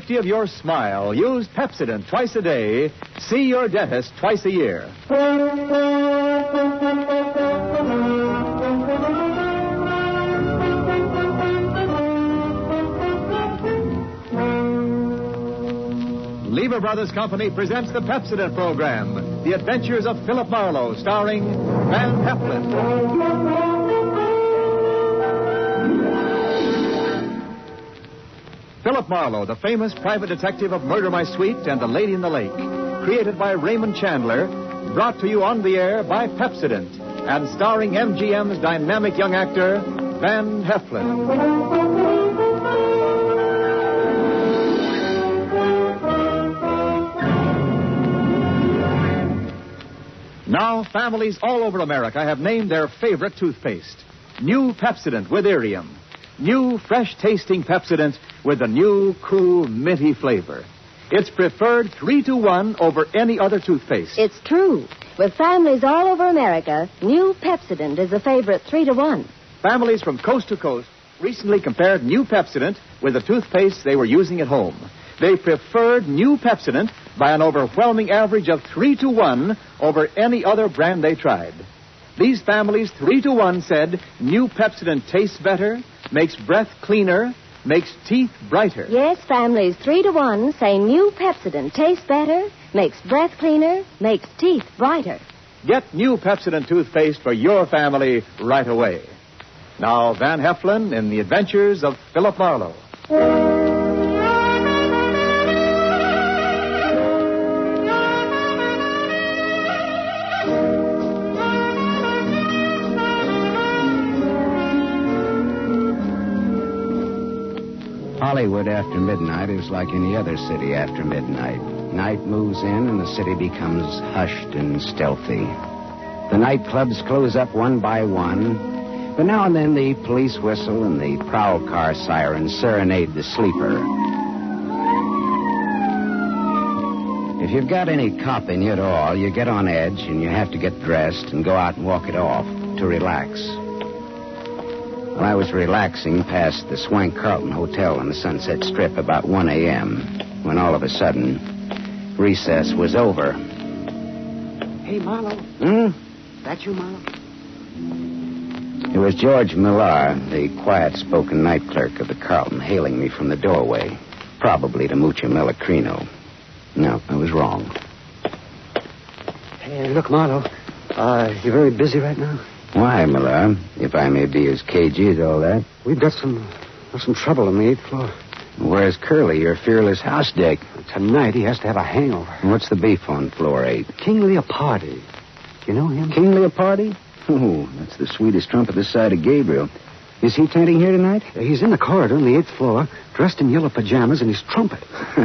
safety of your smile, use Pepsodent twice a day. See your dentist twice a year. Lever Brothers Company presents the Pepsodent program, The Adventures of Philip Marlo, starring Van Heflin. Philip Marlo, the famous private detective of Murder My Sweet and The Lady in the Lake, created by Raymond Chandler, brought to you on the air by Pepsodent, and starring MGM's dynamic young actor, Van Heflin. Now, families all over America have named their favorite toothpaste. New Pepsodent with Irium. New, fresh-tasting Pepsodent with a new, cool, minty flavor. It's preferred 3-to-1 over any other toothpaste. It's true. With families all over America, new Pepsodent is a favorite 3-to-1. Families from coast to coast recently compared new Pepsodent with the toothpaste they were using at home. They preferred new Pepsodent by an overwhelming average of 3-to-1 over any other brand they tried. These families, 3-to-1, said new Pepsodent tastes better, makes breath cleaner, makes teeth brighter. Yes, families 3-to-1 say new Pepsodent tastes better, makes breath cleaner, makes teeth brighter. Get new Pepsodent toothpaste for your family right away. Now, Van Heflin in The Adventures of Philip Marlo. Hollywood after midnight is like any other city after midnight. Night moves in and the city becomes hushed and stealthy. The nightclubs close up one by one, but now and then the police whistle and the prowl car siren serenade the sleeper. If you've got any cop in you at all, you get on edge and you have to get dressed and go out and walk it off to relax. Well, I was relaxing past the Swank Carlton Hotel on the Sunset Strip about 1 a.m. when all of a sudden, recess was over. Hey, Marlo. That you, Marlo? It was George Millar, the quiet-spoken night clerk of the Carlton, hailing me from the doorway, probably to Mucha Melacrino. No, I was wrong. Hey, look, Marlo. You very busy right now? Why, Millar? If I may be as cagey as all that. We've got some trouble on the 8th floor. Where's Curly, your fearless house dick? Tonight he has to have a hangover. What's the beef on floor 8? King Leopardi. Do you know him? King Leopardi? Oh, that's the sweetest trump this side of Gabriel. Is he tenting here tonight? He's in the corridor on the 8th floor, dressed in yellow pajamas, and he's trumpet.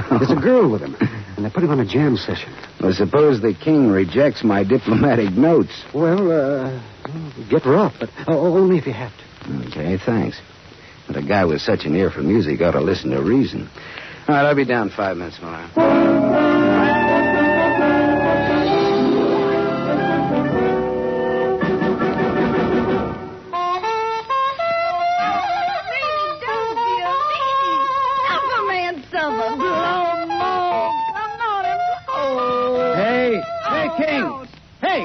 There's a girl with him, and they put him on a jam session. Well, suppose the king rejects my diplomatic notes. Well, get rough, but only if you have to. Okay, thanks. But a guy with such an ear for music ought to listen to reason. All right, I'll be down 5 minutes, Millar.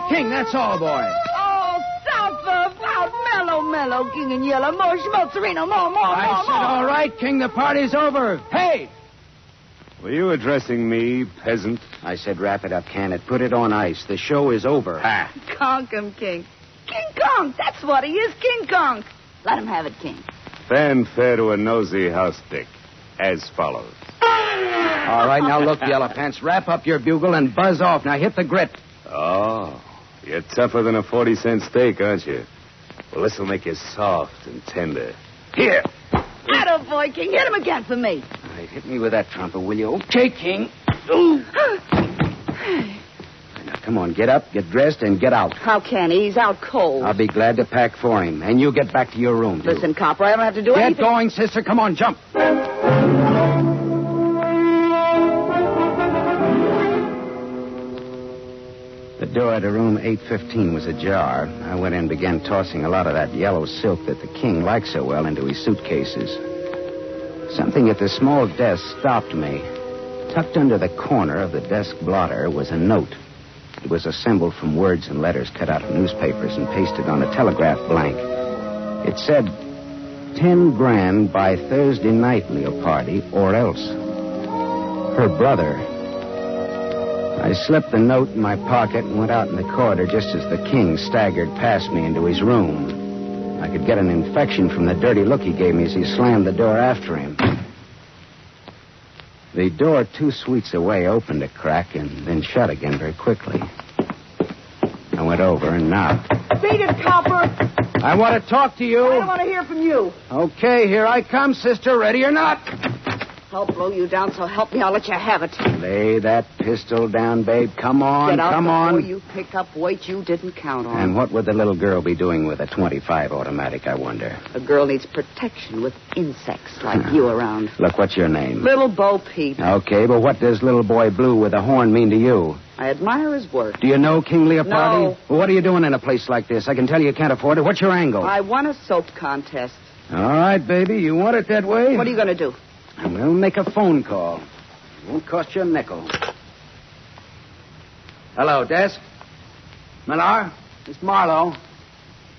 King, that's all, boy. Oh, South out mellow, King and yellow, more schmozzarino, more. I said, all right, King, the party's over. Hey! Were you addressing me, peasant? I said, wrap it up, can it? Put it on ice. The show is over. Ha! Conk him, King. King Kong, that's what he is, King Kong. Let him have it, King. Fanfare to a nosy house dick, as follows. All right, now look, Yellow Pants, wrap up your bugle and buzz off. Now hit the grit. Oh, you're tougher than a 40-cent steak, aren't you? Well, this will make you soft and tender. Here. Attaboy, King. Hit him again for me. All right, hit me with that trumpet, will you? Okay, King. Ooh. Now, come on, get up, get dressed, and get out. How can he? He's out cold. I'll be glad to pack for him. And you get back to your room, too. Listen, copper, I don't have to do anything. Get going, sister. Come on, jump. The door to room 815 was ajar. I went in and began tossing a lot of that yellow silk that the king liked so well into his suitcases. Something at the small desk stopped me. Tucked under the corner of the desk blotter was a note. It was assembled from words and letters cut out of newspapers and pasted on a telegraph blank. It said, 10 grand by Thursday night, Leopardi, or else. Her brother. I slipped the note in my pocket and went out in the corridor just as the king staggered past me into his room. I could get an infection from the dirty look he gave me as he slammed the door after him. The door 2 suites away opened a crack and then shut again very quickly. I went over and knocked. Beat it, copper. I want to talk to you. I don't want to hear from you. Okay, here I come, sister. Ready or not? I'll blow you down, so help me, I'll let you have it. Lay that pistol down, babe. Come on, Get out come before on. you pick up weight you didn't count on. And what would the little girl be doing with a .25 automatic, I wonder? A girl needs protection with insects like you around. Look, what's your name? Little Bo Peep. Okay, but what does little boy Blue with a horn mean to you? I admire his work. Do you know King Leopardi? No. Well, what are you doing in a place like this? I can tell you can't afford it. What's your angle? I won a soap contest. All right, baby. You want it that way? What are you going to do? We'll make a phone call. It won't cost you a nickel. Hello, desk. Millar, it's Marlo.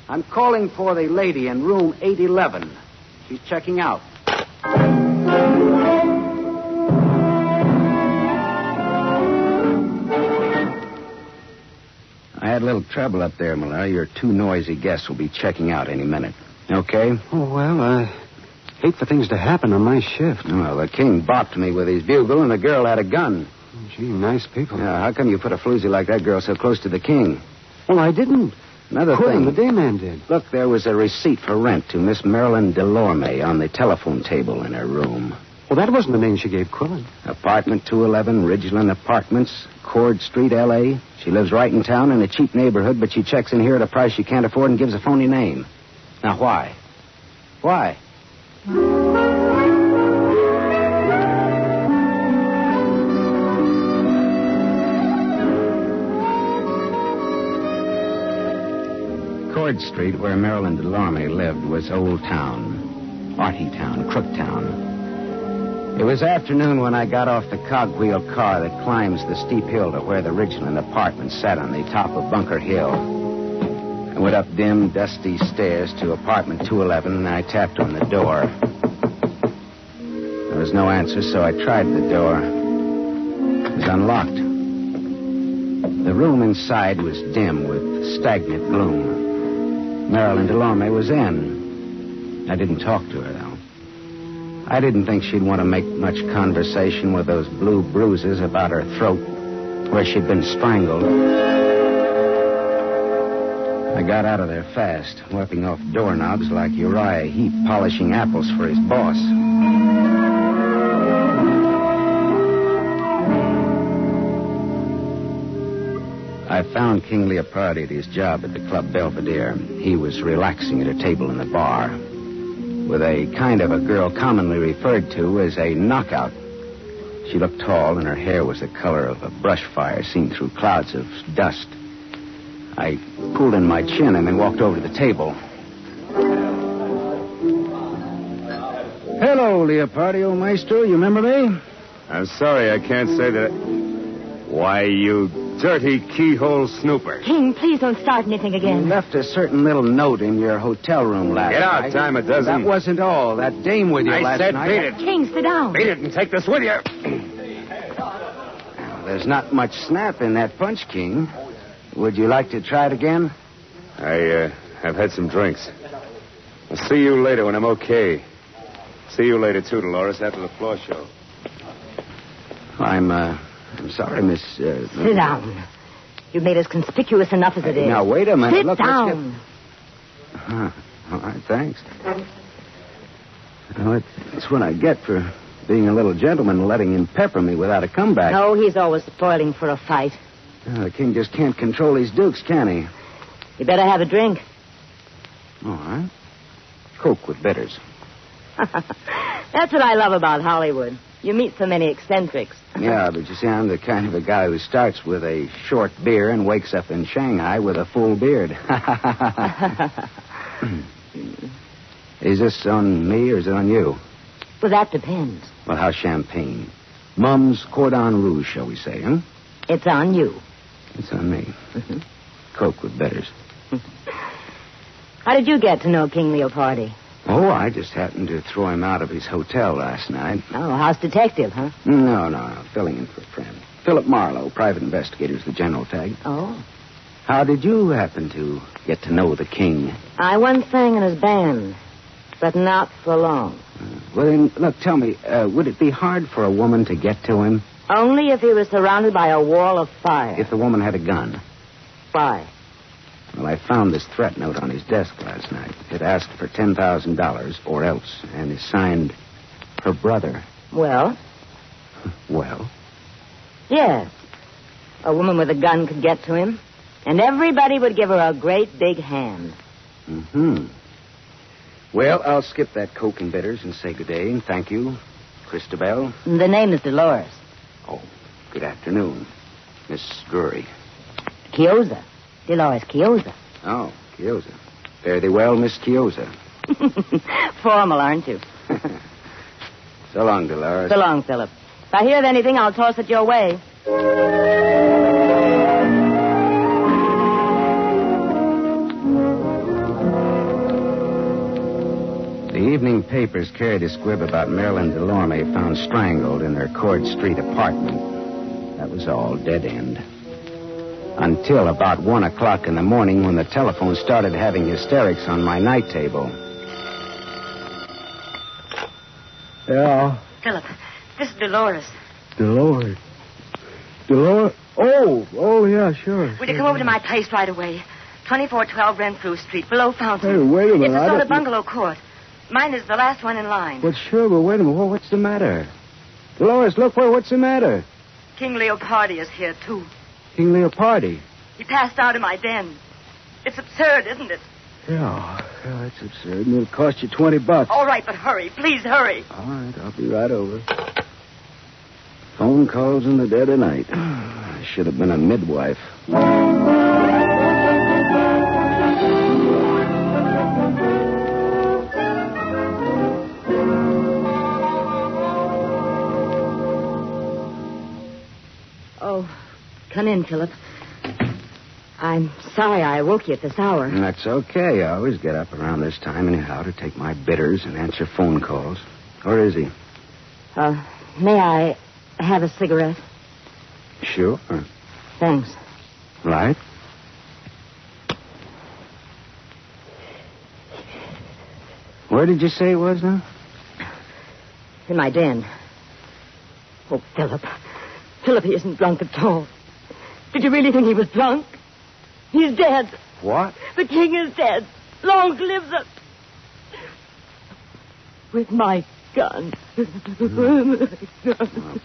I'm calling for the lady in room 811. She's checking out. I had a little trouble up there, Millar. Your 2 noisy guests will be checking out any minute. Okay? Oh, well, I hate for things to happen on my shift. Well, the king bopped me with his bugle, and the girl had a gun. Gee, nice people. Yeah, how come you put a floozy like that girl so close to the king? Well, I didn't. Another Quillen, thing. the dayman did. Look, there was a receipt for rent to Miss Marilyn Delorme on the telephone table in her room. Well, that wasn't the name she gave Quillen. Apartment 211, Ridgeland Apartments, Cord Street, L.A. She lives right in town in a cheap neighborhood, but she checks in here at a price she can't afford and gives a phony name. Now, why? Why? Cord Street, where Marilyn Delorme lived, was Old Town, Arty Town, Crook Town. It was afternoon when I got off the cogwheel car that climbs the steep hill to where the Ridgeland Apartments sat on the top of Bunker Hill. I went up dim, dusty stairs to apartment 211, and I tapped on the door. There was no answer, so I tried the door. It was unlocked. The room inside was dim with stagnant gloom. Marilyn Delorme was in. I didn't talk to her, though. I didn't think she'd want to make much conversation with those blue bruises about her throat where she'd been strangled. I got out of there fast, wiping off doorknobs like Uriah Heep polishing apples for his boss. I found King Leopardi at his job at the Club Belvedere. He was relaxing at a table in the bar with a kind of a girl commonly referred to as a knockout. She looked tall, and her hair was the color of a brush fire seen through clouds of dust. I pulled in my chin and then walked over to the table. Hello, Leopardi, old maestro. You remember me? I'm sorry, I can't say that. Why, you dirty keyhole snooper. King, please don't start anything You again. left a certain little note in your hotel room last Get out, night. time a dozen. That wasn't all. That dame with you I last said night. beat it. King, sit down. Beat it and take this with you. There's not much snap in that punch, King. Would you like to try it again? I've had some drinks. I'll see you later when I'm okay. See you later, too, Dolores, after the floor show. I'm sorry, Miss... Sit down. You've made us conspicuous enough as it is. Now, wait a minute. Sit Look, down. All right, thanks. Well, it's what I get for being a little gentleman and letting him pepper me without a comeback. Oh, he's always spoiling for a fight. The king just can't control his dukes, can he? You better have a drink. All right. Coke with bitters. That's what I love about Hollywood. You meet so many eccentrics. Yeah, but you see, I'm the kind of a guy who starts with a short beer and wakes up in Shanghai with a full beard. Is this on me or is it on you? Well, that depends. Well, how's champagne? Mum's cordon rouge, shall we say, huh? It's on you. It's on me. Coke with bitters. How did you get to know King Leopardi? Oh, I just happened to throw him out of his hotel last night. Oh, house detective, huh? No. Filling in for a friend. Philip Marlo, private investigator's the general tag. Oh. How did you happen to get to know the king? I once sang in his band, but not for long. Well, then, look, tell me, would it be hard for a woman to get to him? Only if he was surrounded by a wall of fire. If the woman had a gun? Why? Well, I found this threat note on his desk last night. It asked for $10,000 or else, and is signed her brother. Well? Well? Yes. A woman with a gun could get to him, and everybody would give her a great big hand. Mm-hmm. Well, I'll skip that Coke and bitters and say good day and thank you, Christabel. The name is Dolores. Oh, good afternoon, Miss Drury. Chiozza. Dolores Chiozza. Oh, Chiozza. Fare thee well, Miss Chiozza. Formal, aren't you? So long, Dolores. So long, Philip. If I hear of anything, I'll toss it your way. The evening papers carried a squib about Marilyn Delorme found strangled in her Cord Street apartment. That was all, dead end. Until about 1 o'clock in the morning when the telephone started having hysterics on my night table. Yeah. Philip, this is Dolores. Dolores. Oh, yeah, sure. Will you come over to my place right away? 2412 Renfrew Street, below Fountain. Hey, wait a minute. It's a sort of bungalow court. Mine is the last one in line. Well, sure, but wait a minute. What's the matter? Dolores, look, what's the matter? King Leopardi is here, too. King Leopardi. He passed out in my den. It's absurd, isn't it? Yeah, that's absurd. And it'll cost you $20. All right, but hurry. Please hurry. All right, I'll be right over. Phone calls in the dead of night. I should have been a midwife. Oh, come in, Philip. I'm sorry I woke you at this hour. That's okay. I always get up around this time anyhow to take my bitters and answer phone calls. Where is he? May I have a cigarette? Sure. Thanks. Right. Where did you say it was now? In my den. Oh, Philip. Philip, he isn't drunk at all. Did you really think he was drunk? He's dead. What? The king is dead. Long live the... With my gun. Well,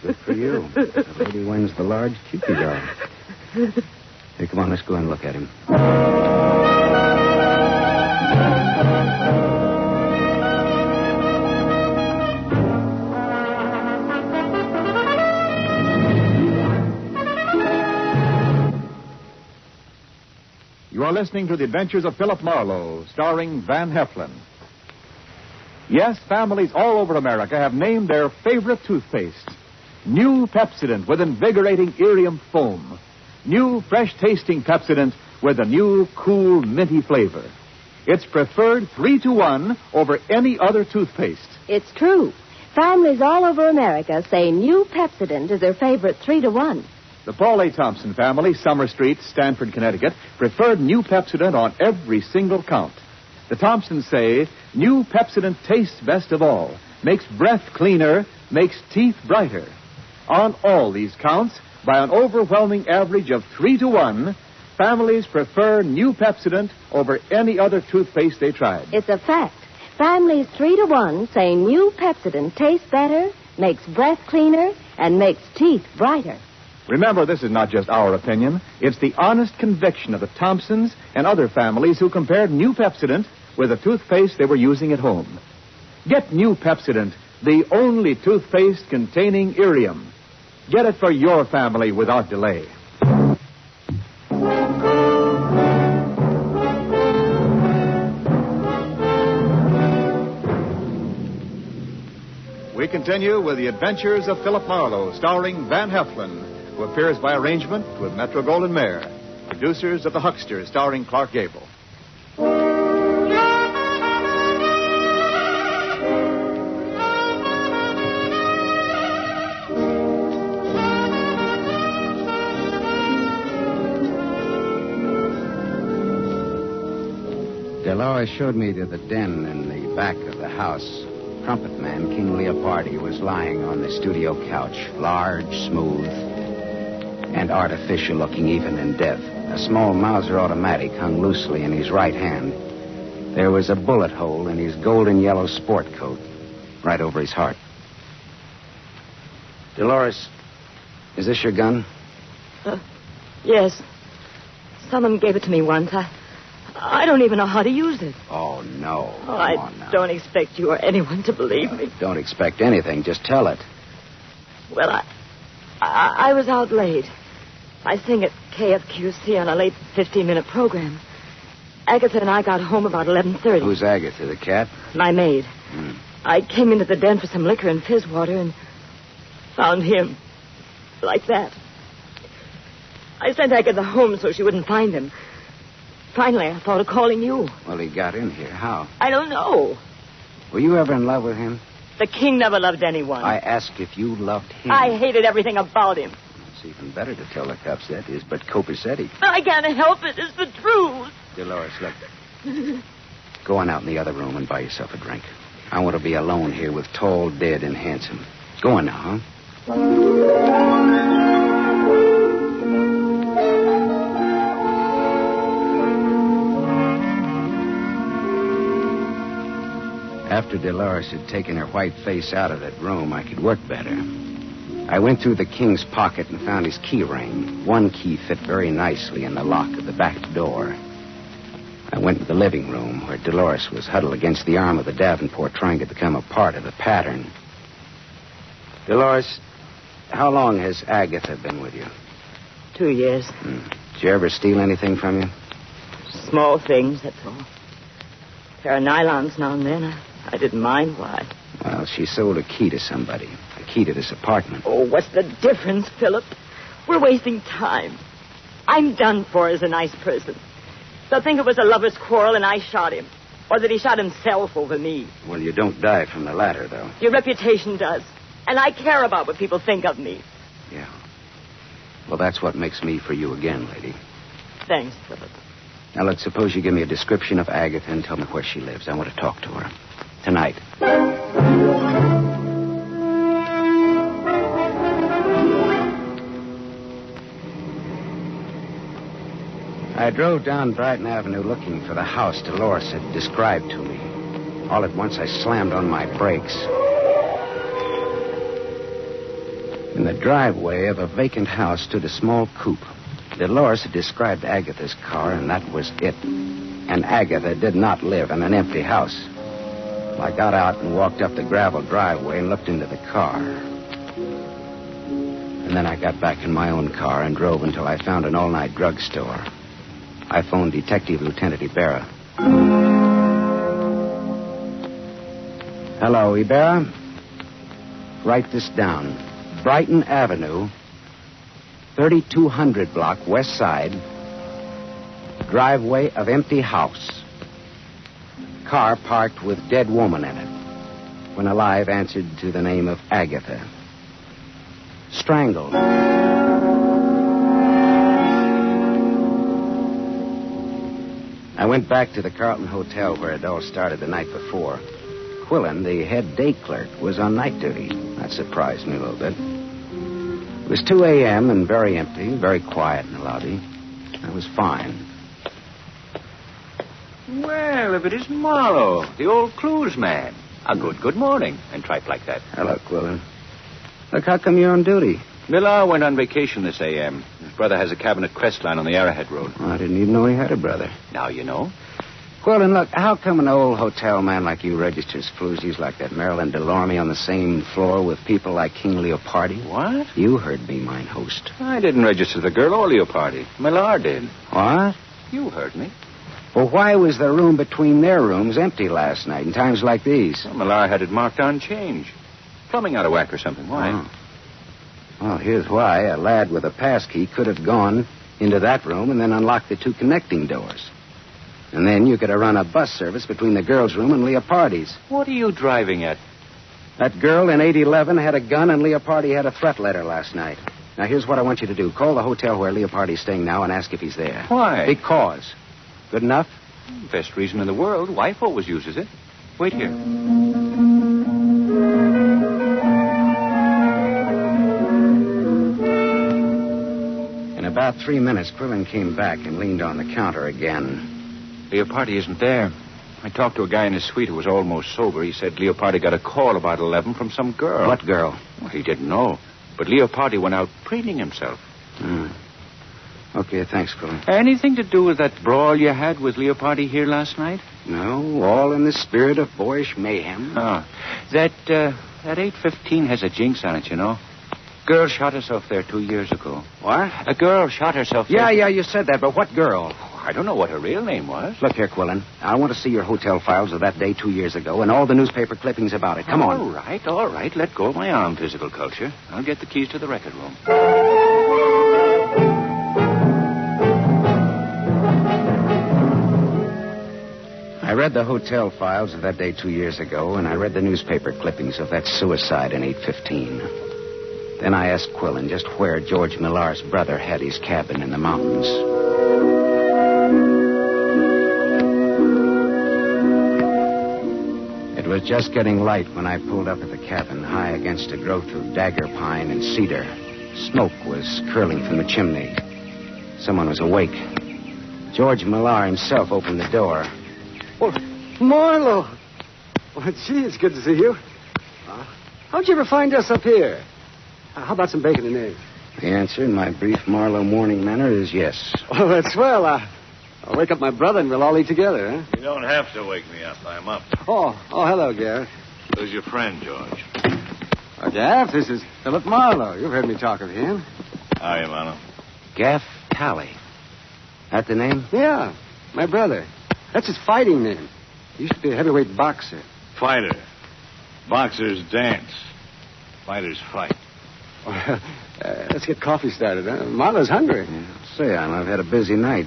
good for you. The lady wins the large Cupid doll. Hey, come on, let's go and look at him. You are listening to The Adventures of Philip Marlo, starring Van Heflin. Yes, families all over America have named their favorite toothpaste. New Pepsodent with invigorating Irium foam. New fresh-tasting Pepsodent with a new, cool, minty flavor. It's preferred 3-to-1 over any other toothpaste. It's true. Families all over America say new Pepsodent is their favorite 3-to-1. The Paul A. Thompson family, Summer Street, Stamford, Connecticut, preferred new Pepsodent on every single count. The Thompsons say new Pepsodent tastes best of all, makes breath cleaner, makes teeth brighter. On all these counts, by an overwhelming average of 3-to-1, families prefer new Pepsodent over any other toothpaste they tried. It's a fact. Families 3-to-1 say new Pepsodent tastes better, makes breath cleaner, and makes teeth brighter. Remember, this is not just our opinion. It's the honest conviction of the Thompsons and other families who compared new Pepsodent with the toothpaste they were using at home. Get new Pepsodent, the only toothpaste containing Irium. Get it for your family without delay. we continue with The Adventures of Philip Marlo, starring Van Heflin, who appears by arrangement with Metro-Goldwyn-Mayer. Producers of The Huckster, starring Clark Gable. Dolores showed me to the den in the back of the house. Trumpet man King Leopardi was lying on the studio couch, large, smooth, and artificial looking even in death. A small Mauser automatic hung loosely in his right hand. There was a bullet hole in his golden yellow sport coat, right over his heart. Dolores, is this your gun? Yes. Someone gave it to me once. I don't even know how to use it. Oh, no. Oh, I don't expect you or anyone to believe me. Don't expect anything. Just tell it. Well, I was out late. I sing at KFQC on a late 15-minute program. Agatha and I got home about 11:30. Who's Agatha, the cat? My maid. I came into the den for some liquor and fizz water and found him. Like that. I sent Agatha home so she wouldn't find him. Finally, I thought of calling you. Well, he got in here. How? I don't know. Were you ever in love with him? The king never loved anyone. I asked if you loved him. I hated everything about him. It's even better to tell the cops that is, but copacetic. But I can't help it. It's the truth. Dolores, look. Go on out in the other room and buy yourself a drink. I want to be alone here with tall, dead, and handsome. Go on now, huh? After Dolores had taken her white face out of that room, I could work better. I went through the king's pocket and found his key ring. One key fit very nicely in the lock of the back door. I went to the living room where Dolores was huddled against the arm of the Davenport trying to become a part of the pattern. Dolores, how long has Agatha been with you? 2 years. Did you ever steal anything from you? Small things, that's all. A pair of nylons now and then. I didn't mind why. Well, she sold a key to somebody. A key to this apartment. Oh, what's the difference, Philip? We're wasting time. I'm done for as a nice person. They'll think it was a lover's quarrel and I shot him. Or that he shot himself over me. Well, you don't die from the latter, though. Your reputation does. And I care about what people think of me. Yeah. Well, that's what makes me for you again, lady. Thanks, Philip. Now, let's suppose you give me a description of Agatha and tell me where she lives. I want to talk to her. Tonight. I drove down Brighton Avenue looking for the house Dolores had described to me. All at once, I slammed on my brakes. In the driveway of a vacant house stood a small coupe. Dolores had described Agatha's car, and that was it. And Agatha did not live in an empty house. I got out and walked up the gravel driveway and looked into the car. And then I got back in my own car and drove until I found an all-night drugstore. I phoned Detective Lieutenant Ibarra. Hello, Ibarra. Write this down. Brighton Avenue, 3200 block, west side. Driveway of empty house. Car parked with dead woman in it. When alive, answered to the name of Agatha. Strangled. I went back to the Carlton Hotel where it all started the night before. Quillen, the head day clerk, was on night duty. That surprised me a little bit. It was 2 a.m. and very empty, very quiet in the lobby. I was fine. Well, if it is Marlo, the old cruise man. A good morning, and tripe like that. Hello, Quillen. Look, how come you're on duty? Millar went on vacation this a.m. His brother has a cabin at Crestline on the Arrowhead Road. Oh, I didn't even know he had a brother. Now you know. Quillen, look, how come an old hotel man like you registers floozies like that Marilyn Delorme on the same floor with people like King Leopardi? What? You heard me, mine host. I didn't register the girl or Leopardi. Millar did. What? You heard me. Well, why was the room between their rooms empty last night in times like these? Well, Millar had it marked on change. Plumbing out of whack or something. Why? Oh. Well, here's why. A lad with a pass key could have gone into that room and then unlocked the 2 connecting doors. And then you could have run a bus service between the girls' room and Leopardi's. What are you driving at? That girl in 811 had a gun and Leopardi had a threat letter last night. Now, here's what I want you to do. Call the hotel where Leopardi's staying now and ask if he's there. Why? Because. Good enough? Best reason in the world. Wife always uses it. Wait here. In about 3 minutes, Quillen came back and leaned on the counter again. Leopardi isn't there. I talked to a guy in his suite who was almost sober. He said Leopardi got a call about 11 from some girl. What girl? Well, he didn't know. But Leopardi went out preening himself. Okay, thanks, Quillen. Anything to do with that brawl you had with Leopardi here last night? No, all in the spirit of boyish mayhem. Oh. That 815 has a jinx on it, you know. Girl shot herself there 2 years ago. What? A girl shot herself there. Yeah, you said that, but what girl? I don't know what her real name was. Look here, Quillen. I want to see your hotel files of that day 2 years ago and all the newspaper clippings about it. Come on. All right. Let go of my arm, physical culture. I'll get the keys to the record room. I read the hotel files of that day 2 years ago, and I read the newspaper clippings of that suicide in 815. Then I asked Quillen just where George Millar's brother had his cabin in the mountains. It was just getting light when I pulled up at the cabin, high against a growth of dagger pine and cedar. Smoke was curling from the chimney. Someone was awake. George Millar himself opened the door. Oh, Marlo. Well, gee, it's good to see you. How'd you ever find us up here? How about some bacon and eggs? The answer in my brief Marlo morning manner is yes. Oh, that's swell. I'll wake up my brother and we'll all eat together, huh? You don't have to wake me up. I'm up. Oh, hello, Gareth. Who's your friend, George? Gaff, this is Philip Marlo. You've heard me talk of him. How are you, Marlo? Gaff Tally. That the name? Yeah, my brother. That's his fighting name. He used to be a heavyweight boxer. Fighter. Boxers dance. Fighters fight. Let's get coffee started, huh? Marlo's hungry. Yeah, say, I've had a busy night.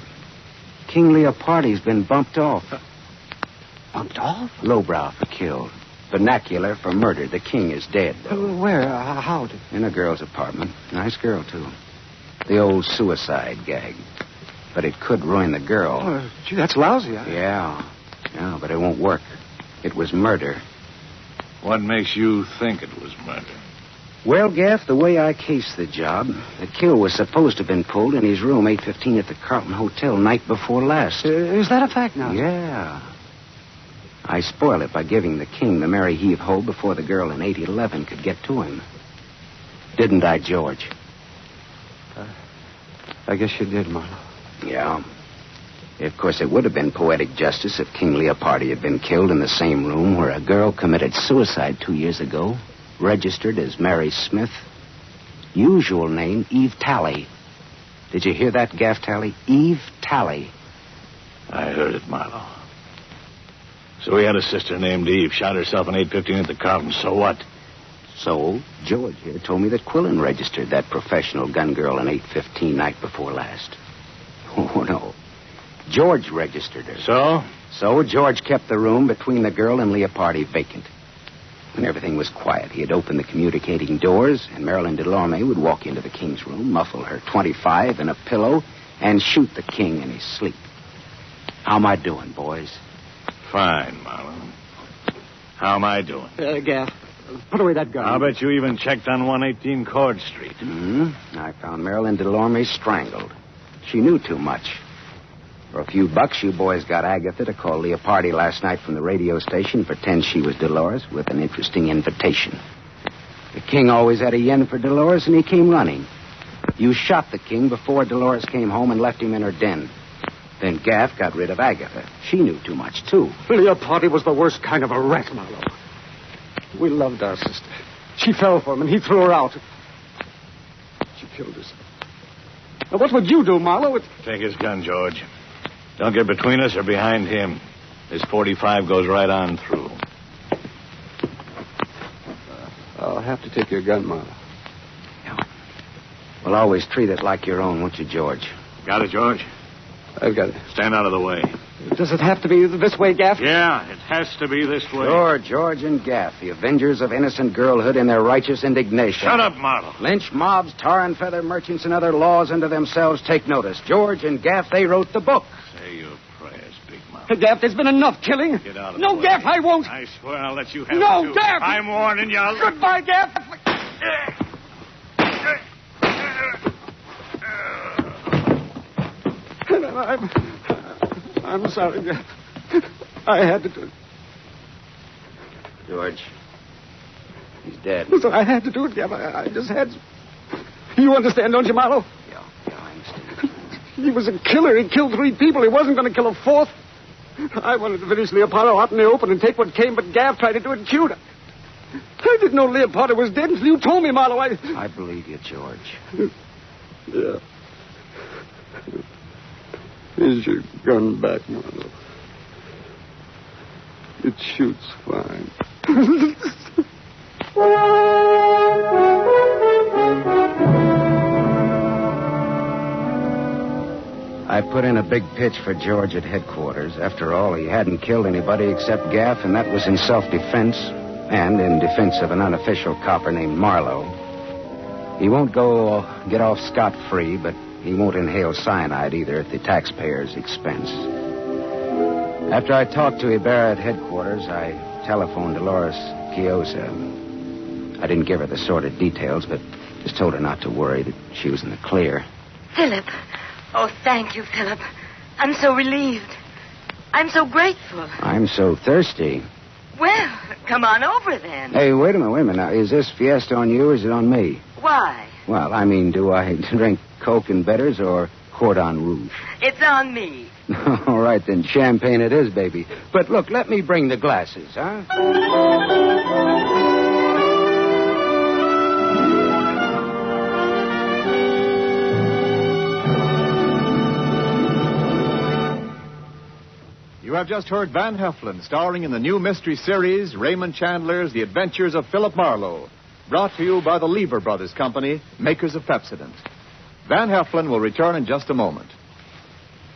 King Leopardi's been bumped off. Bumped off? Lowbrow for killed. Vernacular for murder. The king is dead, though. Where? How? In a girl's apartment. Nice girl, too. The old suicide gag. But it could ruin the girl. Oh, gee, that's lousy. Yeah, but it won't work. It was murder. What makes you think it was murder? Well, Gaff, the way I cased the job, the kill was supposed to have been pulled in his room 815 at the Carlton Hotel night before last. Is that a fact now? Yeah. I spoiled it by giving the king the Mary heave-ho before the girl in 811 could get to him. Didn't I, George? I guess you did, Marlo. Yeah. Of course, it would have been poetic justice if King Leopardi had been killed in the same room where a girl committed suicide 2 years ago, registered as Mary Smith. Usual name, Eve Tally. Did you hear that, Gaff Tally? Eve Tally. I heard it, Marlo. So he had a sister named Eve, shot herself in 815 at the Carlton. So what? So, George here told me that Quillen registered that professional gun girl in 815 night before last. Oh, no. George registered her. So? So George kept the room between the girl and Leopardi vacant. When everything was quiet, he had opened the communicating doors, and Marilyn Delorme would walk into the king's room, muffle her .25 in a pillow, and shoot the king in his sleep. How am I doing, boys? Fine, Marlon. How am I doing? Gaff, put away that gun. I'll bet you even checked on 118 Cord Street. I found Marilyn Delorme strangled. She knew too much. For a few bucks, you boys got Agatha to call Leopardi last night from the radio station, pretend she was Dolores, with an interesting invitation. The king always had a yen for Dolores, and he came running. You shot the king before Dolores came home and left him in her den. Then Gaff got rid of Agatha. She knew too much, too. Leopardi was the worst kind of a rat, Marlo. We loved our sister. She fell for him, and he threw her out. She killed herself. Now, what would you do, Marlo? Take his gun, George. Don't get between us or behind him. This .45 goes right on through. I'll have to take your gun, Marlo. Yeah. We'll always treat it like your own, won't you, George? Got it, George? I've got it. Stand out of the way. Does it have to be this way, Gaff? Yeah, it has to be this way. Sure, George and Gaff, the avengers of innocent girlhood in their righteous indignation. Shut up, Marlo. Lynch mobs, tar and feather merchants, and other laws unto themselves take notice. George and Gaff, they wrote the book. Say your prayers, Big Mouth. Hey, Gaff, there's been enough killing. Get out of the way. No, Gaff, I won't. I swear I'll let you have No, it, too. Gaff. I'm warning you. Goodbye, Gaff. I'm sorry, Gaff. I had to do it. George, he's dead. Listen, I had to do it, Gaff. I just had to. You understand, don't you, Marlo? Yeah, I understand. He was a killer. He killed 3 people. He wasn't going to kill a 4th. I wanted to finish Leopardo out in the open and take what came, but Gaff tried to do it cute. I didn't know Leopardo was dead until you told me, Marlo. I believe you, George. Yeah. Here's your gun back, Marlo. It shoots fine. I put in a big pitch for George at headquarters. After all, he hadn't killed anybody except Gaff, and that was in self-defense and in defense of an unofficial copper named Marlo. He won't go get off scot-free, but he won't inhale cyanide either at the taxpayer's expense. After I talked to Ibarra at headquarters, I telephoned Dolores Chiosa. I didn't give her the sordid details, but just told her not to worry, that she was in the clear. Philip. Oh, thank you, Philip. I'm so relieved. I'm so grateful. I'm so thirsty. Well, come on over then. Hey, wait a minute. Now, is this fiesta on you or is it on me? Why? Well, I mean, do I drink Coke and bitters or cordon rouge? It's on me. All right, then champagne it is, baby. But look, let me bring the glasses, huh? You have just heard Van Heflin starring in the new mystery series, Raymond Chandler's The Adventures of Philip Marlo, brought to you by the Lever Brothers Company, makers of Pepsodent. Van Heflin will return in just a moment.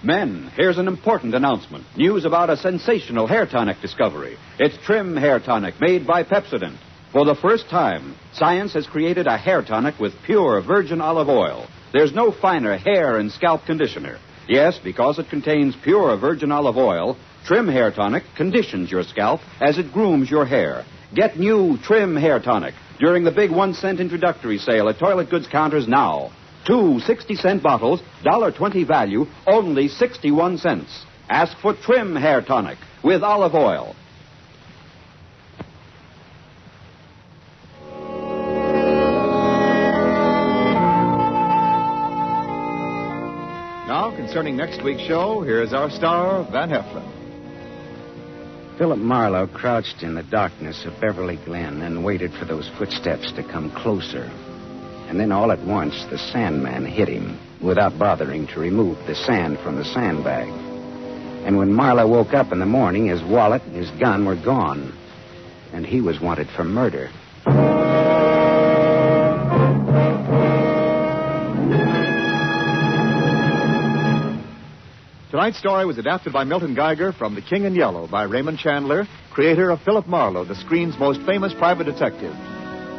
Men, here's an important announcement. News about a sensational hair tonic discovery. It's Trim Hair Tonic made by Pepsodent. For the first time, science has created a hair tonic with pure virgin olive oil. There's no finer hair and scalp conditioner. Yes, because it contains pure virgin olive oil, Trim Hair Tonic conditions your scalp as it grooms your hair. Get new Trim Hair Tonic during the big 1-cent introductory sale at toilet goods counters now. 2 60-cent bottles, $1.20 value, only 61 cents. Ask for Trim Hair Tonic with olive oil. Now, concerning next week's show, here's our star, Van Heflin. Philip Marlo crouched in the darkness of Beverly Glen and waited for those footsteps to come closer. And then all at once, the Sandman hit him without bothering to remove the sand from the sandbag. And when Marlo woke up in the morning, his wallet and his gun were gone. And he was wanted for murder. Tonight's story was adapted by Milton Geiger from The King in Yellow by Raymond Chandler, creator of Philip Marlo, the screen's most famous private detective.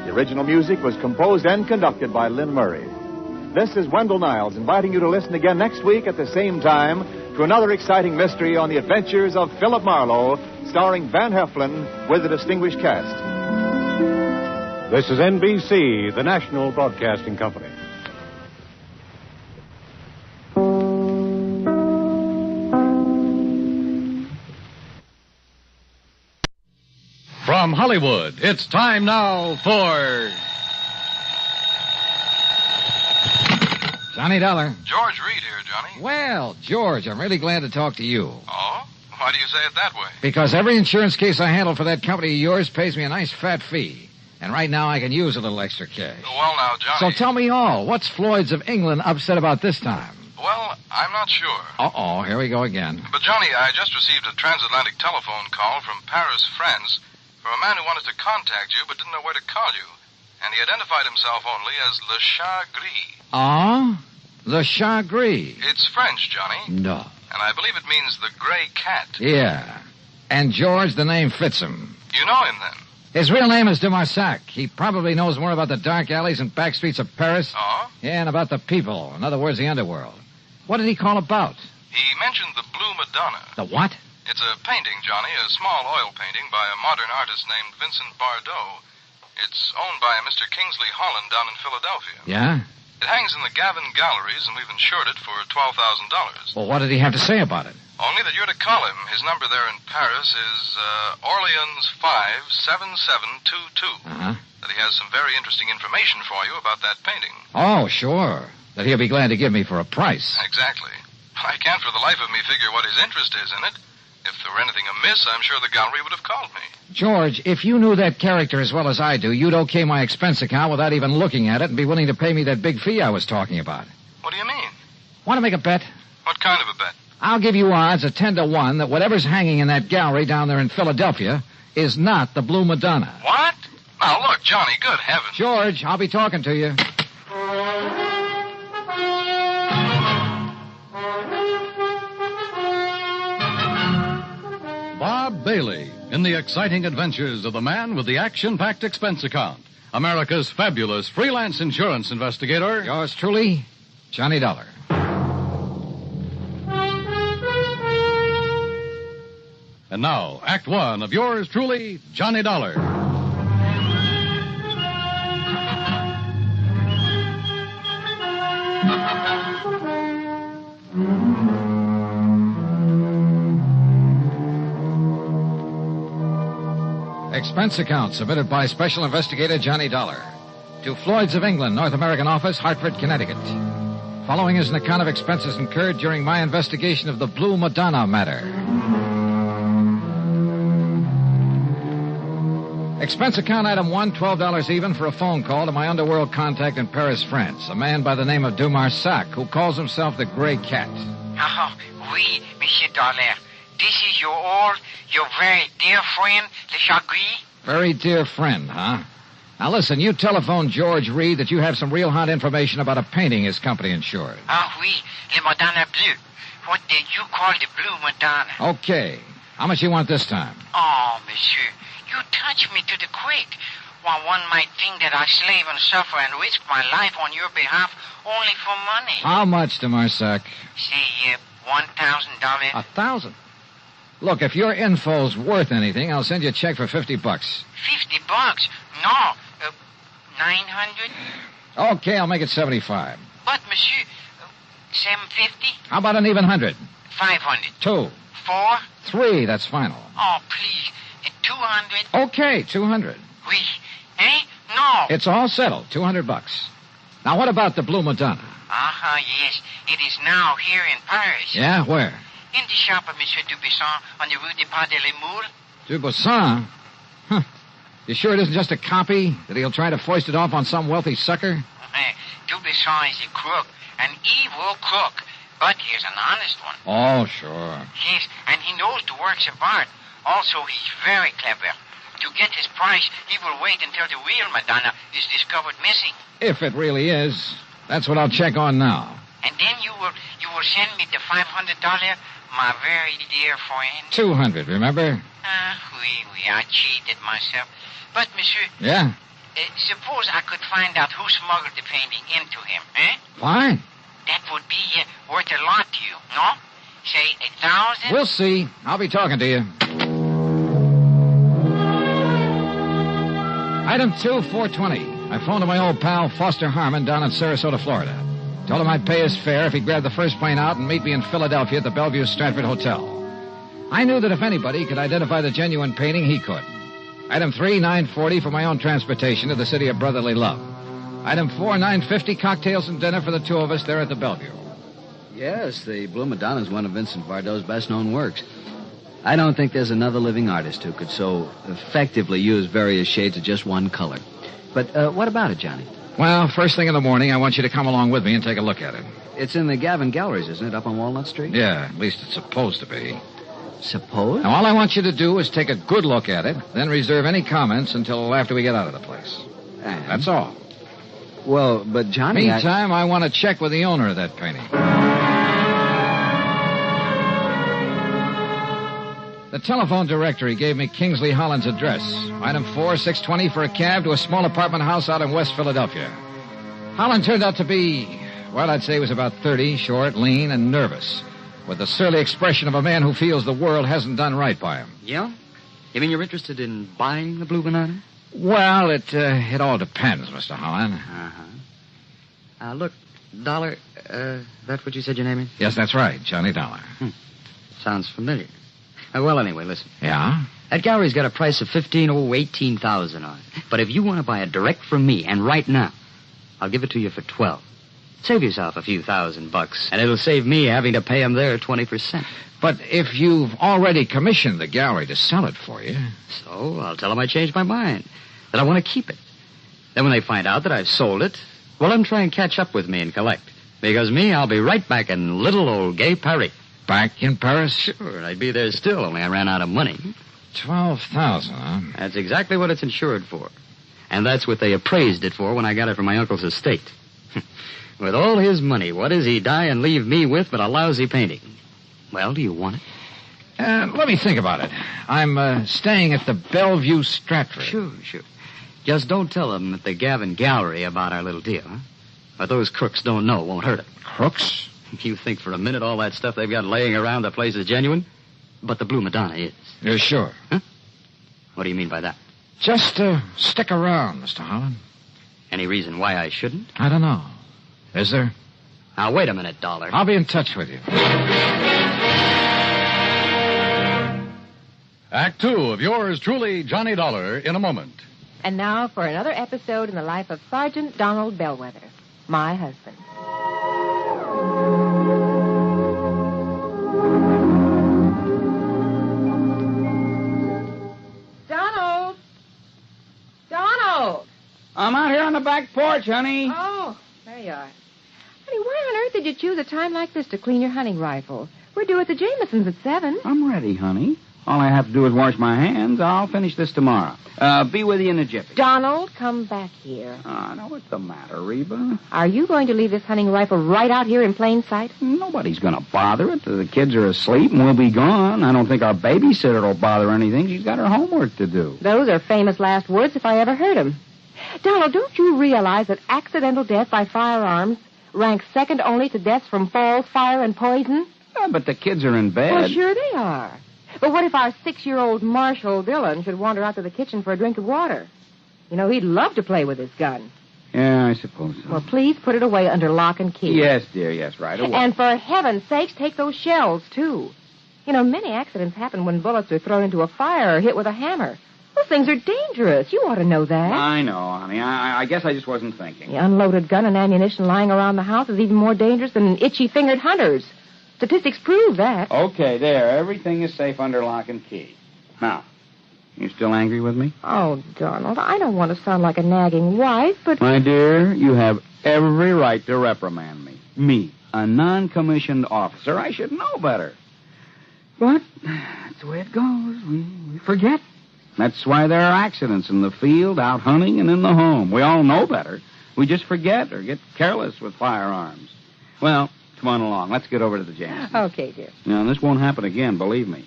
The original music was composed and conducted by Lynn Murray. This is Wendell Niles inviting you to listen again next week at the same time to another exciting mystery on the adventures of Philip Marlo, starring Van Heflin with a distinguished cast. This is NBC, the National Broadcasting Company. From Hollywood, it's time now for Johnny Dollar. George Reed here, Johnny. Well, George, I'm really glad to talk to you. Oh? Why do you say it that way? Because every insurance case I handle for that company of yours pays me a nice fat fee. And right now I can use a little extra cash. Well, now, Johnny... So tell me all. What's Floyd's of England upset about this time? Well, I'm not sure. Uh-oh, here we go again. But, Johnny, I just received a transatlantic telephone call from Paris, France, from a man who wanted to contact you but didn't know where to call you. and he identified himself only as Le Chat Gris. Oh? Le Chat Gris? It's French, Johnny. No. And I believe it means the gray cat. Yeah. And George, the name fits him. You know him, then? His real name is de Marsac. He probably knows more about the dark alleys and back streets of Paris. Oh? Yeah, and about the people. In other words, the underworld. What did he call about? He mentioned the Blue Madonna. The what? It's a painting, Johnny, a small oil painting by a modern artist named Vincent Bardot. It's owned by a Mr. Kingsley Holland down in Philadelphia. Yeah? It hangs in the Gavin Galleries, and we've insured it for $12,000. Well, what did he have to say about it? Only that you're to call him. His number there in Paris is Orleans 57722. Uh-huh. That he has some very interesting information for you about that painting. Oh, sure. That he'll be glad to give me for a price. Exactly. I can't for the life of me figure what his interest is in it. If there were anything amiss, I'm sure the gallery would have called me. George, if you knew that character as well as I do, you'd okay my expense account without even looking at it and be willing to pay me that big fee I was talking about. What do you mean? Want to make a bet? What kind of a bet? I'll give you odds of 10 to 1 that whatever's hanging in that gallery down there in Philadelphia is not the Blue Madonna. What? Now, look, Johnny, good heavens. George, I'll be talking to you. Bob Bailey in the exciting adventures of the man with the action-packed expense account. America's fabulous freelance insurance investigator. Yours truly, Johnny Dollar. And now, Act One of yours truly, Johnny Dollar. Expense account submitted by Special Investigator Johnny Dollar to Floyd's of England, North American Office, Hartford, Connecticut. Following is an account of expenses incurred during my investigation of the Blue Madonna matter. Expense account item 1, $12 even for a phone call to my underworld contact in Paris, France, a man by the name of de Marsac, who calls himself the Gray Cat. Oh, oui, Monsieur Dollar. This is your very dear friend, Le Chat Gris? Very dear friend, huh? Now listen, you telephoned George Reed that you have some real hot information about a painting his company insured. Ah, oui, Le Madonna Bleu. What did you call the Blue Madonna? Okay. How much you want this time? Oh, Monsieur, you touch me to the quick. While one might think that I slave and suffer and risk my life on your behalf only for money. How much, de Marsac? Say, $1,000. 1,000? Look, if your info's worth anything, I'll send you a check for $50. $50? No, 900? Okay, I'll make it 75. But, Monsieur, 750? How about an even 100? 500. 2. 4? 3, that's final. Oh, please, 200? Okay, 200. Oui. Eh? No. It's all settled, $200. Now, what about the Blue Madonna? Yes. It is now here in Paris. Yeah, where? In the shop of Monsieur Dubuisson on the Rue des Pas de la Moule. Dubuisson? Huh. You sure it isn't just a copy? That he'll try to foist it off on some wealthy sucker? Dubuisson is a crook, an evil crook. But he's an honest one. Oh, sure. Yes, and he knows the works of art. Also, he's very clever. To get his price, he will wait until the real Madonna is discovered missing. If it really is. That's what I'll check on now. And then you will send me the $500, my very dear friend. 200, remember? Oui, I cheated myself. But, Monsieur... Yeah? Suppose I could find out who smuggled the painting into him, eh? Fine. That would be worth a lot to you, no? Say 1,000? We'll see. I'll be talking to you. Item 2, 420. I phoned to my old pal, Foster Harmon, down in Sarasota, Florida. Told him I'd pay his fare if he'd grab the first plane out and meet me in Philadelphia at the Bellevue Stratford Hotel. I knew that if anybody could identify the genuine painting, he could. Item 3, $9.40 for my own transportation to the city of brotherly love. Item 4, $9.50, cocktails and dinner for the two of us there at the Bellevue. Yes, the Blue Madonna is one of Vincent Bardot's best-known works. I don't think there's another living artist who could so effectively use various shades of just one color. But what about it, Johnny? Well, first thing in the morning, I want you to come along with me and take a look at it. It's in the Gavin Galleries, isn't it, up on Walnut Street? Yeah, at least it's supposed to be. Suppose? Now, all I want you to do is take a good look at it, then reserve any comments until after we get out of the place. That's all. Well, but Johnny... Meantime, I want to check with the owner of that painting. The telephone directory gave me Kingsley Holland's address. Item 4, 620 for a cab to a small apartment house out in West Philadelphia. Holland turned out to be, well, I'd say he was about 30, short, lean, and nervous, with the surly expression of a man who feels the world hasn't done right by him. Yeah? You mean you're interested in buying the Blue Banana? Well, it all depends, Mr. Holland. Uh-huh. Look, Dollar, that's what you said your name is? Yes, that's right, Johnny Dollar. Sounds familiar. Well, anyway, listen. Yeah? That gallery's got a price of $18,000 on it. But if you want to buy it direct from me, and right now, I'll give it to you for $12,000. Save yourself a few $1,000, and it'll save me having to pay them their 20%. But if you've already commissioned the gallery to sell it for you... So I'll tell them I changed my mind, that I want to keep it. Then when they find out that I've sold it, well, let them try and catch up with me and collect. Because me, I'll be right back in little old gay Paris. Back in Paris? Sure, I'd be there still, only I ran out of money. $12,000, huh? That's exactly what it's insured for. And that's what they appraised it for when I got it from my uncle's estate. With all his money, what does he die and leave me with but a lousy painting? Well, do you want it? Let me think about it. I'm staying at the Bellevue Stratford. Sure. Just don't tell them at the Gavin Gallery about our little deal, huh? What those crooks don't know won't hurt it. Crooks? You think for a minute all that stuff they've got laying around the place is genuine? But the Blue Madonna is. You're sure? Huh? What do you mean by that? Just stick around, Mr. Holland. Any reason why I shouldn't? I don't know. Is there? Now, wait a minute, Dollar. I'll be in touch with you. Act 2 of yours truly, Johnny Dollar, in a moment. And now for another episode in the life of Sergeant Donald Bellwether, my husband. Donald! I'm out here on the back porch, honey. Oh, there you are. Honey, why on earth did you choose a time like this to clean your hunting rifle? We're due at the Jamesons at 7. I'm ready, honey. All I have to do is wash my hands. I'll finish this tomorrow. Be with you in a jiffy. Donald, come back here. Now, what's the matter, Reba? Are you going to leave this hunting rifle right out here in plain sight? Nobody's going to bother it. The kids are asleep and we'll be gone. I don't think our babysitter will bother anything. She's got her homework to do. Those are famous last words if I ever heard them. Donald, don't you realize that accidental death by firearms ranks second only to deaths from falls, fire, and poison? Yeah, but the kids are in bed. Well, sure they are. But what if our 6-year-old Marshall Dillon should wander out to the kitchen for a drink of water? You know, he'd love to play with his gun. Yeah, I suppose so. Well, please put it away under lock and key. Yes, dear, yes, right away. And for heaven's sakes, take those shells, too. You know, many accidents happen when bullets are thrown into a fire or hit with a hammer. Those things are dangerous. You ought to know that. I know, honey. I guess I just wasn't thinking. The unloaded gun and ammunition lying around the house is even more dangerous than itchy-fingered hunters. Statistics prove that. Okay, there. Everything is safe under lock and key. Now, you still angry with me? Oh, Donald, I don't want to sound like a nagging wife, but... My dear, you have every right to reprimand me. Me, a non-commissioned officer. I should know better. But that's the way it goes. We forget. That's why there are accidents in the field, out hunting, and in the home. We all know better. We just forget or get careless with firearms. Well, come on along. Let's get over to the Jamesons. Okay, dear. Now, this won't happen again, believe me.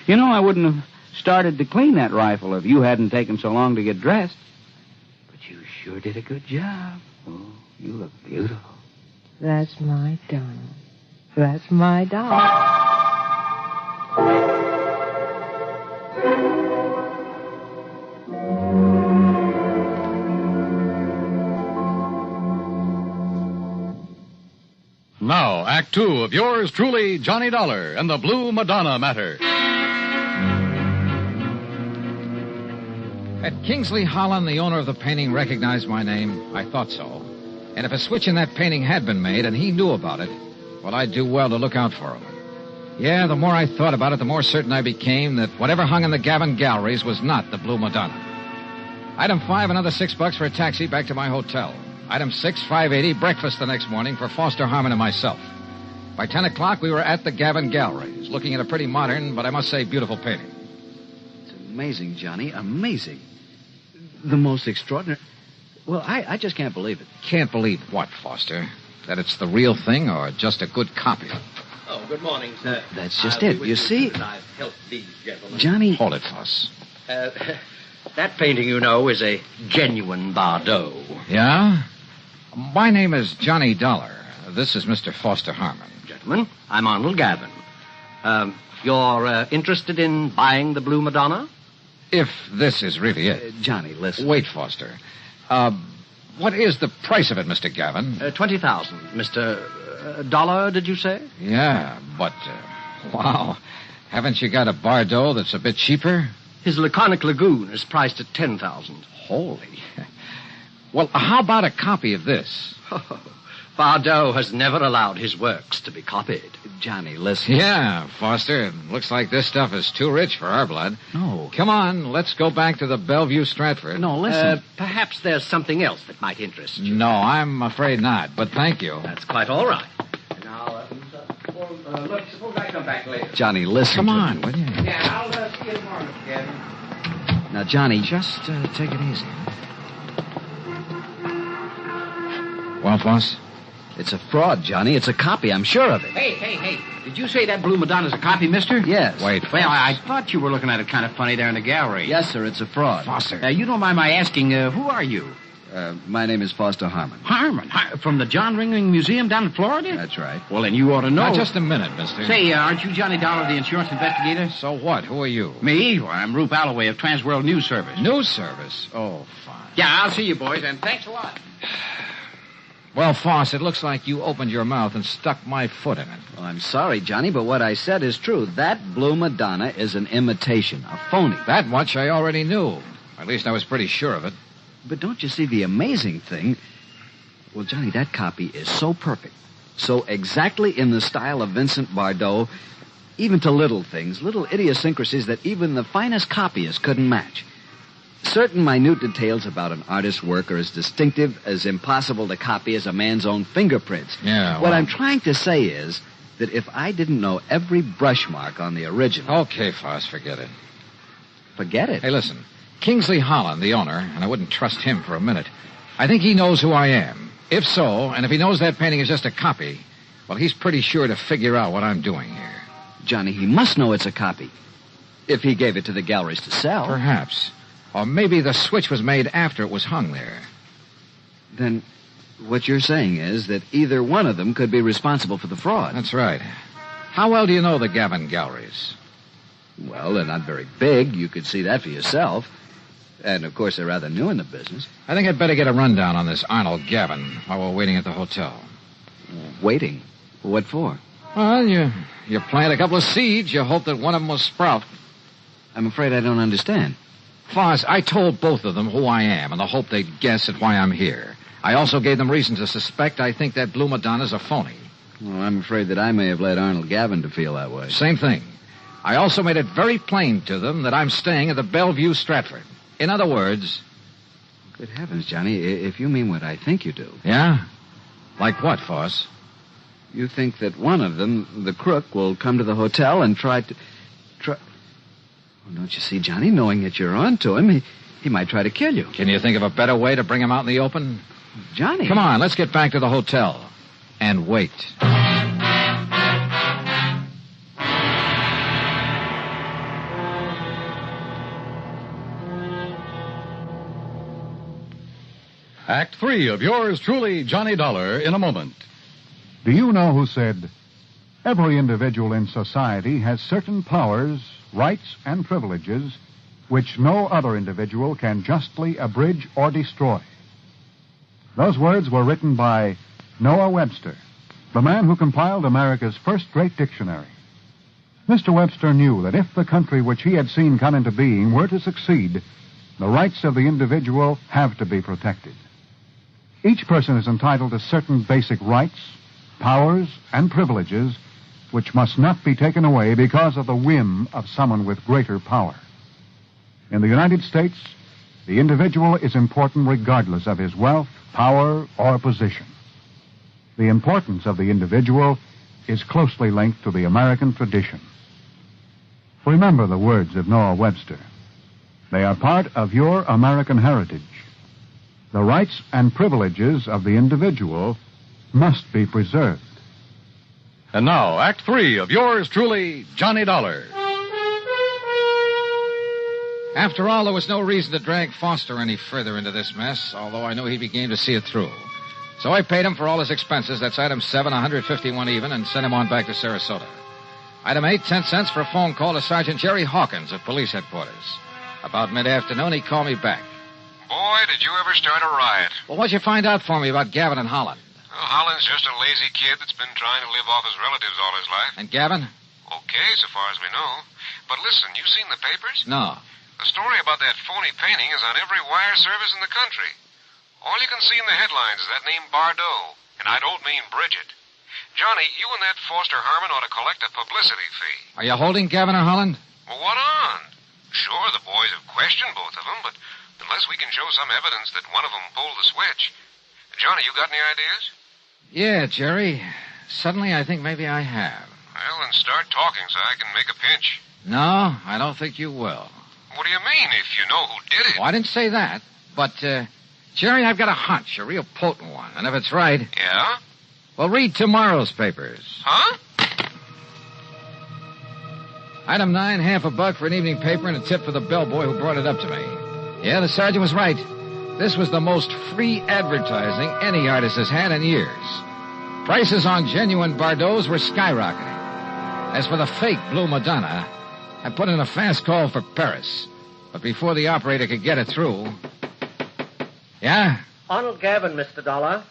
You know, I wouldn't have started to clean that rifle if you hadn't taken so long to get dressed. But you sure did a good job. Oh, you look beautiful. That's my Donald. That's my doll. Now, Act 2 of yours truly, Johnny Dollar and the Blue Madonna Matter. Had Kingsley Holland, the owner of the painting, recognized my name? I thought so. And if a switch in that painting had been made and he knew about it, well, I'd do well to look out for him. Yeah, the more I thought about it, the more certain I became that whatever hung in the Gavin galleries was not the Blue Madonna. Item 5, another $6 for a taxi back to my hotel. Item 6, $5.80, breakfast the next morning for Foster Harmon and myself. By 10 o'clock, we were at the Gavin Galleries, looking at a pretty modern, but I must say beautiful painting. It's amazing, Johnny, amazing. The most extraordinary... Well, I just can't believe it. Can't believe what, Foster? That it's the real thing or just a good copy? Oh, good morning, sir. That's just it. You see, I've helped these gentlemen. Johnny... Hold it, Foss. That painting, you know, is a genuine Bardot. Yeah? My name is Johnny Dollar. This is Mr. Foster Harmon. Gentlemen, I'm Arnold Gavin. You're interested in buying the Blue Madonna? If this is really it. Johnny, listen. Wait, Foster. What is the price of it, Mr. Gavin? 20,000. Mr. Dollar, did you say? Yeah, but, wow. Haven't you got a Bardot that's a bit cheaper? His Laconic Lagoon is priced at 10,000. Holy. Well, how about a copy of this? Bardot has never allowed his works to be copied. Johnny, listen. Yeah, Foster. It looks like this stuff is too rich for our blood. No. Come on, let's go back to the Bellevue Stratford. No, listen. Perhaps there's something else that might interest you. No, I'm afraid not, but thank you. That's quite all right. Now, look, suppose I come back later. Johnny, listen. Come on, will you? Yeah, I'll see you tomorrow, Mr. Gavin. Now, Johnny... Just take it easy. Well, Foss? It's a fraud, Johnny. It's a copy. I'm sure of it. Hey. Did you say that Blue Madonna's a copy, mister? Yes. Wait, Well, I thought you were looking at it kind of funny there in the gallery. Yes, sir. It's a fraud. Foster. You don't mind my asking, who are you? My name is Foster Harmon. Harmon? From the John Ringling Museum down in Florida? That's right. Well, then you ought to know. Now, just a minute, mister. Say, aren't you Johnny Dollar, the insurance investigator? So what? Who are you? Me? Well, I'm Rube Alloway of Transworld News Service. News service? Oh, fine. Yeah, I'll see you, boys, and thanks a lot. Well, Foss, it looks like you opened your mouth and stuck my foot in it. Well, I'm sorry, Johnny, but what I said is true. That Blue Madonna is an imitation, a phony. That much I already knew. At least I was pretty sure of it. But don't you see the amazing thing? Well, Johnny, that copy is so perfect, so exactly in the style of Vincent Bardot, even to little things, little idiosyncrasies that even the finest copyist couldn't match. Certain minute details about an artist's work are as distinctive, as impossible to copy as a man's own fingerprints. Yeah, What I'm trying to say is that if I didn't know every brush mark on the original... Okay, Foss, forget it. Forget it? Hey, listen. Kingsley Holland, the owner, and I wouldn't trust him for a minute. I think he knows who I am. If so, and if he knows that painting is just a copy, well, he's pretty sure to figure out what I'm doing here. Johnny, he must know it's a copy. If he gave it to the galleries to sell. Perhaps. Or maybe the switch was made after it was hung there. Then what you're saying is that either one of them could be responsible for the fraud. That's right. How well do you know the Gavin galleries? Well, they're not very big. You could see that for yourself. And, of course, they're rather new in the business. I think I'd better get a rundown on this Arnold Gavin while we're waiting at the hotel. Waiting? What for? Well, you plant a couple of seeds. You hope that one of them will sprout. I'm afraid I don't understand. Foss, I told both of them who I am in the hope they'd guess at why I'm here. I also gave them reason to suspect I think that Blue Madonna's a phony. Well, I'm afraid that I may have led Arnold Gavin to feel that way. Same thing. I also made it very plain to them that I'm staying at the Bellevue Stratford. In other words... Good heavens, Johnny, if you mean what I think you do. Yeah? Like what, Foss? You think that one of them, the crook, will come to the hotel and try... Well, don't you see, Johnny, knowing that you're on to him, he might try to kill you. Can you think of a better way to bring him out in the open? Johnny... Come on, let's get back to the hotel. And wait. Act 3 of yours truly, Johnny Dollar, in a moment. Do you know who said, every individual in society has certain powers, rights, and privileges which no other individual can justly abridge or destroy? Those words were written by Noah Webster, the man who compiled America's first great dictionary. Mr. Webster knew that if the country which he had seen come into being were to succeed, the rights of the individual have to be protected. Each person is entitled to certain basic rights, powers, and privileges which must not be taken away because of the whim of someone with greater power. In the United States, the individual is important regardless of his wealth, power, or position. The importance of the individual is closely linked to the American tradition. Remember the words of Noah Webster. They are part of your American heritage. the rights and privileges of the individual must be preserved. And now, Act 3 of yours truly, Johnny Dollar. After all, there was no reason to drag Foster any further into this mess, although I knew he'd be game to see it through. So I paid him for all his expenses. That's item 7, $151 even, and sent him on back to Sarasota. Item 8, 10 cents for a phone call to Sergeant Jerry Hawkins at police headquarters. About mid-afternoon, he called me back. Boy, did you ever start a riot. Well, what'd you find out for me about Gavin and Holland? Well, Holland's just a lazy kid that's been trying to live off his relatives all his life. And Gavin? Okay, so far as we know. But listen, you seen the papers? No. The story about that phony painting is on every wire service in the country. All you can see in the headlines is that name Bardot. And I don't mean Bridget. Johnny, you and that Foster Harmon ought to collect a publicity fee. Are you holding Gavin or Holland? Well, what on? Sure, the boys have questioned both of them, but unless we can show some evidence that one of them pulled the switch. Johnny, you got any ideas? Yeah, Jerry. Suddenly, I think maybe I have. Well, then start talking so I can make a pinch. No, I don't think you will. What do you mean, if you know who did it? Well, I didn't say that. But, Jerry, I've got a hunch, a real potent one. And if it's right... Yeah? Well, read tomorrow's papers. Huh? Item 9, $50 for an evening paper and a tip for the bellboy who brought it up to me. Yeah, the sergeant was right. This was the most free advertising any artist has had in years. Prices on genuine Bardots were skyrocketing. As for the fake Blue Madonna, I put in a fast call for Paris. But before the operator could get it through... Yeah? Arnold Gavin, Mr. Dollar.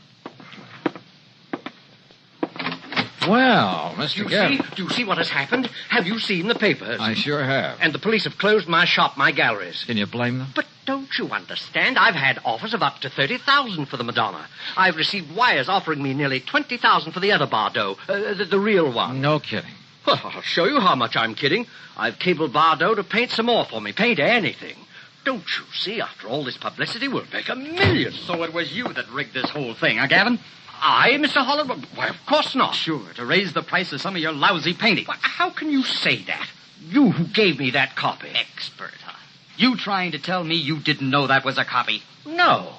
Well, Mr. Gavin... Do you see what has happened? Have you seen the papers? I sure have. And the police have closed my shop, my galleries. Can you blame them? But don't you understand? I've had offers of up to $30,000 for the Madonna. I've received wires offering me nearly $20,000 for the other Bardot, the real one. No kidding. Well, I'll show you how much I'm kidding. I've cabled Bardot to paint some more for me. Paint anything. Don't you see, after all this publicity, we'll make $1 million. So it was you that rigged this whole thing, huh, Gavin? I, Mr. Holland? Why, of course not. Sure, to raise the price of some of your lousy paintings. Why, how can you say that? You who gave me that copy. Expert, huh? You trying to tell me you didn't know that was a copy? No.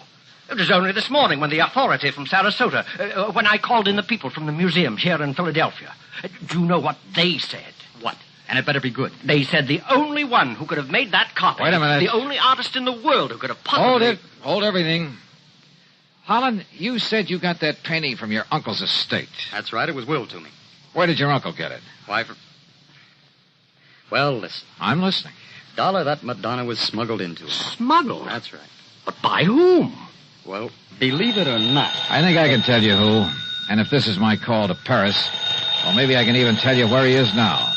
It was only this morning when the authority from Sarasota, when I called in the people from the museums here in Philadelphia. Do you know what they said? What? And it better be good. They said the only one who could have made that copy... Wait a minute. The only artist in the world who could have possibly... Hold everything. Holland, you said you got that painting from your uncle's estate. That's right. It was willed to me. Where did your uncle get it? Why, Well, listen. I'm listening. Dollar, that Madonna was smuggled into it. Smuggled? That's right. But by whom? Well, believe it or not... I think I can tell you who. And if this is my call to Paris, well, maybe I can even tell you where he is now.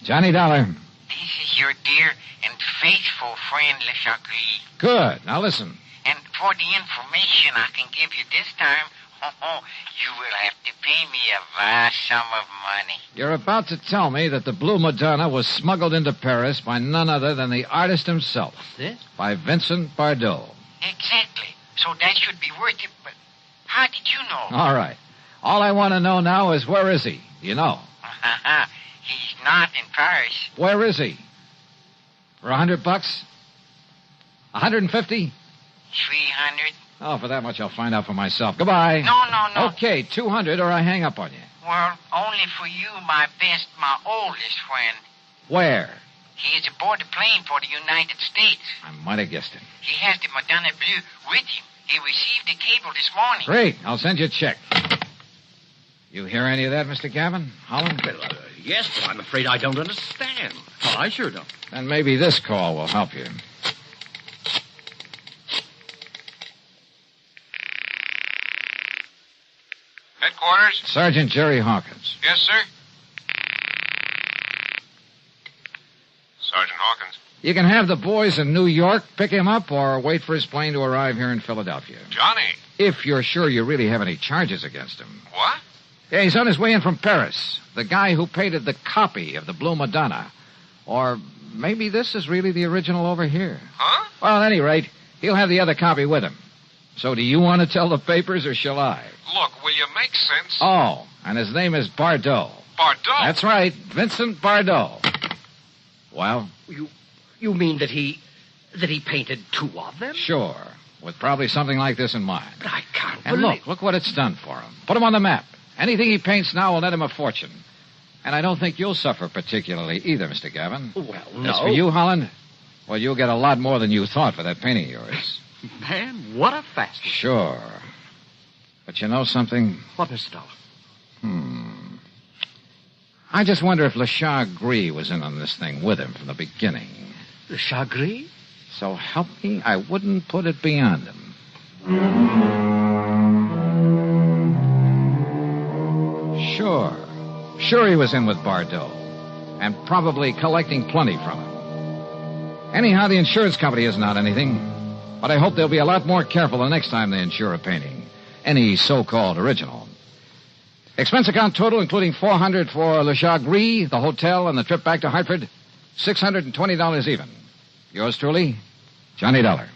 Johnny Dollar. This is your dear and faithful friend, Le Chagris. Good. Now listen. And for the information I can give you this time, you will have to pay me a vast sum of money. You're about to tell me that the Blue Madonna was smuggled into Paris by none other than the artist himself. This? By Vincent Bardot. Exactly. So that should be worth it, but how did you know? All right. All I want to know now is where is he? You know. He's not in Paris. Where is he? For $100? 150? 300. Oh, for that much I'll find out for myself. Goodbye. No. Okay, 200 or I hang up on you. Well, only for you, my oldest friend. Where? He is aboard the plane for the United States. I might have guessed it. He has the Madonna Blue with him. He received the cable this morning. Great. I'll send you a check. You hear any of that, Mr. Gavin? Holland? Well, yes, but I'm afraid I don't understand. Oh, I sure don't. Then maybe this call will help you. Headquarters? Sergeant Jerry Hawkins. Yes, sir? Sergeant Hawkins. You can have the boys in New York pick him up or wait for his plane to arrive here in Philadelphia. Johnny. If you're sure you really have any charges against him. What? Yeah, he's on his way in from Paris. The guy who painted the copy of the Blue Madonna. Or maybe this is really the original over here. Huh? Well, at any rate, he'll have the other copy with him. So do you want to tell the papers or shall I? Look, will you make sense? Oh, and his name is Bardot. Bardot? That's right, Vincent Bardot. Well? You mean that he painted two of them? Sure. with probably something like this in mind. But I can't And look what it's done for him. Put him on the map. Anything he paints now will net him a fortune. And I don't think you'll suffer particularly either, Mr. Gavin. Well, no. As for you, Holland, well, you'll get a lot more than you thought for that painting of yours. Man, what a fast. Sure. But you know something? What, Mr. Dollar? I just wonder if Le Chagris was in on this thing with him from the beginning. Le Chagris? So help me, I wouldn't put it beyond him. Sure he was in with Bardot. And probably collecting plenty from him. Anyhow, the insurance company isn't on anything. But I hope they'll be a lot more careful the next time they insure a painting. Any so-called original. Expense account total, including $400 for Le Chagris, the hotel, and the trip back to Hartford, $620 even. Yours truly, Johnny Dollar.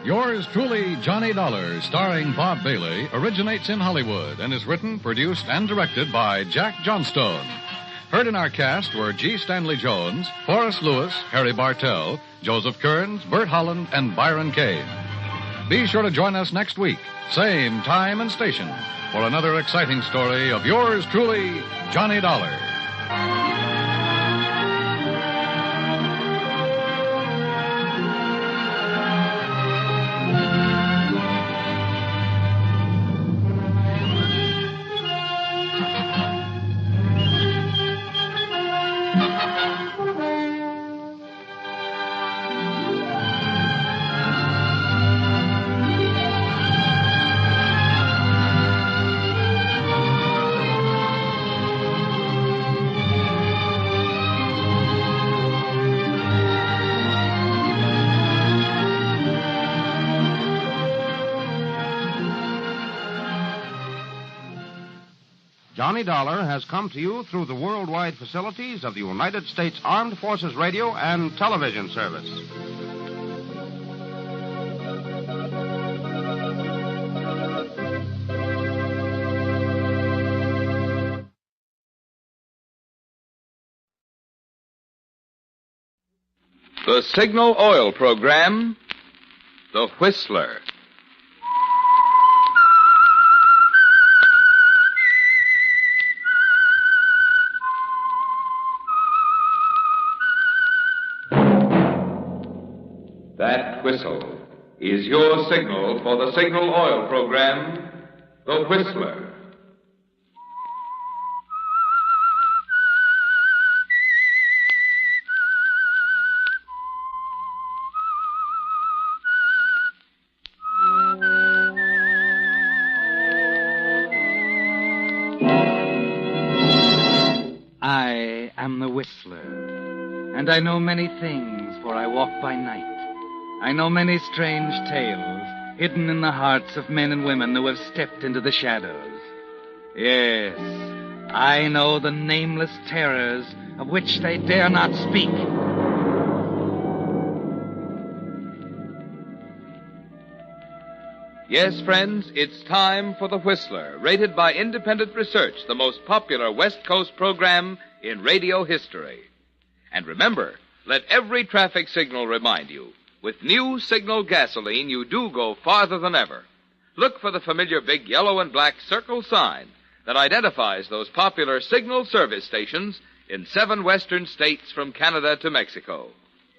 Yours truly, Johnny Dollar, starring Bob Bailey, originates in Hollywood and is written, produced, and directed by Jack Johnstone. Heard in our cast were G. Stanley Jones, Forrest Lewis, Harry Bartell, Joseph Kearns, Bert Holland, and Byron Kane. Be sure to join us next week, same time and station, for another exciting story of yours truly, Johnny Dollar. Johnny Dollar has come to you through the worldwide facilities of the United States Armed Forces Radio and Television Service. The Signal Oil Program, The Whistler. That whistle is your signal for the Signal Oil Program, The Whistler. I am the Whistler, and I know many things, for I walk by night. I know many strange tales hidden in the hearts of men and women who have stepped into the shadows. Yes, I know the nameless terrors of which they dare not speak. Yes, friends, it's time for The Whistler, rated by independent research the most popular West Coast program in radio history. And remember, let every traffic signal remind you, with new Signal gasoline, you do go farther than ever. Look for the familiar big yellow and black circle sign that identifies those popular Signal service stations in 7 western states from Canada to Mexico.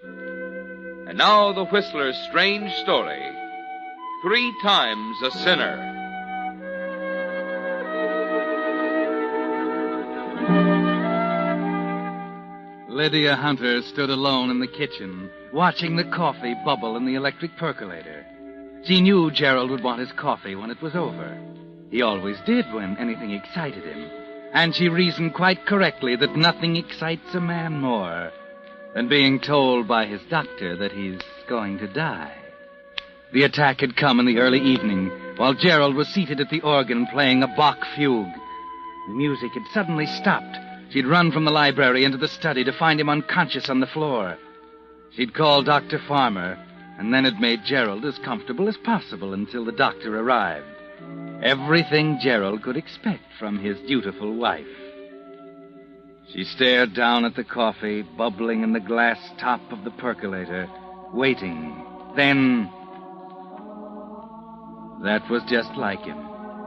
And now the Whistler's strange story, 3 Times a Sinner. Lydia Hunter stood alone in the kitchen, watching the coffee bubble in the electric percolator. She knew Gerald would want his coffee when it was over. He always did when anything excited him. And she reasoned quite correctly that nothing excites a man more and being told by his doctor that he's going to die. The attack had come in the early evening, while Gerald was seated at the organ playing a Bach fugue. The music had suddenly stopped. She'd run from the library into the study to find him unconscious on the floor. She'd called Dr. Farmer, and then had made Gerald as comfortable as possible until the doctor arrived. Everything Gerald could expect from his dutiful wife. She stared down at the coffee bubbling in the glass top of the percolator, waiting. Then... that was just like him.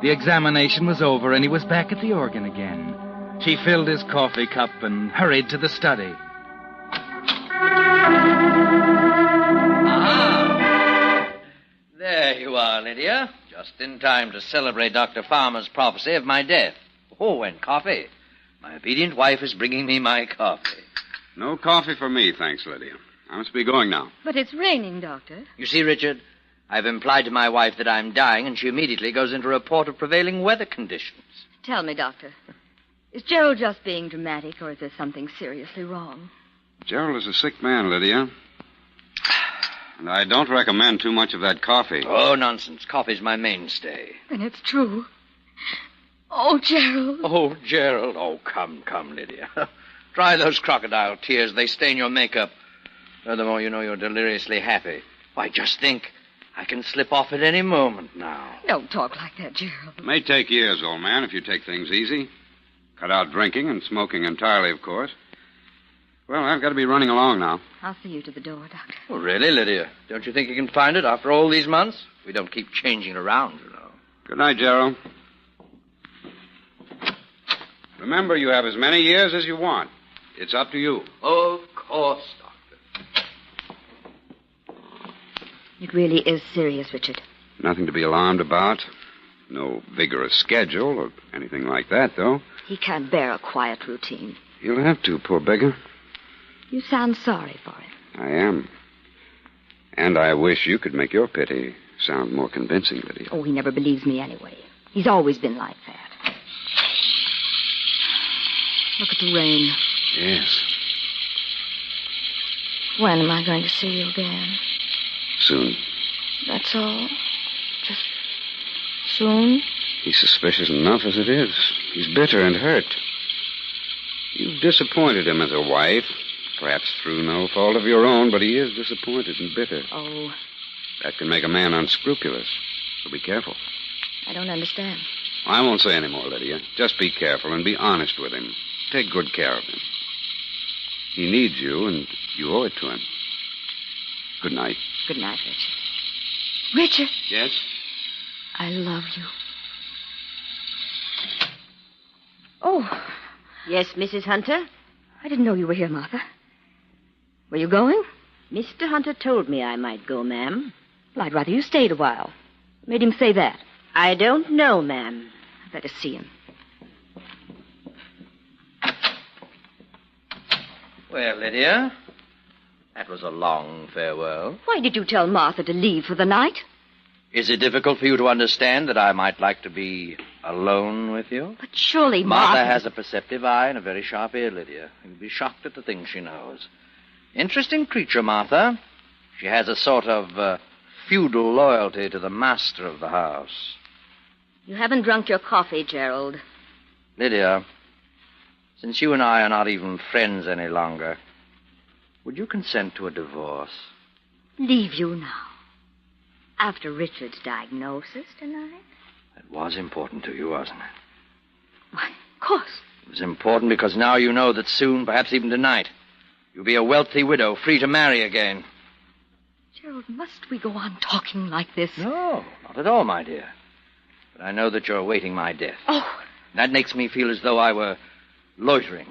The examination was over, and he was back at the organ again. She filled his coffee cup and hurried to the study. There you are, Lydia. Just in time to celebrate Dr. Farmer's prophecy of my death. Oh, and coffee. My obedient wife is bringing me my coffee. No coffee for me, thanks, Lydia. I must be going now. But it's raining, Doctor. You see, Richard, I've implied to my wife that I'm dying, and she immediately goes into a report of prevailing weather conditions. Tell me, Doctor, is Gerald just being dramatic, or is there something seriously wrong? Gerald is a sick man, Lydia. And I don't recommend too much of that coffee. Oh, nonsense. Coffee's my mainstay. Then it's true. Oh, Gerald. Oh, Gerald. Oh, come, Lydia. Dry those crocodile tears. They stain your makeup. Furthermore, you know you're deliriously happy. Why, just think. I can slip off at any moment now. Don't talk like that, Gerald. It may take years, old man, if you take things easy. Cut out drinking and smoking entirely, of course. Well, I've got to be running along now. I'll see you to the door, Doctor. Oh, really, Lydia? Don't you think you can find it after all these months? We don't keep changing around, you know. Good night, Gerald. Remember, you have as many years as you want. It's up to you. Of course, Doctor. It really is serious, Richard. Nothing to be alarmed about. No vigorous schedule or anything like that, though. He can't bear a quiet routine. He'll have to, poor beggar. You sound sorry for him. I am. And I wish you could make your pity sound more convincing, Lydia. Oh, he never believes me anyway. He's always been like that. Look at the rain. Yes. When am I going to see you again? Soon. That's all? Just soon? He's suspicious enough as it is. He's bitter and hurt. You've disappointed him as a wife. Perhaps through no fault of your own, but he is disappointed and bitter. Oh. That can make a man unscrupulous. So be careful. I don't understand. I won't say any more, Lydia. Just be careful and be honest with him. Take good care of him. He needs you, and you owe it to him. Good night. Good night, Richard. Richard! Yes? I love you. Oh. Yes, Mrs. Hunter? I didn't know you were here, Martha. Were you going? Mr. Hunter told me I might go, ma'am. Well, I'd rather you stayed a while. Made him say that. I don't know, ma'am. I'd better see him. Well, Lydia, that was a long farewell. Why did you tell Martha to leave for the night? Is it difficult for you to understand that I might like to be alone with you? But surely Martha has a perceptive eye and a very sharp ear, Lydia. You'd be shocked at the things she knows. Interesting creature, Martha. She has a sort of feudal loyalty to the master of the house. You haven't drunk your coffee, Gerald. Lydia, since you and I are not even friends any longer, would you consent to a divorce? Leave you now? After Richard's diagnosis tonight? That was important to you, wasn't it? Why, of course. It was important because now you know that soon, perhaps even tonight, you'll be a wealthy widow, free to marry again. Gerald, must we go on talking like this? No, not at all, my dear. But I know that you're awaiting my death. Oh. That makes me feel as though I were loitering.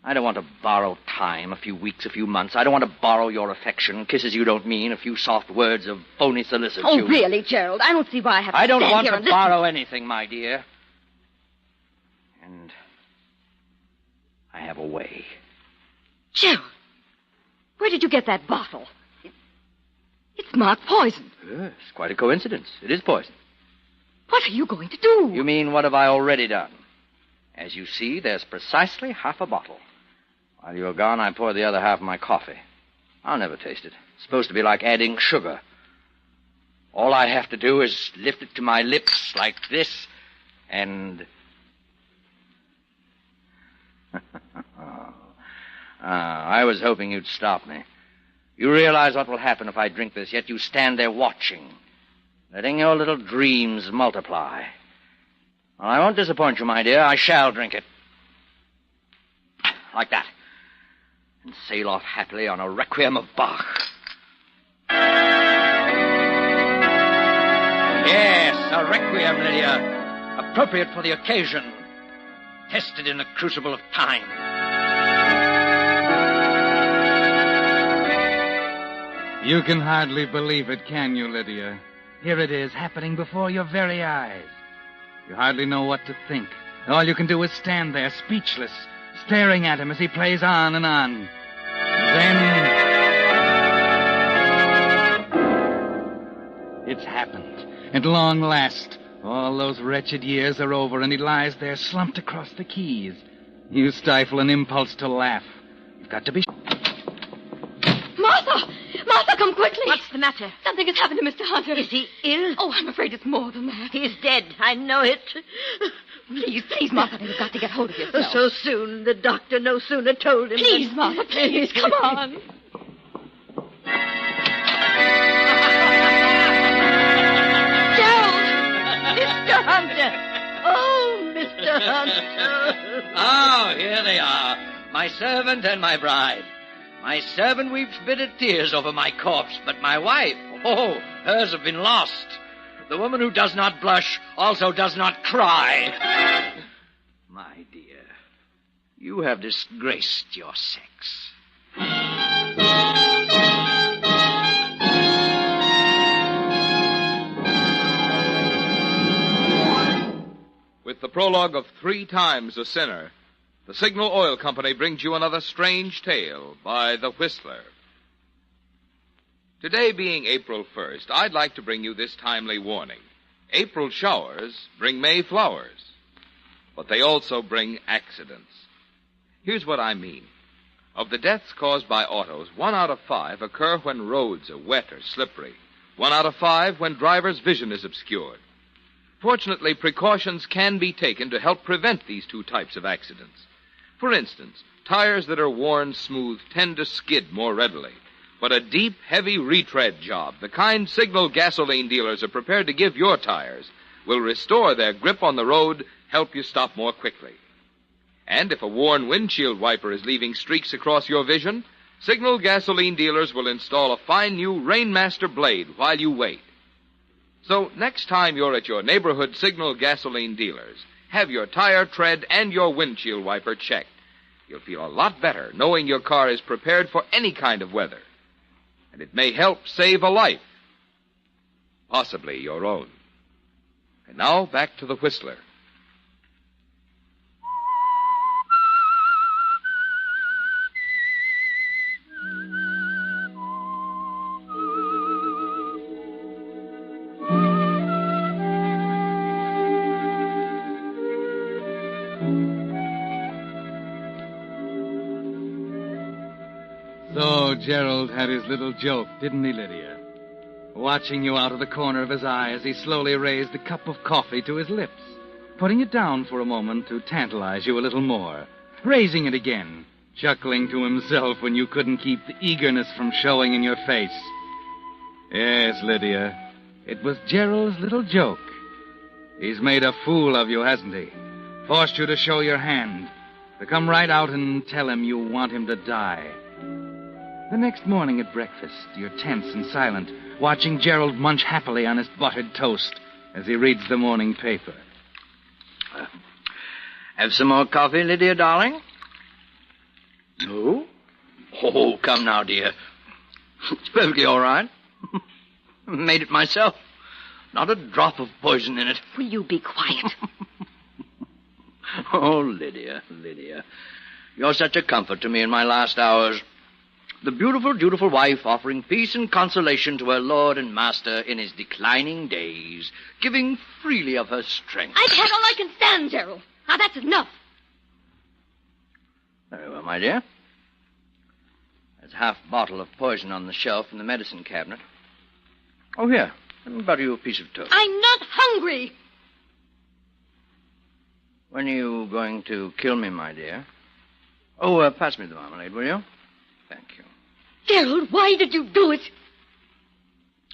I don't want to borrow time, a few weeks, a few months. I don't want to borrow your affection, kisses you don't mean, a few soft words of phony solicitude. Oh, really, Gerald? I don't see why I have to I don't stand want here to and listen. borrow anything, my dear. And I have a way. Gerald, where did you get that bottle? It's marked poison. Yes, quite a coincidence. It is poison. What are you going to do? You mean, what have I already done? As you see, there's precisely half a bottle. While you were gone, I poured the other half of my coffee. I'll never taste it. It's supposed to be like adding sugar. All I have to do is lift it to my lips like this, and... I was hoping you'd stop me. You realize what will happen if I drink this, yet you stand there watching, letting your little dreams multiply. Well, I won't disappoint you, my dear. I shall drink it. Like that. And sail off happily on a requiem of Bach. Yes, a requiem, Lydia. Appropriate for the occasion. Tested in the crucible of time. You can hardly believe it, can you, Lydia? Here it is, happening before your very eyes. You hardly know what to think. All you can do is stand there, speechless, staring at him as he plays on and on. Then... it's happened. At long last. All those wretched years are over, and he lies there slumped across the keys. You stifle an impulse to laugh. You've got to be... Martha! Martha, come quickly! What's the matter? Something has happened to Mr. Hunter. Is he ill? Oh, I'm afraid it's more than that. He's dead. I know it. Please, Martha, you've got to get hold of yourself. So soon. The doctor no sooner told him. Please, Martha, please, come on. Mr. Hunter! Oh, Mr. Hunter! Oh, here they are. My servant and my bride. My servant weeps bitter tears over my corpse, but my wife, oh, hers have been lost. The woman who does not blush also does not cry. My dear, you have disgraced your sex. With the prologue of 3 Times a Sinner, the Signal Oil Company brings you another strange tale by The Whistler. Today being April 1st, I'd like to bring you this timely warning. April showers bring May flowers, but they also bring accidents. Here's what I mean. Of the deaths caused by autos, 1 out of 5 occur when roads are wet or slippery. 1 out of 5 when drivers' vision is obscured. Fortunately, precautions can be taken to help prevent these 2 types of accidents. For instance, tires that are worn smooth tend to skid more readily. But a deep, heavy retread job, the kind Signal gasoline dealers are prepared to give your tires, will restore their grip on the road, help you stop more quickly. And if a worn windshield wiper is leaving streaks across your vision, Signal gasoline dealers will install a fine new Rainmaster blade while you wait. So next time you're at your neighborhood Signal gasoline dealers, have your tire tread and your windshield wiper checked. You'll feel a lot better knowing your car is prepared for any kind of weather. And it may help save a life. Possibly your own. And now back to the Whistler. So Gerald had his little joke, didn't he, Lydia? Watching you out of the corner of his eye as he slowly raised the cup of coffee to his lips, putting it down for a moment to tantalize you a little more, raising it again, chuckling to himself when you couldn't keep the eagerness from showing in your face. Yes, Lydia, it was Gerald's little joke. He's made a fool of you, hasn't he? Forced you to show your hand, to come right out and tell him you want him to die. The next morning at breakfast, you're tense and silent, watching Gerald munch happily on his buttered toast as he reads the morning paper. Have some more coffee, Lydia, darling? No? Oh, come now, dear. It's perfectly all right. Made it myself. Not a drop of poison in it. Will you be quiet? Oh, Lydia, Lydia. You're such a comfort to me in my last hours. The beautiful, dutiful wife offering peace and consolation to her lord and master in his declining days, giving freely of her strength. I've had all I can stand, Gerald. Now, that's enough. Very well, my dear. There's a half bottle of poison on the shelf in the medicine cabinet. Oh, here. Let me butter you a piece of toast. I'm not hungry. When are you going to kill me, my dear? Oh, pass me the marmalade, will you? Thank you. Gerald, why did you do it?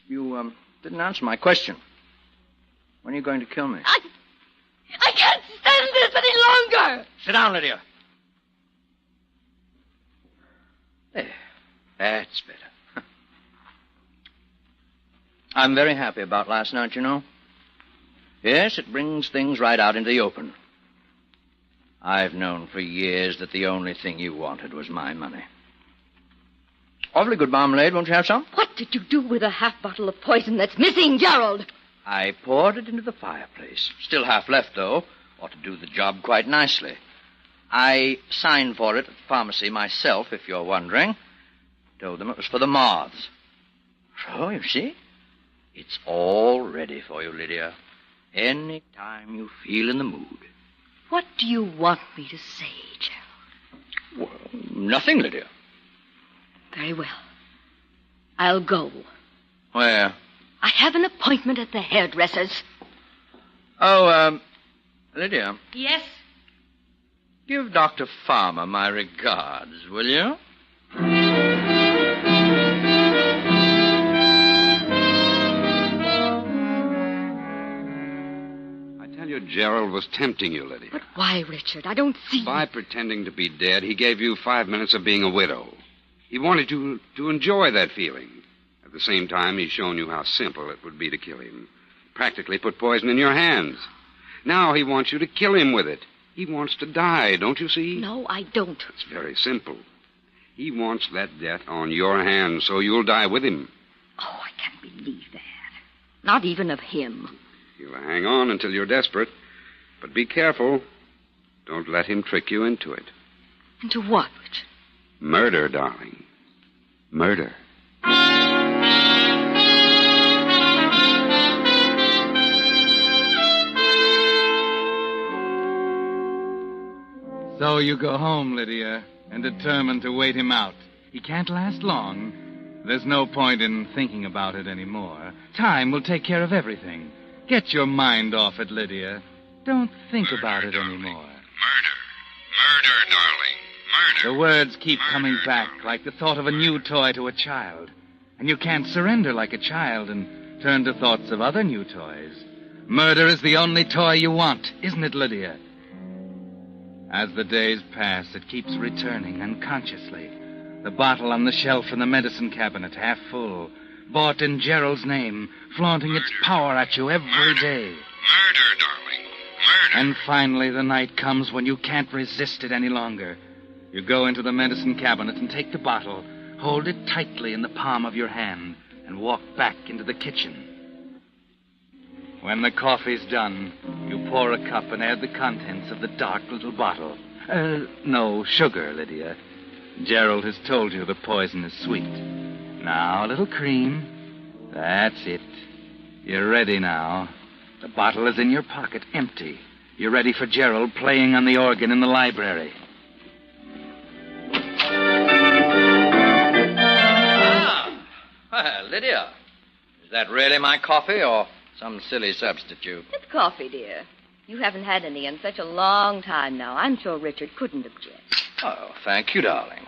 You, didn't answer my question. When are you going to kill me? I can't stand this any longer. Sit down, Lydia. There. That's better. I'm very happy about last night, you know. Yes, it brings things right out into the open. I've known for years that the only thing you wanted was my money. Awfully good marmalade. Won't you have some? What did you do with a half bottle of poison that's missing, Gerald? I poured it into the fireplace. Still half left, though. Ought to do the job quite nicely. I signed for it at the pharmacy myself, if you're wondering. Told them it was for the moths. So, you see, it's all ready for you, Lydia. Any time you feel in the mood. What do you want me to say, Gerald? Well, nothing, Lydia. Very well. I'll go. Where? I have an appointment at the hairdresser's. Oh, Lydia. Yes? Give Dr. Farmer my regards, will you? Gerald was tempting you, Lydia. But why, Richard? I don't see... By pretending to be dead, he gave you 5 minutes of being a widow. He wanted you to enjoy that feeling. At the same time, he's shown you how simple it would be to kill him. Practically put poison in your hands. Now he wants you to kill him with it. He wants to die, don't you see? No, I don't. It's very simple. He wants that death on your hands, so you'll die with him. Oh, I can't believe that. Not even of him. He'll hang on until you're desperate. But be careful. Don't let him trick you into it. Into what, Richard? Murder, darling. Murder. So you go home, Lydia, and determined to wait him out. He can't last long. There's no point in thinking about it anymore. Time will take care of everything. Get your mind off it, Lydia. Don't think about it anymore. Murder, darling. Murder. The words keep coming back like the thought of a new toy to a child. And you can't surrender like a child and turn to thoughts of other new toys. Murder is the only toy you want, isn't it, Lydia? As the days pass, it keeps returning unconsciously. The bottle on the shelf in the medicine cabinet, half full, bought in Gerald's name, flaunting its power at you every day. Murder, darling. Murder. And finally, the night comes when you can't resist it any longer. You go into the medicine cabinet and take the bottle, hold it tightly in the palm of your hand, and walk back into the kitchen. When the coffee's done, you pour a cup and add the contents of the dark little bottle. No sugar, Lydia. Gerald has told you the poison is sweet. Now, a little cream. That's it. You're ready now. The bottle is in your pocket, empty. You're ready for Gerald playing on the organ in the library. Well, Lydia, is that really my coffee or some silly substitute? It's coffee, dear. You haven't had any in such a long time now. I'm sure Richard couldn't object. Oh, thank you, darling.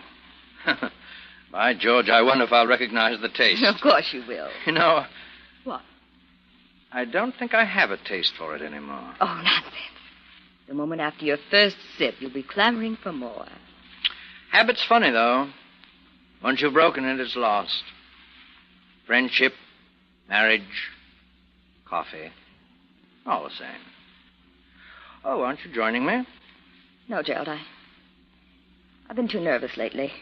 By George, I wonder if I'll recognize the taste. Of course you will. You know... What? I don't think I have a taste for it anymore. Oh, nonsense. The moment after your first sip, you'll be clamoring for more. Habit's funny, though. Once you've broken it, it's lost. Friendship, marriage, coffee, all the same. Oh, aren't you joining me? No, Gerald, I've been too nervous lately.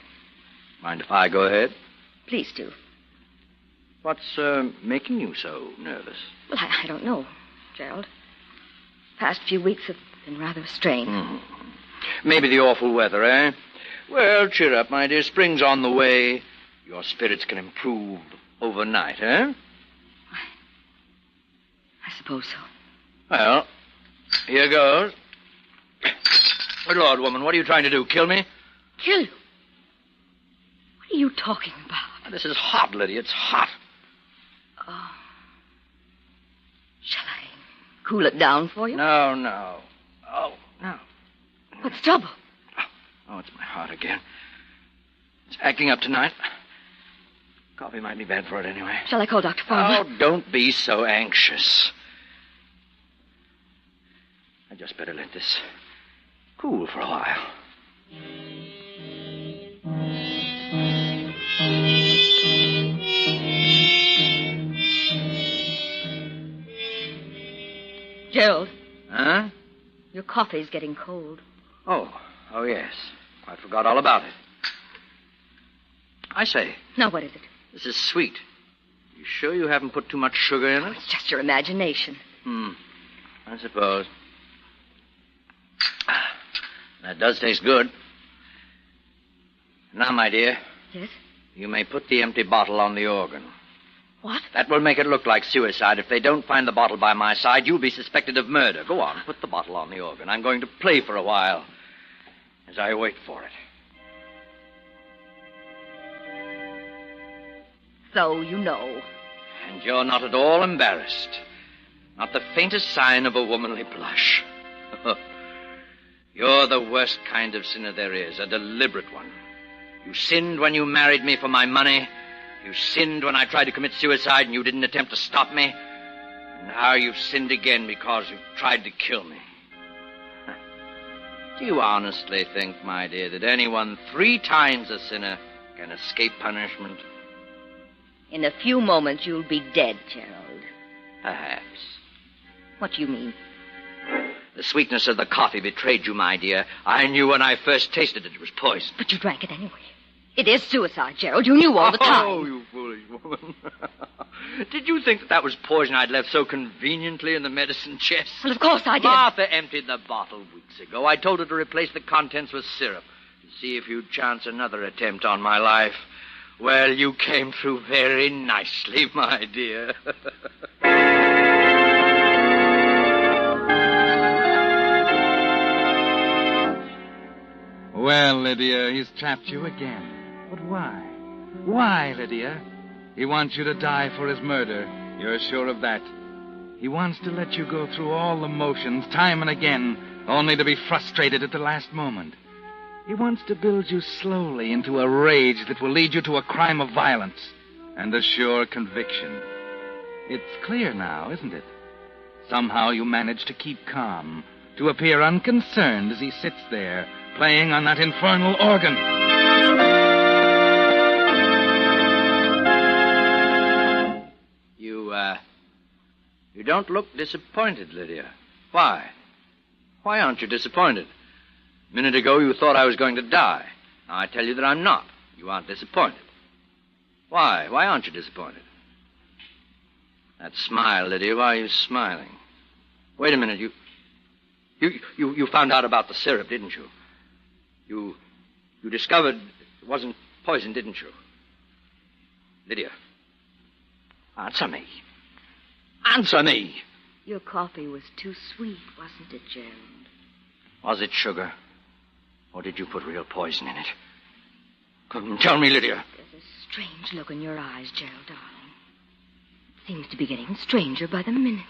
Mind if I go ahead? Please do. What's making you so nervous? Well, I don't know, Gerald. Past few weeks have been rather strained. Maybe the awful weather, eh? Well, cheer up, my dear. Spring's on the way. Your spirits can improve overnight, eh? I suppose so. Well, here goes. Good Lord, woman, what are you trying to do? Kill me? Kill you? are you talking about? This is hot, Lydia. It's hot. Oh. Shall I cool it down for you? No. Oh, no. What's the trouble? Oh, it's my heart again. It's acting up tonight. Coffee might be bad for it anyway. Shall I call Dr. Farmer? Oh, don't be so anxious. I just better let this cool for a while. Gerald. Huh? Your coffee's getting cold. Oh, yes. I forgot all about it. I say. Now, what is it? This is sweet. You sure you haven't put too much sugar in it? It's just your imagination. I suppose. That does taste good. Now, my dear. Yes? You may put the empty bottle on the organ. What? That will make it look like suicide. If they don't find the bottle by my side, you'll be suspected of murder. Go on, put the bottle on the organ. I'm going to play for a while as I wait for it. So you know. And you're not at all embarrassed. Not the faintest sign of a womanly blush. You're the worst kind of sinner there is, a deliberate one. You sinned when you married me for my money. You sinned when I tried to commit suicide and you didn't attempt to stop me. And now you've sinned again because you've tried to kill me. Do you honestly think, my dear, that anyone 3 times a sinner can escape punishment? In a few moments, you'll be dead, Gerald. Perhaps. What do you mean? The sweetness of the coffee betrayed you, my dear. I knew when I first tasted it was poison. But you drank it anyway. It is suicide, Gerald. You knew all the time. Oh, you foolish woman. Did you think that was poison I'd left so conveniently in the medicine chest? Well, of course I did. Martha emptied the bottle weeks ago. I told her to replace the contents with syrup to see if you'd chance another attempt on my life. Well, you came through very nicely, my dear. Well, Lydia, he's trapped you again. But why? Why, Lydia? He wants you to die for his murder. You're sure of that. He wants to let you go through all the motions time and again, only to be frustrated at the last moment. He wants to build you slowly into a rage that will lead you to a crime of violence and a sure conviction. It's clear now, isn't it? Somehow you manage to keep calm, to appear unconcerned as he sits there, playing on that infernal organ. You don't look disappointed, Lydia. Why? Why aren't you disappointed? A minute ago you thought I was going to die. Now I tell you that I'm not. You aren't disappointed. Why? Why aren't you disappointed? That smile, Lydia, why are you smiling? Wait a minute, you found out about the syrup, didn't you? You discovered it wasn't poison, didn't you? Lydia, answer me. Answer me. Your coffee was too sweet, wasn't it, Gerald? Was it sugar? Or did you put real poison in it? Come, tell me, Lydia. There's a strange look in your eyes, Gerald, darling. It seems to be getting stranger by the minute.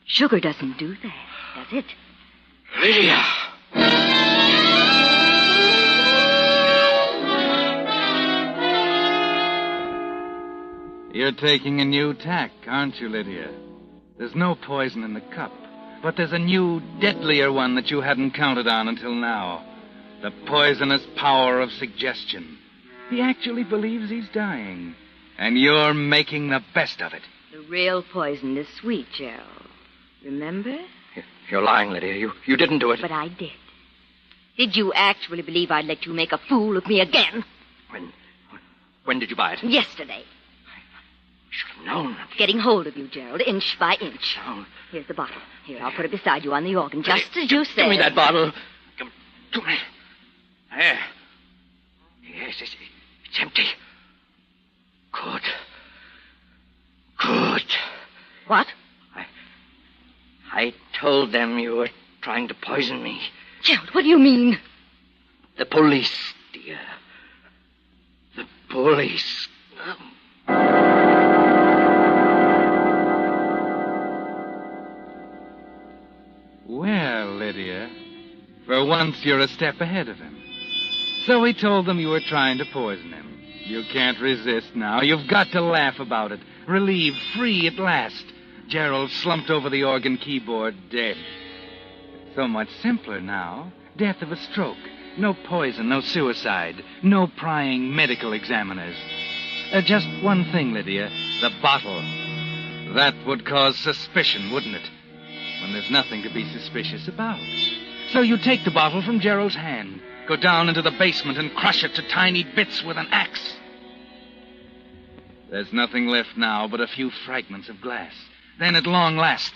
Sugar doesn't do that, does it? Lydia! You're taking a new tack, aren't you, Lydia? There's no poison in the cup, but there's a new, deadlier one that you hadn't counted on until now. The poisonous power of suggestion. He actually believes he's dying, and you're making the best of it. The real poison is sweet, Gerald. Remember? You're lying, Lydia. You didn't do it. But I did. Did you actually believe I'd let you make a fool of me again? When did you buy it? Yesterday. Should have known. Getting hold of you, Gerald, inch by inch. No. Here's the bottle. Here, I'll put it beside you on the organ, just as you said. Give me that bottle. Give it to me. There. Yes, it's empty. Good. Good. What? I told them you were trying to poison me. Gerald, what do you mean? The police, dear. police. Well, Lydia, for once you're a step ahead of him. So he told them you were trying to poison him. You can't resist now. You've got to laugh about it. Relieved, free at last. Gerald slumped over the organ keyboard, dead. So much simpler now. Death of a stroke. No poison, no suicide. No prying medical examiners. Just one thing, Lydia. The bottle. That would cause suspicion, wouldn't it? When there's nothing to be suspicious about. So you take the bottle from Gerald's hand, go down into the basement and crush it to tiny bits with an axe. There's nothing left now but a few fragments of glass. Then at long last...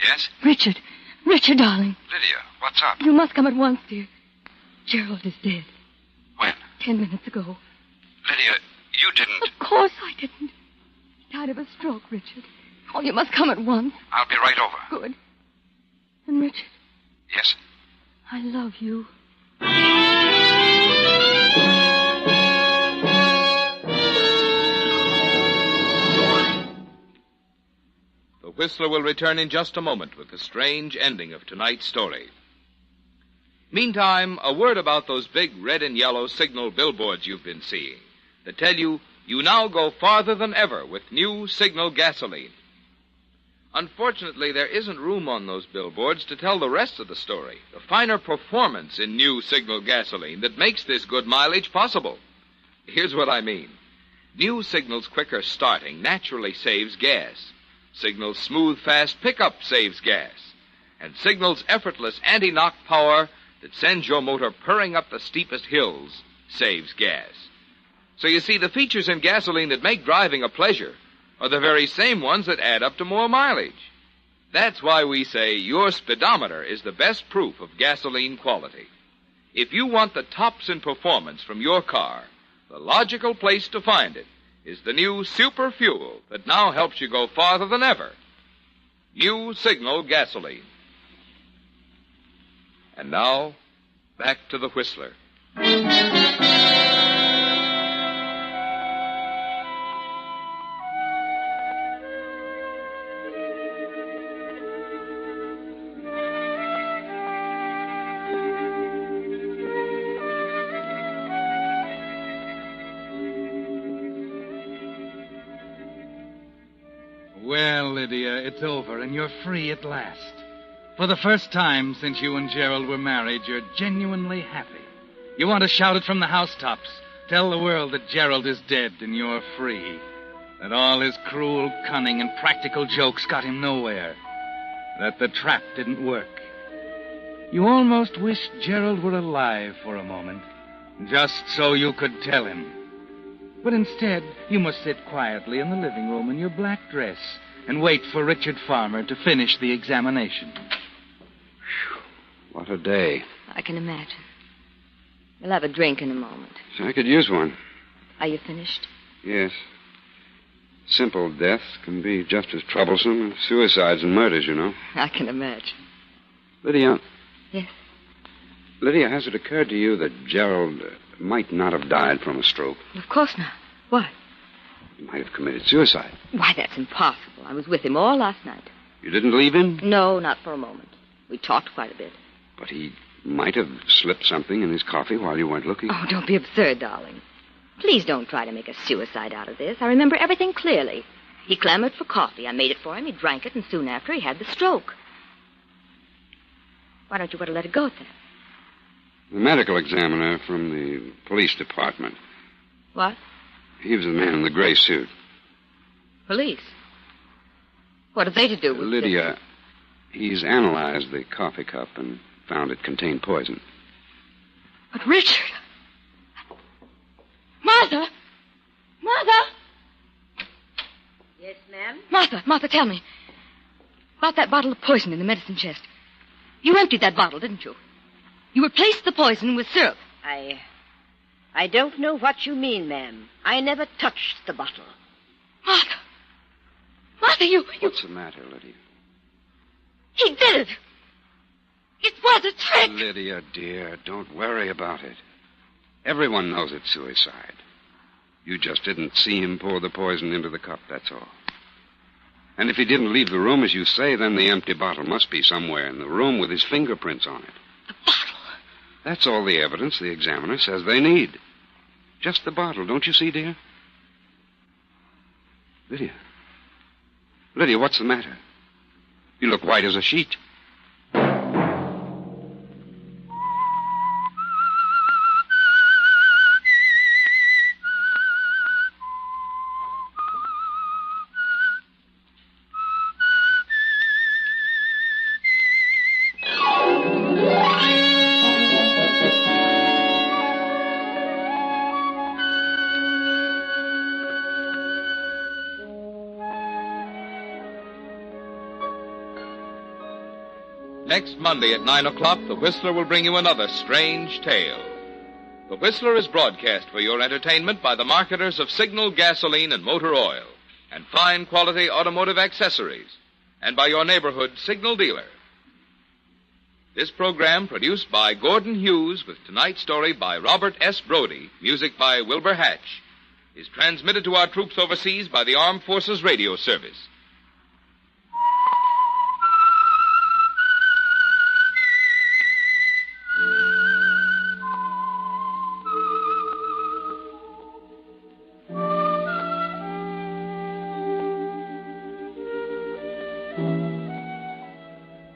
Yes? Richard, darling. Lydia, what's up? You must come at once, dear. Gerald is dead. When? 10 minutes ago. Lydia, you didn't... Of course I didn't. He died of a stroke, Richard. Oh, you must come at once. I'll be right over. Good. And Richard, Yes? I love you. The Whistler will return in just a moment with the strange ending of tonight's story. Meantime, a word about those big red and yellow signal billboards you've been seeing that tell you now go farther than ever with new Signal gasoline. Unfortunately, there isn't room on those billboards to tell the rest of the story, the finer performance in new Signal gasoline that makes this good mileage possible. Here's what I mean. New Signal's quicker starting naturally saves gas. Signal's smooth, fast pickup saves gas. And Signal's effortless anti-knock power that sends your motor purring up the steepest hills saves gas. So you see, the features in gasoline that make driving a pleasure are the very same ones that add up to more mileage. That's why we say your speedometer is the best proof of gasoline quality. If you want the tops in performance from your car, the logical place to find it is the new Super Fuel that now helps you go farther than ever. New Signal gasoline. And now, back to the Whistler. Well, Lydia, it's over, and you're free at last. For the first time since you and Gerald were married, you're genuinely happy. You want to shout it from the housetops. Tell the world that Gerald is dead and you're free. That all his cruel cunning and practical jokes got him nowhere. That the trap didn't work. You almost wish Gerald were alive for a moment, just so you could tell him. But instead, you must sit quietly in the living room in your black dress and wait for Richard Farmer to finish the examination. What a day. I can imagine. We'll have a drink in a moment. So I could use one. Are you finished? Yes. Simple death can be just as troublesome as suicides and murders, you know. I can imagine. Lydia. Yes? Lydia, has it occurred to you that Gerald might not have died from a stroke? Of course not. Why? He might have committed suicide. Why, that's impossible. I was with him all last night. You didn't leave him? No, not for a moment. We talked quite a bit. But he might have slipped something in his coffee while you weren't looking. Oh, don't be absurd, darling. Please don't try to make a suicide out of this. I remember everything clearly. He clamored for coffee. I made it for him. He drank it, and soon after he had the stroke. Why don't you want to let it go then? The medical examiner from the police department. What? He was the man in the gray suit. Police? What are they to do with Lydia, he's analyzed the coffee cup and found it contained poison. But Richard... Martha! Martha! Yes, ma'am? Martha, tell me. About that bottle of poison in the medicine chest. You emptied that bottle, didn't you? You replaced the poison with syrup. I don't know what you mean, ma'am. I never touched the bottle. Martha! Father, you... What's the matter, Lydia? He did it. It was a trick. Lydia, dear, don't worry about it. Everyone knows it's suicide. You just didn't see him pour the poison into the cup, that's all. And if he didn't leave the room, as you say, then the empty bottle must be somewhere in the room with his fingerprints on it. The bottle? That's all the evidence the examiner says they need. Just the bottle, don't you see, dear? Lydia. Lydia, what's the matter? You look white as a sheet. Next Monday at 9 o'clock, The Whistler will bring you another strange tale. The Whistler is broadcast for your entertainment by the marketers of Signal gasoline and motor oil and fine quality automotive accessories, and by your neighborhood Signal dealer. This program, produced by Gordon Hughes with tonight's story by Robert S. Brody, music by Wilbur Hatch, is transmitted to our troops overseas by the Armed Forces Radio Service.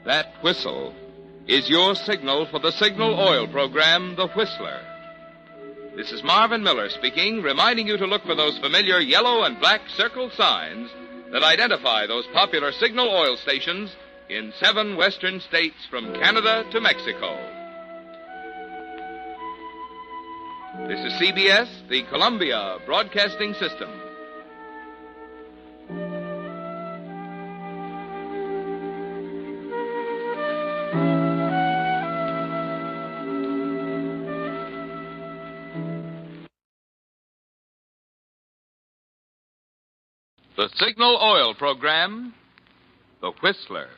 That whistle is your signal for the Signal Oil program, The Whistler. This is Marvin Miller speaking, reminding you to look for those familiar yellow and black circle signs that identify those popular Signal Oil stations in 7 western states from Canada to Mexico. This is CBS, the Columbia Broadcasting System. The Signal Oil program, The Whistler.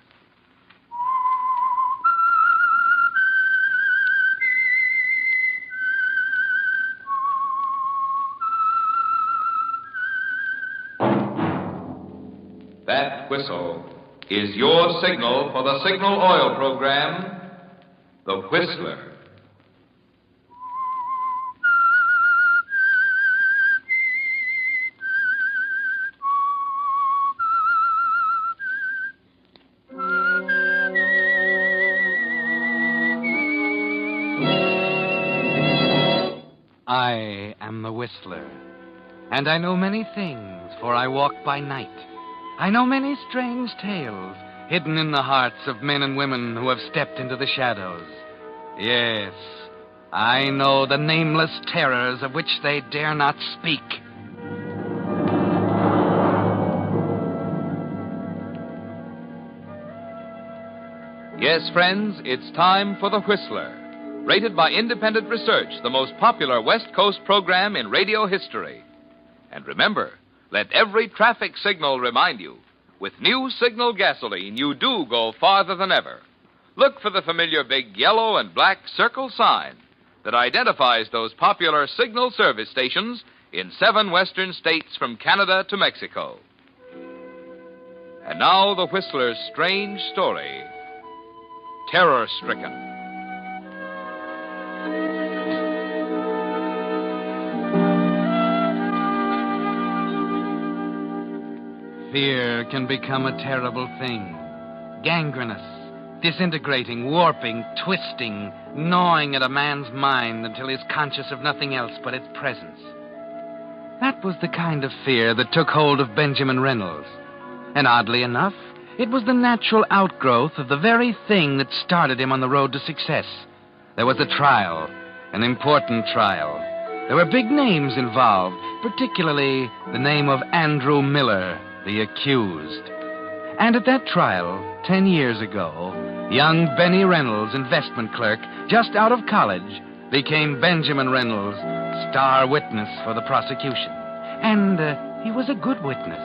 That whistle is your signal for the Signal Oil program, The Whistler. I am the Whistler, and I know many things, for I walk by night. I know many strange tales hidden in the hearts of men and women who have stepped into the shadows. Yes, I know the nameless terrors of which they dare not speak. Yes, friends, it's time for The Whistler. Rated by independent research, the most popular West Coast program in radio history. And remember, let every traffic signal remind you, with new Signal gasoline, you do go farther than ever. Look for the familiar big yellow and black circle sign that identifies those popular Signal service stations in 7 western states from Canada to Mexico. And now the Whistler's strange story, Terror-Stricken. Fear can become a terrible thing. Gangrenous, disintegrating, warping, twisting, gnawing at a man's mind until he's conscious of nothing else but its presence. That was the kind of fear that took hold of Benjamin Reynolds. And oddly enough, it was the natural outgrowth of the very thing that started him on the road to success. There was a trial, an important trial. There were big names involved, particularly the name of Andrew Miller, the accused. And at that trial, 10 years ago, young Benny Reynolds, investment clerk, just out of college, became Benjamin Reynolds, star witness for the prosecution. And he was a good witness.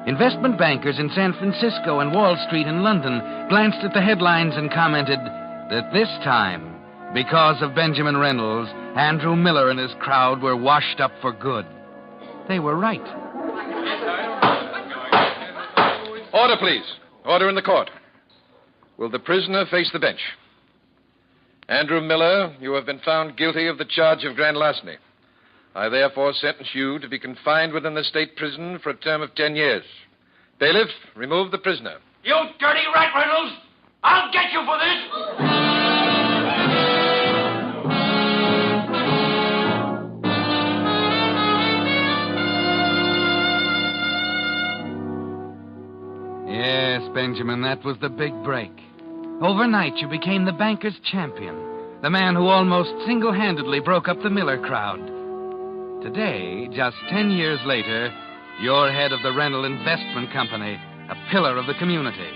Investment bankers in San Francisco and Wall Street in London glanced at the headlines and commented that this time, because of Benjamin Reynolds, Andrew Miller and his crowd were washed up for good. They were right. Order, please. Order in the court. Will the prisoner face the bench? Andrew Miller, you have been found guilty of the charge of grand larceny. I therefore sentence you to be confined within the state prison for a term of 10 years. Bailiff, remove the prisoner. You dirty rat, Reynolds! I'll get you for this! Yes, Benjamin, that was the big break. Overnight, you became the banker's champion, the man who almost single-handedly broke up the Miller crowd. Today, just 10 years later, you're head of the Rental Investment Company, a pillar of the community.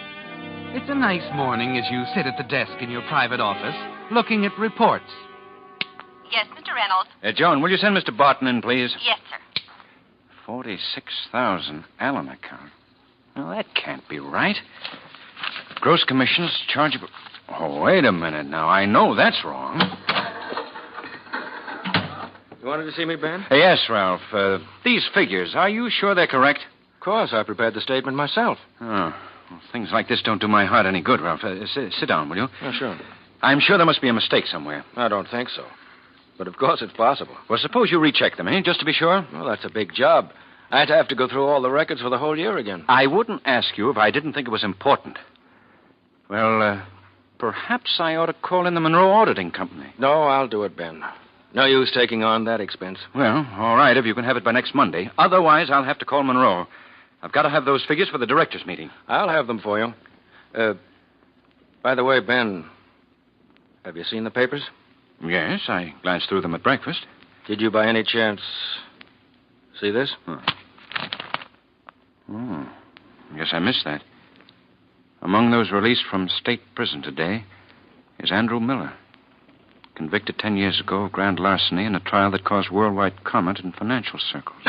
It's a nice morning as you sit at the desk in your private office, looking at reports. Yes, Mr. Reynolds. Joan, will you send Mr. Barton in, please? Yes, sir. 46,000 Allen account. Well, that can't be right. Gross commissions chargeable. Oh, wait a minute now. I know that's wrong. You wanted to see me, Ben? Yes, Ralph. These figures, are you sure they're correct? Of course. I prepared the statement myself. Oh, well, things like this don't do my heart any good, Ralph. Sit down, will you? Oh, sure. I'm sure there must be a mistake somewhere. I don't think so. But of course it's possible. Well, suppose you recheck them, just to be sure? Well, that's a big job. I'd have to go through all the records for the whole year again. I wouldn't ask you if I didn't think it was important. Well, perhaps I ought to call in the Monroe Auditing Company. No, I'll do it, Ben. No use taking on that expense. Well, all right, if you can have it by next Monday. Otherwise, I'll have to call Monroe. I've got to have those figures for the directors' meeting. I'll have them for you. By the way, Ben, have you seen the papers? Yes, I glanced through them at breakfast. Did you by any chance see this? Oh, yes, I missed that. Among those released from state prison today is Andrew Miller, convicted 10 years ago of grand larceny in a trial that caused worldwide comment in financial circles.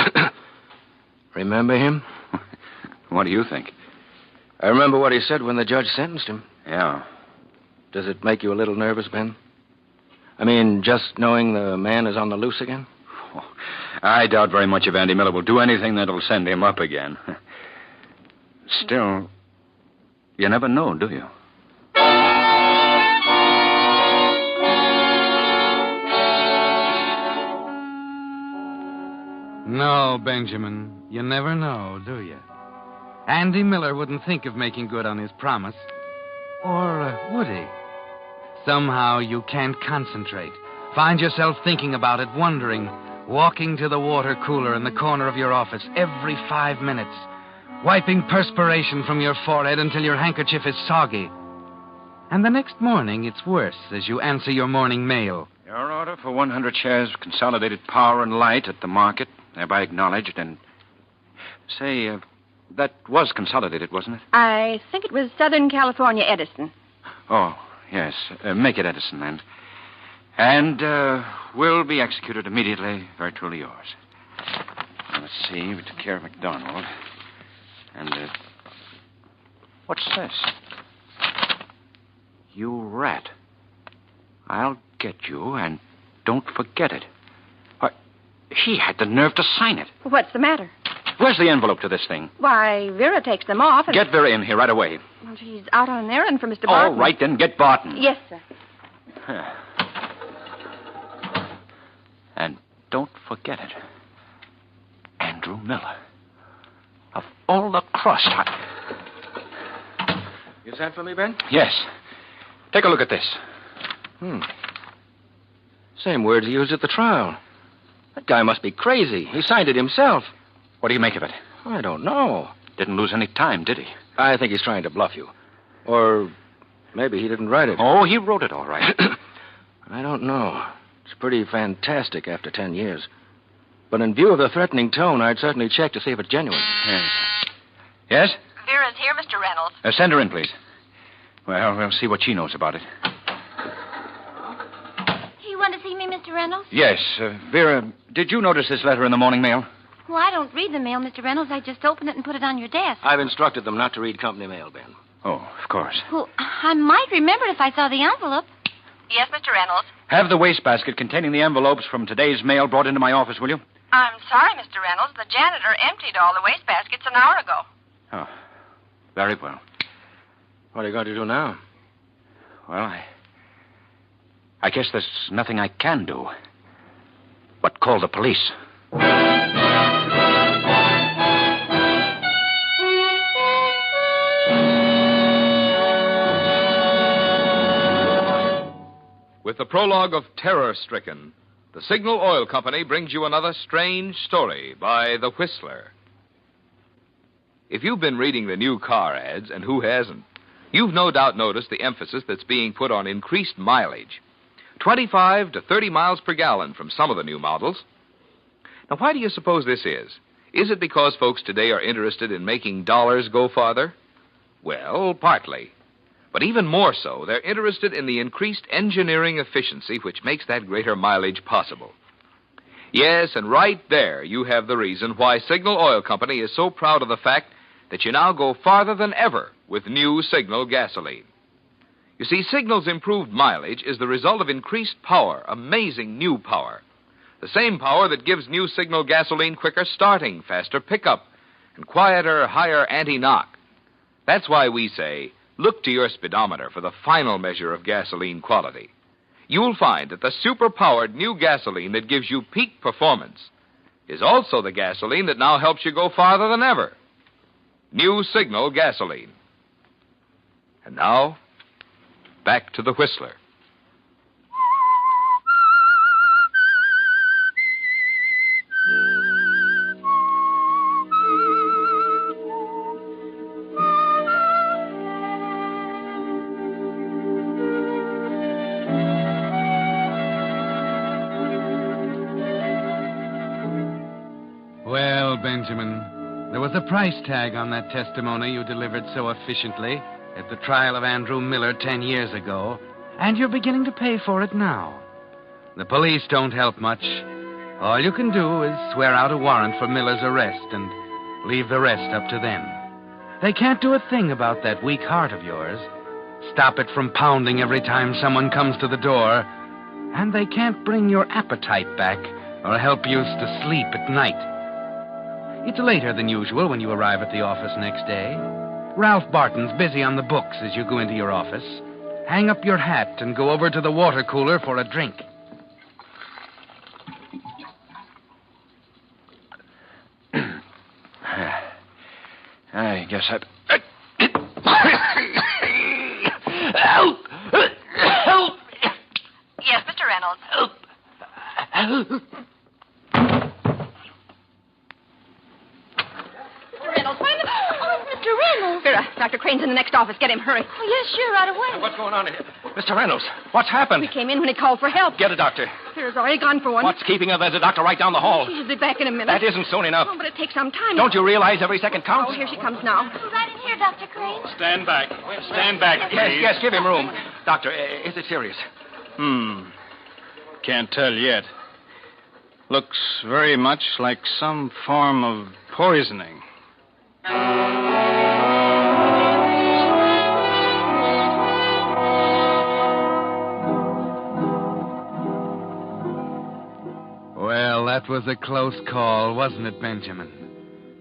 Remember him? What do you think? I remember what he said when the judge sentenced him. Yeah. Does it make you a little nervous, Ben? I mean, just knowing the man is on the loose again? Oh, I doubt very much if Andy Miller will do anything that'll send him up again. Still, you never know, do you? No, Benjamin, you never know, do you? Andy Miller wouldn't think of making good on his promise. Or would he? Somehow you can't concentrate. Find yourself thinking about it, wondering, walking to the water cooler in the corner of your office every 5 minutes, wiping perspiration from your forehead until your handkerchief is soggy. And the next morning, it's worse as you answer your morning mail. Your order for 100 shares of Consolidated Power and Light at the market, thereby acknowledged, and... Say, that was Consolidated, wasn't it? I think it was Southern California Edison. Oh, yes. Make it Edison, then. And will be executed immediately. Very truly yours. Now, let's see. We took care of McDonald. And, what's this? You rat. I'll get you, and don't forget it. Why, he had the nerve to sign it. What's the matter? Where's the envelope to this thing? Why, Vera takes them off and... Get Vera in here right away. Well, she's out on an errand for Mr. Barton. All right, then, get Barton. Yes, sir. And don't forget it. Andrew Miller. Of all the crust, You sent for me, Ben? Yes. Take a look at this. Same words he used at the trial. That guy must be crazy. He signed it himself. What do you make of it? I don't know. Didn't lose any time, did he? I think he's trying to bluff you. Or maybe he didn't write it. Oh, he wrote it all right. I don't know. It's pretty fantastic after 10 years. But in view of the threatening tone, I'd certainly check to see if it's genuine. Yes? Yes? Vera's here, Mr. Reynolds. Send her in, please. Well, we'll see what she knows about it. You want to see me, Mr. Reynolds? Yes. Vera, did you notice this letter in the morning mail? Well, I don't read the mail, Mr. Reynolds. I just open it and put it on your desk. I've instructed them not to read company mail, Ben. Oh, of course. Well, I might remember it if I saw the envelope. Yes, Mr. Reynolds. Have the wastebasket containing the envelopes from today's mail brought into my office, will you? I'm sorry, Mr. Reynolds. The janitor emptied all the wastebaskets an hour ago. Oh, very well. What are you going to do now? Well, I guess there's nothing I can do but call the police. With the prologue of Terror Stricken, the Signal Oil Company brings you another strange story by The Whistler. If you've been reading the new car ads, and who hasn't, you've no doubt noticed the emphasis that's being put on increased mileage. 25 to 30 miles per gallon from some of the new models. Now, why do you suppose this is? Is it because folks today are interested in making dollars go farther? Well, partly. But even more so, they're interested in the increased engineering efficiency which makes that greater mileage possible. Yes, and right there you have the reason why Signal Oil Company is so proud of the fact that you now go farther than ever with new Signal gasoline. You see, Signal's improved mileage is the result of increased power, amazing new power. The same power that gives new Signal gasoline quicker starting, faster pickup, and quieter, higher anti-knock. That's why we say, look to your speedometer for the final measure of gasoline quality. You'll find that the super-powered new gasoline that gives you peak performance is also the gasoline that now helps you go farther than ever. New Signal gasoline. And now, back to the Whistler. Well, Benjamin, there was a price tag on that testimony you delivered so efficiently at the trial of Andrew Miller 10 years ago, and you're beginning to pay for it now. The police don't help much. All you can do is swear out a warrant for Miller's arrest and leave the rest up to them. They can't do a thing about that weak heart of yours, stop it from pounding every time someone comes to the door, and they can't bring your appetite back or help you to sleep at night. It's later than usual when you arrive at the office next day. Ralph Barton's busy on the books as you go into your office. Hang up your hat and go over to the water cooler for a drink. I guess I'd... Help! Help! Yes, Mr. Reynolds. Mr. Reynolds, wait a minute. Oh, it's Mr. Reynolds. Vera, Dr. Crane's in the next office. Get him, hurry. Oh, yes, sure, right away. What's going on here? Mr. Reynolds, what's happened? We came in when he called for help. Get a doctor. Vera's already gone for one. What's keeping her? There's a doctor right down the hall. She should be back in a minute. That isn't soon enough. Oh, but it takes some time. Don't you realize every second counts? Oh, here she comes now. Right in here, Dr. Crane. Stand back. Stand back, please. Yes, give him room. Doctor, is it serious? Can't tell yet. Looks very much like some form of poisoning. Well, that was a close call, wasn't it, Benjamin?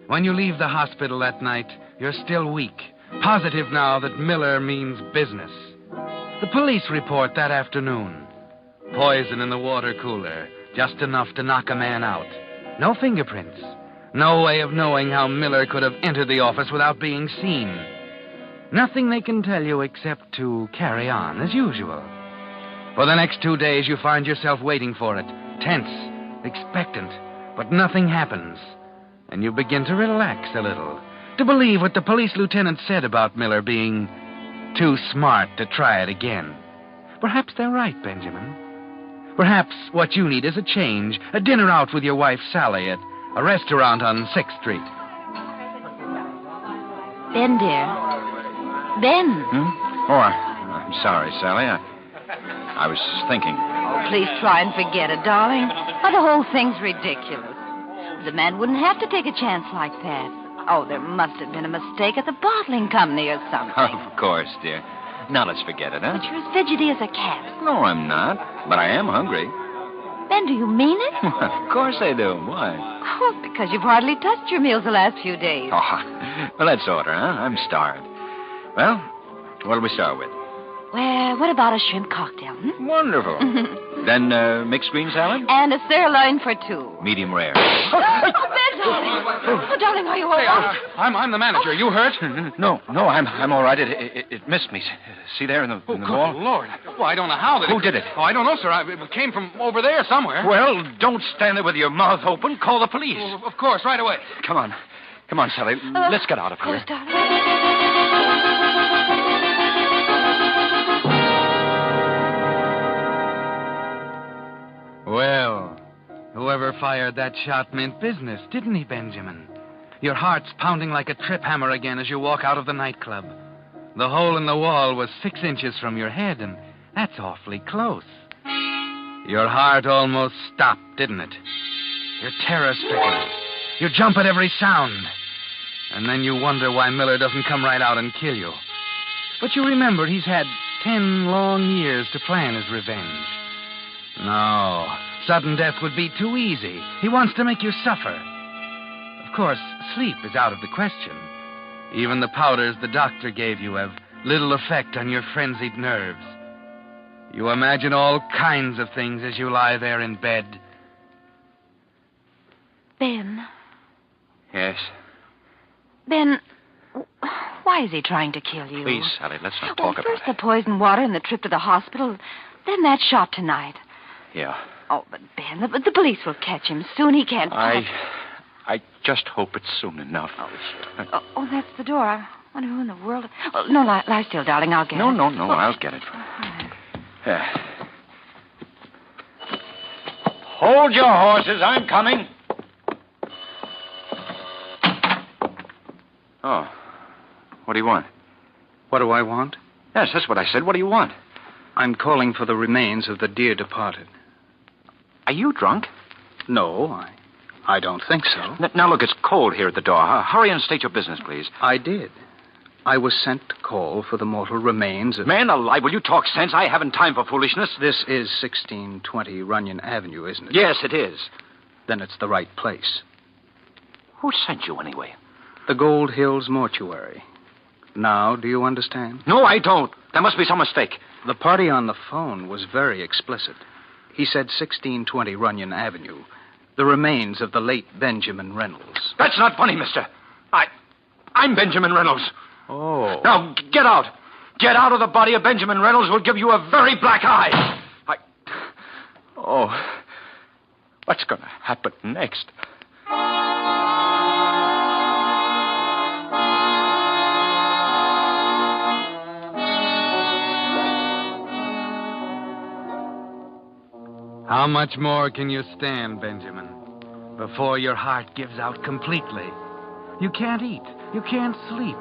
When you leave the hospital that night, you're still weak. Positive now that Miller means business. The police report that afternoon. Poison in the water cooler, just enough to knock a man out. No fingerprints. No way of knowing how Miller could have entered the office without being seen. Nothing they can tell you except to carry on as usual. For the next 2 days, you find yourself waiting for it, tense, expectant, but nothing happens. And you begin to relax a little, to believe what the police lieutenant said about Miller being too smart to try it again. Perhaps they're right, Benjamin. Perhaps what you need is a change, a dinner out with your wife, Sally, at a restaurant on 6th Street. Ben, dear. Ben. Oh, I'm sorry, Sally. I was thinking. Oh, please try and forget it, darling. Oh, the whole thing's ridiculous. The man wouldn't have to take a chance like that. Oh, there must have been a mistake at the bottling company or something. Of course, dear. Now let's forget it, huh? But you're as fidgety as a cat. No, I'm not. But I am hungry. Ben, do you mean it? Of course I do. Why? Oh, because you've hardly touched your meals the last few days. Oh, well, let's order, huh? I'm starved. Well, what'll we start with? Well, what about a shrimp cocktail? Wonderful. Then mixed green salad? And a sirloin for two. Medium rare. Oh, Ben, darling. Oh, darling, are you all right? I'm the manager. You hurt? No, I'm all right. It missed me. See there in the wall? Good Lord. Well, I don't know how that... Who did it? Oh, I don't know, sir. It came from over there somewhere. Well, don't stand there with your mouth open. Call the police. Well, of course, right away. Come on, Sally. Let's get out of here. Well, whoever fired that shot meant business, didn't he, Benjamin? Your heart's pounding like a trip hammer again as you walk out of the nightclub. The hole in the wall was 6 inches from your head, and that's awfully close. Your heart almost stopped, didn't it? You're terror-stricken. You jump at every sound. And then you wonder why Miller doesn't come right out and kill you. But you remember he's had 10 long years to plan his revenge. No, sudden death would be too easy. He wants to make you suffer. Of course, sleep is out of the question. Even the powders the doctor gave you have little effect on your frenzied nerves. You imagine all kinds of things as you lie there in bed. Ben. Yes? Ben, why is he trying to kill you? Please, Sally, let's not talk about first it. the poisoned water and the trip to the hospital, then that shot tonight. Yeah. Oh, but Ben, the police will catch him. Soon he can't talk. I just hope it's soon enough. Oh, sure. Oh, that's the door. I wonder who in the world... Oh, no, lie still, darling. I'll get it. No, I'll get it. Hold your horses. I'm coming. Oh. What do you want? What do I want? Yes, that's what I said. What do you want? I'm calling for the remains of the dear departed. Are you drunk? No, I don't think so. Now, look, it's cold here at the door. Hurry and state your business, please. I did. I was sent to call for the mortal remains of... Man alive, will you talk sense? I haven't time for foolishness. This is 1620 Runyon Avenue, isn't it? Yes, it is. Then it's the right place. Who sent you, anyway? The Gold Hills Mortuary. Now, do you understand? No, I don't. There must be some mistake. The party on the phone was very explicit. He said 1620 Runyon Avenue. The remains of the late Benjamin Reynolds. That's not funny, mister. I'm Benjamin Reynolds. Oh. Now, get out. Get out of the body of Benjamin Reynolds. Will give you a very black eye. Oh. What's going to happen next? How much more can you stand, Benjamin, before your heart gives out completely? You can't eat. You can't sleep.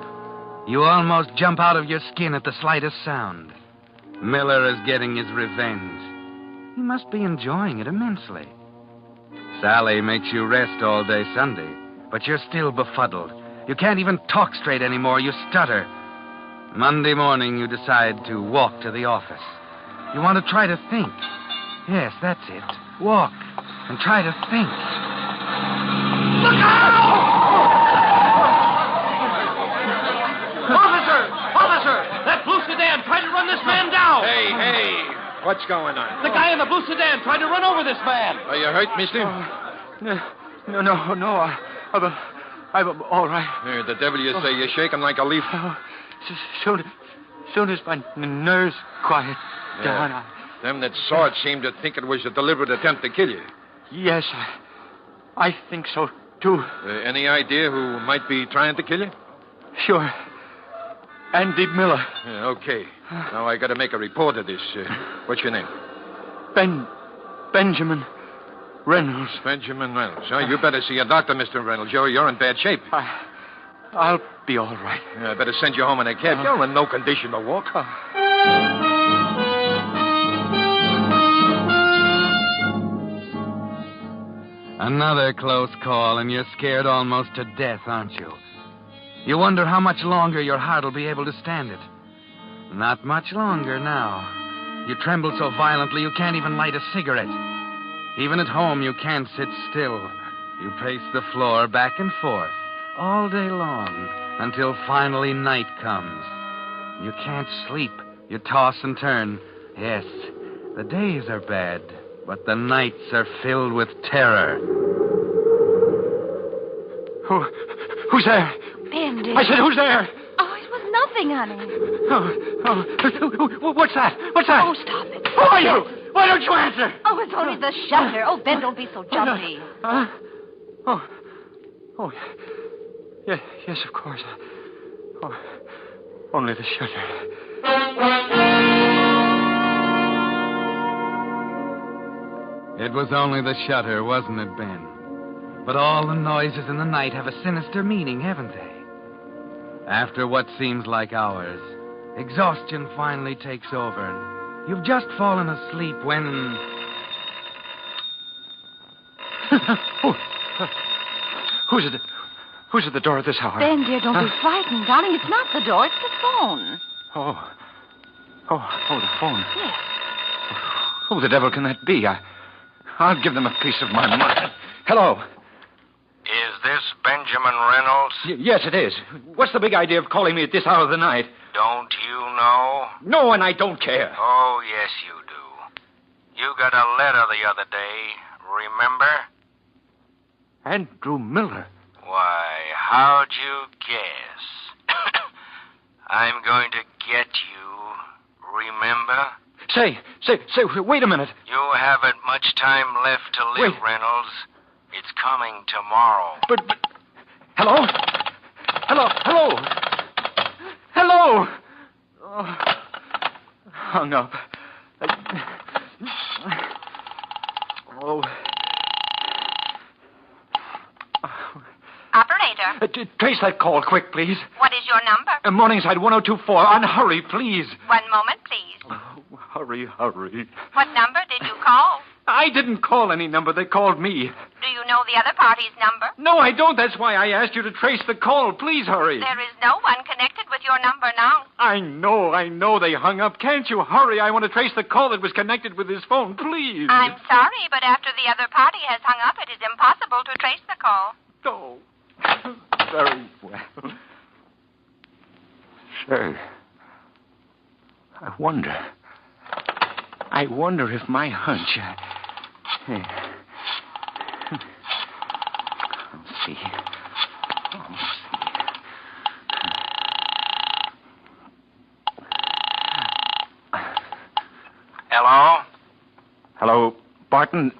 You almost jump out of your skin at the slightest sound. Miller is getting his revenge. He must be enjoying it immensely. Sally makes you rest all day Sunday, but you're still befuddled. You can't even talk straight anymore. You stutter. Monday morning, you decide to walk to the office. You want to try to think. Yes, that's it. Walk and try to think. Look out! Officer! That blue sedan tried to run this man down! Hey! What's going on? The guy in the blue sedan tried to run over this man! Are you hurt, mister? No. I'm all right. The devil you say. You're shaking like a leaf. Soon as my nerves quiet down, Them that saw it seemed to think it was a deliberate attempt to kill you. Yes, I think so, too. Any idea who might be trying to kill you? Sure. Andy Miller. Okay. Now I got to make a report of this. What's your name? Benjamin Reynolds. Benjamin Reynolds. Oh, you better see a doctor, Mr. Reynolds. You're in bad shape. I'll be all right. I better send you home in a cab. You're in no condition to walk. Another close call, and you're scared almost to death, aren't you? You wonder how much longer your heart will be able to stand it. Not much longer now. You tremble so violently you can't even light a cigarette. Even at home, you can't sit still. You pace the floor back and forth all day long until finally night comes. You can't sleep. You toss and turn. Yes, the days are bad, but the nights are filled with terror. Who's there? Ben, dear. I said, who's there? Oh, it was nothing, honey. What's that? What's that? Oh, stop it. Who are you? Why don't you answer? Oh, it's only the shutter. Oh, Ben, don't be so jumpy. Yes, of course. Oh, only the shutter. It was only the shutter, wasn't it, Ben? But all the noises in the night have a sinister meaning, haven't they? After what seems like hours, exhaustion finally takes over, and you've just fallen asleep when... Who's at the door at this hour? Ben, dear, don't be frightened, darling. It's not the door, it's the phone. Oh, the phone. Yes. Who the devil can that be? I'll give them a piece of my mind. Hello. Is this Benjamin Reynolds? Yes, it is. What's the big idea of calling me at this hour of the night? Don't you know? No, and I don't care. Oh, yes, you do. You got a letter the other day, remember? Andrew Miller. Why, how'd you guess? I'm going to get you, remember? Say, wait a minute. You haven't much time left to live, Wait. Reynolds. It's coming tomorrow. But, hello? Hello? Oh, hung up. Oh. Operator. Trace that call quick, please. What is your number? Morningside 1024. On hurry, please. 1 moment, please. Oh, hurry. What number did you call? I didn't call any number. They called me. Do you know the other party's number? No, I don't. That's why I asked you to trace the call. Please hurry. There is no one connected with your number now. I know. They hung up. Can't you hurry? I want to trace the call that was connected with his phone. Please. I'm sorry, but after the other party has hung up, it is impossible to trace the call. Oh, very well. Say, I wonder if my hunch... I'll see. Hello? Hello, Barton.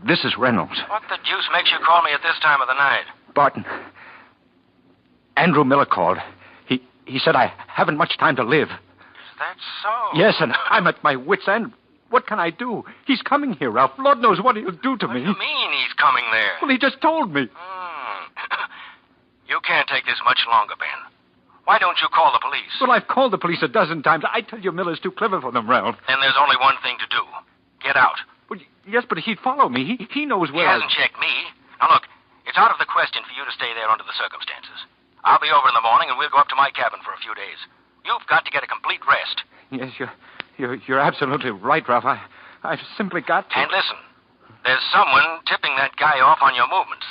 This is Reynolds. What the deuce makes you call me at this time of the night? Barton. Andrew Miller called. He said I haven't much time to live. Is that so? Yes, and I'm at my wit's end. What can I do? He's coming here, Ralph. Lord knows what he'll do to me. What do you mean he's coming there? Well, he just told me. You can't take this much longer, Ben. Why don't you call the police? Well, I've called the police a dozen times. I tell you, Miller's too clever for them, Ralph. Then there's only one thing to do. Get out. Well, yes, but he'd follow me. He knows where He hasn't checked me. Now, look, it's out of the question for you to stay there under the circumstances. I'll be over in the morning, and we'll go up to my cabin for a few days. You've got to get a complete rest. Yes, you're absolutely right, Ralph. I've simply got to. And listen, there's someone tipping that guy off on your movements.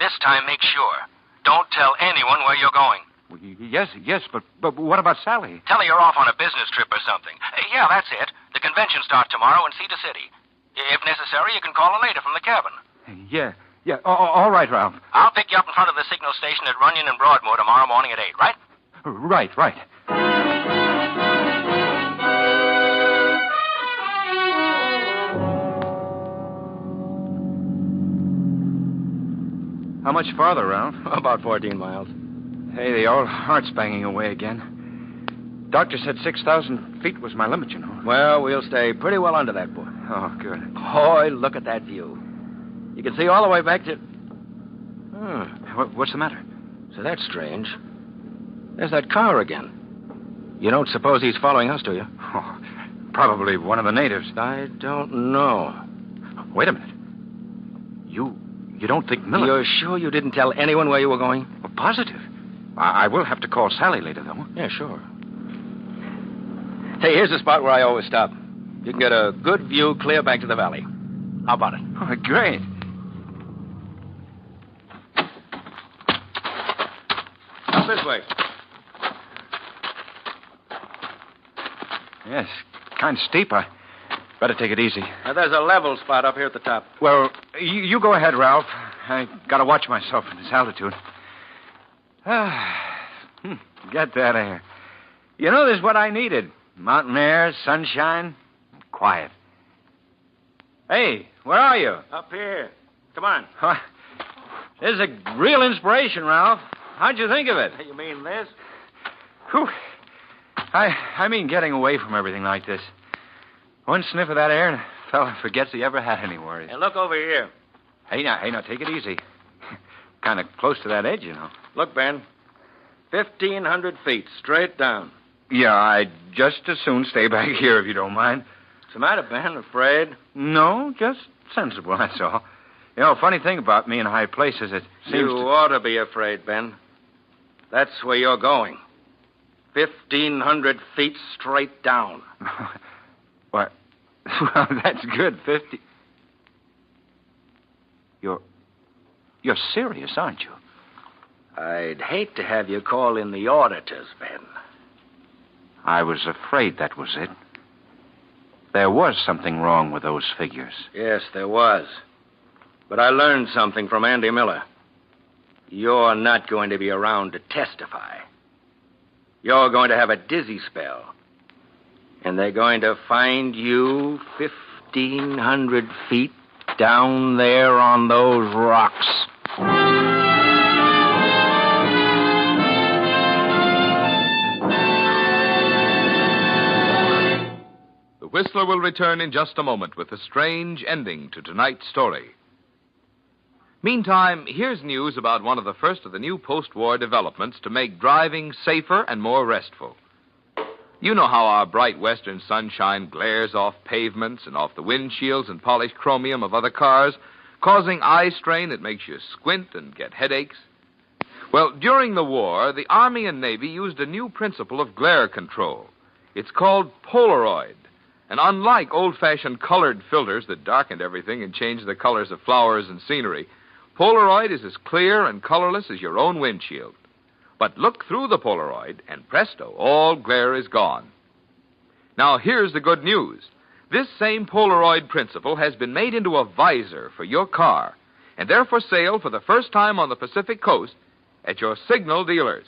This time, make sure. Don't tell anyone where you're going. Well, yes, but what about Sally? Tell her you're off on a business trip or something. Yeah, that's it. The convention starts tomorrow in Cedar City. If necessary, you can call her later from the cabin. Yeah. All right, Ralph. I'll pick you up in front of the signal station at Runyon and Broadmoor tomorrow morning at 8, right? Right. How much farther, Ralph? About 14 miles. Hey, the old heart's banging away again. Doctor said 6,000 feet was my limit, you know. Well, we'll stay pretty well under that, boy. Oh, good. Boy, look at that view. You can see all the way back to... What's the matter? So that's strange. There's that car again. You don't suppose he's following us, do you? Oh, probably one of the natives. I don't know. Wait a minute. You don't think Miller... You're sure you didn't tell anyone where you were going? Well, positive. I will have to call Sally later, though. Yeah, sure. Hey, here's the spot where I always stop. You can get a good view clear back to the valley. How about it? Oh, great. Up this way. Yes, kind of steep. I better take it easy. Now, there's a level spot up here at the top. Well, you go ahead, Ralph. I got to watch myself in this altitude. Get that air. You know, this is what I needed. Mountain air, sunshine, quiet. Hey, where are you? Up here. Come on. This is a real inspiration, Ralph. How'd you think of it? You mean this? Whew. I mean getting away from everything like this. One sniff of that air and a fella forgets he ever had any worries. Hey, look over here. Hey, now, take it easy. Kind of close to that edge, you know. Look, Ben. 1,500 feet, straight down. Yeah, I'd just as soon stay back here if you don't mind. What's the matter, Ben? Afraid? No, just sensible, that's all. You know, funny thing about me in high places, it seems You ought to be afraid, Ben. That's where you're going. 1,500 feet straight down. What? Well, that's good. 50. You're serious, aren't you? I'd hate to have you call in the auditors, Ben. I was afraid that was it. There was something wrong with those figures. Yes, there was. But I learned something from Andy Miller. You're not going to be around to testify. You're going to have a dizzy spell. And they're going to find you 1,500 feet down there on those rocks. The Whistler will return in just a moment with a strange ending to tonight's story. Meantime, here's news about one of the first of the new post-war developments to make driving safer and more restful. You know how our bright western sunshine glares off pavements and off the windshields and polished chromium of other cars, causing eye strain that makes you squint and get headaches? Well, during the war, the Army and Navy used a new principle of glare control. It's called Polaroid. And unlike old-fashioned colored filters that darkened everything and changed the colors of flowers and scenery, Polaroid is as clear and colorless as your own windshield. But look through the Polaroid, and presto, all glare is gone. Now, here's the good news. This same Polaroid principle has been made into a visor for your car, and they're for sale for the first time on the Pacific Coast at your signal dealers.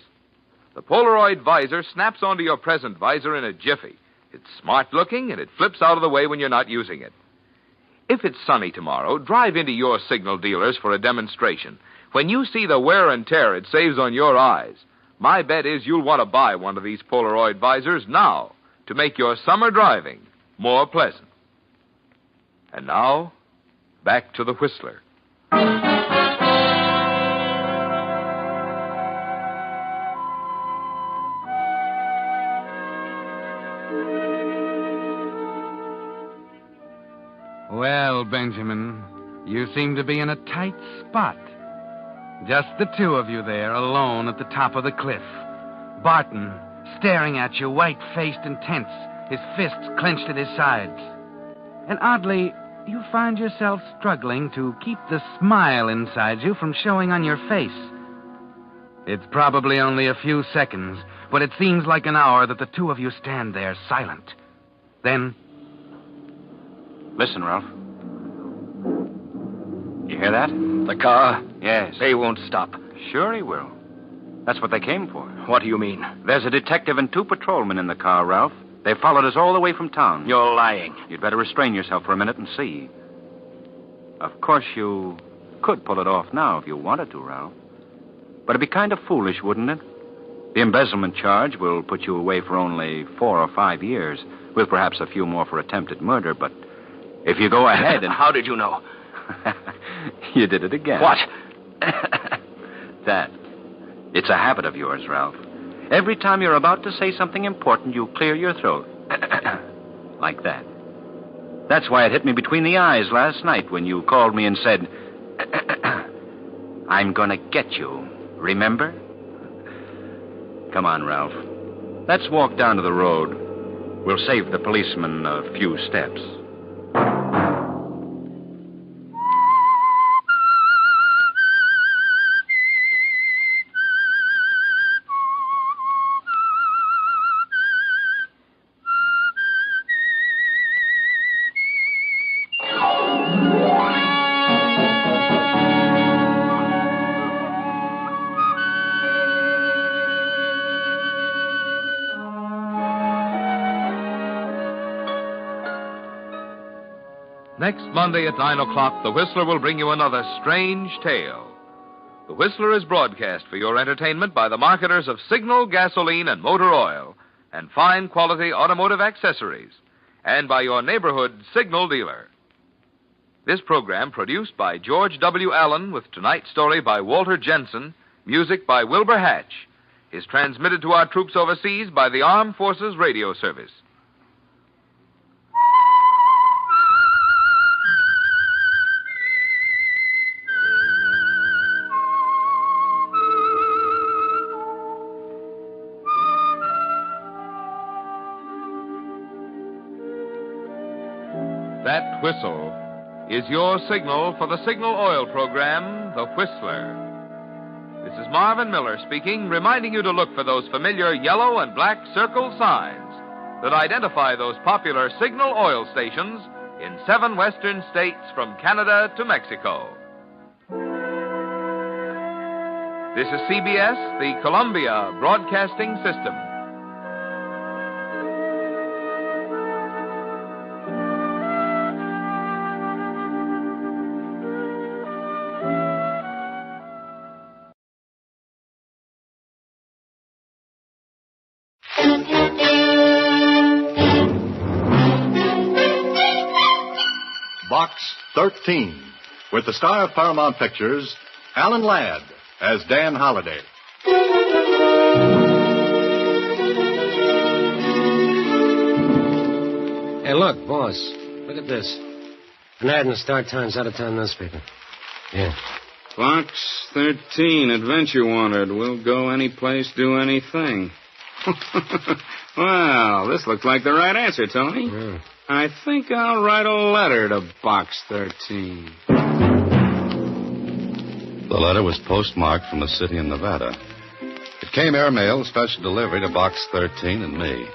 The Polaroid visor snaps onto your present visor in a jiffy. It's smart-looking, and it flips out of the way when you're not using it. If it's sunny tomorrow, drive into your signal dealers for a demonstration. When you see the wear and tear it saves on your eyes, my bet is you'll want to buy one of these Polaroid visors now to make your summer driving more pleasant. And now, back to the Whistler. Well, Benjamin, you seem to be in a tight spot. Just the two of you there, alone at the top of the cliff. Barton, staring at you, white-faced and tense, his fists clenched at his sides. And oddly, you find yourself struggling to keep the smile inside you from showing on your face. It's probably only a few seconds, but it seems like an hour that the two of you stand there silent. Then... Listen, Ralph. You hear that? The car? Yes. They won't stop. Sure he will. That's what they came for. What do you mean? There's a detective and 2 patrolmen in the car, Ralph. They followed us all the way from town. You're lying. You'd better restrain yourself for a minute and see. Of course, you could pull it off now if you wanted to, Ralph. But it'd be kind of foolish, wouldn't it? The embezzlement charge will put you away for only 4 or 5 years, with perhaps a few more for attempted murder, but if you go ahead and... How did you know? You did it again. What? That. It's a habit of yours, Ralph. Every time you're about to say something important, you clear your throat. Like that. That's why it hit me between the eyes last night when you called me and said... I'm going to get you. Remember? Come on, Ralph. Let's walk down to the road. We'll save the policeman a few steps. Next Monday at 9 o'clock, The Whistler will bring you another strange tale. The Whistler is broadcast for your entertainment by the marketers of Signal, gasoline, and motor oil, and fine quality automotive accessories, and by your neighborhood Signal dealer. This program, produced by George W. Allen, with tonight's story by Walter Jensen, music by Wilbur Hatch, is transmitted to our troops overseas by the Armed Forces Radio Service. That whistle is your signal for the Signal Oil program, The Whistler. This is Marvin Miller speaking, reminding you to look for those familiar yellow and black circle signs that identify those popular Signal Oil stations in 7 western states from Canada to Mexico. This is CBS, the Columbia Broadcasting System. Box 13, with the star of Paramount Pictures, Alan Ladd, as Dan Holliday. Hey, look, boss. Look at this. An ad in the Star Times out-of-town newspaper. Yeah. Box 13, adventure wanted. We'll go any place, do anything. Well, this looks like the right answer, Tony. Yeah. I think I'll write a letter to Box 13. The letter was postmarked from a city in Nevada. It came airmail, special delivery to Box 13 and me.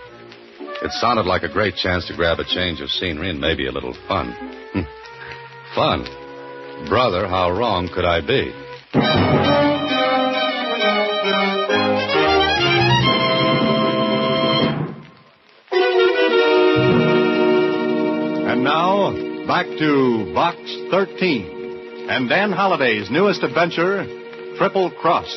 It sounded like a great chance to grab a change of scenery and maybe a little fun. Fun? Brother, how wrong could I be? And now, back to Box 13 and Dan Holliday's newest adventure, Triple Cross.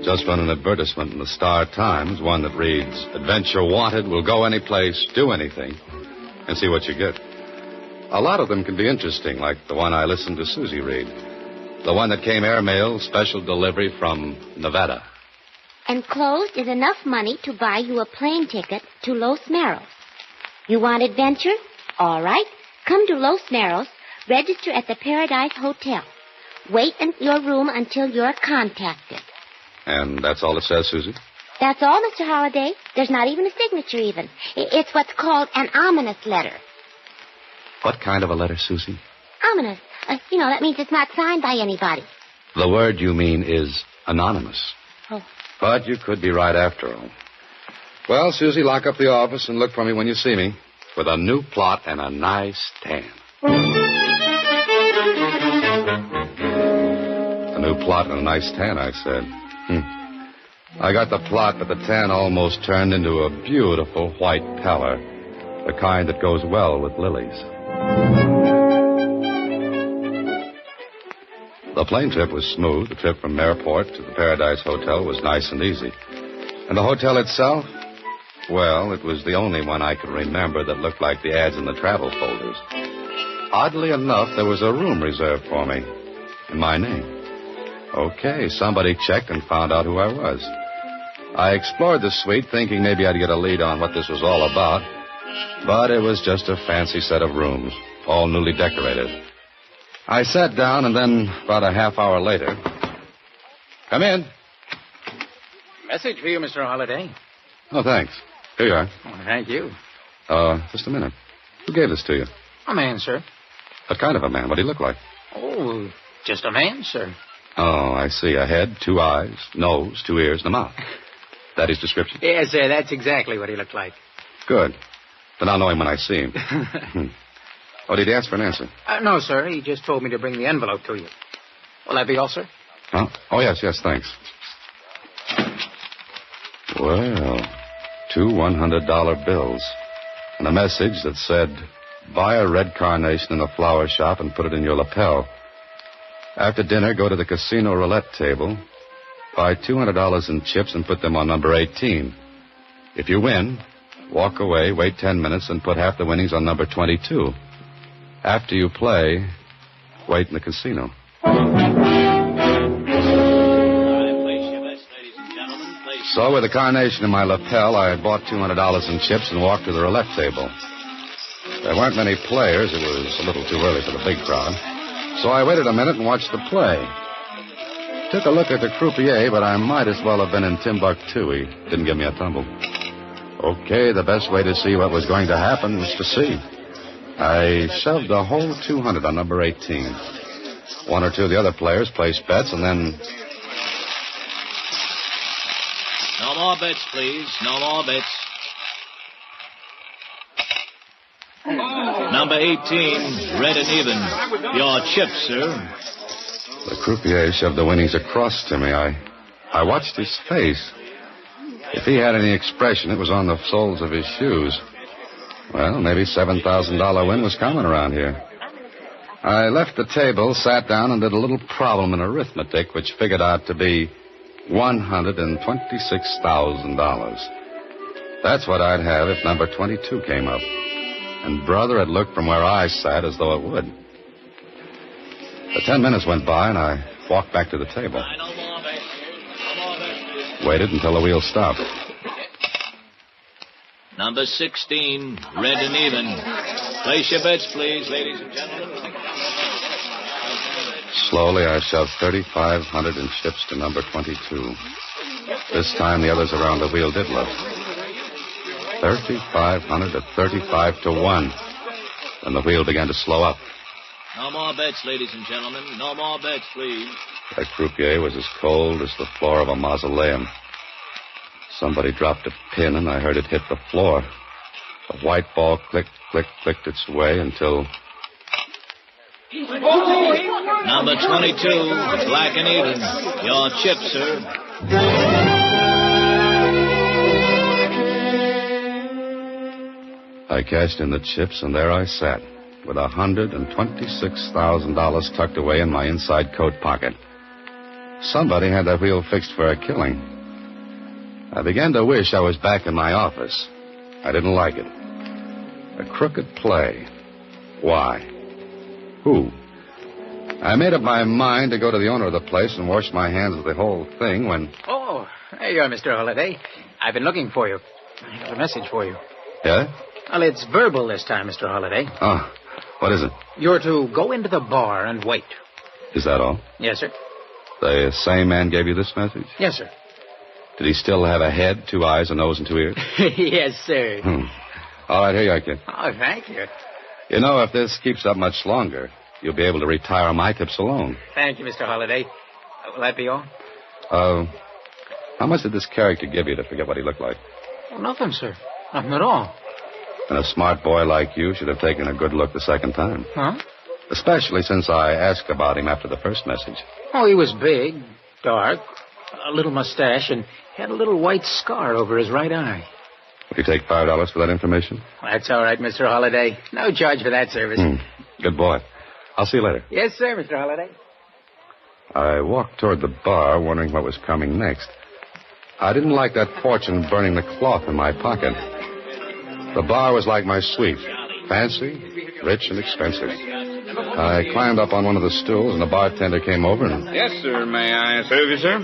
Just run an advertisement in the Star Times, one that reads, Adventure wanted, will go any place, do anything, and see what you get. A lot of them can be interesting, like the one I listened to Susie read. The one that came airmail, special delivery from Nevada. Enclosed is enough money to buy you a plane ticket to Los Meros. You want adventure? All right. Come to Los Meros, register at the Paradise Hotel. Wait in your room until you're contacted. And that's all it says, Susie? That's all, Mr. Holliday. There's not even a signature even. It's what's called an ominous letter. What kind of a letter, Susie? Ominous. That means it's not signed by anybody. The word you mean is anonymous. Oh. But you could be right after all. Well, Susie, lock up the office and look for me when you see me with a new plot and a nice tan. A new plot and a nice tan, I said. I got the plot, but the tan almost turned into a beautiful white pallor, the kind that goes well with lilies. The plane trip was smooth. The trip from Airport to the Paradise Hotel was nice and easy. And the hotel itself? Well, it was the only one I could remember that looked like the ads in the travel folders. Oddly enough, there was a room reserved for me in my name. Okay, somebody checked and found out who I was. I explored the suite, thinking maybe I'd get a lead on what this was all about. But it was just a fancy set of rooms, all newly decorated. I sat down, and then about a half hour later... Come in. Message for you, Mr. Holliday. Oh, thanks. Here you are. Oh, thank you. Just a minute. Who gave this to you? A man, sir. What kind of a man? What did he look like? Oh, just a man, sir. Oh, I see. A head, 2 eyes, nose, 2 ears, and a mouth. That his description? Yes, sir. That's exactly what he looked like. Good. Then I'll know him when I see him. Oh, did he ask for an answer? No, sir. He just told me to bring the envelope to you. Will that be all, sir? Huh? Oh, yes, thanks. Well, 2 $100 bills. And a message that said, buy a red carnation in a flower shop and put it in your lapel. After dinner, go to the casino roulette table, buy $200 in chips and put them on number 18. If you win, walk away, wait 10 minutes, and put half the winnings on number 22. After you play, wait in the casino. So, with a carnation in my lapel, I bought $200 in chips and walked to the roulette table. There weren't many players. It was a little too early for the big crowd. So I waited a minute and watched the play. Took a look at the croupier, but I might as well have been in Timbuktu. He didn't give me a tumble. Okay, the best way to see what was going to happen was to see. I shoved the whole 200 on number 18. 1 or 2 of the other players placed bets, and then... No more bets, please. No more bets. Number 18, red and even. Your chip, sir. The croupier shoved the winnings across to me. I watched his face. If he had any expression, it was on the soles of his shoes. Well, maybe $7,000 win was coming around here. I left the table, sat down, and did a little problem in arithmetic, which figured out to be $126,000. That's what I'd have if number 22 came up. And, brother, it looked from where I sat as though it would. The 10 minutes went by, and I walked back to the table. Waited until the wheel stopped. Number 16, red and even. Place your bets, please, ladies and gentlemen. Slowly, I shoved 3,500 in chips to number 22. This time, the others around the wheel did look. 3,500 to 35 to 1. Then the wheel began to slow up. No more bets, ladies and gentlemen. No more bets, please. That croupier was as cold as the floor of a mausoleum. Somebody dropped a pin, and I heard it hit the floor. The white ball clicked its way until... Number 22, black and even. Your chip, sir. I cashed in the chips, and there I sat, with $126,000 tucked away in my inside coat pocket. Somebody had that wheel fixed for a killing. I began to wish I was back in my office. I didn't like it. A crooked play. Why? Who? I made up my mind to go to the owner of the place and wash my hands of the whole thing when... Oh, there you are, Mr. Holliday. I've been looking for you. I have a message for you. Yeah? Well, it's verbal this time, Mr. Holliday. Oh, what is it? You're to go into the bar and wait. Is that all? Yes, sir. The same man gave you this message? Yes, sir. Did he still have a head, 2 eyes, a nose, and 2 ears? Yes, sir. All right, here you are, kid. Oh, thank you. You know, if this keeps up much longer, you'll be able to retire on my tips alone. Thank you, Mr. Holliday. Will that be all? How much did this character give you to forget what he looked like? Oh, nothing, sir. Nothing at all. And a smart boy like you should have taken a good look the second time. Huh? Especially since I asked about him after the first message. Oh, he was big, dark, a little mustache, and had a little white scar over his right eye. Would you take $5 for that information? That's all right, Mr. Holliday. No charge for that service. Good boy. I'll see you later. Yes, sir, Mr. Holliday. I walked toward the bar, wondering what was coming next. I didn't like that fortune burning the cloth in my pocket. The bar was like my suite. Fancy, rich, and expensive. I climbed up on one of the stools, and the bartender came over and... Yes, sir. May I serve you, sir?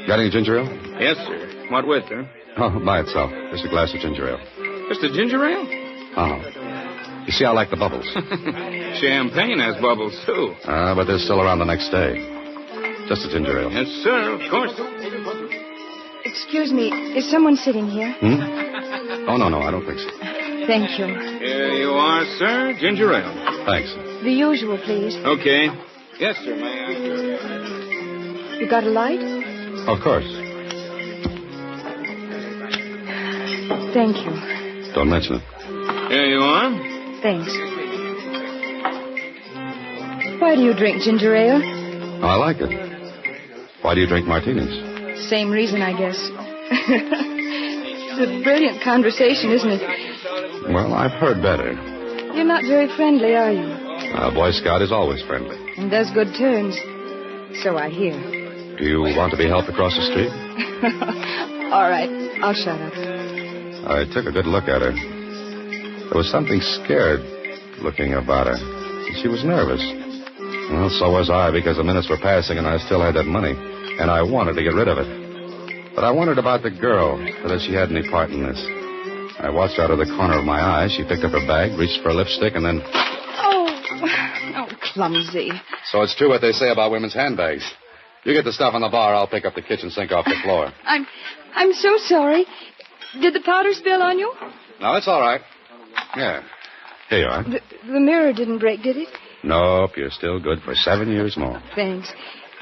Got any ginger ale? Yes, sir. What with, sir? Oh, by itself. Just a glass of ginger ale. Just a ginger ale? Oh. You see, I like the bubbles. Champagne has bubbles, too. But they're still around the next day. Just a ginger ale. Yes, sir, of course. Excuse me, is someone sitting here? Oh, no, I don't think so. Thank you. Here you are, sir. Ginger ale. Thanks. The usual, please. Okay. Yes, sir, may I? You got a light? Of course. Thank you. Don't mention it. Here you are. Thanks. Why do you drink ginger ale? I like it. Why do you drink martinis? Same reason, I guess. It's a brilliant conversation, isn't it? Well, I've heard better. You're not very friendly, are you? A Boy Scout is always friendly. And does good turns. So I hear. Do you want to be helped across the street? All right, I'll shut up. I took a good look at her. There was something scared looking about her. She was nervous. Well, so was I, because the minutes were passing and I still had that money. And I wanted to get rid of it. But I wondered about the girl, whether she had any part in this. I watched out of the corner of my eye. She picked up her bag, reached for a lipstick, and then... Oh, clumsy. So it's true what they say about women's handbags. You get the stuff on the bar, I'll pick up the kitchen sink off the floor. I'm so sorry. Did the powder spill on you? No, it's all right. Yeah. Here you are. The mirror didn't break, did it? Nope, you're still good for 7 years more. Thanks.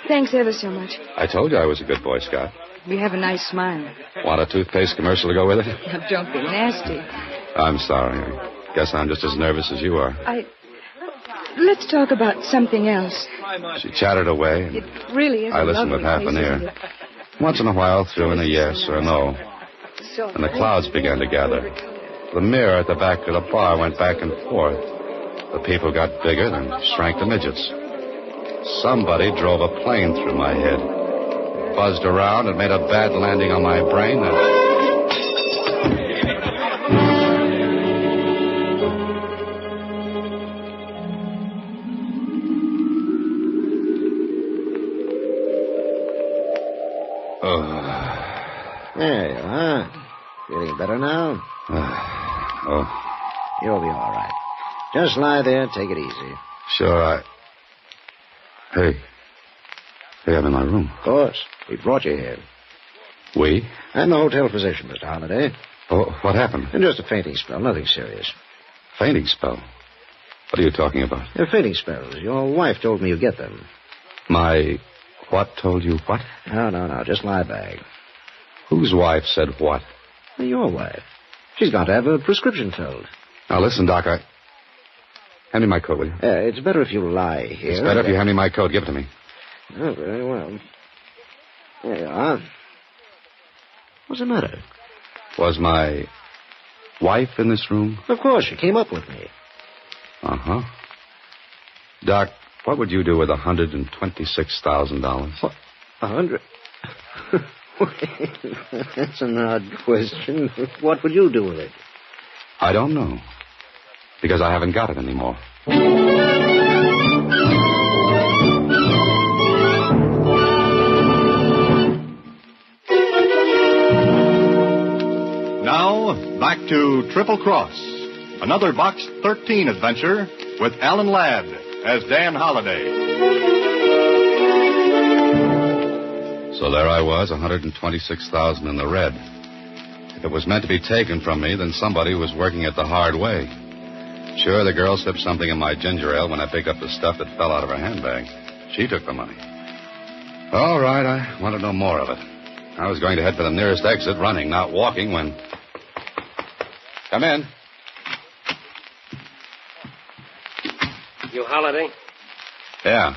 Thanks ever so much. I told you I was a good Boy Scout. You have a nice smile. Want a toothpaste commercial to go with it? Now, don't be nasty. I'm sorry. I guess I'm just as nervous as you are. Let's talk about something else. She chattered away. It really is I listened with half an ear. Once in a while, threw in a yes or a no. And the clouds began to gather. The mirror at the back of the bar went back and forth. The people got bigger and shrank to midgets. Somebody drove a plane through my head. It buzzed around and made a bad landing on my brain. There you are. Feeling better now? You'll be all right. Just lie there, take it easy. Sure, Hey, I'm in my room. Of course. We brought you here. We? I'm the hotel physician, Mr. Holliday. Oh, what happened? Just a fainting spell, nothing serious. Fainting spell? What are you talking about? Fainting spells. Your wife told me you get them. My what told you what? No. Just lie back. Whose wife said what? Your wife. She's got to have a prescription filled. Now, listen, Doc, Hand me my coat, will you? It's better if you lie here. It's better if you hand me my coat. Give it to me. Oh, very well. There you are. What's the matter? Was my wife in this room? Of course, she came up with me. Uh-huh. Doc, what would you do with $126,000? What? 100? That's an odd question. What would you do with it? I don't know. Because I haven't got it anymore. Now, back to Triple Cross. Another Box 13 adventure with Alan Ladd as Dan Holliday. So there I was, $126,000 in the red. If it was meant to be taken from me, then somebody was working it the hard way. Sure, the girl slipped something in my ginger ale when I picked up the stuff that fell out of her handbag. She took the money. All right, I wanted no more of it. I was going to head for the nearest exit, running, not walking, when... Come in. You Holliday? Yeah.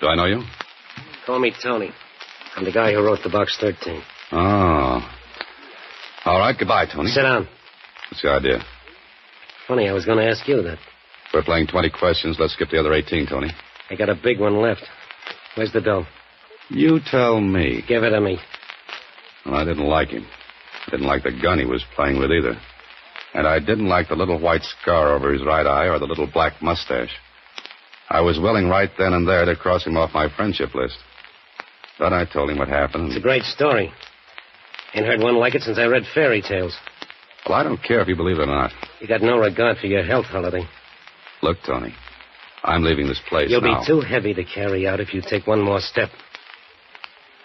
Do I know you? Call me Tony. I'm the guy who wrote the Box 13. Oh. All right, goodbye, Tony. Sit down. What's the idea? Funny, I was going to ask you that. If we're playing 20 questions, let's skip the other 18, Tony. I got a big one left. Where's the dough? You tell me. Give it to me. Well, I didn't like him. I didn't like the gun he was playing with either. And I didn't like the little white scar over his right eye or the little black mustache. I was willing right then and there to cross him off my friendship list. But I told him what happened. It's a great story. Ain't heard one like it since I read fairy tales. Well, I don't care if you believe it or not. You got no regard for your health, Holliday. Look, Tony, I'm leaving this place You'll now. be too heavy to carry out if you take one more step.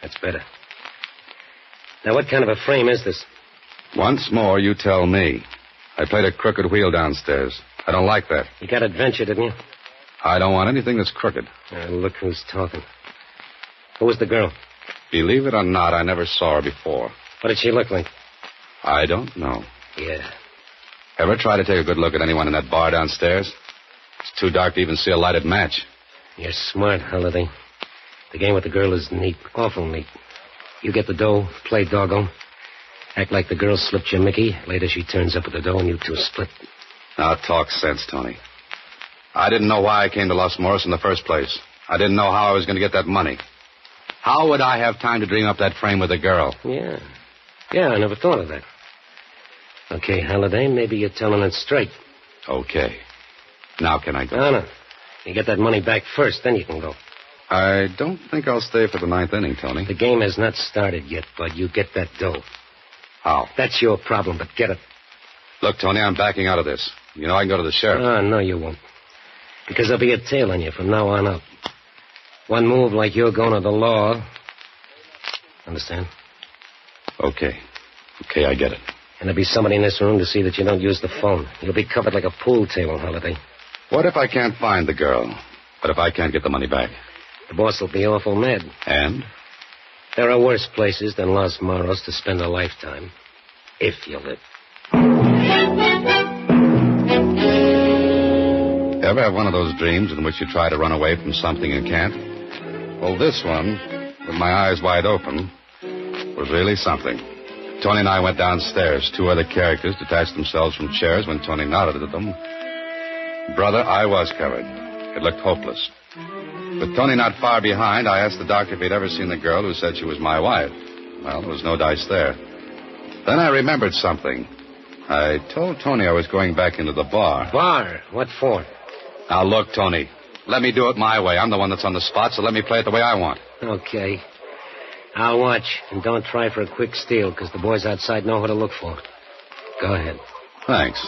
That's better. Now, what kind of a frame is this? Once more, you tell me. I played a crooked wheel downstairs. I don't like that. You got adventure, didn't you? I don't want anything that's crooked. Look who's talking. Who was the girl? Believe it or not, I never saw her before. What did she look like? I don't know. Yeah. Ever try to take a good look at anyone in that bar downstairs? It's too dark to even see a lighted match. You're smart, Holiday. The game with the girl is neat. Awful neat. You get the dough, play doggo. Act like the girl slipped you Mickey. Later she turns up with the dough and you two split. Now talk sense, Tony. I didn't know why I came to Los Morris in the first place. I didn't know how I was going to get that money. How would I have time to dream up that frame with a girl? Yeah. Yeah, I never thought of that. Okay, Holiday, maybe you're telling it straight. Okay. Now can I go? No. You get that money back first, then you can go. I don't think I'll stay for the ninth inning, Tony. The game has not started yet, but you get that dough. How? That's your problem, but get it. Look, Tony, I'm backing out of this. You know I can go to the sheriff. Oh, no, you won't. Because there'll be a tail on you from now on out. One move like you're going to the law. Understand? Okay. Okay, I get it. And there'll be somebody in this room to see that you don't use the phone. You'll be covered like a pool table, Holiday. What if I can't find the girl? What if I can't get the money back? The boss will be awful mad. And? There are worse places than Los Morros to spend a lifetime. If you live. Ever have one of those dreams in which you try to run away from something and can't? Well, this one, with my eyes wide open, was really something. Tony and I went downstairs. Two other characters detached themselves from chairs when Tony nodded at them. Brother, I was covered. It looked hopeless. With Tony not far behind, I asked the doctor if he'd ever seen the girl who said she was my wife. Well, there was no dice there. Then I remembered something. I told Tony I was going back into the bar. Bar? What for? Now, look, Tony. Let me do it my way. I'm the one that's on the spot, so let me play it the way I want. Okay. I'll watch. And don't try for a quick steal, because the boys outside know what to look for. Go ahead. Thanks.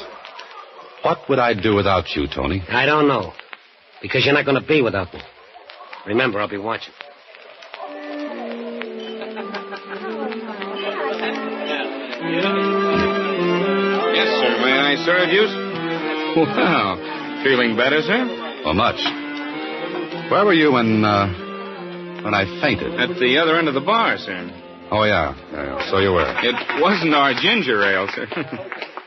What would I do without you, Tony? I don't know. Because you're not going to be without me. Remember, I'll be watching. Yes, sir. May I serve you? Wow. Feeling better, sir? Well, much. Where were you when I fainted? At the other end of the bar, sir. Oh, yeah. So you were. It wasn't our ginger ale, sir.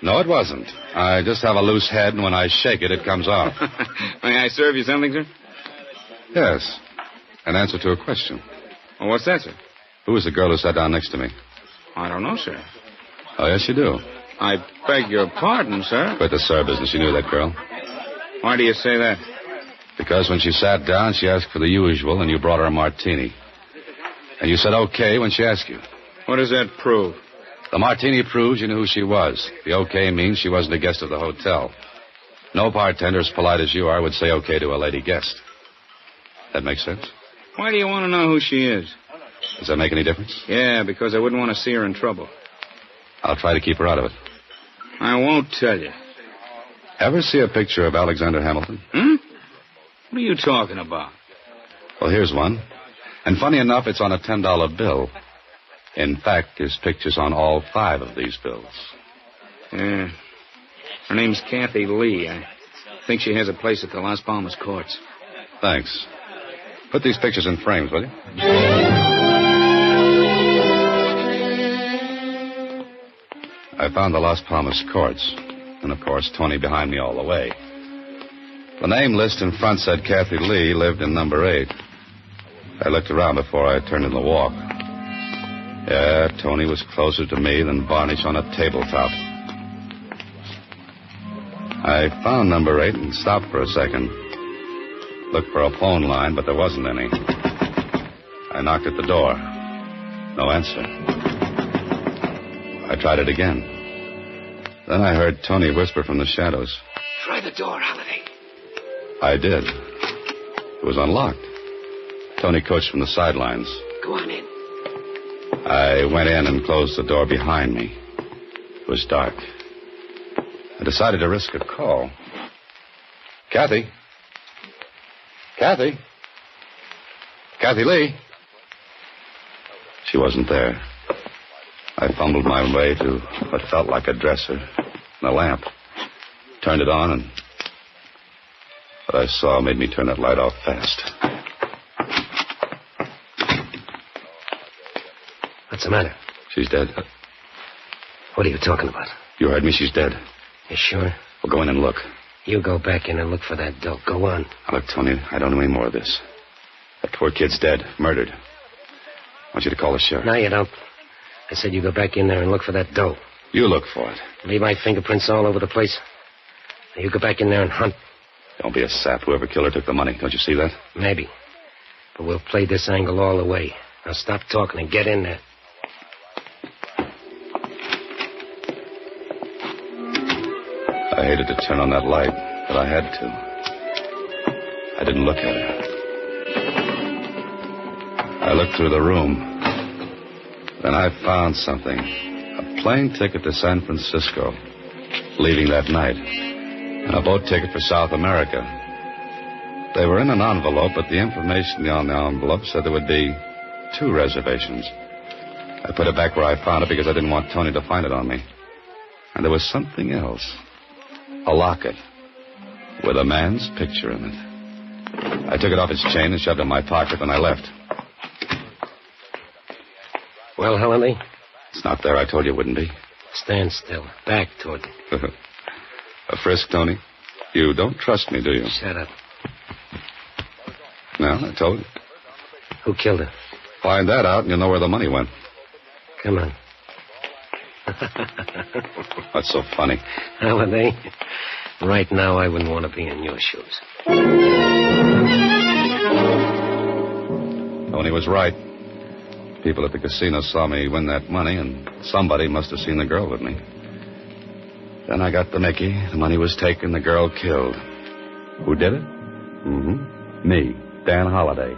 No, it wasn't. I just have a loose head, and when I shake it, it comes off. May I serve you something, sir? Yes. An answer to a question. Well, what's that, sir? Who was the girl who sat down next to me? I don't know, sir. Oh, yes, you do. I beg your pardon, sir. Quit the sir business. You knew that girl. Why do you say that? Because when she sat down, she asked for the usual, and you brought her a martini. And you said okay when she asked you. What does that prove? The martini proves you knew who she was. The okay means she wasn't a guest of the hotel. No bartender as polite as you are would say okay to a lady guest. That makes sense? Why do you want to know who she is? Does that make any difference? Yeah, because I wouldn't want to see her in trouble. I'll try to keep her out of it. I won't tell you. Ever see a picture of Alexander Hamilton? What are you talking about? Well, here's one. And funny enough, it's on a $10 bill. In fact, his picture's on all 5 of these bills. Yeah. Her name's Kathy Lee. I think she has a place at the Las Palmas courts. Thanks. Put these pictures in frames, will you? I found the Las Palmas courts. And, of course, Tony behind me all the way. The name list in front said Kathy Lee lived in number 8. I looked around before I turned in the walk. Yeah, Tony was closer to me than varnish on a tabletop. I found number 8 and stopped for a second. Looked for a phone line, but there wasn't any. I knocked at the door. No answer. I tried it again. Then I heard Tony whisper from the shadows. Try the door, Holiday. I did. It was unlocked. Tony coached from the sidelines. Go on in. I went in and closed the door behind me. It was dark. I decided to risk a call. Kathy? Kathy? Kathy Lee? She wasn't there. I fumbled my way to what felt like a dresser and a lamp. Turned it on, and what I saw made me turn that light off fast. What's the matter? She's dead. What are you talking about? You heard me. She's dead. You sure? Well, go in and look. You go back in and look for that dope. Go on. Now, look, Tony, I don't know any more of this. That poor kid's dead. Murdered. I want you to call the sheriff. No, you don't. I said you go back in there and look for that dope. You look for it. Leave my fingerprints all over the place. Now you go back in there and hunt. Don't be a sap. Whoever killed her took the money. Don't you see that? Maybe. But we'll play this angle all the way. Now stop talking and get in there. I hated to turn on that light, but I had to. I didn't look at her. I looked through the room. Then I found something. A plane ticket to San Francisco, leaving that night. And a boat ticket for South America. They were in an envelope, but the information on the envelope said there would be 2 reservations. I put it back where I found it because I didn't want Tony to find it on me. And there was something else. A locket with a man's picture in it. I took it off its chain and shoved it in my pocket, and I left. Well, Helene? It's not there. I told you it wouldn't be. Stand still. Back toward me. A frisk, Tony? You don't trust me, do you? Shut up. No, I told you. Who killed her? Find that out and you'll know where the money went. Come on. What's so funny? Holiday, right now I wouldn't want to be in your shoes. Tony was right. People at the casino saw me win that money, and somebody must have seen the girl with me. Then I got the Mickey. The money was taken, the girl killed. Who did it? Mm-hmm. Me, Dan Holliday.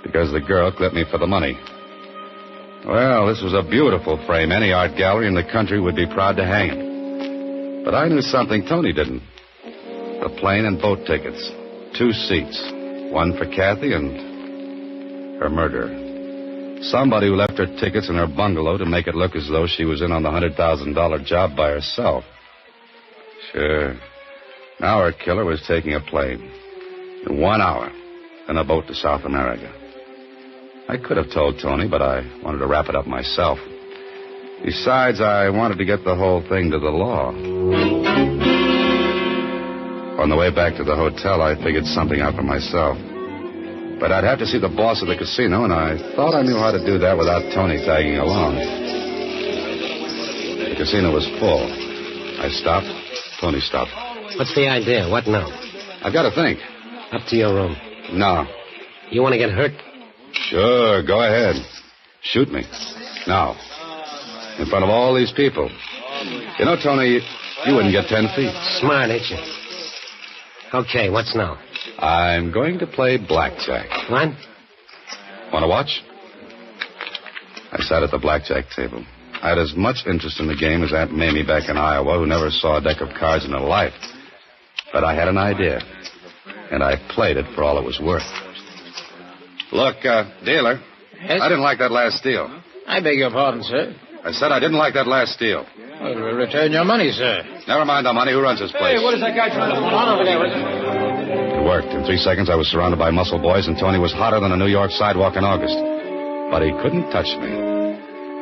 Because the girl clipped me for the money. Well, this was a beautiful frame. Any art gallery in the country would be proud to hang it. But I knew something Tony didn't. The plane and boat tickets. 2 seats. One for Kathy and her murderer. Somebody who left her tickets in her bungalow to make it look as though she was in on the $100,000 job by herself. Sure. Now her killer was taking a plane. In 1 hour. And a boat to South America. I could have told Tony, but I wanted to wrap it up myself. Besides, I wanted to get the whole thing to the law. On the way back to the hotel, I figured something out for myself. But I'd have to see the boss of the casino, and I thought I knew how to do that without Tony tagging along. The casino was full. I stopped. Tony stopped. What's the idea? What now? I've got to think. Up to your room. No. You want to get hurt? Sure, go ahead. Shoot me. Now. In front of all these people. You know, Tony, you wouldn't get 10 feet. Smart, ain't you? Okay, what's now? I'm going to play blackjack. What? Want to watch? I sat at the blackjack table. I had as much interest in the game as Aunt Mamie back in Iowa, who never saw a deck of cards in her life. But I had an idea, and I played it for all it was worth. Look, dealer, Yes? I didn't like that last deal. I beg your pardon, sir. I said I didn't like that last deal. Well, return your money, sir. Never mind the money. Who runs this place? Hey, what is that guy trying to put on over there? It worked. In 3 seconds, I was surrounded by muscle boys, and Tony was hotter than a New York sidewalk in August. But he couldn't touch me.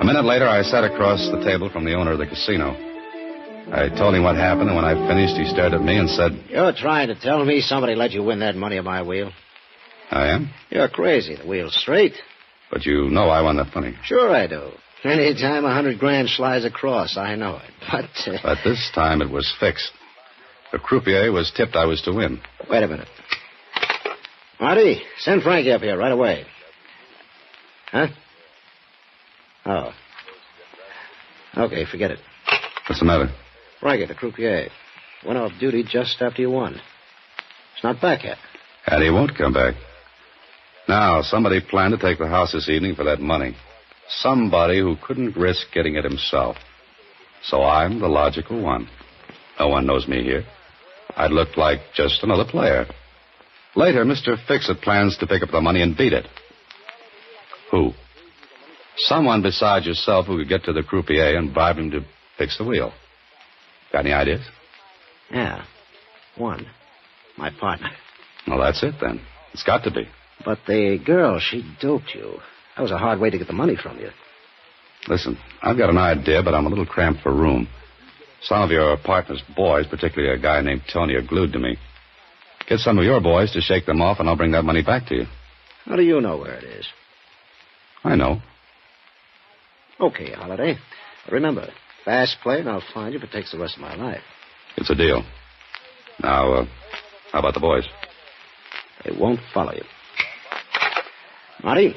A minute later, I sat across the table from the owner of the casino. I told him what happened, and when I finished, he stared at me and said, You're trying to tell me somebody let you win that money on my wheel? I am? You're crazy. The wheel's straight. But you know I won that money. Sure I do. Any time $100,000 slides across, I know it. But this time it was fixed. The croupier was tipped I was to win. Wait a minute. Marty, send Frankie up here right away. Huh? Oh. Okay, forget it. What's the matter? Frankie, the croupier. Went off duty just after you won. It's not back yet. And he won't come back. Now, somebody planned to take the house this evening for that money. Somebody who couldn't risk getting it himself. So I'm the logical one. No one knows me here. I'd look like just another player. Later, Mr. Fix-It plans to pick up the money and beat it. Who? Someone besides yourself who could get to the croupier and bribe him to fix the wheel. Got any ideas? Yeah. One. My partner. Well, that's it, then. It's got to be. But the girl, she doped you. That was a hard way to get the money from you. Listen, I've got an idea, but I'm a little cramped for room. Some of your partner's boys, particularly a guy named Tony, are glued to me. Get some of your boys to shake them off, and I'll bring that money back to you. How do you know where it is? I know. Okay, Holiday. Remember, fast play, and I'll find you if it takes the rest of my life. It's a deal. Now, how about the boys? They won't follow you. Marty,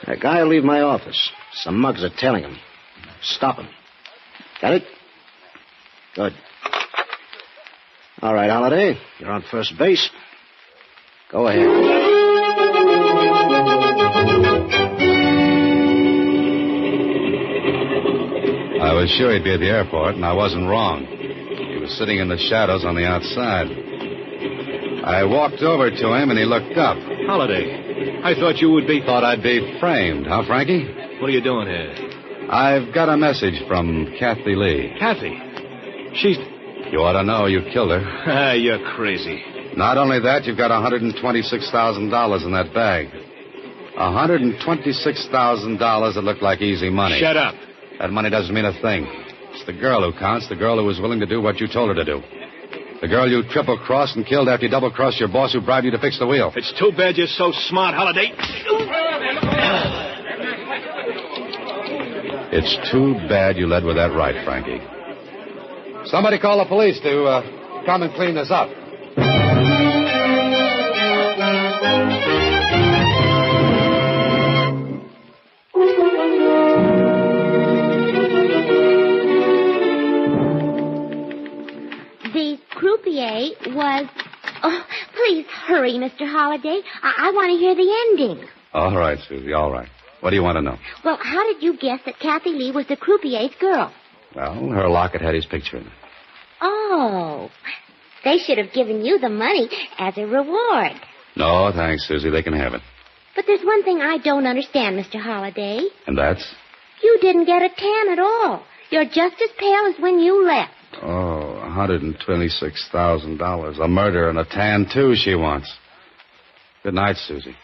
that guy will leave my office. Some mugs are tailing him. Stop him. Got it? Good. All right, Holiday. You're on first base. Go ahead. I was sure he'd be at the airport, and I wasn't wrong. He was sitting in the shadows on the outside. I walked over to him, and he looked up. Holiday, I thought you would be... Thought I'd be framed. Huh, Frankie? What are you doing here? I've got a message from Kathy Lee. Kathy? She's... You ought to know you killed her. Ah, you're crazy. Not only that, you've got $126,000 in that bag. $126,000 that looked like easy money. Shut up. That money doesn't mean a thing. It's the girl who counts, the girl who was willing to do what you told her to do. The girl you triple-crossed and killed after you double-crossed your boss who bribed you to fix the wheel. It's too bad you're so smart, Holiday. It's too bad you led with that right, Frankie. Somebody call the police to come and clean this up. The croupier was... Oh, please hurry, Mr. Holliday. I want to hear the ending. All right, Susie, all right. What do you want to know? Well, how did you guess that Kathy Lee was the croupier's girl? Well, her locket had his picture in it. Oh, they should have given you the money as a reward. No, thanks, Susie. They can have it. But there's one thing I don't understand, Mr. Holliday. And that's? You didn't get a tan at all. You're just as pale as when you left. Oh, $126,000. A murder and a tan, too, she wants. Good night, Susie.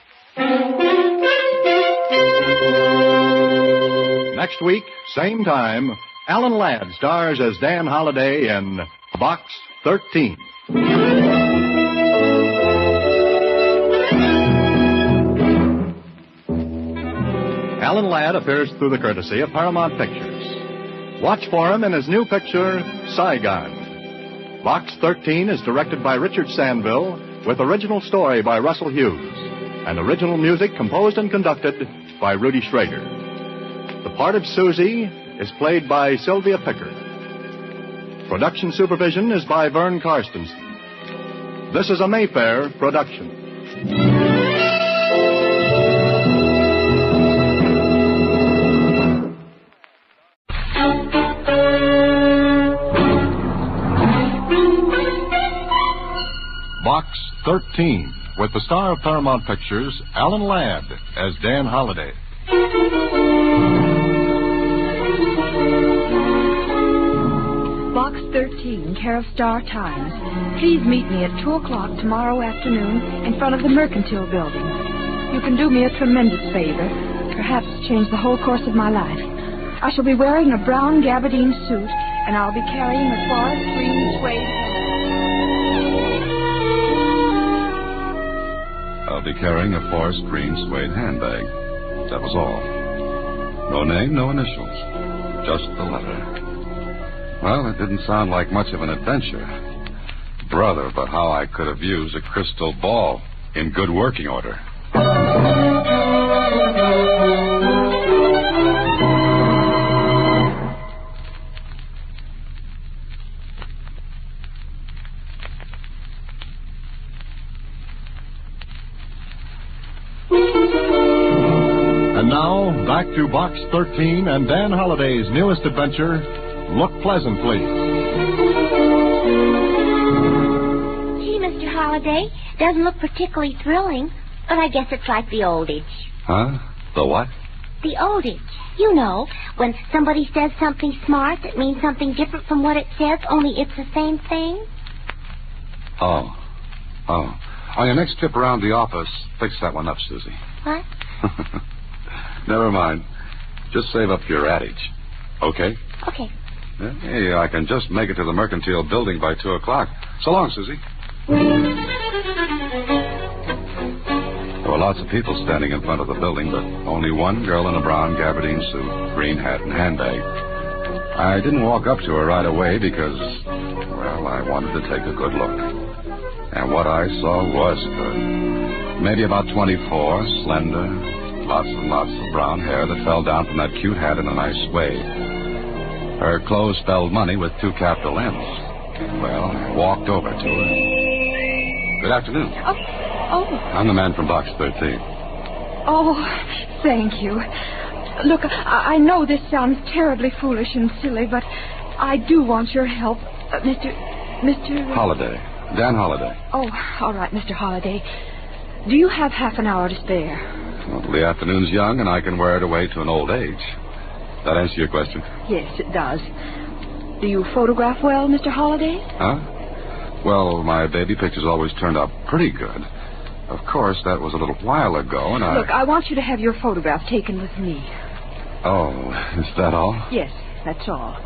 Next week, same time, Alan Ladd stars as Dan Holliday in Box 13. Alan Ladd appears through the courtesy of Paramount Pictures. Watch for him in his new picture, Saigon. Box 13 is directed by Richard Sandville, with original story by Russell Hughes, and original music composed and conducted by Rudy Schrader. The part of Susie is played by Sylvia Pickard. Production supervision is by Vern Karstensen. This is a Mayfair production. Box 13, with the star of Paramount Pictures, Alan Ladd, as Dan Holliday. Box 13, care of Star Times. Please meet me at 2 o'clock tomorrow afternoon in front of the Mercantile Building. You can do me a tremendous favor, perhaps change the whole course of my life. I shall be wearing a brown gabardine suit, and I'll be carrying a forest green suede hat. I'll be carrying a forest green suede handbag. That was all. No name, no initials. Just the letter. Well, it didn't sound like much of an adventure. Brother, but how I could have used a crystal ball in good working order. And now, back to Box 13 and Dan Holliday's newest adventure, Look Pleasant, Please. Gee, Mr. Holliday, doesn't look particularly thrilling, but I guess it's like the old age. Huh? The what? The old age. You know, when somebody says something smart that means something different from what it says, only it's the same thing. Oh. On your next trip around the office, fix that one up, Susie. What? Never mind. Just save up your adage. Okay? Okay. Hey, I can just make it to the Mercantile Building by 2 o'clock. So long, Susie. There were lots of people standing in front of the building, but only one girl in a brown gabardine suit, green hat, and handbag. I didn't walk up to her right away because, well, I wanted to take a good look. And what I saw was good. Maybe about 24, slender, lots and lots of brown hair that fell down from that cute hat in a nice wave. Her clothes spelled money with 2 capital M's. Well, I walked over to her. Good afternoon. Oh. I'm the man from Box 13. Oh, thank you. Look, I know this sounds terribly foolish and silly, but I do want your help. Mr. Holliday. Dan Holliday. Oh, all right, Mr. Holliday. Do you have half an hour to spare? Well, the afternoon's young, and I can wear it away to an old age. That answer your question? Yes, it does. Do you photograph well, Mr. Holliday? Huh? Well, my baby pictures always turned out pretty good. Of course, that was a little while ago, and Look, I want you to have your photograph taken with me. Oh, is that all? Yes, that's all.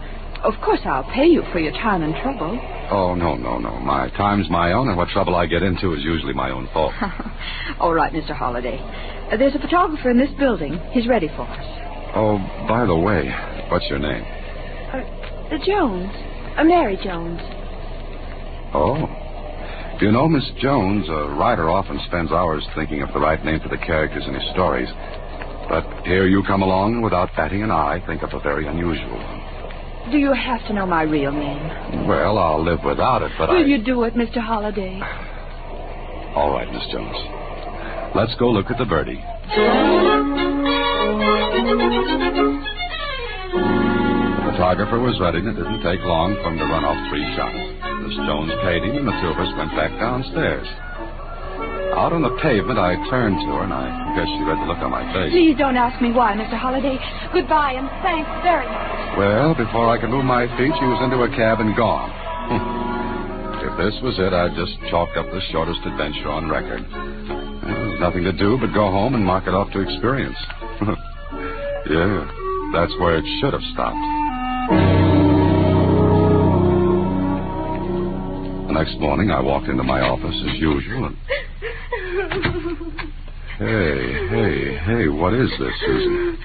Of course, I'll pay you for your time and trouble. Oh, no. My time's my own, and what trouble I get into is usually my own fault. All right, Mr. Holliday. There's a photographer in this building. He's ready for us. Oh, by the way, what's your name? Jones. Mary Jones. Oh. Do you know, Miss Jones, a writer often spends hours thinking of the right name for the characters in his stories. But here you come along without batting an eye, think of a very unusual one. Do you have to know my real name? Well, I'll live without it, but Will you do it, Mr. Holliday? All right, Miss Jones. Let's go look at the birdie. The photographer was ready, and it didn't take long for him to run off 3 shots. Miss Jones paid him, and the 2 of us went back downstairs. Out on the pavement, I turned to her, and I guess she read the look on my face. Please don't ask me why, Mr. Holliday. Goodbye, and thanks very much. Well, before I could move my feet, she was into a cab and gone. If this was it, I'd just chalk up the shortest adventure on record. There's nothing to do but go home and mark it off to experience. Yeah, that's where it should have stopped. The next morning, I walked into my office as usual and... Hey, what is this, Susan?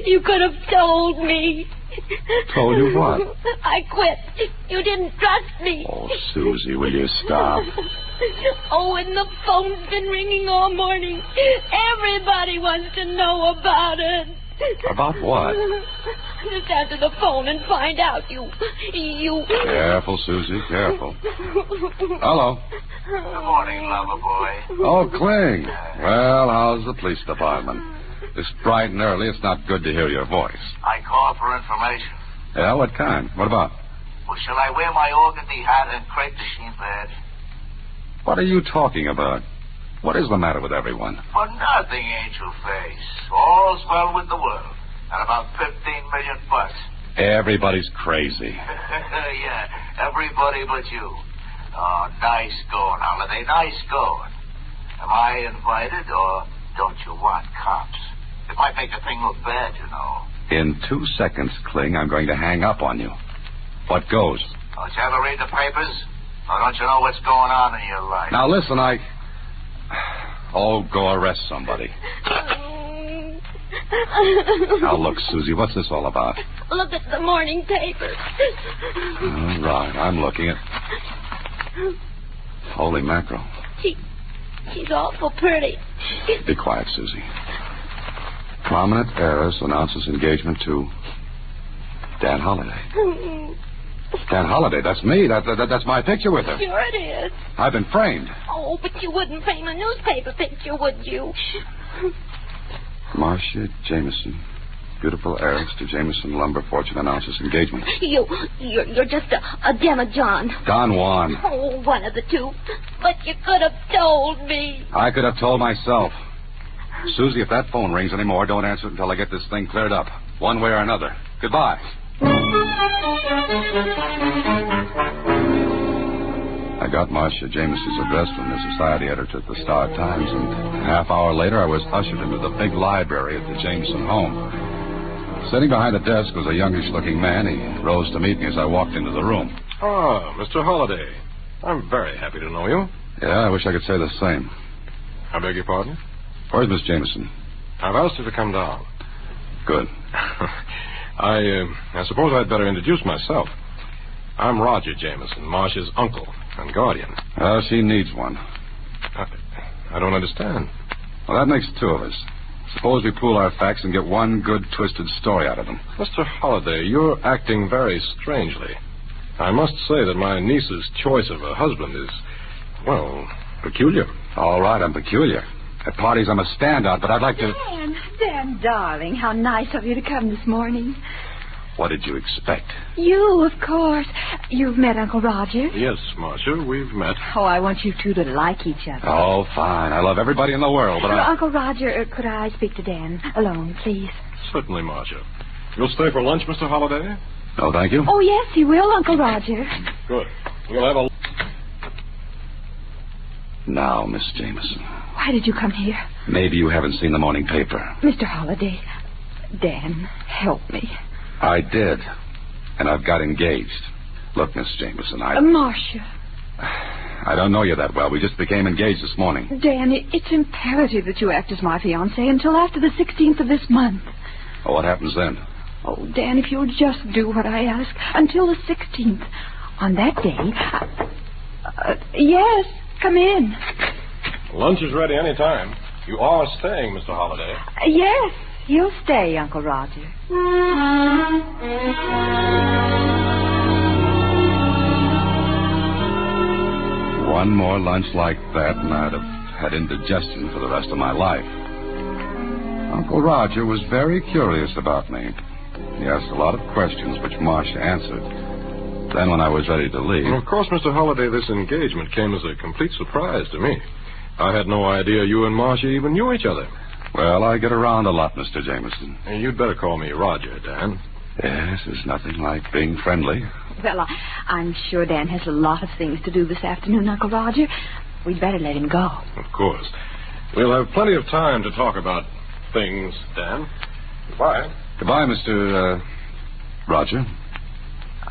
You could have told me. Told you what? I quit. You didn't trust me. Oh, Susie, will you stop? Oh, and the phone's been ringing all morning. Everybody wants to know about it. About what? Just answer the phone and find out. You... Careful, Susie, careful. Hello. Good morning, lover boy. Oh, Kling. Well, how's the police department? This bright and early, it's not good to hear your voice. I called for information. Yeah, what kind? What about? Well, shall I wear my organdy hat and crepe de chine badge? What are you talking about? What is the matter with everyone? For nothing, angel face. All's well with the world. And about $15 million. Everybody's crazy. Yeah, everybody but you. Oh, nice going, Holiday. Nice going. Am I invited, or don't you want cops? It might make the thing look bad, you know. In 2 seconds, Kling, I'm going to hang up on you. What goes? Don't you ever read the papers? Or don't you know what's going on in your life? Now, listen, Oh, go arrest somebody. Now, look, Susie, what's this all about? Look at the morning papers. All right, I'm looking at... Holy mackerel. She's awful pretty. Be quiet, Susie. Prominent heiress announces engagement to Dan Holliday. Dan Holliday, that's me. That's my picture with her. Sure it is. I've been framed. Oh, but you wouldn't frame a newspaper picture, would you? Marcia Jameson, beautiful heiress to Jameson Lumber fortune announces engagement. You're just a demijohn. Don Juan. Oh, one of the two. But you could have told me. I could have told myself. Susie, if that phone rings anymore, don't answer it until I get this thing cleared up. One way or another. Goodbye. I got Marcia Jameson's address from the society editor at the Star-Times, and a half hour later I was ushered into the big library at the Jameson home. Sitting behind the desk was a youngish-looking man. He rose to meet me as I walked into the room. Ah, Mr. Holliday. I'm very happy to know you. Yeah, I wish I could say the same. I beg your pardon? Where's Miss Jameson? I've asked her to come down. Good. I suppose I'd better introduce myself. I'm Roger Jameson, Marcia's uncle and guardian. She needs one. I don't understand. Well, that makes two of us. Suppose we pool our facts and get one good, twisted story out of them. Mr. Holliday, you're acting very strangely. I must say that my niece's choice of a husband is, well, peculiar. All right, I'm peculiar. At parties, I'm a standout, but I'd like to... Dan, darling, how nice of you to come this morning. What did you expect? You, of course. You've met Uncle Roger? Yes, Marcia, we've met. Oh, I want you two to like each other. Oh, fine. I love everybody in the world, but Uncle Roger, could I speak to Dan alone, please? Certainly, Marcia. You'll stay for lunch, Mr. Holliday? No, thank you. Oh, yes, he will, Uncle Roger. Good. We'll have a... Now, Miss Jameson. Why did you come here? Maybe you haven't seen the morning paper. Mr. Holliday, Dan, help me. I did. And I've got engaged. Look, Miss Jameson, Marcia. I don't know you that well. We just became engaged this morning. Dan, it's imperative that you act as my fiancé until after the 16th of this month. Oh, what happens then? Oh, Dan, if you'll just do what I ask until the 16th. On that day... yes, come in. Lunch is ready any time. You are staying, Mr. Holliday. Yes, you'll stay, Uncle Roger. One more lunch like that, and I'd have had indigestion for the rest of my life. Uncle Roger was very curious about me. He asked a lot of questions, which Marcia answered. Then, when I was ready to leave... Well, of course, Mr. Holliday, this engagement came as a complete surprise to me. I had no idea you and Marcia even knew each other. Well, I get around a lot, Mr. Jameson. And you'd better call me Roger, Dan. Yes, there's nothing like being friendly. Well, I'm sure Dan has a lot of things to do this afternoon, Uncle Roger. We'd better let him go. Of course. We'll have plenty of time to talk about things, Dan. Goodbye. Goodbye, Mr. Roger.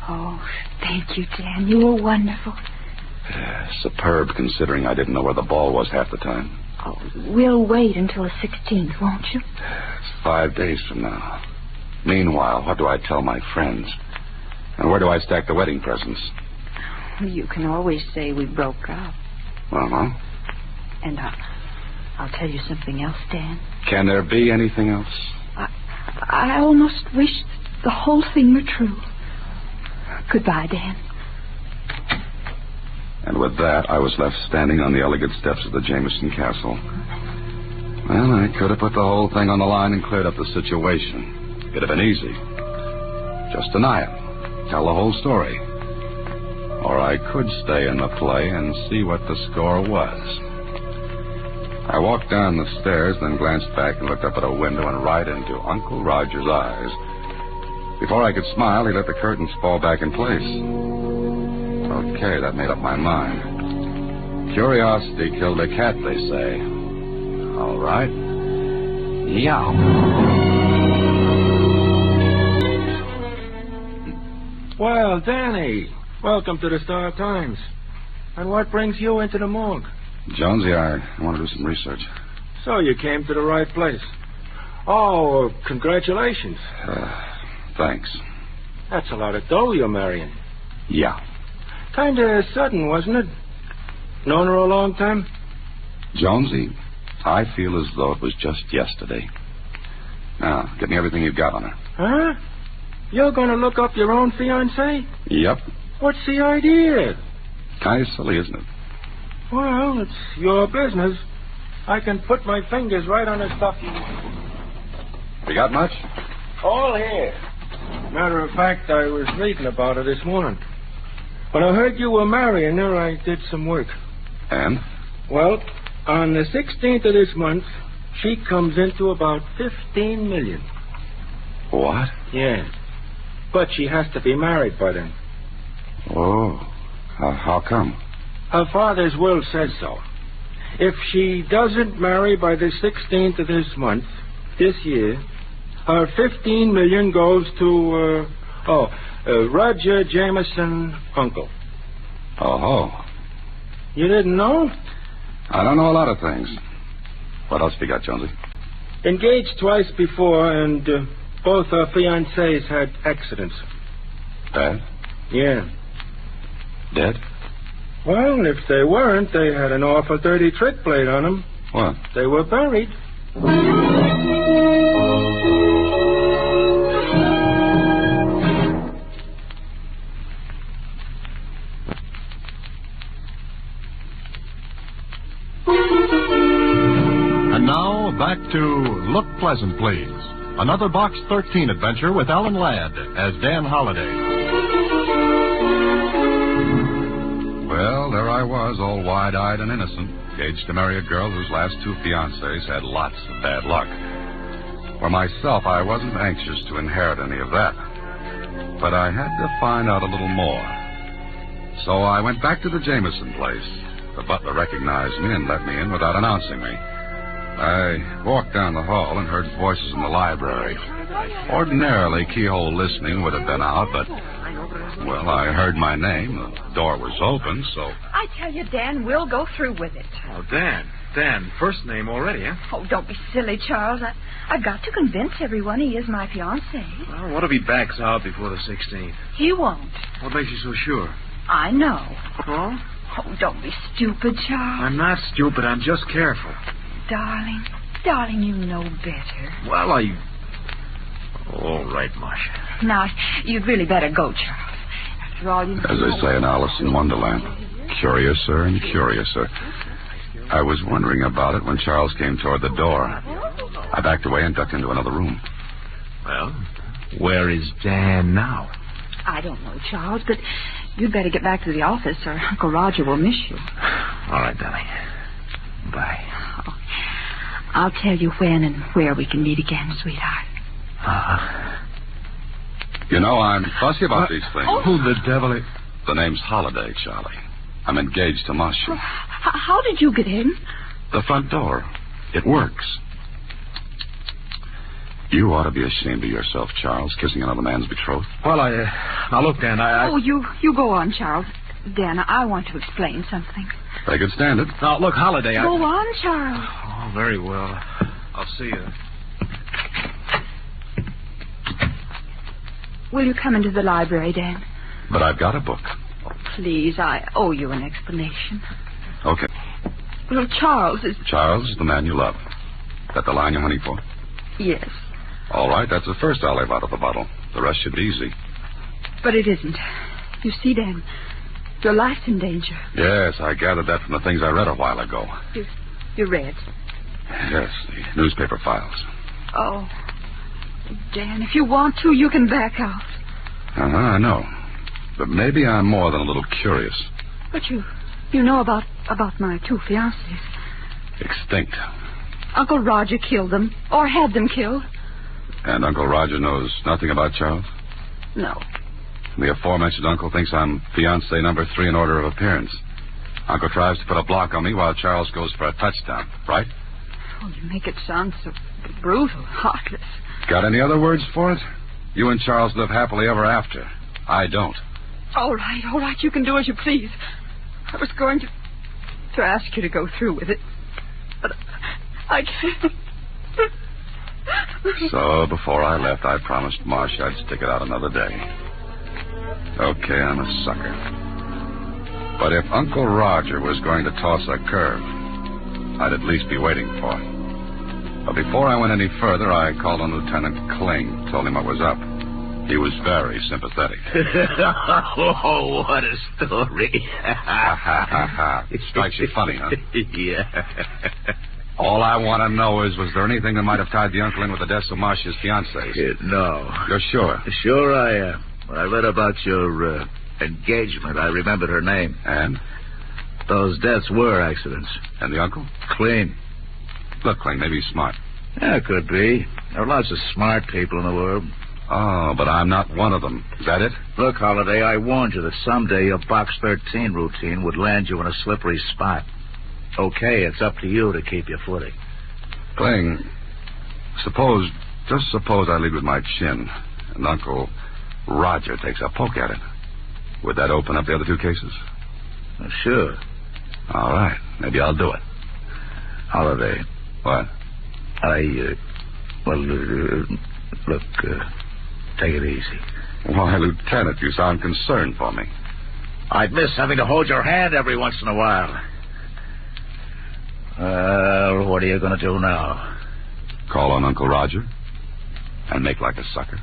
Oh, thank you, Dan. You were wonderful. Superb, considering I didn't know where the ball was half the time. Oh, we'll wait until the 16th, won't you? It's 5 days from now. Meanwhile, what do I tell my friends? And where do I stack the wedding presents? You can always say we broke up. Uh-huh. And I'll tell you something else, Dan. Can there be anything else? I almost wish the whole thing were true. Goodbye, Dan. And with that, I was left standing on the elegant steps of the Jameson Castle. Well, I could have put the whole thing on the line and cleared up the situation. It'd have been easy. Just deny it. Tell the whole story. Or I could stay in the play and see what the score was. I walked down the stairs, then glanced back and looked up at a window and right into Uncle Roger's eyes. Before I could smile, he let the curtains fall back in place. Okay, that made up my mind. Curiosity killed a cat, they say. All right. Yeah. Well, Danny, welcome to the Star-Times. And what brings you into the morgue? Jonesy, I want to do some research. So you came to the right place. Oh, congratulations. Thanks. That's a lot of dough you're marrying. Yeah. Kind of sudden, wasn't it? Known her a long time? Jonesy, I feel as though it was just yesterday. Now, get me everything you've got on her. Huh? You're going to look up your own fiancée? Yep. What's the idea? Kind of silly, isn't it? Well, it's your business. I can put my fingers right on the stuff you... You got much? All here. Matter of fact, I was reading about her this morning. When I heard you were marrying her, I did some work. And? Well, on the 16th of this month, she comes into about 15 million. What? Yeah. But she has to be married by then. Oh. How come? Her father's will says so. If she doesn't marry by the 16th of this month, this year, her 15 million goes to, Roger Jameson, uncle. Oh. You didn't know? I don't know a lot of things. What else have you got, Jonesy? Engaged twice before, and both her fiancés had accidents. Bad? Yeah. Dead? Well, if they weren't, they had an awful dirty trick played on them. What? They were buried. And now, back to Look Pleasant, Please. Another Box 13 adventure with Alan Ladd as Dan Holliday. Well, there I was, all wide-eyed and innocent, engaged to marry a girl whose last two fiancés had lots of bad luck. For myself, I wasn't anxious to inherit any of that. But I had to find out a little more. So I went back to the Jameson place. The butler recognized me and let me in without announcing me. I walked down the hall and heard voices in the library. Ordinarily, keyhole listening would have been out, but, well, I heard my name. The door was open, so... I tell you, Dan, we'll go through with it. Oh, Dan, first name already, huh? Oh, don't be silly, Charles. I've got to convince everyone he is my fiancé. Well, what if he backs out before the 16th? He won't. What makes you so sure? I know. Huh? Oh, don't be stupid, Charles. I'm not stupid. I'm just careful. Darling, you know better. Well, all right, Marcia. Now, you'd really better go, Charles. After all, you know... As they say in Alice in Wonderland, curiouser and curiouser. I was wondering about it when Charles came toward the door. I backed away and ducked into another room. Well, where is Dan now? I don't know, Charles, but you'd better get back to the office or Uncle Roger will miss you. All right, darling. Bye. Oh, I'll tell you when and where we can meet again, sweetheart. You know, I'm fussy about these things. Oh, who the devil is... The name's Holliday, Charlie. I'm engaged to Marcia. How did you get in? The front door. It works. You ought to be ashamed of yourself, Charles, kissing another man's betrothed. Well, now look, Dan, Oh, you go on, Charles. Dan, I want to explain something. They could stand it. Now, look, Holliday, Go on, Charles. Oh, very well. I'll see you. Will you come into the library, Dan? But I've got a book. Oh, please, I owe you an explanation. Okay. Well, Charles is... Charles is the man you love. That the line you're hunting for? Yes. All right, that's the first olive out of the bottle. The rest should be easy. But it isn't. You see, Dan, your life's in danger. Yes, I gathered that from the things I read a while ago. You read? Yes, the newspaper files. Oh, Dan, if you want to, you can back out. I know. But maybe I'm more than a little curious. But you know about my two fiancés. Extinct. Uncle Roger killed them, or had them killed. And Uncle Roger knows nothing about Charles? No. The aforementioned uncle thinks I'm fiancé number 3 in order of appearance. Uncle tries to put a block on me while Charles goes for a touchdown, right? Oh, you make it sound so brutal, heartless. Got any other words for it? You and Charles live happily ever after. I don't. All right, you can do as you please. I was going to ask you to go through with it, but I can't. So, before I left, I promised Marcia I'd stick it out another day. Okay, I'm a sucker. But if Uncle Roger was going to toss a curve, I'd at least be waiting for it. But before I went any further, I called on Lieutenant Kling, told him what was up. He was very sympathetic. Oh, what a story. Ha, ha, ha, ha. Strikes you funny, huh? Yeah. All I want to know is, was there anything that might have tied the uncle in with the deaths of Marcia's fiancés? No. You're sure? Sure I am. When I read about your engagement, I remembered her name. And? Those deaths were accidents. And the uncle? Clean. Look, Clean, maybe he's smart. Yeah, could be. There are lots of smart people in the world. Oh, but I'm not one of them. Is that it? Look, Holiday, I warned you that someday your Box 13 routine would land you in a slippery spot. Okay, it's up to you to keep your footing. Cling, just suppose I lead with my chin, and Uncle Roger takes a poke at it. Would that open up the other two cases? Sure. All right, maybe I'll do it. Holiday. What? Look, take it easy. Why, Lieutenant, you sound concerned for me. I'd miss having to hold your hand every once in a while. Well, what are you going to do now? Call on Uncle Roger and make like a sucker.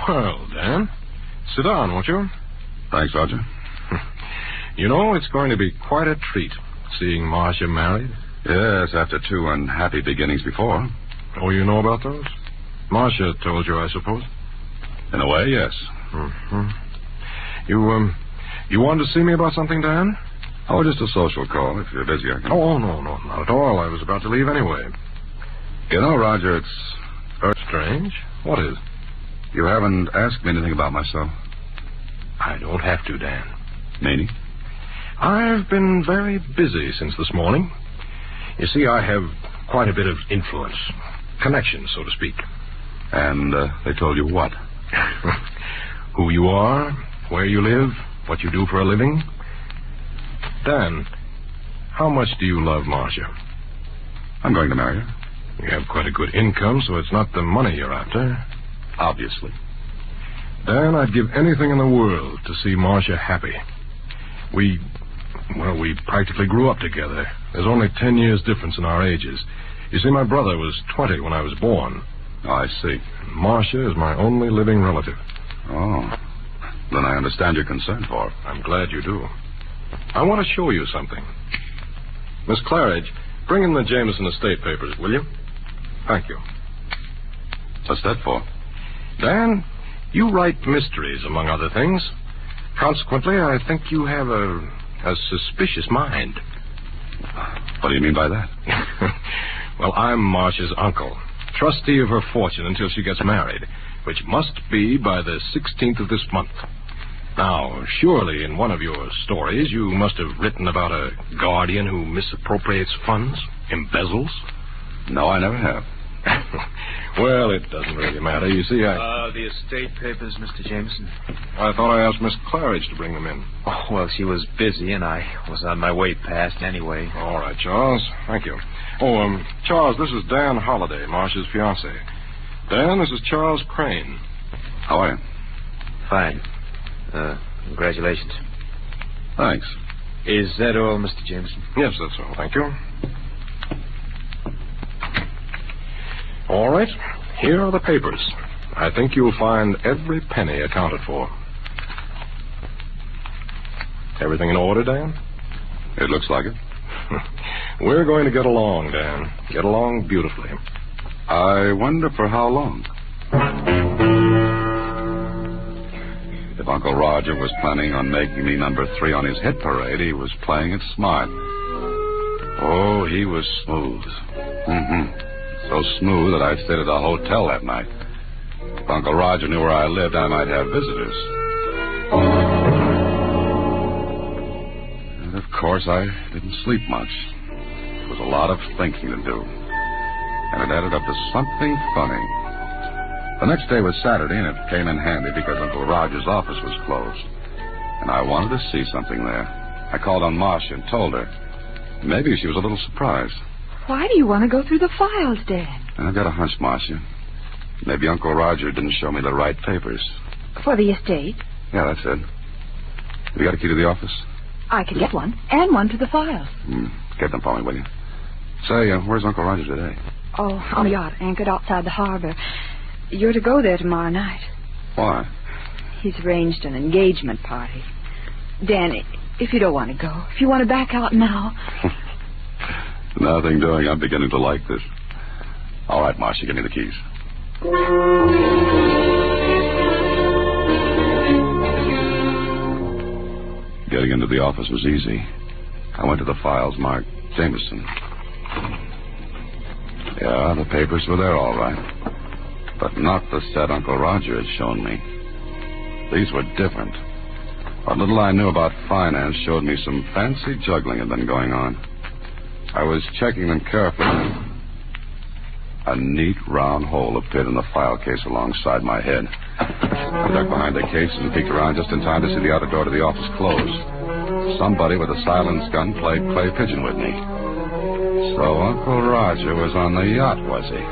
Well, Dan, sit down, won't you? Thanks, Roger. You know, it's going to be quite a treat seeing Marcia married. Yes, after two unhappy beginnings before. Oh, you know about those? Marcia told you, I suppose? In a way, yes. Mm-hmm. You wanted to see me about something, Dan? Oh, just a social call. If you're busy, I can... Oh, no, not at all. I was about to leave anyway. You know, Roger, it's very strange. What is? You haven't asked me anything about myself. I don't have to, Dan. Meaning? I've been very busy since this morning. You see, I have quite a bit of influence. Connection, so to speak. And they told you what? Who you are, where you live, what you do for a living. Dan, how much do you love Marcia? I'm going to marry her. You have quite a good income, so it's not the money you're after. Obviously. Dan, I'd give anything in the world to see Marcia happy. We practically grew up together. There's only 10 years difference in our ages. You see, my brother was 20 when I was born. Oh, I see. Marcia is my only living relative. Oh. Then I understand your concern for her. I'm glad you do. I want to show you something. Miss Claridge, bring in the Jameson estate papers, will you? Thank you. What's that for? Dan, you write mysteries, among other things. Consequently, I think you have a suspicious mind. What do you mean by that? Well, I'm Marcia's uncle, trustee of her fortune until she gets married, which must be by the 16th of this month. Now, surely in one of your stories you must have written about a guardian who misappropriates funds, embezzles. No, I never have. Well, it doesn't really matter. You see, The estate papers, Mr. Jameson. I thought I asked Miss Claridge to bring them in. Oh, well, she was busy, and I was on my way past anyway. All right, Charles. Thank you. Oh, Charles, this is Dan Holliday, Marcia's fiancé. Dan, this is Charles Crane. How are you? Fine. Congratulations. Thanks. Is that all, Mr. Jameson? Yes, that's all. Thank you. All right. Here are the papers. I think you'll find every penny accounted for. Everything in order, Dan? It looks like it. We're going to get along, Dan. Get along beautifully. I wonder for how long. If Uncle Roger was planning on making me number 3 on his hit parade, he was playing it smart. Oh, he was smooth. Mm-hmm. So smooth that I stayed at a hotel that night. If Uncle Roger knew where I lived, I might have visitors. And of course, I didn't sleep much. It was a lot of thinking to do. And it added up to something funny. The next day was Saturday, and it came in handy because Uncle Roger's office was closed. And I wanted to see something there. I called on Marcia and told her. Maybe she was a little surprised. Why do you want to go through the files, Dan? I've got a hunch, Marcia. Maybe Uncle Roger didn't show me the right papers. For the estate? Yeah, that's it. Have you got a key to the office? I could get one, and one to the files. Get them for me, will you? Say, where's Uncle Roger today? Oh, on a yacht anchored outside the harbor. You're to go there tomorrow night. Why? He's arranged an engagement party. Danny, if you don't want to go, if you want to back out now. Nothing doing. I'm beginning to like this. All right, Marcia, give me the keys. Getting into the office was easy. I went to the files marked Jameson. Yeah, the papers were there all right. But not the set Uncle Roger had shown me. These were different. What little I knew about finance showed me some fancy juggling had been going on. I was checking them carefully. A neat round hole appeared in the file case alongside my head. I ducked behind the case and peeked around just in time to see the outer door to the office close. Somebody with a silenced gun played clay pigeon with me. So Uncle Roger was on the yacht, was he?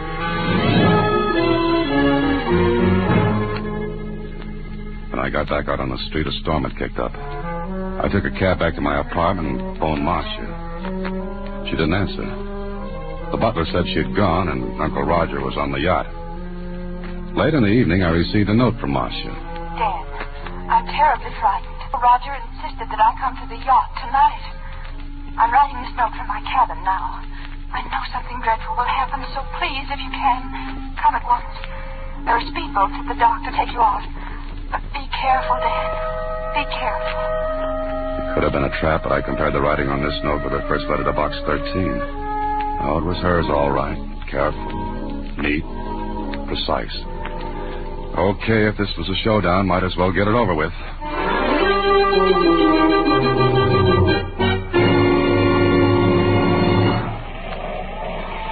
When I got back out on the street, a storm had kicked up. I took a cab back to my apartment and phoned Marcia. She didn't answer. The butler said she had gone and Uncle Roger was on the yacht. Late in the evening, I received a note from Marcia. Dan, I'm terribly frightened. Roger insisted that I come to the yacht tonight. I'm writing this note from my cabin now. I know something dreadful will happen, so please, if you can, come at once. There are speedboats at the dock to take you out. But be careful, Dan. Be careful. It could have been a trap, but I compared the writing on this note with the first letter to box 13. Oh, it was hers all right. Careful, neat, precise. Okay, if this was a showdown, might as well get it over with.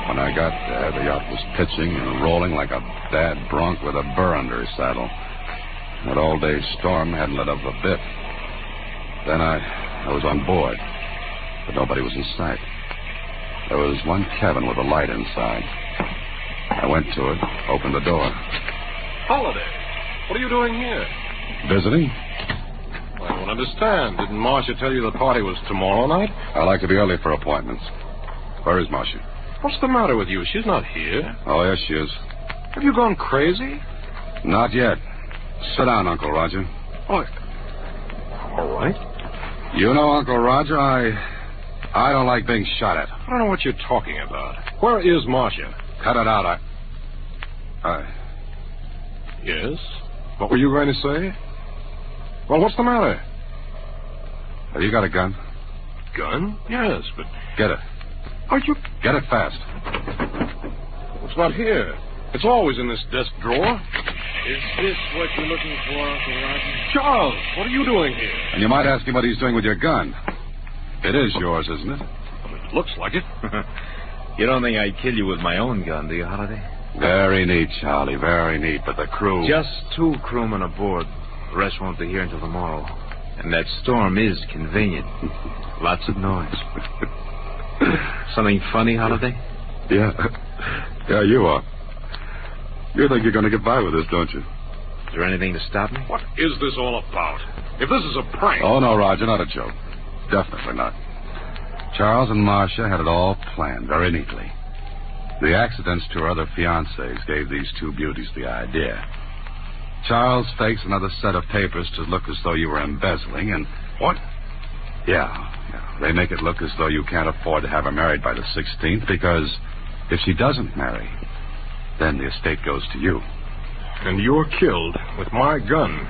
When I got there, the yacht was pitching and rolling like a bad bronc with a burr under his saddle. That all-day storm hadn't let up a bit. Then I was on board, but nobody was in sight. There was one cabin with a light inside. I went to it, opened the door. Holiday, what are you doing here? Visiting? I don't understand. Didn't Marcia tell you the party was tomorrow night? I like to be early for appointments. Where is Marcia? What's the matter with you? She's not here. Oh, yes, she is. Have you gone crazy? Not yet. Sit down, Uncle Roger. Oh, all right. You know, Uncle Roger, I don't like being shot at. I don't know what you're talking about. Where is Marcia? Cut it out. Yes? What were you going to say? Well, what's the matter? Have you got a gun? Gun? Yes, but... Get it. Are you... Get it fast. It's not here. It's always in this desk drawer. Is this what you're looking for, Uncle Roger? Charles, what are you doing here? And you might ask him what he's doing with your gun. It is yours, isn't it? It looks like it. You don't think I'd kill you with my own gun, do you, Holiday? Very neat, Charlie, very neat. But the crew... Just 2 crewmen aboard. The rest won't be here until tomorrow. And that storm is convenient. Lots of noise. Something funny, Holiday? Yeah. Yeah, you are. You think you're going to get by with this, don't you? Is there anything to stop me? What is this all about? If this is a prank... Oh, no, Roger, not a joke. Definitely not. Charles and Marcia had it all planned very neatly. The accidents to her other fiancés gave these 2 beauties the idea. Charles fakes another set of papers to look as though you were embezzling, and... What? Yeah. They make it look as though you can't afford to have her married by the 16th, because if she doesn't marry, then the estate goes to you. And you're killed with my gun.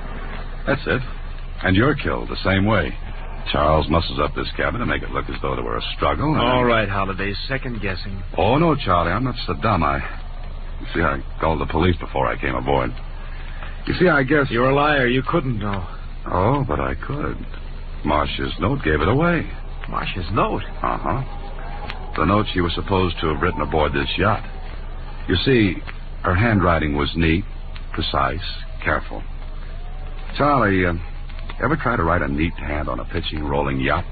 That's it. And you're killed the same way. Charles muscles up this cabin to make it look as though there were a struggle. All right, Holiday, second guessing. Oh, no, Charlie, I'm not so dumb. You see, I called the police before I came aboard. You see, I guess... You're a liar. You couldn't know. Oh, but I could. Marcia's note gave it away. Marcia's note? Uh-huh. The note she was supposed to have written aboard this yacht. You see, her handwriting was neat, precise, careful. Charlie, ever try to write a neat hand on a pitching, rolling yacht?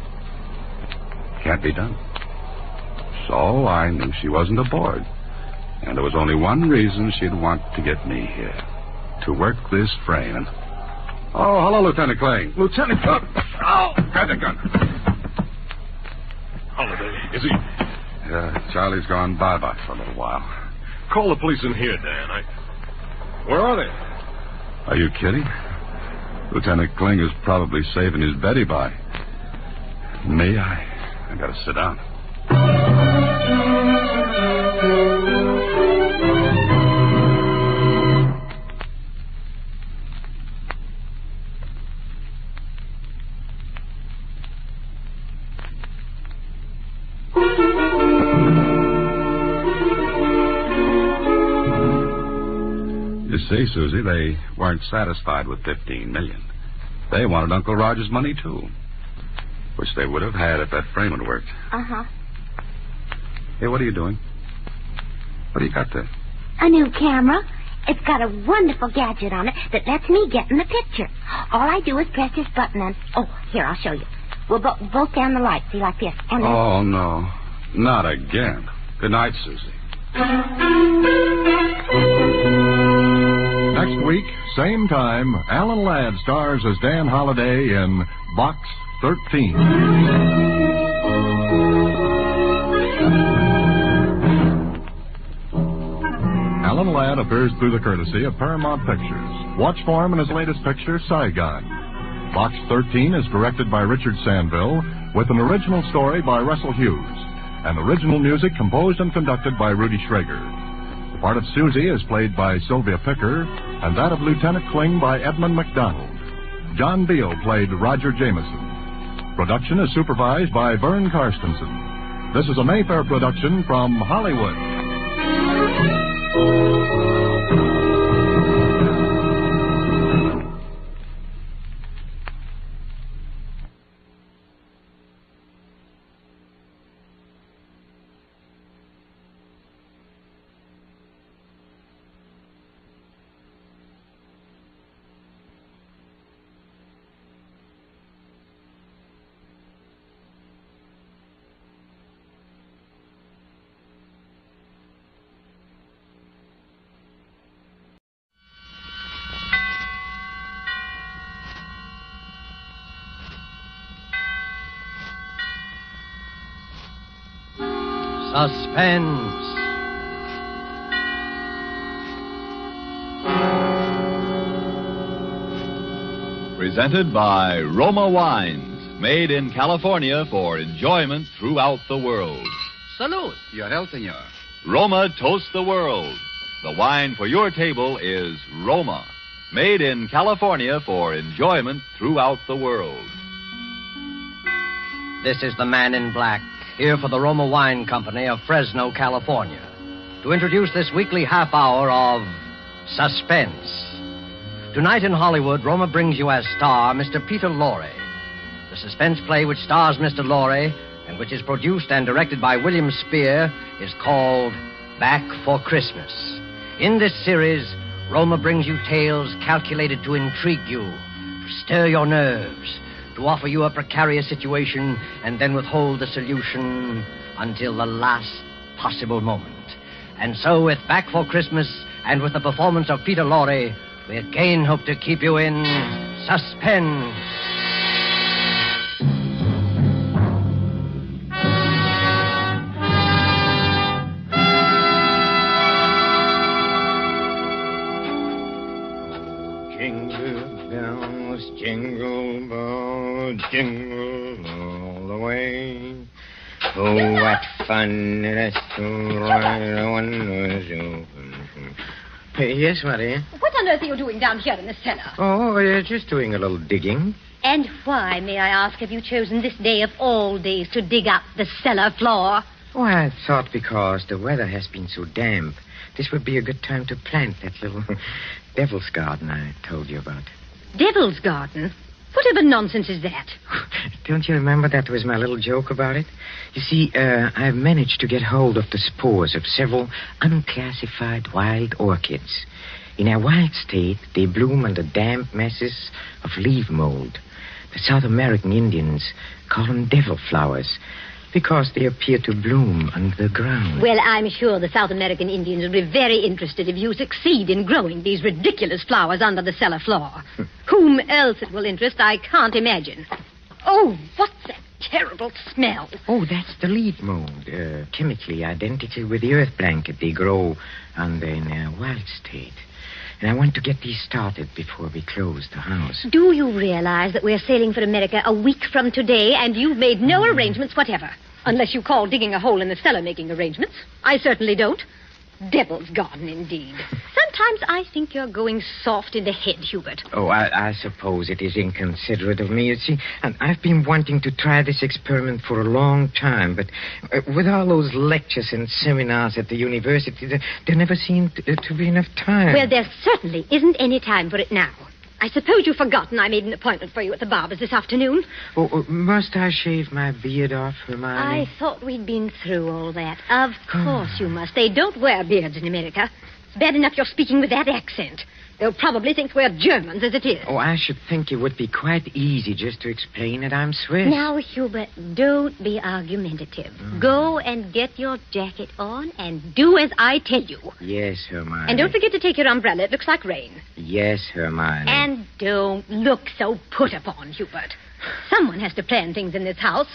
Can't be done. So I knew she wasn't aboard. And there was only one reason she'd want to get me here. To work this frame. And... Oh, hello, Lieutenant Clay. Lieutenant... Oh! Grab the gun. Holiday, is he... Charlie's gone bye-bye for a little while. Call the police in here, Dan. Where are they? Are you kidding? Lieutenant Kling is probably saving his Betty by. Me, I gotta sit down. You see, Susie, they weren't satisfied with $15 million. They wanted Uncle Roger's money, too. Which they would have had if that frame had worked. Uh-huh. Hey, what are you doing? What do you got there? A new camera. It's got a wonderful gadget on it that lets me get in the picture. All I do is press this button and... Oh, here, I'll show you. We'll both down the light, see, like this. And then... Oh, no. Not again. Good night, Susie. Next week, same time, Alan Ladd stars as Dan Holliday in Box 13. Alan Ladd appears through the courtesy of Paramount Pictures. Watch for him in his latest picture, Saigon. Box 13 is directed by Richard Sandville, with an original story by Russell Hughes, and original music composed and conducted by Rudy Schrager. The part of Susie is played by Sylvia Picker, and that of Lieutenant Kling by Edmund McDonald. John Beale played Roger Jameson. Production is supervised by Vern Karstensen. This is a Mayfair production from Hollywood. Suspense. Presented by Roma Wines, made in California for enjoyment throughout the world. Salud. Your health, senor. Roma toasts the world. The wine for your table is Roma, made in California for enjoyment throughout the world. This is the Man in Black, here for the Roma Wine Company of Fresno, California, to introduce this weekly half hour of Suspense. Tonight in Hollywood, Roma brings you as star Mr. Peter Lorre. The suspense play which stars Mr. Lorre and which is produced and directed by William Spear is called Back for Christmas. In this series, Roma brings you tales calculated to intrigue you, to stir your nerves, to offer you a precarious situation and then withhold the solution until the last possible moment. And so, with Back for Christmas and with the performance of Peter Lorre, we again hope to keep you in suspense. Jingle bells, jingle bells, jingle all the way. Oh, what fun it is to ride a one-horse open. Yes, Maria? What on earth are you doing down here in the cellar? Oh, just doing a little digging. And why, may I ask, have you chosen this day of all days to dig up the cellar floor? Oh, I thought because the weather has been so damp, this would be a good time to plant that little devil's garden I told you about. Devil's garden? Whatever nonsense is that? Don't you remember that was my little joke about it? You see, I've managed to get hold of the spores of several unclassified wild orchids. In their wild state, they bloom under damp masses of leaf mold. The South American Indians call them devil flowers because they appear to bloom under the ground. Well, I'm sure the South American Indians will be very interested if you succeed in growing these ridiculous flowers under the cellar floor. Whom else it will interest, I can't imagine. Oh, what's that terrible smell? Oh, that's the leaf mold, chemically identical with the earth blanket they grow under in their wild state. And I want to get these started before we close the house. Do you realize that we're sailing for America a week from today, and you've made no arrangements whatever? Unless you call digging a hole in the cellar making arrangements. I certainly don't. Devil's garden, indeed. Sometimes I think you're going soft in the head, Hubert. Oh, I suppose it is inconsiderate of me. You see, and I've been wanting to try this experiment for a long time, but with all those lectures and seminars at the university, there never seemed to be enough time. Well, there certainly isn't any time for it now. I suppose you've forgotten I made an appointment for you at the barber's this afternoon. Oh, must I shave my beard off, Hermione? I thought we'd been through all that. Of course you must. They don't wear beards in America. It's bad enough you're speaking with that accent. They'll probably think we're Germans as it is. Oh, I should think it would be quite easy just to explain that I'm Swiss. Now, Hubert, don't be argumentative. Go and get your jacket on and do as I tell you. Yes, Hermione. And don't forget to take your umbrella. It looks like rain. Yes, Hermione. And don't look so put upon, Hubert. Someone has to plan things in this house.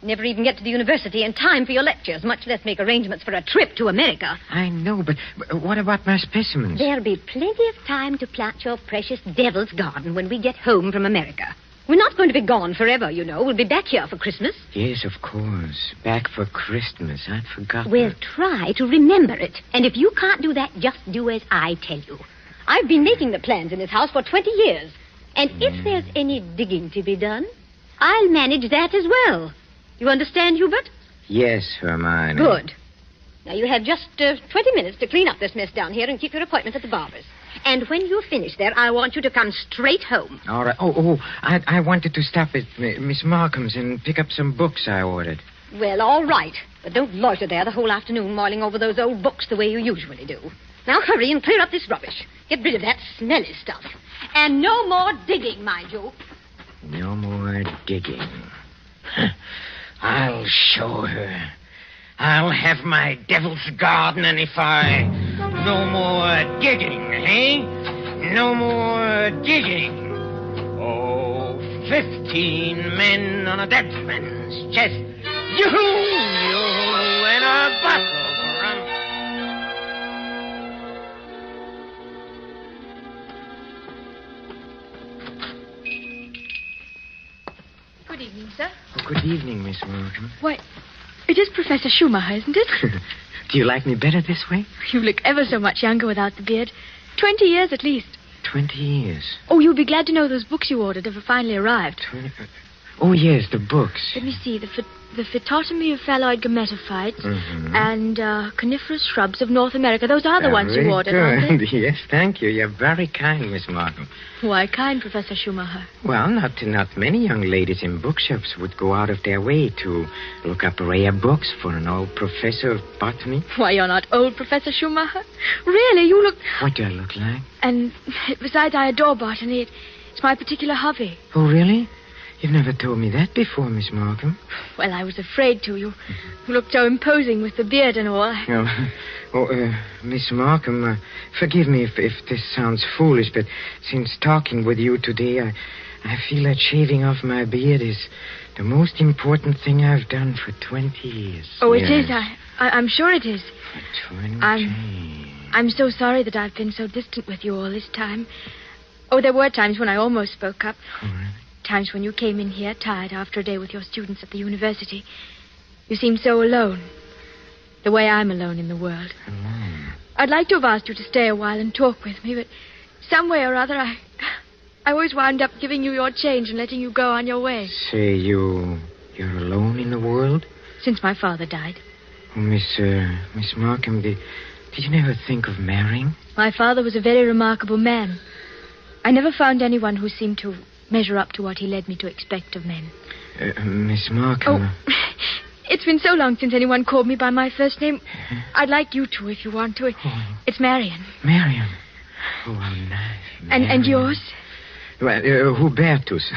Never even get to the university in time for your lectures, much less make arrangements for a trip to America. I know, but what about my specimens? There'll be plenty of time to plant your precious devil's garden when we get home from America. We're not going to be gone forever, you know. We'll be back here for Christmas. Yes, of course. Back for Christmas. I'd forgotten. We'll try to remember it. And if you can't do that, just do as I tell you. I've been making the plans in this house for 20 years. And if there's any digging to be done, I'll manage that as well. You understand, Hubert? Yes, Hermione. Good. Now, you have just 20 minutes to clean up this mess down here and keep your appointment at the barber's. And when you're finished there, I want you to come straight home. All right. I wanted to stop at Miss Markham's and pick up some books I ordered. Well, all right. But don't loiter there the whole afternoon mulling over those old books the way you usually do. Now, hurry and clear up this rubbish. Get rid of that smelly stuff. And no more digging, mind you. No more digging. I'll show her. I'll have my devil's garden, and if I... No more digging, eh? No more digging. Oh, 15 men on a dead man's chest. Yoo-hoo, and a bottle of rum. Good evening, sir. Oh, good evening, Miss Markham. Why, it is Professor Schumacher, isn't it? Do you like me better this way? You look ever so much younger without the beard. 20 years at least. 20 years. Oh, you'll be glad to know those books you ordered have finally arrived. Oh, yes, the books. Let me see. The Phytotomy of Phalloid Gametophytes and Coniferous Shrubs of North America. Those are the ones you ordered, aren't they? Yes, thank you. You're very kind, Miss Markham. Why kind, Professor Schumacher? Well, not many young ladies in bookshops would go out of their way to look up rare books for an old professor of botany. Why, you're not old, Professor Schumacher. Really, you look... What do I look like? And besides, I adore botany. It's my particular hobby. Oh, really? You've never told me that before, Miss Markham. Well, I was afraid to. You looked so imposing with the beard and all. Miss Markham, forgive me if this sounds foolish, but since talking with you today, I feel that shaving off my beard is the most important thing I've done for 20 years. Oh, it is? I'm sure it is. For 20. I'm so sorry that I've been so distant with you all this time. Oh, there were times when I almost spoke up. Oh, really? Times when you came in here tired after a day with your students at the university. You seemed so alone. The way I'm alone in the world. Alone? I'd like to have asked you to stay a while and talk with me, but some way or other I always wound up giving you your change and letting you go on your way. Say, you're alone in the world? Since my father died. Oh, Miss Markham, did you never think of marrying? My father was a very remarkable man. I never found anyone who seemed to measure up to what he led me to expect of men. Miss Markham... Oh, it's been so long since anyone called me by my first name. I'd like you to, if you want to. It's Marion. Marion? Oh, how nice. And yours? Well, Hubertus.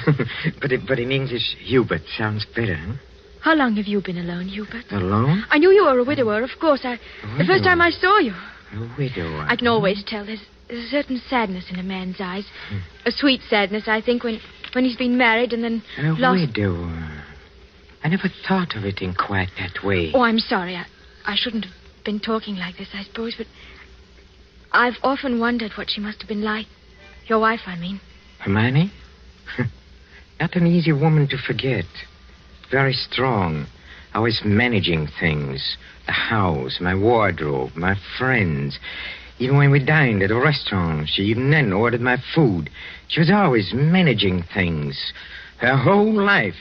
but in English, Hubert sounds better, huh? How long have you been alone, Hubert? Alone? I knew you were a widower, of course. The first time I saw you. A widower? I can always tell. There's a certain sadness in a man's eyes. A sweet sadness, I think, when he's been married and then lost... A widower. I never thought of it in quite that way. Oh, I'm sorry. I shouldn't have been talking like this, I suppose, but I've often wondered what she must have been like. Your wife, I mean. Hermione? Not an easy woman to forget. Very strong. Always managing things. The house, my wardrobe, my friends. Even when we dined at a restaurant, she even then ordered my food. She was always managing things. Her whole life.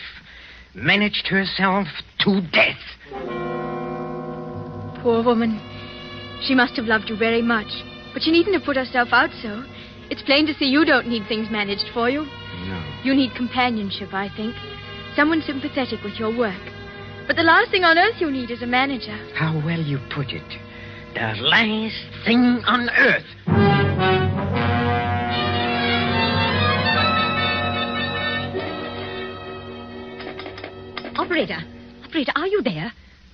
Managed herself to death. Poor woman. She must have loved you very much. But she needn't have put herself out so. It's plain to see you don't need things managed for you. No. You need companionship, I think. Someone sympathetic with your work. But the last thing on earth you need is a manager. How well you put it. The last thing on earth. Operator, are you there?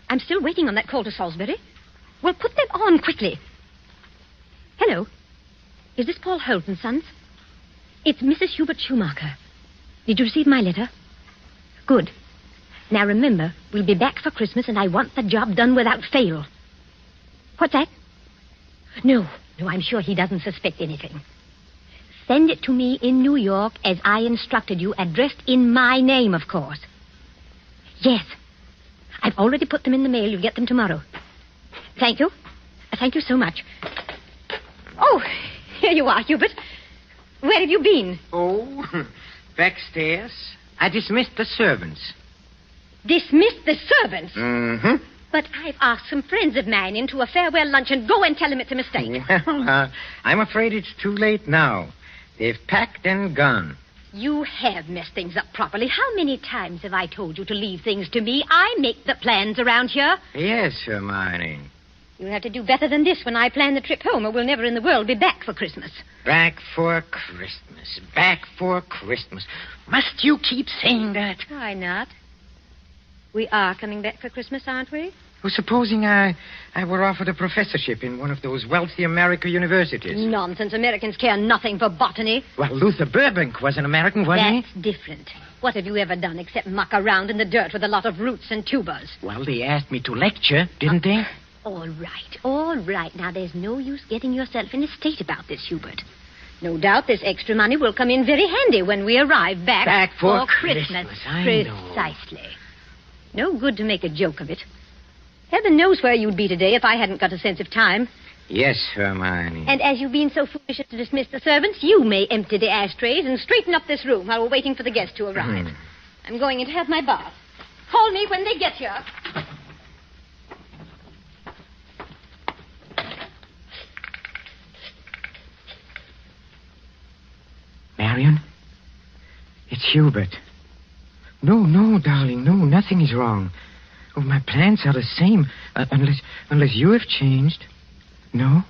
I'm still waiting on that call to Salisbury. Well, put that on quickly. Hello. Is this Paul Holt and Sons? It's Mrs. Hubert Schumacher. Did you receive my letter? Good. Now remember, we'll be back for Christmas and I want the job done without fail. What's that? No, I'm sure he doesn't suspect anything. Send it to me in New York as I instructed you, addressed in my name, of course. Yes. I've already put them in the mail. You'll get them tomorrow. Thank you. Thank you so much. Oh, here you are, Hubert. Where have you been? Oh, backstairs. I dismissed the servants. Dismissed the servants? Mm-hmm. But I've asked some friends of mine into a farewell luncheon. Go and tell them it's a mistake. Well, I'm afraid it's too late now. They've packed and gone. You have messed things up properly. How many times have I told you to leave things to me? I make the plans around here. Yes, Hermione. You'll have to do better than this when I plan the trip home, or we'll never in the world be back for Christmas. Back for Christmas. Back for Christmas. Must you keep saying that? Why not? We are coming back for Christmas, aren't we? Well, supposing I were offered a professorship in one of those wealthy American universities. Nonsense. Americans care nothing for botany. Well, Luther Burbank was an American, wasn't he? That's different. What have you ever done except muck around in the dirt with a lot of roots and tubers? Well, they asked me to lecture, didn't they? All right. Now, there's no use getting yourself in a state about this, Hubert. No doubt this extra money will come in very handy when we arrive back for Christmas. Precisely. No good to make a joke of it. Heaven knows where you'd be today if I hadn't got a sense of time. Yes, Hermione. And as you've been so foolish as to dismiss the servants, you may empty the ashtrays and straighten up this room while we're waiting for the guests to arrive. I'm going in to have my bath. Call me when they get here. Marion? It's Hubert. No, darling, no, nothing is wrong. Oh, my plans are the same, unless you have changed. No?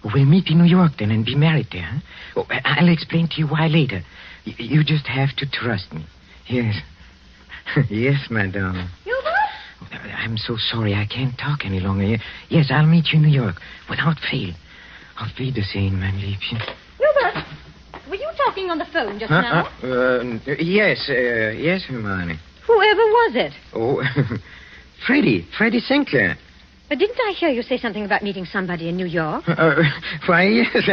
We'll meet in New York then and be married there. Huh? Oh, I'll explain to you why later. You just have to trust me. Yes. Yes, madame. Hubert? I'm so sorry I can't talk any longer. Yes, I'll meet you in New York, without fail. Auf Wiedersehen, mein Liebchen. Hubert, were you talking on the phone just now? Yes, Hermione. Whoever was it? Oh, Freddie Sinclair. But didn't I hear you say something about meeting somebody in New York? Why, yes.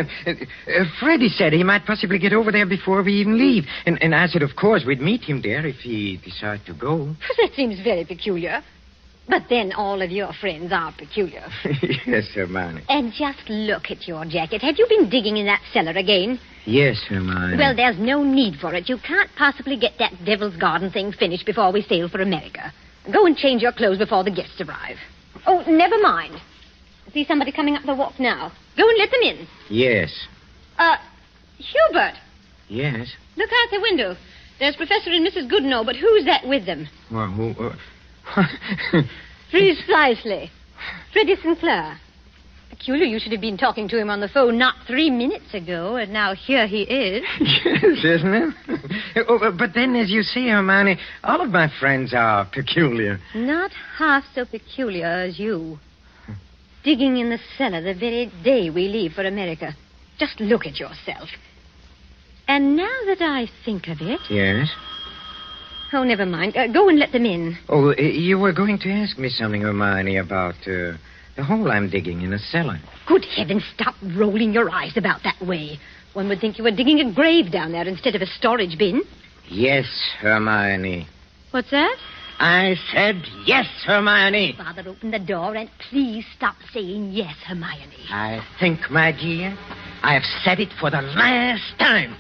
Freddie said he might possibly get over there before we even leave. And I said, of course, we'd meet him there if he decided to go. That seems very peculiar. But then all of your friends are peculiar. Yes, Hermione. And just look at your jacket. Have you been digging in that cellar again? Yes, Hermione. Well, there's no need for it. You can't possibly get that Devil's Garden thing finished before we sail for America. Go and change your clothes before the guests arrive. Oh, never mind. I see somebody coming up the walk now. Go and let them in. Yes. Hubert. Yes? Look out the window. There's Professor and Mrs. Goodenough, but who's that with them? Well, who... Precisely. Freddie Sinclair. Peculiar you should have been talking to him on the phone not 3 minutes ago, and now here he is. Yes, isn't it? But then, as you see, Hermione, all of my friends are peculiar. Not half so peculiar as you. Digging in the cellar the very day we leave for America. Just look at yourself. And now that I think of it... Yes? Oh, never mind. Go and let them in. Oh, you were going to ask me something, Hermione, about The hole I'm digging in a cellar. Good heavens, stop rolling your eyes about that way. One would think you were digging a grave down there instead of a storage bin. Yes, Hermione. What's that? I said yes, Hermione. Father, open the door and please stop saying yes, Hermione. I think, my dear, I have said it for the last time.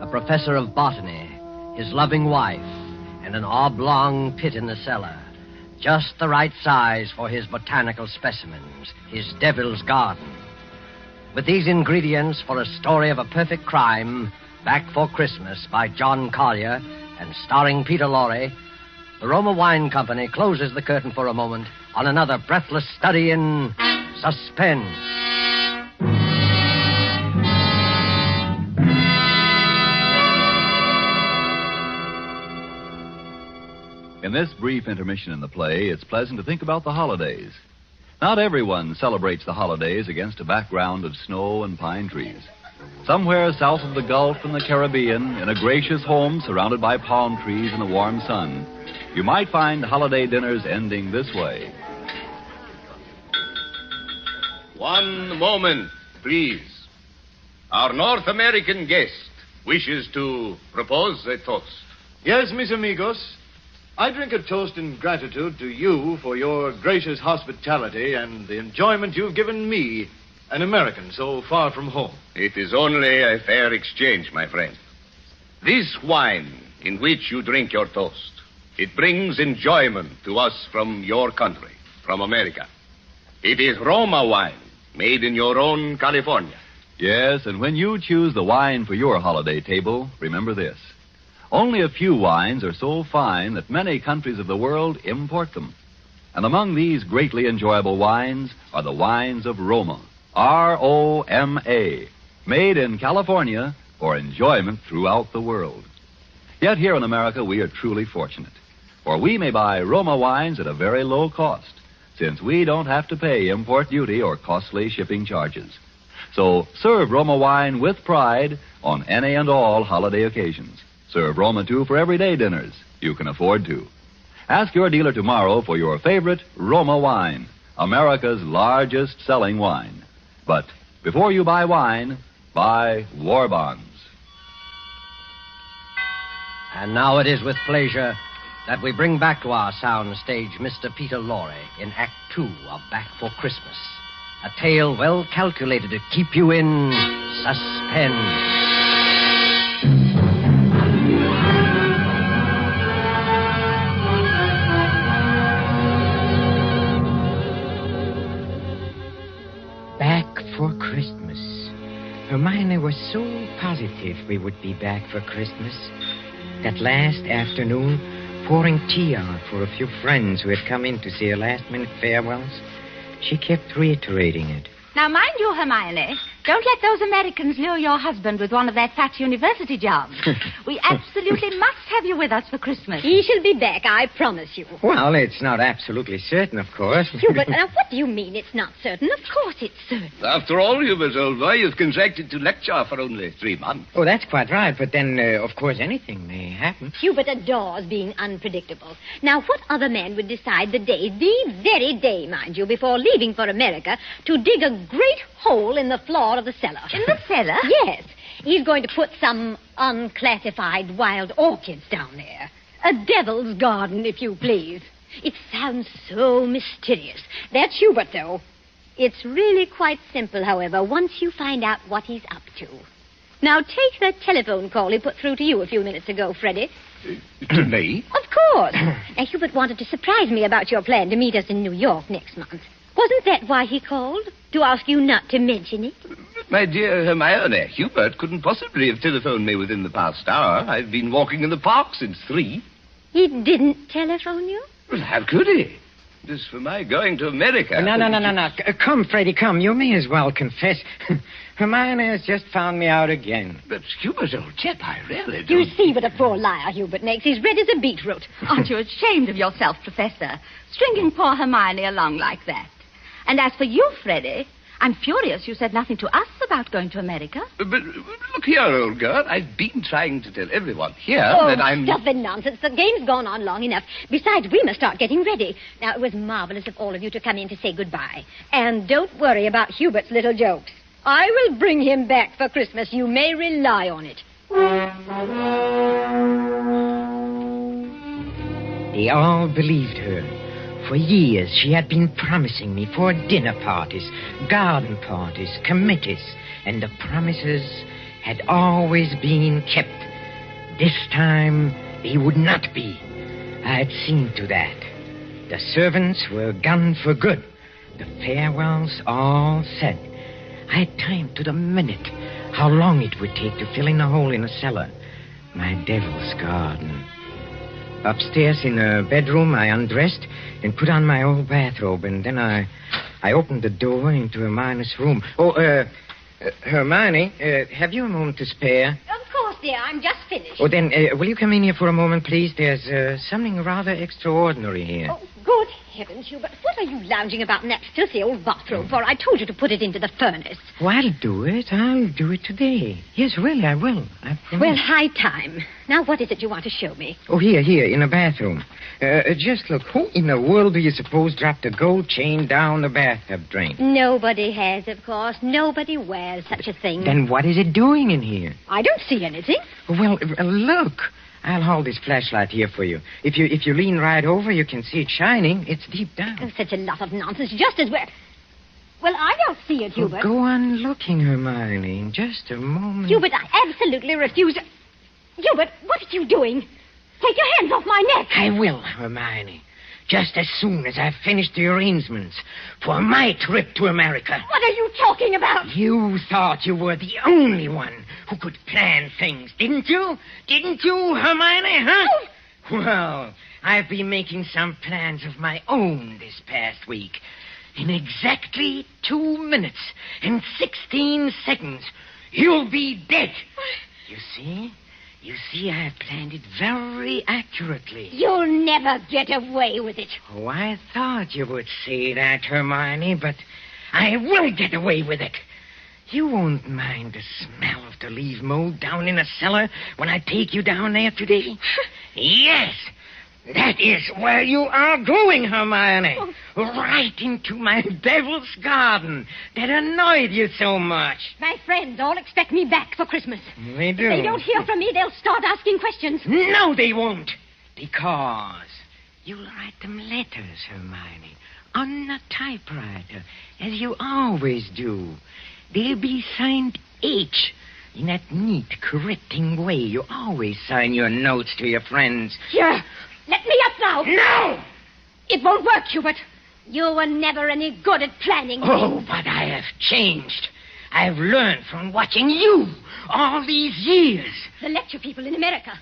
A professor of botany, his loving wife, and an oblong pit in the cellar. Just the right size for his botanical specimens, his devil's garden. With these ingredients for a story of a perfect crime, Back for Christmas by John Collier and starring Peter Lorre, the Roma Wine Company closes the curtain for a moment on another breathless study in suspense. In this brief intermission in the play, it's pleasant to think about the holidays. Not everyone celebrates the holidays against a background of snow and pine trees. Somewhere south of the Gulf and the Caribbean, in a gracious home surrounded by palm trees in the warm sun, you might find holiday dinners ending this way. One moment, please. Our North American guest wishes to propose a toast. Yes, mis amigos. I drink a toast in gratitude to you for your gracious hospitality and the enjoyment you've given me, an American so far from home. It is only a fair exchange, my friend. This wine in which you drink your toast, it brings enjoyment to us from your country, from America. It is Roma wine, made in your own California. Yes, and when you choose the wine for your holiday table, remember this. Only a few wines are so fine that many countries of the world import them. And among these greatly enjoyable wines are the wines of Roma, R-O-M-A, made in California for enjoyment throughout the world. Yet here in America we are truly fortunate, for we may buy Roma wines at a very low cost, since we don't have to pay import duty or costly shipping charges. So serve Roma wine with pride on any and all holiday occasions. Serve Roma, too, for everyday dinners. You can afford to. Ask your dealer tomorrow for your favorite Roma wine, America's largest selling wine. But before you buy wine, buy war bonds. And now it is with pleasure that we bring back to our sound stage Mr. Peter Lorre in Act 2 of Back for Christmas. A tale well calculated to keep you in suspense. Back for Christmas. Hermione was so positive we would be back for Christmas. That last afternoon, pouring tea out for a few friends who had come in to say her last-minute farewells, she kept reiterating it. Now, mind you, Hermione, don't let those Americans lure your husband with one of their fat university jobs. We absolutely must have you with us for Christmas. He shall be back, I promise you. Well, it's not absolutely certain, of course. Hubert, now what do you mean it's not certain? Of course it's certain. After all, Hubert, old boy, you've contracted to lecture for only 3 months. Oh, that's quite right, but then, of course, anything may happen. Hubert adores being unpredictable. Now, what other man would decide the very day, mind you, before leaving for America, to dig a great hole in the floor of the cellar? In the cellar? Yes. He's going to put some unclassified wild orchids down there. A devil's garden, if you please. It sounds so mysterious. That's Hubert, though. It's really quite simple, however, once you find out what he's up to. Now, take that telephone call he put through to you a few minutes ago, Freddie. To me? Of course. Now, Hubert wanted to surprise me about your plan to meet us in New York next month. Wasn't that why he called? To ask you not to mention it? My dear Hermione, Hubert couldn't possibly have telephoned me within the past hour. I've been walking in the park since 3. He didn't telephone you? Well, how could he? As for my going to America... No. Come, Freddie, come. You may as well confess. Hermione has just found me out again. But, Hubert, old chap, I really don't... You see what a poor liar Hubert makes. He's red as a beetroot. Aren't you ashamed of yourself, Professor? Stringing poor Hermione along like that. And as for you, Freddie, I'm furious you said nothing to us about going to America. But look here, old girl. I've been trying to tell everyone here that I'm... Stuff and nonsense. The game's gone on long enough. Besides, we must start getting ready. Now, it was marvelous of all of you to come in to say goodbye. And don't worry about Hubert's little jokes. I will bring him back for Christmas. You may rely on it. They all believed her. For years, she had been promising me for dinner parties, garden parties, committees, and the promises had always been kept. This time, they would not be. I had seen to that. The servants were gone for good. The farewells all said. I had timed to the minute how long it would take to fill in a hole in a cellar. My devil's garden. Upstairs in a bedroom, I undressed and put on my old bathrobe, and then I opened the door into Hermione's room. Hermione, have you a moment to spare? Of course, dear. I'm just finished. Oh, then, will you come in here for a moment, please? There's something rather extraordinary here. Oh, good heavens, Hubert. What are you lounging about in that filthy old bathrobe for? I told you to put it into the furnace. Oh, I'll do it. I'll do it today. Yes, really, I will. Well, high time. Now, what is it you want to show me? Oh, here, in the bathroom. Just look. Who in the world do you suppose dropped a gold chain down the bathtub drain? Nobody has, of course. Nobody wears such a thing. Then what is it doing in here? I don't see anything. Well, look. I'll hold this flashlight here for you. If you lean right over, you can see it shining. It's deep down. Oh, such a lot of nonsense. Just as well, I don't see it, Hubert. Go on looking, Hermione. In just a moment. Hubert, I absolutely refuse. Hubert, what are you doing? Take your hands off my neck. I will, Hermione. Just as soon as I've finished the arrangements for my trip to America. What are you talking about? You thought you were the only one who could plan things, didn't you? Didn't you, Hermione, huh? Oh. Well, I've been making some plans of my own this past week. In exactly 2 minutes and 16 seconds, you'll be dead. You see? You see, I have planned it very accurately. You'll never get away with it. Oh, I thought you would say that, Hermione, but I will get away with it. You won't mind the smell of the leaf mold down in the cellar when I take you down there today? Yes, that is where you are going, Hermione. Right into my devil's garden that annoyed you so much. My friends all expect me back for Christmas. They do. If they don't hear from me, they'll start asking questions. No, they won't. Because you'll write them letters, Hermione, on a typewriter, as you always do. They'll be signed H, in that neat, correcting way you always sign your notes to your friends. Here, let me up now. No! It won't work, Hubert. You were never any good at planning things. Oh, but I have changed. I've learned from watching you all these years. The lecture people in America.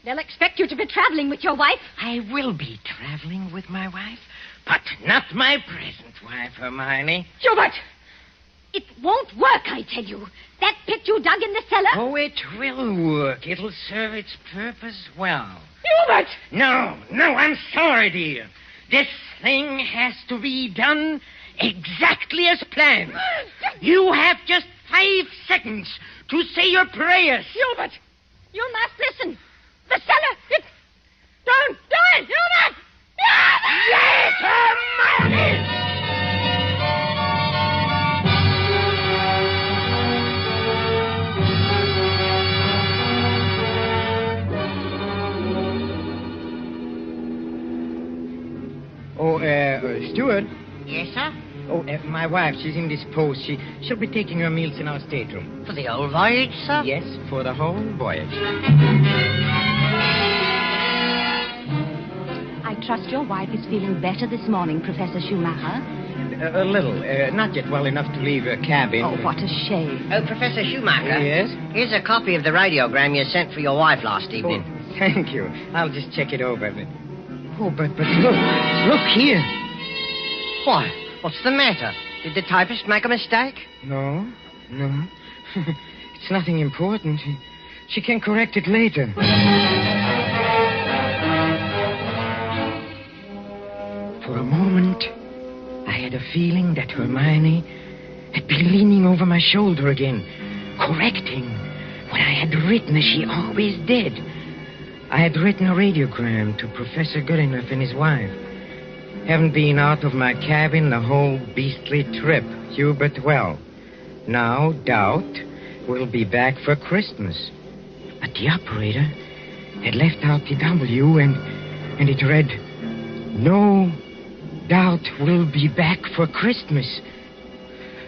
They'll expect you to be traveling with your wife. I will be traveling with my wife, but not my present wife, Hermione. Hubert! It won't work, I tell you. That pit you dug in the cellar... Oh, it will work. It'll serve its purpose well. Hubert! No, I'm sorry, dear. This thing has to be done exactly as planned. You have just 5 seconds to say your prayers. Hubert, you must listen. The cellar, it... Don't do it, Hubert! Yes, Hermione! Oh, Steward? Yes, sir? Oh, my wife, she's indisposed. She'll be taking her meals in our stateroom. For the whole voyage, sir? Yes, for the whole voyage. I trust your wife is feeling better this morning, Professor Schumacher. A little. Not yet well enough to leave her cabin. Oh, what a shame. Oh, Professor Schumacher. Yes? Here's a copy of the radiogram you sent for your wife last evening. Oh, thank you. I'll just check it over. Oh, but look here. Why? What's the matter? Did the typist make a mistake? No. It's nothing important. She can correct it later. For a moment, I had a feeling that Hermione had been leaning over my shoulder again, correcting what I had written as she always did. I had written a radiogram to Professor Goodenough and his wife. Haven't been out of my cabin the whole beastly trip, Hubert. Well, now Doubt will be back for Christmas. But the operator had left out the W, and it read, "No Doubt will be back for Christmas."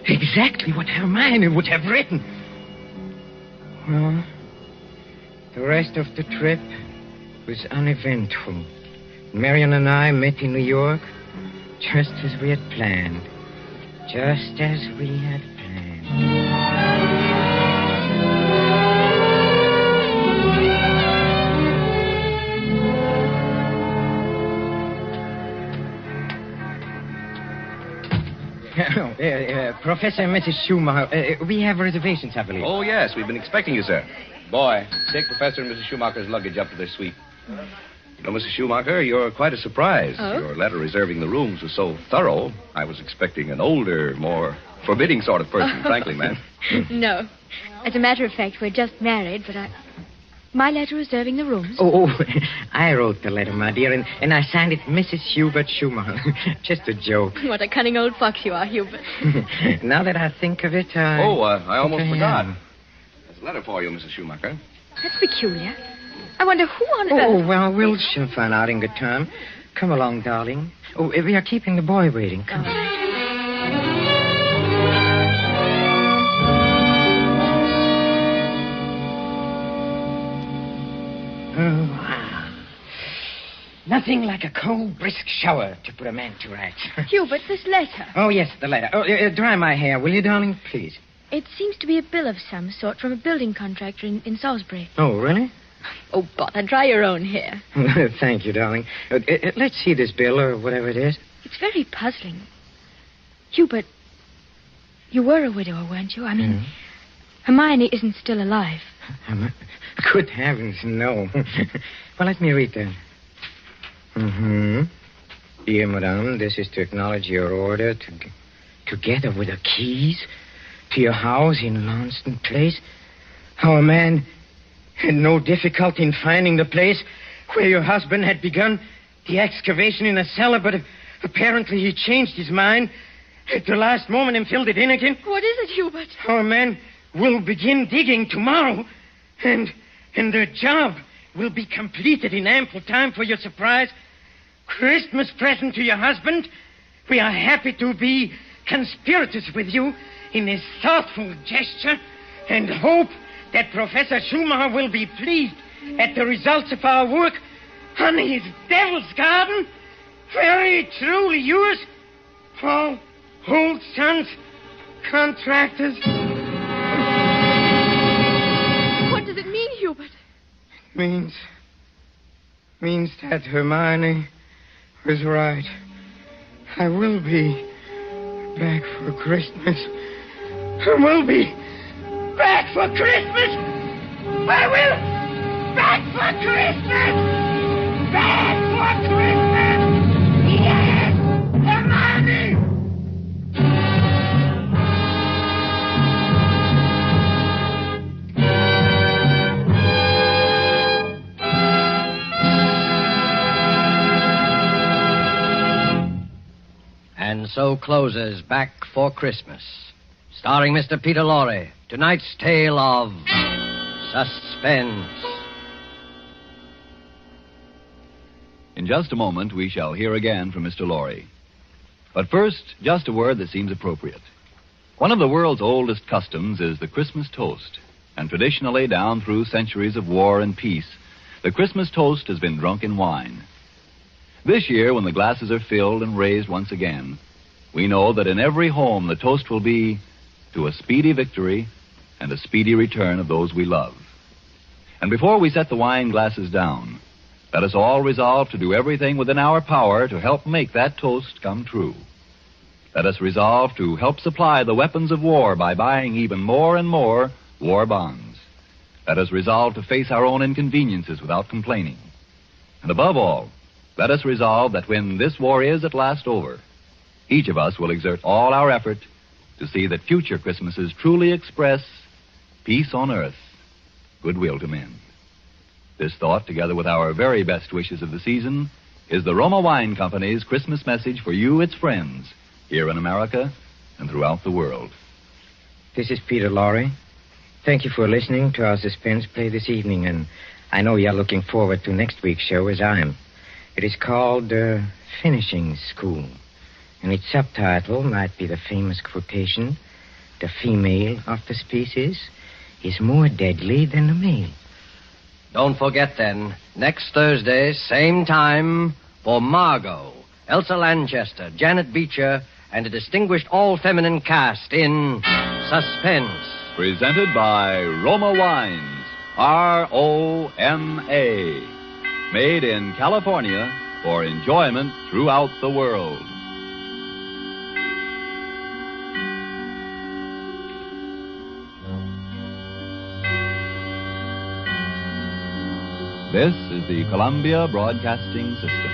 Exactly what Hermione would have written. Well, the rest of the trip was uneventful. Marion and I met in New York just as we had planned. Just as we had planned. Professor and Mrs. Schumacher, we have reservations, I believe. Oh, yes, we've been expecting you, sir. Boy, take Professor and Mrs. Schumacher's luggage up to their suite. You know, Mrs. Schumacher, you're quite a surprise. Oh? Your letter reserving the rooms was so thorough, I was expecting an older, more forbidding sort of person, frankly, ma'am. No. As a matter of fact, we're just married, but my letter reserving the rooms. Oh, I wrote the letter, my dear, and I signed it Mrs. Hubert Schumacher. Just a joke. What a cunning old fox you are, Hubert. Now that I think of it, I almost forgot. There's a letter for you, Mrs. Schumacher. That's peculiar. I wonder who on earth... Oh, well, we'll soon find out in good time. Come along, darling. Oh, we are keeping the boy waiting. Come on. Nothing like a cold, brisk shower to put a man to rights. Hubert, this letter. Oh, yes, the letter. Oh, dry my hair, will you, darling? Please. It seems to be a bill of some sort from a building contractor in Salisbury. Oh, really? Oh, bother, dry your own hair. Thank you, darling. Let's see this bill, or whatever it is. It's very puzzling. Hubert, you were a widower, weren't you? I mean, Hermione isn't still alive. Good heavens, no. Well, let me read that. Dear Madame, this is to acknowledge your order together with the keys to your house in Launceston Place. Our man had no difficulty in finding the place where your husband had begun the excavation in a cellar, but apparently he changed his mind at the last moment and filled it in again. What is it, Hubert? Our man will begin digging tomorrow, and the job will be completed in ample time for your surprise Christmas present to your husband. We are happy to be conspirators with you in this thoughtful gesture and hope that Professor Schumacher will be pleased at the results of our work on his Devil's Garden. Very truly yours, Paul Holt Sons, Contractors. What does it mean, Hubert? Means that Hermione was right. I will be back for Christmas. I will be back for Christmas. I will back for Christmas. Back for Christmas. Yes, Hermione. And so closes Back for Christmas, starring Mr. Peter Lorre. Tonight's tale of Suspense. In just a moment, we shall hear again from Mr. Lorre. But first, just a word that seems appropriate. One of the world's oldest customs is the Christmas toast. And traditionally, down through centuries of war and peace, the Christmas toast has been drunk in wine. This year, when the glasses are filled and raised once again, we know that in every home the toast will be to a speedy victory and a speedy return of those we love. And before we set the wine glasses down, let us all resolve to do everything within our power to help make that toast come true. Let us resolve to help supply the weapons of war by buying even more and more war bonds. Let us resolve to face our own inconveniences without complaining. And above all, let us resolve that when this war is at last over, each of us will exert all our effort to see that future Christmases truly express peace on earth, goodwill to men. This thought, together with our very best wishes of the season, is the Roma Wine Company's Christmas message for you, its friends, here in America and throughout the world. This is Peter Lorre. Thank you for listening to our suspense play this evening, and I know you're looking forward to next week's show as I am. It is called Finishing School, and its subtitle might be the famous quotation, "The female of the species is more deadly than the male." Don't forget, then, next Thursday, same time, for Margot, Elsa Lanchester, Janet Beecher, and a distinguished all-feminine cast in Suspense. Presented by Roma Wines, R-O-M-A. Made in California for enjoyment throughout the world. This is the Columbia Broadcasting System.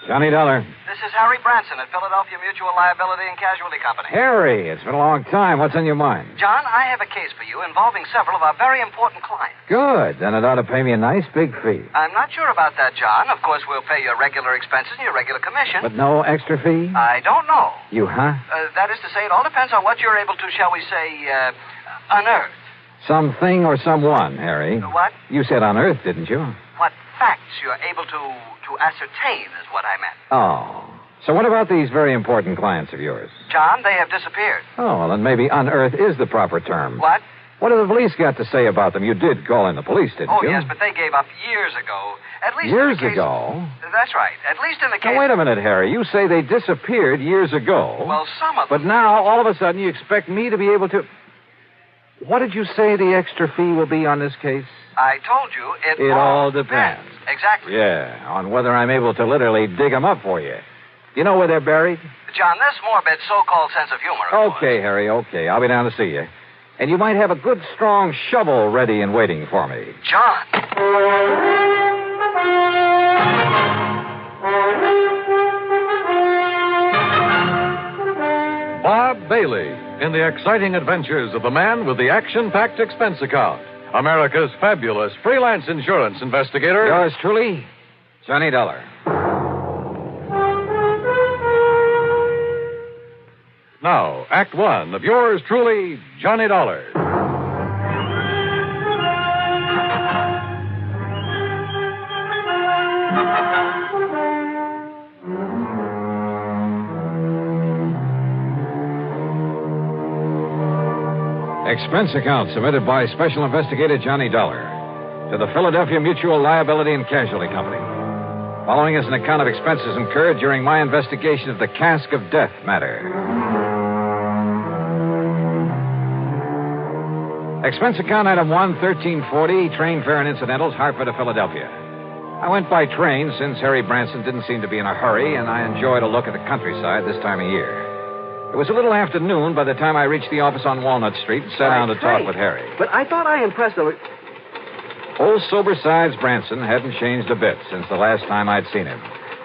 Johnny Dollar. This is Harry Branson at Philadelphia Mutual Liability and Casualty Company. Harry, it's been a long time. What's on your mind? John, I have a case for you involving several of our very important clients. Good. Then it ought to pay me a nice big fee. I'm not sure about that, John. Of course, we'll pay your regular expenses and your regular commission. But no extra fee? I don't know. You, huh? That is to say, it all depends on what you're able to, shall we say, unearth. Something or someone, Harry. What? You said on Earth, didn't you? What facts you're able to ascertain is what I meant. Oh. So what about these very important clients of yours? John, they have disappeared. Oh, well, then maybe unearth is the proper term. What? What have the police got to say about them? You did call in the police, didn't you? Oh, yes, but they gave up years ago. At least years in the case... ago? That's right. At least in the case... Now, wait a minute, Harry. You say they disappeared years ago. Well, some of them... But now, all of a sudden, you expect me to be able to... What did you say the extra fee will be on this case? I told you it all depends. Exactly. Yeah, on whether I'm able to literally dig them up for you. You know where they're buried? John, this morbid so-called sense of humor... Okay, Harry, okay. I'll be down to see you. And you might have a good, strong shovel ready and waiting for me. John! Bob Bailey in the exciting adventures of the man with the action-packed expense account. America's fabulous freelance insurance investigator. Yours truly, Johnny Dollar. Now, Act One of yours truly, Johnny Dollar. Expense account submitted by Special Investigator Johnny Dollar to the Philadelphia Mutual Liability and Casualty Company. Following is an account of expenses incurred during my investigation of the cask of death matter. Expense account item 1, 1340, train fare and incidentals, Hartford to Philadelphia. I went by train since Harry Branson didn't seem to be in a hurry, and I enjoyed a look at the countryside this time of year. It was a little after noon by the time I reached the office on Walnut Street and sat down to talk with Harry. But I thought I impressed the... Old sober-sides Branson hadn't changed a bit since the last time I'd seen him,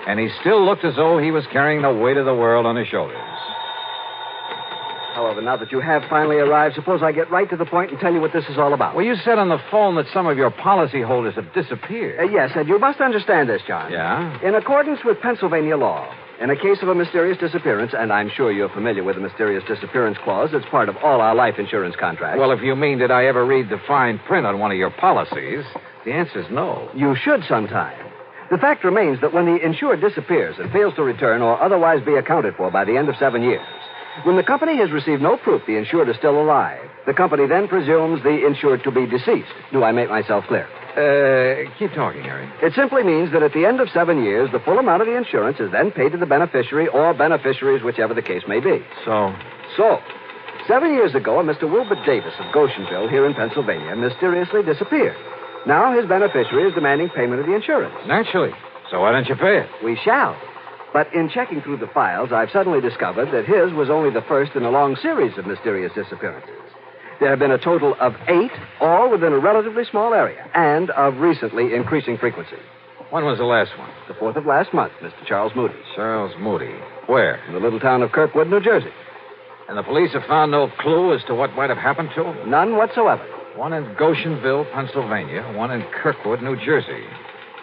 and he still looked as though he was carrying the weight of the world on his shoulders. However, now that you have finally arrived, suppose I get right to the point and tell you what this is all about. Well, you said on the phone that some of your policyholders have disappeared. Yes, and you must understand this, John. Yeah? In accordance with Pennsylvania law, in a case of a mysterious disappearance, and I'm sure you're familiar with the mysterious disappearance clause, it's part of all our life insurance contracts. Well, if you mean, did I ever read the fine print on one of your policies, the answer's no. You should sometime. The fact remains that when the insured disappears and fails to return or otherwise be accounted for by the end of 7 years, when the company has received no proof the insured is still alive, the company then presumes the insured to be deceased. Do I make myself clear? Keep talking, Harry. It simply means that at the end of 7 years, the full amount of the insurance is then paid to the beneficiary or beneficiaries, whichever the case may be. So, 7 years ago, a Mr. Wilbur Davis of Goshenville here in Pennsylvania mysteriously disappeared. Now his beneficiary is demanding payment of the insurance. Naturally. So why don't you pay it? We shall. But in checking through the files, I've suddenly discovered that his was only the first in a long series of mysterious disappearances. There have been a total of 8, all within a relatively small area, and of recently increasing frequency. When was the last one? The 4th of last month, Mr. Charles Moody. Charles Moody. Where? In the little town of Kirkwood, New Jersey. And the police have found no clue as to what might have happened to him? None whatsoever. One in Goshenville, Pennsylvania. One in Kirkwood, New Jersey.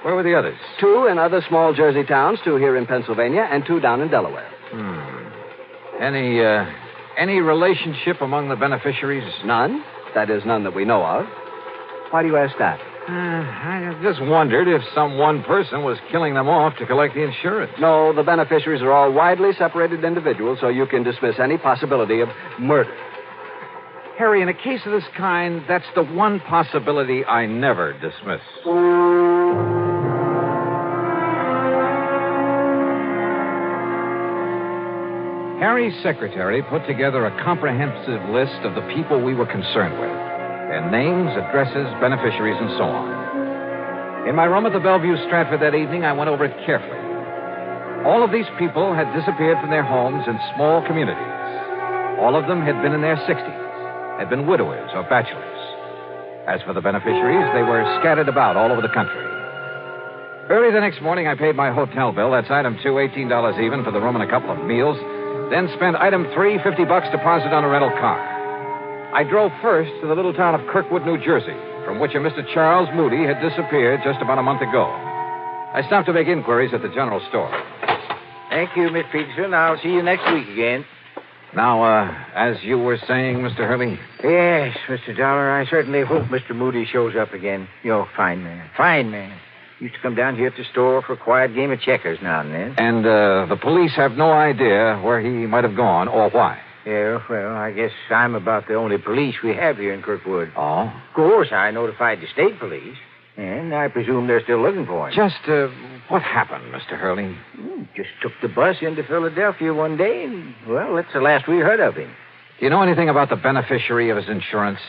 Where were the others? 2 in other small Jersey towns, 2 here in Pennsylvania, and 2 down in Delaware. Any relationship among the beneficiaries? None. That is, none that we know of. Why do you ask that? I just wondered if some one person was killing them off to collect the insurance. No, the beneficiaries are all widely separated individuals, so you can dismiss any possibility of murder. Harry, in a case of this kind, that's the one possibility I never dismiss. Harry's secretary put together a comprehensive list of the people we were concerned with. Their names, addresses, beneficiaries, and so on. In my room at the Bellevue Stratford that evening, I went over it carefully. All of these people had disappeared from their homes in small communities. All of them had been in their 60s, had been widowers or bachelors. As for the beneficiaries, they were scattered about all over the country. Early the next morning, I paid my hotel bill. That's item 2, $18 even for the room and a couple of meals. Then spent item 3, $50 deposit on a rental car. I drove first to the little town of Kirkwood, New Jersey, from which a Mr. Charles Moody had disappeared just about a month ago. I stopped to make inquiries at the general store. Thank you, Miss Peterson. I'll see you next week again. Now, as you were saying, Mr. Hurley? Yes, Mr. Dollar, I certainly hope Mr. Moody shows up again. You're a fine man. Fine man. Used to come down here at the store for a quiet game of checkers now and then. And the police have no idea where he might have gone or why? Yeah, well, I guess I'm about the only police we have here in Kirkwood. Oh? Of course, I notified the state police, and I presume they're still looking for him. Just, what happened, Mr. Hurley? Just took the bus into Philadelphia one day, and, well, that's the last we heard of him. Do you know anything about the beneficiary of his insurance?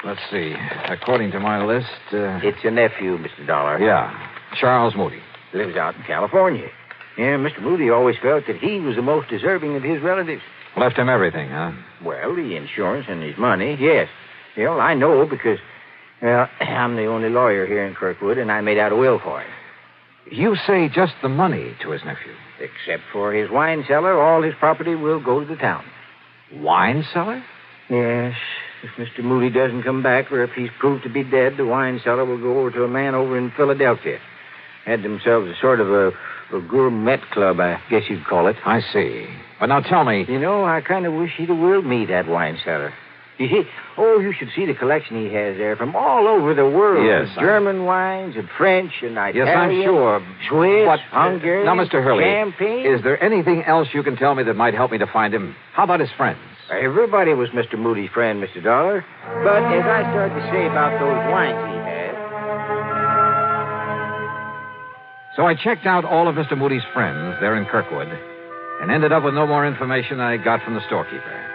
Let's see. According to my list, It's a nephew, Mr. Dollar. Yeah, Charles Moody. Lives out in California. Yeah, Mr. Moody always felt that he was the most deserving of his relatives. Left him everything, huh? Well, the insurance and his money, yes. Well, I know because, well, I'm the only lawyer here in Kirkwood, and I made out a will for him. You say just the money to his nephew? Except for his wine cellar, all his property will go to the town. Wine cellar? Yes. If Mr. Moody doesn't come back, or if he's proved to be dead, the wine cellar will go over to a man over in Philadelphia. Had themselves a sort of a gourmet club, I guess you'd call it. I see. But now tell me... You know, I kind of wish he'd willed me that wine cellar. You see, you should see the collection he has there from all over the world. Yes. German wines and French and Italian. Yes, I'm sure. Swiss, But, Hungarian, now, Mr. Hurley, champagne. is there anything else you can tell me that might help me to find him? How about his friends? Everybody was Mr. Moody's friend, Mr. Dollar. But as I started to say about those wines he had... So I checked out all of Mr. Moody's friends there in Kirkwood and ended up with no more information than I got from the storekeeper.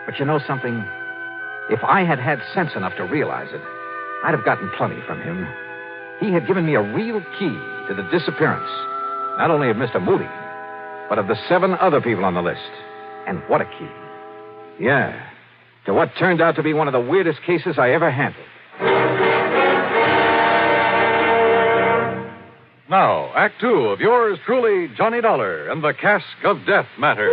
But you know something? If I had had sense enough to realize it, I'd have gotten plenty from him. He had given me a real key to the disappearance, not only of Mr. Moody, but of the 7 other people on the list. And what a key. Yeah, to what turned out to be one of the weirdest cases I ever handled. Now, Act 2 of yours truly, Johnny Dollar, and the Cask of Death matter.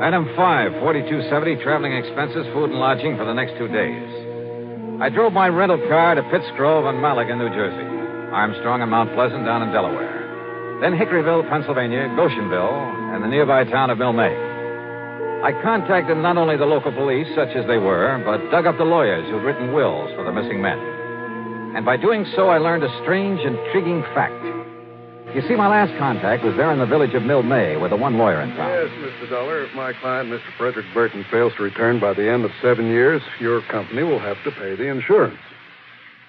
Item 5, $42.70, traveling expenses, food and lodging for the next 2 days. I drove my rental car to Pittsgrove and Malaga, New Jersey. Armstrong and Mount Pleasant down in Delaware. Then Hickoryville, Pennsylvania, Goshenville, and the nearby town of Milne. I contacted not only the local police, such as they were, but dug up the lawyers who'd written wills for the missing men. And by doing so, I learned a strange, intriguing fact. You see, my last contact was there in the village of Milne with the one lawyer in town. Yes, Mr. Dollar. If my client, Mr. Frederick Burton, fails to return by the end of 7 years, your company will have to pay the insurance.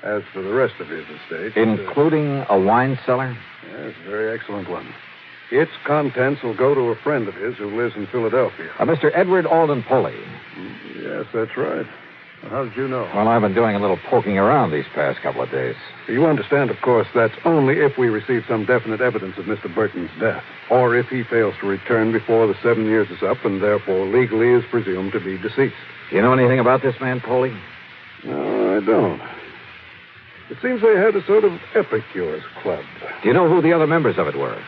As for the rest of his estate... Including a wine cellar? Yes, a very excellent one. Its contents will go to a friend of his who lives in Philadelphia. Mr. Edward Alden Poley. Yes, that's right. How did you know? Well, I've been doing a little poking around these past couple of days. You understand, of course, that's only if we receive some definite evidence of Mr. Burton's death, or if he fails to return before the 7 years is up and therefore legally is presumed to be deceased. Do you know anything about this man, Poley? No, I don't. It seems they had a sort of epicures club. Do you know who the other members of it were?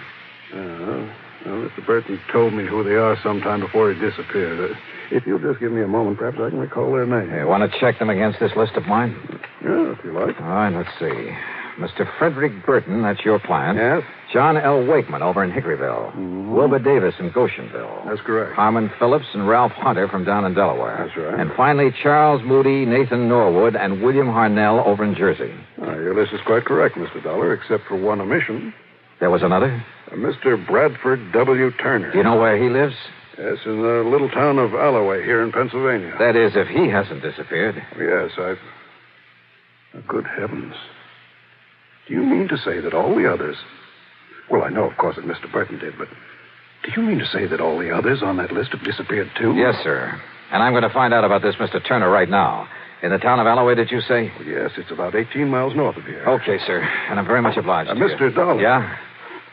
Well, Mr. Burton told me who they are sometime before he disappeared. If you'll just give me a moment, perhaps I can recall their names. Hey, want to check them against this list of mine? Yeah, if you like. All right, let's see. Mr. Frederick Burton, that's your client. Yes? John L. Wakeman over in Hickoryville. Mm-hmm. Wilbur Davis in Goshenville. That's correct. Harmon Phillips and Ralph Hunter from down in Delaware. That's right. And finally, Charles Moody, Nathan Norwood, and William Harnell over in Jersey. Your list is quite correct, Mr. Dollar, except for one omission. There was another? Mr. Bradford W. Turner. Do you know where he lives? Yes, in the little town of Alloway here in Pennsylvania. That is, if he hasn't disappeared. Yes, Good heavens. Do you mean to say that all the others... Well, I know, of course, that Mr. Burton did, but do you mean to say that all the others on that list have disappeared, too? Yes, sir. And I'm going to find out about this Mr. Turner right now. In the town of Alloway, did you say? Well, yes, it's about 18 miles north of here. Okay, sir. And I'm very much obliged to Mr. you. Dollar. Yeah?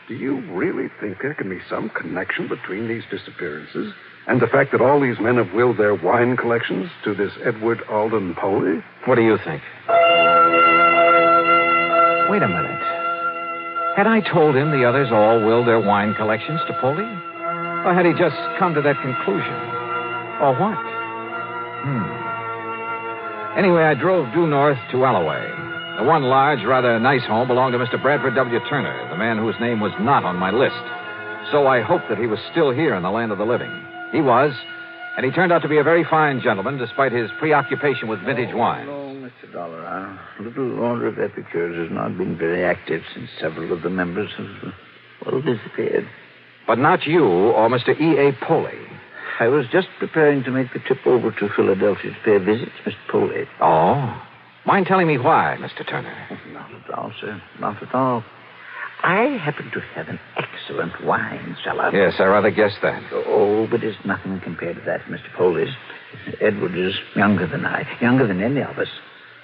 Do you really think there can be some connection between these disappearances and the fact that all these men have willed their wine collections to this Edward Alden Poley? What do you think? Wait a minute. Had I told him the others all willed their wine collections to Poley? Or had he just come to that conclusion? Or what? Anyway, I drove due north to Alloway. The one large, rather nice home belonged to Mr. Bradford W. Turner, the man whose name was not on my list. So I hoped that he was still here in the land of the living. He was, and he turned out to be a very fine gentleman, despite his preoccupation with vintage wine. No, Mr. Dollar. Our little order of epicures has not been very active since several of the members have, disappeared. But not you or Mr. E.A. Poley. I was just preparing to make the trip over to Philadelphia to pay a visit to Mr. Poley. Oh? Mind telling me why, Mr. Turner? Not at all, sir. Not at all. I happen to have an excellent wine cellar. Yes, I rather guessed that. Oh, but it's nothing compared to that, Mr. Poley's. Edward is younger than I, younger than any of us.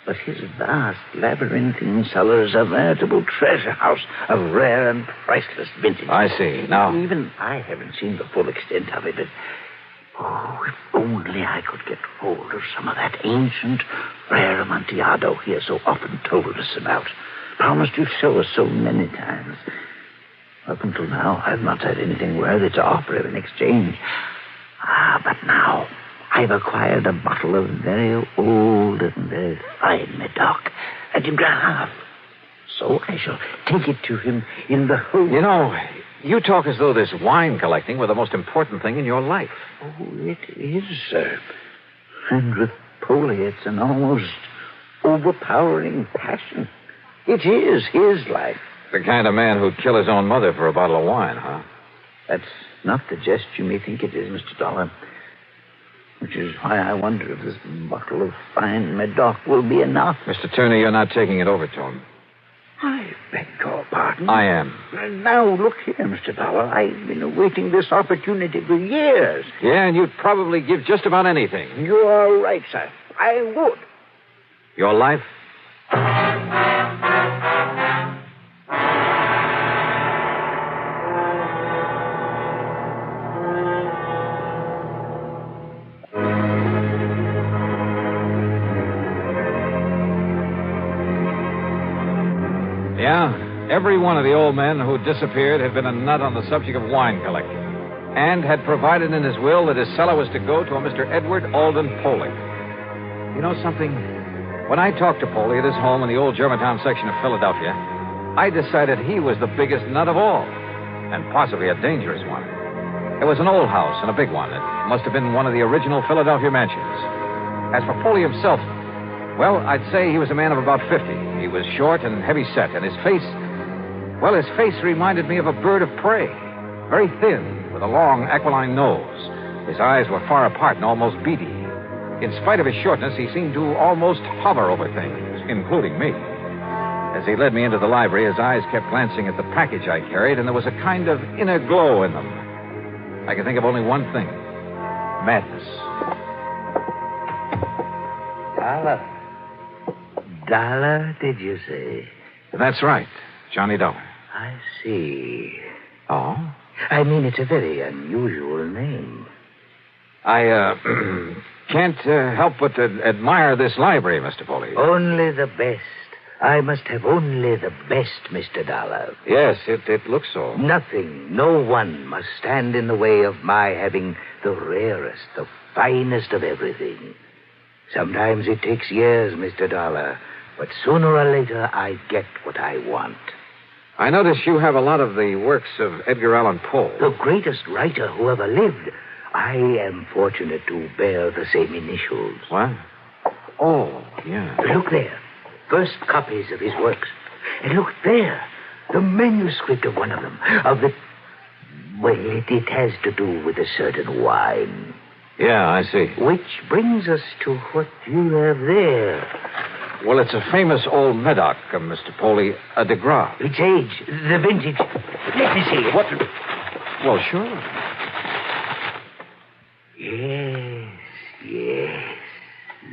But his vast, labyrinthine cellar is a veritable treasure house of rare and priceless vintage. I see. Now... Even I haven't seen the full extent of it, but... Oh, if only I could get hold of some of that ancient, rare Amontillado he has so often told us about. Promised to show us so many times. Up until now, I've not had anything worthy to offer him in exchange. But now, I've acquired a bottle of very old and very fine Medoc, a de Grave. So I shall take it to him in the hope... You know, you talk as though this wine collecting were the most important thing in your life. Oh, it is, sir. And with Poley, it's an almost overpowering passion. It is his life. The kind of man who'd kill his own mother for a bottle of wine, huh? That's not the jest you may think it is, Mr. Dollar. Which is why I wonder if this bottle of fine Medoc will be enough. Mr. Turner, you're not taking it over to him. I beg your pardon. I am. Now, look here, Mr. Dollar. I've been awaiting this opportunity for years. Yeah, and you'd probably give just about anything. You are right, sir. I would. Your life? Yeah, every one of the old men who disappeared had been a nut on the subject of wine collecting, and had provided in his will that his cellar was to go to a Mr. Edward Alden Poley. You know something? When I talked to Poley at his home in the old Germantown section of Philadelphia, I decided he was the biggest nut of all, and possibly a dangerous one. It was an old house and a big one. It must have been one of the original Philadelphia mansions. As for Poley himself, well, I'd say he was a man of about 50. He was short and heavy-set, and his face reminded me of a bird of prey. Very thin, with a long, aquiline nose. His eyes were far apart and almost beady. In spite of his shortness, he seemed to almost hover over things, including me. As he led me into the library, his eyes kept glancing at the package I carried, and there was a kind of inner glow in them. I could think of only one thing. Madness. Dollar, did you say? That's right. Johnny Dollar. I see. Oh? I mean, it's a very unusual name. I, can't help but admire this library, Mr. Foley. Only the best. I must have only the best, Mr. Dollar. Yes, it looks so. Nothing, no one must stand in the way of my having the rarest, the finest of everything. Sometimes it takes years, Mr. Dollar, but sooner or later I get what I want. I notice you have a lot of the works of Edgar Allan Poe. The greatest writer who ever lived. I am fortunate to bear the same initials. What? Oh, yeah. Look there. First copies of his works. And look there. The manuscript of one of them. Well, it has to do with a certain wine. Yeah, I see. Which brings us to what you have there. Well, it's a famous old Medoc, Mr. Foley, a de Gras. Its age, the vintage. Let me see it. What? Well, sure. Yes.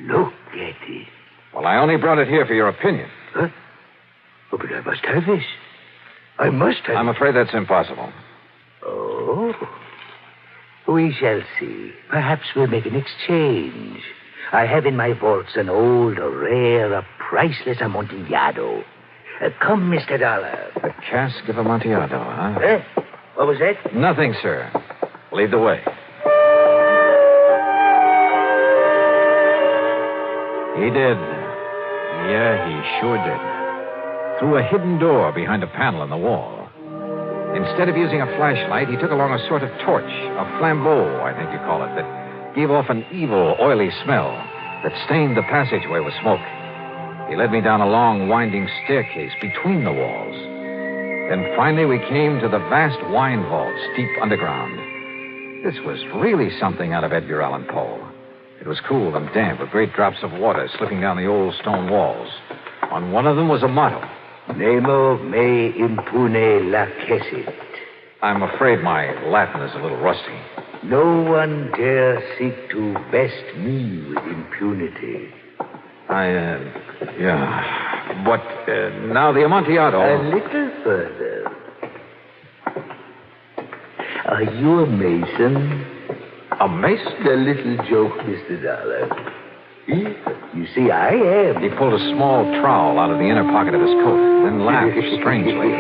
Look at it. Well, I only brought it here for your opinion. Huh? Oh, but I must have this. I must have I'm afraid that's impossible. Oh. We shall see. Perhaps we'll make an exchange. I have in my vaults an old, a rare, a priceless Amontillado. Come, Mr. Dollar. The cask of Amontillado, huh? What was that? Nothing, sir. Lead the way. He did. Yeah, he sure did. Through a hidden door behind a panel in the wall. Instead of using a flashlight, he took along a sort of torch, a flambeau, I think you call it, that gave off an evil, oily smell that stained the passageway with smoke. He led me down a long, winding staircase between the walls. Then finally we came to the vast wine vaults deep underground. This was really something out of Edgar Allan Poe. It was cool and damp with great drops of water slipping down the old stone walls. On one of them was a motto. Nemo me impune lacessit. I'm afraid my Latin is a little rusty. No one dare seek to best me with impunity. Yeah. But now the Amontillado. A little further. Are you a mason? A mason? A little joke, Mr. Dollar. You see, I am. He pulled a small trowel out of the inner pocket of his coat, then laughed strangely.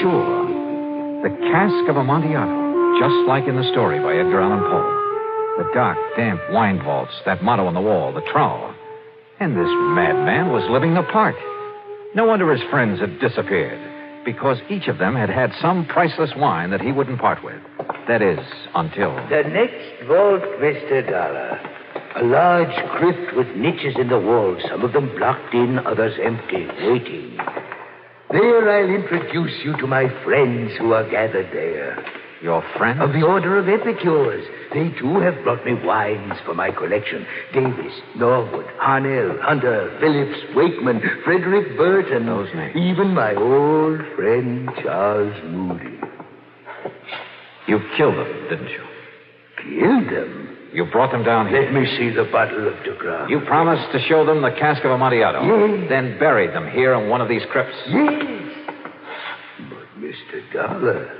Sure. The cask of Amontillado, just like in the story by Edgar Allan Poe. The dark, damp wine vaults, that motto on the wall, the trowel. And this madman was living the part. No wonder his friends had disappeared, because each of them had had some priceless wine that he wouldn't part with. That is, until... The next vault, Mr. Dollar. A large crypt with niches in the wall, some of them blocked in, others empty, waiting. There I'll introduce you to my friends who are gathered there. Your friends? Of the Order of Epicures. They, too, have brought me wines for my collection. Davis, Norwood, Harnell, Hunter, Phillips, Wakeman, Frederick Burton. Those names. Even my old friend Charles Moody. You killed them, didn't you? Killed them? You brought them down here. Let me see the bottle of de Gras. You promised to show them the cask of Amontillado. Yes. Then buried them here in one of these crypts. Yes. But, Mr. Dollar,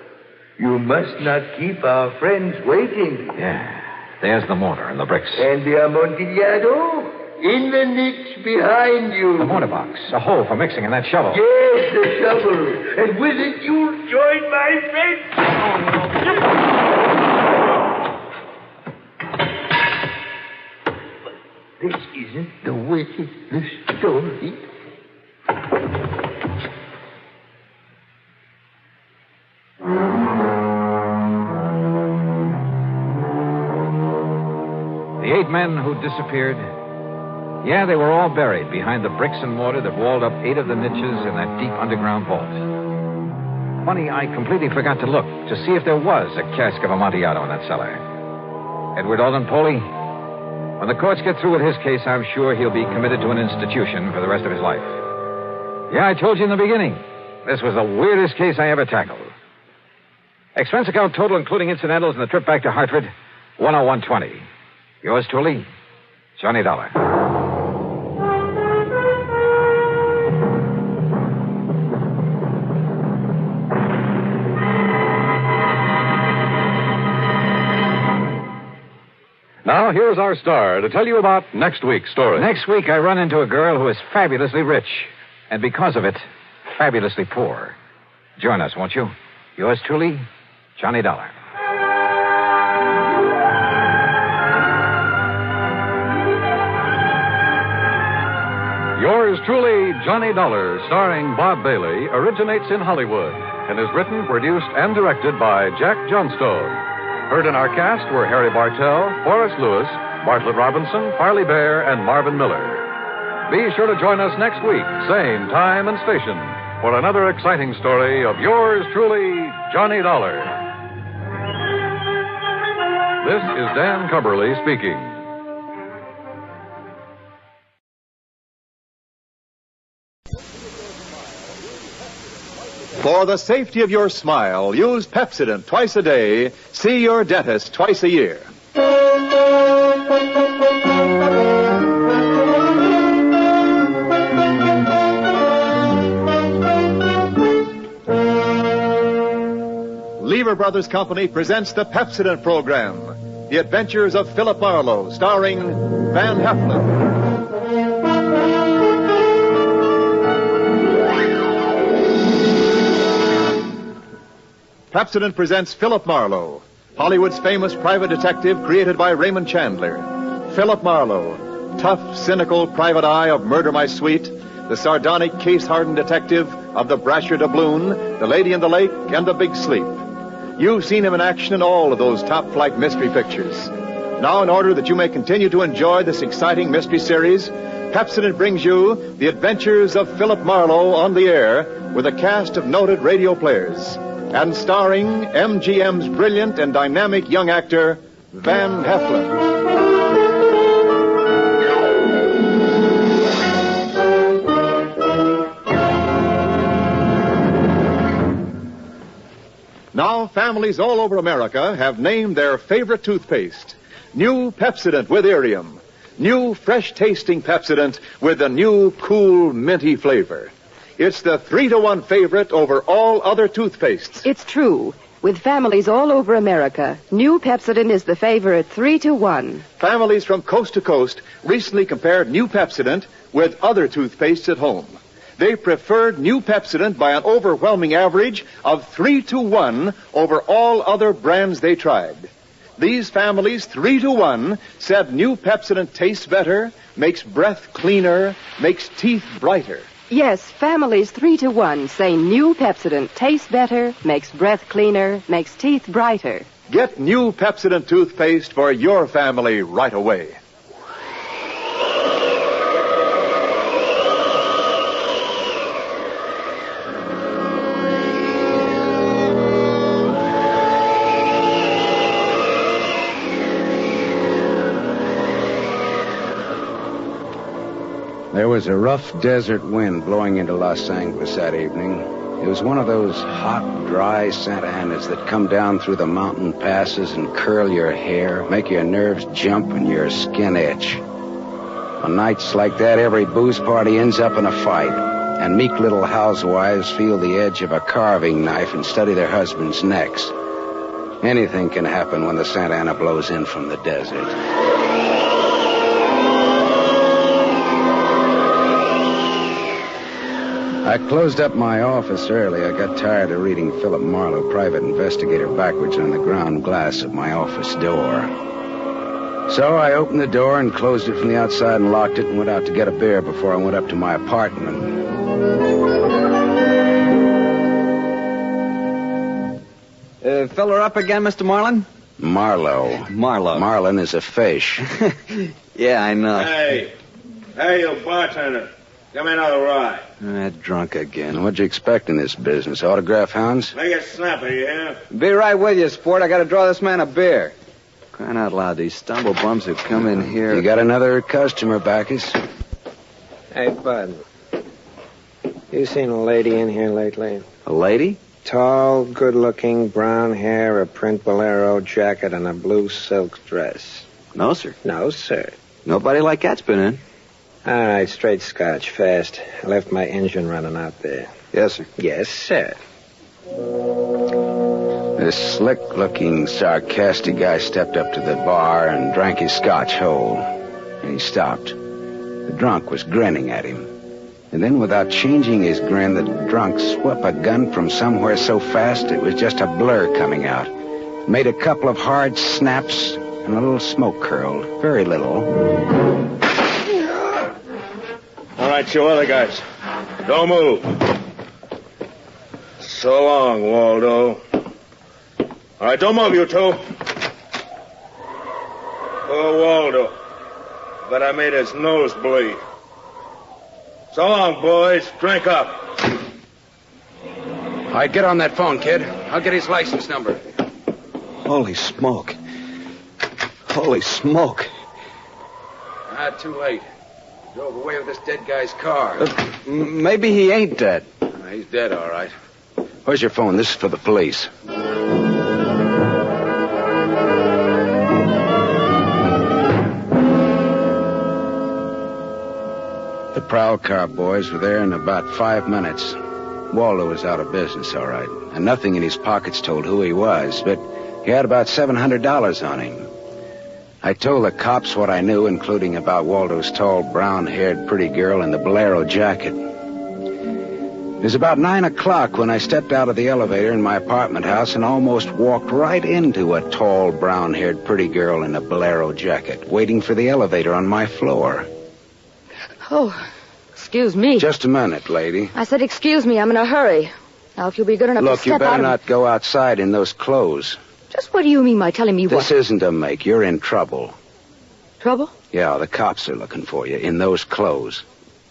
you must not keep our friends waiting. Yeah. There's the mortar and the bricks. And the Amontillado? In the niche behind you. The mortar box. A hole for mixing in that shovel. Yes, the shovel. And with it, you'll join my friends. This isn't the way the story. The 8 men who disappeared, yeah, they were all buried behind the bricks and mortar that walled up 8 of the niches in that deep underground vault. Funny, I completely forgot to look to see if there was a cask of Amontillado in that cellar. Edward Alden Poley, when the courts get through with his case, I'm sure he'll be committed to an institution for the rest of his life. Yeah, I told you in the beginning, this was the weirdest case I ever tackled. Expense account total, including incidentals and the trip back to Hartford, $101.20. Yours truly, Johnny Dollar. Now, here's our star to tell you about next week's story. Next week, I run into a girl who is fabulously rich, and because of it, fabulously poor. Join us, won't you? Yours truly, Johnny Dollar. Yours truly, Johnny Dollar, starring Bob Bailey, originates in Hollywood and is written, produced, and directed by Jack Johnstone. Heard in our cast were Harry Bartell, Forrest Lewis, Bartlett Robinson, Farley Bear, and Marvin Miller. Be sure to join us next week, same time and station, for another exciting story of yours truly, Johnny Dollar. This is Dan Cubberly speaking. For the safety of your smile, use Pepsodent twice a day. See your dentist twice a year. Lever Brothers Company presents the Pepsodent program, The Adventures of Philip Marlo, starring Van Heflin. Pepsodent presents Philip Marlo, Hollywood's famous private detective created by Raymond Chandler. Philip Marlo, tough, cynical private eye of Murder My Sweet, the sardonic, case-hardened detective of The Brasher Doubloon, The Lady in the Lake, and The Big Sleep. You've seen him in action in all of those top-flight mystery pictures. Now, in order that you may continue to enjoy this exciting mystery series, Pepsodent brings you The Adventures of Philip Marlo on the air with a cast of noted radio players. And starring MGM's brilliant and dynamic young actor, Van Heflin. Now, families all over America have named their favorite toothpaste. New Pepsodent with Irium. New fresh-tasting Pepsodent with a new, cool, minty flavor. It's the 3-to-1 favorite over all other toothpastes. It's true. With families all over America, new Pepsodent is the favorite 3-to-1. Families from coast to coast recently compared new Pepsodent with other toothpastes at home. They preferred new Pepsodent by an overwhelming average of 3-to-1 over all other brands they tried. These families, 3-to-1, said new Pepsodent tastes better, makes breath cleaner, makes teeth brighter. Yes, families 3-to-1 say new Pepsodent tastes better, makes breath cleaner, makes teeth brighter. Get new Pepsodent toothpaste for your family right away. There was a rough desert wind blowing into Los Angeles that evening. It was one of those hot, dry Santa Anas that come down through the mountain passes and curl your hair, make your nerves jump and your skin itch. On nights like that, every booze party ends up in a fight, and meek little housewives feel the edge of a carving knife and study their husbands' necks. Anything can happen when the Santa Ana blows in from the desert. I closed up my office early. I got tired of reading Philip Marlo, private investigator, backwards on the ground glass of my office door. So I opened the door and closed it from the outside and locked it and went out to get a beer before I went up to my apartment. Fill her up again, Mr. Marlin? Marlo. Marlin is a fish. Yeah, I know. Hey, you bartender. Give me another ride. Drunk again. What'd you expect in this business? Autograph hounds? Make it snappy, you hear? Be right with you, sport. I gotta draw this man a beer. Crying out loud, these stumble bums who come in here. You got another customer, Bacchus? Hey, Bud. You seen a lady in here lately? A lady? Tall, good-looking, brown hair, a print bolero jacket, and a blue silk dress. No, sir. No, sir. Nobody like that's been in. All right, straight scotch, fast. I left my engine running out there. Yes, sir. Yes, sir. This slick-looking, sarcastic guy stepped up to the bar and drank his scotch whole. And he stopped. The drunk was grinning at him. And then, without changing his grin, the drunk swept a gun from somewhere so fast it was just a blur coming out. Made a couple of hard snaps, and a little smoke curled. Very little. All right, you other guys. Don't move. So long, Waldo. All right, don't move, you two. Poor Waldo. But I made his nose bleed. So long, boys. Drink up. All right, get on that phone, kid. I'll get his license number. Holy smoke. Holy smoke. Not too late. Drove away with this dead guy's car. Maybe he ain't dead. He's dead, all right. Where's your phone? This is for the police. The prowl car boys were there in about 5 minutes. Waldo was out of business, all right. And nothing in his pockets told who he was, but he had about $700 on him. I told the cops what I knew, including about Waldo's tall, brown-haired, pretty girl in the bolero jacket. It was about 9 o'clock when I stepped out of the elevator in my apartment house and almost walked right into a tall, brown-haired, pretty girl in a bolero jacket, waiting for the elevator on my floor. Oh, excuse me. Just a minute, lady. I said excuse me. I'm in a hurry. Now, if you'll be good enough to Look, step you out better of... not go outside in those clothes. Just what do you mean by telling me This isn't a make. You're in trouble. Trouble? Yeah, the cops are looking for you in those clothes.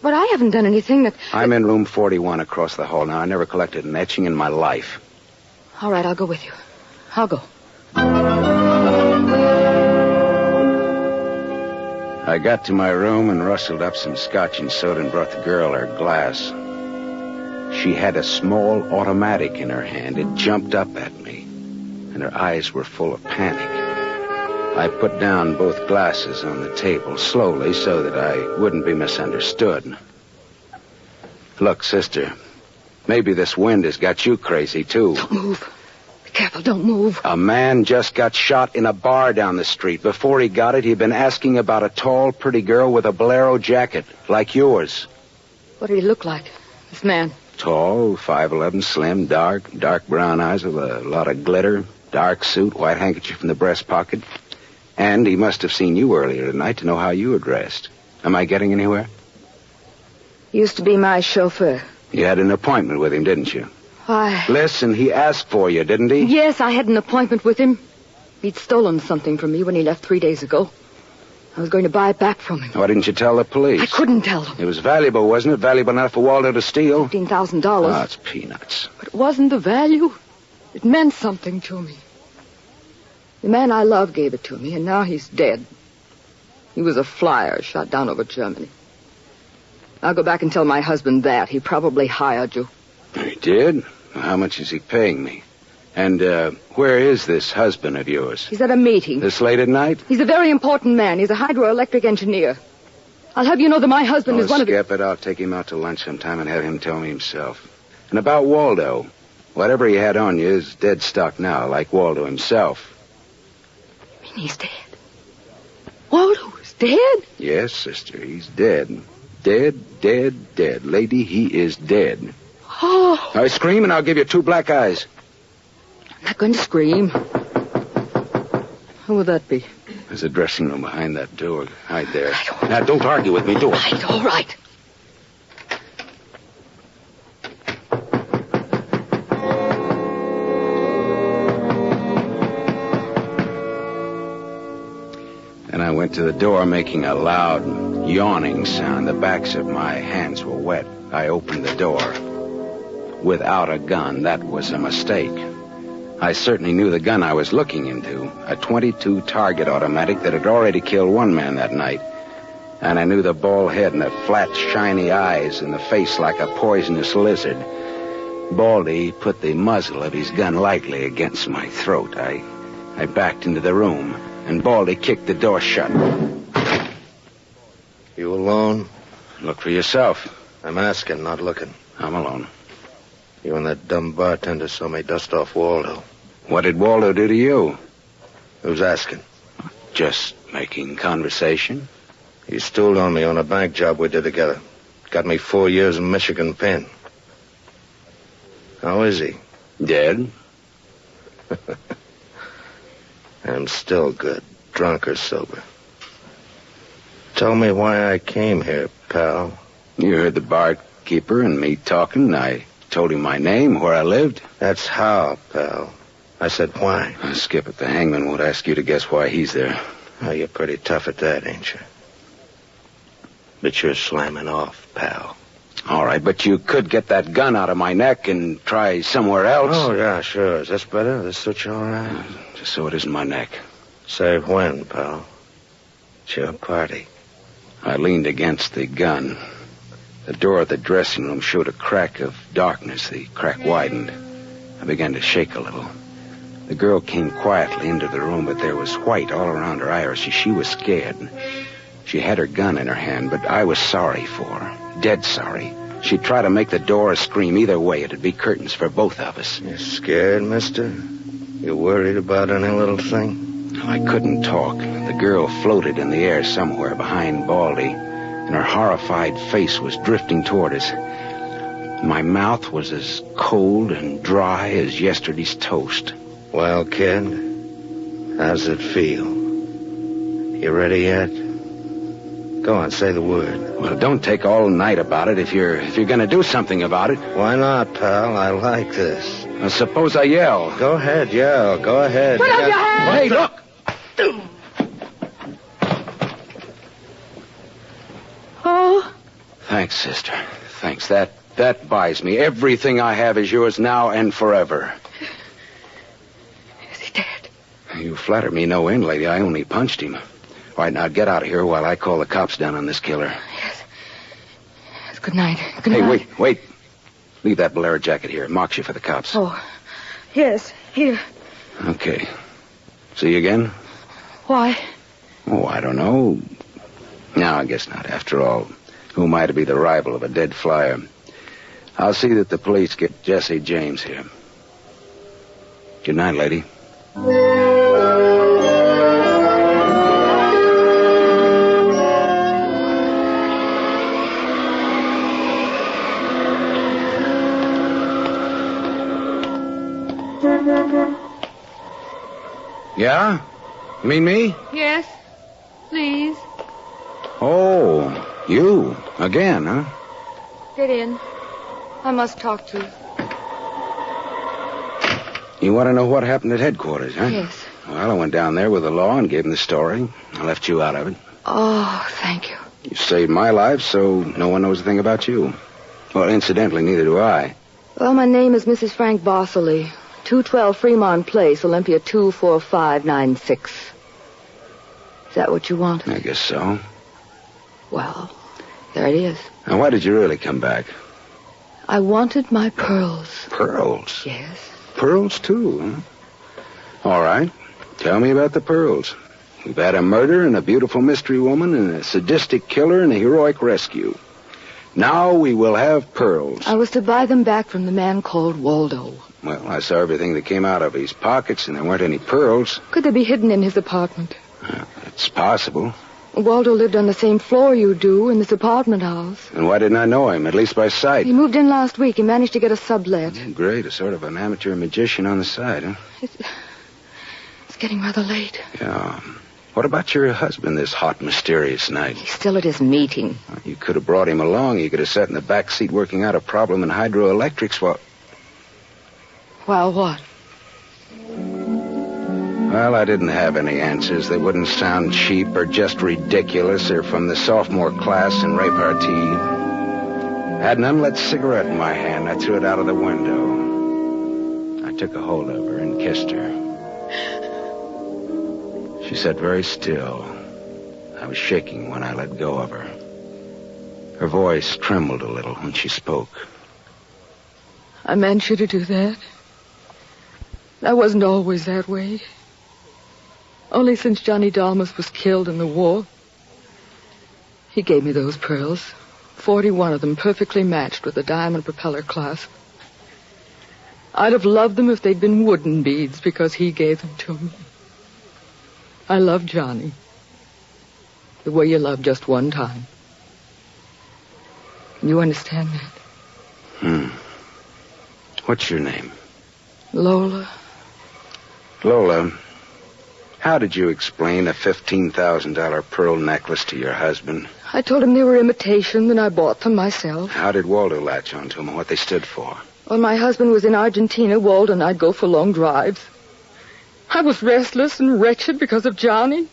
But I haven't done anything that... I'm in room 41 across the hall now. I never collected an etching in my life. All right, I'll go with you. I'll go. I got to my room and rustled up some scotch and soda and brought the girl her glass. She had a small automatic in her hand. It jumped up at me, and her eyes were full of panic. I put down both glasses on the table slowly so that I wouldn't be misunderstood. Look, sister, maybe this wind has got you crazy, too. Don't move. Be careful, don't move. A man just got shot in a bar down the street. Before he got it, he'd been asking about a tall, pretty girl with a bolero jacket, like yours. What did he look like, this man? Tall, 5'11", slim, dark brown eyes with a lot of glitter, dark suit, white handkerchief in the breast pocket. And he must have seen you earlier tonight to know how you were dressed. Am I getting anywhere? He used to be my chauffeur. You had an appointment with him, didn't you? Why? Listen, he asked for you, didn't he? Yes, I had an appointment with him. He'd stolen something from me when he left 3 days ago. I was going to buy it back from him. Why didn't you tell the police? I couldn't tell them. It was valuable, wasn't it? Valuable enough for Waldo to steal? $15,000. Oh, it's peanuts. But it wasn't the value. It meant something to me. The man I love gave it to me, and now he's dead. He was a flyer shot down over Germany. I'll go back and tell my husband that. He probably hired you. He did? How much is he paying me? And where is this husband of yours? He's at a meeting. This late at night? He's a very important man. He's a hydroelectric engineer. I'll have you know that my husband is one of the... Skip it. I'll take him out to lunch sometime and have him tell me himself. And about Waldo. Whatever he had on you is dead stock now, like Waldo himself. You mean he's dead? Waldo is dead? Yes, sister, he's dead. Dead. Lady, he is dead. Oh. Now scream and I'll give you 2 black eyes. I'm not going to scream. Who would that be? There's a dressing room behind that door. Hide there. Now, don't argue with me. Do it. All right. And I went to the door, making a loud, yawning sound. The backs of my hands were wet. I opened the door. Without a gun, that was a mistake. I certainly knew the gun I was looking into, a .22 target automatic that had already killed one man that night. And I knew the bald head and the flat, shiny eyes and the face like a poisonous lizard. Baldy put the muzzle of his gun lightly against my throat. I backed into the room, and Baldy kicked the door shut. You alone? Look for yourself. I'm asking, not looking. I'm alone. You and that dumb bartender saw me dust off Waldo. What did Waldo do to you? Who's asking? Just making conversation. He stooled on me on a bank job we did together. Got me 4 years in Michigan pen. How is he? Dead? I'm still good, drunk or sober. Tell me why I came here, pal. You heard the barkeeper and me talking. I told him my name, where I lived. That's how, pal. I said why. Skip it. The hangman won't ask you to guess why he's there. Oh, you're pretty tough at that, ain't you? But you're slamming off, pal. All right, but you could get that gun out of my neck and try somewhere else. Oh, yeah, sure. Is this better? This suit you all right? Just so it isn't my neck. Say when, pal? It's your party. I leaned against the gun. The door of the dressing room showed a crack of darkness. The crack widened. I began to shake a little. The girl came quietly into the room, but there was white all around her iris. She was scared. She had her gun in her hand, but I was sorry for her. Dead sorry. She'd try to make the door scream. Either way, it'd be curtains for both of us. You scared, mister? You worried about any little thing? I couldn't talk. The girl floated in the air somewhere behind Baldy, and her horrified face was drifting toward us. My mouth was as cold and dry as yesterday's toast. Well, kid, how's it feel? You ready yet? Go on, say the word. Well, don't take all night about it if you're going to do something about it. Why not, pal? I like this. Well, suppose I yell. Go ahead, yell. Go ahead. Put up your hand! Hey, look! Oh? Thanks, sister. Thanks. That buys me. Everything I have is yours now and forever. Is he dead? You flatter me no end, lady. I only punched him. All right, now get out of here while I call the cops down on this killer. Yes. Good night. Good night. Hey, wait. Leave that bolero jacket here. It marks you for the cops. Oh, yes. Here. Okay. See you again? Why? Oh, I don't know. No, I guess not. After all, who am I to be the rival of a dead flyer? I'll see that the police get Jesse James here. Good night, lady. Yeah? You mean me? Yes. Please. Oh, you. Again, huh? Get in. I must talk to you. You want to know what happened at headquarters, huh? Yes. Well, I went down there with the law and gave them the story. I left you out of it. Oh, thank you. You saved my life, so no one knows a thing about you. Well, incidentally, neither do I. Well, my name is Mrs. Frank Bosserly. 212 Fremont Place, Olympia 24596. Is that what you want? I guess so. Well, there it is. Now, why did you really come back? I wanted my pearls. Pearls? Yes. Pearls, too, huh? All right. Tell me about the pearls. We've had a murder and a beautiful mystery woman and a sadistic killer and a heroic rescue. Now we will have pearls. I was to buy them back from the man called Waldo. Well, I saw everything that came out of his pockets, and there weren't any pearls. Could they be hidden in his apartment? It's possible. Waldo lived on the same floor you do in this apartment house. And why didn't I know him, at least by sight? He moved in last week. He managed to get a sublet. Great, a sort of an amateur magician on the side, huh? It's getting rather late. Yeah. What about your husband this hot, mysterious night? He's still at his meeting. You could have brought him along. You could have sat in the back seat working out a problem in hydroelectrics while... While what? Well, I didn't have any answers. They wouldn't sound cheap or just ridiculous or from the sophomore class in repartee. I had an unlit cigarette in my hand. I threw it out of the window. I took a hold of her and kissed her. She sat very still. I was shaking when I let go of her. Her voice trembled a little when she spoke. I meant you to do that. I wasn't always that way. Only since Johnny Dalmas was killed in the war. He gave me those pearls. 41 of them perfectly matched with a diamond propeller clasp. I'd have loved them if they'd been wooden beads because he gave them to me. I love Johnny. The way you love just one time. You understand that? What's your name? Lola. Lola, how did you explain a $15,000 pearl necklace to your husband? I told him they were imitation, and I bought them myself. How did Waldo latch onto them and what they stood for? When my husband was in Argentina, Waldo and I'd go for long drives. I was restless and wretched because of Johnny.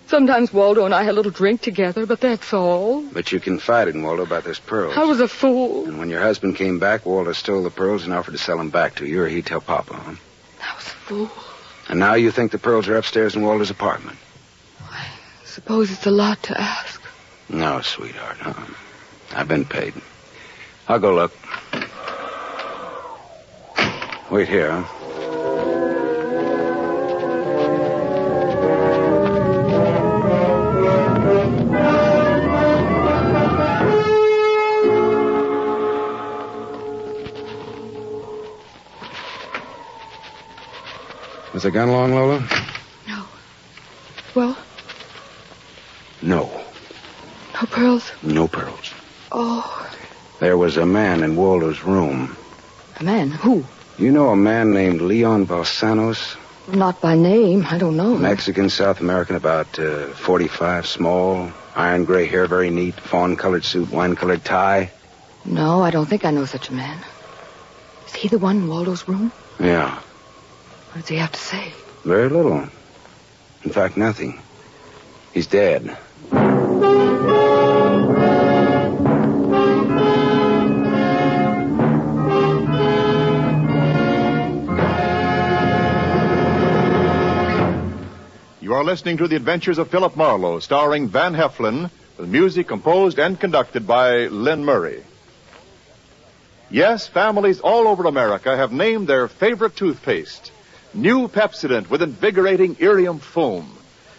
Sometimes Waldo and I had a little drink together, but that's all. But you confided in Waldo about those pearls. I was a fool. And when your husband came back, Waldo stole the pearls and offered to sell them back to you, or he'd tell Papa, huh? I was a fool. And now you think the pearls are upstairs in Waldo's apartment? I suppose it's a lot to ask. No, sweetheart. I've been paid. I'll go look. Wait here, huh? Was the gun long, Lola? No. Well? No. No pearls? No pearls. Oh. There was a man in Waldo's room. A man? Who? You know a man named Leon Balsanos? Not by name. I don't know. Mexican, South American, about 45, small, iron gray hair, very neat, fawn-colored suit, wine-colored tie. No, I don't think I know such a man. Is he the one in Waldo's room? Yeah. What does he have to say? Very little. In fact, nothing. He's dead. You are listening to The Adventures of Philip Marlo, starring Van Heflin, with music composed and conducted by Lynn Murray. Yes, families all over America have named their favorite toothpaste. New Pepsodent with invigorating Irium foam.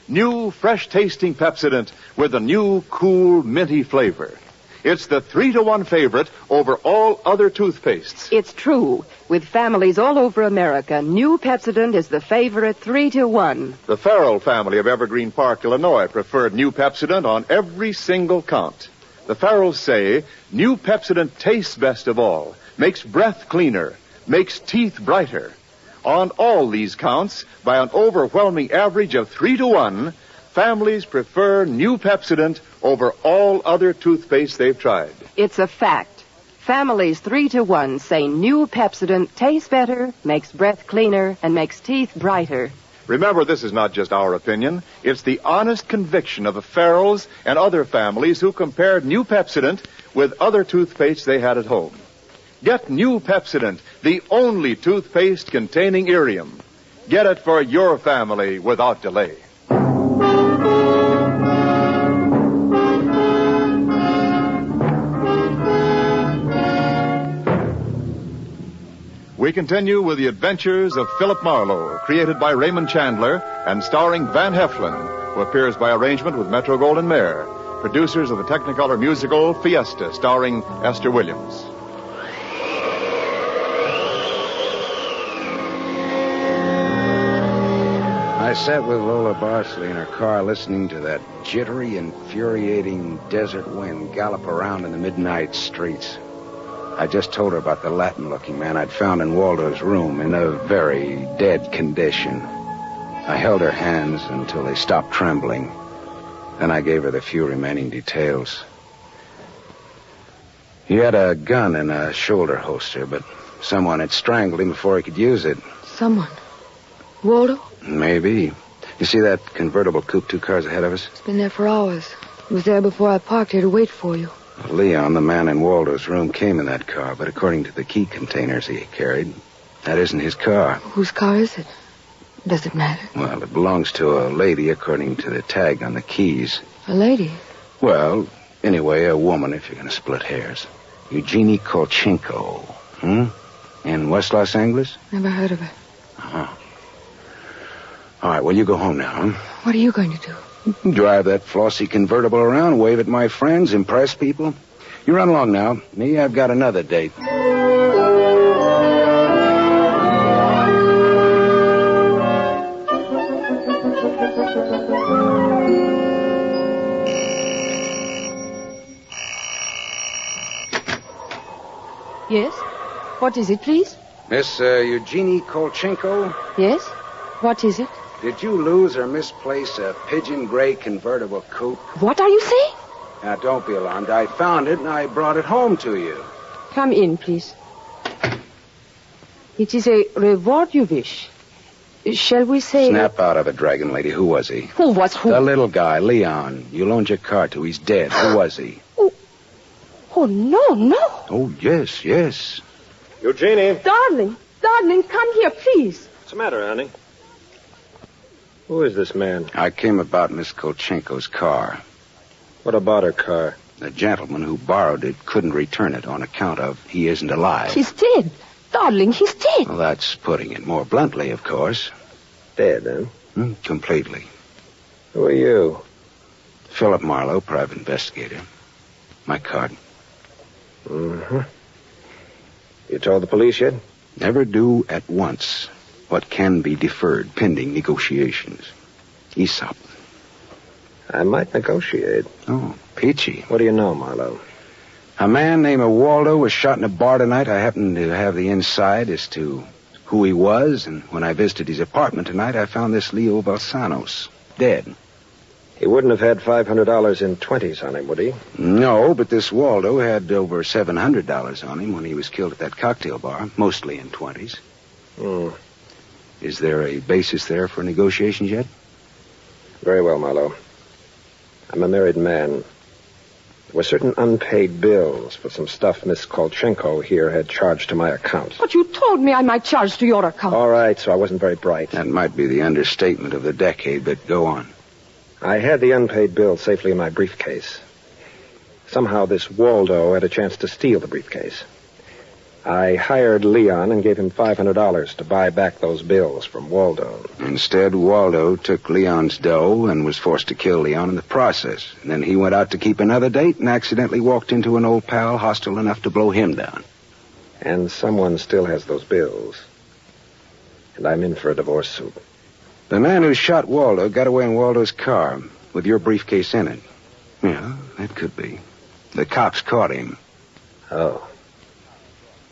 New fresh-tasting Pepsodent with a new, cool, minty flavor. It's the 3-to-1 favorite over all other toothpastes. It's true. With families all over America, new Pepsodent is the favorite 3-to-1. The Farrell family of Evergreen Park, Illinois, preferred new Pepsodent on every single count. The Farrells say new Pepsodent tastes best of all, makes breath cleaner, makes teeth brighter. On all these counts, by an overwhelming average of 3-to-1, families prefer new Pepsodent over all other toothpaste they've tried. It's a fact. Families 3-to-1 say new Pepsodent tastes better, makes breath cleaner, and makes teeth brighter. Remember, this is not just our opinion. It's the honest conviction of the Farrells and other families who compared new Pepsodent with other toothpaste they had at home. Get new Pepsodent, the only toothpaste containing Irium. Get it for your family without delay. We continue with The Adventures of Philip Marlo, created by Raymond Chandler and starring Van Heflin, who appears by arrangement with Metro-Goldwyn-Mayer, producers of the Technicolor musical Fiesta, starring Esther Williams. I sat with Lola Barsley in her car listening to that jittery, infuriating desert wind gallop around in the midnight streets. I just told her about the Latin-looking man I'd found in Waldo's room in a very dead condition. I held her hands until they stopped trembling. Then I gave her the few remaining details. He had a gun in a shoulder holster, but someone had strangled him before he could use it. Someone? Waldo? Maybe. You see that convertible coupe 2 cars ahead of us? It's been there for hours. It was there before I parked here to wait for you. Leon, the man in Waldo's room, came in that car, but according to the key containers he carried, that isn't his car. Whose car is it? Does it matter? Well, it belongs to a lady according to the tag on the keys. A lady? Well, anyway, a woman, if you're going to split hairs. Eugenie Kolchenko. In West Los Angeles? Never heard of her. Uh-huh. All right, well, you go home now, huh? What are you going to do? Drive that flossy convertible around, wave at my friends, impress people. You run along now. Me, I've got another date. Yes? What is it, please? Miss Eugenie Kolchenko? Yes? What is it? Did you lose or misplace a pigeon gray convertible coupe? What are you saying? Now, don't be alarmed. I found it and I brought it home to you. Come in, please. It is a reward you wish. Shall we say... Snap out of it, Dragon Lady. Who was he? Who was who? The little guy, Leon. You loaned your car to. He's dead. Who was he? Oh, no. Oh, yes. Eugenie. Darling, come here, please. What's the matter, honey? Who is this man? I came about Miss Kolchenko's car. What about her car? The gentleman who borrowed it couldn't return it on account of he isn't alive. He's dead. Darling, he's dead. Well, that's putting it more bluntly, of course. Dead, huh? Completely. Who are you? Philip Marlo, private investigator. My card. Mm-hmm. You told the police yet? Never do at once what can be deferred pending negotiations. Aesop. I might negotiate. Oh, peachy. What do you know, Marlo? A man named Waldo was shot in a bar tonight. I happened to have the inside as to who he was, and when I visited his apartment tonight, I found this Leo Balsanos dead. He wouldn't have had $500 in 20s on him, would he? No, but this Waldo had over $700 on him when he was killed at that cocktail bar, mostly in 20s. Is there a basis there for negotiations yet? Very well, Marlo. I'm a married man. There were certain unpaid bills for some stuff Miss Kolchenko here had charged to my account. But you told me I might charge to your account. All right, so I wasn't very bright. That might be the understatement of the decade, but go on. I had the unpaid bill safely in my briefcase. Somehow this Waldo had a chance to steal the briefcase. I hired Leon and gave him $500 to buy back those bills from Waldo. Instead, Waldo took Leon's dough and was forced to kill Leon in the process. And then he went out to keep another date and accidentally walked into an old pal hostile enough to blow him down. And someone still has those bills. And I'm in for a divorce suit. The man who shot Waldo got away in Waldo's car with your briefcase in it. Yeah, that could be. The cops caught him. Oh.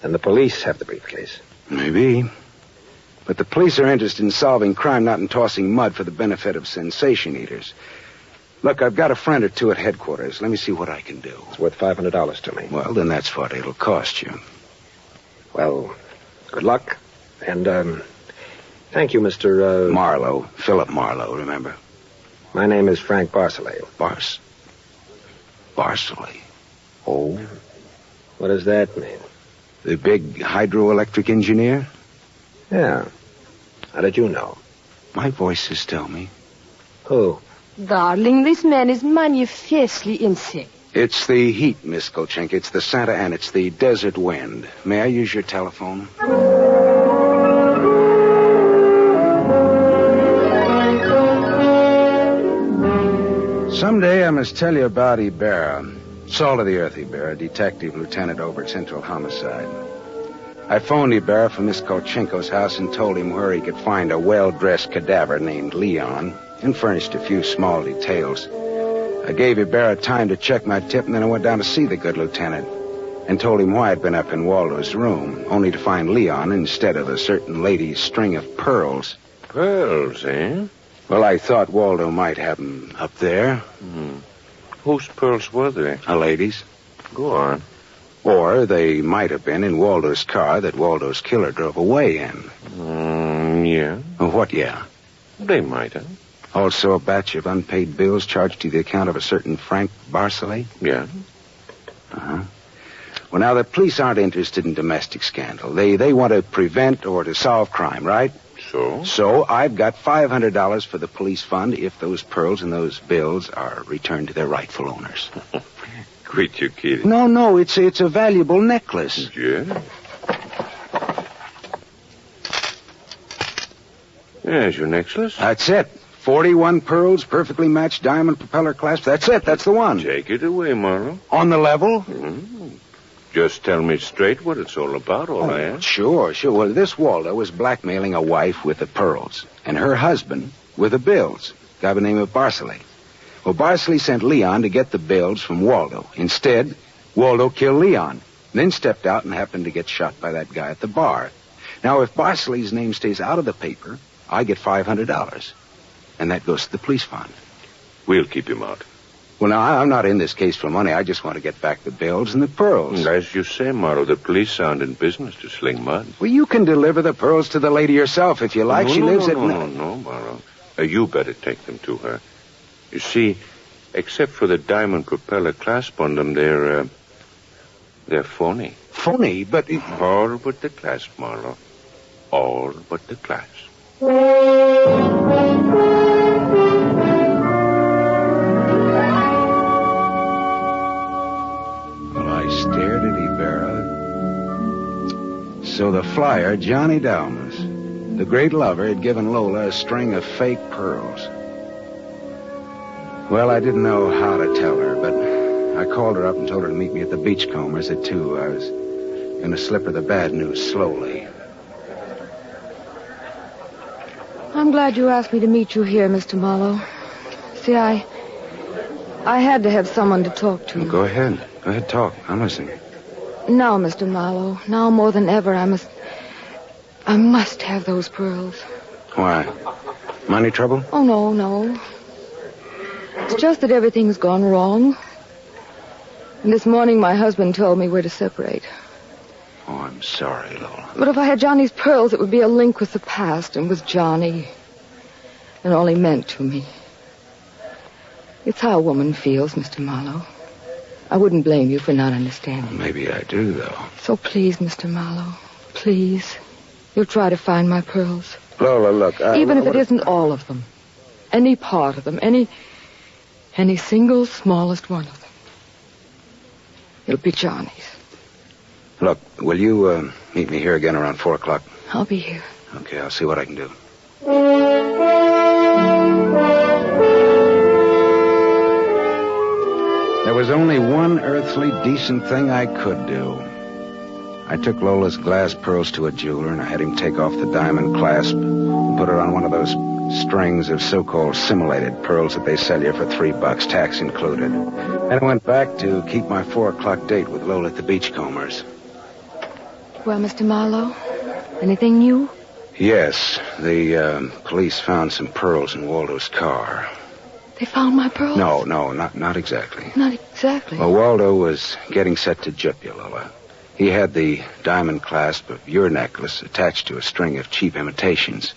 And the police have the briefcase. Maybe. But the police are interested in solving crime, not in tossing mud for the benefit of sensation eaters. Look, I've got a friend or two at headquarters. Let me see what I can do. It's worth $500 to me. Well, then that's what it'll cost you. Well, good luck. And, thank you, Mr. Marlo. Philip Marlo, remember? My name is Frank Barcelay. Barcelay? Oh? What does that mean? The big hydroelectric engineer? Yeah. How did you know? My voices tell me. Who? Darling, this man is manifestly insane. It's the heat, Miss Kolchenko. It's the Santa Ana. It's the desert wind. May I use your telephone? Someday I must tell you about Ibarra. Salt of the earth, Ibarra, detective lieutenant over at Central Homicide. I phoned Ibarra from Miss Kolchenko's house and told him where he could find a well-dressed cadaver named Leon and furnished a few small details. I gave Ibarra time to check my tip, and then I went down to see the good lieutenant and told him why I'd been up in Waldo's room, only to find Leon instead of a certain lady's string of pearls. Pearls, eh? Well, I thought Waldo might have them up there. Whose pearls were they? A lady's. Go on. Or they might have been in Waldo's car that Waldo's killer drove away in. Yeah. What, yeah? They might have. Also a batch of unpaid bills charged to the account of a certain Frank Barcelay? Yeah. Uh-huh. Well, now, the police aren't interested in domestic scandal. They want to prevent or to solve crime, right? So I've got $500 for the police fund if those pearls and those bills are returned to their rightful owners. Quit your kidding. No, it's a valuable necklace. Yeah? There's your necklace. That's it. 41 pearls, perfectly matched diamond propeller clasp. That's it. That's the one. Take it away, Marlo. On the level? Just tell me straight what it's all about, all I ask. Sure. Well, this Waldo was blackmailing a wife with the pearls, and her husband with the bills, a guy by the name of Barcelay. Well, Barcelay sent Leon to get the bills from Waldo. Instead, Waldo killed Leon. Then stepped out and happened to get shot by that guy at the bar. Now, if Barsley's name stays out of the paper, I get $500. And that goes to the police fund. We'll keep him out. Well, now, I'm not in this case for money. I just want to get back the bills and the pearls. As you say, Marlo, the police aren't in business to sling mud. Well, you can deliver the pearls to the lady yourself if you like. She lives at... No, Marlo. You better take them to her. You see, except for the diamond propeller clasp on them, they're phony. Phony? But... All but the clasp, Marlo. All but the clasp. Stared at Ibarra. So the flyer, Johnny Dalmas, the great lover, had given Lola a string of fake pearls. Well, I didn't know how to tell her, but I called her up and told her to meet me at the Beachcombers at 2. I was going to slip her the bad news slowly. I'm glad you asked me to meet you here, Mr. Marlo. See, I had to have someone to talk to. Go ahead. Go ahead, talk. I'm listening. Now, Mr. Marlo, now more than ever, I must have those pearls. Why? Money trouble? Oh, no. It's just that everything's gone wrong. And this morning, my husband told me we're to separate. Oh, I'm sorry, Lola. But if I had Johnny's pearls, it would be a link with the past and with Johnny. And all he meant to me. It's how a woman feels, Mr. Marlo. I wouldn't blame you for not understanding. Maybe I do, though. So please, Mr. Marlo, please, you'll try to find my pearls. Lola, look, even if it isn't all of them. Any part of them. Any single smallest one of them. It'll be Johnny's. Look, will you meet me here again around 4 o'clock? I'll be here. Okay, I'll see what I can do. There was only one earthly decent thing I could do. I took Lola's glass pearls to a jeweler, and I had him take off the diamond clasp and put her on one of those strings of so-called simulated pearls that they sell you for $3, tax included. And I went back to keep my 4 o'clock date with Lola at the Beachcombers. Well, Mr. Marlo, anything new? Yes, the police found some pearls in Waldo's car. They found my pearls? No, not exactly. Not exactly? Well, Waldo was getting set to gyp you, Lola. He had the diamond clasp of your necklace attached to a string of cheap imitations.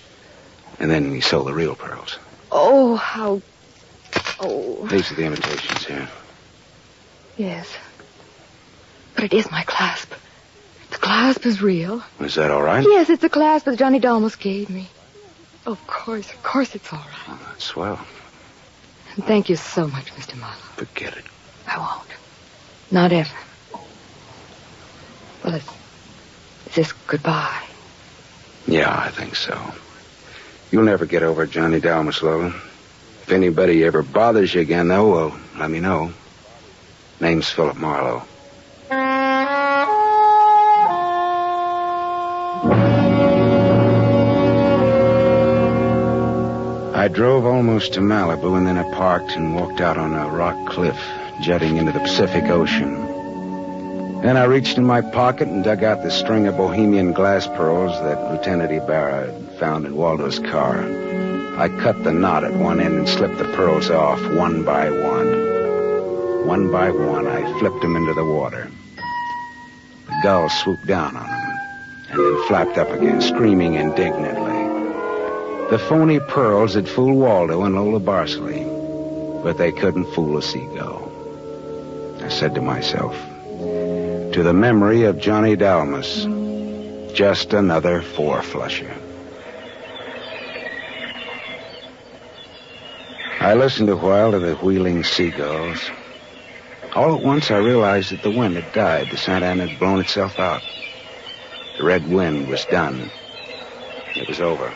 And then he sold the real pearls. Oh, how... Oh. These are the imitations here. Yes. But it is my clasp. The clasp is real. Is that all right? Yes, it's the clasp that Johnny Dalmas gave me. Of course it's all right. Oh, that's swell. And thank you so much, Mr. Marlo. Forget it. I won't. Not ever. Well, is this goodbye? Yeah, I think so. You'll never get over Johnny Dalmas, Lola. If anybody ever bothers you again, though, well, let me know. Name's Philip Marlo. I drove almost to Malibu, and then I parked and walked out on a rock cliff jutting into the Pacific Ocean. Then I reached in my pocket and dug out the string of Bohemian glass pearls that Lieutenant Ibarra had found in Waldo's car. I cut the knot at one end and slipped the pearls off one by one. One by one, I flipped them into the water. The gull swooped down on them and then flapped up again, screaming indignantly. The phony pearls had fooled Waldo and Lola Barsley, but they couldn't fool a seagull. I said to myself, to the memory of Johnny Dalmas, just another four-flusher. I listened a while to the wheeling seagulls. All at once, I realized that the wind had died. The Santa Ana had blown itself out. The red wind was done. It was over.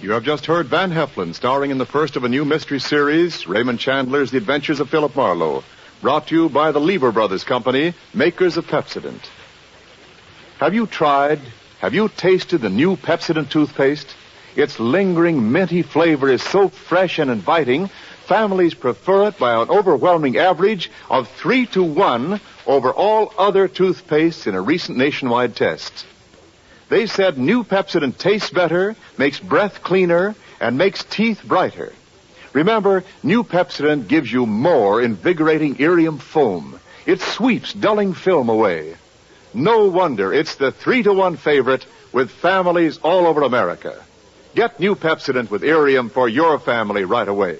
You have just heard Van Heflin starring in the first of a new mystery series, Raymond Chandler's The Adventures of Philip Marlo, brought to you by the Lever Brothers Company, makers of Pepsodent. Have you tasted the new Pepsodent toothpaste? Its lingering, minty flavor is so fresh and inviting, families prefer it by an overwhelming average of 3-to-1 over all other toothpastes in a recent nationwide test. They said new Pepsodent tastes better, makes breath cleaner, and makes teeth brighter. Remember, new Pepsodent gives you more invigorating irium foam. It sweeps dulling film away. No wonder it's the 3-to-1 favorite with families all over America. Get new Pepsodent with irium for your family right away.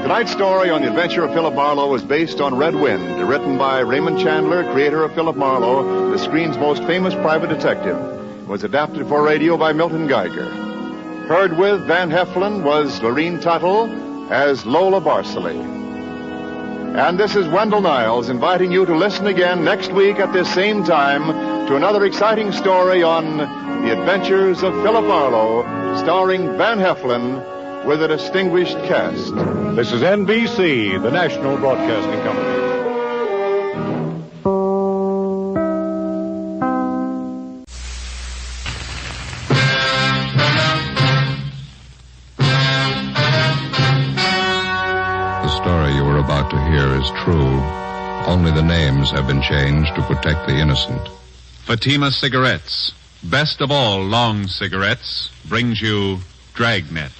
Tonight's story on the adventure of Philip Marlowe was based on Red Wind, written by Raymond Chandler, creator of Philip Marlowe, the screen's most famous private detective. It was adapted for radio by Milton Geiger. Heard with Van Heflin was Lorene Tuttle as Lola Barceley. And this is Wendell Niles inviting you to listen again next week at this same time to another exciting story on the adventures of Philip Marlowe, starring Van Heflin with a distinguished cast. This is NBC, the National Broadcasting Company. The story you are about to hear is true. Only the names have been changed to protect the innocent. Fatima Cigarettes, best of all long cigarettes, brings you Dragnet.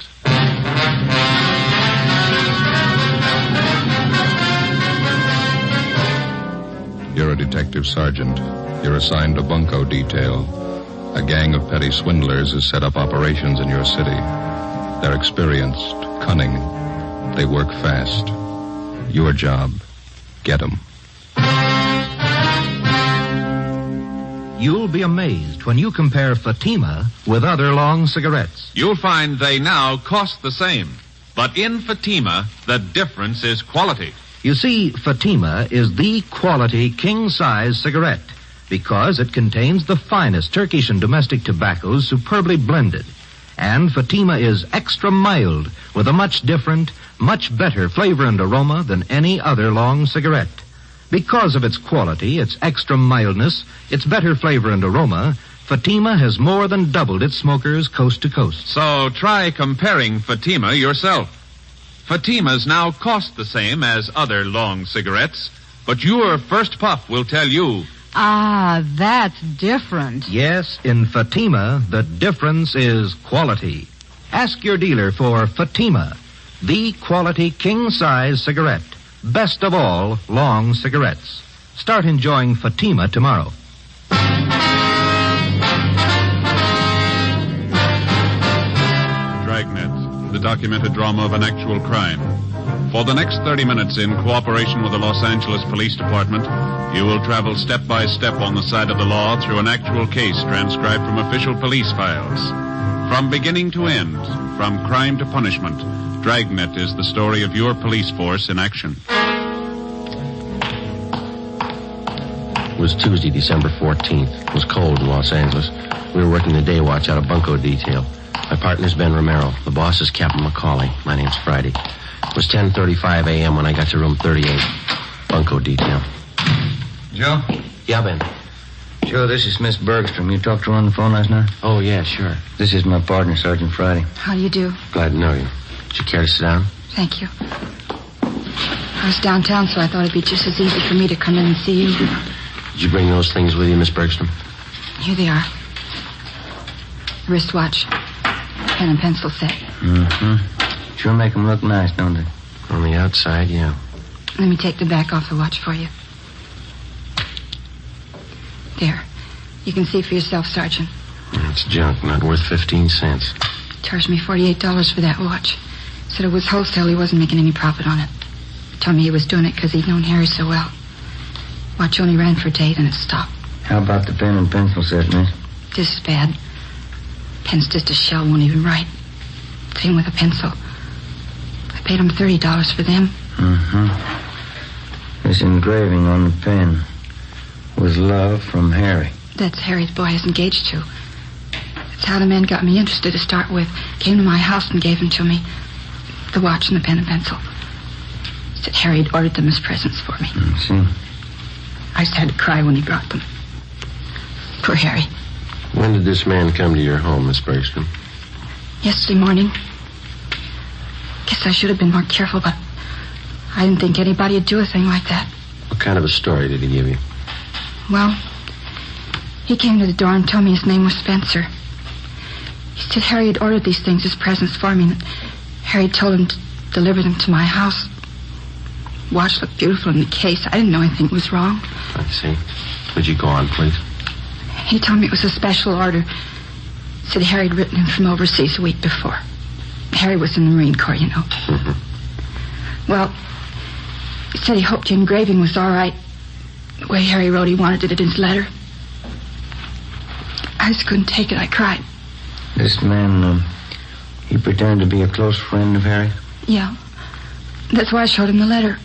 You're a detective sergeant. You're assigned to bunco detail. A gang of petty swindlers has set up operations in your city. They're experienced, cunning. They work fast. Your job, get 'em. You'll be amazed when you compare Fatima with other long cigarettes. You'll find they now cost the same. But in Fatima, the difference is quality. You see, Fatima is the quality king-size cigarette because it contains the finest Turkish and domestic tobaccos superbly blended. And Fatima is extra mild with a much different, much better flavor and aroma than any other long cigarette. Because of its quality, its extra mildness, its better flavor and aroma, Fatima has more than doubled its smokers coast to coast. So try comparing Fatima yourself. Fatimas now cost the same as other long cigarettes, but your first puff will tell you. Ah, that's different. Yes, in Fatima, the difference is quality. Ask your dealer for Fatima, the quality king-size cigarette. Best of all, long cigarettes. Start enjoying Fatima tomorrow. Dragnet, the documented drama of an actual crime. For the next 30 minutes, in cooperation with the Los Angeles Police Department, you will travel step by step on the side of the law through an actual case transcribed from official police files. From beginning to end, from crime to punishment, Dragnet is the story of your police force in action. It was Tuesday, December 14th. It was cold in Los Angeles. We were working the day watch out of bunco detail. My partner's Ben Romero. The boss is Captain McCauley. My name's Friday. It was 10:35 a.m. when I got to room 38. Bunco detail. Joe? Yeah, Ben. Joe, this is Miss Bergstrom. You talked to her on the phone last night? Oh, yeah, sure. This is my partner, Sergeant Friday. How do you do? Glad to know you. Would you care to sit down? Thank you. I was downtown, so I thought it'd be just as easy for me to come in and see you. Did you bring those things with you, Miss Bergstrom? Here they are. Wristwatch. Pen and pencil set. Mm-hmm. Sure make them look nice, don't they? On the outside, yeah. Let me take the back off the watch for you. There. You can see for yourself, Sergeant. It's junk, not worth 15 cents. Charged me $48 for that watch. Said it was wholesale. He wasn't making any profit on it. Told me he was doing it because he'd known Harry so well. Watch only ran for a date and it stopped. How about the pen and pencil set, miss? This is bad. Pen's just a shell, won't even write. Same with a pencil. I paid him $30 for them. Mm-hmm. This engraving on the pen was love from Harry. That's Harry's boy he's engaged to. That's how the man got me interested to start with. Came to my house and gave them to me. The watch and the pen and pencil. Said Harry had ordered them as presents for me. See? I just had to cry when he brought them. Poor Harry. When did this man come to your home, Miss Bergstrom? Yesterday morning. Guess I should have been more careful, but I didn't think anybody would do a thing like that. What kind of a story did he give you? Well, he came to the door and told me his name was Spencer. He said Harry had ordered these things as presents for me, and that Harry told him to deliver them to my house. The watch looked beautiful in the case. I didn't know anything was wrong. I see. Would you go on, please? He told me it was a special order. Said Harry had written him from overseas a week before. Harry was in the Marine Corps, you know. Mm-hmm. Well, he said he hoped the engraving was all right. The way Harry wrote he wanted it in his letter. I just couldn't take it. I cried. This man, he pretended to be a close friend of Harry? Yeah. That's why I showed him the letter.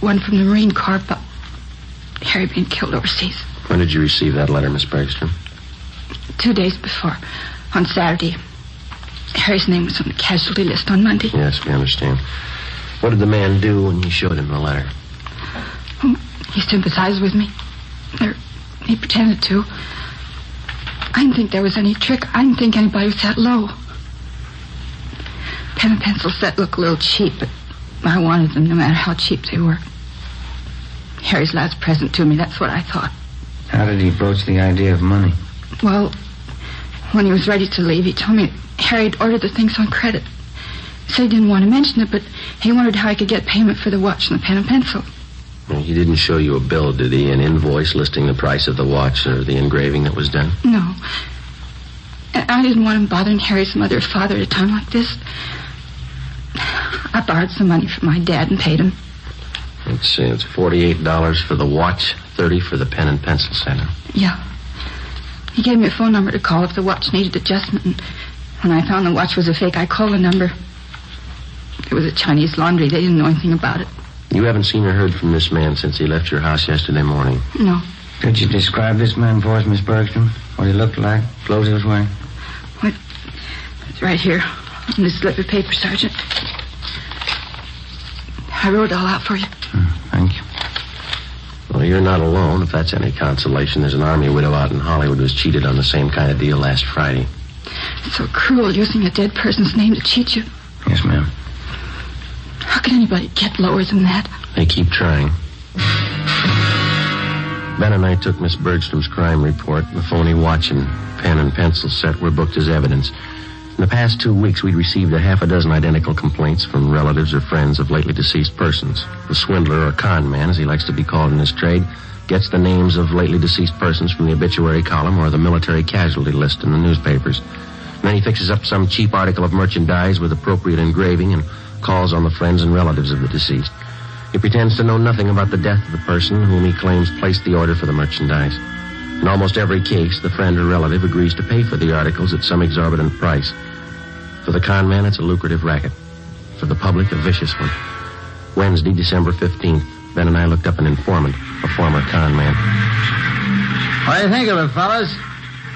One from the Marine Corps about Harry being killed overseas. When did you receive that letter, Miss Bergstrom? 2 days before. On Saturday. Harry's name was on the casualty list on Monday. Yes, we understand. What did the man do when you showed him the letter? He sympathized with me. Or he pretended to. I didn't think there was any trick. I didn't think anybody was that low. Pen and pencil set looked a little cheap, but I wanted them no matter how cheap they were. Harry's last present to me, that's what I thought. How did he broach the idea of money? Well, when he was ready to leave, he told me Harry had ordered the things on credit. He said he didn't want to mention it, but he wondered how he could get payment for the watch and the pen and pencil. Well, he didn't show you a bill, did he? An invoice listing the price of the watch or the engraving that was done? No. I didn't want him bothering Harry's mother or father at a time like this. I borrowed some money from my dad and paid him. Let's see, it's $48 for the watch, $30 for the pen and pencil set. Yeah. He gave me a phone number to call if the watch needed adjustment, and when I found the watch was a fake, I called the number. It was a Chinese laundry. They didn't know anything about it. You haven't seen or heard from this man since he left your house yesterday morning? No. Could you describe this man for us, Miss Bergstrom? What he looked like, clothes he was wearing? It's right here on this slip of paper, Sergeant. I wrote it all out for you. Thank you. Well, you're not alone, if that's any consolation. There's an army widow out in Hollywood who was cheated on the same kind of deal last Friday. It's so cruel using a dead person's name to cheat you. Yes, ma'am. How can anybody get lower than that? They keep trying. Ben and I took Miss Bergstrom's crime report. The phony watch and pen and pencil set were booked as evidence. In the past 2 weeks, we'd received a half a dozen identical complaints from relatives or friends of lately deceased persons. The swindler, or con man, as he likes to be called in his trade, gets the names of lately deceased persons from the obituary column or the military casualty list in the newspapers. And then he fixes up some cheap article of merchandise with appropriate engraving and calls on the friends and relatives of the deceased. He pretends to know nothing about the death of the person whom he claims placed the order for the merchandise. In almost every case, the friend or relative agrees to pay for the articles at some exorbitant price. For the con man, it's a lucrative racket. For the public, a vicious one. Wednesday, December 15th, Ben and I looked up an informant, a former con man. What do you think of it, fellas?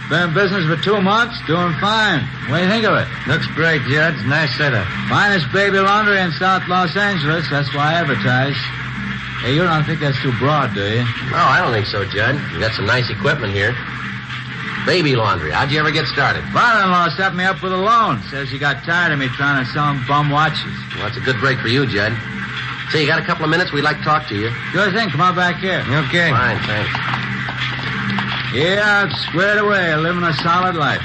Been in business for 2 months, doing fine. What do you think of it? Looks great, Judge. Nice setup. Finest baby laundry in South Los Angeles. That's why I advertise. Hey, you don't think that's too broad, do you? No, I don't think so, Judd. You got some nice equipment here. Baby laundry. How'd you ever get started? Father-in-law set me up with a loan. Says he got tired of me trying to sell him bum watches. Well, that's a good break for you, Judd. Say, you got a couple of minutes? We'd like to talk to you. Sure thing. Come on back here. Okay. Fine, thanks. Yeah, I'm squared away, living a solid life.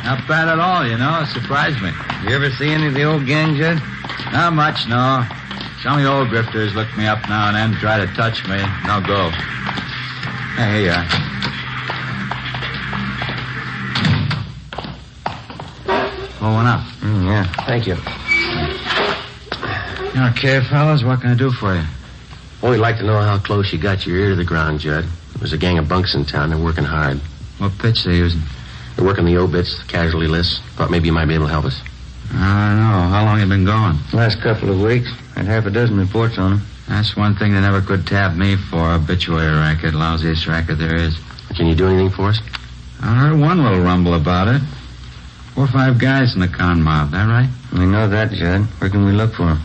Not bad at all, you know. It surprised me. You ever see any of the old gang, Judd? Not much, no. Some of the old grifters look me up now and then, try to touch me. No go. Hey, here you are. Oh, one up. Yeah. Thank you. Okay, fellas, what can I do for you? Well, we'd like to know how close you got your ear to the ground, Judd. There's a gang of bunks in town. They're working hard. What pitch they using? They're working the obits, the casualty lists. Thought maybe you might be able to help us. I don't know. How long you been going? Last couple of weeks. Had half a dozen reports on them. That's one thing they never could tap me for. Obituary racket. Lousiest racket there is. Can you do anything for us? I heard one little rumble about it. 4 or 5 guys in the con mob. That right? We know that, Judd. Where can we look for them?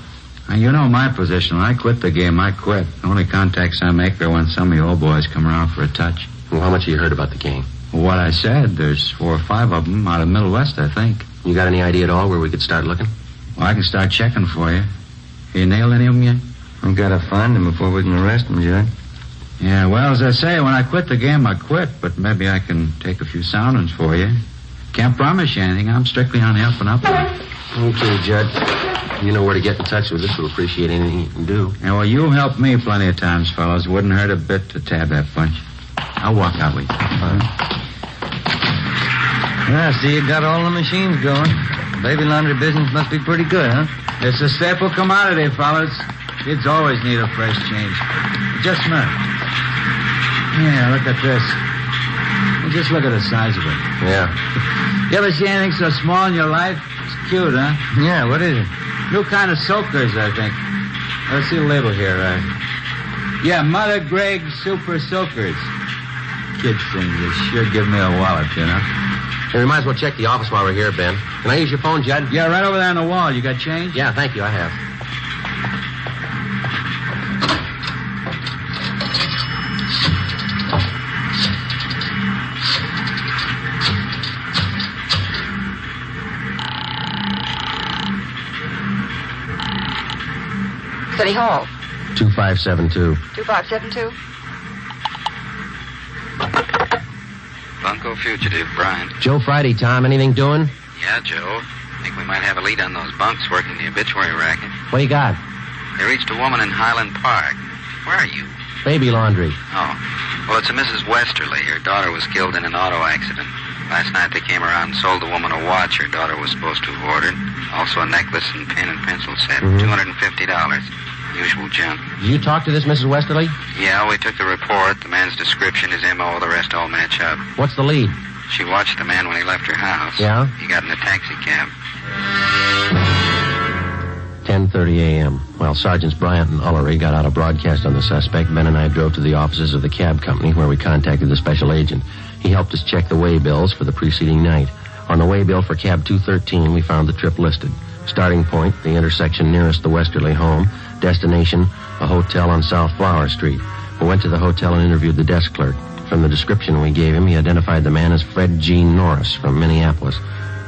Now, you know my position. When I quit the game, I quit. The only contacts I make are when some of the old boys come around for a touch. Well, how much have you heard about the gang? What I said, there's 4 or 5 of them out of Middle West, I think. You got any idea at all where we could start looking? Well, I can start checking for you. You nailed any of them yet? We've got to find him before we can arrest him, Judge. Yeah, well, as I say, when I quit the game, I quit. But maybe I can take a few soundings for you. Can't promise you anything. I'm strictly on the up and up. Okay, Judge. You know where to get in touch with us. We'll appreciate anything you can do. Yeah, well, you've helped me plenty of times, fellas. Wouldn't hurt a bit to tab that bunch. I'll walk out with you. Yeah, see, you got all the machines going. Baby laundry business must be pretty good, huh? It's a staple commodity, fellas. Kids always need a fresh change. Just a minute. Yeah, look at this. Well, just look at the size of it. Yeah. You ever see anything so small in your life? It's cute, huh? Yeah, what is it? New kind of soakers, I think. Let's see the label here. Yeah, Mother Greg Super Soakers. Kids things, they sure give me a wallet, you know. Hey, we might as well check the office while we're here, Ben. Can I use your phone, Judd? Yeah, right over there on the wall. You got change? Yeah, thank you, I have. City Hall. 2572. 2572? Bunko fugitive, Bryant. Joe Friday, Tom. Anything doing? Yeah, Joe. Think we might have a lead on those bunks working the obituary racket. What do you got? They reached a woman in Highland Park. Where are you? Baby laundry. Oh. Well, it's a Mrs. Westerly. Her daughter was killed in an auto accident. Last night they came around and sold the woman a watch her daughter was supposed to have ordered. Also a necklace and pen and pencil set. $250. Usual junk. Did you talk to this Mrs. Westerly? Yeah, we took the report. The man's description, his M.O., the rest all match up. What's the lead? She watched the man when he left her house. Yeah? He got in a taxi cab. 10:30 a.m. While Sergeants Bryant and Ullery got out a broadcast on the suspect, Ben and I drove to the offices of the cab company where we contacted the special agent. He helped us check the way bills for the preceding night. On the way bill for cab 213, we found the trip listed. Starting point, the intersection nearest the Westerly home. Destination, a hotel on South Flower Street. We went to the hotel and interviewed the desk clerk. From the description we gave him, he identified the man as Fred Gene Norris from Minneapolis.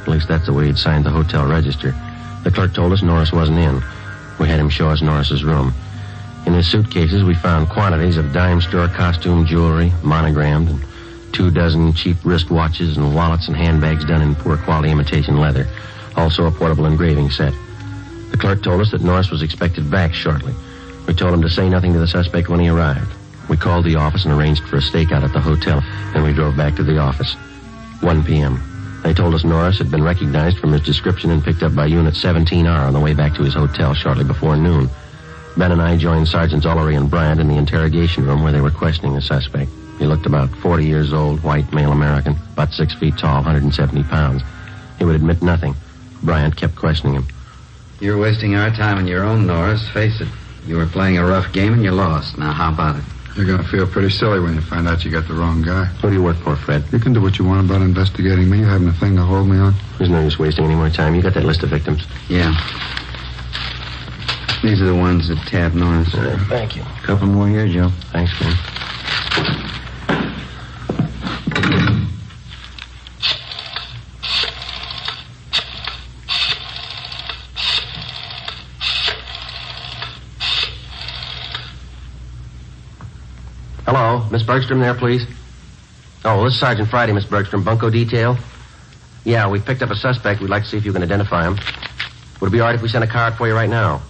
At least that's the way he'd signed the hotel register. The clerk told us Norris wasn't in. We had him show us Norris's room. In his suitcases, we found quantities of dime store costume jewelry, monogrammed, and 24 cheap wristwatches and wallets and handbags done in poor quality imitation leather. Also a portable engraving set. The clerk told us that Norris was expected back shortly. We told him to say nothing to the suspect when he arrived. We called the office and arranged for a stakeout at the hotel. Then we drove back to the office. 1 p.m. They told us Norris had been recognized from his description and picked up by Unit 17R on the way back to his hotel shortly before noon. Ben and I joined Sergeants Ullery and Bryant in the interrogation room where they were questioning the suspect. He looked about 40 years old, white, male American, about 6 feet tall, 170 pounds. He would admit nothing. Bryant kept questioning him. You're wasting our time on your own, Norris. Face it. You were playing a rough game and you lost. Now, how about it? You're going to feel pretty silly when you find out you got the wrong guy. What do you work for, Fred? You can do what you want about investigating me. You haven't a thing to hold me on. There's no use wasting any more time. You got that list of victims? Yeah. These are the ones that tabbed Norris. Thank you. Couple more here, Joe. Thanks, man. Hello, Miss Bergstrom there, please? Oh, this is Sergeant Friday, Miss Bergstrom, Bunko Detail. Yeah, we picked up a suspect. We'd like to see if you can identify him. Would it be all right if we sent a car out for you right now?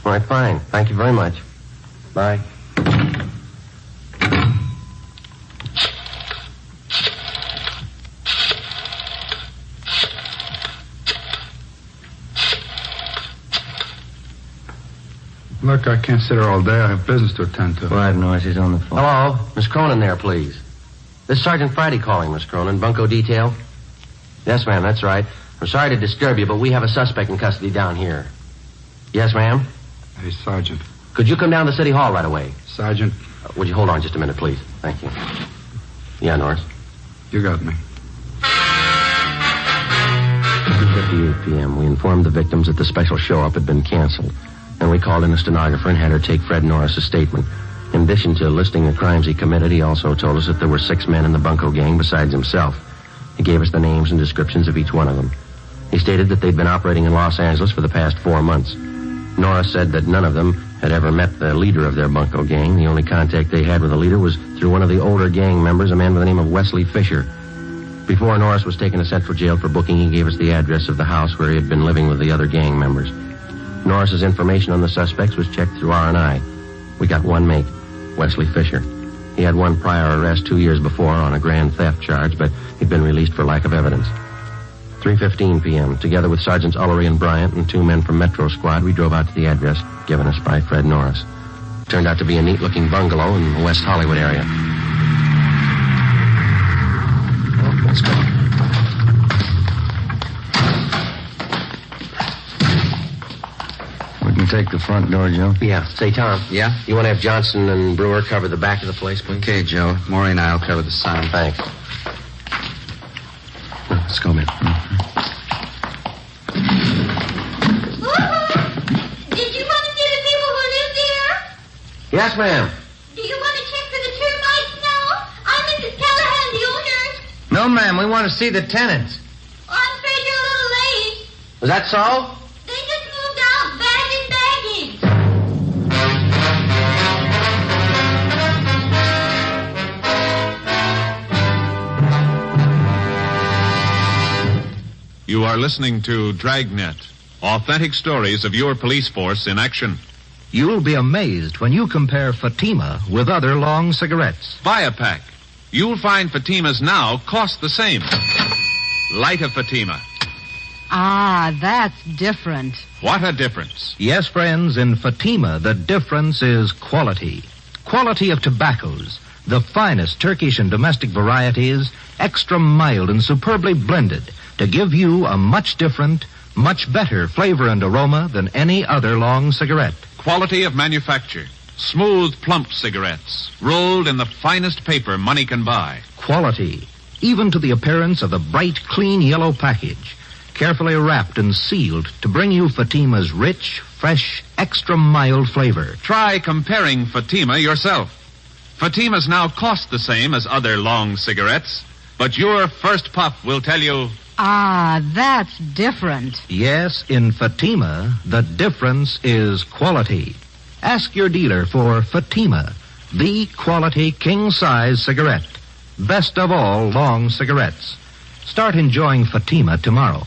All right, fine. Thank you very much. Bye. Look, I can't sit here all day. I have business to attend to. Quiet, Norris. He's on the phone. Hello, Miss Cronin there, please. This is Sergeant Friday calling, Miss Cronin. Bunko Detail? Yes, ma'am, that's right. I'm sorry to disturb you, but we have a suspect in custody down here. Yes, ma'am? Hey, Sergeant. Could you come down to City Hall right away? Sergeant. Would you hold on just a minute, please? Thank you. Yeah, Norris? You got me. 2:58 p.m. We informed the victims that the special show-up had been canceled. Then we called in a stenographer and had her take Fred Norris' statement. In addition to listing the crimes he committed, he also told us that there were 6 men in the bunco gang besides himself. He gave us the names and descriptions of each one of them. He stated that they'd been operating in Los Angeles for the past 4 months. Nora said that none of them had ever met the leader of their bunco gang. The only contact they had with the leader was through one of the older gang members, a man by the name of Wesley Fisher. Before Norris was taken to Central Jail for booking, he gave us the address of the house where he had been living with the other gang members. Norris's information on the suspects was checked through R&I. We got one mate, Wesley Fisher. He had one prior arrest 2 years before on a grand theft charge, but he'd been released for lack of evidence. 3:15 p.m., together with Sergeants Ullery and Bryant and 2 men from Metro Squad, we drove out to the address given us by Fred Norris. It turned out to be a neat-looking bungalow in the West Hollywood area. Well, let's go. We can take the front door, Joe. Yeah. Say, Tom. Yeah? You want to have Johnson and Brewer cover the back of the place, please? Okay, Joe. Maury and I'll cover the side. Thanks. Let's go, man. Did you want to see the people who live there? Yes, ma'am. Do you want to check for the termites now? I'm Mrs. Callahan, the owner. No, ma'am. We want to see the tenants. Oh, I'm afraid you're a little late. Was that so? They just moved out, bag and baggage. You are listening to Dragnet, authentic stories of your police force in action. You'll be amazed when you compare Fatima with other long cigarettes. Buy a pack. You'll find Fatimas now cost the same. Light a Fatima. Ah, that's different. What a difference. Yes, friends, in Fatima, the difference is quality. Quality of tobaccos, the finest Turkish and domestic varieties, extra mild and superbly blended to give you a much different, much better flavor and aroma than any other long cigarette. Quality of manufacture. Smooth, plump cigarettes, rolled in the finest paper money can buy. Quality, even to the appearance of the bright, clean yellow package, carefully wrapped and sealed to bring you Fatima's rich, fresh, extra mild flavor. Try comparing Fatima yourself. Fatimas now cost the same as other long cigarettes, but your first puff will tell you... Ah, that's different. Yes, in Fatima, the difference is quality. Ask your dealer for Fatima, the quality king-size cigarette. Best of all long cigarettes. Start enjoying Fatima tomorrow.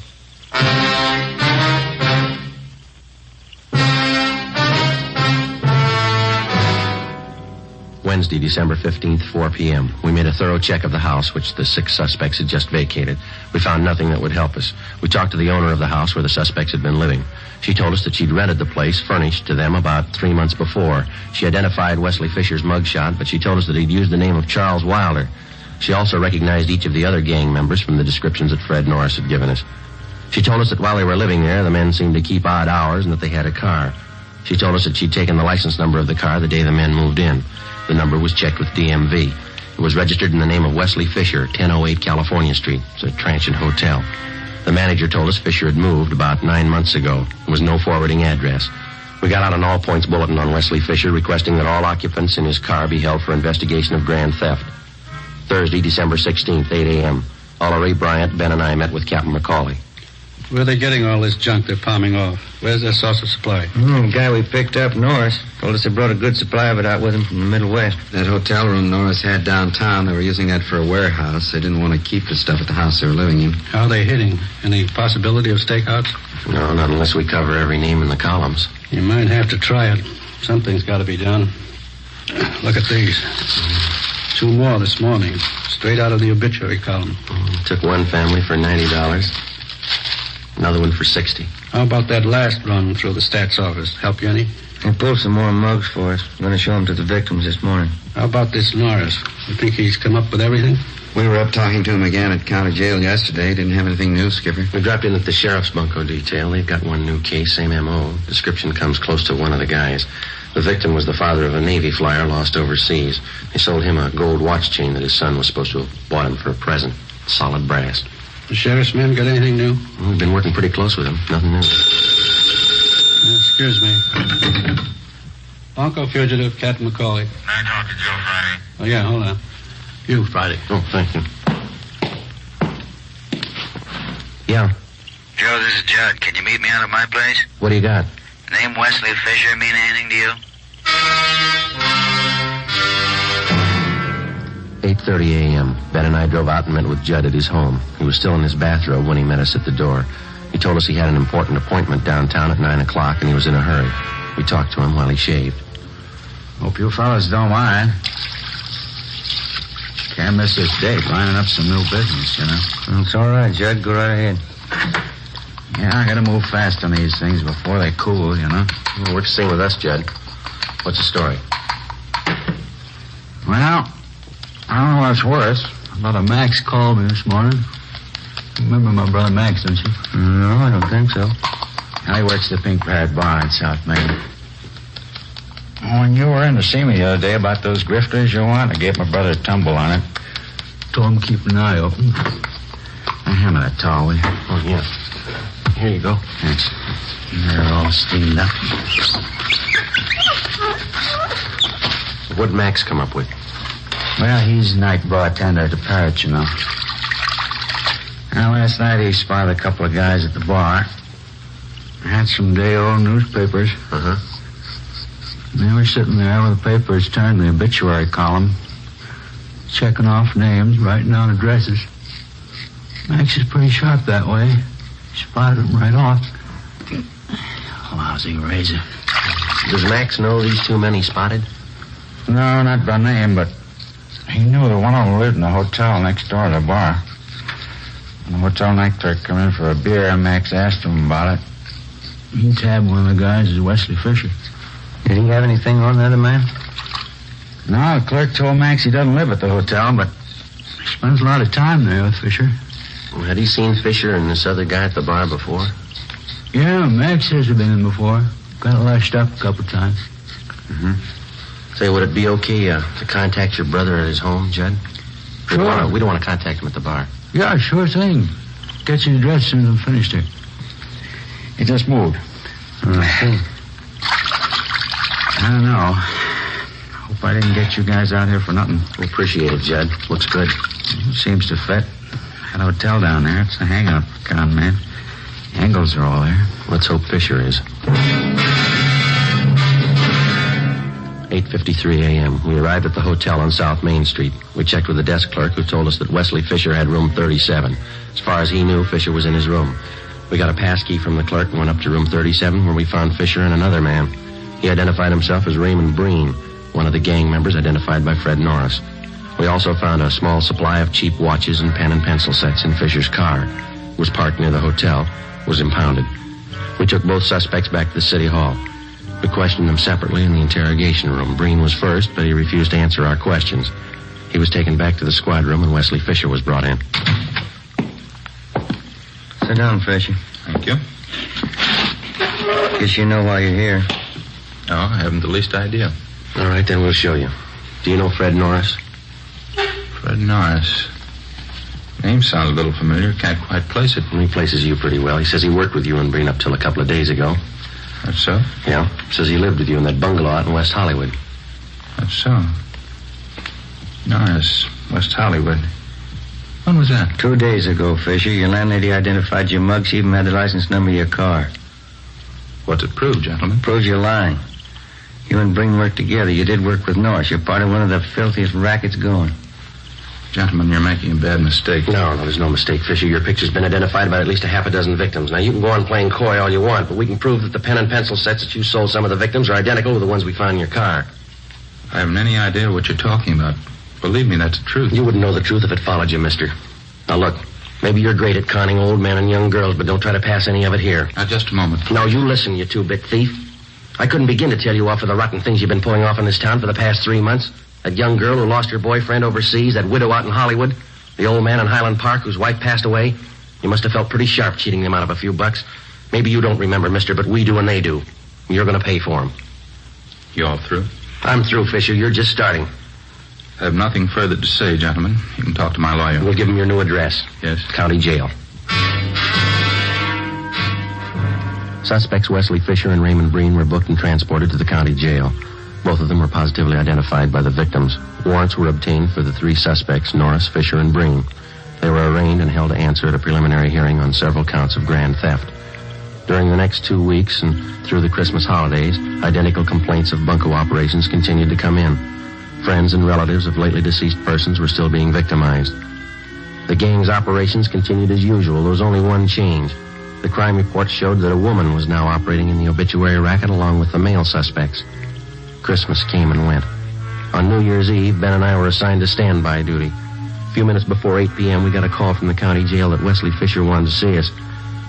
Wednesday, December 15th, 4 p.m. We made a thorough check of the house, which the 6 suspects had just vacated. We found nothing that would help us. We talked to the owner of the house where the suspects had been living. She told us that she'd rented the place, furnished to them, about 3 months before. She identified Wesley Fisher's mugshot, but she told us that he'd used the name of Charles Wilder. She also recognized each of the other gang members from the descriptions that Fred Norris had given us. She told us that while they were living there, the men seemed to keep odd hours and that they had a car. She told us that she'd taken the license number of the car the day the men moved in. The number was checked with DMV. It was registered in the name of Wesley Fisher, 1008 California Street. It's a transient hotel. The manager told us Fisher had moved about 9 months ago. There was no forwarding address. We got out an all-points bulletin on Wesley Fisher requesting that all occupants in his car be held for investigation of grand theft. Thursday, December 16th, 8 a.m. Ullery, Bryant, Ben, and I met with Captain McCauley. Where are they getting all this junk they're palming off? Where's their source of supply? The guy we picked up, Norris, told us they brought a good supply of it out with him from the Middle West. That hotel room Norris had downtown, they were using that for a warehouse. They didn't want to keep the stuff at the house they were living in. How are they hitting? Any possibility of stakeouts? No, not unless we cover every name in the columns. You might have to try it. Something's got to be done. Look at these. 2 more this morning, straight out of the obituary column. Took one family for $90. Another one for $60. How about that last run through the stats office? Help you any? They pulled some more mugs for us. We're going to show them to the victims this morning. How about this Norris? You think he's come up with everything? We were up talking to him again at county jail yesterday. Didn't have anything new, Skipper. We dropped in at the sheriff's bunco detail. They've got one new case, same M.O. Description comes close to one of the guys. The victim was the father of a Navy flyer lost overseas. They sold him a gold watch chain that his son was supposed to have bought him for a present. Solid brass. The sheriff's men got anything new? We've been working pretty close with him. Nothing new. Excuse me. Bunko fugitive, Captain McCauley. I talk to Joe Friday. Oh, yeah, hold on. You, Friday. Oh, thank you. Yeah. Joe, this is Judd. Can you meet me out at my place? What do you got? The name Wesley Fisher mean anything to you? 8:30 a.m. Ben and I drove out and met with Judd at his home. He was still in his bathrobe when he met us at the door. He told us he had an important appointment downtown at 9 o'clock and he was in a hurry. We talked to him while he shaved. Hope you fellas don't mind. Can't miss this date, lining up some new business, you know. It's all right, Judd. Go right ahead. Yeah, I gotta move fast on these things before they cool, you know. Well, what you saying with us, Judd? What's the story? Well, I don't know what's worse. Brother Max called me this morning. You remember my brother Max, don't you? No, I don't think so. He works the Pink Parrot Bar in South Main. When you were in to see me the other day about those grifters you want, I gave my brother a tumble on it. Told him to keep an eye open. Hand me that towel, will you? Oh, yeah. Here you go. Thanks. They're all steamed up. What'd Max come up with? Well, he's night bartender at the Parrot, you know. Now, last night he spotted a couple of guys at the bar. Had some day-old newspapers. Uh-huh. They were sitting there with the papers turned to the obituary column, checking off names, writing down addresses. Max is pretty sharp that way. Spotted him right off. Lousy razor. Does Max know these two men he spotted? No, not by name, but he knew that one of them lived in the hotel next door to the bar. When the hotel night clerk came in for a beer, Max asked him about it. He tabbed one of the guys as Wesley Fisher. Did he have anything on the other man? No, the clerk told Max he doesn't live at the hotel, but he spends a lot of time there with Fisher. Well, had he seen Fisher and this other guy at the bar before? Yeah, Max says he's been in before. Got lashed up a couple times. Mm-hmm. Say, would it be okay to contact your brother at his home, Judd? Sure. We don't want to contact him at the bar. Yeah, sure thing. Get your address as soon as I'm finished here. He just moved. Okay. I don't know. Hope I didn't get you guys out here for nothing. Appreciate it, Judd. Looks good. Seems to fit. That hotel down there, it's a hang-up, con man. Angles are all there. Let's hope Fisher is. 8:53 a.m. We arrived at the hotel on South Main Street. We checked with the desk clerk, who told us that Wesley Fisher had room 37. As far as he knew, Fisher was in his room. We got a pass key from the clerk and went up to room 37, where we found Fisher and another man. He identified himself as Raymond Breen, one of the gang members identified by Fred Norris. We also found a small supply of cheap watches and pen and pencil sets in Fisher's car. It was parked near the hotel, was impounded. We took both suspects back to the city hall. We questioned them separately in the interrogation room. Breen was first, but he refused to answer our questions. He was taken back to the squad room, and Wesley Fisher was brought in. Sit down, Fisher. Thank you. Guess you know why you're here. No, I haven't the least idea. All right, then we'll show you. Do you know Fred Norris? Fred Norris. Name sounds a little familiar. Can't quite place it. He places you pretty well. He says he worked with you and Breen up till a couple of days ago. That's so? Yeah. Says he lived with you in that bungalow out in West Hollywood. That's so. Norris, West Hollywood. When was that? 2 days ago, Fisher. Your landlady identified your mug. She even had the license number of your car. What's it prove, gentlemen? Proves you're lying. You and Breen worked together. You did work with Norris. You're part of one of the filthiest rackets going. Gentlemen, you're making a bad mistake. No, there's no mistake, Fisher. Your picture's been identified by at least a half a dozen victims. Now, you can go on playing coy all you want, but we can prove that the pen and pencil sets that you sold some of the victims are identical to the ones we found in your car. I haven't any idea what you're talking about. Believe me, that's the truth. You wouldn't know the truth if it followed you, mister. Now, look, maybe you're great at conning old men and young girls, but don't try to pass any of it here. Now, just a moment. No, you listen, you two-bit thief. I couldn't begin to tell you off for the rotten things you've been pulling off in this town for the past 3 months. That young girl who lost her boyfriend overseas, that widow out in Hollywood, the old man in Highland Park whose wife passed away. You must have felt pretty sharp cheating them out of a few bucks. Maybe you don't remember, mister, but we do and they do. You're going to pay for them. You all through? I'm through, Fisher. You're just starting. I have nothing further to say, gentlemen. You can talk to my lawyer. We'll give him your new address. Yes. County Jail. Suspects Wesley Fisher and Raymond Breen were booked and transported to the county jail. Both of them were positively identified by the victims. Warrants were obtained for the 3 suspects, Norris, Fisher, and Breen. They were arraigned and held to answer at a preliminary hearing on several counts of grand theft. During the next 2 weeks and through the Christmas holidays, identical complaints of bunco operations continued to come in. Friends and relatives of lately deceased persons were still being victimized. The gang's operations continued as usual. There was only one change. The crime reports showed that a woman was now operating in the obituary racket along with the male suspects. Christmas came and went. On New Year's Eve, Ben and I were assigned to standby duty. A few minutes before 8 p.m., we got a call from the county jail that Wesley Fisher wanted to see us.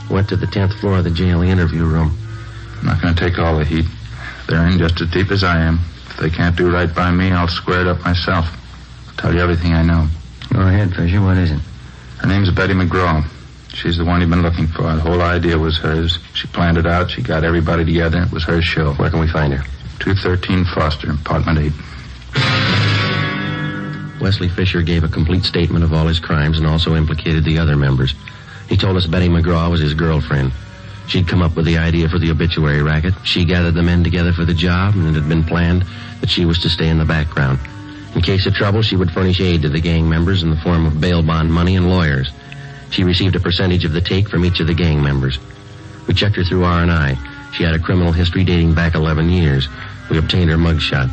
Went to the 10th floor of the jail, the interview room. I'm not going to take all the heat. They're in just as deep as I am. If they can't do right by me, I'll square it up myself. I'll tell you everything I know. Go ahead, Fisher. What is it? Her name's Betty McGraw. She's the one you've been looking for. The whole idea was hers. She planned it out. She got everybody together. It was her show. Where can we find her? 213 Foster, apartment 8. Wesley Fisher gave a complete statement of all his crimes and also implicated the other members. He told us Betty McGraw was his girlfriend. She'd come up with the idea for the obituary racket. She gathered the men together for the job, and it had been planned that she was to stay in the background. In case of trouble, she would furnish aid to the gang members in the form of bail bond money and lawyers. She received a percentage of the take from each of the gang members. We checked her through R&I. She had a criminal history dating back 11 years. We obtained her mugshot.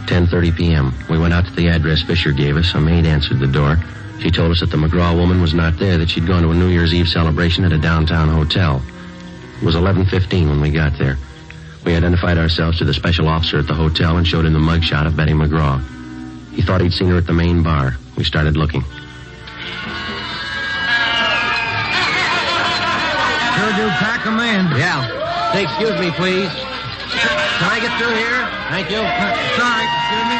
10:30 p.m. We went out to the address Fisher gave us. A maid answered the door. She told us that the McGraw woman was not there, that she'd gone to a New Year's Eve celebration at a downtown hotel. It was 11:15 when we got there. We identified ourselves to the special officer at the hotel and showed him the mugshot of Betty McGraw. He thought he'd seen her at the main bar. We started looking. Sure do pack 'em in. Yeah. Say, excuse me, please. Can I get through here? Thank you. Sorry, excuse me.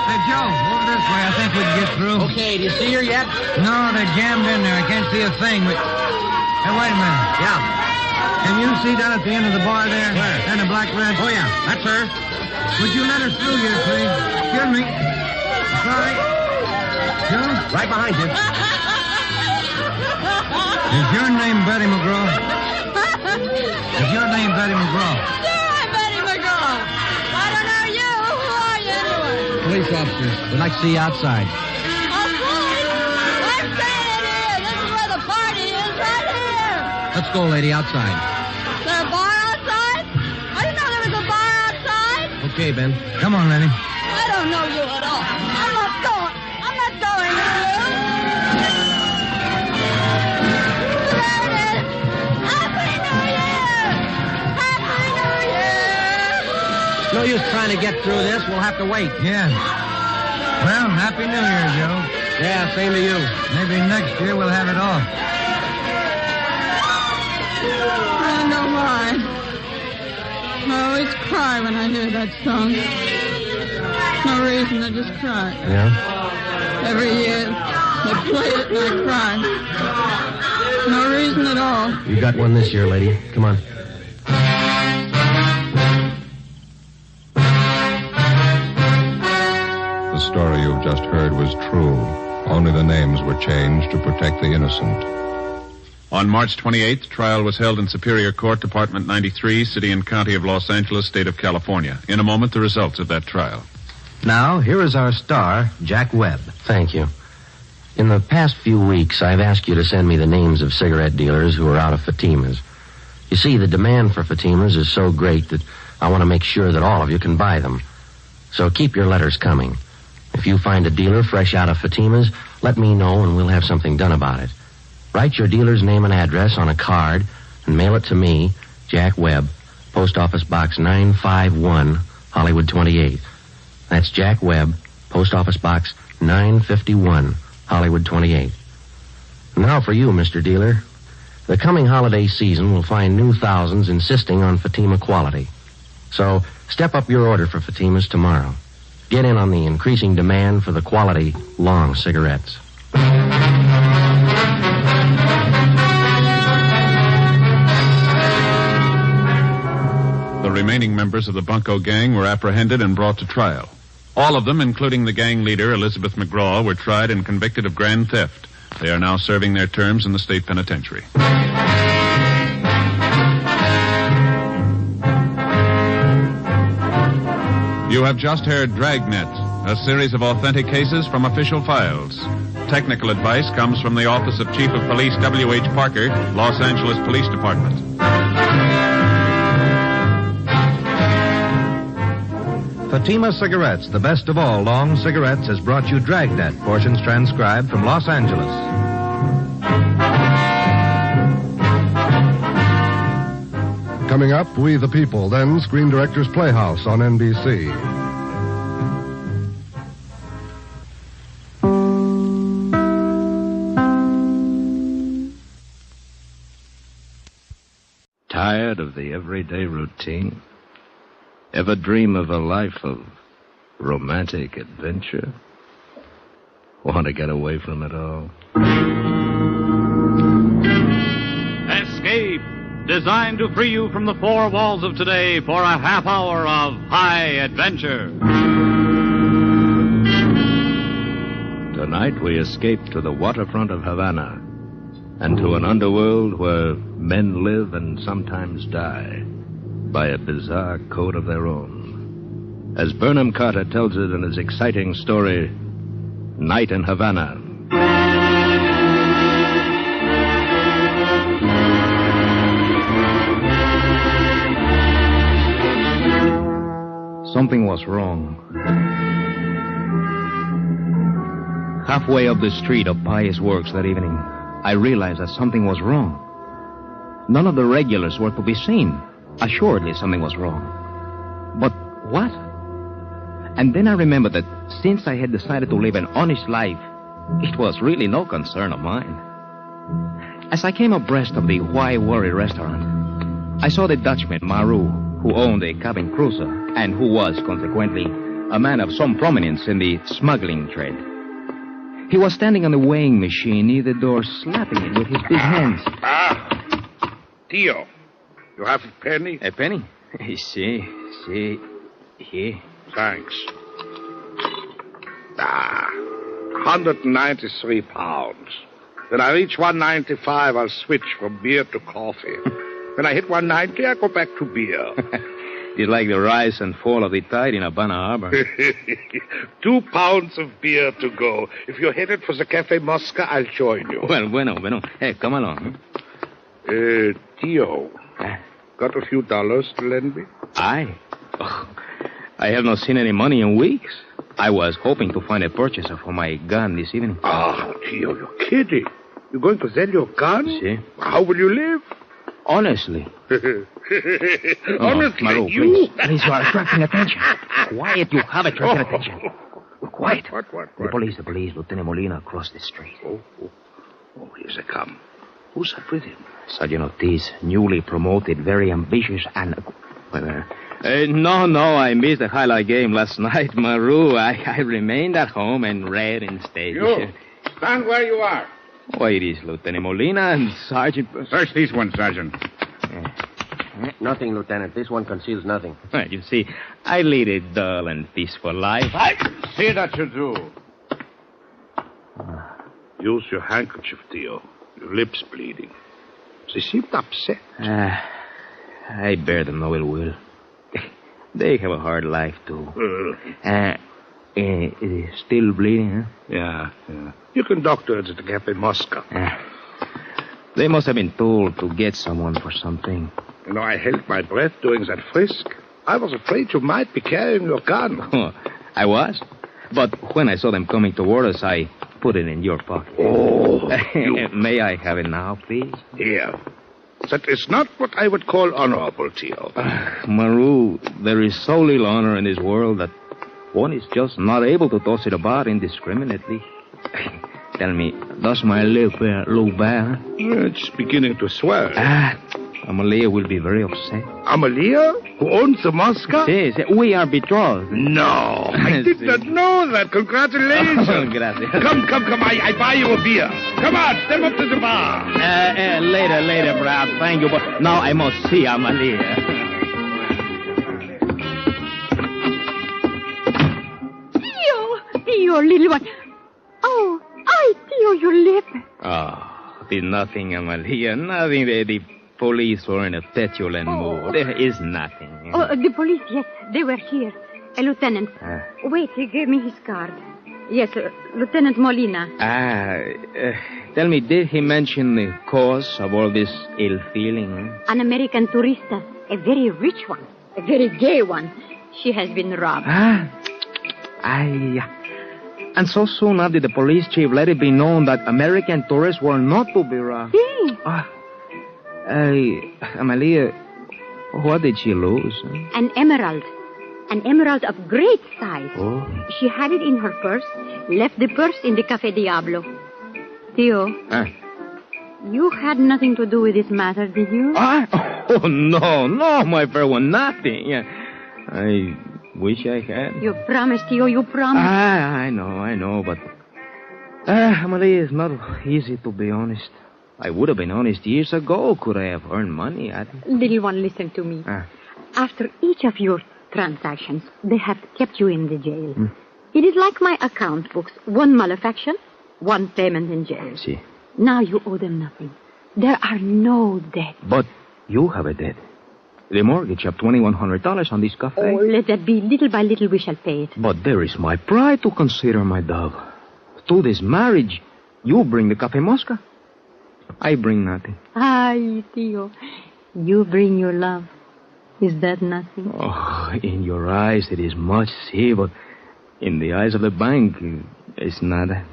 Hey, Joe, over this way. I think we can get through. Okay, do you see her yet? No, they're jammed in there. I can't see a thing, but... Hey, wait a minute. Yeah. Can you see down at the end of the bar there? Where? And the black red? Oh, yeah. That's her. Would you let us through here, please? Excuse me. Sorry. Joe? Right behind you. Is your name Betty McGraw? Is your name Betty McGraw? Sure, I'm Betty McGraw. I don't know you. Who are you anyway? Police officers. We'd like to see you outside. Oh, please. I'm staying in here. This is where the party is, right here. Let's go, lady, outside. Is there a bar outside? I didn't know there was a bar outside. Okay, Ben. Come on, Lenny. I don't know you at all. I'm not going. I'm not going with you. There it is. Happy New Year! Happy New Year! No use trying to get through this. We'll have to wait. Yeah. Well, Happy New Year, Joe. Yeah, same to you. Maybe next year we'll have it off. I don't know why. I always cry when I hear that song. No reason, I just cry. Yeah? Every year, they play it and I cry. No reason at all. You got one this year, lady. Come on. The story you've just heard was true. Only the names were changed to protect the innocent. On March 28th, trial was held in Superior Court, Department 93, City and County of Los Angeles, State of California. In a moment, the results of that trial. Now, here is our star, Jack Webb. Thank you. In the past few weeks, I've asked you to send me the names of cigarette dealers who are out of Fatimas. You see, the demand for Fatimas is so great that I want to make sure that all of you can buy them. So keep your letters coming. If you find a dealer fresh out of Fatimas, let me know and we'll have something done about it. Write your dealer's name and address on a card and mail it to me, Jack Webb, Post Office Box 951, Hollywood 28. That's Jack Webb, Post Office Box 951, Hollywood 28. Now for you, Mr. Dealer. The coming holiday season will find new thousands insisting on Fatima quality. So step up your order for Fatimas tomorrow. Get in on the increasing demand for the quality long cigarettes. The remaining members of the Bunco gang were apprehended and brought to trial. All of them, including the gang leader, Elizabeth McGraw, were tried and convicted of grand theft. They are now serving their terms in the state penitentiary. You have just heard Dragnet, a series of authentic cases from official files. Technical advice comes from the Office of Chief of Police W.H. Parker, Los Angeles Police Department. Fatima Cigarettes, the best of all long cigarettes, has brought you Dragnet, portions transcribed from Los Angeles. Coming up, We the People, then Screen Directors Playhouse on NBC. Tired of the everyday routine? Ever dream of a life of romantic adventure? Want to get away from it all? Escape! Designed to free you from the four walls of today for a half hour of high adventure. Tonight we escape to the waterfront of Havana and to an underworld where men live and sometimes die by a bizarre code of their own. As Burnham Carter tells it in his exciting story, Night in Havana. Something was wrong. Halfway up the street of Pious Works that evening, I realized that something was wrong. None of the regulars were to be seen. Assuredly, something was wrong. But what? And then I remembered that since I had decided to live an honest life, it was really no concern of mine. As I came abreast of the Why Worry restaurant, I saw the Dutchman, Marlo, who owned a cabin cruiser and who was, consequently, a man of some prominence in the smuggling trade. He was standing on the weighing machine near the door, slapping it with his big hands. Tio, you have a penny? A penny? See, here. Thanks. 193 pounds. When I reach 195, I'll switch from beer to coffee. When I hit 190, I go back to beer. It's like the rise and fall of the tide in Havana Harbor. 2 pounds of beer to go. If you're headed for the Cafe Mosca, I'll join you. Well, bueno. Hey, come along. Tio, got a few dollars to lend me? I have not seen any money in weeks. I was hoping to find a purchaser for my gun this evening. Tio, you're kidding. You're going to sell your gun? See? How will you live? Honestly. Honestly, Marlo, you... Please, you are attracting attention. Quiet, you have attracted attention. Quiet. What? The police, Lieutenant Molina across the street. Oh, here they come. Who's that with him? Sergeant Ortiz, newly promoted, very ambitious, and... No, I missed the highlight game last night, Maru. I remained at home and read instead. You, stand where you are. Why, it is Lieutenant Molina and Sergeant... Search these ones, Sergeant. Nothing, Lieutenant. This one conceals nothing. You see, I lead a dull and peaceful life. I see that you do. Use your handkerchief, Tio. Your lips bleeding. They seemed upset. I bear them no ill will. They have a hard life, too. Still bleeding, huh? Yeah. You can doctor it at the Cafe Mosca. They must have been told to get someone for something. You know, I held my breath during that frisk. I was afraid you might be carrying your gun. Oh, I was? But when I saw them coming toward us, I put it in your pocket. May I have it now, please? Here. That is not what I would call honorable, Tio. Maru, there is so little honor in this world that one is just not able to toss it about indiscriminately. Tell me, does my lip look bad? It's beginning to swell. Amalia will be very upset. Amalia? Who owns the Mosca? Yes, we are betrothed. No, I did not know that. Congratulations. Gracias. Come. I buy you a beer. Come on, step up to the bar. Later, perhaps. Thank you, but now I must see Amalia. Tio, little one. Oh, Tio, your lip. Did nothing, Amalia. Nothing. The police were in a petulant mood. There is nothing. Oh, the police, yes, they were here. Lieutenant. Wait, he gave me his card. Yes, Lieutenant Molina. Tell me, did he mention the cause of all this ill feeling? An American tourista. A very rich one. A very gay one. She has been robbed. And so soon did the police chief let it be known that American tourists were not to be robbed. Amalia, what did she lose? An emerald. An emerald of great size. Oh. She had it in her purse, left the purse in the Café Diablo. Theo, you had nothing to do with this matter, did you? Oh, no, my fair one, nothing. I wish I had. You promised, Theo, you promised. I know, but... Amalia, it's not easy to be honest. I would have been honest years ago. Could I have earned money at it? Little one, listen to me. After each of your transactions, they have kept you in the jail. It is like my account books. One malefaction, one payment in jail. See. Now you owe them nothing. There are no debts. But you have a debt. The mortgage of $2,100 on this cafe. Oh, let that be. Little by little we shall pay it. But there is my pride to consider, my dove. To this marriage, you bring the Cafe Mosca. I bring nothing. Ay, Theo. You bring your love. Is that nothing? Oh, in your eyes it is much, see, but in the eyes of the bank, it's nada.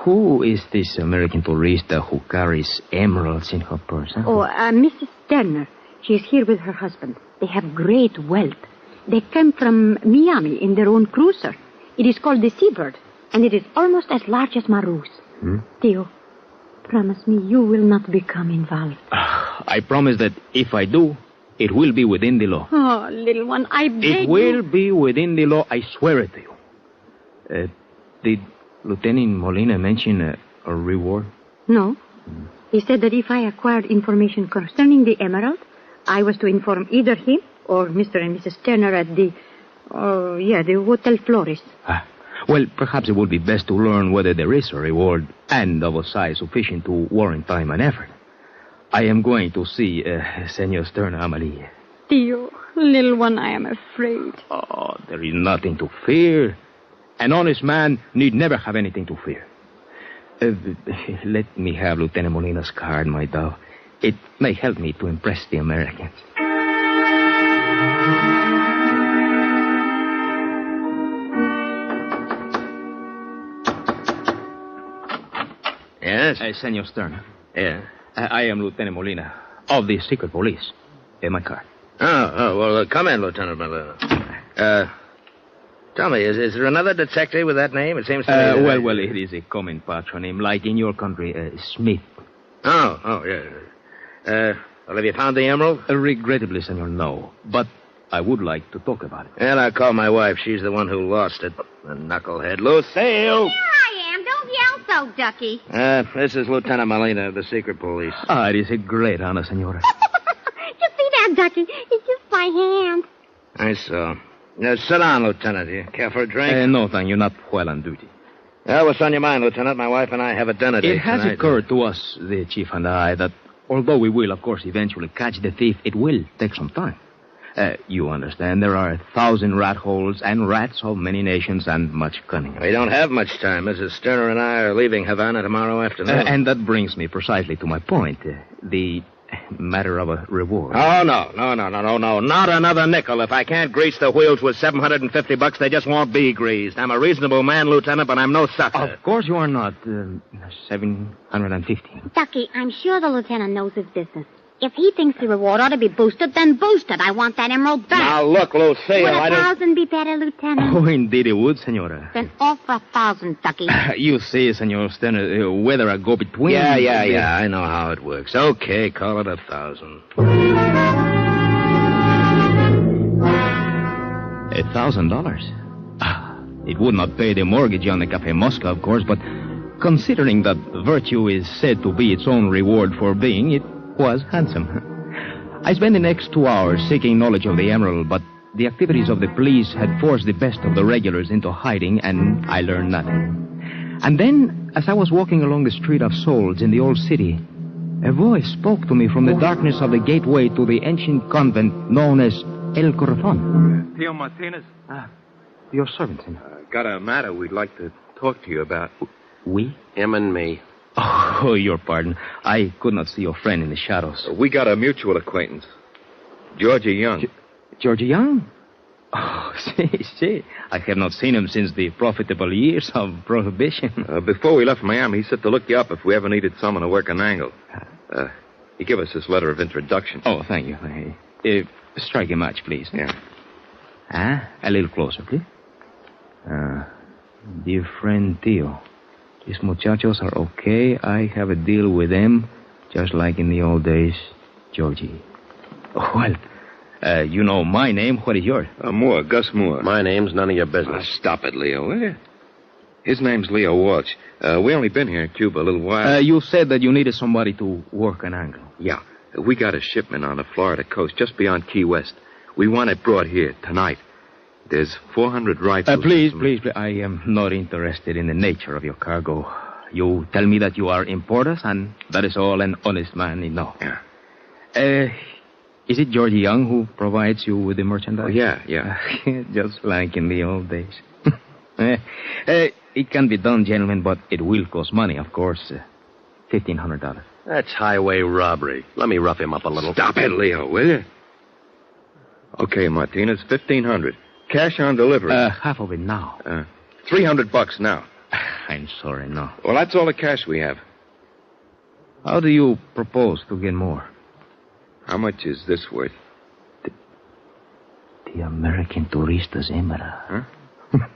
Who is this American tourista who carries emeralds in her purse? Huh? Oh, Mrs. Turner. She is here with her husband. They have great wealth. They came from Miami in their own cruiser. It is called the Seabird, and it is almost as large as my ruse. Theo, promise me you will not become involved. I promise that if I do, it will be within the law. Oh, little one, I beg you. It will be within the law, I swear it to you. Did Lieutenant Molina mention a reward? No. He said that if I acquired information concerning the emerald, I was to inform either him or Mr. and Mrs. Turner at the Hotel Flores. Well, perhaps it would be best to learn whether there is a reward and of a size sufficient to warrant time and effort. I am going to see Senor Turner, Amalia. Theo, little one, I am afraid. Oh, there is nothing to fear. An honest man need never have anything to fear. Let me have Lieutenant Molina's card, my dove. It may help me to impress the Americans. Yes? Senor Stern. Yeah? I am Lieutenant Molina of the secret police. My card. Well, come in, Lieutenant Molina. Tell me, is there another detective with that name? It seems to me that well, it is a common patronym, like in your country, Smith. Yeah. Well, have you found the emerald? Regrettably, senor, no. But I would like to talk about it. And I'll call my wife. She's the one who lost it. The knucklehead. Lucille! Here I am. Don't yell so, Ducky. This is Lieutenant Molina of the secret police. It is a great honor, senora. Just see that, Ducky. It's just by hand. I saw. Now, sit down, Lieutenant. You care for a drink? No, thank you. Not while on duty. What's on your mind, Lieutenant? My wife and I have a dinner date It has tonight. occurred to us, the chief and I, that although we will, of course, eventually catch the thief, it will take some time. You understand, there are 1,000 rat holes and rats of many nations and much cunning. We don't have much time. Mrs. Sterner and I are leaving Havana tomorrow afternoon. And that brings me precisely to my point. The matter of a reward. Oh, no. Not another nickel. If I can't grease the wheels with $750, they just won't be greased. I'm a reasonable man, Lieutenant, but I'm no sucker. Of course you are not. 750. Ducky, I'm sure the lieutenant knows his business. If he thinks the reward ought to be boosted, then boost it. I want that emerald back. Now, look, Lucille, Would I don't... 1,000 be better, Lieutenant? Oh, indeed it would, senora. Then offer 1,000, Ducky. You see, senor Stenner, whether I go between... Yeah, I know how it works. Okay, call it 1,000. $1,000? It would not pay the mortgage on the Cafe Mosca, of course, but considering that virtue is said to be its own reward for being, it was handsome. I spent the next 2 hours seeking knowledge of the emerald, but the activities of the police had forced the best of the regulars into hiding, and I learned nothing. And then, as I was walking along the Street of Souls in the old city, a voice spoke to me from the darkness of the gateway to the ancient convent known as El Corazon. Theo Martinez. Your servant, senor. Got a matter we'd like to talk to you about. We? Him and me. Oh, your pardon. I could not see your friend in the shadows. We got a mutual acquaintance. Georgia Young. Georgia Young? Oh, see. I have not seen him since the profitable years of Prohibition. Before we left Miami, he said to look you up if we ever needed someone to work an angle. He gave us this letter of introduction. Oh, thank you. Strike a match, please. Yeah. A little closer, please. Dear friend Theo, these muchachos are okay. I have a deal with them, just like in the old days. Georgie. Well, you know my name. What is yours? Moore, Gus Moore. My name's none of your business. Stop it, Leo, will you? His name's Leo Walsh. We only been here in Cuba a little while. You said that you needed somebody to work an angle. Yeah. We got a shipment on the Florida coast, just beyond Key West. We want it brought here tonight. There's 400 rifles. Please. I am not interested in the nature of your cargo. You tell me that you are importers, and that is all an honest man need know. Yeah. Is it George Young who provides you with the merchandise? Oh, yeah. Just like in the old days. It can be done, gentlemen, but it will cost money, of course. $1,500. That's highway robbery. Let me rough him up a little. Stop it, Leo, will you? Okay, Martinez, $1,500. Cash on delivery. Half of it now. $300 now. I'm sorry, no. Well, that's all the cash we have. How do you propose to get more? How much is this worth? The American Turistas Emera. Huh?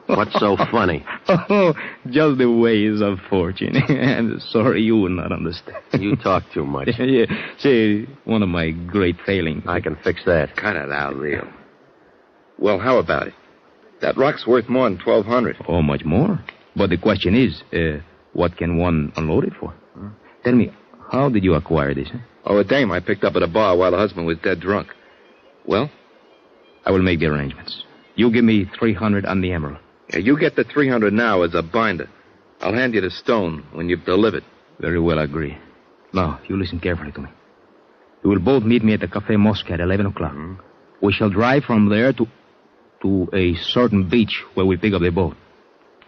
What's so funny? Oh, just the ways of fortune. I'm sorry you would not understand. You talk too much. Yeah, see, one of my great failings. I can fix that. Cut it out, Leo. Well, how about it? That rock's worth more than $1,200. Oh, much more? But the question is, what can one unload it for? Tell me, how did you acquire this? Oh, a dame I picked up at a bar while the husband was dead drunk. Well? I will make the arrangements. You give me $300 on the emerald. Yeah, you get the $300 now as a binder. I'll hand you the stone when you've delivered. Very well, I agree. Now, you listen carefully to me. You will both meet me at the Café Mosca at 11 o'clock. Mm-hmm. We shall drive from there to a certain beach where we pick up the boat.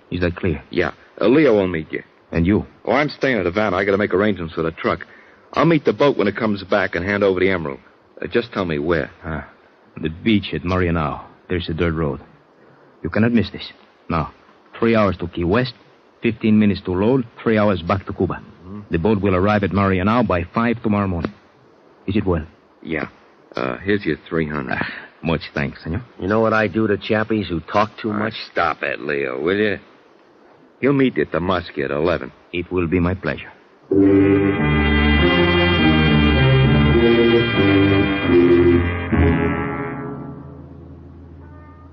Is that clear? Yeah. Leo will meet you. And you? Oh, I'm staying at Havana. I got to make arrangements for the truck. I'll meet the boat when it comes back and hand over the emerald. Just tell me where. The beach at Marianao. There's a dirt road. You cannot miss this. Now, 3 hours to Key West, 15 minutes to load, 3 hours back to Cuba. Mm-hmm. The boat will arrive at Marianao by 5 tomorrow morning. Is it well? Yeah. Here's your $300. Much thanks, senor. You know what I do to chappies who talk too much? Stop it, Leo, will you? He'll meet you at the Muskie at 11. It will be my pleasure.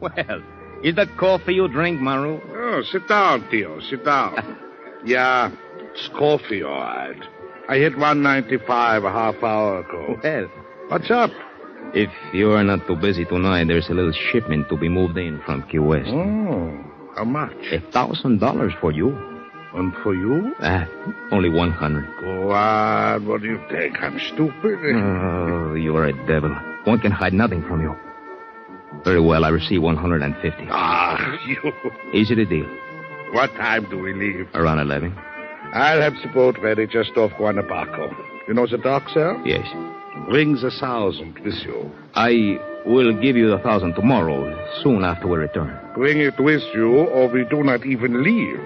Well, is that coffee you drink, Marlo? Oh, sit down, Theo. Sit down. Yeah, it's coffee, all right. I hit 195 a half hour ago. Well, what's up? If you are not too busy tonight, there's a little shipment to be moved in from Key West. Oh, how much? $1,000 for you. And for you? Only 100. Go on. What do you think? I'm stupid? Oh, you are a devil. One can hide nothing from you. Very well, I receive 150. You. Is it a deal? What time do we leave? Around 11. I'll have the boat ready just off Guanabaco. You know the dock, sir? Yes. Bring the 1,000 with you. I will give you the 1,000 tomorrow, soon after we return. Bring it with you, or we do not even leave.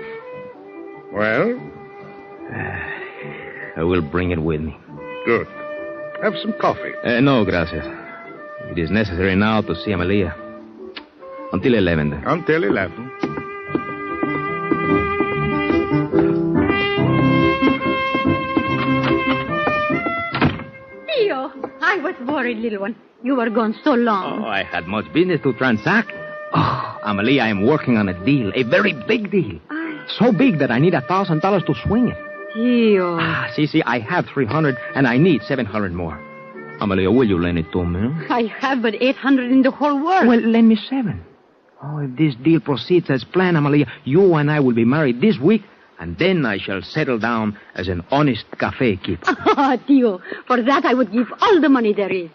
Well? I will bring it with me. Good. Have some coffee. No, gracias. It is necessary now to see Amelia. Until 11, then. Until 11. Theo, I was worried, little one. You were gone so long. Oh, I had much business to transact. Oh, Amelia, I am working on a deal, a very big deal. So big that I need $1,000 to swing it. Theo. See, I have 300 and I need 700 more. Amelia, will you lend it to me? I have but 800 in the whole world. Well, lend me 7. Oh, if this deal proceeds as planned, Amelia, you and I will be married this week, and then I shall settle down as an honest cafe keeper. Theo, for that I would give all the money there is.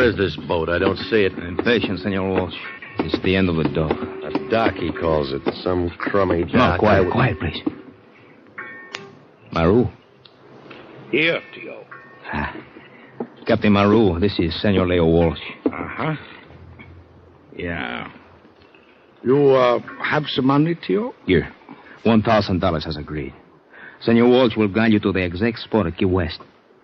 Where is this boat? I don't see it. Impatient, Senor Walsh. It's the end of the dock. A dock, he calls it. Some crummy No, dock. quiet, please. Maru. Here, Tio. Captain Maru, this is Senor Leo Walsh. Uh-huh. Yeah. You, have some money, Tio? Here. $1,000 as agreed. Senor Walsh will guide you to the exact spot at Key West.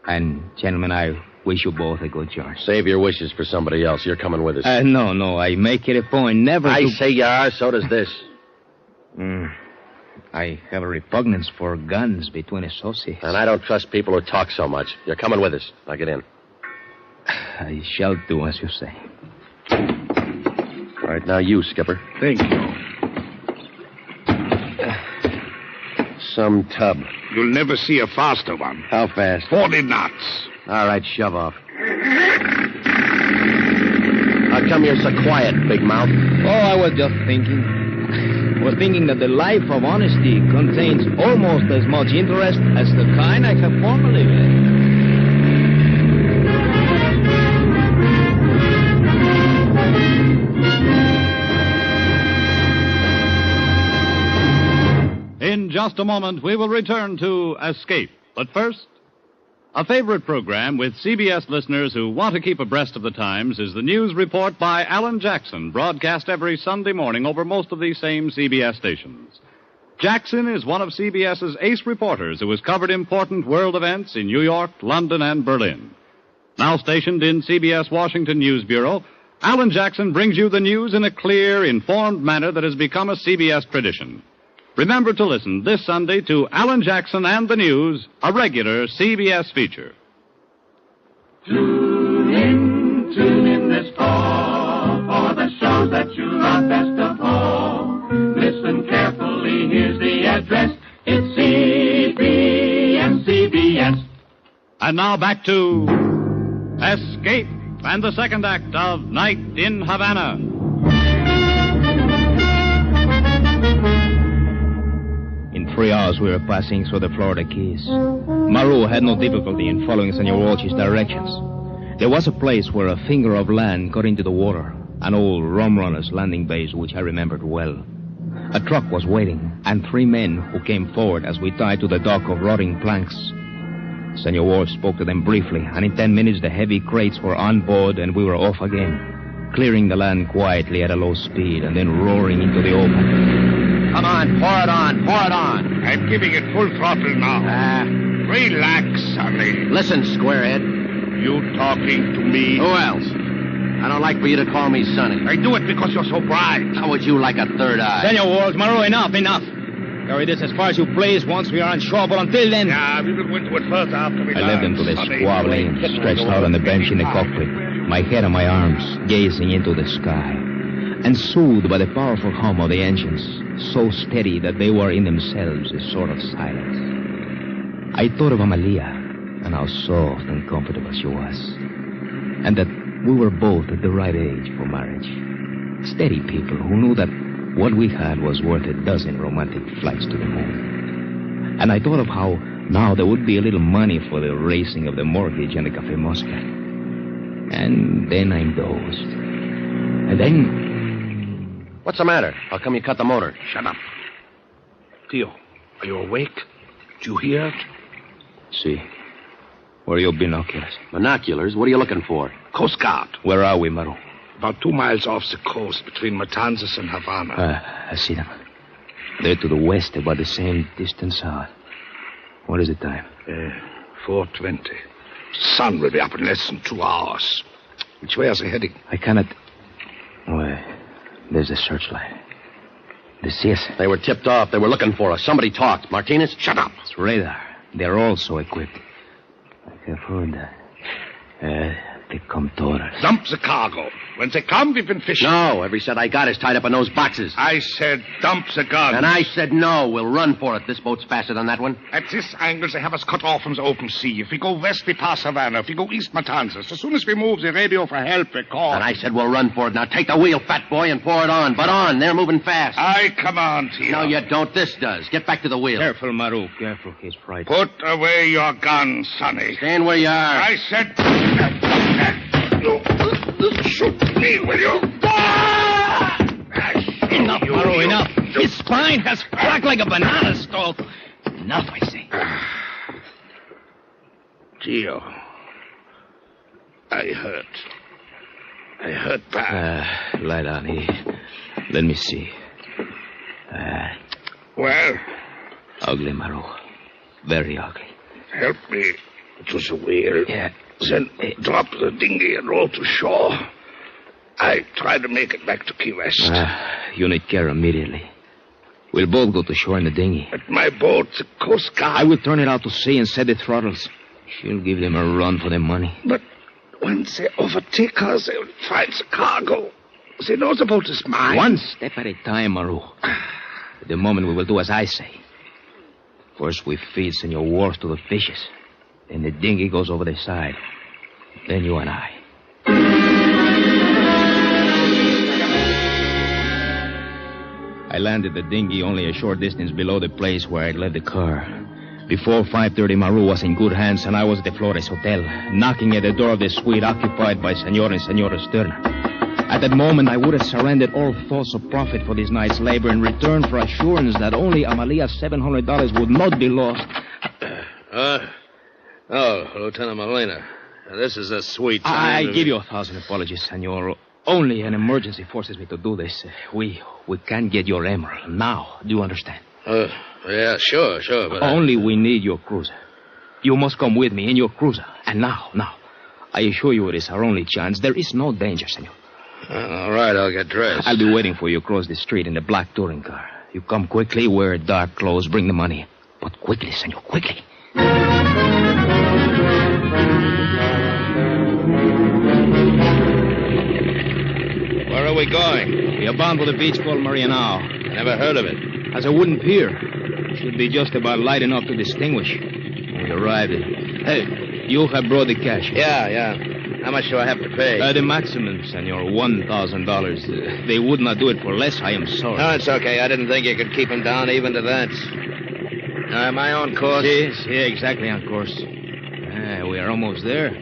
And, gentlemen, I wish you both a good journey. Save your wishes for somebody else. You're coming with us. No. I make it a point never I to... say you are, so does this. I have a repugnance for guns between associates. And I don't trust people who talk so much. You're coming with us. Now get in. I shall do as you say. All right, now you, Skipper. Thank you. Some tub. You'll never see a faster one. How fast? 40 knots. All right, shove off. How come you're so quiet, big mouth? Oh, I was just thinking. I was thinking that the life of honesty contains almost as much interest as the kind I have formerly led. In just a moment, we will return to Escape. But first, a favorite program with CBS listeners who want to keep abreast of the times is the news report by Alan Jackson, broadcast every Sunday morning over most of these same CBS stations. Jackson is one of CBS's ace reporters who has covered important world events in New York, London, and Berlin. Now stationed in CBS Washington News Bureau, Alan Jackson brings you the news in a clear, informed manner that has become a CBS tradition. Remember to listen this Sunday to Alan Jackson and the News, a regular CBS feature. Tune in this fall for the shows that you love best of all. Listen carefully, here's the address. It's CBS. And now back to Escape and the second act of Night in Havana. In 3 hours, we were passing through the Florida Keys. Maru had no difficulty in following Senor Walsh's directions. There was a place where a finger of land got into the water, an old rum runner's landing base, which I remembered well. A truck was waiting, and 3 men who came forward as we tied to the dock of rotting planks. Senor Walsh spoke to them briefly, and in 10 minutes the heavy crates were on board and we were off again, clearing the land quietly at a low speed and then roaring into the open. Come on, pour it on. I'm giving it full throttle now. Relax, Sonny. Listen, squarehead. You talking to me? Who else? I don't like for you to call me Sonny. I do it because you're so bright. How would you like a third eye? Senor Walsh, Maru, enough. Carry this as far as you please once we are on shore, but until then... Yeah, we will go into it further after we I led them to the squabbling, stretched out on the bench in the cockpit, my head on my arms, gazing into the sky, and soothed by the powerful hum of the engines, so steady that they were in themselves a sort of silence. I thought of Amalia, and how soft and comfortable she was, and that we were both at the right age for marriage. Steady people who knew that what we had was worth a dozen romantic flights to the moon. And I thought of how now there would be a little money for the raising of the mortgage and the Café Mosca. And then I dozed. And then... What's the matter? How come you cut the motor? Shut up. Tio, are you awake? Do you hear it? See. Where are your binoculars? Binoculars? What are you looking for? Coast Guard. Where are we, Maru? About 2 miles off the coast between Matanzas and Havana. I see them. They're to the west, about the same distance south. What is the time? 4:20. Sun will be up in less than 2 hours. Which way is it heading? I cannot... Wait. There's a searchlight. They see us. They were tipped off. They were looking for us. Somebody talked. Martinez? Shut up. It's radar. They're also equipped. I have heard that. They come toward us. Dump the cargo. When they come, we've been fishing. No, every cent I got is tied up in those boxes. I said dump the gun. And I said no. We'll run for it. This boat's faster than that one. At this angle, they have us cut off from the open sea. If we go west, we pass Havana. If we go east, Matanzas. As soon as we move, the radio for help, we call. And I said we'll run for it. Now take the wheel, fat boy, and pour it on. But on. They're moving fast. I command you. No, you don't. This does. Get back to the wheel. Careful, Maru. Careful. He's frightened. Put away your gun, Sonny. Stand where you are. I said... Shoot me, will you? Enough, Marlo, enough. His spine has cracked like a banana stalk. Enough, I say. Gio, I hurt bad. Lie down here. Let me see. Well? Ugly, Marlo. Very ugly. Help me to the wheel. Yeah. Then drop the dinghy and roll to shore. I try to make it back to Key West. You need care immediately. We'll both go to shore in the dinghy. But my boat's a Coast Guard. I will turn it out to sea and set the throttles. She'll give them a run for their money. But when they overtake us, they'll find the cargo. They know the boat is mine. One step at a time, Maru. At the moment, we will do as I say. First, we feed Senor Worf to the fishes. Then the dinghy goes over the side. Then you and I. I landed the dinghy only a short distance below the place where I'd left the car. Before 5:30, Maru was in good hands, and I was at the Flores Hotel, knocking at the door of the suite occupied by Senor and Senora Stern. At that moment, I would have surrendered all thoughts of profit for this night's labor in return for assurance that only Amalia's $700 would not be lost. Lieutenant Molina, this is a sweet I time. give you 1,000 apologies, Senor. Only an emergency forces me to do this. We can't get your emerald now. Do you understand? Yeah, sure, but... Only we need your cruiser. You must come with me in your cruiser. And now. I assure you it is our only chance. There is no danger, Senor. All right, I'll get dressed. I'll be waiting for you across the street in the black touring car. You come quickly, wear dark clothes, bring the money. But quickly, Senor, quickly. Where are we going? We are bound for the beach called Marianao. Never heard of it. Has a wooden pier. Should be just about light enough to distinguish. We arrived at... Hey, you have brought the cash. Yeah. How much do I have to pay? The maximum, Senor, $1,000. They would not do it for less. I am sorry. No, it's okay. I didn't think you could keep him down even to that. Am I on course? Yes, exactly on course. We are almost there.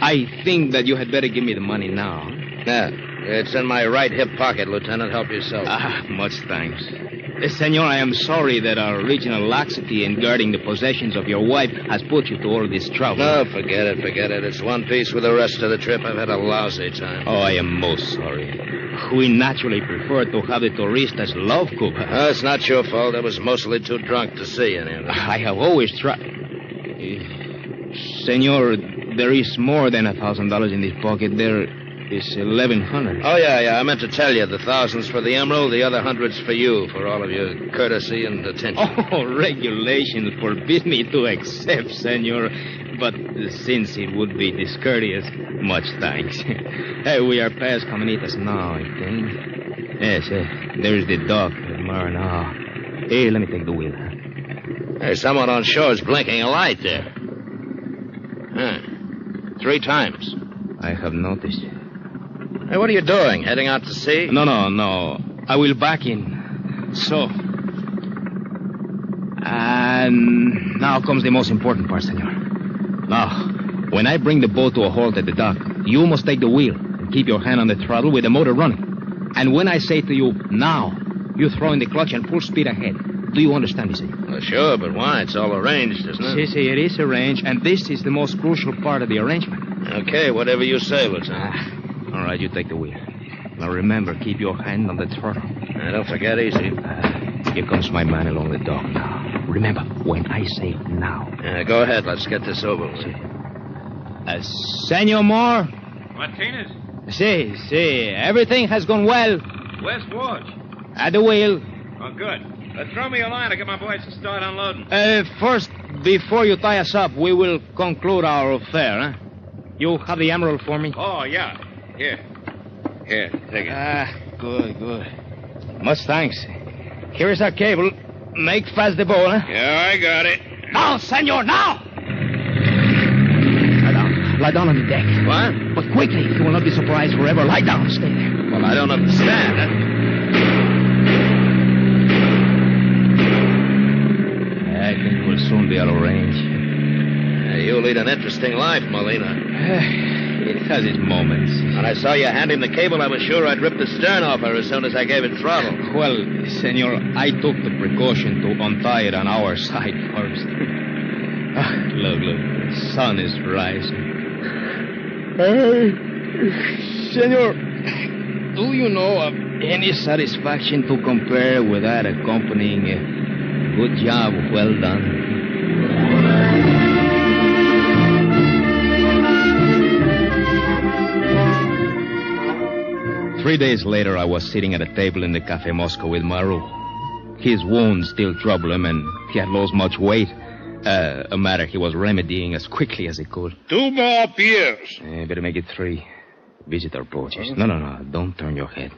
I think that you had better give me the money now. Yeah, it's in my right hip pocket, Lieutenant. Help yourself. Much thanks. Senor, I am sorry that our regional laxity in guarding the possessions of your wife has put you to all this trouble. No, forget it. It's one piece with the rest of the trip. I've had a lousy time. Oh, I am most sorry. We naturally prefer to have the touristas love Cuba. No, it's not your fault. I was mostly too drunk to see any of it. I have always tried... Senor, there is more than $1,000 in this pocket. There is 1,100. Oh, yeah. I meant to tell you. The 1,000's for the emerald, the other 100's for you, for all of your courtesy and attention. Oh, regulations forbid me to accept, Senor. But since it would be discourteous, much thanks. We are past Caminitas now, I think. Yes, there's the dock at Maranao. Hey, let me take the wheel. There's someone on shore is blinking a light there. 3 times. I have noticed. Hey, what are you doing? Heading out to sea? No. I will back in. So. And now comes the most important part, Senor. Now, when I bring the boat to a halt at the dock, you must take the wheel and keep your hand on the throttle with the motor running. And when I say to you, now, you throw in the clutch and full speed ahead. Do you understand me, senor? Well, sure, but why? It's all arranged, isn't it? See, it is arranged, and this is the most crucial part of the arrangement. Okay, whatever you say, Lieutenant. All right, you take the wheel. Now remember, keep your hand on the throttle. Don't forget easy. Here comes my man along the dock now. Remember, when I say now. Go ahead, let's get this over with. Senor Moore? Martinez? See, everything has gone well. Where's Watch? At the wheel. Oh, good. Throw me a line. I'll get my boys to start unloading. First, before you tie us up, we will conclude our affair, huh? You have the emerald for me? Oh, yeah. Here, take it. Good. Much thanks. Here is our cable. Make fast the boat, huh? Yeah, I got it. Now, senor, now! Lie down on the deck. What? But quickly, you will not be surprised forever. Lie down, stay there. Well, I don't understand, huh? I think we'll soon be out of range. You lead an interesting life, Molina. It has its moments. When I saw you handing the cable, I was sure I'd rip the stern off her as soon as I gave it throttle. Well, senor, I took the precaution to untie it on our side first. Look, the sun is rising. Senor, do you know of any satisfaction to compare with that accompanying a good job well done? 3 days later, I was sitting at a table in the Café Moscow with Marlo. His wounds still trouble him, and he had lost much weight. A matter he was remedying as quickly as he could. 2 more beers. Better make it 3. Visitor approaches. No, don't turn your head.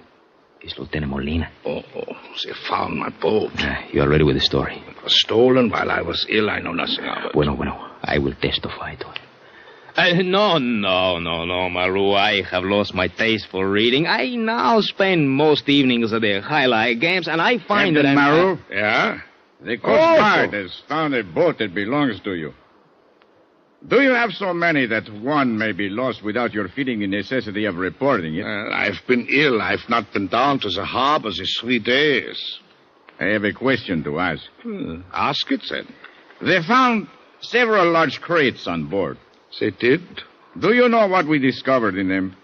It's Lieutenant Molina. Oh, they found my boat. You are ready with the story? It was stolen while I was ill. I know nothing of it. Bueno. I will testify to it. No, Maru. I have lost my taste for reading. I now spend most evenings at the highlight games, and I find Captain that I'm... Maru? Yeah? The Coast Guard has found a boat that belongs to you. Do you have so many that one may be lost without your feeling the necessity of reporting it? I've been ill. I've not been down to the harbor these 3 days. I have a question to ask. Ask it, then. They found several large crates on board. They did? Do you know what we discovered in them?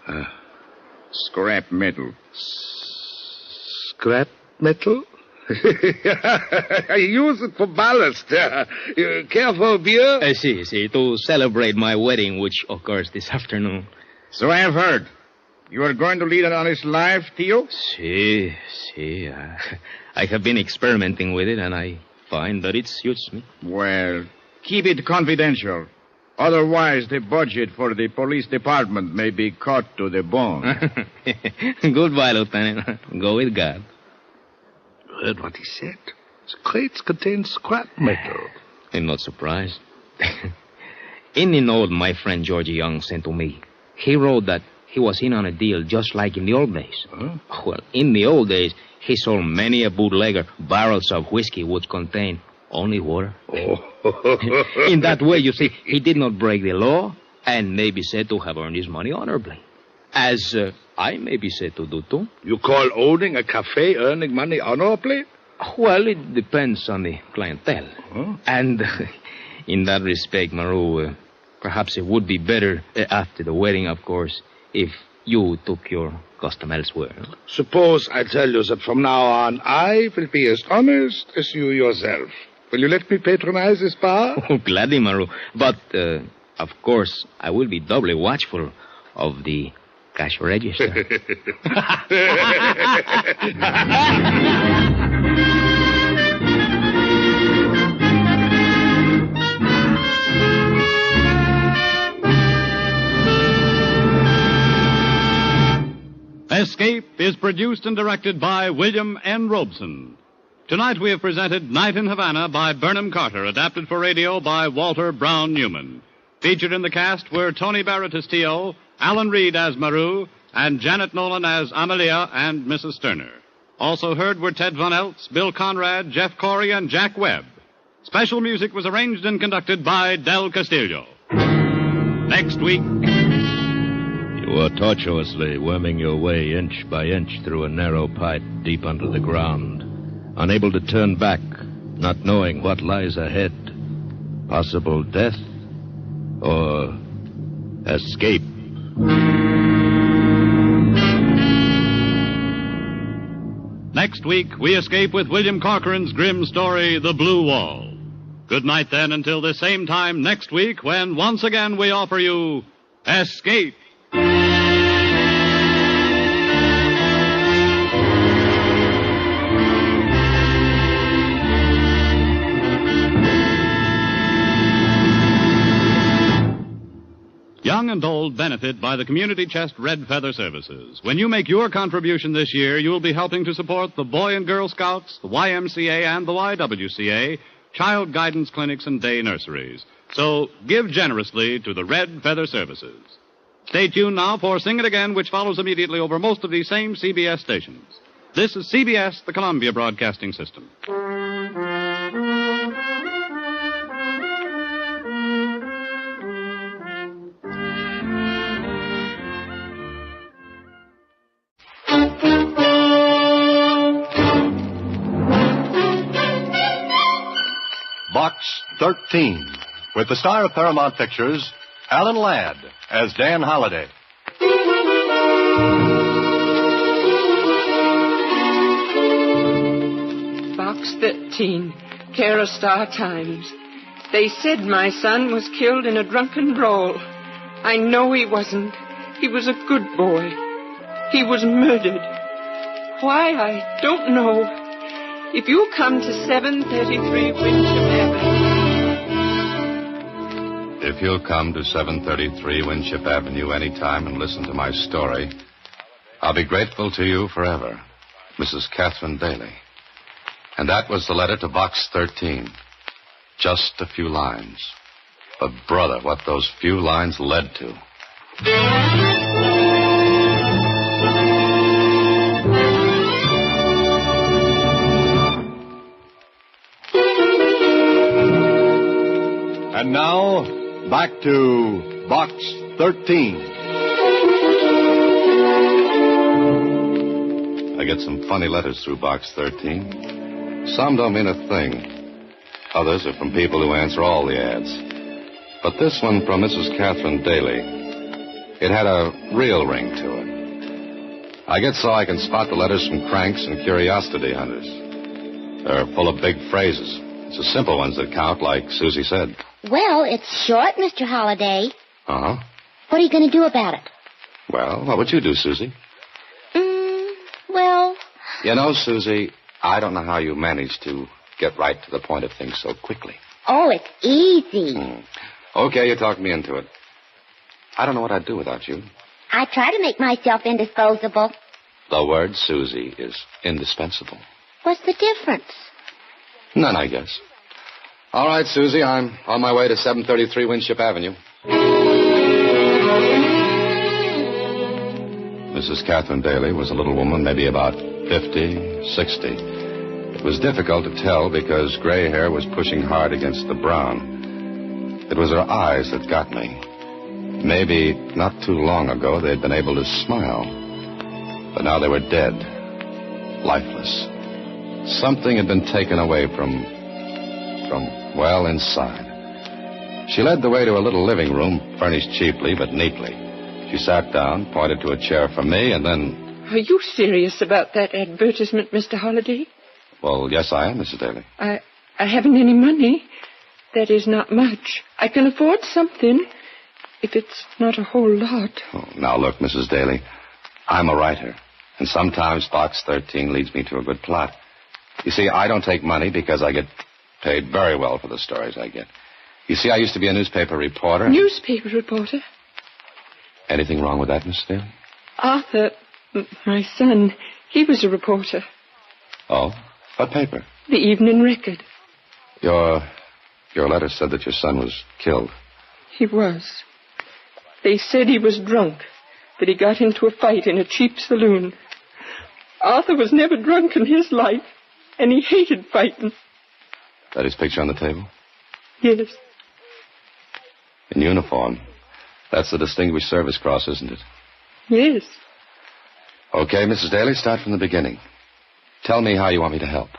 Scrap metal. Scrap metal? I use it for ballast. Care for a beer? Si, to celebrate my wedding, which occurs this afternoon. So I have heard. You are going to lead an honest life, Tio? Si. I have been experimenting with it, and I find that it suits me. Well, keep it confidential. Otherwise, the budget for the police department may be cut to the bone. Goodbye, Lieutenant. Go with God. You heard what he said? The crates contain scrap metal. I'm not surprised. In the note my friend Georgie Young sent to me, he wrote that he was in on a deal just like in the old days. Huh? Well, in the old days, he sold many a bootlegger barrels of whiskey which contained only water. In that way, you see, he did not break the law and may be said to have earned his money honorably. As I may be said to do, too. You call owning a cafe earning money honorably? Well, it depends on the clientele. Huh? And in that respect, Maru, perhaps it would be better, after the wedding, of course, if you took your custom elsewhere. Suppose I tell you that from now on, I will be as honest as you yourself. Will you let me patronize this bar? Oh, gladly, Maru. But, of course, I will be doubly watchful of the cash register. Escape is produced and directed by William N. Robeson. Tonight we have presented Night in Havana by Burnham Carter, adapted for radio by Walter Brown Newman. Featured in the cast were Tony Barrett as Tio, Alan Reed as Maru, and Janet Nolan as Amelia and Mrs. Sterner. Also heard were Ted Von Eltz, Bill Conrad, Jeff Corey, and Jack Webb. Special music was arranged and conducted by Del Castillo. Next week... You are tortuously worming your way inch by inch through a narrow pipe deep under the ground, unable to turn back, not knowing what lies ahead. Possible death or escape. Next week, we escape with William Corcoran's grim story, The Blue Wall. Good night, then, until the same time next week, when once again we offer you Escape. Young and old benefit by the Community Chest Red Feather Services. When you make your contribution this year, you'll be helping to support the Boy and Girl Scouts, the YMCA, and the YWCA, child guidance clinics and day nurseries. So give generously to the Red Feather Services. Stay tuned now for Sing It Again, which follows immediately over most of these same CBS stations. This is CBS, the Columbia Broadcasting System. Box 13, with the star of Paramount Pictures, Alan Ladd, as Dan Holliday. Box 13, care of Star Times. They said my son was killed in a drunken brawl. I know he wasn't. He was a good boy. He was murdered. Why, I don't know. If you come to 733 Winship Avenue... If you'll come to 733 Winship Avenue any time and listen to my story, I'll be grateful to you forever. Mrs. Catherine Daly. And that was the letter to Box 13. Just a few lines. But, brother, what those few lines led to. And now, back to Box 13. I get some funny letters through Box 13. Some don't mean a thing. Others are from people who answer all the ads. But this one from Mrs. Catherine Daly, it had a real ring to it. I get so I can spot the letters from cranks and curiosity hunters. They're full of big phrases. It's the simple ones that count, like Susie said. Well, it's short, Mr. Holliday. Uh-huh. What are you going to do about it? Well, what would you do, Susie? Well... You know, Susie, I don't know how you manage to get right to the point of things so quickly. Oh, it's easy. Okay, you talked me into it. I don't know what I'd do without you. I try to make myself indisposable. The word, Susie, is indispensable. What's the difference? None, I guess. All right, Susie, I'm on my way to 733 Winship Avenue. Mrs. Catherine Daly was a little woman, maybe about 50, 60. It was difficult to tell because gray hair was pushing hard against the brown. It was her eyes that got me. Maybe not too long ago they'd been able to smile. But now they were dead. Lifeless. Something had been taken away from well, inside. She led the way to a little living room, furnished cheaply but neatly. She sat down, pointed to a chair for me, and then... Are you serious about that advertisement, Mr. Holliday? Well, yes, I am, Mrs. Daly. I haven't any money. That is not much. I can afford something, if it's not a whole lot. Oh, now, look, Mrs. Daly, I'm a writer, and sometimes Box 13 leads me to a good plot. You see, I don't take money because I get paid very well for the stories I get. You see, I used to be a newspaper reporter. Newspaper reporter? Anything wrong with that, Mrs. Daly? Arthur, my son, he was a reporter. Oh? What paper? The Evening Record. Your letter said that your son was killed. He was. They said he was drunk, that he got into a fight in a cheap saloon. Arthur was never drunk in his life, and he hated fighting. That his picture on the table? Yes. In uniform. That's the Distinguished Service Cross, isn't it? Yes. Okay, Mrs. Daly, start from the beginning. Tell me how you want me to help.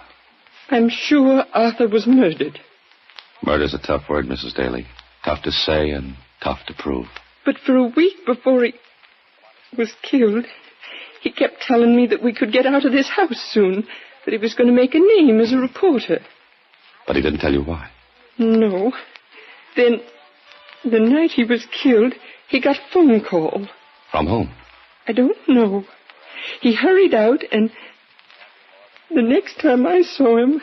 I'm sure Arthur was murdered. Murder's a tough word, Mrs. Daly. Tough to say and tough to prove. But for a week before he was killed, he kept telling me that we could get out of this house soon, that he was going to make a name as a reporter. But he didn't tell you why? No. Then, the night he was killed, he got a phone call. From whom? I don't know. He hurried out, and the next time I saw him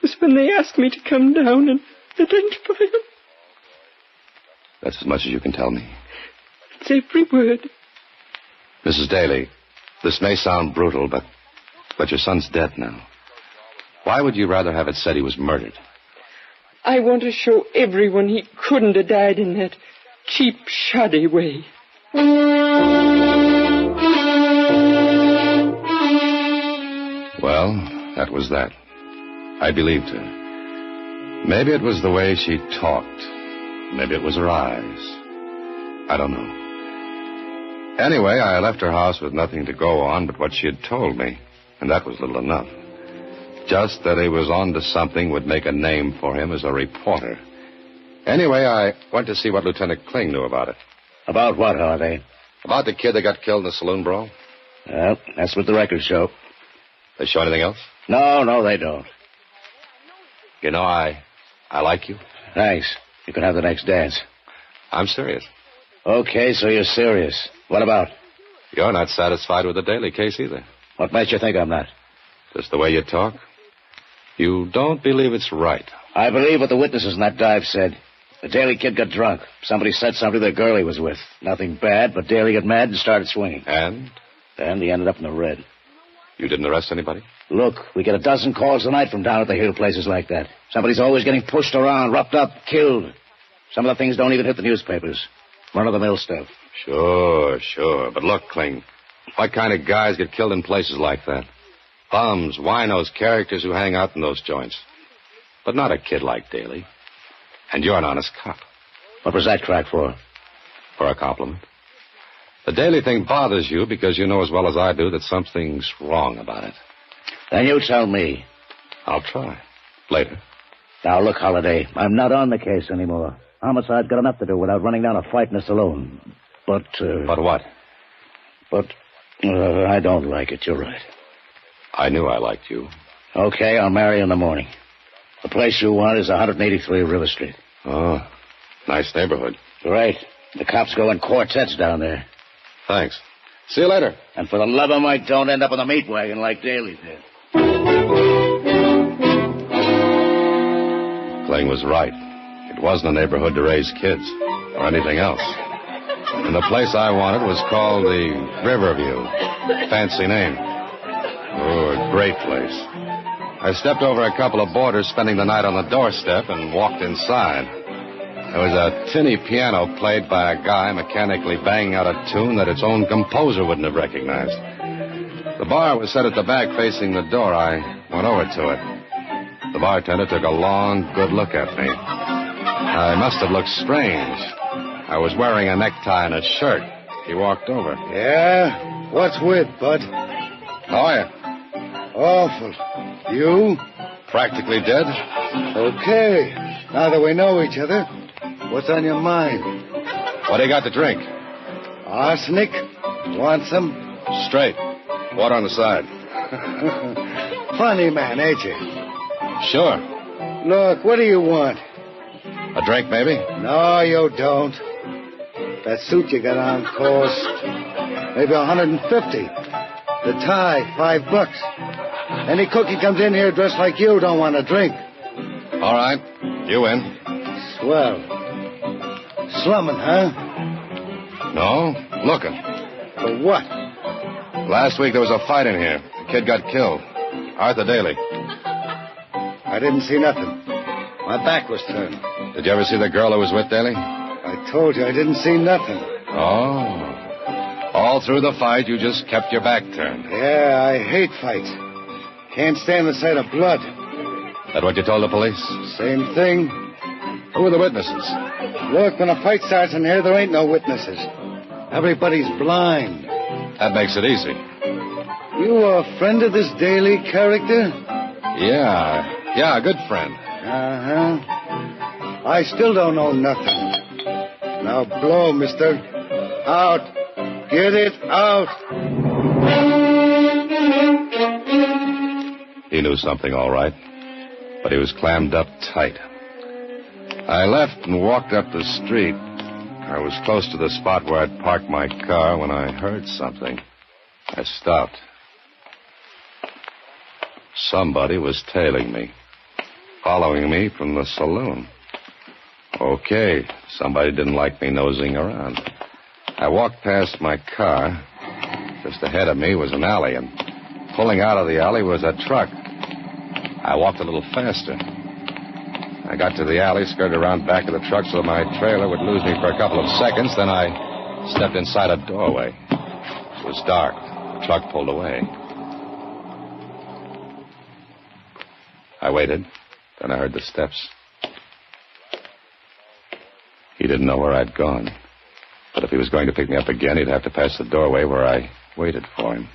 was when they asked me to come down and identify him. That's as much as you can tell me. It's every word. Mrs. Daly, this may sound brutal, but your son's dead now. Why would you rather have it said he was murdered? I want to show everyone he couldn't have died in that cheap, shoddy way. Well, that was that. I believed her. Maybe it was the way she talked. Maybe it was her eyes. I don't know. Anyway, I left her house with nothing to go on but what she had told me, and that was little enough. Just that he was on to something would make a name for him as a reporter. Anyway, I went to see what Lieutenant Kling knew about it. About what, Holiday? About the kid that got killed in the saloon brawl. Well, that's what the records show. They show anything else? No, they don't. You know, I like you. Thanks. You can have the next dance. I'm serious. Okay, so you're serious. What about? You're not satisfied with the Daly case either. What makes you think I'm not? Just the way you talk. You don't believe it's right. I believe what the witnesses in that dive said. The Daly kid got drunk. Somebody said something to the girl he was with. Nothing bad, but Daly got mad and started swinging. And? Then he ended up in the red. You didn't arrest anybody? Look, we get a dozen calls a night from down at the hill places like that. Somebody's always getting pushed around, roughed up, killed. Some of the things don't even hit the newspapers. Run-of-the-mill stuff. Sure. But look, Kling, what kind of guys get killed in places like that? Bums, winos, characters who hang out in those joints. But not a kid like Daly. And you're an honest cop. What was that crack for? For a compliment. The Daly thing bothers you because you know as well as I do that something's wrong about it. Then you tell me. I'll try. Later. Now, look, Holiday, I'm not on the case anymore. Homicide's got enough to do without running down a fight in a saloon. But, But what? But, I don't like it, you're right. I knew I liked you. Okay, I'll marry you in the morning. The place you want is 183 River Street. Oh, nice neighborhood. Right. The cops go in quartets down there. Thanks. See you later. And for the love of Mike, don't end up in the meat wagon like Daly did. Kling was right. It wasn't a neighborhood to raise kids or anything else. And the place I wanted was called the Riverview. Fancy name. Oh, a great place. I stepped over a couple of boarders spending the night on the doorstep and walked inside. There was a tinny piano played by a guy mechanically banging out a tune that its own composer wouldn't have recognized. The bar was set at the back facing the door. I went over to it. The bartender took a long, good look at me. I must have looked strange. I was wearing a necktie and a shirt. He walked over. Yeah? What's with, bud? How are you? Awful. You? Practically dead. Okay. Now that we know each other, what's on your mind? What do you got to drink? Arsenic? Want some? Straight. Water on the side. Funny man, ain't you? Sure. Look, what do you want? A drink, maybe? No, you don't. That suit you got on cost maybe 150. The tie, $5. Any cookie comes in here dressed like you don't want a drink. All right. You win. Swell. Slumming, huh? No, looking. For what? Last week there was a fight in here. A kid got killed. Arthur Daly. I didn't see nothing. My back was turned. Did you ever see the girl who was with Daly? I told you I didn't see nothing. Oh. All through the fight, you just kept your back turned. Yeah, I hate fights. Can't stand the sight of blood. That what you told the police? Same thing. Who are the witnesses? Look, when a fight starts in here, there ain't no witnesses. Everybody's blind. That makes it easy. You a friend of this Daly character? Yeah, a good friend. Uh-huh. I still don't know nothing. Now blow, mister. Out. Get it out. He knew something, all right. But he was clammed up tight. I left and walked up the street. I was close to the spot where I'd parked my car when I heard something. I stopped. Somebody was tailing me, following me from the saloon. Okay, somebody didn't like me nosing around. I walked past my car. Just ahead of me was an alley, and pulling out of the alley was a truck. I walked a little faster. I got to the alley, skirted around back of the truck so my trailer would lose me for a couple of seconds. Then I stepped inside a doorway. It was dark. The truck pulled away. I waited. Then I heard the steps. He didn't know where I'd gone. But if he was going to pick me up again, he'd have to pass the doorway where I waited for him.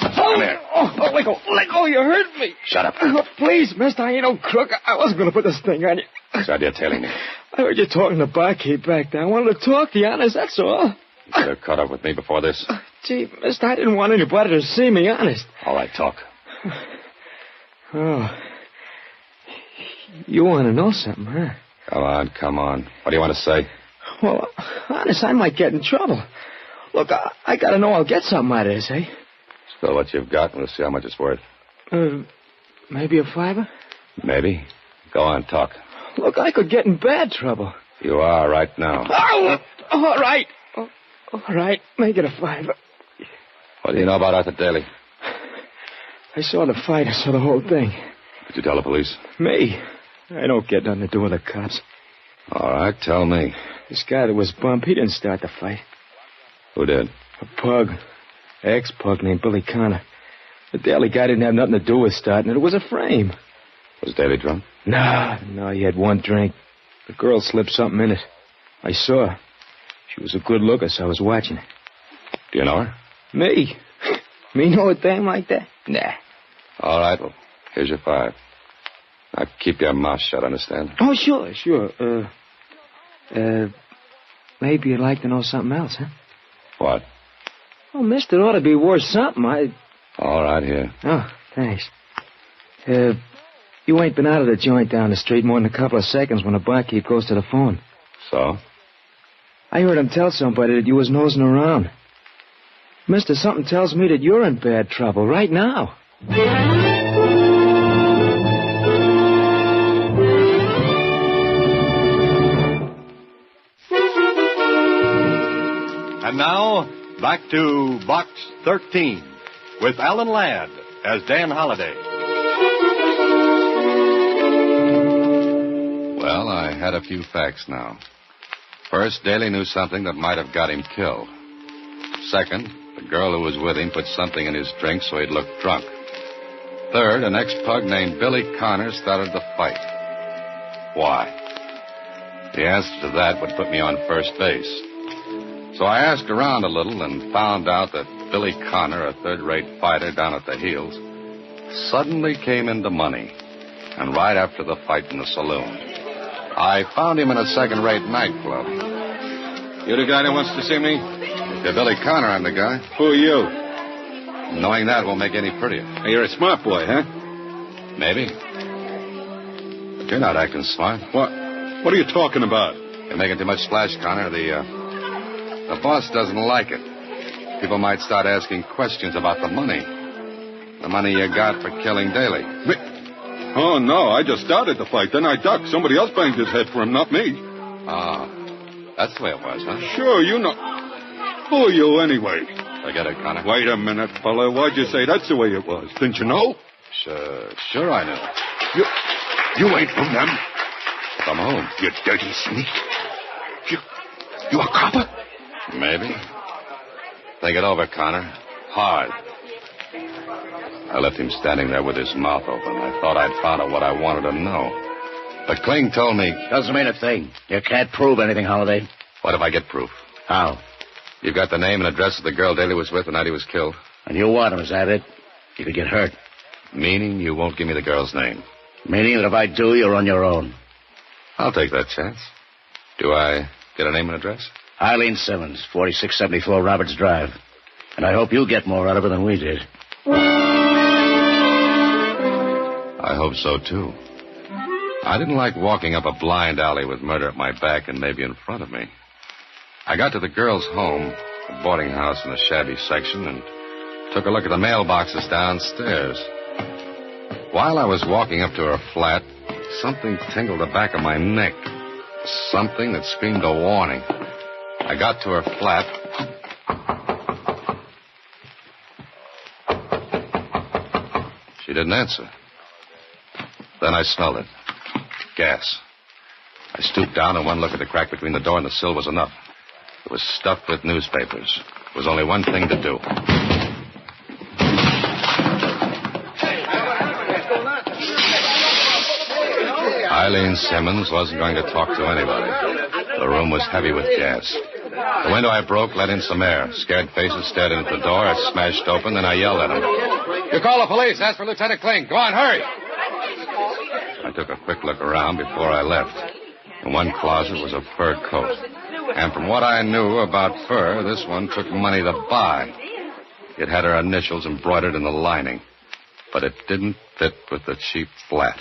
Come here. Oh, let go. Oh, you hurt me. Shut up. Oh, please, mister, I ain't no crook. I wasn't going to put this thing on you. What's the idea of tailing me? I heard you talking to barkeep back there. I wanted to talk to you, honest, that's all. You could have caught up with me before this. Gee, mister, I didn't want anybody to see me, honest. All right, talk. Oh. You want to know something, huh? Come on. What do you want to say? Well, honest, I might get in trouble. Look, I got to know I'll get something out of this, eh? Still what you've got, and we'll see how much it's worth. Maybe a $5? Maybe. Go on, talk. Look, I could get in bad trouble. You are right now. Oh, all right. Oh, all right, make it a $5. What do you know about Arthur Daly? I saw the fight. I saw the whole thing. Did you tell the police? Me? I don't get nothing to do with the cops. All right, tell me. This guy that was bumped, he didn't start the fight. Who did? A pug. Ex-pug named Billy Connor. The Daly guy didn't have nothing to do with starting it. It was a frame. Was Daly drunk? No, he had one drink. The girl slipped something in it. I saw her. She was a good looker, so I was watching her. Do you know her? Me? Me know a thing like that? Nah. All right, well, here's your $5. Now, keep your mouth shut, understand? Oh, sure. Maybe you'd like to know something else, huh? What? Oh, mister, ought to be worth something. All right, here. Oh, thanks. You ain't been out of the joint down the street more than a couple of seconds when the barkeep goes to the phone. So? I heard him tell somebody that you was nosing around. Mister, something tells me that you're in bad trouble right now. And now, back to Box 13 with Alan Ladd as Dan Holliday. Well, I had a few facts now. First, Daly knew something that might have got him killed. Second, the girl who was with him put something in his drink so he'd look drunk. Third, an ex-pug named Billy Connor started the fight. Why? The answer to that would put me on first base. So I asked around a little and found out that Billy Connor, a third-rate fighter down at the Heels, suddenly came into money. And right after the fight in the saloon, I found him in a second-rate nightclub. You the guy that wants to see me? If you're Billy Connor, I'm the guy. Who are you? Knowing that won't make it any prettier. Hey, you're a smart boy, huh? Maybe. But you're not acting smart. What are you talking about? You're making too much splash, Connor. The boss doesn't like it. People might start asking questions about the money. The money you got for killing Daly. Oh, no, I just started the fight. Then I ducked. Somebody else banged his head for him, not me. Ah, that's the way it was, huh? Sure, you know. Who are you, anyway? Forget it, Connor. Wait a minute, fella. Why'd you say that's the way it was? Didn't you know? Sure I knew. You ain't from them. From whom? You dirty sneak. You a copper? Maybe. Think it over, Connor. Hard. I left him standing there with his mouth open. I thought I'd found out what I wanted to know. But Kling told me... Doesn't mean a thing. You can't prove anything, Holliday. What if I get proof? How? You've got the name and address of the girl Daly was with the night he was killed. And you want him, is that it? You could get hurt. Meaning you won't give me the girl's name? Meaning that if I do, you're on your own. I'll take that chance. Do I get a name and address? Eileen Simmons, 4674 Roberts Drive. And I hope you get more out of her than we did. I hope so, too. I didn't like walking up a blind alley with murder at my back and maybe in front of me. I got to the girl's home, a boarding house in the shabby section, and took a look at the mailboxes downstairs. While I was walking up to her flat, something tingled the back of my neck. Something that screamed a warning. I got to her flat. She didn't answer. Then I smelled it. Gas. I stooped down, and one look at the crack between the door and the sill was enough. It was stuffed with newspapers. There was only one thing to do. Eileen Simmons wasn't going to talk to anybody. The room was heavy with gas. The window I broke let in some air. Scared faces stared into the door. I smashed open, then I yelled at them. You call the police. Ask for Lieutenant Kling. Go on, hurry. I took a quick look around before I left. In one closet was a fur coat. And from what I knew about fur, this one took money to buy. It had her initials embroidered in the lining. But it didn't fit with the cheap flat.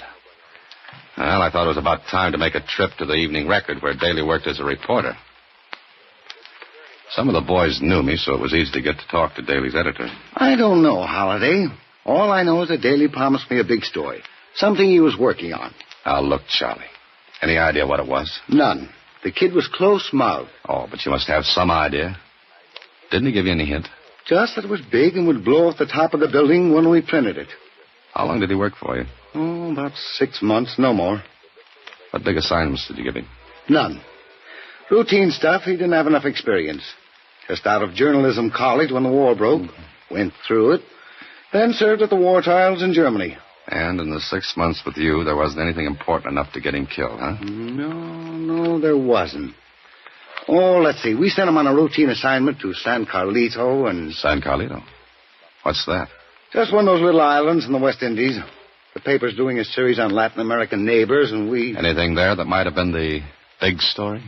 Well, I thought it was about time to make a trip to the Evening Record, where Daly worked as a reporter. Some of the boys knew me, so it was easy to get to talk to Daly's editor. I don't know, Holliday. All I know is that Daly promised me a big story. Something he was working on. Now, look, Charlie. Any idea what it was? None. The kid was close-mouthed. Oh, but you must have some idea. Didn't he give you any hint? Just that it was big and would blow off the top of the building when we printed it. How long did he work for you? Oh, about 6 months, no more. What big assignments did you give him? None. Routine stuff. He didn't have enough experience. Just out of journalism college when the war broke. Went through it. Then served at the war trials in Germany. And in the 6 months with you, there wasn't anything important enough to get him killed, huh? No, there wasn't. Oh, let's see. We sent him on a routine assignment to San Carlito and... San Carlito? What's that? Just one of those little islands in the West Indies. The paper's doing a series on Latin American neighbors, and we... Anything there that might have been the big story?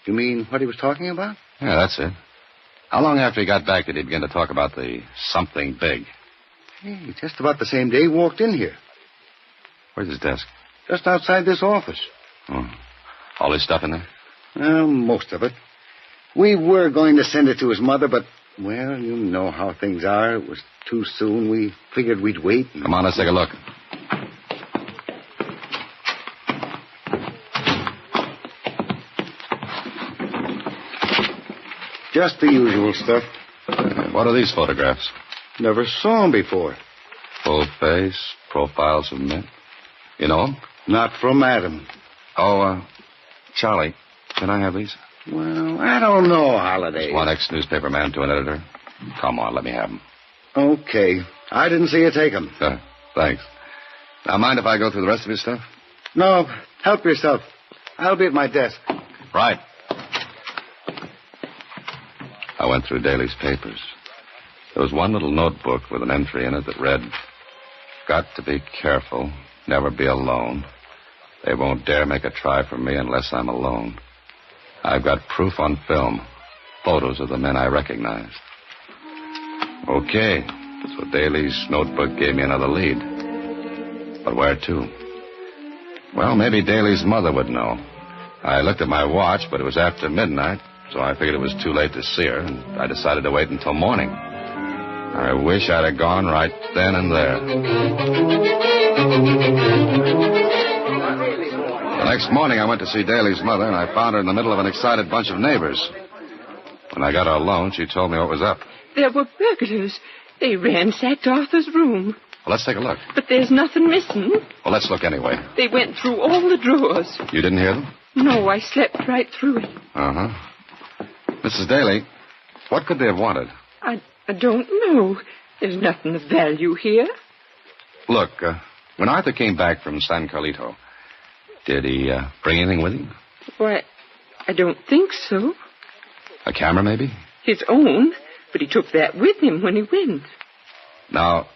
You mean what he was talking about? Yeah, that's it. How long after he got back did he begin to talk about the something big? Hey, just about the same day he walked in here. Where's his desk? Just outside this office. Oh. All his stuff in there? Well, most of it. We were going to send it to his mother, but, well, you know how things are. It was too soon. We figured we'd wait. Come on, let's take a look. Just the usual stuff. What are these photographs? Never saw them before. Full face, profiles of men. You know them? Not from Adam. Oh, Charlie, can I have these? Well, I don't know, Holiday. Just one ex-newspaper man to an editor. Come on, let me have them. Okay. I didn't see you take them. Thanks. Now, mind if I go through the rest of your stuff? No, help yourself. I'll be at my desk. Right. I went through Daly's papers. There was one little notebook with an entry in it that read, "Got to be careful, never be alone. They won't dare make a try for me unless I'm alone. I've got proof on film, photos of the men I recognized." Okay, so Daly's notebook gave me another lead. But where to? Well, maybe Daly's mother would know. I looked at my watch, but it was after midnight, so I figured it was too late to see her, and I decided to wait until morning. I wish I'd have gone right then and there. The next morning, I went to see Daly's mother, and I found her in the middle of an excited bunch of neighbors. When I got her alone, she told me what was up. There were burglars. They ransacked Arthur's room. Well, let's take a look. But there's nothing missing. Well, let's look anyway. They went through all the drawers. You didn't hear them? No, I slept right through it. Uh-huh. Mrs. Daly, what could they have wanted? I don't know. There's nothing of value here. Look, when Arthur came back from San Carlito, did he bring anything with him? Why, I don't think so. A camera, maybe? His own, but he took that with him when he went. Now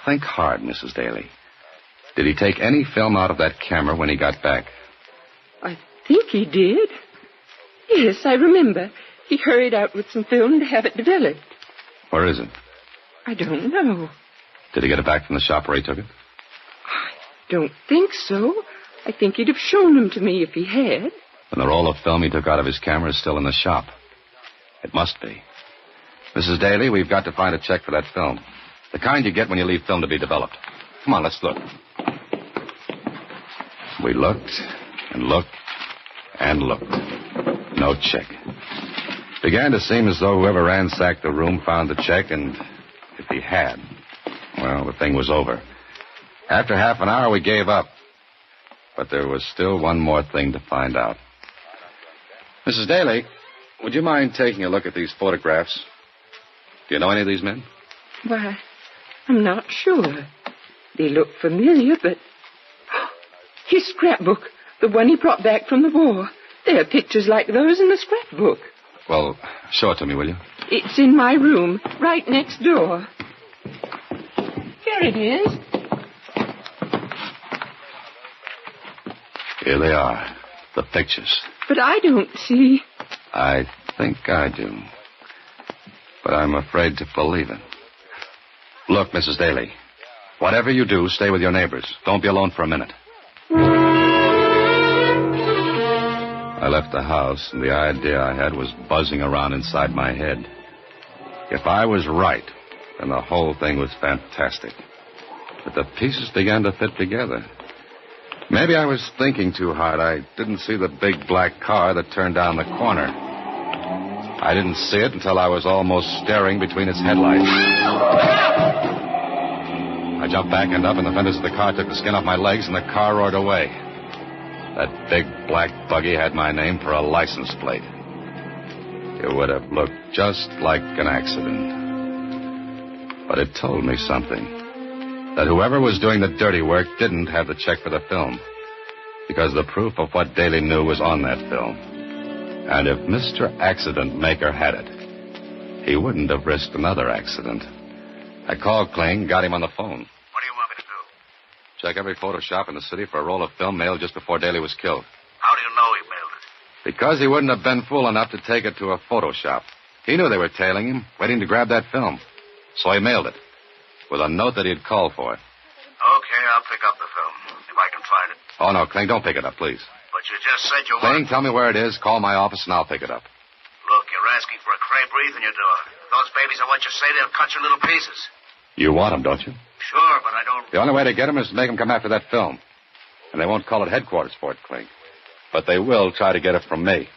think hard, Mrs. Daly. Did he take any film out of that camera when he got back? I think he did. Yes, I remember. He hurried out with some film to have it developed. Where is it? I don't know. Did he get it back from the shop where he took it? I don't think so. I think he'd have shown them to me if he had. And the roll of film he took out of his camera is still in the shop. It must be. Mrs. Daly, we've got to find a check for that film. The kind you get when you leave film to be developed. Come on, let's look. We looked and looked and looked. No check. Began to seem as though whoever ransacked the room found the check, and if he had, well, the thing was over. After half an hour, we gave up. But there was still one more thing to find out. Mrs. Daly, would you mind taking a look at these photographs? Do you know any of these men? Why, I'm not sure. They look familiar, but... His scrapbook, the one he brought back from the war. There are pictures like those in the scrapbook. Well, show it to me, will you? It's in my room, right next door. Here There it is. Here they are, the pictures. But I don't see. I think I do. But I'm afraid to believe it. Look, Mrs. Daly, whatever you do, stay with your neighbors. Don't be alone for a minute. I left the house, and the idea I had was buzzing around inside my head. If I was right, then the whole thing was fantastic. But the pieces began to fit together. Maybe I was thinking too hard. I didn't see the big black car that turned down the corner. I didn't see it until I was almost staring between its headlights. I jumped back and up, and the fenders of the car took the skin off my legs, and the car roared away. That big black buggy had my name for a license plate. It would have looked just like an accident. But it told me something. That whoever was doing the dirty work didn't have the check for the film. Because the proof of what Daly knew was on that film. And if Mr. Accident Maker had it, he wouldn't have risked another accident. I called Kling, got him on the phone. What do you want me to do? Check every photo shop in the city for a roll of film mailed just before Daly was killed. How do you know he mailed it? Because he wouldn't have been fool enough to take it to a photo shop. He knew they were tailing him, waiting to grab that film. So he mailed it, with a note that he'd called for it. Okay, I'll pick up the film, if I can find it. Oh, no, Kling, don't pick it up, please. But you just said you Kling, tell me where it is, call my office, and I'll pick it up. Look, you're asking for a crepe wreath in your door. If those babies are what you say, they'll cut you in little pieces. You want them, don't you? Sure, but I don't... The only way to get them is to make them come after that film. And they won't call it headquarters for it, Kling. But they will try to get it from me.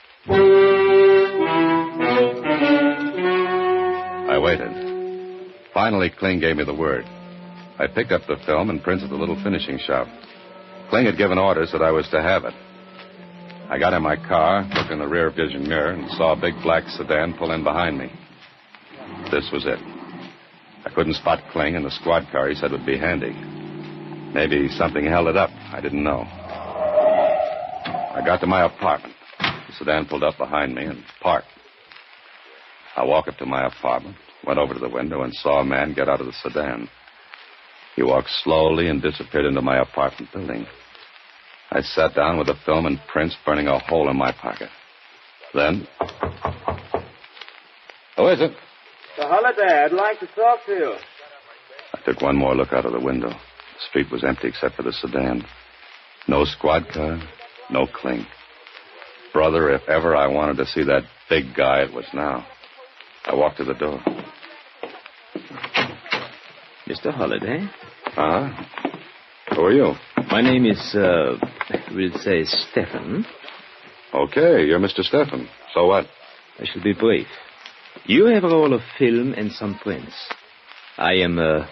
I waited. Finally, Kling gave me the word. I picked up the film and printed the little finishing shop. Kling had given orders that I was to have it. I got in my car, looked in the rear vision mirror, and saw a big black sedan pull in behind me. This was it. I couldn't spot Kling, and the squad car he said would be handy. Maybe something held it up. I didn't know. I got to my apartment. The sedan pulled up behind me and parked. I walked up to my apartment, went over to the window, and saw a man get out of the sedan. He walked slowly and disappeared into my apartment building. I sat down with the film and prints burning a hole in my pocket. Then... Who is it? Mr. Holliday, I'd like to talk to you. I took one more look out of the window. The street was empty except for the sedan. No squad car, no Kling. Brother, if ever I wanted to see that big guy, it was now. I walked to the door. Mr. Holliday? Uh-huh. Who are you? My name is, we'll say Stephen. Okay, you're Mr. Stephen. So what? I shall be brief. You have a roll of film and some prints. I am a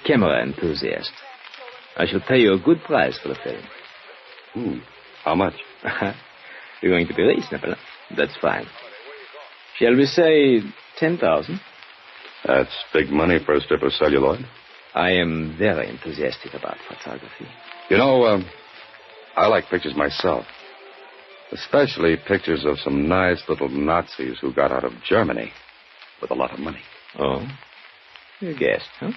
camera enthusiast. I shall pay you a good price for the film. How much? You're going to be reasonable. That's fine. Shall we say 10,000? That's big money for a strip of celluloid. I am very enthusiastic about photography. You know, I like pictures myself. Especially pictures of some nice little Nazis who got out of Germany with a lot of money. Oh? You guessed, huh?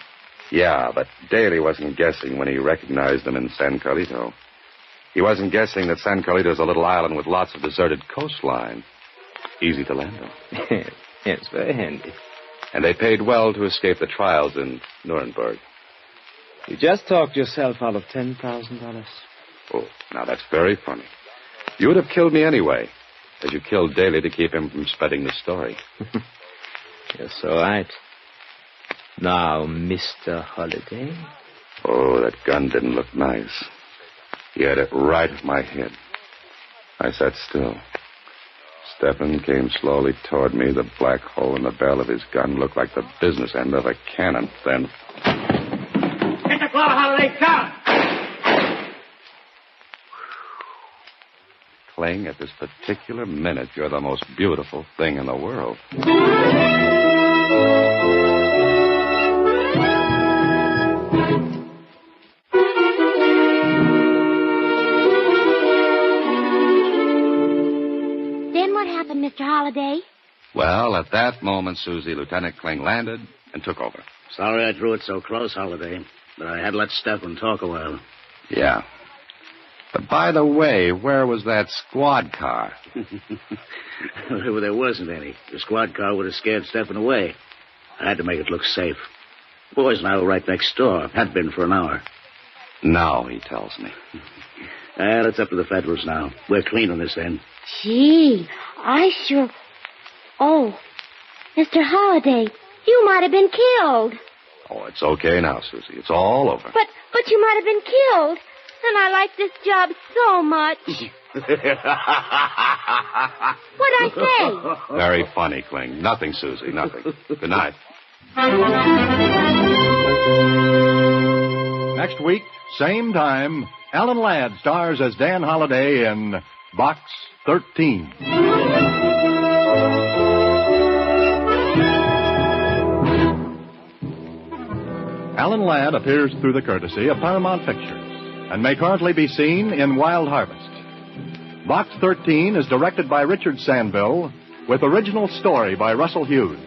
Yeah, but Daly wasn't guessing when he recognized them in San Carlito. He wasn't guessing that San Carlito is a little island with lots of deserted coastline. Easy to land on. Yes, very handy. And they paid well to escape the trials in Nuremberg. You just talked yourself out of $10,000. Oh, now that's very funny. You would have killed me anyway, as you killed Daly to keep him from spreading the story. You're so right. Now, Mr. Holliday. Oh, that gun didn't look nice. He had it right at my head. I sat still. Stephen came slowly toward me. The black hole in the barrel of his gun looked like the business end of a cannon. Then... Get the floor, Holliday, down! Kling, at this particular minute, you're the most beautiful thing in the world. Then what happened, Mr. Holliday? Well, at that moment, Susie, Lieutenant Kling landed and took over. Sorry I threw it so close, Holiday. But I had to let Stefan talk a while. Yeah. But by the way, where was that squad car? Well, there wasn't any. The squad car would have scared Stefan away. I had to make it look safe. The boys and I were right next door. Had been for an hour. No, he tells me. Well, it's up to the Federals now. We're clean on this end. Gee, I sure... Oh, Mr. Holliday, you might have been killed. Oh, it's okay now, Susie. It's all over. But you might have been killed. And I like this job so much. What'd I say? Very funny, Kling. Nothing, Susie, nothing. Good night. Next week, same time, Alan Ladd stars as Dan Holliday in Box 13. Alan Ladd appears through the courtesy of Paramount Pictures and may currently be seen in Wild Harvest. Box 13 is directed by Richard Sandville with original story by Russell Hughes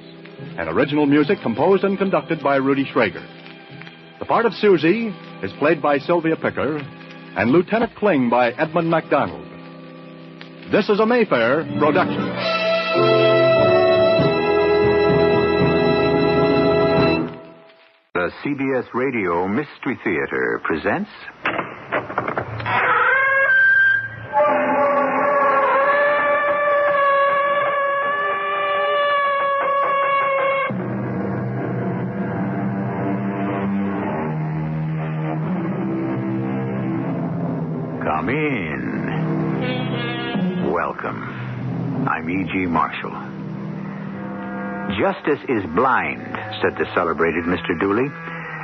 and original music composed and conducted by Rudy Schrager. The part of Susie is played by Sylvia Picker and Lieutenant Kling by Edmund MacDonald. This is a Mayfair production. The CBS Radio Mystery Theater presents... Come in. Welcome. I'm E.G. Marshall. Justice is blind, said the celebrated Mr. Dooley.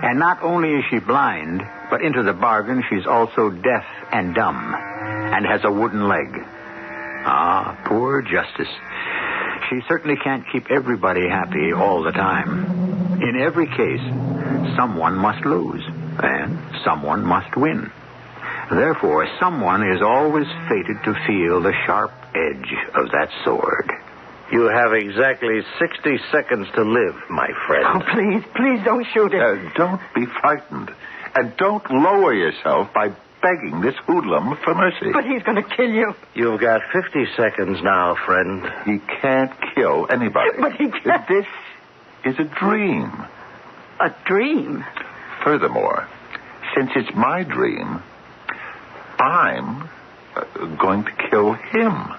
And not only is she blind, but into the bargain, she's also deaf and dumb, and has a wooden leg. Ah, poor Justice. She certainly can't keep everybody happy all the time. In every case, someone must lose, and someone must win. Therefore, someone is always fated to feel the sharp edge of that sword. You have exactly 60 seconds to live, my friend. Oh, please don't shoot him. Don't be frightened. And don't lower yourself by begging this hoodlum for mercy. But he's going to kill you. You've got 50 seconds now, friend. He can't kill anybody. But he can't. This is a dream. A dream? Furthermore, since it's my dream, I'm going to kill him.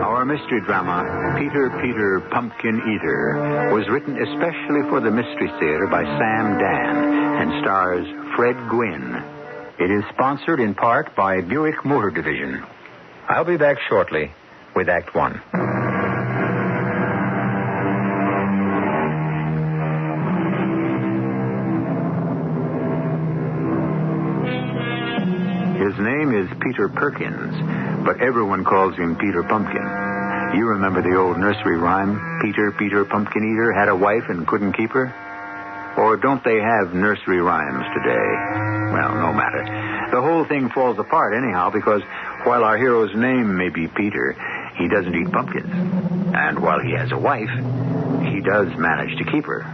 Our mystery drama, Peter, Peter, Pumpkin Eater, was written especially for the Mystery Theater by Sam Dan and stars Fred Gwynne. It is sponsored in part by Buick Motor Division. I'll be back shortly with Act One. His name is Peter Perkins, but everyone calls him Peter Pumpkin. You remember the old nursery rhyme, Peter, Peter, Pumpkin Eater, had a wife and couldn't keep her? Or don't they have nursery rhymes today? Well, no matter. The whole thing falls apart anyhow, because while our hero's name may be Peter, he doesn't eat pumpkins. And while he has a wife, he does manage to keep her.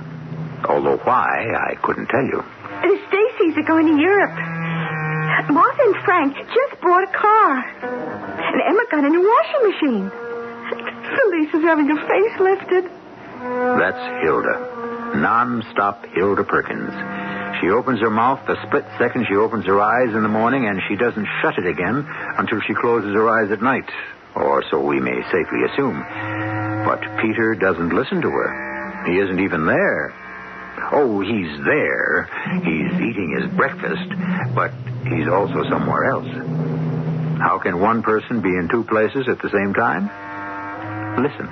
Although why, I couldn't tell you. The Stacys are going to Europe. Martha and Frank just bought a car. And Emma got a new washing machine. Felice is having her face lifted. That's Hilda. Non-stop Hilda Perkins. She opens her mouth the split second she opens her eyes in the morning, and she doesn't shut it again until she closes her eyes at night. Or so we may safely assume. But Peter doesn't listen to her. He isn't even there. Oh, he's there. He's eating his breakfast, but he's also somewhere else. How can one person be in two places at the same time? Listen.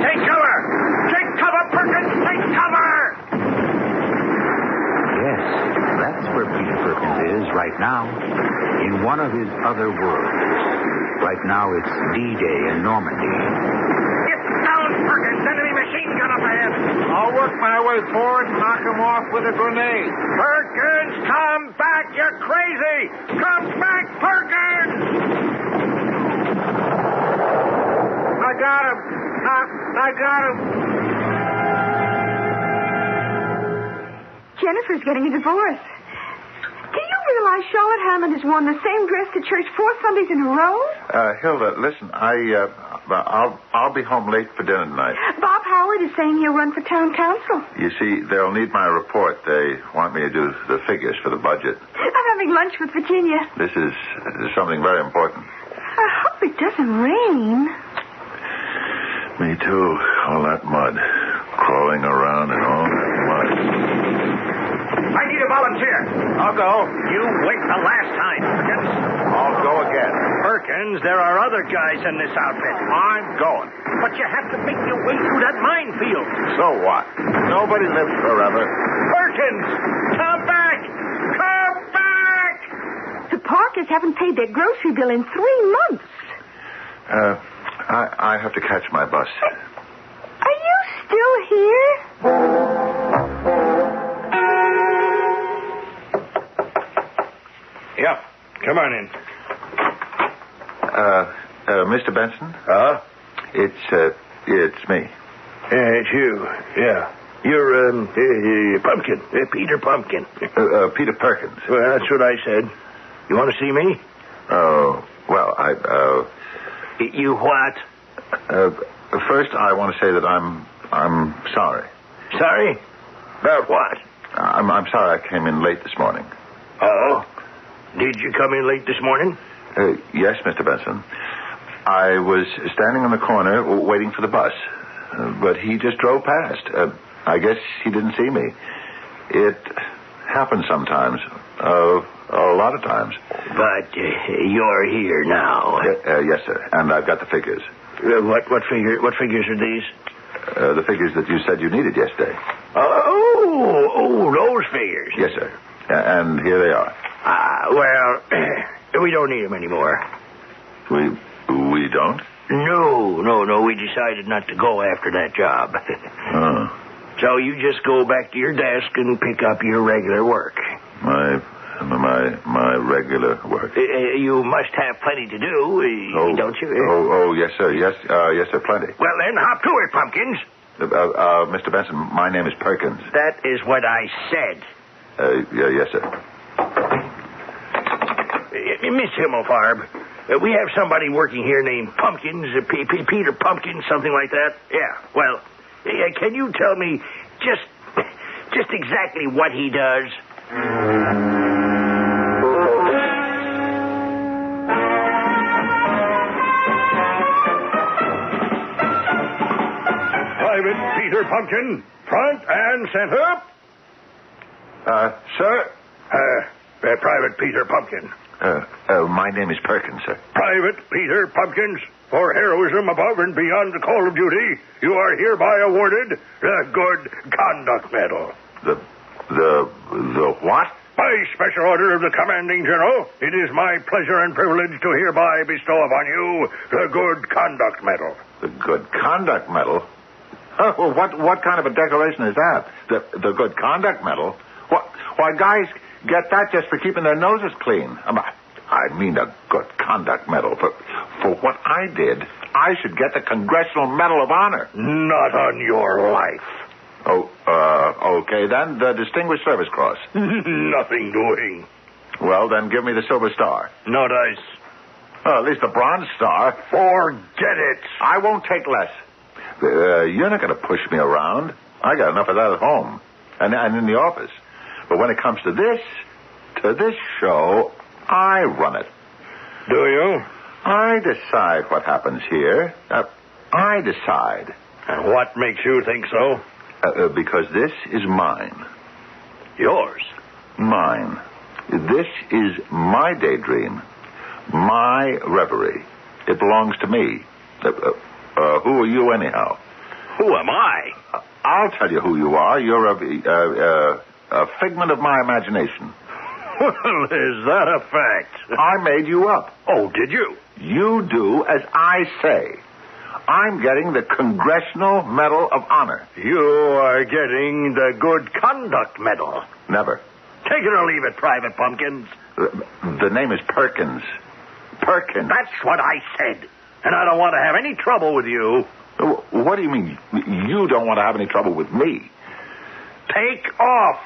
Take cover! Take cover, Perkins! Take cover! Yes, that's where Peter Perkins is right now, in one of his other worlds. Right now it's D-Day in Normandy. Get down, Perkins! Enemy machine gun up ahead! I'll work my way forward and knock him off with a grenade. Perkins, come back! You're crazy! Come back, Perkins! got him. I got him. Jennifer's getting a divorce. Do you realize Charlotte Hammond has worn the same dress to church 4 Sundays in a row? Hilda, listen, I'll be home late for dinner tonight. Bob Howard is saying he'll run for town council. You see, they'll need my report. They want me to do the figures for the budget. I'm having lunch with Virginia. This is something very important. I hope it doesn't rain. Me too. All that mud. Crawling around in all that mud. I need a volunteer. I'll go. You wait the last time, Perkins. I'll go again. Perkins, there are other guys in this outfit. I'm going. But you have to make your way through that minefield. So what? Nobody lives forever. Perkins, come back! Come back! The Parkers haven't paid their grocery bill in 3 months. I have to catch my bus. Are you still here? Yeah, come on in. Mr. Benson? Huh? It's me. It's you. Yeah. You're, Pumpkin. Peter Pumpkin. Peter Perkins. Well, that's what I said. You want to see me? Oh, well, You what? First, I want to say that I'm sorry. Sorry? About what? I'm sorry I came in late this morning. Oh? Did you come in late this morning? Yes, Mr. Benson. I was standing on the corner waiting for the bus, but he just drove past. I guess he didn't see me. It happens sometimes. A lot of times. But you're here now. Yes, sir. And I've got the figures. What figures are these? The figures that you said you needed yesterday. Oh, those figures. Yes, sir. And here they are. Well, we don't need them anymore. We don't? No. We decided not to go after that job. Oh. So you just go back to your desk and pick up your regular work. My regular work. You must have plenty to do, don't you? Yes, sir. Yes, sir, plenty. Well, then, hop to it, Pumpkins. Mr. Benson, my name is Perkins. That is what I said. Yes, sir. Miss Himmelfarb, we have somebody working here named Pumpkins, Peter Pumpkins, something like that. Yeah, well, can you tell me just exactly what he does? Private Peter Pumpkin, front and center. Sir? Private Peter Pumpkin. My name is Perkins, sir. Private Peter Pumpkins, for heroism above and beyond the call of duty, you are hereby awarded the Good Conduct Medal. The what? By special order of the commanding general, it is my pleasure and privilege to hereby bestow upon you the Good Conduct Medal. The Good Conduct Medal? Oh, what kind of a decoration is that? The Good Conduct Medal? Why, guys get that just for keeping their noses clean. I mean a Good Conduct Medal. For what I did, I should get the Congressional Medal of Honor. Not on your life. Okay, then the Distinguished Service Cross. Nothing doing. Well, then give me the Silver Star. No dice. At least the Bronze Star. Forget it. I won't take less. You're not going to push me around. I got enough of that at home and in the office. But when it comes to this show, I run it. Do you? I decide what happens here. I decide. And what makes you think so? Because this is mine. Yours? Mine. This is my daydream. My reverie. It belongs to me. Who are you, anyhow? Who am I? I'll tell you who you are. You're a figment of my imagination. Well, is that a fact? I made you up. Oh, did you? You do as I say. I'm getting the Congressional Medal of Honor. You are getting the Good Conduct Medal. Never. Take it or leave it, Private Pumpkins. The name is Perkins. Perkins. That's what I said. and I don't want to have any trouble with you. What do you mean? You don't want to have any trouble with me? Take off.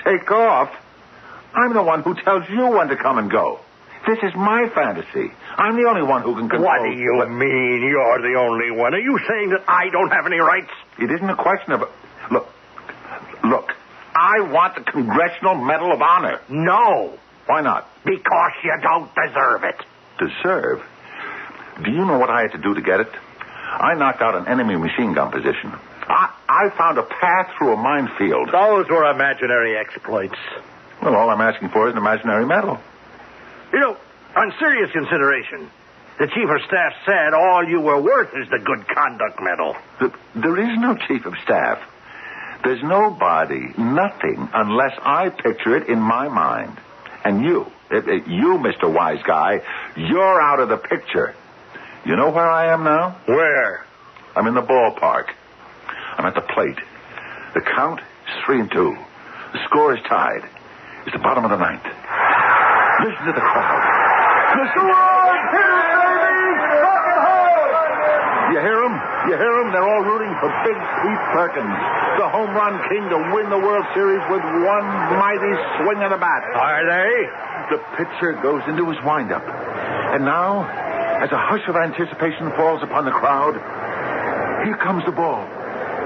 Take off? I'm the one who tells you when to come and go. This is my fantasy. I'm the only one who can control... What do you mean you're the only one? Are you saying that I don't have any rights? It isn't a question of... Look. I want the Congressional Medal of Honor. No. Why not? Because you don't deserve it. Deserve? Do you know what I had to do to get it? I knocked out an enemy machine gun position. I found a path through a minefield. Those were imaginary exploits. Well, all I'm asking for is an imaginary medal. You know, on serious consideration, the Chief of Staff said all you were worth is the Good Conduct Medal. There is no Chief of Staff. There's nobody, nothing, unless I picture it in my mind. And you, Mr. Wise Guy, you're out of the picture. You know where I am now? Where? I'm in the ballpark. I'm at the plate. The count is 3-2. The score is tied. It's the bottom of the ninth. Listen to the crowd. Listen. You hear them? You hear them? They're all rooting for Big Pete Perkins, the home run king, to win the World Series with one mighty swing of the bat. Are they? The pitcher goes into his windup. And now, as a hush of anticipation falls upon the crowd, here comes the ball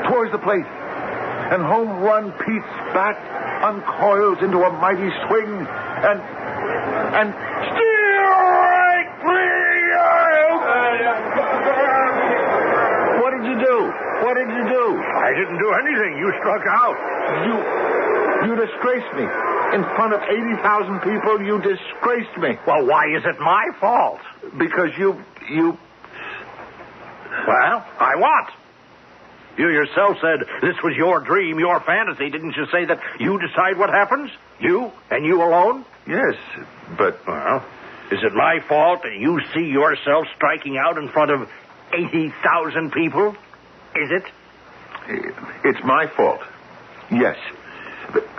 towards the plate. And home run Pete's bat uncoils into a mighty swing and strike three. What did you do? What did you do? I didn't do anything. You struck out. You disgraced me. In front of 80,000 people, you disgraced me. Well, why is it my fault? Because you... Well, I what? You yourself said this was your dream, your fantasy. Didn't you say that you decide what happens? You and you alone? Yes, but... Well, is it my fault that you see yourself striking out in front of 80,000 people? Is it? It's my fault. Yes.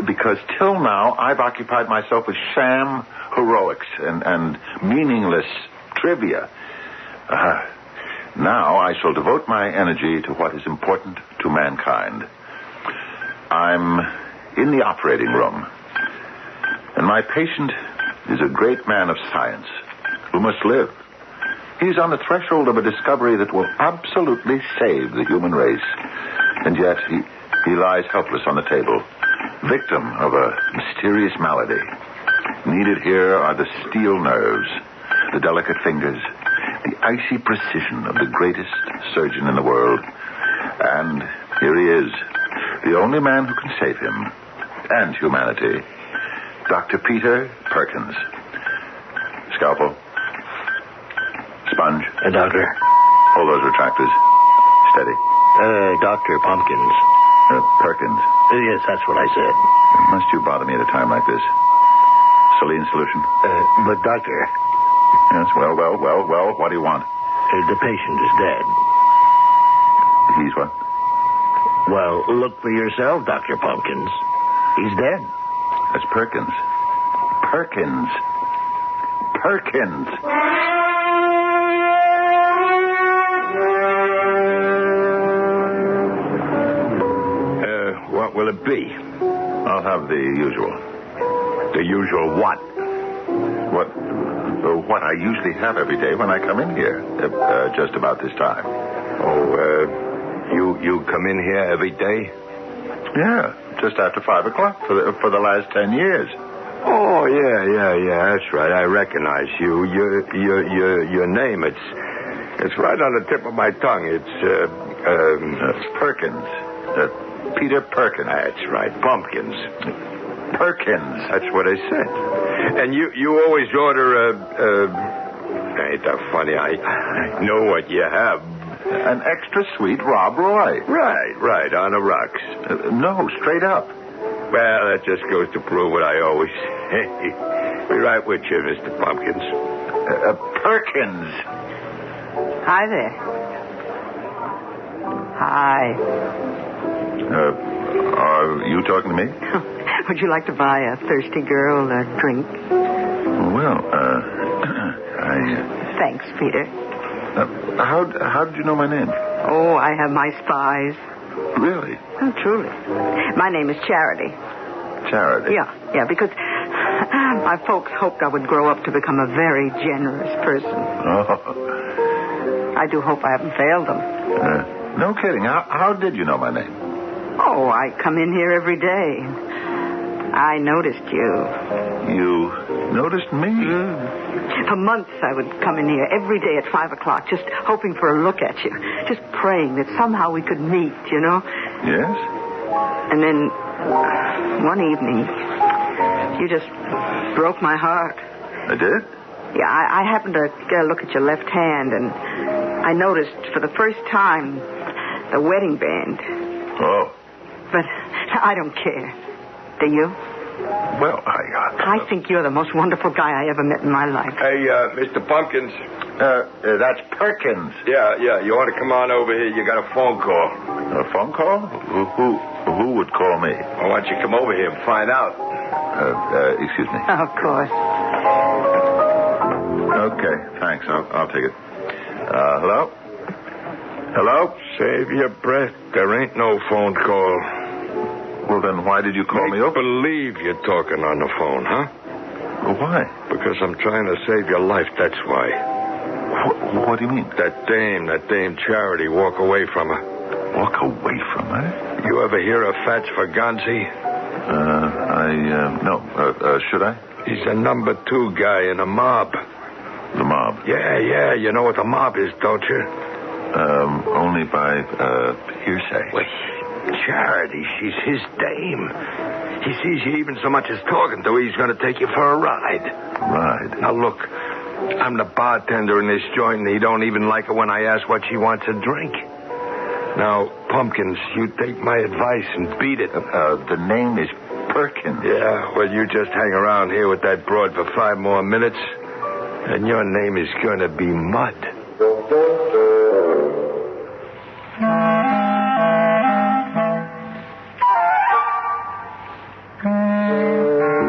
Because till now, I've occupied myself with sham heroics and meaningless trivia. Now I shall devote my energy to what is important to mankind. I'm in the operating room, and my patient is a great man of science who must live. He's on the threshold of a discovery that will absolutely save the human race. And yet he lies helpless on the table, victim of a mysterious malady. Needed here are the steel nerves, the delicate fingers, the icy precision of the greatest surgeon in the world. And here he is, the only man who can save him and humanity, Dr. Peter Perkins. Scalpel. Sponge. Doctor. Hold those retractors. Steady. Dr. Pumpkins. Perkins. Yes, that's what I said. Must you bother me at a time like this? Saline solution? But, Doctor... Yes, well, what do you want? The patient is dead. He's what? Well, look for yourself, Dr. Pumpkins. He's dead. That's Perkins. Perkins. What will it be? I'll have the usual. The usual what? What I usually have every day when I come in here, just about this time. You come in here every day? Yeah, just after 5 o'clock for the last 10 years. Oh, yeah, that's right. I recognize you. Your name, it's right on the tip of my tongue. It's Perkins. Peter Perkins. That's right, Pumpkins. Perkins. That's what I said. And you always order ain't that funny? I know what you have. An extra sweet Rob Roy. Right, on the rocks. No, straight up. Well, that just goes to prove what I always say. Be right with you, Mr. Pumpkins. Perkins. Hi there. Hi. Are you talking to me? Would you like to buy a thirsty girl a drink? Well, Thanks, Peter. How did you know my name? Oh, I have my spies. Really? Oh, truly. My name is Charity. Charity? Yeah, because my folks hoped I would grow up to become a very generous person. Oh. I do hope I haven't failed them. No kidding. How did you know my name? Oh, I come in here every day. I noticed you. You noticed me? For months I would come in here every day at 5 o'clock, just hoping for a look at you. Just praying that somehow we could meet, you know? Yes? And then one evening, you just broke my heart. I did? Yeah, I happened to get a look at your left hand, and I noticed for the first time the wedding band. Oh. But I don't care. Do you? Well, I think you're the most wonderful guy I ever met in my life. Hey, Mr. Pumpkins. That's Perkins. Yeah. You ought to come on over here. You got a phone call. A phone call? Who would call me? Why don't you come over here and find out? Excuse me. Of course. Okay, thanks. I'll take it. Hello? Hello? Save your breath. There ain't no phone call. Well, then why did you call me up? Believe you're talking on the phone, huh? Well, why? Because I'm trying to save your life, that's why. What do you mean? That dame Charity, walk away from her. Walk away from her? You ever hear of Fats Faganzi? No. Should I? He's a number 2 guy in a mob. The mob? Yeah. You know what the mob is, don't you? Only by, hearsay. Well, Charity, she's his dame. He sees you even so much as talking to her, he's going to take you for a ride. Ride? Now, look, I'm the bartender in this joint, and he don't even like it when I ask what she wants to drink. Now, Pumpkins, you take my advice and beat it. The name is Perkins. Yeah, well, you just hang around here with that broad for 5 more minutes, and your name is going to be Mud.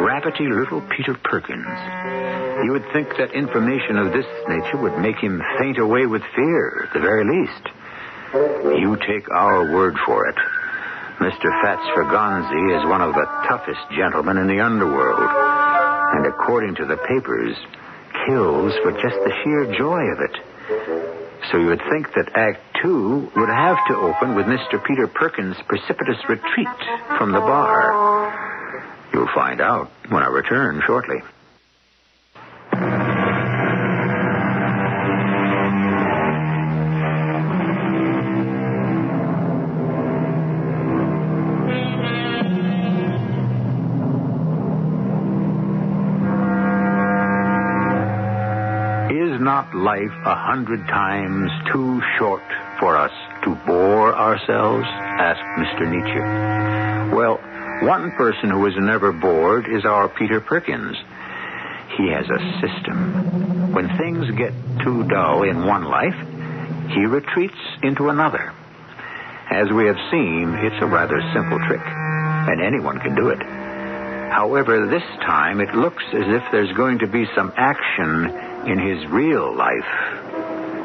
Rabbity little Peter Perkins. You would think that information of this nature would make him faint away with fear, at the very least. You take our word for it. Mr. Fats Faganzi is one of the toughest gentlemen in the underworld. And according to the papers, kills for just the sheer joy of it. So you would think that Act 2 would have to open with Mr. Peter Perkins' precipitous retreat from the bar. You'll find out when I return shortly. Is not life 100 times too short for us to bore ourselves? Asked Mr. Nietzsche. Well, one person who is never bored is our Peter Perkins. He has a system. When things get too dull in one life, he retreats into another. As we have seen, it's a rather simple trick, and anyone can do it. However, this time it looks as if there's going to be some action in his real life.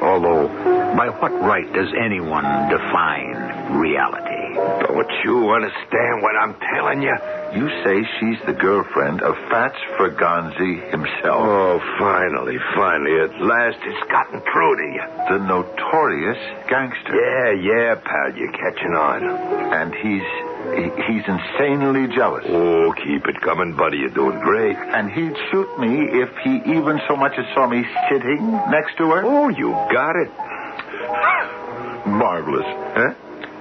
Although, by what right does anyone define reality? Don't you understand what I'm telling you? You say she's the girlfriend of Fats Faganzi himself. Oh, finally. At last it's gotten through to you. The notorious gangster. Yeah, pal, you're catching on. And he's insanely jealous. Oh, keep it coming, buddy. You're doing great. And he'd shoot me if he even so much as saw me sitting next to her. Oh, you got it. Marvelous. Huh?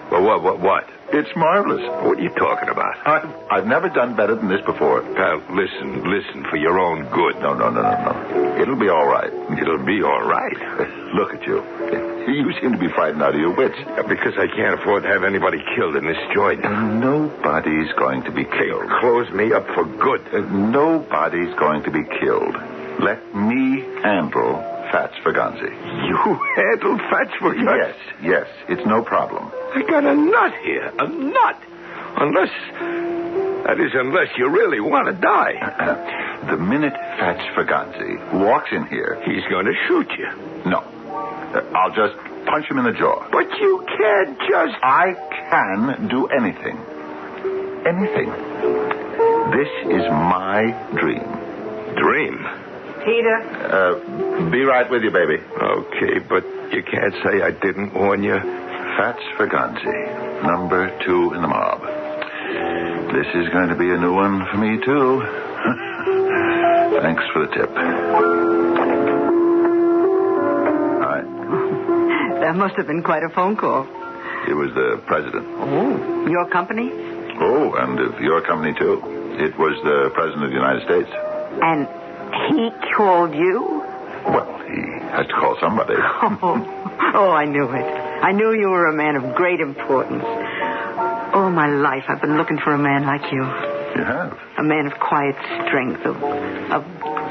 Well, what? It's marvelous. What are you talking about? I've never done better than this before. Pal, listen for your own good. No. It'll be all right. It'll be all right? Look at you. You seem to be frightened out of your wits. Because I can't afford to have anybody killed in this joint. Nobody's going to be killed. Close me up for good. Nobody's going to be killed. Let me handle Fats Faganzi. You handle Fats Faganzi? Yes. It's no problem. I got a nut here. A nut. Unless you really want to die. The minute Fats Faganzi walks in here... He's going to shoot you. No. I'll just punch him in the jaw. But you can't just... I can do anything. Anything. This is my dream. Dream? Peter? Be right with you, baby. Okay, but you can't say I didn't warn you. Fats Ferganzi, number 2 in the mob. This is going to be a new one for me, too. Thanks for the tip. Hi. That must have been quite a phone call. It was the president. Oh, your company? Oh, and of your company, too. It was the president of the United States. And he called you? Well, he has to call somebody. Oh, I knew it. I knew you were a man of great importance. All my life I've been looking for a man like you. You have? A man of quiet strength, of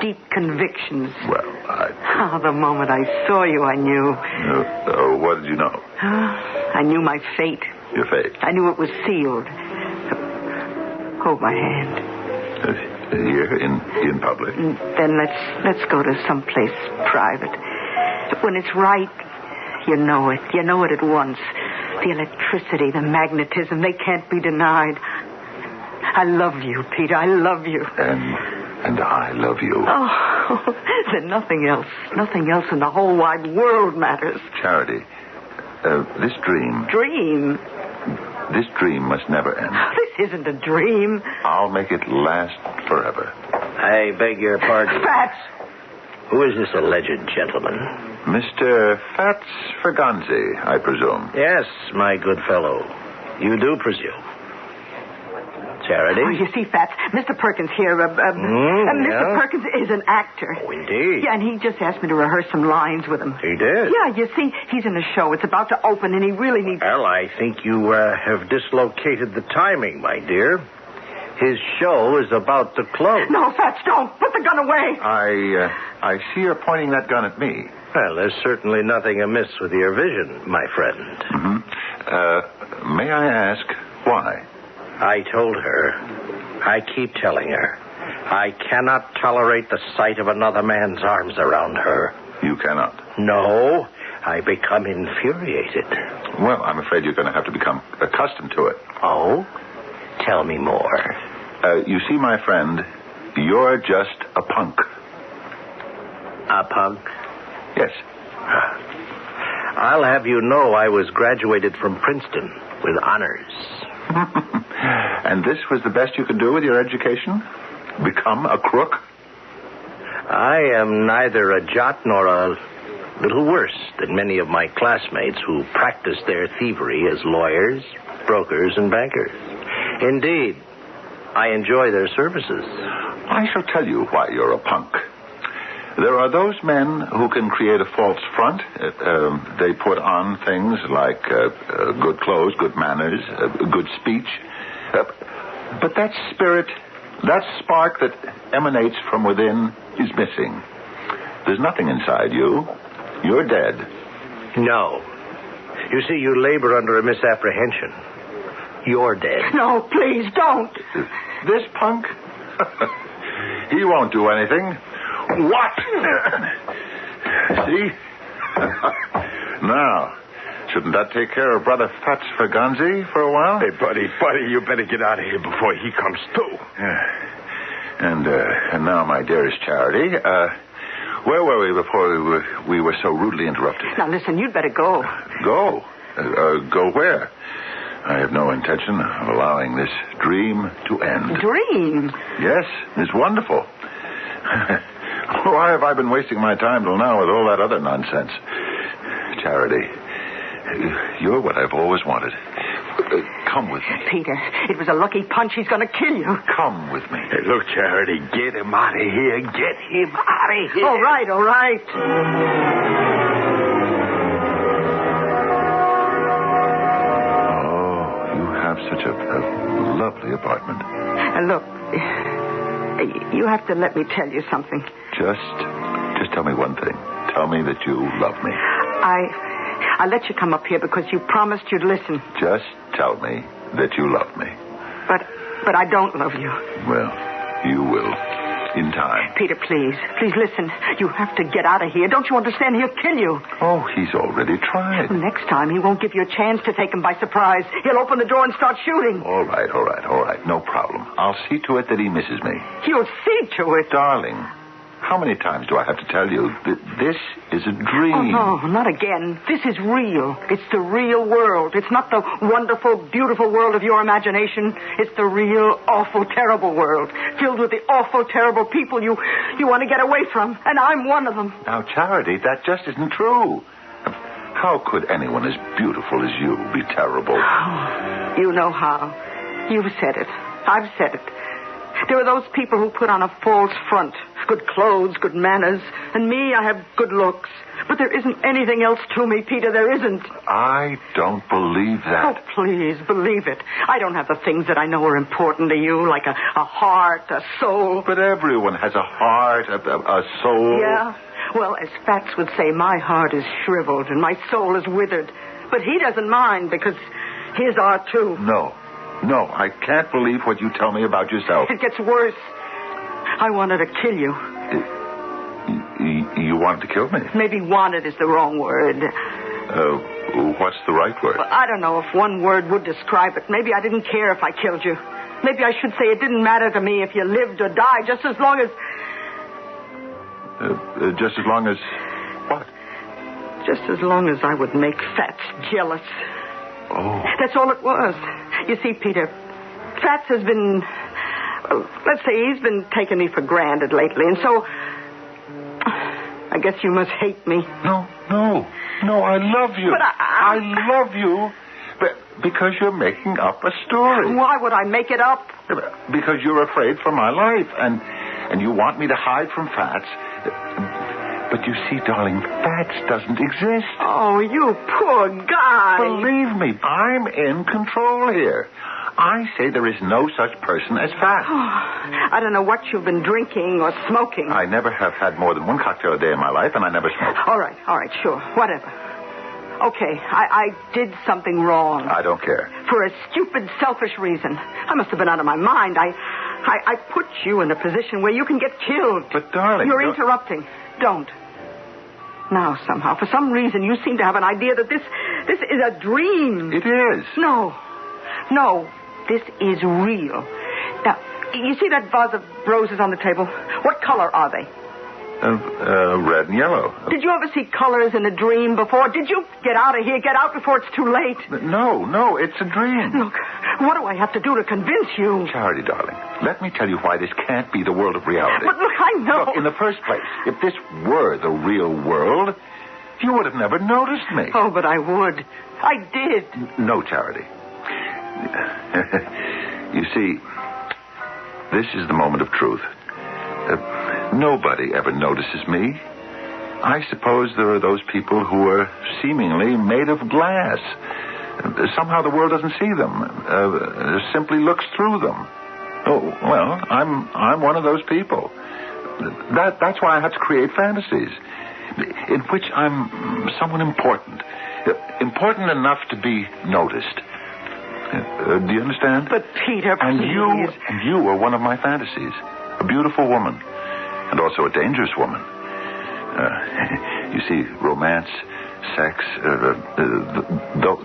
deep convictions. Well, the moment I saw you, I knew. What did you know? I knew my fate. Your fate? I knew it was sealed. Hold my hand. Here, in public? Then let's go to someplace private. When it's right, you know it. You know it at once. The electricity, the magnetism, they can't be denied. I love you, Peter. I love you. And I love you. Oh, then nothing else in the whole wide world matters. Charity, this dream... Dream? This dream must never end. This isn't a dream. I'll make it last forever. I beg your pardon. Fats! Who is this alleged gentleman? Mr. Fats Ferganzi, I presume. Yes, my good fellow. You do presume. Charity? Oh, you see, Fats, Mr. Perkins here, Mr. Perkins is an actor. Oh, indeed. Yeah, and he just asked me to rehearse some lines with him. He did? Yeah, you see, he's in a show. It's about to open, and he really needs... Well, I think you have dislocated the timing, my dear. His show is about to close. No, Fats, don't. Put the gun away. I see you're pointing that gun at me. Well, there's certainly nothing amiss with your vision, my friend. Mm-hmm. May I ask why? I told her. I keep telling her. I cannot tolerate the sight of another man's arms around her. You cannot? No. I become infuriated. Well, I'm afraid you're going to have to become accustomed to it. Oh? Tell me more. You see, my friend, you're just a punk. A punk? Yes. I'll have you know I was graduated from Princeton with honors. And this was the best you could do with your education? Become a crook? I am neither a jot nor a little worse than many of my classmates who practice their thievery as lawyers, brokers, and bankers. Indeed, I enjoy their services. I shall tell you why you're a punk. There are those men who can create a false front. They put on things like good clothes, good manners, good speech. But that spirit, that spark that emanates from within is missing. There's nothing inside you. You're dead. No. You see, you labor under a misapprehension. You're dead. No, please, don't. This punk? He won't do anything. What? See? Now, shouldn't that take care of Brother Fats Ferganzi for a while? Hey, buddy, you better get out of here before he comes to. And now, my dearest Charity, where were we before we were so rudely interrupted? Now, listen, you'd better go. Go? Go where? I have no intention of allowing this dream to end. Dream? Yes, it's wonderful. Why have I been wasting my time till now with all that other nonsense? Charity, you're what I've always wanted. Come with me. Peter, it was a lucky punch. He's going to kill you. Come with me. Hey, look, Charity, get him out of here. Get him out of here. All right, all right. Oh, you have such a lovely apartment. Look, you have to let me tell you something. Just tell me one thing. Tell me that you love me. I let you come up here because you promised you'd listen. Just tell me that you love me. But I don't love you. Well, you will. in time. Peter, please. Please listen. You have to get out of here. Don't you understand? He'll kill you. Oh, he's already tried. Next time, he won't give you a chance to take him by surprise. He'll open the door and start shooting. All right. No problem. I'll see to it that he misses me. You'll see to it. Darling, how many times do I have to tell you that this is a dream? Oh, no, not again. This is real. It's the real world. It's not the wonderful, beautiful world of your imagination. It's the real, awful, terrible world, filled with the awful, terrible people you want to get away from, and I'm one of them. Now, Charity, that just isn't true. How could anyone as beautiful as you be terrible? Oh, you know how. You've said it. I've said it. There are those people who put on a false front. Good clothes, good manners. And me, I have good looks. But there isn't anything else to me, Peter. There isn't. I don't believe that. Oh, please, believe it. I don't have the things that I know are important to you, like a heart, a soul. But everyone has a heart, a soul. Yeah? Well, as Fats would say, my heart is shriveled and my soul is withered. But he doesn't mind because his are too. No, I can't believe what you tell me about yourself. It gets worse. I wanted to kill you. You wanted to kill me? Maybe wanted is the wrong word. What's the right word? Well, I don't know if one word would describe it. Maybe I didn't care if I killed you. Maybe I should say it didn't matter to me if you lived or died, just as long as... just as long as... what? Just as long as I would make Fats jealous. Oh. That's all it was. You see, Peter, Fats has been... let's say he's been taking me for granted lately, and so... I guess you must hate me. No, I love you. But I love you. But because you're making up a story. Why would I make it up? Because you're afraid for my life, and you want me to hide from Fats. But you see, darling, Fats doesn't exist. Oh, you poor guy. Believe me, I'm in control here. I say there is no such person as Fats. Oh, I don't know what you've been drinking or smoking. I never have had more than one cocktail a day in my life, and I never smoke. All right, sure, whatever. Okay, I did something wrong. I don't care. For a stupid, selfish reason. I must have been out of my mind. I put you in a position where you can get killed. But, darling... You're interrupting. Don't. Now, somehow, for some reason, you seem to have an idea that this is a dream. It is. No, this is real. Now, you see that vase of roses on the table? What color are they? Red and yellow. Did you ever see colors in a dream before? Did you get out of here? Get out before it's too late. No, it's a dream. Look, what do I have to do to convince you? Charity, darling, let me tell you why this can't be the world of reality. But look, I know. Look, in the first place, if this were the real world, you would have never noticed me. Oh, but I would. I did. No, Charity. You see, this is the moment of truth. Nobody ever notices me. I suppose there are those people who are seemingly made of glass. Somehow the world doesn't see them, simply looks through them. Oh, well, I'm one of those people. That's why I have to create fantasies in which I'm someone important. Important enough to be noticed. Do you understand? But, Peter, please. And you are one of my fantasies. A beautiful woman. And also a dangerous woman. You see, romance, sex,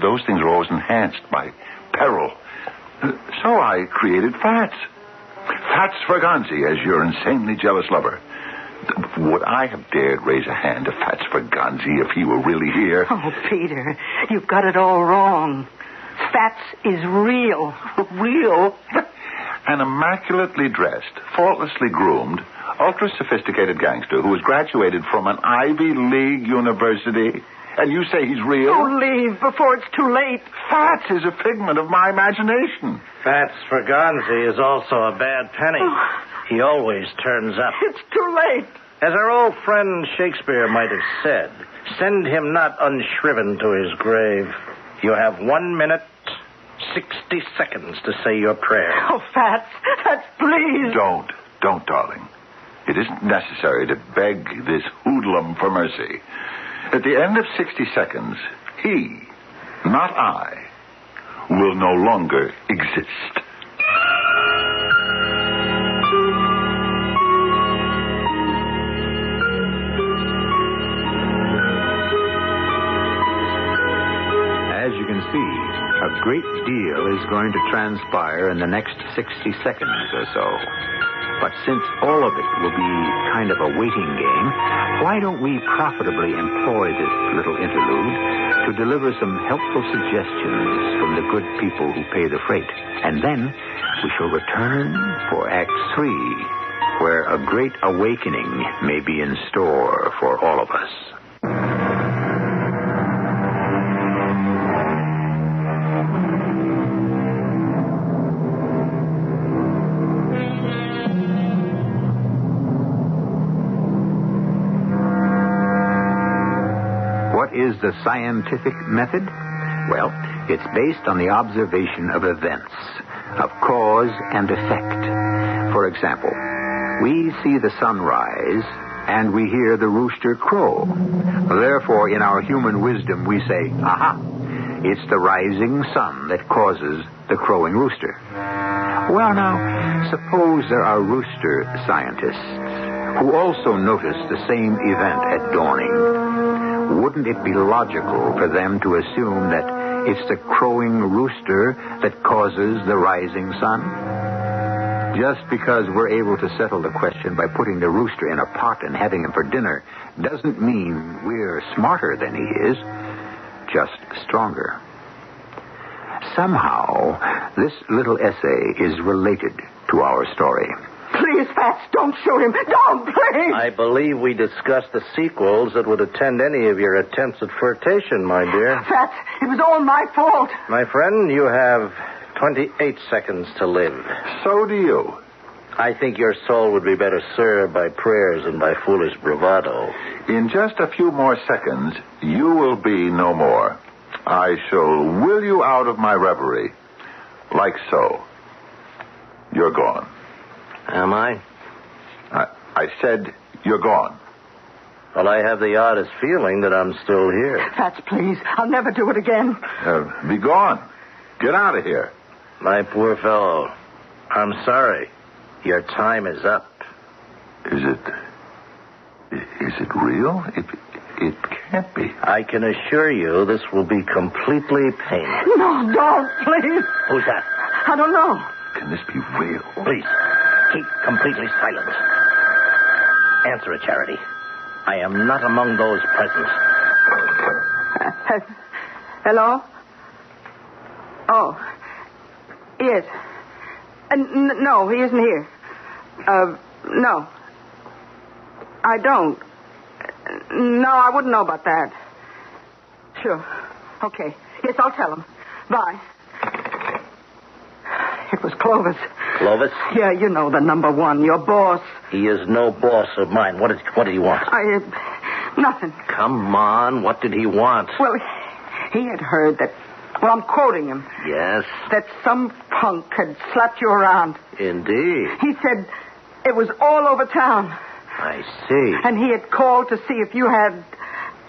those things are always enhanced by peril. So I created Fats. Fats Ferganzi as your insanely jealous lover. Would I have dared raise a hand to Fats Ferganzi if he were really here? Oh, Peter, you've got it all wrong. Fats is real. Real? An immaculately dressed, faultlessly groomed, ultra-sophisticated gangster who has graduated from an Ivy League university. And you say he's real? Oh, leave before it's too late. Fats is a figment of my imagination. Fats Ferganzi is also a bad penny. Oh. He always turns up. It's too late. As our old friend Shakespeare might have said, send him not unshriven to his grave. You have 1 minute, 60 seconds to say your prayer. Oh, Fats, please. Don't, darling. It isn't necessary to beg this hoodlum for mercy. At the end of 60 seconds, he, not I, will no longer exist. great deal is going to transpire in the next 60 seconds or so. But since all of it will be kind of a waiting game, why don't we profitably employ this little interlude to deliver some helpful suggestions from the good people who pay the freight? And then we shall return for Act 3, where a great awakening may be in store for all of us. What is the scientific method? Well, it's based on the observation of events, of cause and effect. For example, we see the sun rise and we hear the rooster crow. Therefore, in our human wisdom, we say, aha, it's the rising sun that causes the crowing rooster. Well, now, suppose there are rooster scientists who also notice the same event at dawning. Wouldn't it be logical for them to assume that it's the crowing rooster that causes the rising sun? Just because we're able to settle the question by putting the rooster in a pot and having him for dinner doesn't mean we're smarter than he is, just stronger. Somehow, this little essay is related to our story. Please, Fats, don't shoot him. Don't, please. I believe we discussed the sequels that would attend any of your attempts at flirtation, my dear. Fats, it was all my fault. My friend, you have 28 seconds to live. So do you. I think your soul would be better served by prayers than by foolish bravado. In just a few more seconds, you will be no more. I shall will you out of my reverie. Like so. You're gone. Am I? I said you're gone. Well, I have the oddest feeling that I'm still here. Fats, please. I'll never do it again. Be gone. Get out of here. My poor fellow, I'm sorry. Your time is up. Is it real? It can't be. I can assure you this will be completely painless. No, don't, please. Who's that? I don't know. Can this be real? Please, keep completely silent. Answer it, Charity. I am not among those present. Hello? Oh. Yes. No, he isn't here. No. I don't. No, I wouldn't know about that. Sure. Okay. Yes, I'll tell him. Bye. It was Clovis. Clovis? Yeah, you know, the number one, your boss. He is no boss of mine. What did he want? Nothing. Come on, what did he want? Well, he had heard that, well, I'm quoting him. Yes? That some punk had slapped you around. Indeed. He said it was all over town. I see. And he had called to see if you had,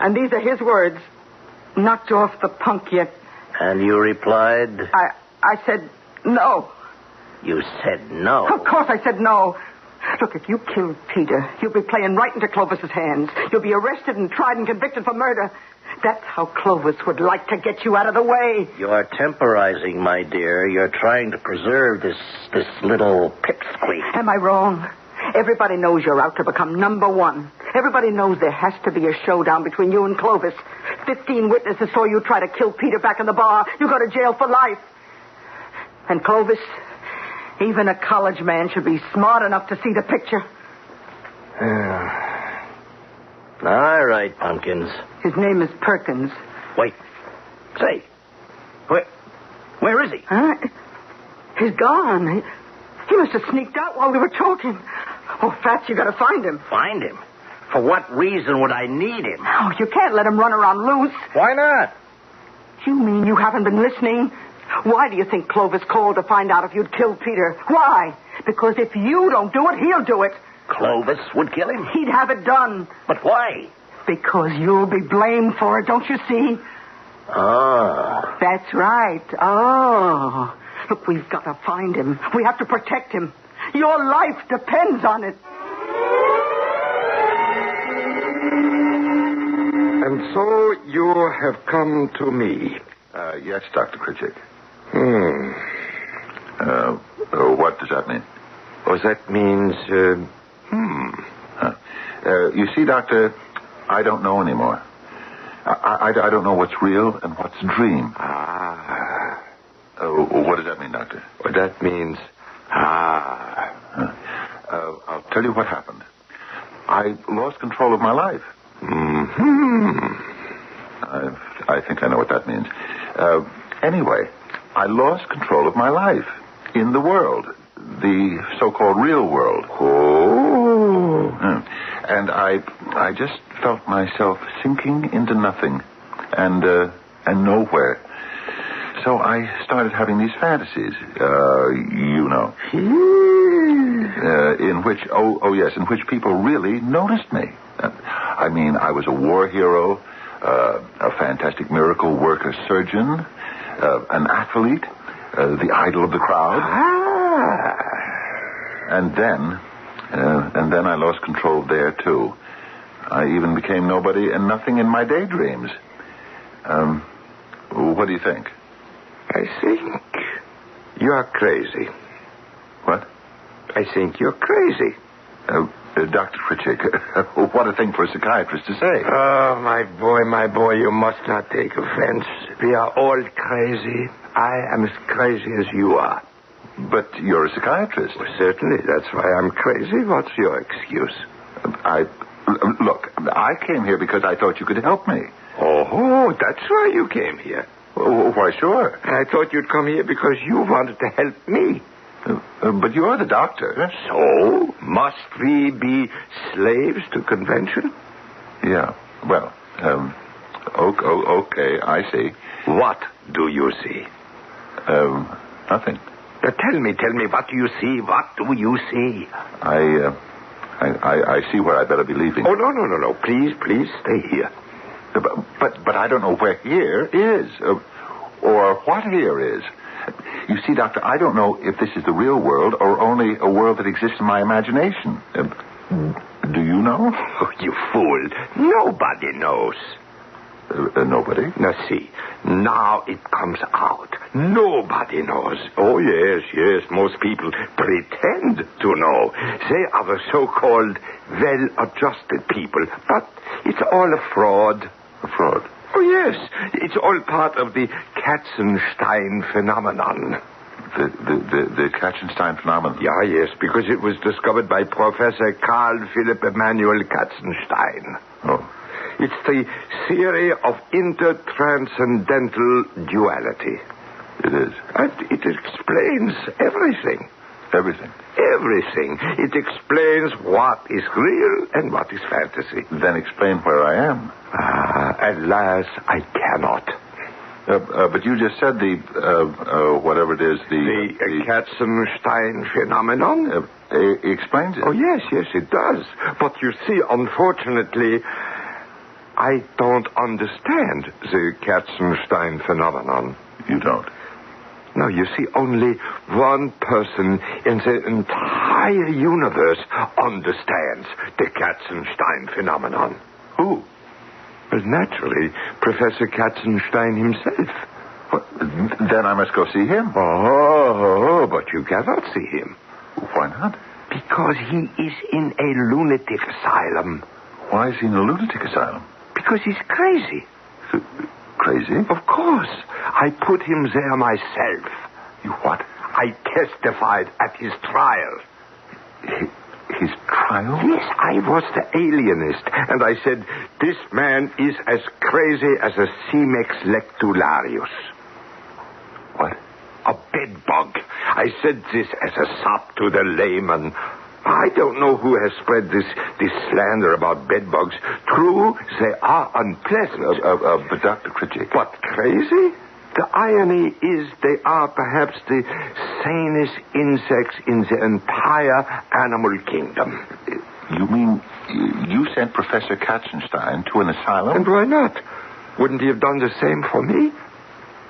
and these are his words, knocked off the punk yet. And you replied? I said no. You said no? Of course I said no. Look, if you killed Peter, you'll be playing right into Clovis's hands. You'll be arrested and tried and convicted for murder. That's how Clovis would like to get you out of the way. You're temporizing, my dear. You're trying to preserve this little pipsqueak. Am I wrong? Everybody knows you're out to become number one. Everybody knows there has to be a showdown between you and Clovis. 15 witnesses saw you try to kill Peter back in the bar. You go to jail for life. And Clovis, even a college man should be smart enough to see the picture. All right, Pumpkins. His name is Perkins. Wait. Say, where is he? Huh? He's gone. He must have sneaked out while we were talking. Oh, Fats, you got to find him. Find him? For what reason would I need him? Oh, you can't let him run around loose. Why not? You mean you haven't been listening? Why do you think Clovis called to find out if you'd killed Peter? Why? Because if you don't do it, he'll do it. Clovis would kill him? He'd have it done. But why? Because you'll be blamed for it, don't you see? Oh. That's right. Oh. Look, we've got to find him. We have to protect him. Your life depends on it. And so you have come to me. Yes, Dr. Critchick. What does that mean? Oh, that means, You see, Doctor, I don't know anymore. I don't know what's real and what's a dream. What does that mean, Doctor? Well, that means, I'll tell you what happened. I lost control of my life. I think I know what that means. Anyway, I lost control of my life in the world, the so-called real world. And I just felt myself sinking into nothing and nowhere. So I started having these fantasies, in which people really noticed me. I mean, I was a war hero, a fantastic miracle worker surgeon, an athlete, the idol of the crowd. And then I lost control there, too. I even became nobody and nothing in my daydreams. What do you think? I think you're crazy. What? I think you're crazy. Dr. Pritchett, what a thing for a psychiatrist to say. Oh, my boy, you must not take offense. We are all crazy. I am as crazy as you are. But you're a psychiatrist. Well, certainly. That's why I'm crazy. What's your excuse? Look, I came here because I thought you could help me. Oh, that's why you came here. Why, sure. I thought you'd come here because you wanted to help me. But you're the doctor. So, must we be slaves to convention? Yeah. Well, okay, I see. What do you see? Nothing. Tell me, what do you see? What do you see? I see where I better be leaving. Oh, no. Please stay here. But I don't know where here is, or what here is. You see, Doctor, I don't know if this is the real world or only a world that exists in my imagination. Do you know? Oh, you fool. Nobody knows. Nobody? Now, see, now it comes out. Nobody knows. Oh, yes. Most people pretend to know. They are the so-called well-adjusted people. But it's all a fraud. A fraud? Oh, yes. It's all part of the Katzenstein phenomenon. The Katzenstein phenomenon? Yeah, yes, because it was discovered by Professor Carl Philipp Emanuel Katzenstein. Oh. It's the theory of intertranscendental duality. It is. And it explains everything. Everything? Everything. It explains what is real and what is fantasy. Then explain where I am. Alas, I cannot. But you just said whatever it is, the Katzenstein phenomenon? Explains it. Oh, yes, it does. But you see, unfortunately, I don't understand the Katzenstein phenomenon. You don't? No, you see, only one person in the entire universe understands the Katzenstein phenomenon. Who? Well, naturally, Professor Katzenstein himself. Well, then I must go see him. Oh, but you cannot see him. Why not? Because he is in a lunatic asylum. Why is he in a lunatic asylum? Because he's crazy. Crazy? Of course. I put him there myself. You what? I testified at his trial. His trial? Yes, I was the alienist, and I said, this man is as crazy as a Cimex lectularius. What? A bedbug. I said this as a sop to the layman. I don't know who has spread this slander about bedbugs. True, they are unpleasant. But Dr. Critchie. But crazy? The irony is they are perhaps the sanest insects in the entire animal kingdom. You mean you sent Professor Katzenstein to an asylum? And why not? Wouldn't he have done the same for me?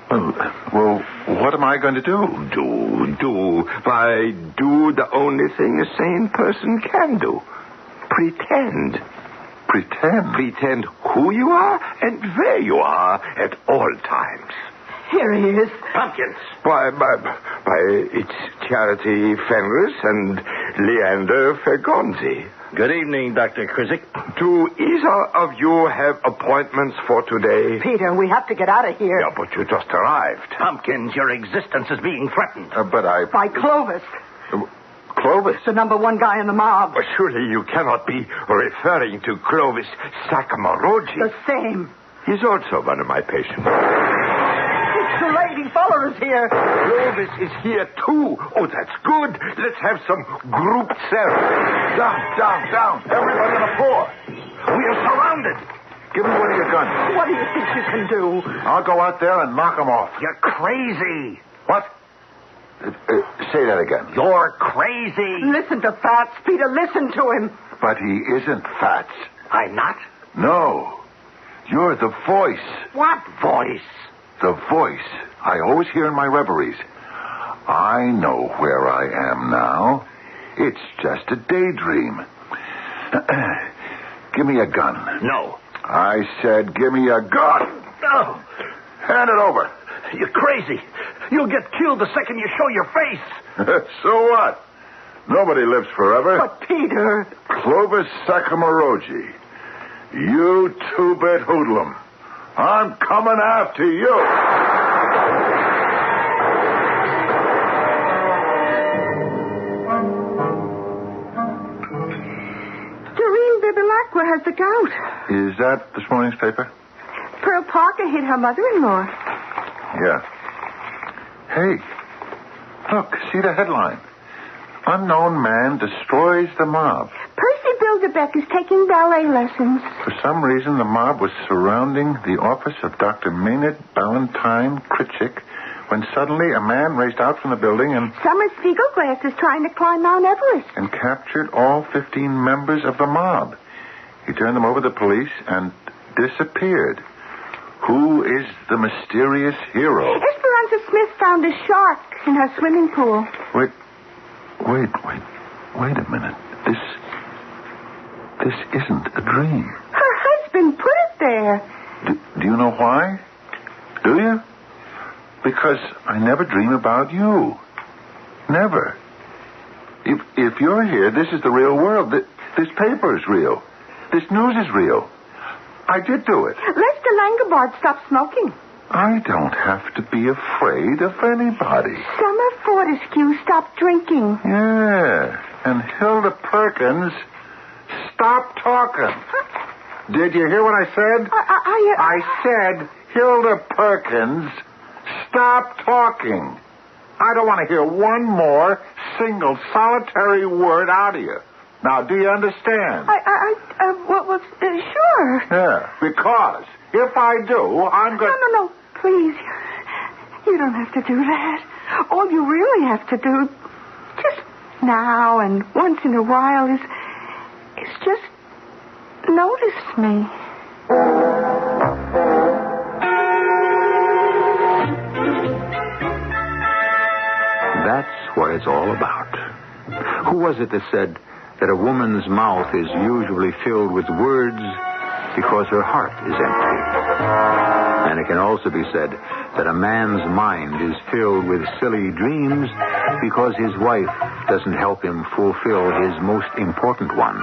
Well, what am I going to do? Why, do the only thing a sane person can do. Pretend. Pretend? Pretend who you are and where you are at all times. Here he is. Pumpkins. Why, it's Charity Fenris and Leander Fergonzi. Good evening, Dr. Krizik. Do either of you have appointments for today? Peter, we have to get out of here. Yeah, but you just arrived. Pumpkins, your existence is being threatened. By Clovis. Clovis? The number one guy in the mob. Well, surely you cannot be referring to Clovis Sakamaroggi. The same. He's also one of my patients. It's too late. He followed us here. Clovis is here, too. Oh, that's good. Let's have some group therapy. Down. Everybody on the floor. We are surrounded. Give me one of your guns. What do you think you can do? I'll go out there and knock him off. You're crazy. What? Say that again. You're crazy. Listen to Fats, Peter. Listen to him. But he isn't Fats. I'm not? No. You're the voice. What voice? The voice I always hear in my reveries. I know where I am now. It's just a daydream. Give me a gun. No. I said give me a gun. No. Hand it over. You're crazy. You'll get killed the second you show your face. So what? Nobody lives forever. But, Peter... Clovis Sakamaroggi. You two-bit hoodlum. I'm coming after you. Doreen Bibilacqua has the gout. Is that this morning's paper? Pearl Parker hit her mother-in-law. Yeah. Hey, look, see the headline. Unknown man destroys the mob. Percy Bilderbeck is taking ballet lessons. For some reason, the mob was surrounding the office of Dr. Maynard Ballantyne Critchick when suddenly a man raced out from the building and Summer Spiegelglass is trying to climb Mount Everest. and captured all 15 members of the mob. He turned them over to the police and disappeared. Who is the mysterious hero? Esperanza Smith found a shark in her swimming pool. Wait a minute. This isn't a dream. Her husband put it there. Do you know why? Do you? Because I never dream about you. Never. If you're here, this is the real world. This paper is real. This news is real. I did do it. Lester Langabard stopped smoking. I don't have to be afraid of anybody. Summer Fortescue stopped drinking. Yeah. And Hilda Perkins stopped talking. Did you hear what I said? I said Hilda Perkins stop talking. I don't want to hear one more single solitary word out of you. Now, do you understand? Sure. Yeah, because if I do, I'm going to... No, please. You don't have to do that. All you really have to do, just now and once in a while, is just notice me. That's what it's all about. Who was it that said that a woman's mouth is usually filled with words because her heart is empty? And it can also be said that a man's mind is filled with silly dreams because his wife doesn't help him fulfill his most important one.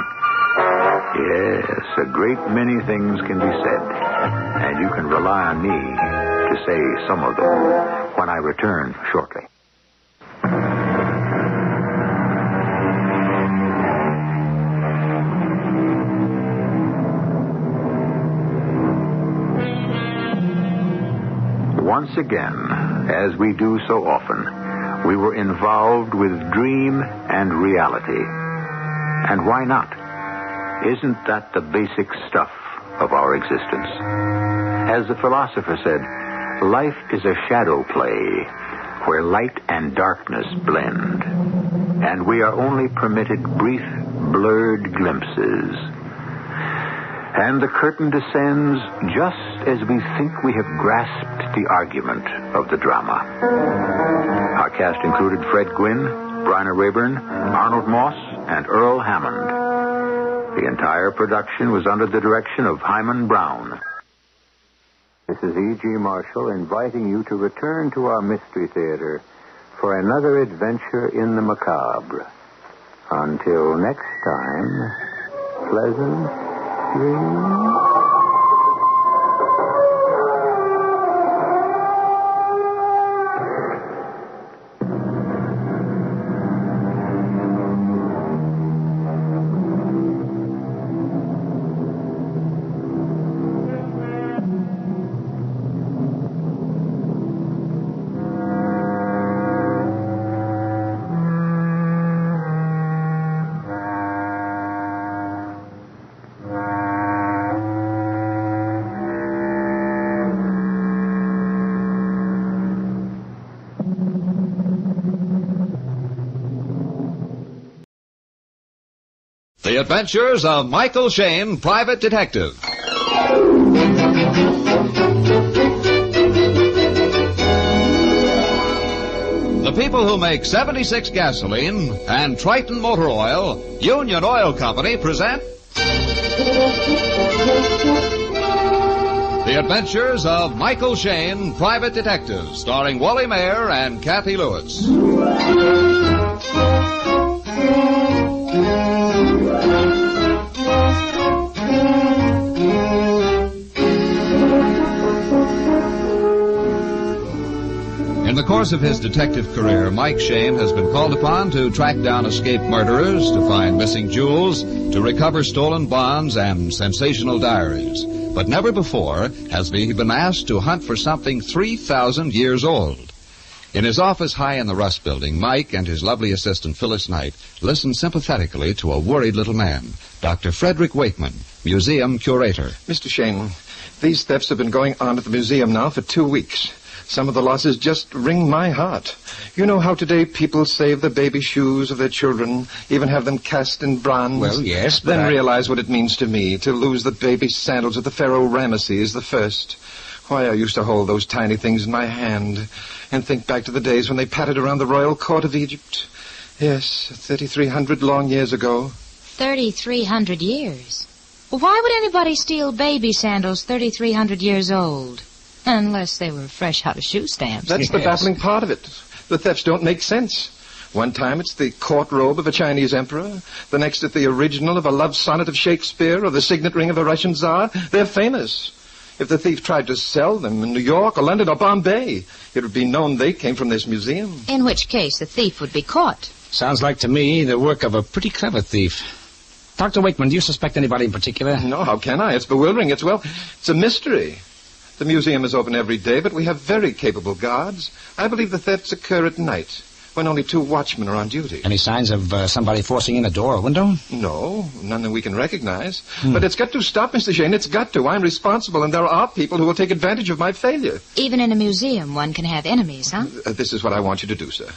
Yes, a great many things can be said, and you can rely on me to say some of them when I return shortly. Once again, as we do so often, we were involved with dream and reality. And why not? Isn't that the basic stuff of our existence? As the philosopher said, life is a shadow play where light and darkness blend. And we are only permitted brief, blurred glimpses. And the curtain descends just as we think we have grasped the argument of the drama. Our cast included Fred Gwynne, Bryna Rayburn, Arnold Moss, and Earl Hammond. The entire production was under the direction of Hyman Brown. This is E.G. Marshall inviting you to return to our Mystery Theater for another adventure in the macabre. Until next time, pleasant dreams. The Adventures of Michael Shayne, Private Detective. The people who make 76 gasoline and Triton Motor Oil, Union Oil Company, present The Adventures of Michael Shayne, Private Detective, starring Wally Mayer and Kathy Lewis. In the course of his detective career, Mike Shayne has been called upon to track down escaped murderers, to find missing jewels, to recover stolen bonds and sensational diaries. But never before has he been asked to hunt for something 3,000 years old. In his office high in the Rust Building, Mike and his lovely assistant, Phyllis Knight, listen sympathetically to a worried little man, Dr. Frederick Wakeman, museum curator. Mr. Shayne, these thefts have been going on at the museum now for 2 weeks. Some of the losses just wring my heart. You know how today people save the baby shoes of their children, even have them cast in bronze? Well, yes, but then realize what it means to me to lose the baby sandals of the Pharaoh Ramesses I. Why, I used to hold those tiny things in my hand and think back to the days when they pattered around the royal court of Egypt. Yes, 3,300 long years ago. 3,300 years? Well, why would anybody steal baby sandals 3,300 years old? Unless they were fresh out of shoe stamps. That's the baffling part of it. The thefts don't make sense. One time it's the court robe of a Chinese emperor. The next it's the original of a love sonnet of Shakespeare or the signet ring of a Russian czar. They're famous. If the thief tried to sell them in New York or London or Bombay, it would be known they came from this museum. In which case the thief would be caught. Sounds like to me the work of a pretty clever thief. Dr. Wakeman, do you suspect anybody in particular? No, how can I? It's bewildering. It's a mystery. The museum is open every day, but we have very capable guards. I believe the thefts occur at night, when only 2 watchmen are on duty. Any signs of somebody forcing in a door or window? No, none that we can recognize. But it's got to stop, Mr. Shayne. It's got to. I'm responsible, and there are people who will take advantage of my failure. Even in a museum, one can have enemies, huh? This is what I want you to do, sir.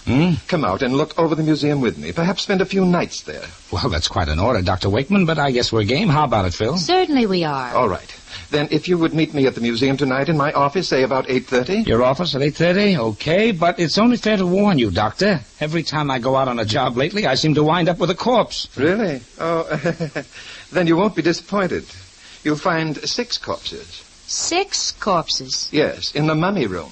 Come out and look over the museum with me. Perhaps spend a few nights there. Well, that's quite an order, Dr. Wakeman, but I guess we're game. How about it, Phil? Certainly we are. All right. Then if you would meet me at the museum tonight in my office, say about 8:30. Your office at 8:30? Okay, but it's only fair to warn you, Doctor. Every time I go out on a job lately, I seem to wind up with a corpse. Really? Oh, then you won't be disappointed. You'll find 6 corpses. 6 corpses? Yes, in the mummy room.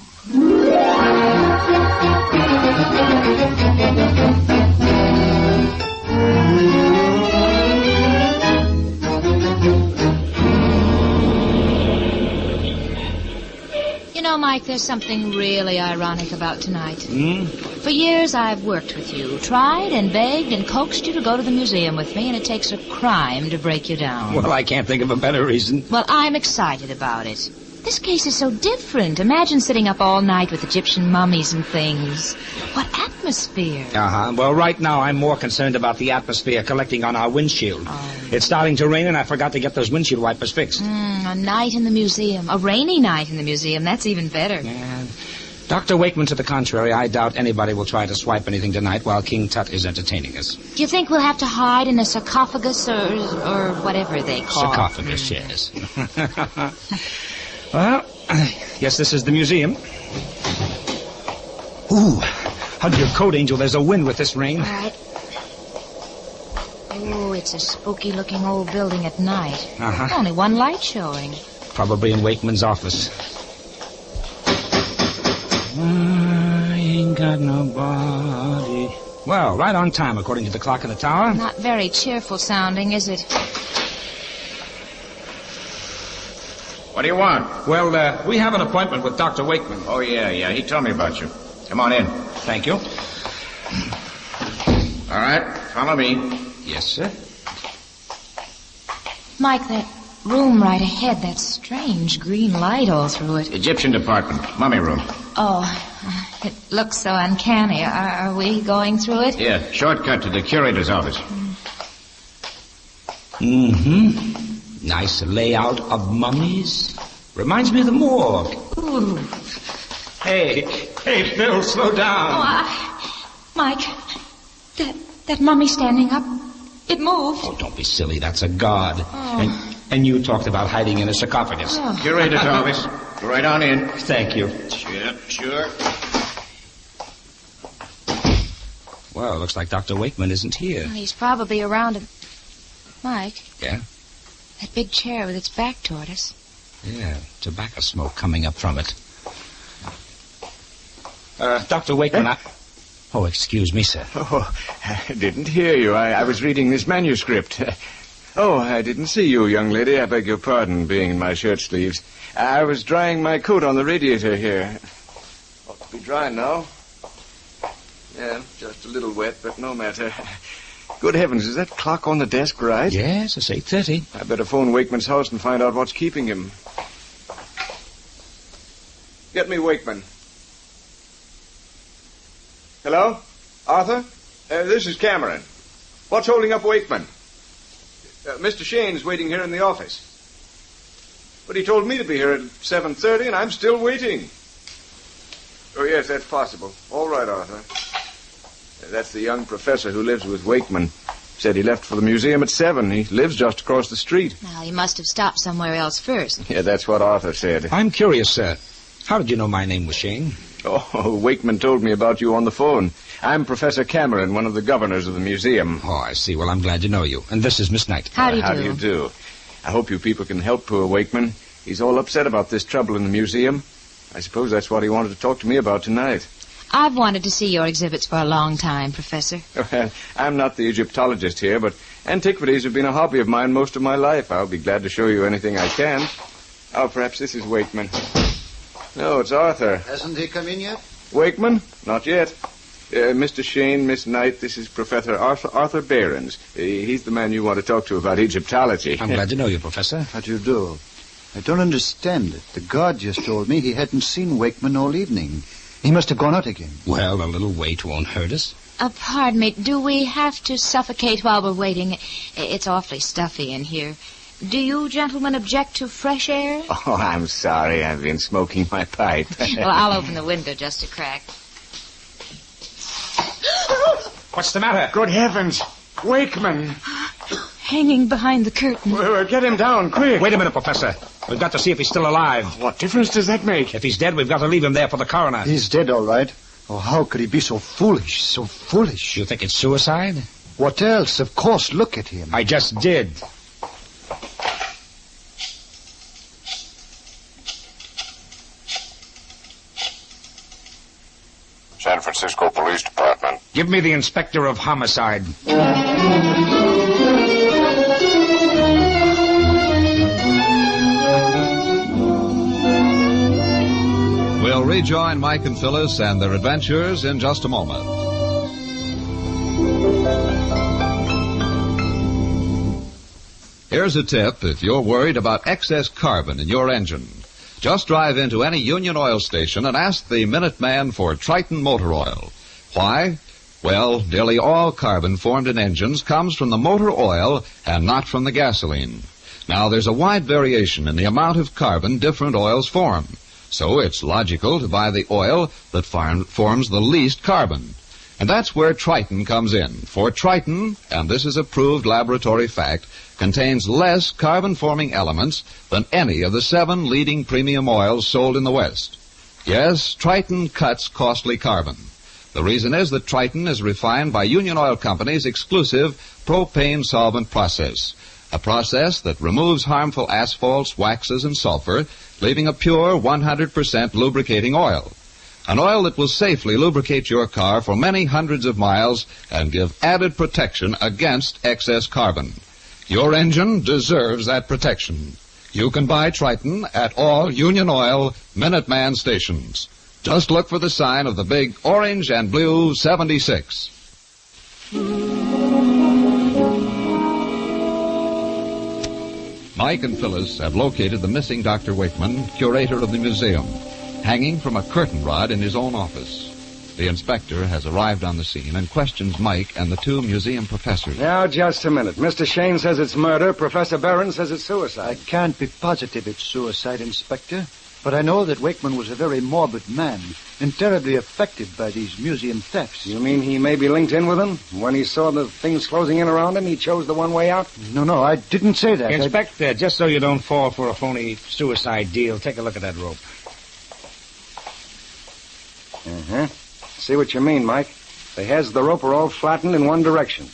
You know, Mike, there's something really ironic about tonight. For years I've worked with you, tried and begged and coaxed you to go to the museum with me, and it takes a crime to break you down. Well, I can't think of a better reason. Well, I'm excited about it. This case is so different. Imagine sitting up all night with Egyptian mummies and things. What atmosphere. Well, right now I'm more concerned about the atmosphere collecting on our windshield. It's starting to rain, and I forgot to get those windshield wipers fixed. A night in the museum. A rainy night in the museum. That's even better. Yeah. Dr. Wakeman, to the contrary, I doubt anybody will try to swipe anything tonight while King Tut is entertaining us. Do you think we'll have to hide in a sarcophagus or whatever they call it? Sarcophagus, yes. Well, yes, this is the museum. Ooh, hug your coat, Angel. There's a wind with this rain. All right. Oh, it's a spooky-looking old building at night. Only one light showing. Probably in Wakeman's office. I ain't got nobody. Well, right on time, according to the clock in the tower. Not very cheerful sounding, is it? What do you want? Well, we have an appointment with Dr. Wakeman. Oh, yeah. He told me about you. Come on in. Thank you. All right, follow me. Yes, sir. Mike, that room right ahead, that strange green light all through it. Egyptian department, mummy room. Oh, it looks so uncanny. Are we going through it? Yeah, shortcut to the curator's office. Mm-hmm. Nice layout of mummies. Reminds me of the morgue. Ooh. Hey, Phil, slow down. Oh, Mike, that mummy standing up, it moved. Oh, don't be silly. That's a god. Oh. And you talked about hiding in a sarcophagus. Oh. Curator's office. Go right on in. Thank you. Sure. Well, looks like Dr. Wakeman isn't here. Well, he's probably around him. Mike? Yeah? That big chair with its back toward us. Yeah, tobacco smoke coming up from it. Dr. Wakeman, Oh, excuse me, sir. Oh, I didn't hear you. I was reading this manuscript. Oh, I didn't see you, young lady. I beg your pardon, being in my shirt sleeves. I was drying my coat on the radiator here. Ought to be dry now. Yeah, just a little wet, but no matter. Good heavens, is that clock on the desk right? Yes, it's 8:30. I better phone Wakeman's house and find out what's keeping him. Get me Wakeman. Hello? Arthur? This is Cameron. What's holding up Wakeman? Mr. Shane's waiting here in the office. But he told me to be here at 7:30, and I'm still waiting. Oh, yes, that's possible. All right, Arthur. That's the young professor who lives with Wakeman. Said he left for the museum at 7. He lives just across the street. Well, he must have stopped somewhere else first. Yeah, that's what Arthur said. I'm curious, sir. How did you know my name was Shane? Oh, Wakeman told me about you on the phone. I'm Professor Cameron, one of the governors of the museum. Oh, I see. Well, I'm glad to know you. And this is Miss Knight. How do How do you do? I hope you people can help poor Wakeman. He's all upset about this trouble in the museum. I suppose that's what he wanted to talk to me about tonight. I've wanted to see your exhibits for a long time, Professor. Well, I'm not the Egyptologist here, but antiquities have been a hobby of mine most of my life. I'll be glad to show you anything I can. Oh, perhaps this is Wakeman. No, it's Arthur. Hasn't he come in yet? Wakeman? Not yet. Mr. Shane, Miss Knight, this is Professor Arthur Behrens. He's the man you want to talk to about Egyptology. I'm glad to know you, Professor. How do you do? I don't understand it. The guard just told me he hadn't seen Wakeman all evening. He must have gone out again. Well, a little wait won't hurt us. Pardon me, do we have to suffocate while we're waiting? It's awfully stuffy in here. Do you gentlemen object to fresh air? Oh, I'm sorry. I've been smoking my pipe. Well, I'll open the window just a crack. What's the matter? Good heavens. Wakeman. Hanging behind the curtain. Well, get him down, quick. Wait a minute, Professor. We've got to see if he's still alive. What difference does that make? If he's dead, we've got to leave him there for the coroner. He's dead, all right. Oh, how could he be so foolish, so foolish? You think it's suicide? What else? Of course, look at him. I just did. San Francisco Police Department. Give me the inspector of homicide. We'll rejoin Mike and Phyllis and their adventures in just a moment. Here's a tip if you're worried about excess carbon in your engine. Just drive into any Union Oil station and ask the Minuteman for Triton motor oil. Why? Well, nearly all carbon formed in engines comes from the motor oil and not from the gasoline. Now, there's a wide variation in the amount of carbon different oils form. So it's logical to buy the oil that forms the least carbon. And that's where Triton comes in. For Triton, and this is a proved laboratory fact, contains less carbon-forming elements than any of the 7 leading premium oils sold in the West. Yes, Triton cuts costly carbon. The reason is that Triton is refined by Union Oil Company's exclusive propane solvent process, a process that removes harmful asphalts, waxes, and sulfur, leaving a pure 100% lubricating oil. An oil that will safely lubricate your car for many hundreds of miles and give added protection against excess carbon. Your engine deserves that protection. You can buy Triton at all Union Oil Minuteman stations. Just look for the sign of the big orange and blue 76. Mike and Phyllis have located the missing Dr. Wakeman, curator of the museum, hanging from a curtain rod in his own office. The inspector has arrived on the scene and questions Mike and the two museum professors. Now, just a minute. Mr. Shane says it's murder. Professor Barron says it's suicide. I can't be positive it's suicide, Inspector. But I know that Wakeman was a very morbid man and terribly affected by these museum thefts. You mean he may be linked in with them? When he saw the things closing in around him, he chose the one way out? No, I didn't say that. Inspector, just so you don't fall for a phony suicide deal, take a look at that rope. Uh-huh. See what you mean, Mike. The heads of the rope are all flattened in one direction.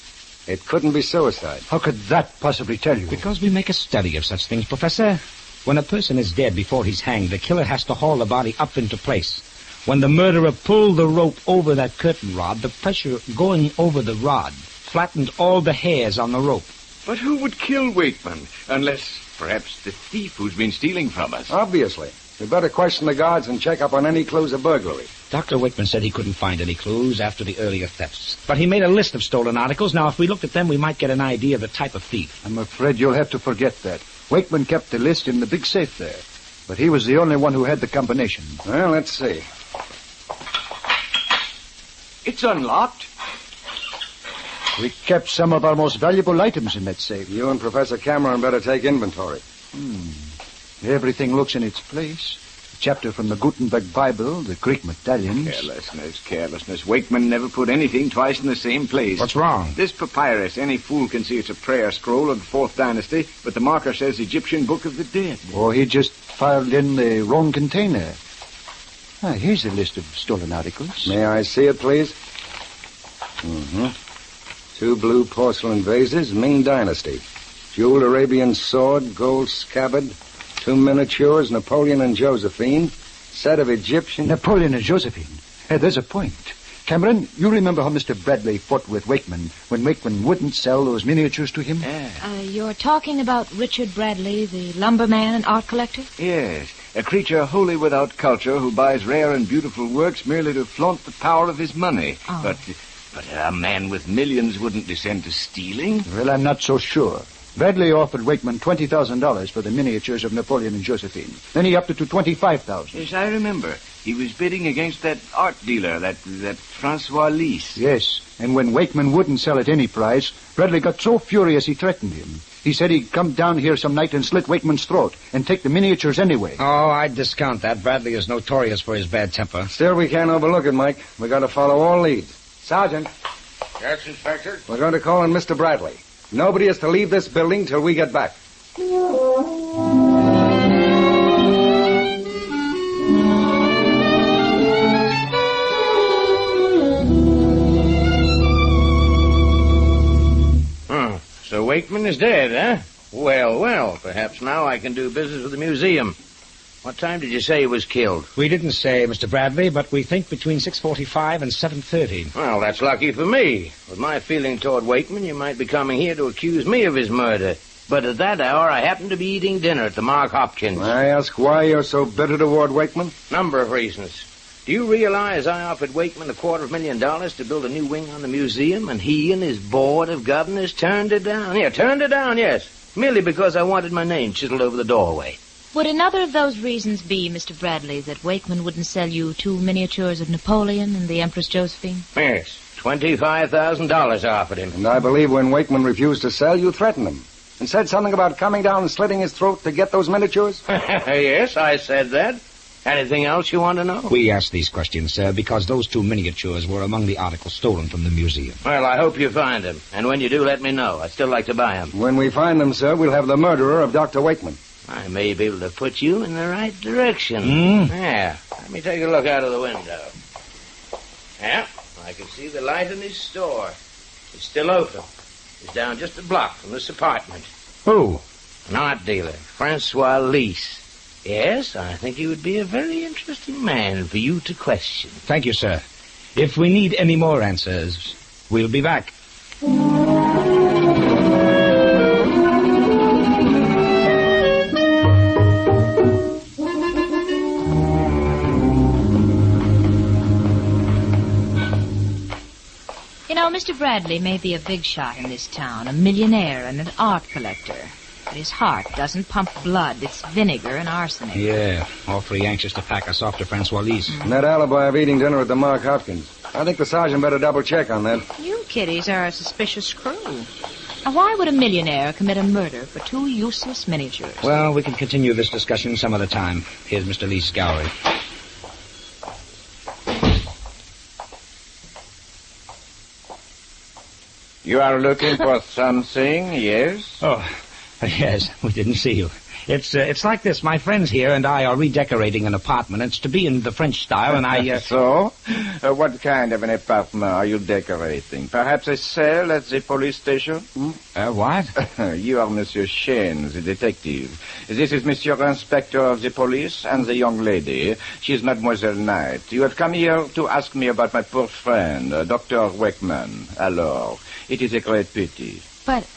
It couldn't be suicide. How could that possibly tell you? Because we make a study of such things, Professor. When a person is dead before he's hanged, the killer has to haul the body up into place. When the murderer pulled the rope over that curtain rod, the pressure going over the rod flattened all the hairs on the rope. But who would kill Wakeman? Unless, perhaps, the thief who's been stealing from us. Obviously. We better question the guards and check up on any clues of burglary. Dr. Wakeman said he couldn't find any clues after the earlier thefts. But he made a list of stolen articles. Now, if we looked at them, we might get an idea of the type of thief. I'm afraid you'll have to forget that. Wakeman kept the list in the big safe there. But he was the only one who had the combination. Well, let's see. It's unlocked. We kept some of our most valuable items in that safe. You and Professor Cameron better take inventory. Everything looks in its place. A chapter from the Gutenberg Bible, the Greek medallions. Carelessness. Wakeman never put anything twice in the same place. What's wrong? This papyrus, any fool can see it's a prayer scroll of the 4th dynasty, but the marker says Egyptian Book of the Dead. Or he just filed in the wrong container. Here's a list of stolen articles. May I see it, please? 2 blue porcelain vases, Ming Dynasty. Jeweled Arabian sword, gold scabbard. 2 miniatures, Napoleon and Josephine. Set of Egyptian... Napoleon and Josephine. There's a point. Cameron, you remember how Mr. Bradley fought with Wakeman when Wakeman wouldn't sell those miniatures to him? You're talking about Richard Bradley, the lumberman and art collector? Yes, a creature wholly without culture who buys rare and beautiful works merely to flaunt the power of his money. Oh. But a man with millions wouldn't descend to stealing. Well, I'm not so sure. Bradley offered Wakeman $20,000 for the miniatures of Napoleon and Josephine. Then he upped it to $25,000. Yes, I remember. He was bidding against that art dealer, that Francois Lys. Yes, and when Wakeman wouldn't sell at any price, Bradley got so furious he threatened him. He said he'd come down here some night and slit Wakeman's throat and take the miniatures anyway. Oh, I'd discount that. Bradley is notorious for his bad temper. Still, we can't overlook it, Mike. We got to follow all leads. Sergeant. Yes, Inspector? We're going to call in Mr. Bradley. Nobody is to leave this building till we get back. So Wakeman is dead, huh? Well, perhaps now I can do business with the museum. What time did you say he was killed? We didn't say, Mr. Bradley, but we think between 6:45 and 7:30. Well, that's lucky for me. With my feeling toward Wakeman, you might be coming here to accuse me of his murder. But at that hour, I happened to be eating dinner at the Mark Hopkins. I ask why you're so bitter toward Wakeman? Number of reasons. Do you realize I offered Wakeman $250,000 to build a new wing on the museum, and he and his board of governors turned it down? Yeah, turned it down, yes. Merely because I wanted my name chiseled over the doorway. Would another of those reasons be, Mr. Bradley, that Wakeman wouldn't sell you 2 miniatures of Napoleon and the Empress Josephine? Yes, $25,000 I offered him. And I believe when Wakeman refused to sell, you threatened him. And said something about coming down and slitting his throat to get those miniatures? Yes, I said that. Anything else you want to know? We asked these questions, sir, because those 2 miniatures were among the articles stolen from the museum. Well, I hope you find them. And when you do, let me know. I'd still like to buy them. When we find them, sir, we'll have the murderer of Dr. Wakeman. I may be able to put you in the right direction. Yeah. Let me take a look out of the window. Yeah, I can see the light in his store. It's still open. He's down just a block from this apartment. Who? An art dealer, Francois Lys. Yes, I think he would be a very interesting man for you to question. Thank you, sir. If we need any more answers, we'll be back. You know, Mr. Bradley may be a big shot in this town, a millionaire and an art collector. But his heart doesn't pump blood. It's vinegar and arsenic. Yeah, awfully anxious to pack us off to Francois Lys. And that alibi of eating dinner at the Mark Hopkins. I think the sergeant better double check on that. You kiddies are a suspicious crew. Now, why would a millionaire commit a murder for 2 useless miniatures? Well, we can continue this discussion some other time. Here's Mr. Lys' gallery. You are looking for something, yes? Oh, yes, we didn't see you. It's like this. My friends here and I are redecorating an apartment. It's to be in the French style, and I... So? What kind of an apartment are you decorating? Perhaps a cell at the police station? What? You are Monsieur Shane, the detective. This is Monsieur Inspector of the police and the young lady. She is Mademoiselle Knight. You have come here to ask me about my poor friend, Dr. Wakeman. Alors, it is a great pity. But...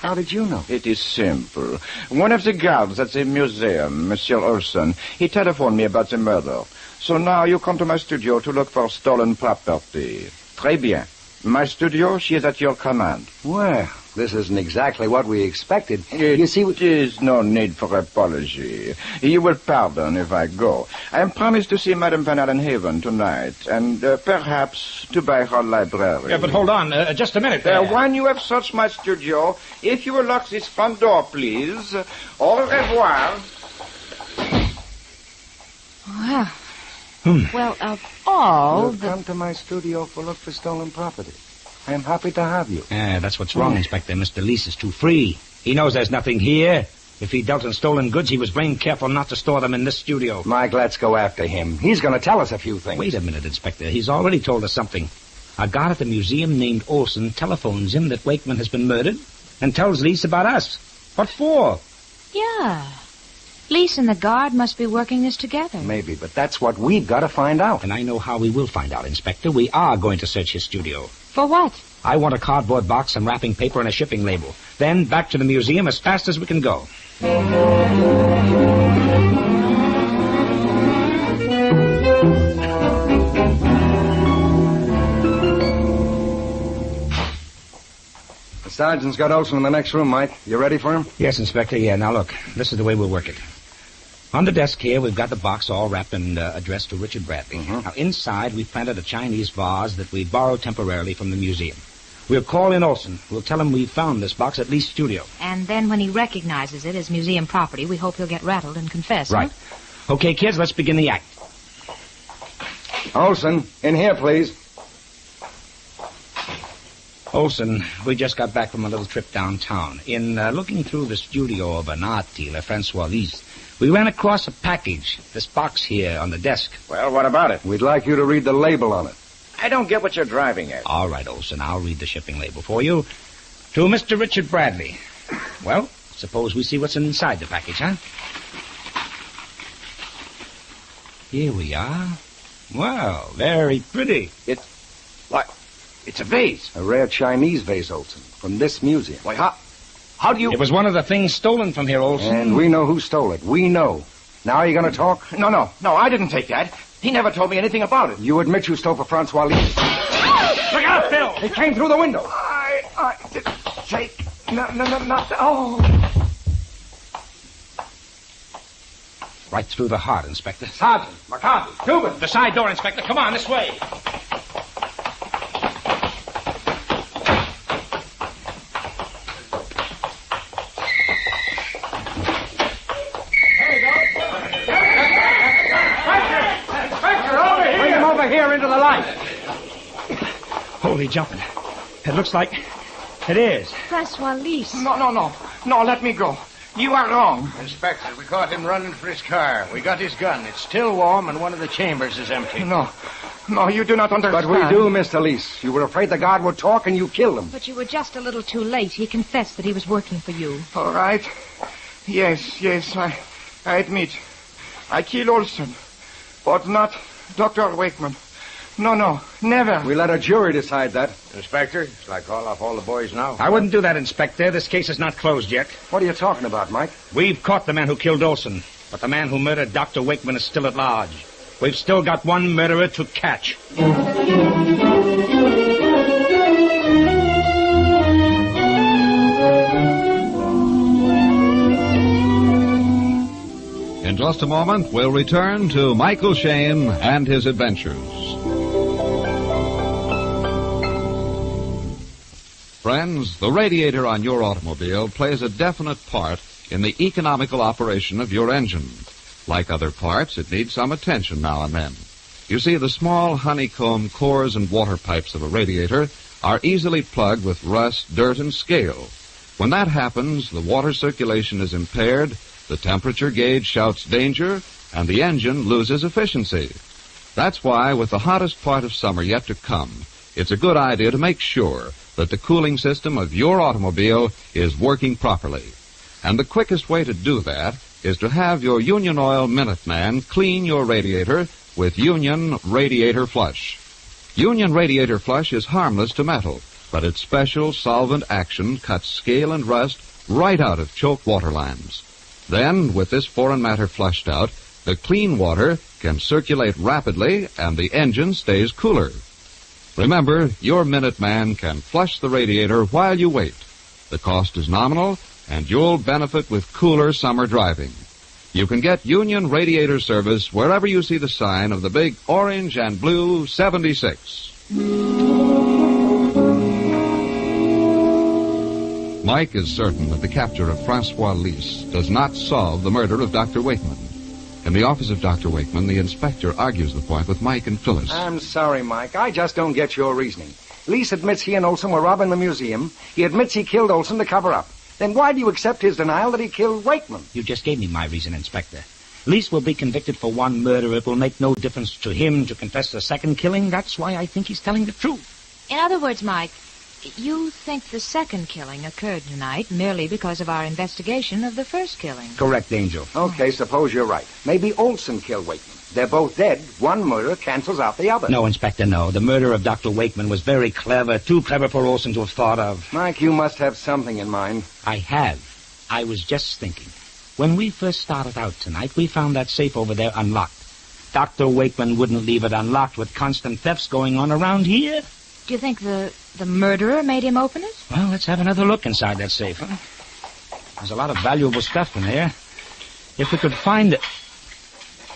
How did you know? It is simple. One of the guards at the museum, Monsieur Olson, he telephoned me about the murder. So now you come to my studio to look for stolen property. Très bien. My studio, she is at your command. Well, this isn't exactly what we expected. You see, there is no need for apology. You will pardon if I go. I am promised to see Madame Van Allenhaven tonight, and perhaps to buy her library. Yeah, but hold on, just a minute. When you have searched my studio, if you will lock this front door, please. Au revoir. Wow. Well, of all You've come to my studio for look for stolen property. I am happy to have you. Yeah, that's what's wrong, Inspector. Mr. Lys is too free. He knows there's nothing here. If he dealt in stolen goods, he was brain careful not to store them in this studio. Mike, let's go after him. He's going to tell us a few things. Wait a minute, Inspector. He's already told us something. A guard at the museum named Olson telephones him that Wakeman has been murdered and tells Lys about us. What for? Yeah. Lys and the guard must be working this together. Maybe, but that's what we've got to find out. And I know how we will find out, Inspector. We are going to search his studio. For what? I want a cardboard box, some wrapping paper, and a shipping label. Then back to the museum as fast as we can go. The sergeant's got Olson in the next room, Mike. You ready for him? Yes, Inspector. Yeah, now look. This is the way we'll work it. On the desk here, we've got the box all wrapped and addressed to Richard Bradley. Now, inside, we've planted a Chinese vase that we borrowed temporarily from the museum. We'll call in Olson. We'll tell him we found this box at Lys' studio. And then when he recognizes it as museum property, we hope he'll get rattled and confess, Right. Huh? Okay, kids, let's begin the act. Olson, in here, please. Olson, we just got back from a little trip downtown. In looking through the studio of an art dealer, Francois Lys, we ran across a package, this box here on the desk. Well, what about it? We'd like you to read the label on it. I don't get what you're driving at. All right, Olson, I'll read the shipping label for you. To Mr. Richard Bradley. Well, suppose we see what's inside the package, huh? Here we are. Well, very pretty. It's a vase. A rare Chinese vase, Olson, from this museum. Why, how do you... It was one of the things stolen from here, Olson. And we know who stole it. We know. Now are you going to talk? No, I didn't take that. He never told me anything about it. You admit you stole for Francois Lys. Look out, Phil! It came through the window. I didn't take... No. Oh. Right through the heart, Inspector. Sergeant, McCarthy, Cuban. The side door, Inspector. Come on, this way. Here into the light. Holy jumping. It looks like it is. Francois Lys. No, let me go. You are wrong. Inspector, we caught him running for his car. We got his gun. It's still warm, and one of the chambers is empty. No, you do not understand. But we do, Mr. Lys. You were afraid the guard would talk, and you killed him. But you were just a little too late. He confessed that he was working for you. All right. Yes, I admit, I killed Olson, but not Dr. Wakeman. No, never. We let a jury decide that. Inspector, shall I call off all the boys now? I wouldn't do that, Inspector. This case is not closed yet. What are you talking about, Mike? We've caught the man who killed Olson, but the man who murdered Dr. Wakeman is still at large. We've still got one murderer to catch. In just a moment, we'll return to Michael Shayne and his adventures. Friends, the radiator on your automobile plays a definite part in the economical operation of your engine. Like other parts, it needs some attention now and then. You see, the small honeycomb cores and water pipes of a radiator are easily plugged with rust, dirt, and scale. When that happens, the water circulation is impaired, the temperature gauge shouts danger, and the engine loses efficiency. That's why, with the hottest part of summer yet to come, it's a good idea to make sure that the cooling system of your automobile is working properly. And the quickest way to do that is to have your Union Oil Minuteman clean your radiator with Union Radiator Flush. Union Radiator Flush is harmless to metal, but its special solvent action cuts scale and rust right out of choked water lines. Then, with this foreign matter flushed out, the clean water can circulate rapidly and the engine stays cooler. Remember, your Minuteman can flush the radiator while you wait. The cost is nominal, and you'll benefit with cooler summer driving. You can get Union Radiator Service wherever you see the sign of the big orange and blue 76. Mike is certain that the capture of Francois Lys does not solve the murder of Dr. Wakeman. In the office of Dr. Wakeman, the inspector argues the point with Mike and Phyllis. I'm sorry, Mike. I just don't get your reasoning. Lys admits he and Olson were robbing the museum. He admits he killed Olson to cover up. Then why do you accept his denial that he killed Wakeman? You just gave me my reason, Inspector. Lys will be convicted for one murder. It will make no difference to him to confess the second killing. That's why I think he's telling the truth. In other words, Mike, you think the second killing occurred tonight merely because of our investigation of the first killing. Correct, Angel. Okay, suppose you're right. Maybe Olson killed Wakeman. They're both dead. One murder cancels out the other. No, Inspector, no. The murder of Dr. Wakeman was very clever, too clever for Olson to have thought of. Mike, you must have something in mind. I have. I was just thinking. When we first started out tonight, we found that safe over there unlocked. Dr. Wakeman wouldn't leave it unlocked with constant thefts going on around here. Do you think the murderer made him open it? Well, let's have another look inside that safe, huh? There's a lot of valuable stuff in there. If we could find it...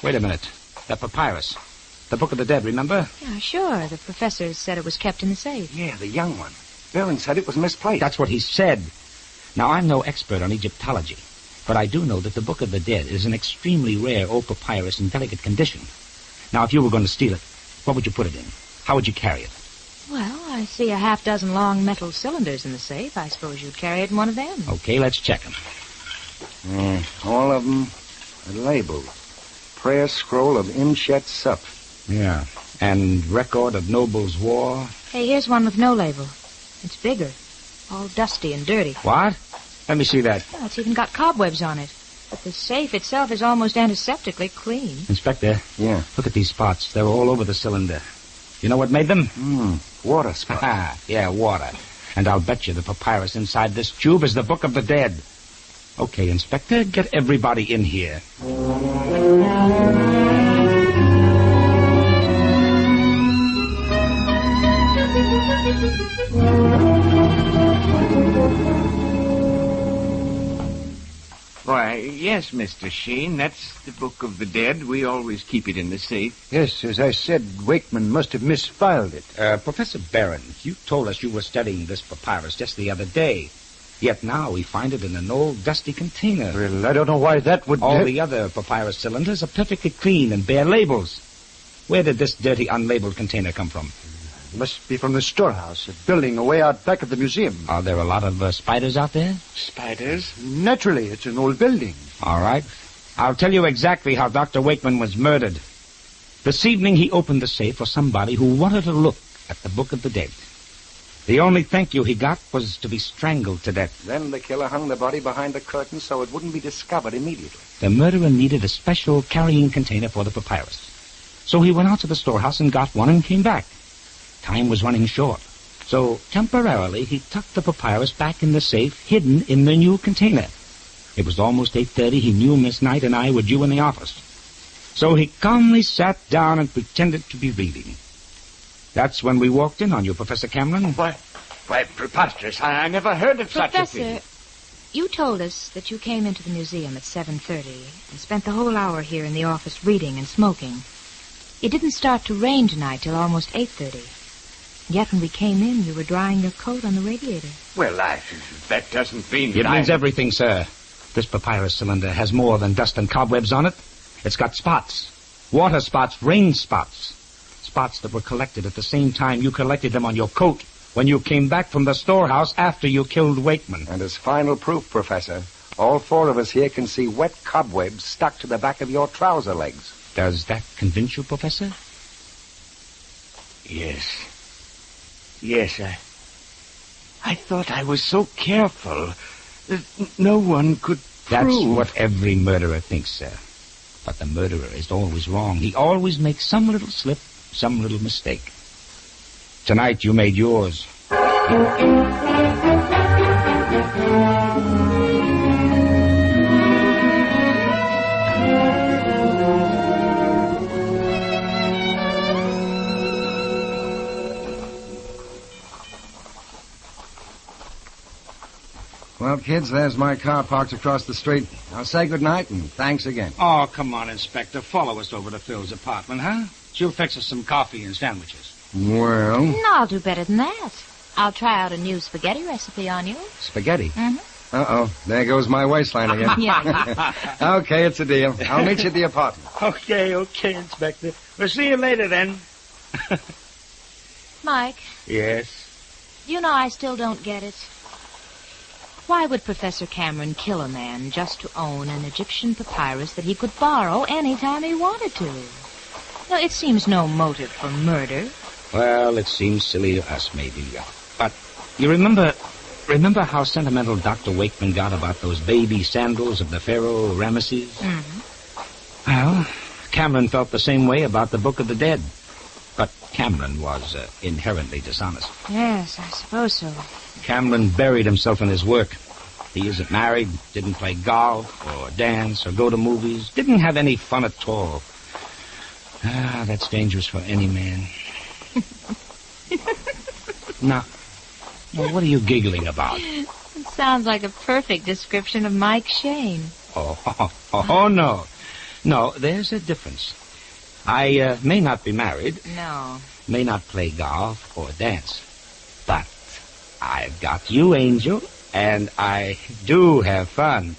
Wait a minute. That papyrus. The Book of the Dead, remember? Yeah, sure. The professor said it was kept in the safe. Yeah, the young one. Barron said it was misplaced. That's what he said. Now, I'm no expert on Egyptology, but I do know that the Book of the Dead is an extremely rare old papyrus in delicate condition. Now, if you were going to steal it, what would you put it in? How would you carry it? Well, I see a half-dozen long metal cylinders in the safe. I suppose you'd carry it in one of them. Okay, let's check them. All of them are labeled. Prayer scroll of Imshet Sup. Yeah, and record of Noble's War. Hey, here's one with no label. It's bigger. All dusty and dirty. What? Let me see that. Oh, it's even got cobwebs on it. But the safe itself is almost antiseptically clean. Inspector. Yeah? Look at these spots. They're all over the cylinder. You know what made them? Water spots. Yeah, water. And I'll bet you the papyrus inside this tube is the Book of the Dead. Okay, Inspector, get everybody in here. Why, yes, Mr. Sheen, that's the Book of the Dead. We always keep it in the safe. Yes, as I said, Wakeman must have misfiled it. Professor Barron, you told us you were studying this papyrus just the other day. Yet now we find it in an old, dusty container. Well, I don't know why that would... All the other papyrus cylinders are perfectly clean and bear labels. Where did this dirty, unlabeled container come from? Must be from the storehouse, a building away out back of the museum. Are there a lot of spiders out there? Spiders? Naturally, it's an old building. All right. I'll tell you exactly how Dr. Wakeman was murdered. This evening he opened the safe for somebody who wanted to look at the Book of the Dead. The only thank you he got was to be strangled to death. Then the killer hung the body behind the curtain so it wouldn't be discovered immediately. The murderer needed a special carrying container for the papyrus. So he went out to the storehouse and got one and came back. Time was running short. So temporarily he tucked the papyrus back in the safe, hidden in the new container. It was almost 8:30. He knew Miss Knight and I were due in the office. So he calmly sat down and pretended to be reading. That's when we walked in on you, Professor Cameron. Why, preposterous. I never heard of such a thing. Professor, you told us that you came into the museum at 7:30 and spent the whole hour here in the office reading and smoking. It didn't start to rain tonight till almost 8:30. Yet when we came in, you were drying your coat on the radiator. Well, that doesn't mean It means everything, sir. This papyrus cylinder has more than dust and cobwebs on it. It's got spots. Water spots, rain spots. Spots that were collected at the same time you collected them on your coat when you came back from the storehouse after you killed Wakeman. And as final proof, Professor, all four of us here can see wet cobwebs stuck to the back of your trouser legs. Does that convince you, Professor? Yes. Yes, I thought I was so careful that no one could prove. That's what every murderer thinks, sir. But the murderer is always wrong. He always makes some little slip, some little mistake. Tonight you made yours. Well, kids, there's my car parked across the street. I'll say goodnight and thanks again. Oh, come on, Inspector. Follow us over to Phil's apartment, huh? She'll fix us some coffee and sandwiches. Well... No, I'll do better than that. I'll try out a new spaghetti recipe on you. Spaghetti? Mm-hmm. Uh-oh. There goes my waistline again. Yeah. Okay, it's a deal. I'll meet you at the apartment. Okay, Inspector. We'll see you later, then. Mike, Yes? you know I still don't get it. Why would Professor Cameron kill a man just to own an Egyptian papyrus that he could borrow any time he wanted to? No, it seems no motive for murder. Well, it seems silly to us, maybe. But you remember how sentimental Dr. Wakeman got about those baby sandals of the Pharaoh Ramesses? Mm-hmm. Well, Cameron felt the same way about the Book of the Dead. But Cameron was inherently dishonest. Yes, I suppose so. Cameron buried himself in his work. He isn't married, didn't play golf or dance or go to movies, didn't have any fun at all. Ah, that's dangerous for any man. Now, well, what are you giggling about? It sounds like a perfect description of Mike Shane. Oh, no. No, there's a difference. I may not be married. No. May not play golf or dance. But I've got you, Angel, and I do have fun.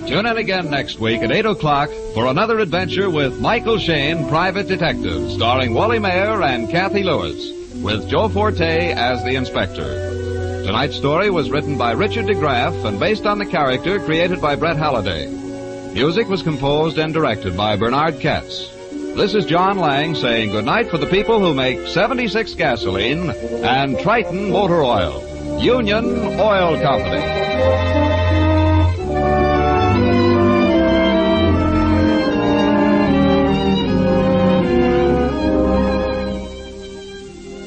Tune in again next week at 8 o'clock for another adventure with Michael Shane, Private Detective, starring Wally Mayer and Kathy Lewis, with Joe Forte as the inspector. Tonight's story was written by Richard DeGraff and based on the character created by Brett Halliday. Music was composed and directed by Bernard Katz. This is John Lang saying goodnight for the people who make 76 gasoline and Triton Motor Oil. Union Oil Company.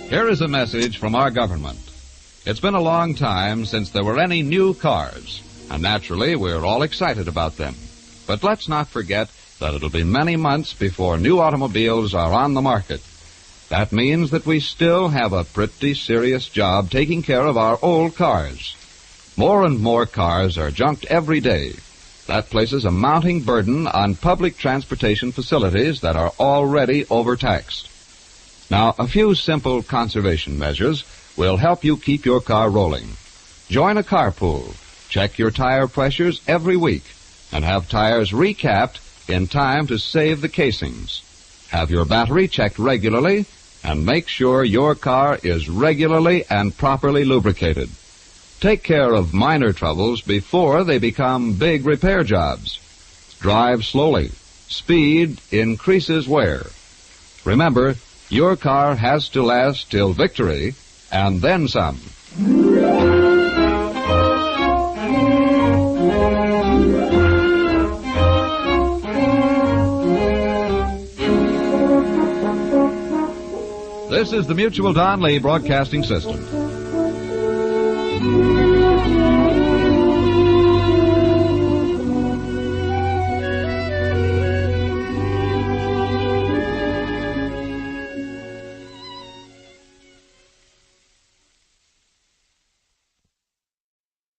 Here is a message from our government. It's been a long time since there were any new cars, and naturally we're all excited about them. But let's not forget that it'll be many months before new automobiles are on the market. That means that we still have a pretty serious job taking care of our old cars. More and more cars are junked every day. That places a mounting burden on public transportation facilities that are already overtaxed. Now, a few simple conservation measures will help you keep your car rolling. Join a carpool. Check your tire pressures every week. and have tires recapped in time to save the casings. Have your battery checked regularly, and make sure your car is regularly and properly lubricated. Take care of minor troubles before they become big repair jobs. Drive slowly. Speed increases wear. Remember, your car has to last till victory, and then some. This is the Mutual Don Lee Broadcasting System.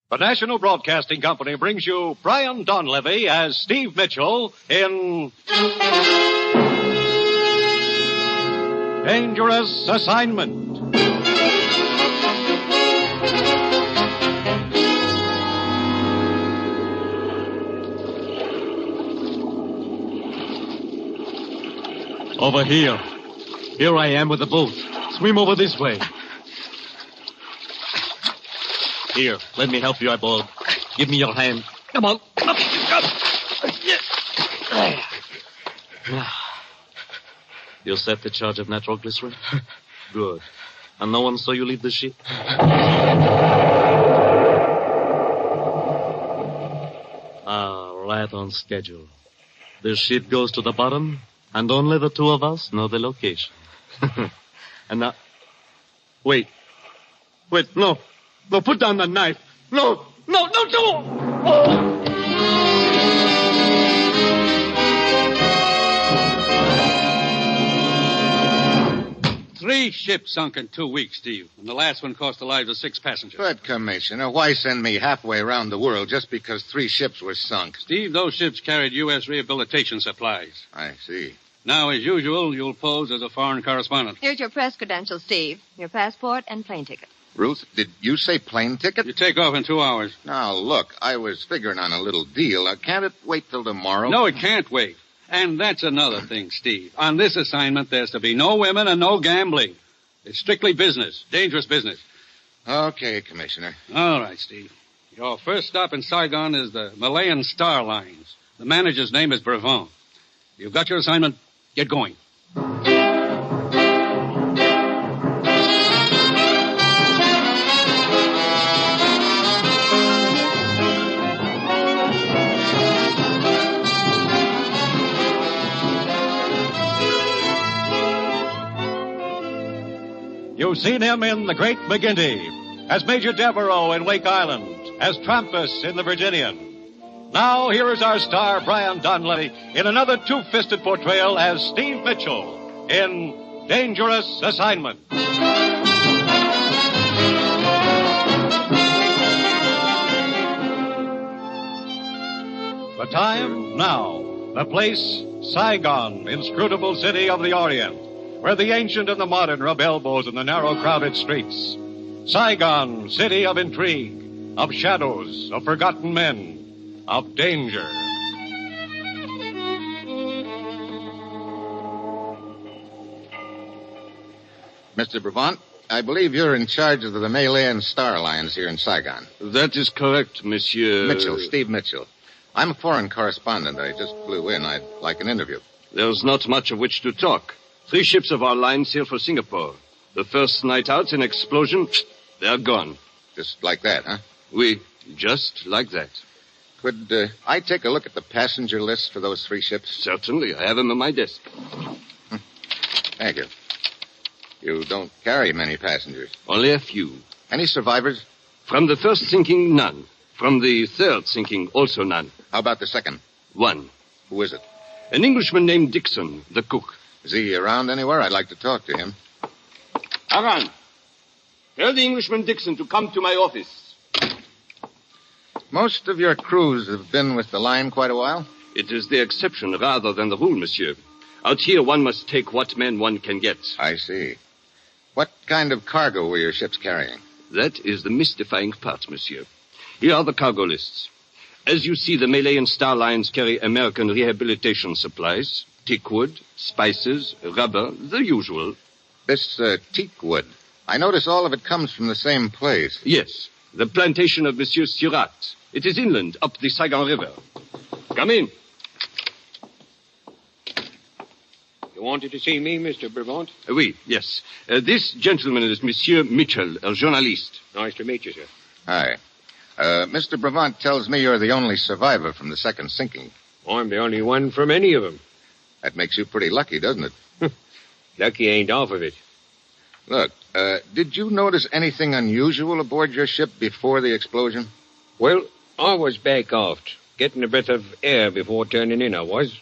The National Broadcasting Company brings you Brian Donlevy as Steve Mitchell in Dangerous Assignment. Over here. Here I am with the boat. Swim over this way. Here, let me help you aboard. Give me your hand. Come on. Up. You set the charge of nitroglycerin? Good. And no one saw you leave the ship? Right on schedule. The ship goes to the bottom, and only the two of us know the location. And now... Wait, no. No, put down the knife. No, don't. Oh! 3 ships sunk in 2 weeks, Steve. And the last one cost the lives of 6 passengers. But, Commissioner, why send me halfway around the world just because 3 ships were sunk? Steve, those ships carried U.S. rehabilitation supplies. I see. Now, as usual, you'll pose as a foreign correspondent. Here's your press credentials, Steve. Your passport and plane ticket. Ruth, did you say plane ticket? You take off in 2 hours. Now, look, I was figuring on a little deal. Can't it wait till tomorrow? No, it can't wait. And that's another thing, Steve. On this assignment, there's to be no women and no gambling. It's strictly business. Dangerous business. Okay, Commissioner. All right, Steve. Your first stop in Saigon is the Malayan Star Lines. The manager's name is Brevant. You've got your assignment. Get going. You've seen him in The Great McGinty, as Major Devereaux in Wake Island, as Trampas in The Virginian. Now, here is our star, Brian Donlevy, in another two-fisted portrayal as Steve Mitchell in Dangerous Assignment. The time, now. The place, Saigon, inscrutable city of the Orient, where the ancient and the modern rub elbows in the narrow, crowded streets. Saigon, city of intrigue, of shadows, of forgotten men, of danger. Mr. Brevant, I believe you're in charge of the Malayan Star Lines here in Saigon. That is correct, Monsieur... Mitchell, Steve Mitchell. I'm a foreign correspondent. I just flew in. I'd like an interview. There's not much of which to talk. 3 ships of our line sail for Singapore. The first night out, an explosion, they're gone. Just like that, huh? Oui, just like that. Could I take a look at the passenger list for those 3 ships? Certainly. I have them on my desk. Thank you. You don't carry many passengers. Only a few. Any survivors? From the first sinking, none. From the third sinking, also none. How about the second? 1. Who is it? An Englishman named Dixon, the cook. Is he around anywhere? I'd like to talk to him. Aran, tell the Englishman Dixon to come to my office. Most of your crews have been with the line quite a while? It is the exception rather than the rule, monsieur. Out here, one must take what men one can get. I see. What kind of cargo were your ships carrying? That is the mystifying part, monsieur. Here are the cargo lists. As you see, the Malayan Star Lines carry American rehabilitation supplies, teak wood, spices, rubber, the usual. This teak wood, I notice all of it comes from the same place. Yes, the plantation of Monsieur Surratt. It is inland, up the Saigon River. Come in. You wanted to see me, Mr. Brevant? Oui, yes. This gentleman is Monsieur Mitchell, a journalist. Nice to meet you, sir. Hi. Mr. Brevant tells me you're the only survivor from the second sinking. I'm the only one from any of them. That makes you pretty lucky, doesn't it? Lucky ain't half of it. Look, did you notice anything unusual aboard your ship before the explosion? Well, I was back aft, getting a breath of air before turning in, I was.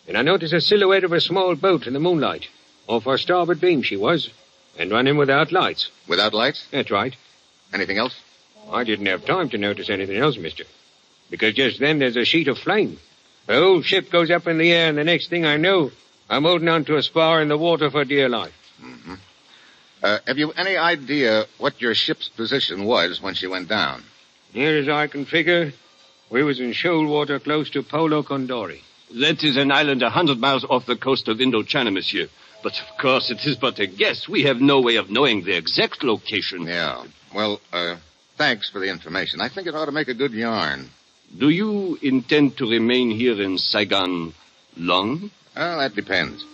And I noticed a silhouette of a small boat in the moonlight. Off our starboard beam she was, and running without lights. Without lights? That's right. Anything else? I didn't have time to notice anything else, mister. Because just then there's a sheet of flame. The whole ship goes up in the air, and the next thing I know, I'm holding on to a spar in the water for dear life. Mm-hmm. Have you any idea what your ship's position was when she went down? Near as I can figure, we was in shoal water close to Polo Condori. That is an island 100 miles off the coast of Indochina, monsieur. But, of course, it is but a guess. We have no way of knowing the exact location. Yeah. Well, thanks for the information. I think it ought to make a good yarn. Do you intend to remain here in Saigon long? Well, that depends.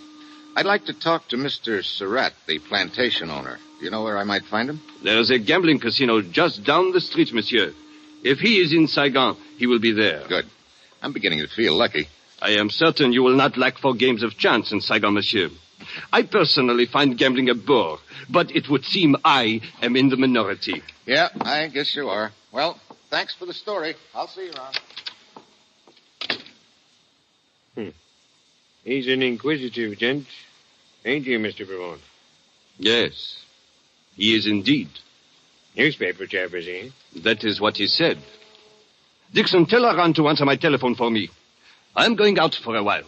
I'd like to talk to Mr. Surratt, the plantation owner. Do you know where I might find him? There's a gambling casino just down the street, monsieur. If he is in Saigon, he will be there. Good. I'm beginning to feel lucky. I am certain you will not lack for games of chance in Saigon, monsieur. I personally find gambling a bore, but it would seem I am in the minority. Yeah, I guess you are. Well, thanks for the story. I'll see you around. He's an inquisitive gent, ain't you, Mr. Brevant? Yes, he is indeed. Newspaper chap, is he? That is what he said. Dixon, tell Aran to answer my telephone for me. I'm going out for a while.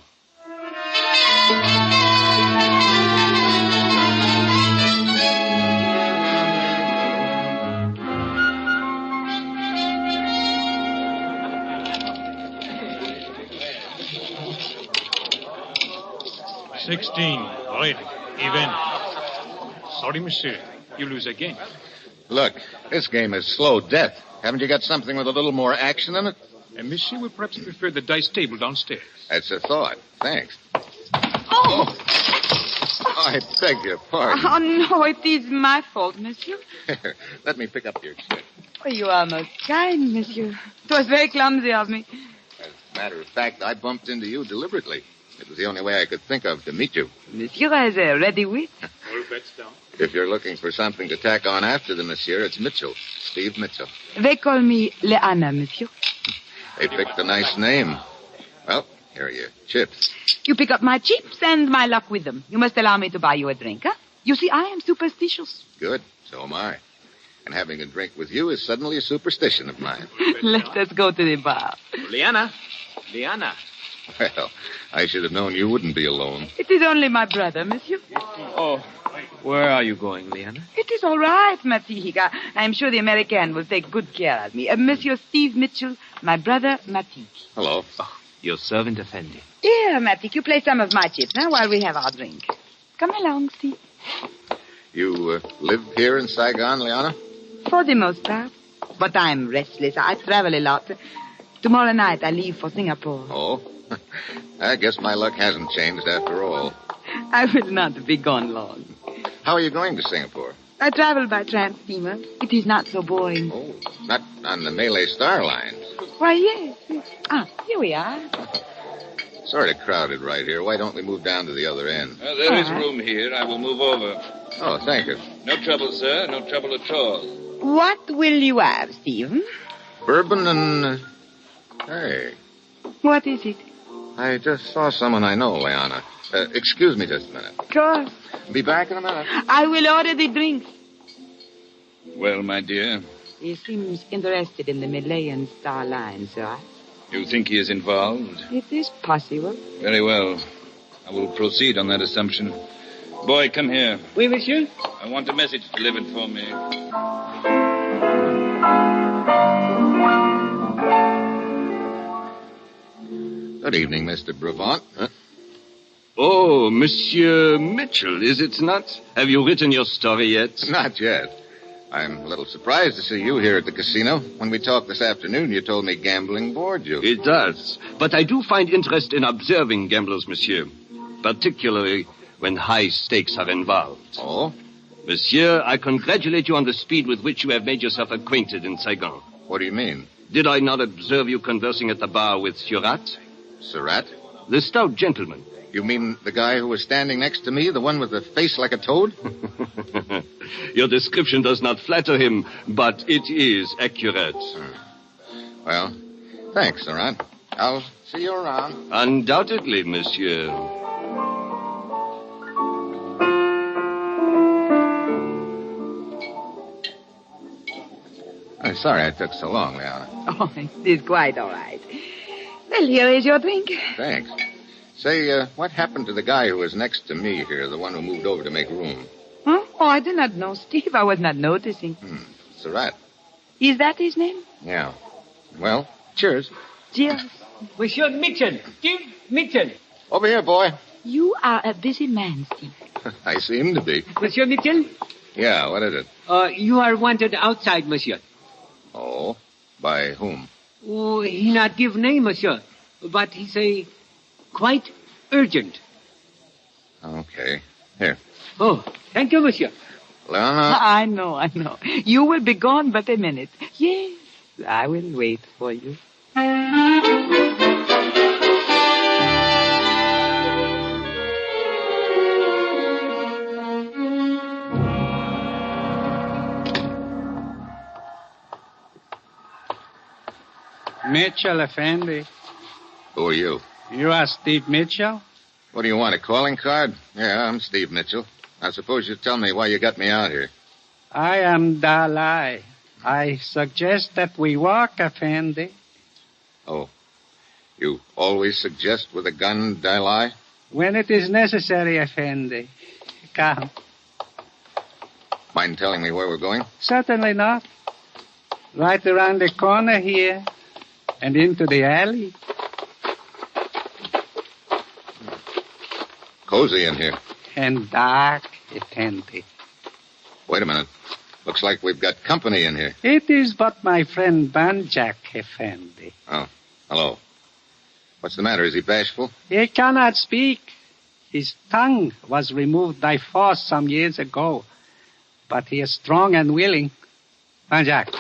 Right. Even. Sorry, monsieur. You lose again. Look, this game is slow death. Haven't you got something with a little more action in it? And monsieur would perhaps prefer the dice table downstairs. That's a thought. Thanks. Oh! I beg your pardon. Oh, no, it is my fault, monsieur. Let me pick up your check. Oh, you are most kind, monsieur. It was very clumsy of me. As a matter of fact, I bumped into you deliberately. It was the only way I could think of to meet you. Monsieur has a ready wit. All bets down. If you're looking for something to tack on after the monsieur, it's Mitchell. Steve Mitchell. They call me Leanna, monsieur. They picked a nice name. Well, here are your chips. You pick up my chips and my luck with them. You must allow me to buy you a drink, huh? You see, I am superstitious. Good. So am I. And having a drink with you is suddenly a superstition of mine. Let us go to the bar. Liana. Well, I should have known you wouldn't be alone. It is only my brother, monsieur. Oh, where are you going, Liana? It is all right, Matik. I am sure the American will take good care of me. Monsieur Steve Mitchell, my brother, Matik. Hello. Oh, your servant offended. Here, Matik, you play some of my chips, huh, while we have our drink. Come along, Steve. You live here in Saigon, Liana? For the most part. But I'm restless. I travel a lot. Tomorrow night I leave for Singapore. Oh? I guess my luck hasn't changed after all. I will not be gone long. How are you going to Singapore? I travel by tramp steamer. It is not so boring. Oh, not on the Malay Star Lines. Why, yes. Ah, here we are. Sort of crowded right here. Why don't we move down to the other end? There is room here. I will move over. Oh, thank you. No trouble, sir. No trouble at all. What will you have, Stephen? Bourbon and... Hey. What is it? I just saw someone I know, Liana. Excuse me just a minute. Of course. Be back in a minute. I will order the drinks. Well, my dear? He seems interested in the Malayan Star Line, sir. You think he is involved? It is possible. Very well. I will proceed on that assumption. Boy, come here. Oui, monsieur? I want a message delivered for me. Good evening, Mr. Brevant. Oh, Monsieur Mitchell, is it not? Have you written your story yet? Not yet. I'm a little surprised to see you here at the casino. When we talked this afternoon, you told me gambling bored you. It does. But I do find interest in observing gamblers, monsieur. Particularly when high stakes are involved. Oh? Monsieur, I congratulate you on the speed with which you have made yourself acquainted in Saigon. What do you mean? Did I not observe you conversing at the bar with Surratt? Surratt? The stout gentleman. You mean the guy who was standing next to me, the one with the face like a toad? Your description does not flatter him, but it is accurate. Well, thanks, Surratt. I'll see you around. Undoubtedly, monsieur. I'm sorry I took so long, Leona. Oh, it's quite all right. Well, here is your drink. Thanks. Say, what happened to the guy who was next to me here, the one who moved over to make room? Huh? Oh, I do not know, Steve. I was not noticing. Surratt. Is that his name? Yeah. Well, cheers. Cheers. Monsieur Mitchell. Steve Mitchell. Over here, boy. You are a busy man, Steve. I seem to be. Monsieur Mitchell? Yeah, what is it? You are wanted outside, monsieur. Oh? By whom? Oh, he not give name, monsieur. But he say quite urgent. Okay. Here. Oh, thank you, monsieur. Leona? I know. You will be gone but a minute. Yes, I will wait for you. Mitchell, Effendi. Who are you? You are Steve Mitchell? What do you want, a calling card? Yeah, I'm Steve Mitchell. I suppose you'll tell me why you got me out here. I am Dalai. I suggest that we walk, Effendi. Oh. You always suggest with a gun, Dalai? When it is necessary, Effendi. Come. Mind telling me where we're going? Certainly not. Right around the corner here. And into the alley. Cozy in here. And dark, Effendi. Wait a minute. Looks like we've got company in here. It is but my friend Banjak, Effendi. Oh, hello. What's the matter? Is he bashful? He cannot speak. His tongue was removed by force some years ago. But he is strong and willing. Banjak.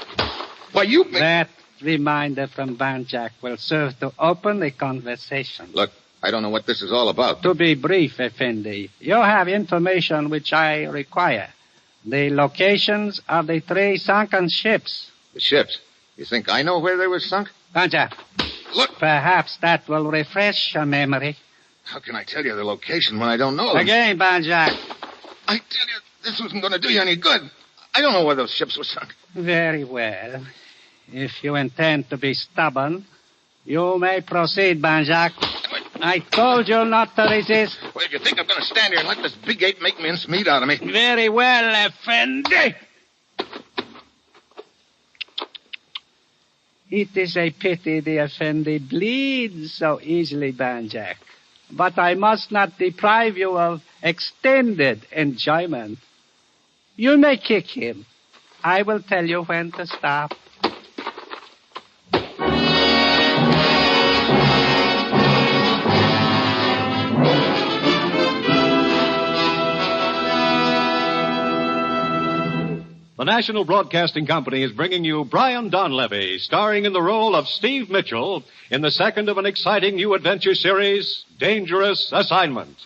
Why, you... That reminder from Banjak will serve to open the conversation. Look, I don't know what this is all about. To be brief, Effendi, you have information which I require. The locations of the 3 sunken ships. The ships? You think I know where they were sunk? Banjak. Look. Perhaps that will refresh your memory. How can I tell you the location when I don't know them? Again, Banjak. I tell you, this wasn't going to do you any good. I don't know where those ships were sunk. Very well. If you intend to be stubborn, you may proceed, Banjak. I told you not to resist. Well, if you think I'm going to stand here and let this big ape make mince meat out of me... Very well, Effendi. It is a pity the Effendi bleeds so easily, Banjak. But I must not deprive you of extended enjoyment. You may kick him. I will tell you when to stop. The National Broadcasting Company is bringing you Brian Donlevy, starring in the role of Steve Mitchell in the second of an exciting new adventure series, Dangerous Assignment.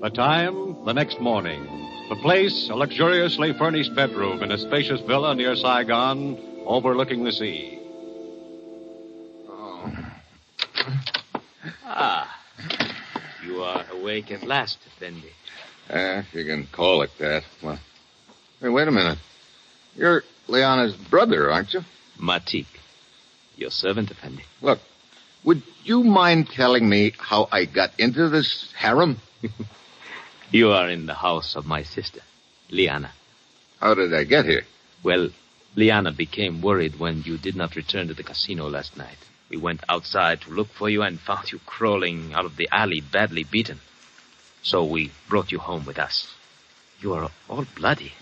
The time, the next morning. The place, a luxuriously furnished bedroom in a spacious villa near Saigon, overlooking the sea. You are awake at last, Effendi. If you can call it that. Well, hey, wait a minute. You're Leona's brother, aren't you? Matik. Your servant, Effendi. Look, would you mind telling me how I got into this harem? You are in the house of my sister, Liana. How did I get here? Well, Liana became worried when you did not return to the casino last night. We went outside to look for you and found you crawling out of the alley badly beaten. So we brought you home with us. You are all bloody.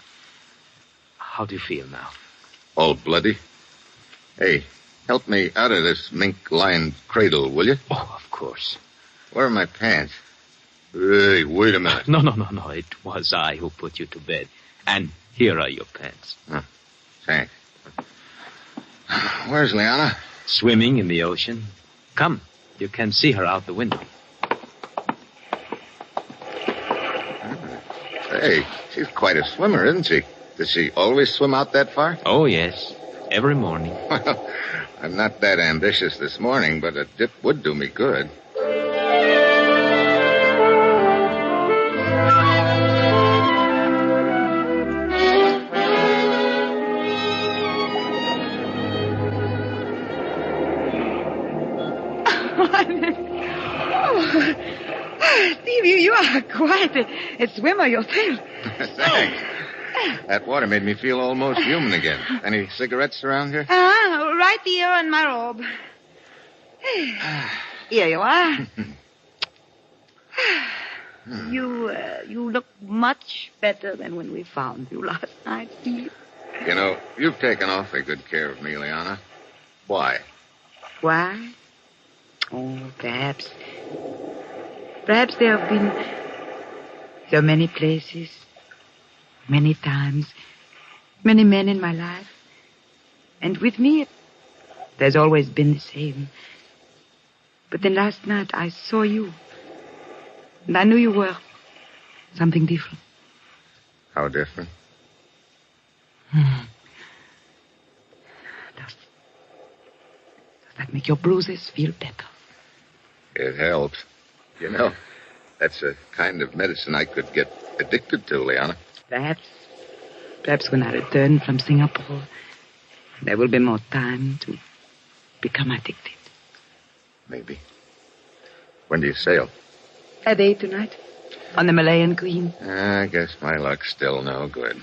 How do you feel now? All bloody? Hey, help me out of this mink-lined cradle, will you? Oh, of course. Where are my pants? Hey, wait a minute. No. It was I who put you to bed. And here are your pants. Oh, thanks. Where's Liana? Swimming in the ocean. Come, you can see her out the window. Hey, she's quite a swimmer, isn't she? Does she always swim out that far? Oh, yes. Every morning. Well, I'm not that ambitious this morning, but a dip would do me good. Steve, you are quite a swimmer yourself. Thanks. That water made me feel almost human again. Any cigarettes around here? Right here in my robe. Here you are. You look much better than when we found you last night, Steve. You know, you've taken awfully good care of me, Liana. Why? Why? Oh, perhaps there have been so many places, many times, many men in my life. And with me, there's always been the same. But then last night I saw you. And I knew you were something different. How different? Does that make your bruises feel better? It helps. You know, that's a kind of medicine I could get addicted to, Liana. Perhaps when I return from Singapore, there will be more time to become addicted. Maybe. When do you sail? At 8 tonight. On the Malayan Queen. I guess my luck's still no good.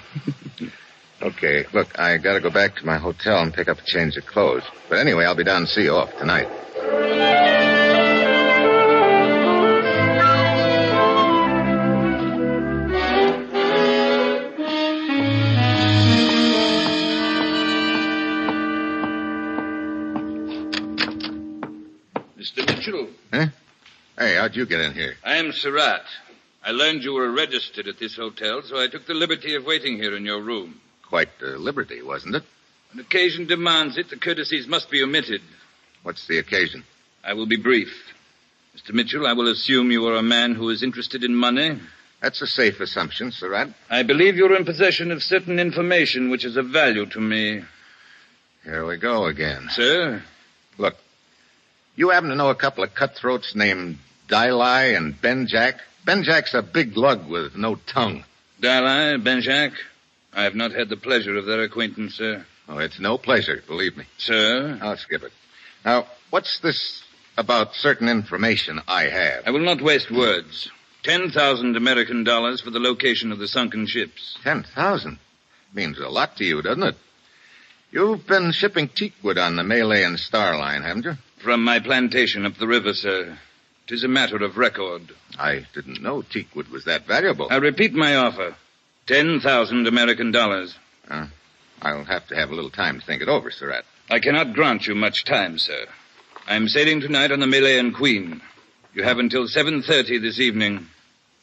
Okay, look, I gotta go back to my hotel and pick up a change of clothes. But anyway, I'll be down to see you off tonight. Mr. Mitchell. Huh? Hey, how'd you get in here? I am Surratt. I learned you were registered at this hotel, so I took the liberty of waiting here in your room. Quite a liberty, wasn't it? When occasion demands it, the courtesies must be omitted. What's the occasion? I will be brief. Mr. Mitchell, I will assume you are a man who is interested in money. That's a safe assumption, Surratt. I believe you're in possession of certain information which is of value to me. Here we go again. Sir? Look, you happen to know a couple of cutthroats named Dilai and Benjack? Benjack's a big lug with no tongue. Dilai, Benjack? I have not had the pleasure of their acquaintance, sir. Oh, it's no pleasure, believe me. Sir? I'll skip it. Now, what's this about certain information I have? I will not waste words. 10,000 American dollars for the location of the sunken ships. 10,000? Means a lot to you, doesn't it? You've been shipping teakwood on the Malay and Star Line, haven't you? From my plantation up the river, sir. 'Tis a matter of record. I didn't know teakwood was that valuable. I repeat my offer. 10,000 American dollars. I'll have to have a little time to think it over, Surratt. I cannot grant you much time, sir. I'm sailing tonight on the Malayan Queen. You have until 7:30 this evening.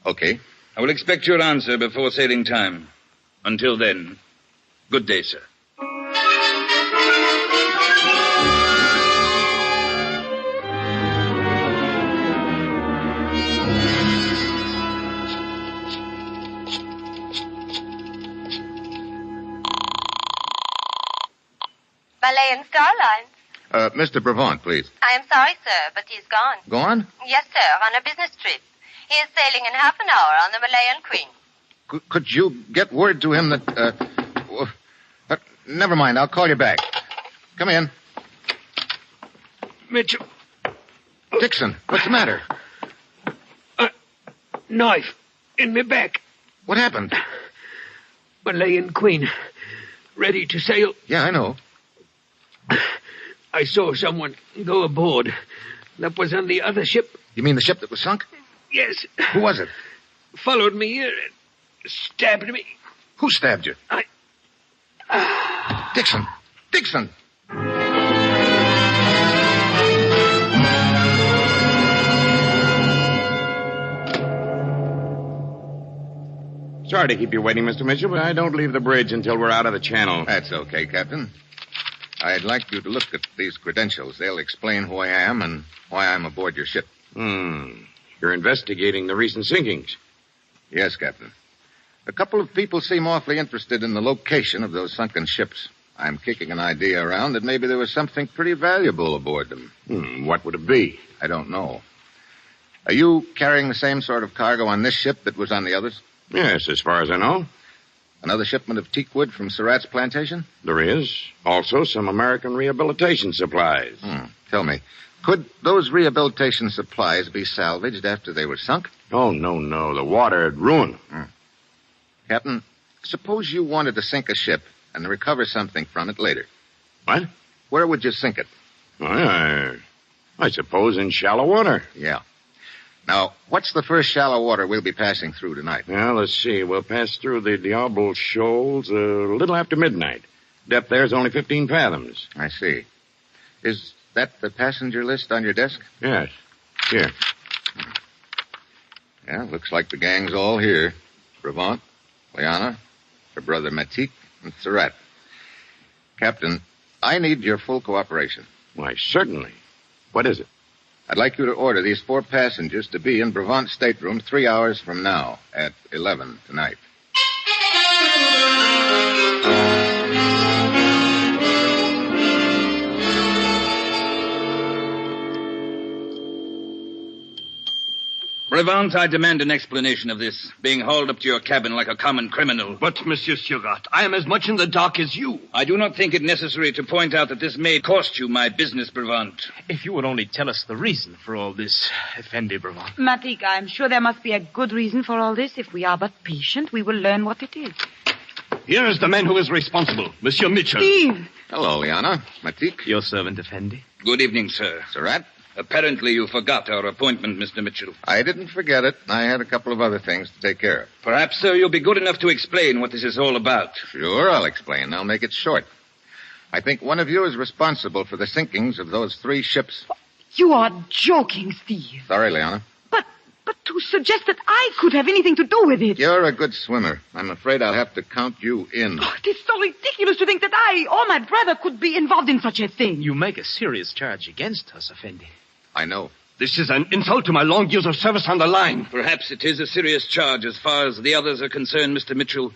Okay. I will expect your answer before sailing time. Until then, good day, sir. Malayan Starline. Mr. Brevant, please. I am sorry, sir, but he's gone. Gone? Yes, sir, on a business trip. He is sailing in half an hour on the Malayan Queen. Could you get word to him that, never mind, I'll call you back. Come in. Mitchell. Dixon, what's the matter? Knife in my back. What happened? Malayan Queen. Ready to sail. Yeah, I know. I saw someone go aboard. That was on the other ship. You mean the ship that was sunk? Yes. Who was it? Followed me here and stabbed me. Who stabbed you? Dixon! Dixon! Sorry to keep you waiting, Mr. Mitchell, but I don't leave the bridge until we're out of the channel. That's okay, Captain. I'd like you to look at these credentials. They'll explain who I am and why I'm aboard your ship. You're investigating the recent sinkings. Yes, Captain. A couple of people seem awfully interested in the location of those sunken ships. I'm kicking an idea around that maybe there was something pretty valuable aboard them. What would it be? I don't know. Are you carrying the same sort of cargo on this ship that was on the others? Yes, as far as I know. Another shipment of teak wood from Surratt's plantation? There is. Also some American rehabilitation supplies. Tell me, could those rehabilitation supplies be salvaged after they were sunk? Oh, no. The water had ruined them. Captain, suppose you wanted to sink a ship and recover something from it later. What? Where would you sink it? I suppose in shallow water. Yeah. Now, what's the first shallow water we'll be passing through tonight? Well, let's see. We'll pass through the Diablo Shoals a little after midnight. Depth there is only 15 fathoms. I see. Is that the passenger list on your desk? Yes. Here. Yeah, looks like the gang's all here. Brevant, Liana, her brother Matik, and Surratt. Captain, I need your full cooperation. Why, certainly. What is it? I'd like you to order these 4 passengers to be in Brevant's stateroom 3 hours from now at 11 tonight. Brevant, I demand an explanation of this, being hauled up to your cabin like a common criminal. But, Monsieur Surratt, I am as much in the dark as you. I do not think it necessary to point out that this may cost you my business, Brevant. If you would only tell us the reason for all this, Effendi Brevant. Matik, I'm sure there must be a good reason for all this. If we are but patient, we will learn what it is. Here is the man who is responsible, Monsieur Mitchell. Steve! Hello, Liana. Matik. Your servant, Effendi. Good evening, sir. Surratt. Apparently you forgot our appointment, Mr. Mitchell. I didn't forget it. I had a couple of other things to take care of. Perhaps, sir, you'll be good enough to explain what this is all about. Sure, I'll explain. I'll make it short. I think one of you is responsible for the sinkings of those 3 ships. You are joking, Steve. Sorry, Liana. But to suggest that I could have anything to do with it. You're a good swimmer. I'm afraid I'll have to count you in. Oh, it is so ridiculous to think that I or my brother could be involved in such a thing. You make a serious charge against us, Effendi. I know. This is an insult to my long years of service on the line. Perhaps it is a serious charge as far as the others are concerned, Mr. Mitchell.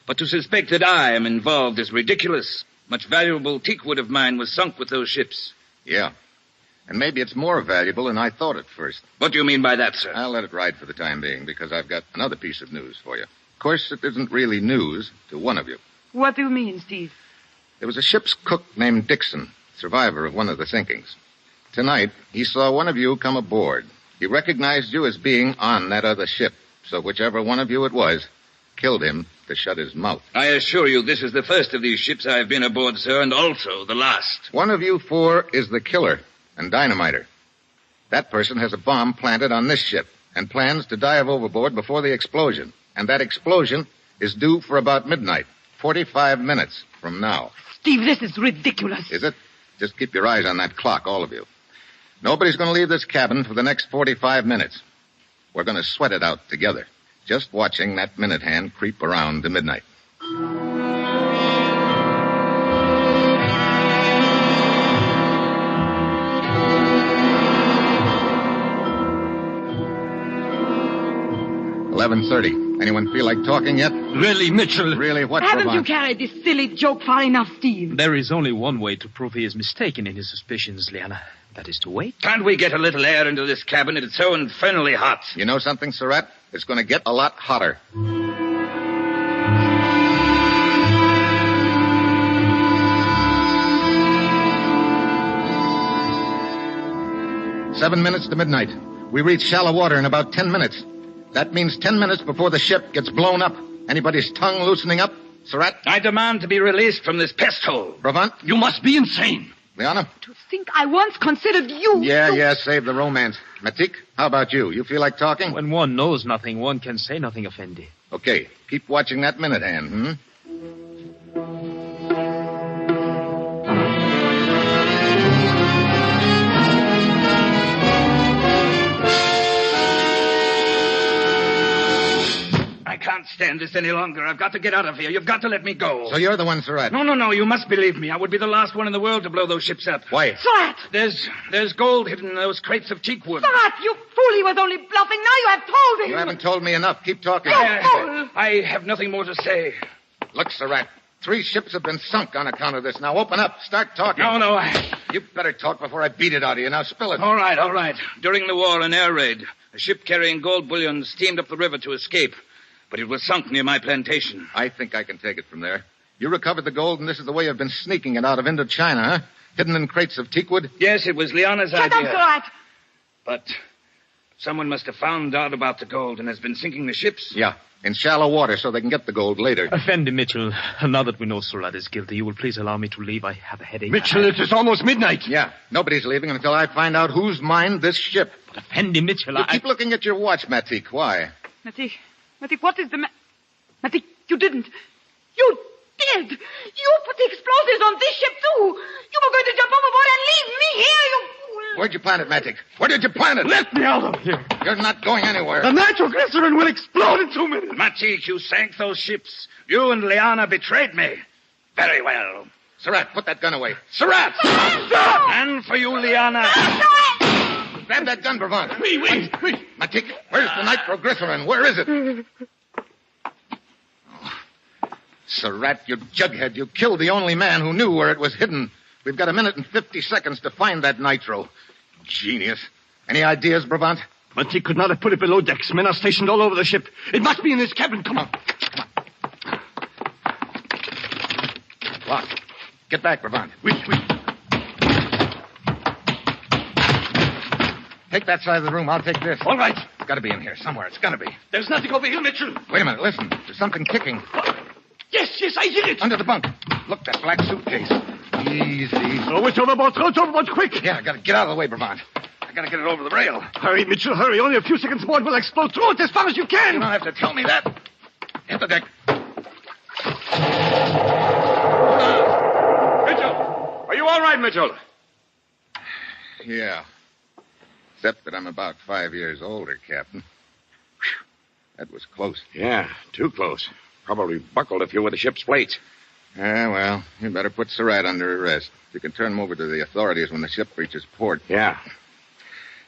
But to suspect that I am involved is ridiculous. Much valuable teak wood of mine was sunk with those ships. Yeah. And maybe it's more valuable than I thought at first. What do you mean by that, sir? I'll let it ride for the time being, because I've got another piece of news for you. Of course, it isn't really news to one of you. What do you mean, Steve? There was a ship's cook named Dixon, survivor of one of the sinkings. Tonight, he saw one of you come aboard. He recognized you as being on that other ship, so whichever one of you it was killed him to shut his mouth. I assure you this is the first of these ships I have been aboard, sir, and also the last. One of you 4 is the killer and dynamiter. That person has a bomb planted on this ship and plans to dive overboard before the explosion. And that explosion is due for about midnight, 45 minutes from now. Steve, this is ridiculous. Is it? Just keep your eyes on that clock, all of you. Nobody's going to leave this cabin for the next 45 minutes. We're going to sweat it out together, just watching that minute hand creep around to midnight. $11:30. Anyone feel like talking yet? Really, Mitchell? Really, what? Haven't you carried this silly joke far enough, Steve? There is only one way to prove he is mistaken in his suspicions, Liana. That is to wait. Can't we get a little air into this cabin? It's so infernally hot. You know something, Surratt? It's going to get a lot hotter. 7 minutes to midnight. We reach shallow water in about 10 minutes. That means 10 minutes before the ship gets blown up. Anybody's tongue loosening up? Surratt? I demand to be released from this pest hole. Bravant? You must be insane. Liana? To think I once considered you... Yeah, save the romance. Matik, how about you? You feel like talking? When one knows nothing, one can say nothing, Effendi. Okay, keep watching that minute hand, I can't stand this any longer. I've got to get out of here. You've got to let me go. So you're the one, Surratt? No. You must believe me. I would be the last one in the world to blow those ships up. Why? Surratt! There's gold hidden in those crates of teak wood. Surratt, you fool. He was only bluffing. Now you have told him. You haven't told me enough. Keep talking. I have nothing more to say. Look, Surratt, 3 ships have been sunk on account of this. Now open up. Start talking. No. You better talk before I beat it out of you. Now spill it. All right. During the war, an air raid, a ship carrying gold bullion steamed up the river to escape. But it was sunk near my plantation. I think I can take it from there. You recovered the gold, and this is the way you've been sneaking it out of Indochina, huh? Hidden in crates of teakwood? Yes, it was Liana's idea. Shut up, Surratt. But someone must have found out about the gold and has been sinking the ships. Yeah, in shallow water so they can get the gold later. Effendi Mitchell, now that we know Surratt is guilty, you will please allow me to leave. I have a headache. Mitchell, it is almost midnight. Yeah, nobody's leaving until I find out who's mined this ship. But Effendi Mitchell, You keep looking at your watch, Matik. Why? Matik, what is the Matik, you didn't. You did. You put the explosives on this ship, too. You were going to jump overboard and leave me here, you fool. Where'd you plant it, Matik? Where did you plant it? Let me out of here. You're not going anywhere. The nitroglycerin will explode in 2 minutes. Matik, you sank those ships. You and Liana betrayed me. Very well. Surratt, put that gun away. Surratt! And for you, Liana. Grab that gun, Bravant. Wait. Matik, where's the nitroglycerin? Where is it? Surratt, you jughead. You killed the only man who knew where it was hidden. We've got 1 minute and 50 seconds to find that nitro. Genius. Any ideas, Bravant? Matik could not have put it below decks. Men are stationed all over the ship. It must be in his cabin. Come on. Locked. Get back, Bravant. Oui. Take that side of the room. I'll take this. All right. It's got to be in here somewhere. It's got to be. There's nothing over here, Mitchell. Wait a minute. Listen. There's something kicking. Yes, I hear it. Under the bunk. Look, that black suitcase. Easy. Throw it overboard, quick. Yeah, I got to get out of the way, Bravant. I got to get it over the rail. Hurry, Mitchell, hurry. Only a few seconds more, it will explode. Throw it as far as you can. You don't have to tell me that. Hit the deck. Mitchell, are you all right, Mitchell? Yeah. Except that I'm about 5 years older, Captain. Whew. That was close. Yeah, too close. Probably buckled a few of the ship's plates. Yeah, well, you better put Surratt under arrest. You can turn him over to the authorities when the ship reaches port. Yeah.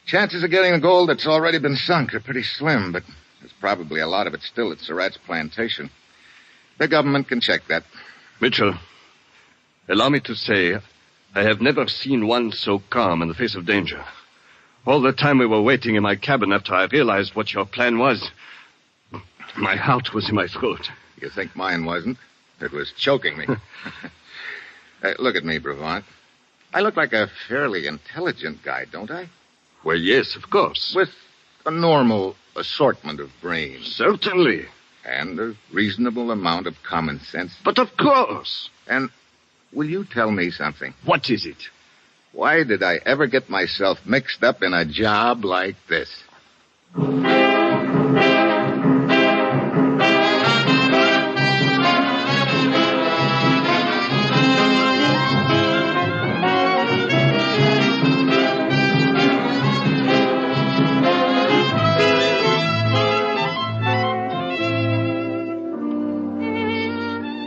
Chances of getting the gold that's already been sunk are pretty slim, but there's probably a lot of it still at Surratt's plantation. The government can check that. Mitchell, allow me to say, I have never seen one so calm in the face of danger. All the time we were waiting in my cabin after I realized what your plan was, my heart was in my throat. You think mine wasn't? It was choking me. Look at me, Bravant. I look like a fairly intelligent guy, don't I? Well, yes, of course. With a normal assortment of brains. Certainly. And a reasonable amount of common sense. But of course. And will you tell me something? What is it? Why did I ever get myself mixed up in a job like this?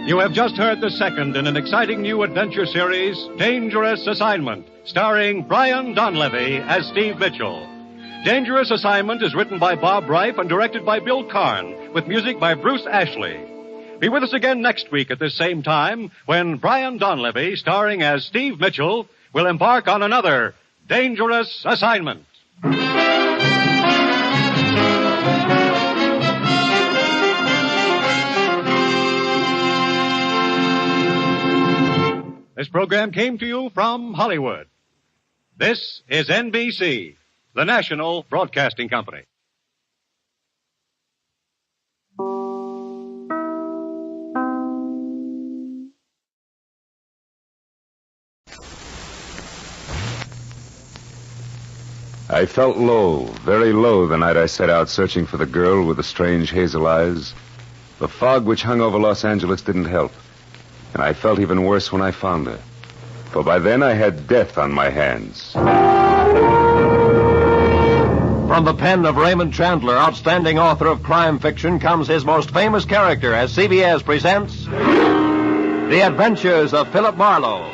You have just heard the second in an exciting new adventure series, Dangerous Assignment, starring Brian Donlevy as Steve Mitchell. Dangerous Assignment is written by Bob Reif and directed by Bill Karn, with music by Bruce Ashley. Be with us again next week at this same time when Brian Donlevy, starring as Steve Mitchell, will embark on another Dangerous Assignment. This program came to you from Hollywood. This is NBC. the National Broadcasting Company. I felt low, very low, the night I set out searching for the girl with the strange hazel eyes. The fog which hung over Los Angeles didn't help, and I felt even worse when I found her. For by then I had death on my hands. From the pen of Raymond Chandler, outstanding author of crime fiction, comes his most famous character as CBS presents The Adventures of Philip Marlo.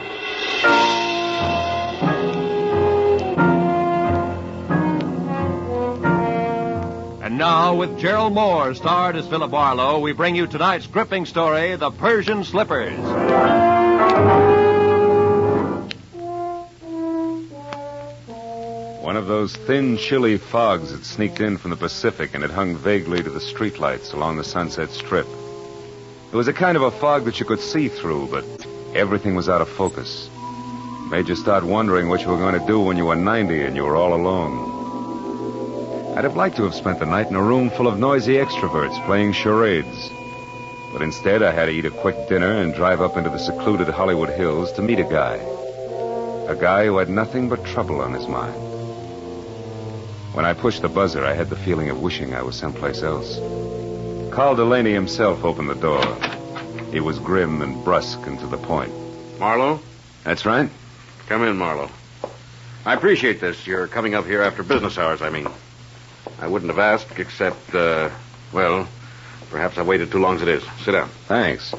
And now, with Gerald Moore starred as Philip Marlo, we bring you tonight's gripping story, The Persian Slippers. One of those thin, chilly fogs had sneaked in from the Pacific, and it hung vaguely to the streetlights along the Sunset Strip. It was a kind of a fog that you could see through, but everything was out of focus. It made you start wondering what you were going to do when you were 90 and you were all alone. I'd have liked to have spent the night in a room full of noisy extroverts playing charades. But instead, I had to eat a quick dinner and drive up into the secluded Hollywood Hills to meet a guy. A guy who had nothing but trouble on his mind. When I pushed the buzzer, I had the feeling of wishing I was someplace else. Carl Delaney himself opened the door. He was grim and brusque and to the point. Marlo? That's right. Come in, Marlo. I appreciate this. You're coming up here after business hours, I mean. I wouldn't have asked except, well, perhaps I waited too long as it is. Sit down. Thanks.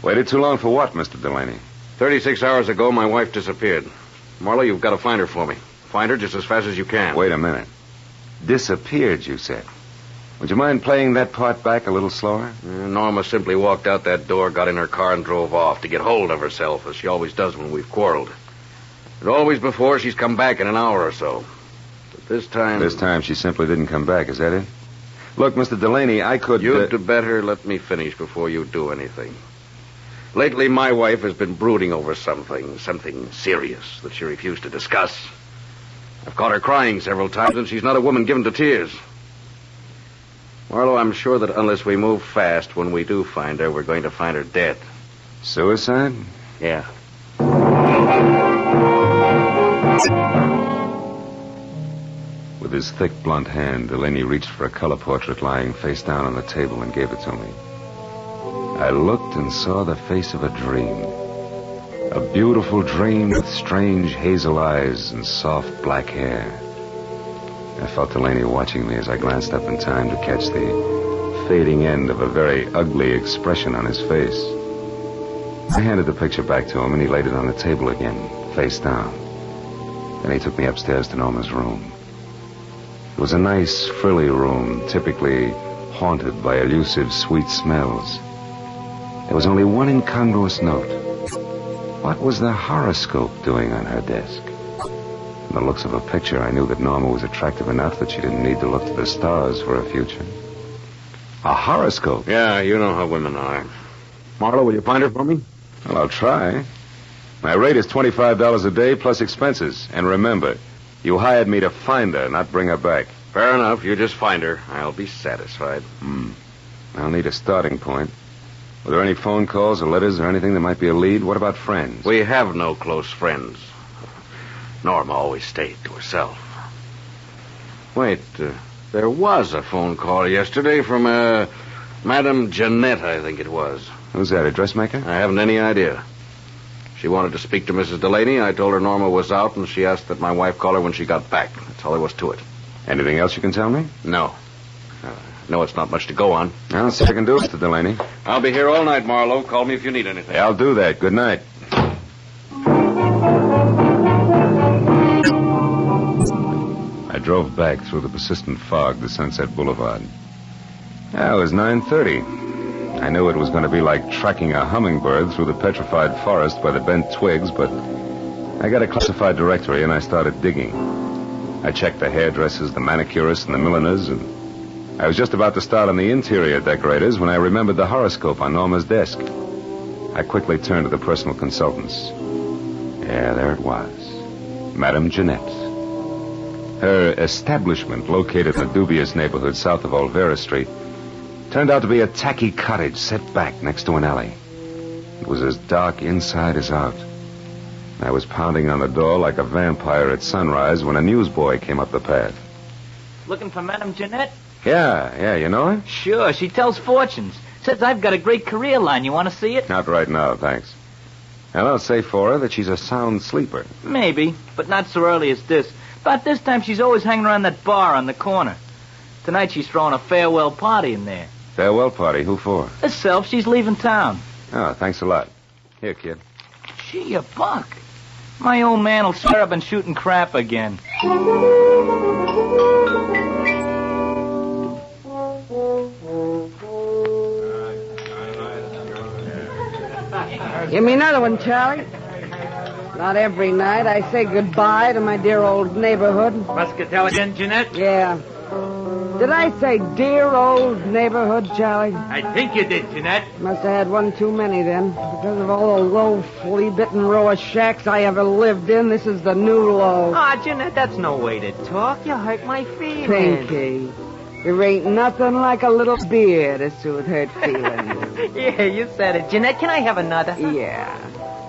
Waited too long for what, Mr. Delaney? 36 hours ago, my wife disappeared. Marlo, you've got to find her for me. Find her just as fast as you can. Wait a minute. Disappeared, you said. Would you mind playing that part back a little slower? Norma simply walked out that door, got in her car, and drove off to get hold of herself, as she always does when we've quarreled. And always before, she's come back in an hour or so. But this time... This time she simply didn't come back, is that it? Look, Mr. Delaney, I could... You'd better let me finish before you do anything. Lately, my wife has been brooding over something serious that she refused to discuss. I've caught her crying several times, and she's not a woman given to tears. Marlo, I'm sure that unless we move fast, when we do find her, we're going to find her dead. Suicide? Yeah. With his thick, blunt hand, Delaney reached for a color portrait lying face down on the table and gave it to me. I looked and saw the face of a dream. A beautiful dream with strange hazel eyes and soft black hair. I felt Delaney watching me as I glanced up in time to catch the fading end of a very ugly expression on his face. I handed the picture back to him, and he laid it on the table again, face down. Then he took me upstairs to Norma's room. It was a nice, frilly room, typically haunted by elusive, sweet smells. There was only one incongruous note. What was the horoscope doing on her desk? From the looks of a picture, I knew that Norma was attractive enough that she didn't need to look to the stars for a future. A horoscope? Yeah, you know how women are. Marlo, will you find her for me? Well, I'll try. My rate is $25 a day plus expenses. And remember, you hired me to find her, not bring her back. Fair enough. You just find her. I'll be satisfied. I'll need a starting point. Were there any phone calls or letters or anything that might be a lead? What about friends? We have no close friends. Norma always stayed to herself. Wait, there was a phone call yesterday from, Madame Jeanette, I think it was. Who's that, a dressmaker? I haven't any idea. She wanted to speak to Mrs. Delaney. I told her Norma was out, and she asked that my wife call her when she got back. That's all there was to it. Anything else you can tell me? No. No, it's not much to go on. I'll see what I can do, Mr. Delaney. I'll be here all night, Marlo. Call me if you need anything. Yeah, I'll do that. Good night. I drove back through the persistent fog to Sunset Boulevard. It was 9:30. I knew it was going to be like tracking a hummingbird through the petrified forest by the bent twigs, but I got a classified directory and I started digging. I checked the hairdressers, the manicurists, and the milliners, and I was just about to start on the interior decorators when I remembered the horoscope on Norma's desk. I quickly turned to the personal consultants. Yeah, there it was. Madame Jeanette. Her establishment, located in a dubious neighborhood south of Olvera Street, turned out to be a tacky cottage set back next to an alley. It was as dark inside as out. I was pounding on the door like a vampire at sunrise when a newsboy came up the path. Looking for Madame Jeanette? Yeah, you know her? Sure, she tells fortunes. Says I've got a great career line. You want to see it? Not right now, thanks. And I'll say for her that she's a sound sleeper. Maybe, but not so early as this. About this time, she's always hanging around that bar on the corner. Tonight, she's throwing a farewell party in there. Farewell party? Who for? Herself. She's leaving town. Oh, thanks a lot. Here, kid. Gee, a buck. My old man will swear I've been shooting crap again. Give me another one, Charlie. Not every night I say goodbye to my dear old neighborhood. Muscatel again, Jeanette? Yeah. Did I say dear old neighborhood, Charlie? I think you did, Jeanette. Must have had one too many then. Because of all the low, flea-bitten row of shacks I ever lived in, this is the new low. Ah, Jeanette, that's no way to talk. You hurt my feelings. Pinky, there ain't nothing like a little beer to soothe hurt feelings. Yeah, you said it. Jeanette, can I have another? Yeah.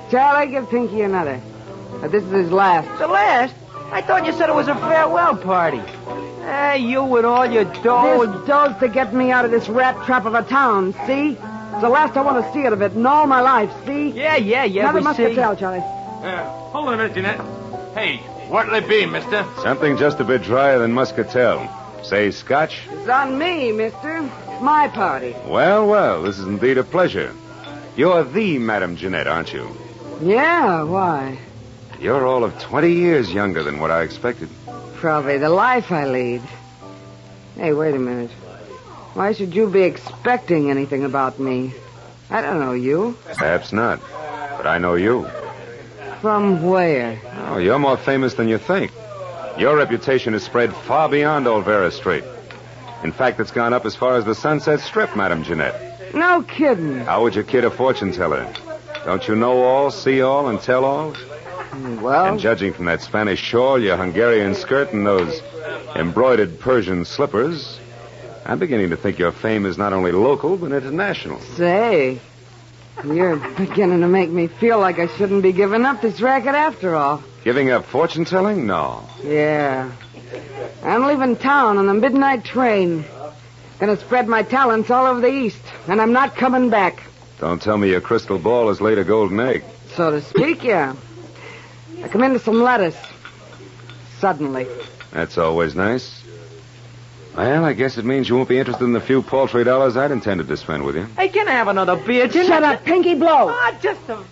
Charlie, give Pinky another. This is his last. The last? I thought you said it was a farewell party. Hey, you with all your dough. This dough's to get me out of this rat trap of a town, see? It's the last I want to see it of it in all my life, see? Yeah, Another we muscatel, see. Charlie. Hold on a minute, Jeanette. Hey, what'll it be, mister? Something just a bit drier than muscatel. Say scotch? It's on me, mister. It's my party. Well, this is indeed a pleasure. You're the Madame Jeanette, aren't you? Yeah, why? You're all of 20 years younger than what I expected. Probably the life I lead. Hey, wait a minute. Why should you be expecting anything about me? I don't know you. Perhaps not, but I know you. From where? Oh, you're more famous than you think. Your reputation is spread far beyond Olvera Street. In fact, it's gone up as far as the Sunset Strip, Madame Jeanette. No kidding. How would you kid a fortune teller? Don't you know all, see all, and tell all? Well... And judging from that Spanish shawl, your Hungarian skirt, and those embroidered Persian slippers, I'm beginning to think your fame is not only local, but international. Say, you're beginning to make me feel like I shouldn't be giving up this racket after all. Giving up fortune-telling? No. Yeah. I'm leaving town on the midnight train. Gonna spread my talents all over the East, and I'm not coming back. Don't tell me your crystal ball has laid a golden egg. So to speak, yeah. I come into some lettuce. Suddenly. That's always nice. Well, I guess it means you won't be interested in the few paltry dollars I'd intended to spend with you. Hey, can I have another beer, Jeanette? Shut up, Pinky Blow. Ah, just a...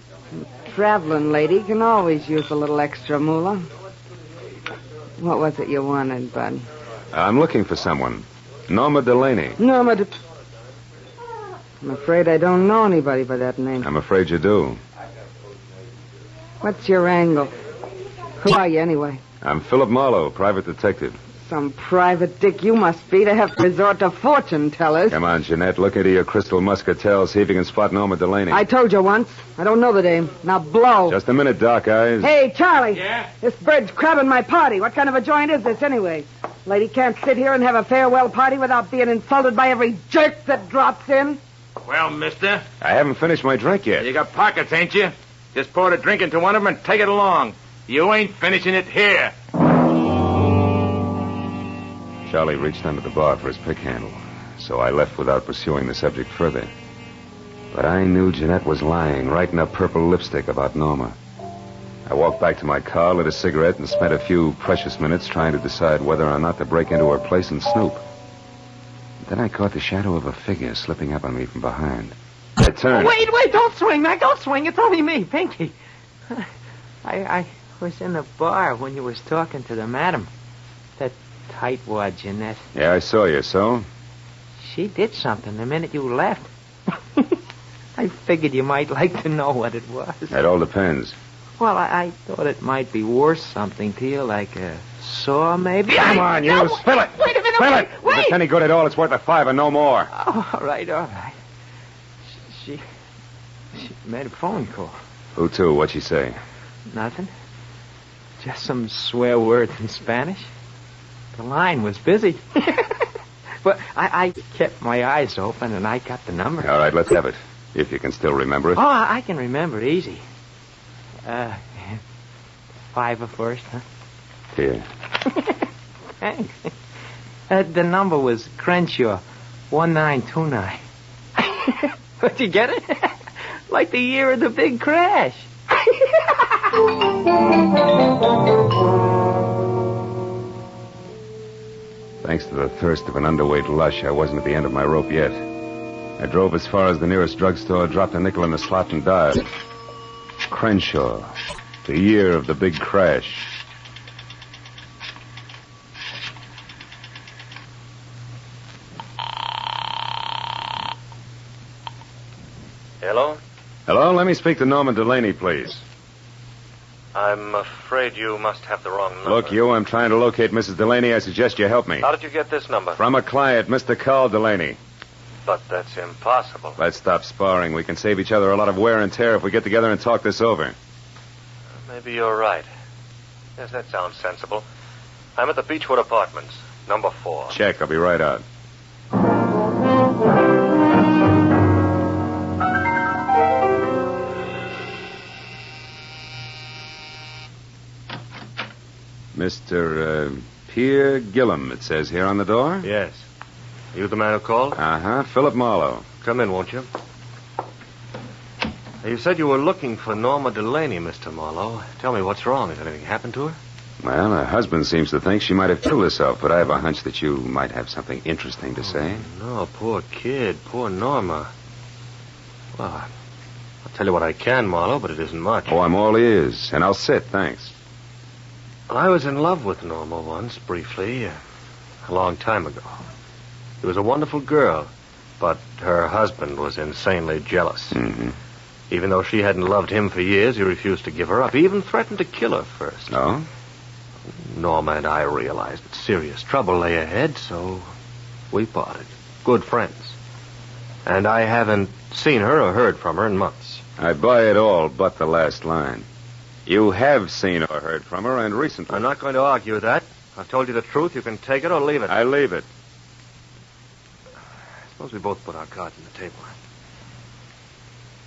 Traveling lady can always use a little extra moolah. What was it you wanted, Bud? I'm looking for someone. Norma Delaney. I'm afraid I don't know anybody by that name. I'm afraid you do. What's your angle? Who are you, anyway? I'm Philip Marlo, private detective. Some private dick you must be to have to resort to fortune tellers. Come on, Jeanette. Look into your crystal muscatel. See if you can spot Norma Delaney. I told you once. I don't know the dame. Now blow. Just a minute, Doc Eyes. Hey, Charlie. Yeah? This bird's crabbing my party. What kind of a joint is this, anyway? Lady can't sit here and have a farewell party without being insulted by every jerk that drops in. Well, mister, I haven't finished my drink yet. you got pockets, ain't you? Just pour a drink into one of them and take it along. You ain't finishing it here. Charlie reached under the bar for his pick handle, so I left without pursuing the subject further. But I knew Jeanette was lying, right in a purple lipstick about Norma. I walked back to my car, lit a cigarette, and spent a few precious minutes trying to decide whether or not to break into her place and snoop. Then I caught the shadow of a figure slipping up on me from behind. I turned. Wait, don't swing, man. Don't swing. It's only me, Pinky. I was in the bar when you was talking to the madam. That tightwad Jeanette. Yeah, I saw you, so? She did something the minute you left. I figured you might like to know what it was. That all depends. Well, I thought it might be worth something to you, like a saw, maybe. Come on, you. No, Spill it. Wait a minute. Spill it. Wait. If it's any good at all, it's worth $5 and no more. Oh, all right. She made a phone call. Who to? What'd she say? Nothing. Just some swear words in Spanish. The line was busy. But I kept my eyes open, and I got the number. All right, let's have it, if you can still remember it. Oh, I can remember it easy. 5 first, huh? Here. Thanks. The number was Crenshaw, 1929. But you get it? Like the year of the big crash. Thanks to the thirst of an underweight lush, I wasn't at the end of my rope yet. I drove as far as the nearest drugstore, dropped a nickel in the slot, and dialed. Crenshaw, the year of the big crash. Hello? Hello, let me speak to Norman Delaney, please. I'm afraid you must have the wrong number. Look, you, I'm trying to locate Mrs. Delaney. I suggest you help me. How did you get this number? From a client, Mr. Carl Delaney. But that's impossible. Let's stop sparring. We can save each other a lot of wear and tear if we get together and talk this over. Maybe you're right. Yes, that sounds sensible. I'm at the Beechwood Apartments, number 4. Check. I'll be right out. Mr. Pierre Gillum, it says here on the door. Yes. You the man who called? Uh-huh. Philip Marlo. Come in, won't you? You said you were looking for Norma Delaney, Mr. Marlo. Tell me, what's wrong? Has anything happened to her? Well, her husband seems to think she might have killed herself, but I have a hunch that you might have something interesting to say. No, poor kid. Poor Norma. Well, I'll tell you what I can, Marlo, but it isn't much. Oh, I'm all ears, and I'll sit, thanks. Well, I was in love with Norma once, briefly, a long time ago. She was a wonderful girl, but her husband was insanely jealous. Mm-hmm. Even though she hadn't loved him for years, he refused to give her up. He even threatened to kill her first. Oh? Norma and I realized that serious trouble lay ahead, so we parted. Good friends. And I haven't seen her or heard from her in months. I buy it all but the last line. You have seen or heard from her, and recently. I'm not going to argue that. I've told you the truth. You can take it or leave it. I leave it. Suppose we both put our cards on the table.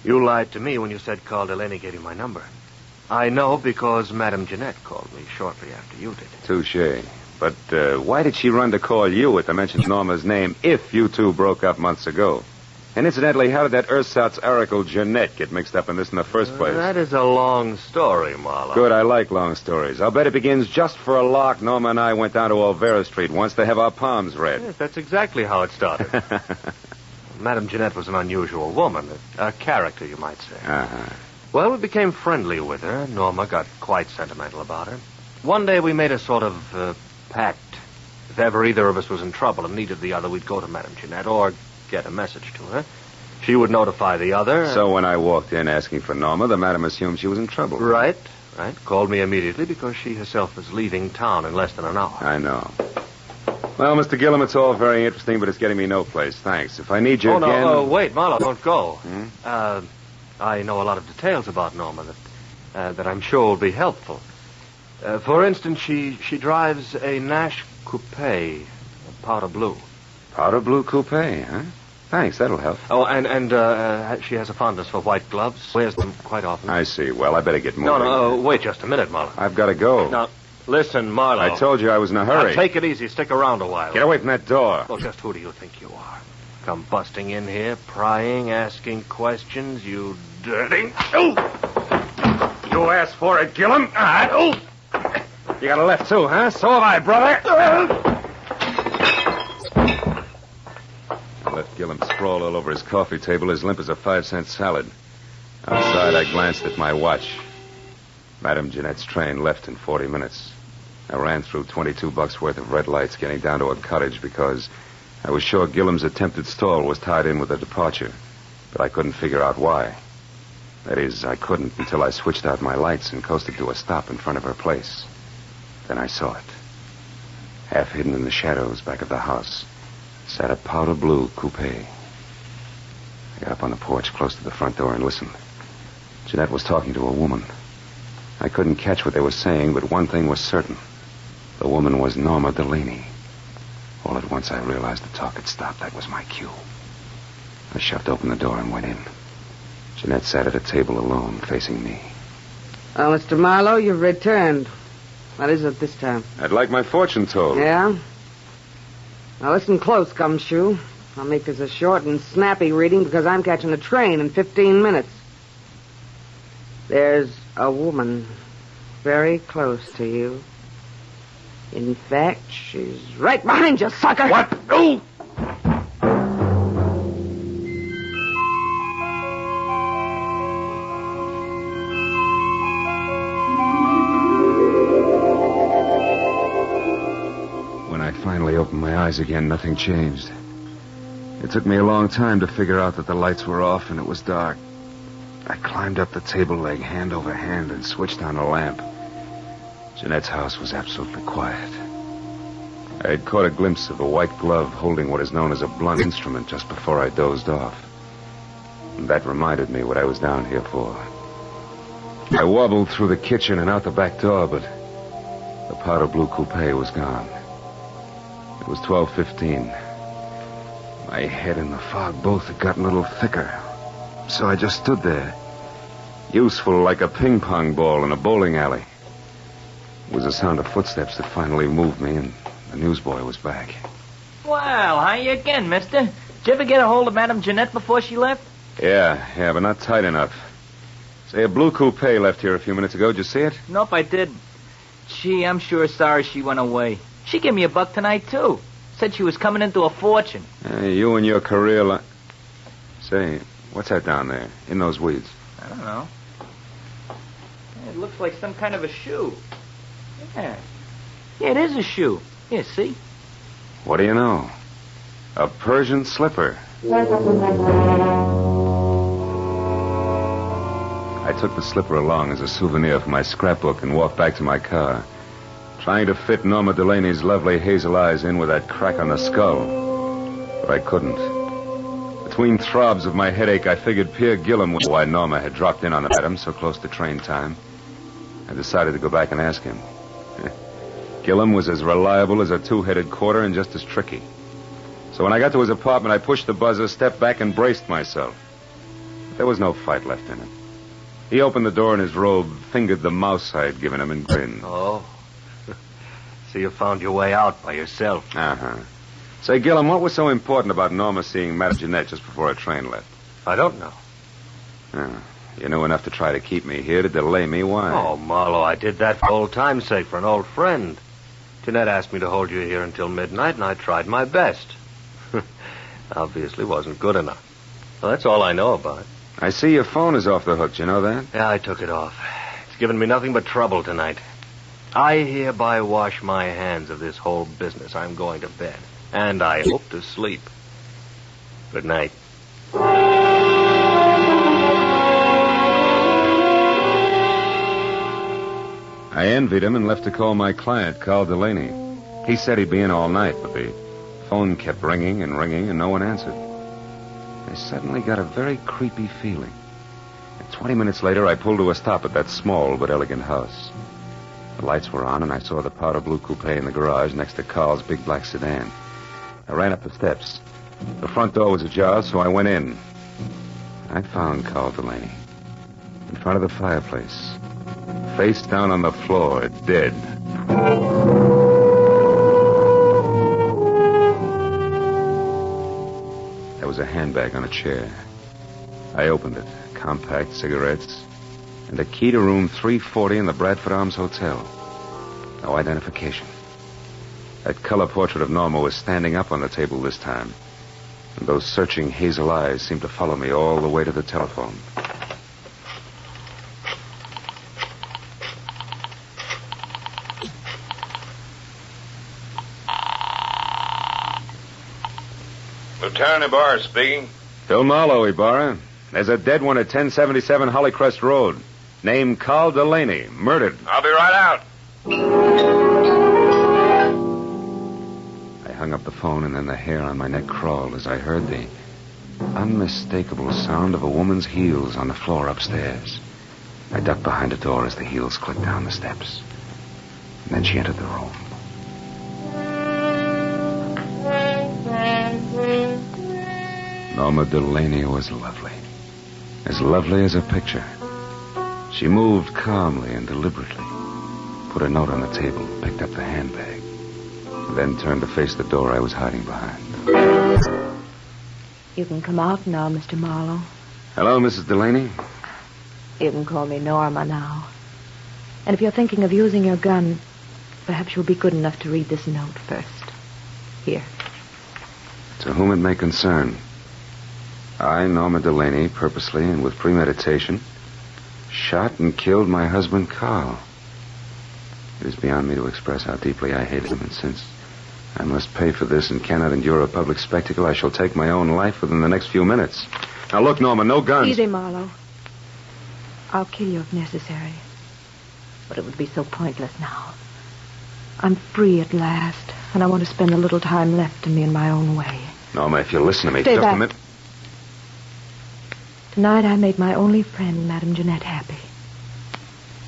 You lied to me when you said Carl Delaney gave you my number. I know because Madame Jeanette called me shortly after you did. Touché. But why did she run to call you at the mention of Norma's name if you two broke up months ago? And incidentally, how did that ersatz oracle Jeanette get mixed up in this in the first place? That is a long story, Marlo. Good, I like long stories. I'll bet it begins just for a lark. Norma and I went down to Olvera Street once to have our palms read. Yes, that's exactly how it started. Madame Jeanette was an unusual woman, a character, you might say. Uh-huh. Well, we became friendly with her. Norma got quite sentimental about her. One day we made a sort of pact. If ever either of us was in trouble and needed the other, we'd go to Madame Jeanette or get a message to her. She would notify the other. So when I walked in asking for Norma, the madam assumed she was in trouble. Right. Called me immediately because she herself was leaving town in less than an hour. I know. Well, Mr. Gillum, it's all very interesting, but it's getting me no place. Thanks. If I need you again... No, wait, Marlo, don't go. I know a lot of details about Norma that I'm sure will be helpful. For instance, she drives a Nash coupe, a powder blue. Powder blue coupe, huh? Thanks, that'll help. Oh, and she has a fondness for white gloves. Wears them quite often. I see. Well, I better get moving. No, wait just a minute, Marlo. I've got to go. Now, listen, Marlo. I told you I was in a hurry. Now, take it easy. Stick around a while. Get away from that door. Well, just who do you think you are? Come busting in here, prying, asking questions, you dirty... Oh! You asked for it, Gillum. You got a left, too, huh? So have I, brother. I left Gillum sprawled all over his coffee table, as limp as a 5-cent salad. Outside, I glanced at my watch. Madame Jeanette's train left in 40 minutes. I ran through $22 worth of red lights, getting down to a cottage because I was sure Gillum's attempted stall was tied in with a departure, but I couldn't figure out why. That is, I couldn't until I switched out my lights and coasted to a stop in front of her place. Then I saw it. Half hidden in the shadows back of the house sat a powder blue coupe. I got up on the porch close to the front door and listened. Jeanette was talking to a woman. I couldn't catch what they were saying, but one thing was certain. The woman was Norma Delaney. All at once I realized the talk had stopped. That was my cue. I shoved open the door and went in. Jeanette sat at a table alone, facing me. Oh, Mr. Marlo, you've returned. What is it this time? I'd like my fortune told. Yeah? Now listen close, Gumshoe. I'll make this a short and snappy reading because I'm catching a train in 15 minutes. There's a woman very close to you. In fact, she's right behind you, sucker! What? No! When I finally opened my eyes again, nothing changed. It took me a long time to figure out that the lights were off and it was dark. I climbed up the table leg hand over hand and switched on a lamp. Jeanette's house was absolutely quiet. I had caught a glimpse of a white glove holding what is known as a blunt instrument just before I dozed off. And that reminded me what I was down here for. I wobbled through the kitchen and out the back door, but the powder blue coupe was gone. It was 12:15. My head and the fog both had gotten a little thicker. So I just stood there, useful like a ping pong ball in a bowling alley. It was the sound of footsteps that finally moved me, and the newsboy was back. Well, how you again, mister? Did you ever get a hold of Madame Jeanette before she left? Yeah, but not tight enough. Say, a blue coupe left here a few minutes ago. Did you see it? Nope, I did. Gee, I'm sure sorry she went away. She gave me a buck tonight, too. Said she was coming into a fortune. You and your career Say, what's that down there, in those weeds? I don't know. It looks like some kind of a shoe. Yeah, it is a shoe. Yeah, see? What do you know? A Persian slipper. I took the slipper along as a souvenir for my scrapbook and walked back to my car, trying to fit Norma Delaney's lovely hazel eyes in with that crack on the skull. But I couldn't. Between throbs of my headache, I figured Pierre Gillum was why Norma had dropped in on the madam so close to train time. I decided to go back and ask him. Gillum was as reliable as a two-headed quarter and just as tricky. So when I got to his apartment, I pushed the buzzer, stepped back, and braced myself. But there was no fight left in it. He opened the door in his robe, fingered the mouse I had given him, and grinned. Oh. So you found your way out by yourself. Uh-huh. Say, Gillum, what was so important about Norma seeing Madame Jeanette just before her train left? I don't know. You knew enough to try to keep me here, to delay me. Why? Oh, Marlo, I did that for old time's sake, for an old friend. Jeanette asked me to hold you here until midnight, and I tried my best. Obviously wasn't good enough. Well, that's all I know about it. I see your phone is off the hook. You know that? Yeah, I took it off. It's given me nothing but trouble tonight. I hereby wash my hands of this whole business. I'm going to bed. And I hope to sleep. Good night. I envied him and left to call my client, Carl Delaney. He said he'd be in all night, but the phone kept ringing and ringing, and no one answered. I suddenly got a very creepy feeling. And 20 minutes later, I pulled to a stop at that small but elegant house. The lights were on, and I saw the powder blue coupe in the garage next to Carl's big black sedan. I ran up the steps. The front door was ajar, so I went in. I found Carl Delaney in front of the fireplace, face down on the floor, dead. There was a handbag on a chair. I opened it. Compact, cigarettes, and a key to room 340 in the Bradford Arms Hotel. No identification. That color portrait of Norma was standing up on the table this time, and those searching hazel eyes seemed to follow me all the way to the telephone. Lieutenant Ibarra speaking. Phil Marlo, Ibarra. There's a dead one at 1077 Hollycrest Road, named Carl Delaney, murdered. I'll be right out. I hung up the phone, and then the hair on my neck crawled as I heard the unmistakable sound of a woman's heels on the floor upstairs. I ducked behind a door as the heels clicked down the steps. And then she entered the room. Norma Delaney was lovely. As lovely as a picture. She moved calmly and deliberately, put a note on the table, picked up the handbag, then turned to face the door I was hiding behind. You can come out now, Mr. Marlo. Hello, Mrs. Delaney. You can call me Norma now. And if you're thinking of using your gun, perhaps you'll be good enough to read this note first. Here. To whom it may concern. I, Norma Delaney, purposely and with premeditation, shot and killed my husband, Carl. It is beyond me to express how deeply I hated him, and since I must pay for this and cannot endure a public spectacle, I shall take my own life within the next few minutes. Now look, Norma, no guns. Easy, Marlo. I'll kill you if necessary. But it would be so pointless now. I'm free at last, and I want to spend the little time left to me in my own way. Norma, if you'll listen to me, Stay just back. a minute. Tonight I made my only friend, Madame Jeanette, happy.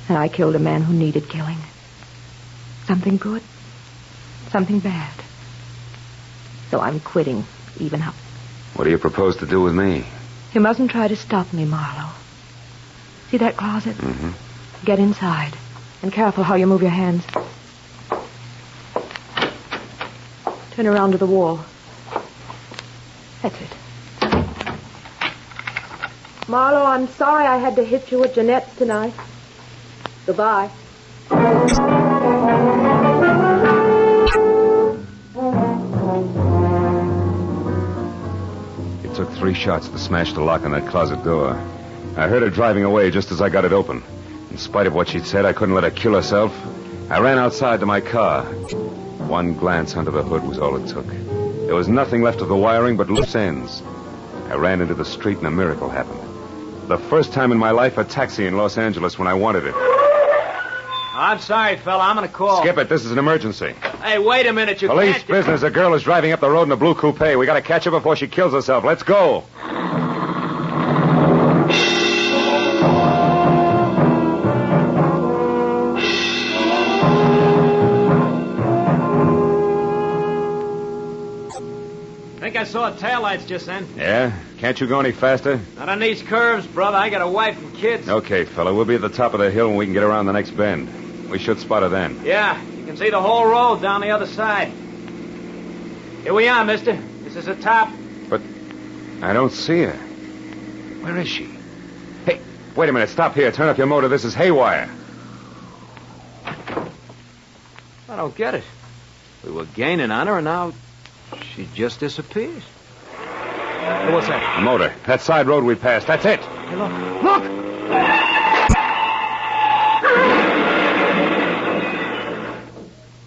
And I killed a man who needed killing. Something good, something bad. So I'm quitting, even up. What do you propose to do with me? You mustn't try to stop me, Marlo. See that closet? Mm-hmm. Get inside. And careful how you move your hands. Turn around to the wall. That's it. Marlo, I'm sorry I had to hit you at Jeanette's tonight. Goodbye. It took 3 shots to smash the lock on that closet door. I heard her driving away just as I got it open. In spite of what she'd said, I couldn't let her kill herself. I ran outside to my car. One glance under the hood was all it took. There was nothing left of the wiring but loose ends. I ran into the street and a miracle happened. The first time in my life a taxi in Los Angeles when I wanted it. I'm sorry, fella. I'm going to call. Skip it. This is an emergency. Hey, wait a minute. You Police can't... business. A girl is driving up the road in a blue coupe. We got to catch her before she kills herself. Let's go. I think I saw taillights just then. Yeah? Can't you go any faster? Not on these curves, brother. I got a wife and kids. Okay, fella. We'll be at the top of the hill when we can get around the next bend. We should spot her then. Yeah, you can see the whole road down the other side. Here we are, mister. This is the top. But I don't see her. Where is she? Hey, wait a minute. Stop here. Turn up your motor. This is haywire. I don't get it. We were gaining on her, and now she just disappears. Hey, what's that? The motor. That side road we passed. That's it. Hey, look. Look!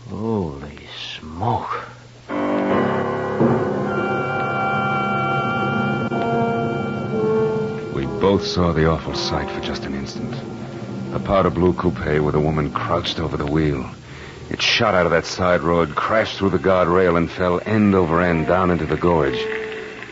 Holy smoke. We both saw the awful sight for just an instant. A powder blue coupe with a woman crouched over the wheel. It shot out of that side road, crashed through the guardrail, and fell end over end down into the gorge.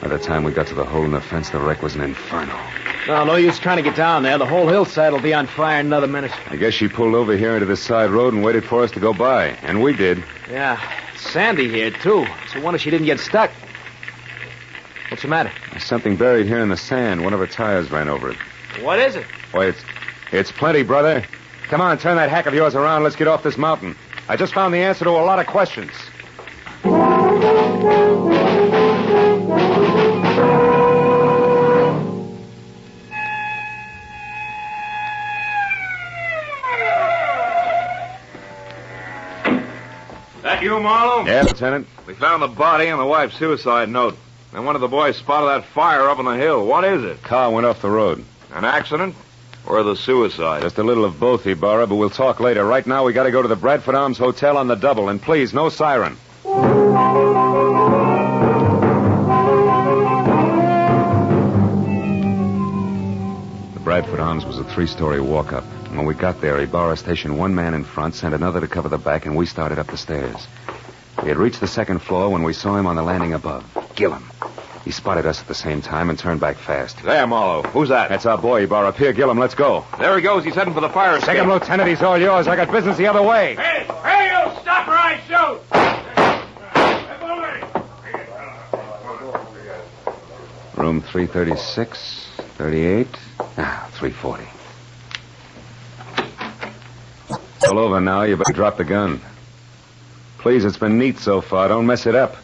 By the time we got to the hole in the fence, the wreck was an inferno. No use trying to get down there. The whole hillside will be on fire in another minute. I guess she pulled over here into this side road and waited for us to go by. And we did. Yeah, it's sandy here, too. It's a wonder she didn't get stuck. What's the matter? There's something buried here in the sand. One of her tires ran over it. What is it? Why, it's plenty, brother. Come on, turn that hack of yours around. Let's get off this mountain. I just found the answer to a lot of questions. That you, Marlo? Yeah, Lieutenant. We found the body and the wife's suicide note. And one of the boys spotted that fire up on the hill. What is it? Car went off the road. An accident? Or the suicide? Just a little of both, Ibarra, but we'll talk later. Right now, we got to go to the Bradford Arms Hotel on the double. And please, no siren. The Bradford Arms was a 3-story walk-up. When we got there, Ibarra stationed one man in front, sent another to cover the back, and we started up the stairs. We had reached the second floor when we saw him on the landing above. Gillum. He spotted us at the same time and turned back fast. There, Marlo. Who's that? That's our boy, Ibarra. Pierre Gillum. Let's go. There he goes. He's heading for the fire escape. Second Lieutenant, he's all yours. I got business the other way. Hey, you! Stop or I shoot! Room room 336, 38, 340. It's all over now. You better drop the gun. Please, it's been neat so far. Don't mess it up.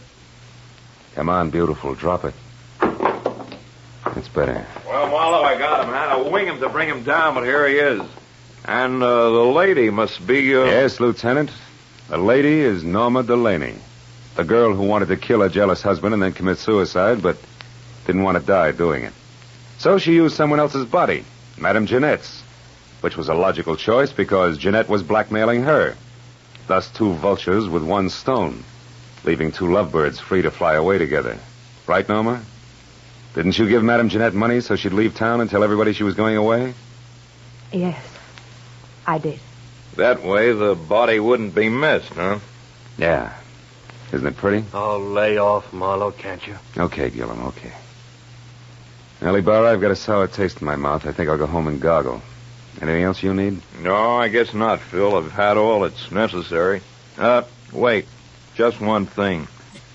Come on, beautiful. Drop it. That's better. Well, Marlo, I got him. I had to wing him to bring him down, but here he is. And the lady must be... Yes, Lieutenant. The lady is Norma Delaney. The girl who wanted to kill her jealous husband and then commit suicide, but didn't want to die doing it. So she used someone else's body, Madame Jeanette's, which was a logical choice because Jeanette was blackmailing her. Thus, two vultures with one stone, leaving two lovebirds free to fly away together. Right, Norma? Didn't you give Madame Jeanette money so she'd leave town and tell everybody she was going away? Yes, I did. That way the body wouldn't be missed, huh? Yeah. Isn't it pretty? Oh, lay off, Marlo, can't you? Okay, Gillum, okay. Ellie Barra, I've got a sour taste in my mouth. I think I'll go home and goggle. Anything else you need? No, I guess not, Phil. I've had all that's necessary. Wait. Just one thing.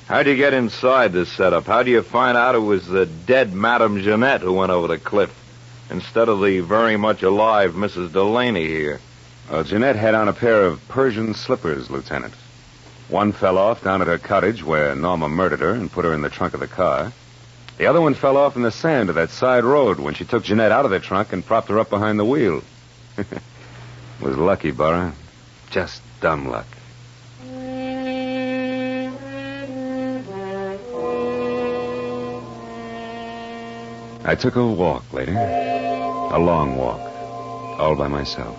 How'd you get inside this setup? How do you find out it was the dead Madame Jeanette who went over the cliff instead of the very much alive Mrs. Delaney here? Well, Jeanette had on a pair of Persian slippers, Lieutenant. One fell off down at her cottage where Norma murdered her and put her in the trunk of the car. The other one fell off in the sand of that side road when she took Jeanette out of the trunk and propped her up behind the wheel. Was lucky, Burra. Just dumb luck. I took a walk later. A long walk. All by myself.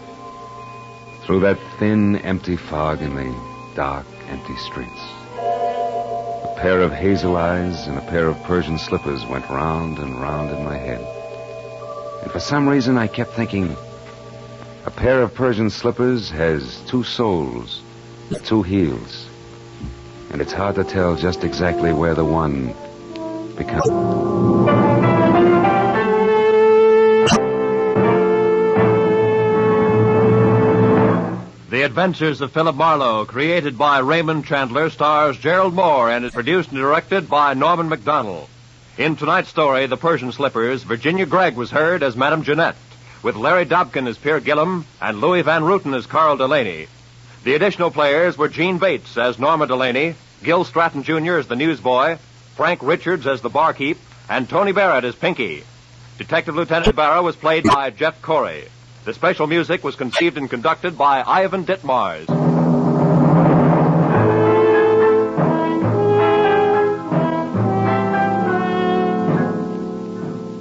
Through that thin, empty fog in the dark, empty streets. A pair of hazel eyes and a pair of Persian slippers went round and round in my head. And for some reason I kept thinking, a pair of Persian slippers has two soles, two heels. And it's hard to tell just exactly where the one becomes. The Adventures of Philip Marlo, created by Raymond Chandler, stars Gerald Moore and is produced and directed by Norman MacDonald. In tonight's story, The Persian Slippers, Virginia Gregg was heard as Madame Jeanette, with Larry Dobkin as Pierre Gillum and Louis Van Rooten as Carl Delaney. The additional players were Gene Bates as Norma Delaney, Gil Stratton Jr. as the newsboy, Frank Richards as the barkeep, and Tony Barrett as Pinky. Detective Lieutenant Barra was played by Jeff Corey. The special music was conceived and conducted by Ivan Ditmars.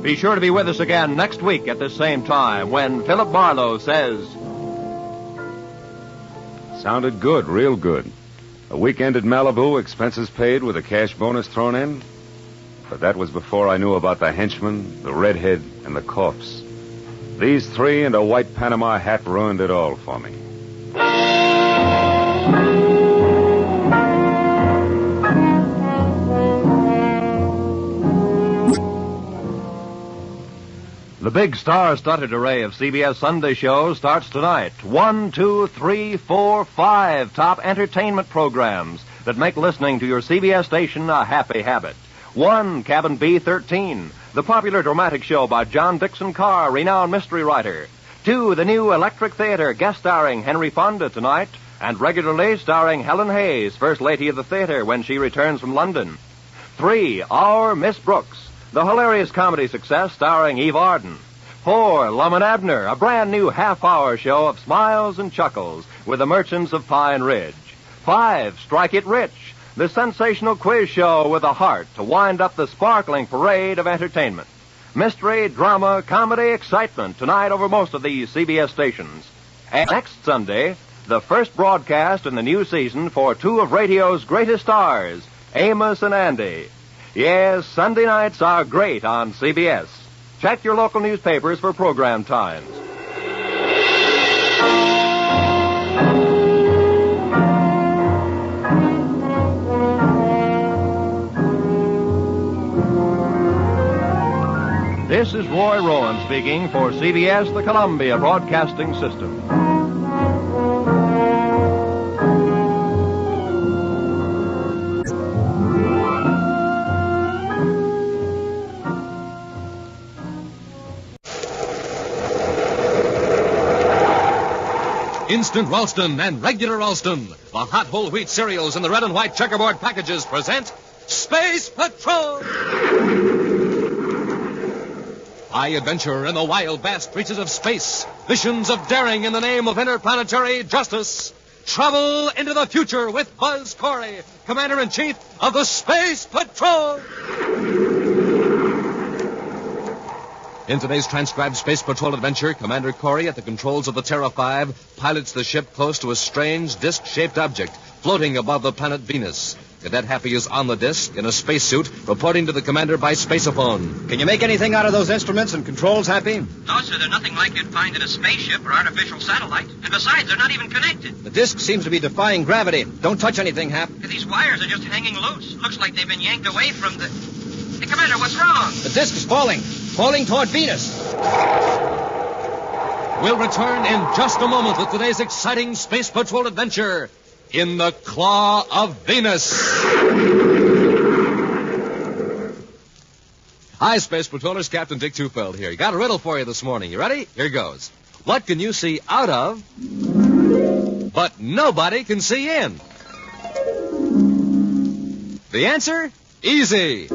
Be sure to be with us again next week at this same time when Philip Marlo says... Sounded good, real good. A weekend at Malibu, expenses paid with a cash bonus thrown in. But that was before I knew about the henchman, the redhead, and the corpse. These three and a white Panama hat ruined it all for me. The big star-studded array of CBS Sunday shows starts tonight. 1, 2, 3, 4, 5 top entertainment programs that make listening to your CBS station a happy habit. 1, Cabin B-13, the popular dramatic show by John Dixon Carr, renowned mystery writer. 2, the new Electric Theater, guest starring Henry Fonda tonight, and regularly starring Helen Hayes, First Lady of the Theater, when she returns from London. 3, Our Miss Brooks, the hilarious comedy success starring Eve Arden. 4, Lum and Abner, a brand new half-hour show of smiles and chuckles with the merchants of Pine Ridge. 5, Strike It Rich, the sensational quiz show with a heart to wind up the sparkling parade of entertainment. Mystery, drama, comedy, excitement tonight over most of these CBS stations. And next Sunday, the first broadcast in the new season for two of radio's greatest stars, Amos and Andy. Yes, Sunday nights are great on CBS. Check your local newspapers for program times. This is Roy Rowan speaking for CBS, the Columbia Broadcasting System. Instant Ralston and regular Ralston, the hot whole wheat cereals in the red and white checkerboard packages present Space Patrol! High adventure in the wild, vast reaches of space. Missions of daring in the name of interplanetary justice. Travel into the future with Buzz Corey, Commander-in-Chief of the Space Patrol! In today's transcribed Space Patrol adventure, Commander Corey, at the controls of the Terra 5, pilots the ship close to a strange disc-shaped object floating above the planet Venus. Cadet Happy is on the disc in a spacesuit, reporting to the commander by spaceophone. Can you make anything out of those instruments and controls, Happy? No, sir, they're nothing like you'd find in a spaceship or artificial satellite. And besides, they're not even connected. The disc seems to be defying gravity. Don't touch anything, Hap. These wires are just hanging loose. Looks like they've been yanked away from the... Hey, Commander, what's wrong? The disc is falling toward Venus. We'll return in just a moment with today's exciting Space Patrol adventure in the Claw of Venus. Hi, Space Patrollers. Captain Dick Tufeld here. Got a riddle for you this morning. You ready? Here goes. What can you see out of, but nobody can see in? The answer? Easy.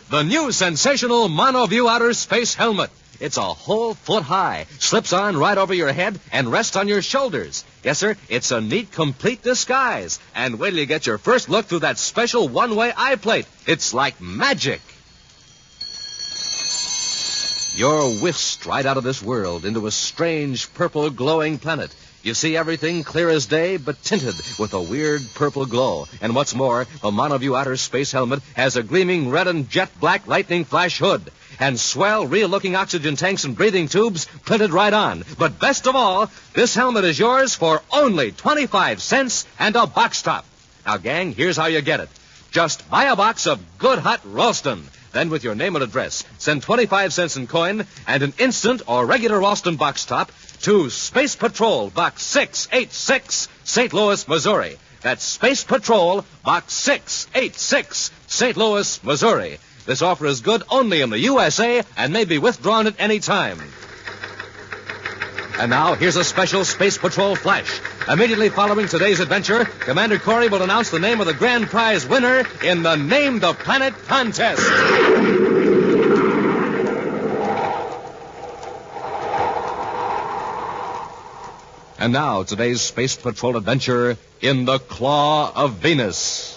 The new sensational Monoview Outer Space Helmet. It's a whole foot high, slips on right over your head, and rests on your shoulders. Yes, sir, it's a neat, complete disguise. And wait till you get your first look through that special one-way eye plate. It's like magic. You're whisked right out of this world into a strange, purple, glowing planet. You see everything clear as day, but tinted with a weird purple glow. And what's more, the Monoview Outer Space Helmet has a gleaming red and jet black lightning flash hood. And swell, real-looking oxygen tanks and breathing tubes printed right on. But best of all, this helmet is yours for only 25 cents and a box top. Now, gang, here's how you get it. Just buy a box of good hot Ralston. Then, with your name and address, send 25 cents in coin and an instant or regular Ralston box top to Space Patrol, Box 686, St. Louis, Missouri. That's Space Patrol, Box 686, St. Louis, Missouri. This offer is good only in the USA and may be withdrawn at any time. And now, here's a special Space Patrol flash. Immediately following today's adventure, Commander Corey will announce the name of the grand prize winner in the Name the Planet contest. And now, today's Space Patrol adventure in the Claw of Venus.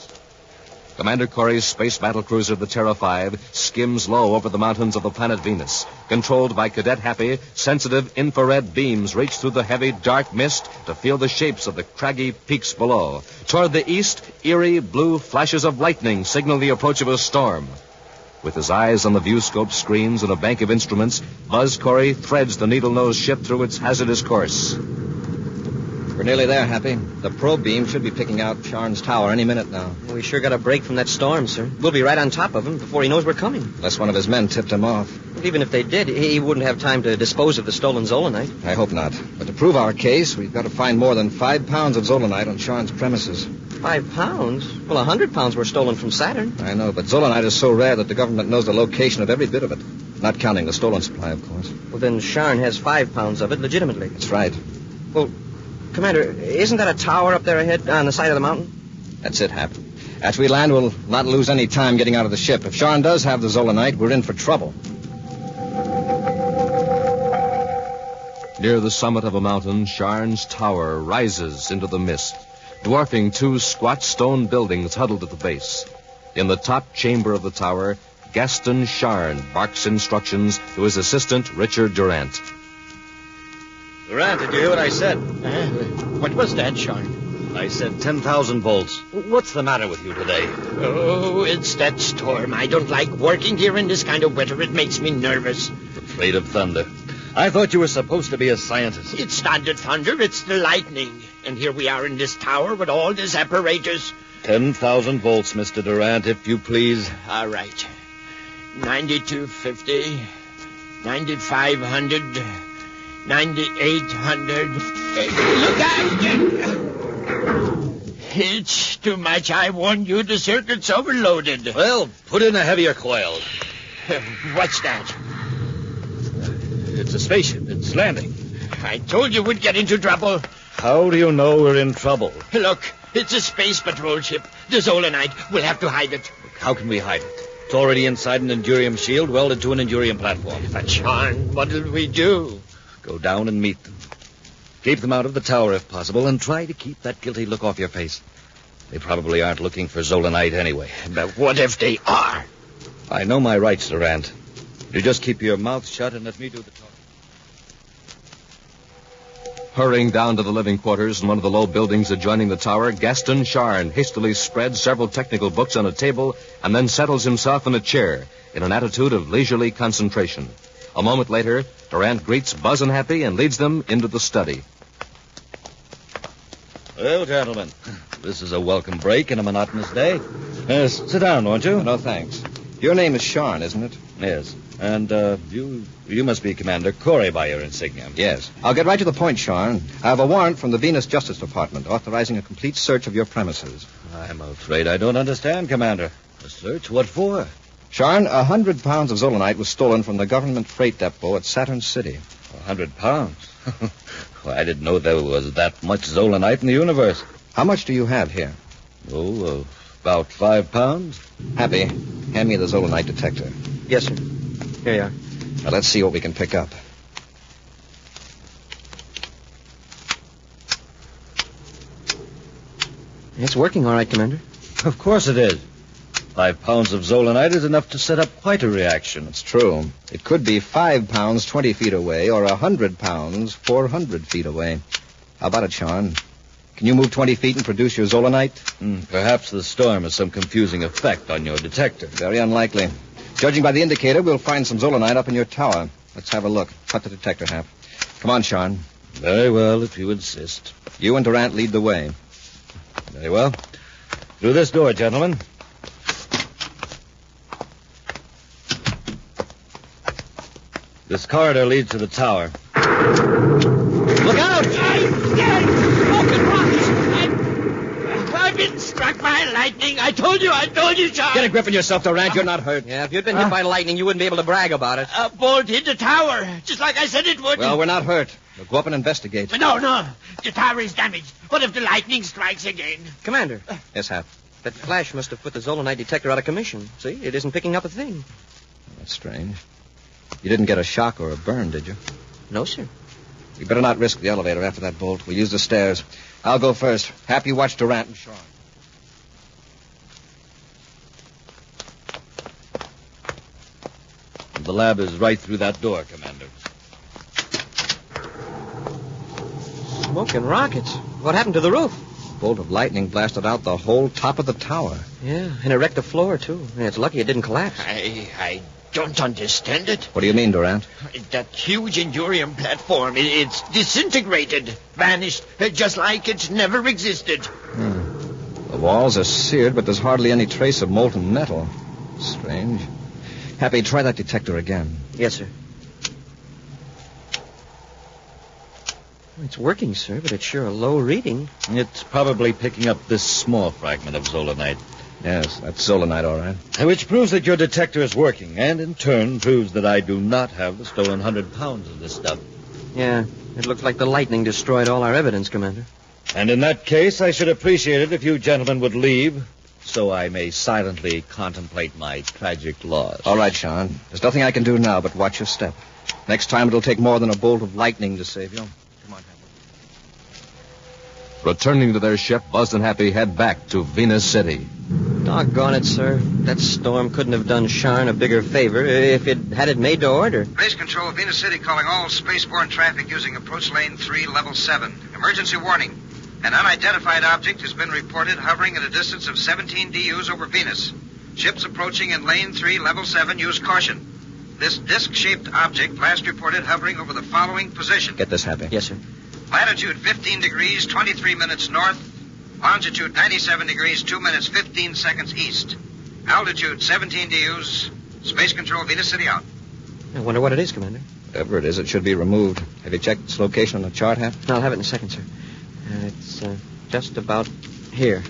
Commander Corey's space battlecruiser, the Terra 5, skims low over the mountains of the planet Venus. Controlled by Cadet Happy, sensitive infrared beams reach through the heavy, dark mist to feel the shapes of the craggy peaks below. Toward the east, eerie blue flashes of lightning signal the approach of a storm. With his eyes on the viewscope screens and a bank of instruments, Buzz Corey threads the needle-nosed ship through its hazardous course. We're nearly there, Happy. The probe beam should be picking out Sharn's tower any minute now. We sure got a break from that storm, sir. We'll be right on top of him before he knows we're coming. Unless one of his men tipped him off. But even if they did, he wouldn't have time to dispose of the stolen Zolanite. I hope not. But to prove our case, we've got to find more than 5 pounds of Zolanite on Sharn's premises. 5 pounds? Well, 100 pounds were stolen from Saturn. I know, but Zolanite is so rare that the government knows the location of every bit of it. Not counting the stolen supply, of course. Well, then Sharn has 5 pounds of it legitimately. That's right. Well, Commander, isn't that a tower up there ahead on the side of the mountain? That's it, Hap. After we land, we'll not lose any time getting out of the ship. If Sharn does have the Zolanite, we're in for trouble. Near the summit of a mountain, Sharn's tower rises into the mist, dwarfing 2 squat stone buildings huddled at the base. In the top chamber of the tower, Gaston Sharn barks instructions to his assistant, Richard Durant. Durant, did you hear what I said? What was that, Sharn? I said 10,000 volts. What's the matter with you today? Oh, it's that storm. I don't like working here in this kind of weather. It makes me nervous. Afraid of thunder. I thought you were supposed to be a scientist. It's not the thunder, it's the lightning. And here we are in this tower with all this apparatus. 10,000 volts, Mr. Durant, if you please. All right. 9250, 9500, 9800. Look out! It's too much. I warned you, the circuit's overloaded. Well, put in a heavier coil. What's that? It's a spaceship. It's landing. I told you we'd get into trouble. How do you know we're in trouble? Look, it's a space patrol ship. The Zolanite. We'll have to hide it. How can we hide it? It's already inside an Endurium shield welded to an Endurium platform. But, Sean, what'll we do? Go down and meet them. Keep them out of the tower if possible, and try to keep that guilty look off your face. They probably aren't looking for Zolanite anyway. But what if they are? I know my rights, Durant. You just keep your mouth shut and let me do the talking. Hurrying down to the living quarters in one of the low buildings adjoining the tower, Gaston Charn hastily spreads several technical books on a table and then settles himself in a chair in an attitude of leisurely concentration. A moment later, Durant greets Buzz and Happy and leads them into the study. Well, gentlemen, this is a welcome break in a monotonous day. Sit down, won't you? No, thanks. Your name is Sean, isn't it? Yes. And you must be Commander Corey by your insignia. Yes. I'll get right to the point, Sean. I have a warrant from the Venus Justice Department authorizing a complete search of your premises. I'm afraid I don't understand, Commander. A search? What for? Sean, 100 pounds of Zolanite was stolen from the government freight depot at Saturn City. 100 pounds? Well, I didn't know there was that much Zolanite in the universe. How much do you have here? Oh, about 5 pounds. Happy, hand me the Zolanite detector. Yes, sir. Here you are. Now, let's see what we can pick up. It's working all right, Commander. Of course it is. 5 pounds of Zolanite is enough to set up quite a reaction. It's true. It could be 5 pounds 20 feet away or 100 pounds 400 feet away. How about it, Sean? Can you move 20 feet and produce your Zolanite? Perhaps the storm has some confusing effect on your detector. Very unlikely. Judging by the indicator, we'll find some Zolanite up in your tower. Let's have a look. Cut the detector half. Come on, Sean. Very well, if you insist. You and Durant lead the way. Very well. Through this door, gentlemen. This corridor leads to the tower. Look out! Smoking rocks! I've been struck by lightning. I told you, Sean. Get a grip on yourself, Durant. You're not hurt. Yeah, if you'd been hit by lightning, you wouldn't be able to brag about it. A bolt hit the tower, just like I said it would. Well, we're not hurt. We'll go up and investigate. No. The tower is damaged. What if the lightning strikes again? Commander. Yes, Hap. That flash must have put the Zolanite detector out of commission. See, it isn't picking up a thing. That's strange. You didn't get a shock or a burn, did you? No, sir. We better not risk the elevator after that bolt. We'll use the stairs. I'll go first. Hap, you watch Durant and Sean. The lab is right through that door, Commander. Smoking rockets. What happened to the roof? A bolt of lightning blasted out the whole top of the tower. Yeah, and it wrecked the floor, too. It's lucky it didn't collapse. I don't understand it. What do you mean, Durant? That huge Endurium platform, it's disintegrated, vanished, just like it's never existed. The walls are seared, but there's hardly any trace of molten metal. Strange. Happy, try that detector again. Yes, sir. It's working, sir, but it's sure a low reading. It's probably picking up this small fragment of Zolanite. Yes, that's Zolanite, all right. Which proves that your detector is working, and in turn proves that I do not have the stolen 100 pounds of this stuff. Yeah, it looks like the lightning destroyed all our evidence, Commander. And in that case, I should appreciate it if you gentlemen would leave, so I may silently contemplate my tragic loss. All right, Sean. There's nothing I can do now but watch your step. Next time it'll take more than a bolt of lightning to save you. Come on, Happy. Returning to their ship, Buzz and Happy head back to Venus City. Doggone it, sir. That storm couldn't have done Sharn a bigger favor if it had it made to order. Base Control, Venus City calling all spaceborne traffic using approach lane 3, level 7. Emergency warning. An unidentified object has been reported hovering at a distance of 17 DUs over Venus. Ships approaching in lane 3, level 7, use caution. This disc-shaped object last reported hovering over the following position. Get this, Happy. Yes, sir. Latitude 15 degrees, 23 minutes north. Longitude 97 degrees, 2 minutes, 15 seconds east. Altitude 17 DUs. Space Control, Venus City out. I wonder what it is, Commander. Whatever it is, it should be removed. Have you checked its location on the chart, Hap? I'll have it in a second, sir. It's just about here.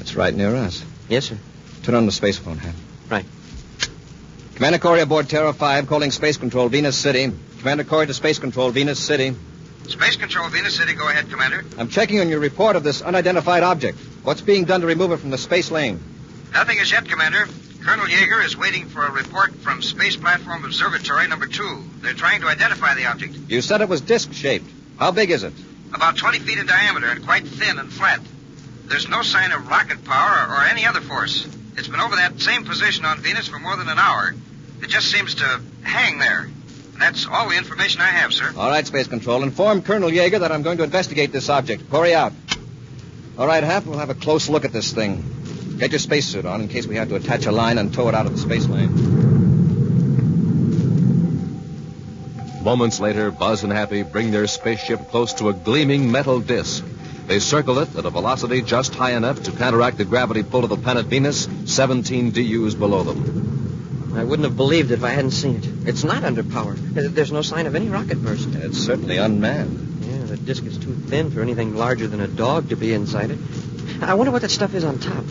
It's right near us. Yes, sir. Turn on the spacephone, Hap. Right. Commander Corey aboard Terra 5, calling Space Control, Venus City. Commander Corey to Space Control, Venus City. Space Control, Venus City. Go ahead, Commander. I'm checking on your report of this unidentified object. What's being done to remove it from the space lane? Nothing as yet, Commander. Colonel Yeager is waiting for a report from Space Platform Observatory number 2. They're trying to identify the object. You said it was disc-shaped. How big is it? About 20 feet in diameter and quite thin and flat. There's no sign of rocket power or any other force. It's been over that same position on Venus for more than an hour. It just seems to hang there. That's all the information I have, sir. All right, Space Control. Inform Colonel Yeager that I'm going to investigate this object. Corey out. All right, Hap, we'll have a close look at this thing. Get your spacesuit on in case we have to attach a line and tow it out of the space lane. Moments later, Buzz and Happy bring their spaceship close to a gleaming metal disc. They circle it at a velocity just high enough to counteract the gravity pull of the planet Venus, 17 DUs below them. I wouldn't have believed it if I hadn't seen it. It's not under power. There's no sign of any rocket burst. It's certainly unmanned. Yeah, the disk is too thin for anything larger than a dog to be inside it. I wonder what that stuff is on top.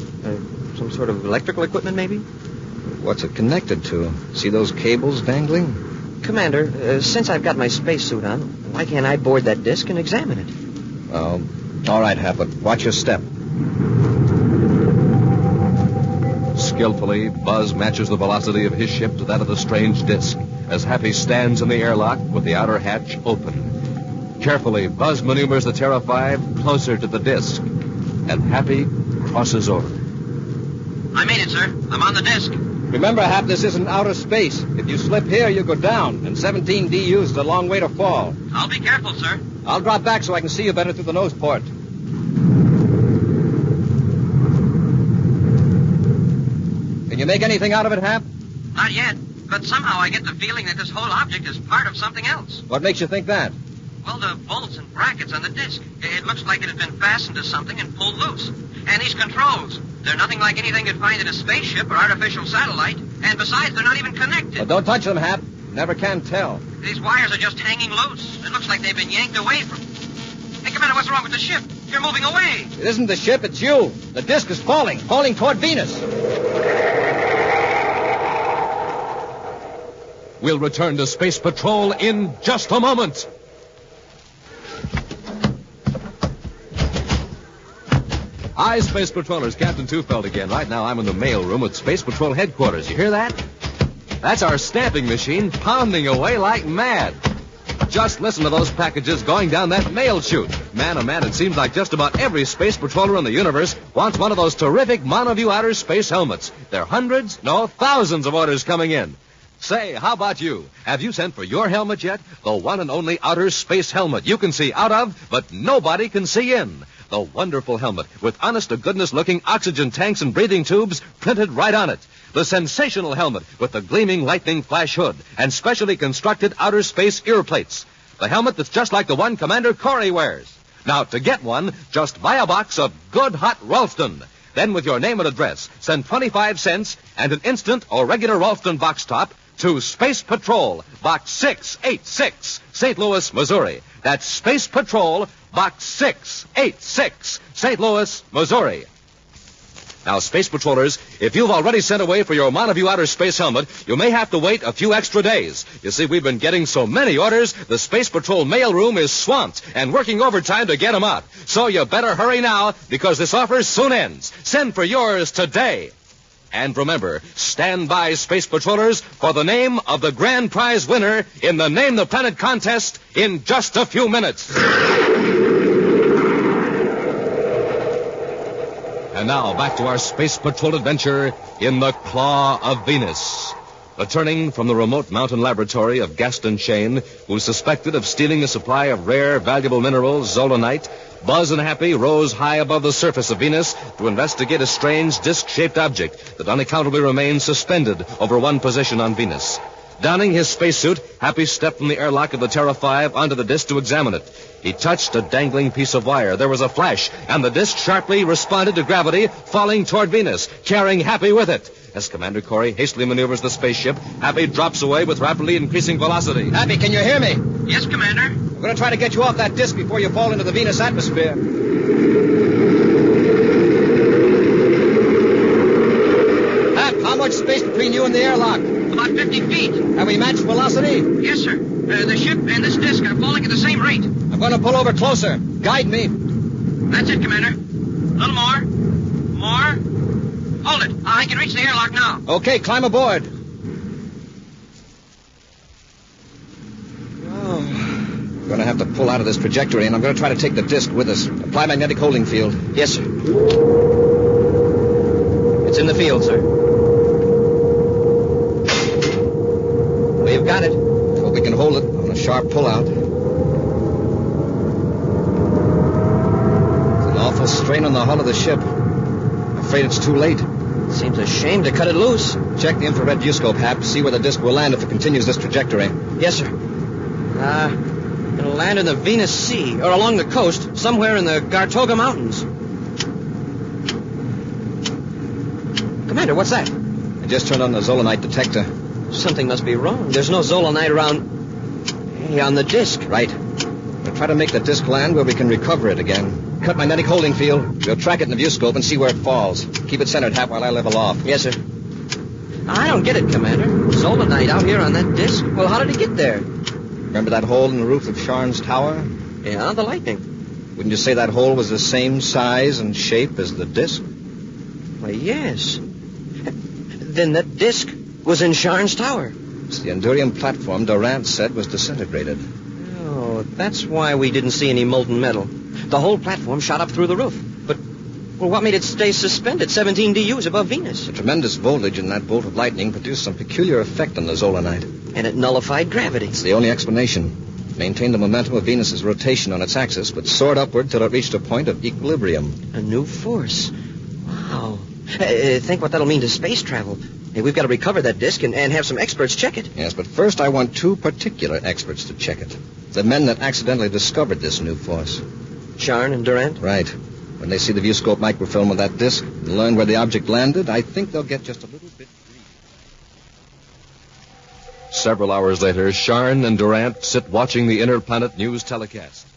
Some sort of electrical equipment, maybe? What's it connected to? See those cables dangling? Commander, since I've got my spacesuit on, why can't I board that disk and examine it? Well, all right, Hap, but watch your step. Skillfully, Buzz matches the velocity of his ship to that of the strange disk as Happy stands in the airlock with the outer hatch open. Carefully, Buzz maneuvers the Terra 5 closer to the disk, and Happy crosses over. I made it, sir. I'm on the disk. Remember, Hap, this isn't outer space. If you slip here, you go down, and 17 DUs is a long way to fall. I'll be careful, sir. I'll drop back so I can see you better through the nose port. Can you make anything out of it, Hap? Not yet, but somehow I get the feeling that this whole object is part of something else. What makes you think that? Well, the bolts and brackets on the disk. It looks like it had been fastened to something and pulled loose. And these controls, they're nothing like anything you'd find in a spaceship or artificial satellite. And besides, they're not even connected. Well, don't touch them, Hap. Never can tell. These wires are just hanging loose. It looks like they've been yanked away from... Hey, Commander, what's wrong with the ship? You're moving away. It isn't the ship, it's you. The disk is falling toward Venus. We'll return to Space Patrol in just a moment. Hi, Space Patrollers. Captain Tufeld again. Right now, I'm in the mail room at Space Patrol headquarters. You hear that? That's our stamping machine pounding away like mad. Just listen to those packages going down that mail chute. Man, oh man, it seems like just about every space patroller in the universe wants one of those terrific monoview outer space helmets. There are hundreds, no, thousands of orders coming in. Say, how about you? Have you sent for your helmet yet? The one and only outer space helmet you can see out of, but nobody can see in. The wonderful helmet with honest-to-goodness looking oxygen tanks and breathing tubes printed right on it. The sensational helmet with the gleaming lightning flash hood and specially constructed outer space ear plates. The helmet that's just like the one Commander Corey wears. Now, to get one, just buy a box of good hot Ralston. Then, with your name and address, send 25 cents and an instant or regular Ralston box top to Space Patrol, Box 686, St. Louis, Missouri. That's Space Patrol, Box 686, St. Louis, Missouri. Now, Space Patrollers, if you've already sent away for your monoview outer space helmet, you may have to wait a few extra days. You see, we've been getting so many orders, the Space Patrol mailroom is swamped and working overtime to get them out. So you better hurry now, because this offer soon ends. Send for yours today. And remember, stand by, Space Patrollers, for the name of the grand prize winner in the Name the Planet contest in just a few minutes. And now, back to our Space Patrol adventure in the Claw of Venus. Returning from the remote mountain laboratory of Gaston Shane, who's suspected of stealing a supply of rare, valuable minerals, zolanite, Buzz and Happy rose high above the surface of Venus to investigate a strange disc-shaped object that unaccountably remains suspended over one position on Venus. Donning his spacesuit, Happy stepped from the airlock of the Terra 5 onto the disc to examine it. He touched a dangling piece of wire. There was a flash, and the disc sharply responded to gravity, falling toward Venus, carrying Happy with it. As Commander Corey hastily maneuvers the spaceship, Happy drops away with rapidly increasing velocity. Happy, can you hear me? Yes, Commander. I'm going to try to get you off that disc before you fall into the Venus atmosphere. Hap, how How much space between you and the airlock? About 50 feet. Have we matched velocity? Yes, sir. The ship and this disc are falling at the same rate. I'm going to pull over closer. Guide me. That's it, Commander. A little more. More. Hold it. I can reach the airlock now. Okay, climb aboard. We're going to have to pull out of this trajectory, and I'm going to try to take the disc with us. Apply magnetic holding field. Yes, sir. It's in the field, sir. We've got it. Well, we can hold it on a sharp pull-out. It's an awful strain on the hull of the ship. I'm afraid it's too late. Seems a shame to cut it loose. Check the infrared viewscope, Hap. See where the disc will land if it continues this trajectory. Yes, sir. It'll land in the Venus Sea, or along the coast, somewhere in the Gartoga Mountains. Commander, what's that? I just turned on the zolanite detector. Something must be wrong. There's no zolanite around... Hey, on the disc. Right. We'll try to make the disc land where we can recover it again. Cut magnetic holding field. We'll track it in the viewscope and see where it falls. Keep it centered, Hap, while I level off. Yes, sir. I don't get it, Commander. Zolanite out here on that disc? Well, how did it get there? Remember that hole in the roof of Sharn's tower? Yeah, the lightning. Wouldn't you say that hole was the same size and shape as the disc? Why, yes. Then that disc was in Sharn's tower. It's the Endurium platform Durant said was disintegrated. Oh, that's why we didn't see any molten metal. The whole platform shot up through the roof. But, well, what made it stay suspended 17 DUs above Venus? The tremendous voltage in that bolt of lightning produced some peculiar effect on the zolanite. And it nullified gravity. It's the only explanation. Maintained the momentum of Venus's rotation on its axis, but soared upward till it reached a point of equilibrium. A new force. Wow. Think what that'll mean to space travel. Hey, we've got to recover that disc and have some experts check it. Yes, but first I want two particular experts to check it. The men that accidentally discovered this new force. Sharn and Durant? Right. When they see the viewscope microfilm of that disc and learn where the object landed, I think they'll get just a little bit... Several hours later, Sharn and Durant sit watching the Inner Planet News telecast.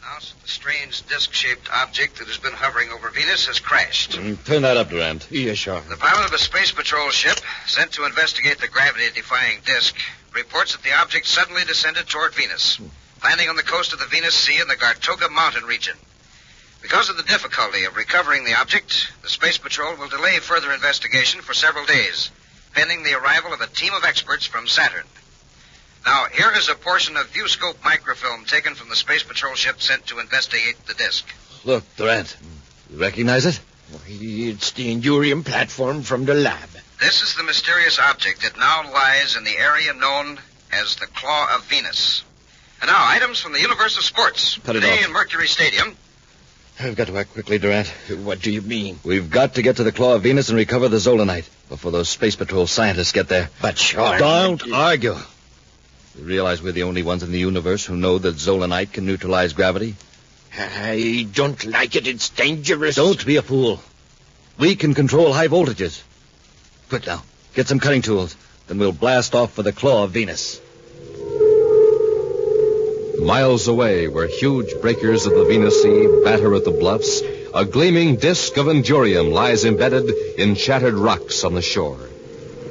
Announced that the strange disc-shaped object that has been hovering over Venus has crashed. Turn that up, Durant. Yes, sure. The pilot of a space patrol ship sent to investigate the gravity-defying disc reports that the object suddenly descended toward Venus, landing on the coast of the Venus Sea in the Gartoga Mountain region. Because of the difficulty of recovering the object, the space patrol will delay further investigation for several days, pending the arrival of a team of experts from Saturn. Now, here is a portion of viewscope microfilm taken from the space patrol ship sent to investigate the disc. Look, Durant. You recognize it? It's the Endurium platform from the lab. This is the mysterious object that now lies in the area known as the Claw of Venus. And now, items from the universe of sports. Cut it Today off. in Mercury Stadium. I've got to act quickly, Durant. What do you mean? We've got to get to the Claw of Venus and recover the zolanite before those Space Patrol scientists get there. But sure. Don't argue. You realize we're the only ones in the universe who know that zolanite can neutralize gravity? I don't like it. It's dangerous. Don't be a fool. We can control high voltages. Quick now. Get some cutting tools. Then we'll blast off for the Claw of Venus. Miles away, where huge breakers of the Venus Sea batter at the bluffs, a gleaming disk of Endurium lies embedded in shattered rocks on the shore.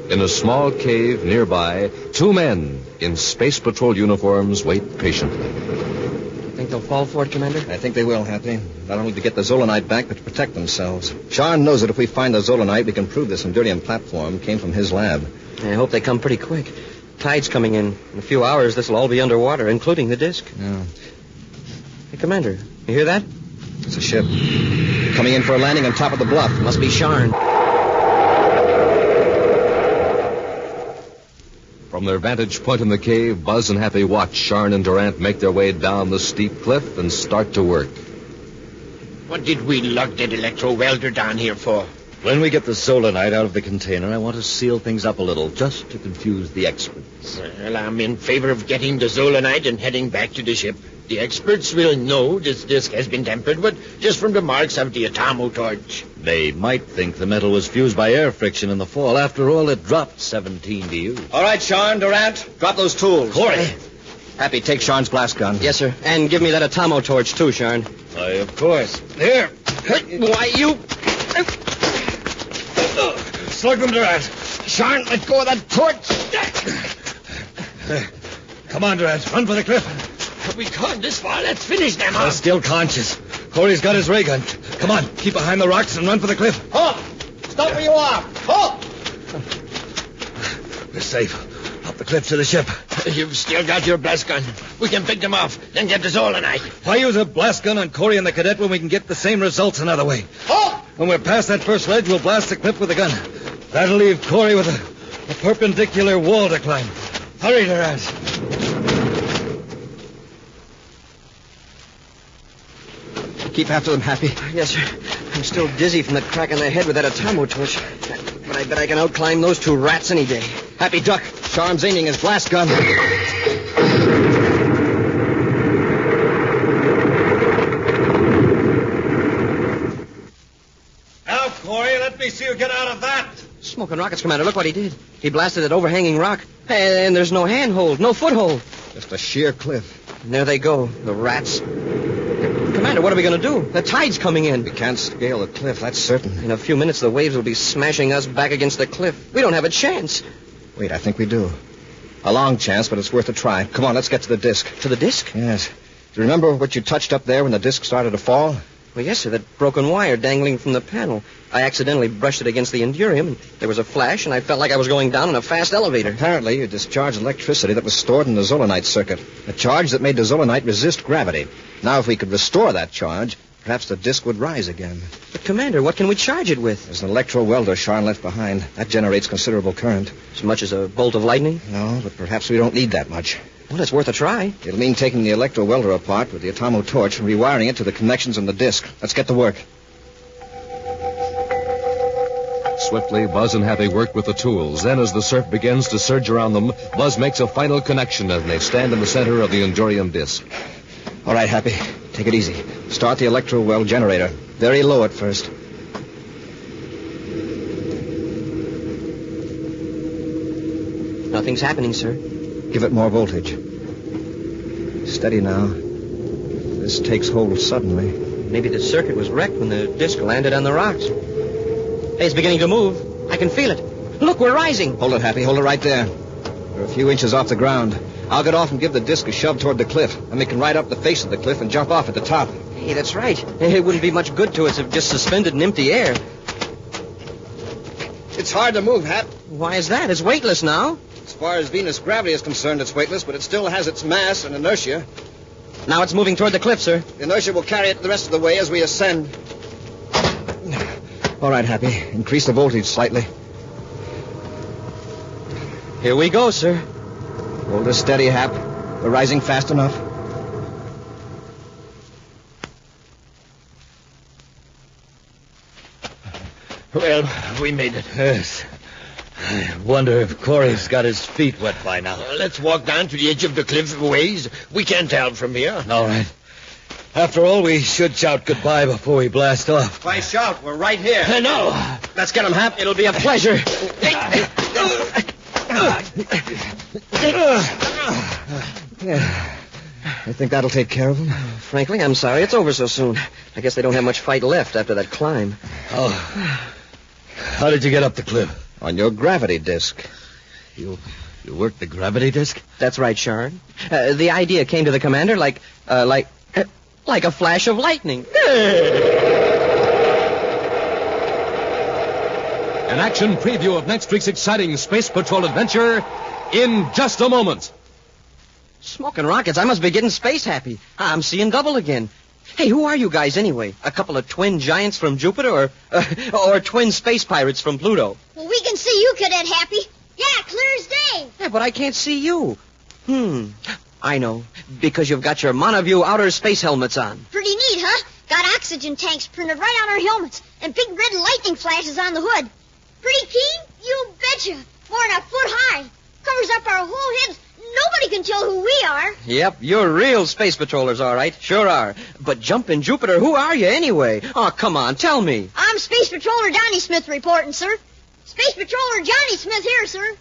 In a small cave nearby, two men in Space Patrol uniforms wait patiently. Think they'll fall for it, Commander? I think they will, Happy. Not only to get the zolanite back, but to protect themselves. Sharn knows that if we find the zolanite, we can prove this Endurium platform came from his lab. I hope they come pretty quick. Tide's coming in. In a few hours, this will all be underwater, including the disc. Yeah. Hey, Commander, you hear that? It's a ship. Coming in for a landing on top of the bluff. Must be Sharn. From their vantage point in the cave, Buzz and Happy watch Sharn and Durant make their way down the steep cliff and start to work. What did we lug that electro-welder down here for? When we get the zolanite out of the container, I want to seal things up a little, just to confuse the experts. Well, I'm in favor of getting the zolanite and heading back to the ship. The experts will know this disc has been tampered with just from the marks of the atomo torch. They might think the metal was fused by air friction in the fall. After all, it dropped 17 DUs. All right, Sharn, Durant, drop those tools. Hurry. Happy, take Sharn's blast gun. Yes, sir. And give me that atomo torch, too, Sharn. Why, of course. Here. Why, you... slug them to that. Sharn, let go of that torch. Come on, Durant. Run for the cliff. We gone this far. Let's finish them They're off. still conscious. Corey's got his ray gun. Come on, keep behind the rocks and run for the cliff. Halt! Stop where you are. Halt! We're safe. Up the cliff to the ship. You've still got your blast gun. We can pick them off, then get the Zolanite. Why use a blast gun on Corey and the cadet when we can get the same results another way? Halt! When we're past that first ledge, we'll blast the cliff with the gun. That'll leave Corey with a perpendicular wall to climb. Hurry, Durant. Keep after them, Happy. Yes, sir. I'm still dizzy from that crack in the head with that Atomo torch. But I bet I can outclimb those two rats any day. Happy, duck. Charm's aiming his blast gun. Now, Corey, let me see you get out of that. Smoking rockets, Commander. Look what he did. He blasted that overhanging rock. And there's no handhold, no foothold. Just a sheer cliff. And there they go, the rats. Commander, what are we going to do? The tide's coming in. We can't scale the cliff, that's certain. In a few minutes, the waves will be smashing us back against the cliff. We don't have a chance. Wait, I think we do. A long chance, but it's worth a try. Come on, let's get to the disc. To the disc? Yes. Do you remember what you touched up there when the disc started to fall? Well, yes, sir, that broken wire dangling from the panel. I accidentally brushed it against the Endurium, and there was a flash, and I felt like I was going down in a fast elevator. Apparently, you discharged electricity that was stored in the Zolanite circuit. A charge that made the Zolanite resist gravity. Now, if we could restore that charge, perhaps the disc would rise again. But, Commander, what can we charge it with? There's an electro-welder Sharn left behind. That generates considerable current. As much as a bolt of lightning? No, but perhaps we don't need that much. Well, it's worth a try. It'll mean taking the electro-welder apart with the Atomo torch and rewiring it to the connections in the disc. Let's get to work. Swiftly, Buzz and Happy work with the tools. Then, as the surf begins to surge around them, Buzz makes a final connection and they stand in the center of the Endurium disc. All right, Happy. Take it easy. Start the electro-well generator. Very low at first. Nothing's happening, sir. Give it more voltage. Steady now. This takes hold suddenly. Maybe the circuit was wrecked when the disc landed on the rocks. Hey, it's beginning to move. I can feel it. Look, we're rising. Hold it, Happy. Hold it right there. We're a few inches off the ground. I'll get off and give the disc a shove toward the cliff. And we can ride up the face of the cliff and jump off at the top. Hey, that's right. It wouldn't be much good to us if just suspended in empty air. It's hard to move, Hap. Why is that? It's weightless now. As far as Venus gravity is concerned, it's weightless, but it still has its mass and inertia. Now it's moving toward the cliff, sir. The inertia will carry it the rest of the way as we ascend. All right, Happy. Increase the voltage slightly. Here we go, sir. Hold her steady, Hap. We're rising fast enough. Well, we made it. Yes. I wonder if Corey's got his feet wet by now. Let's walk down to the edge of the cliff a ways. We can't tell from here. All right. After all, we should shout goodbye before we blast off. Why shout? We're right here. No. Let's get him, Hap. It'll be a pleasure. Yeah. I think that'll take care of him. Frankly, I'm sorry it's over so soon. I guess they don't have much fight left after that climb. Oh. How did you get up the cliff? On your gravity disc. You worked the gravity disc? That's right, Sharn. The idea came to the commander like a flash of lightning. An action preview of next week's exciting Space Patrol adventure in just a moment. Smoking rockets, I must be getting space happy. I'm seeing double again. Hey, who are you guys anyway? A couple of twin giants from Jupiter or twin space pirates from Pluto? Well, we can see you, Cadet Happy. Yeah, clear as day. Yeah, but I can't see you. I know. Because you've got your Monoview outer space helmets on. Pretty neat, huh? Got oxygen tanks printed right on our helmets and big red lightning flashes on the hood. Pretty keen? You betcha. More than a foot high. Covers up our whole heads. Nobody can tell who we are. Yep, you're real space patrollers, all right. Sure are. But jumpin' Jupiter, who are you anyway? Oh, come on, tell me. I'm Space Patroller Donnie Smith reporting, sir. Space Patroller Johnny Smith here, sir.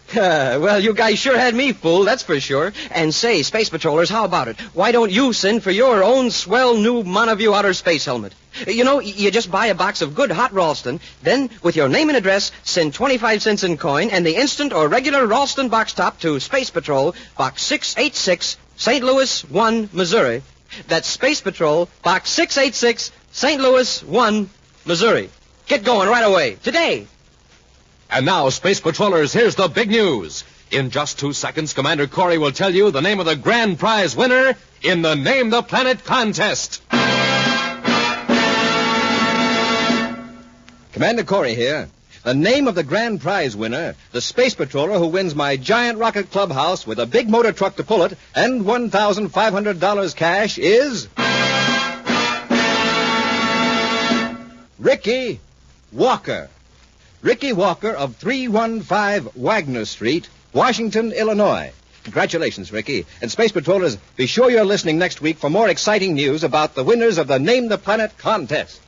Well, you guys sure had me fooled, that's for sure. And say, Space Patrollers, how about it? Why don't you send for your own swell new Monoview outer space helmet? You know, you just buy a box of good hot Ralston, then, with your name and address, send 25 cents in coin and the instant or regular Ralston box top to Space Patrol, Box 686, St. Louis 1, Missouri. That's Space Patrol, Box 686, St. Louis 1, Missouri. Get going right away, today. And now, Space Patrollers, here's the big news. In just 2 seconds, Commander Corey will tell you the name of the grand prize winner in the Name the Planet contest. Commander Corey here. The name of the grand prize winner, the Space Patroller who wins my giant rocket clubhouse with a big motor truck to pull it and $1,500 cash is... Ricky Walker. Ricky Walker of 315 Wagner Street, Washington, Illinois. Congratulations, Ricky. And Space Patrollers, be sure you're listening next week for more exciting news about the winners of the Name the Planet contest.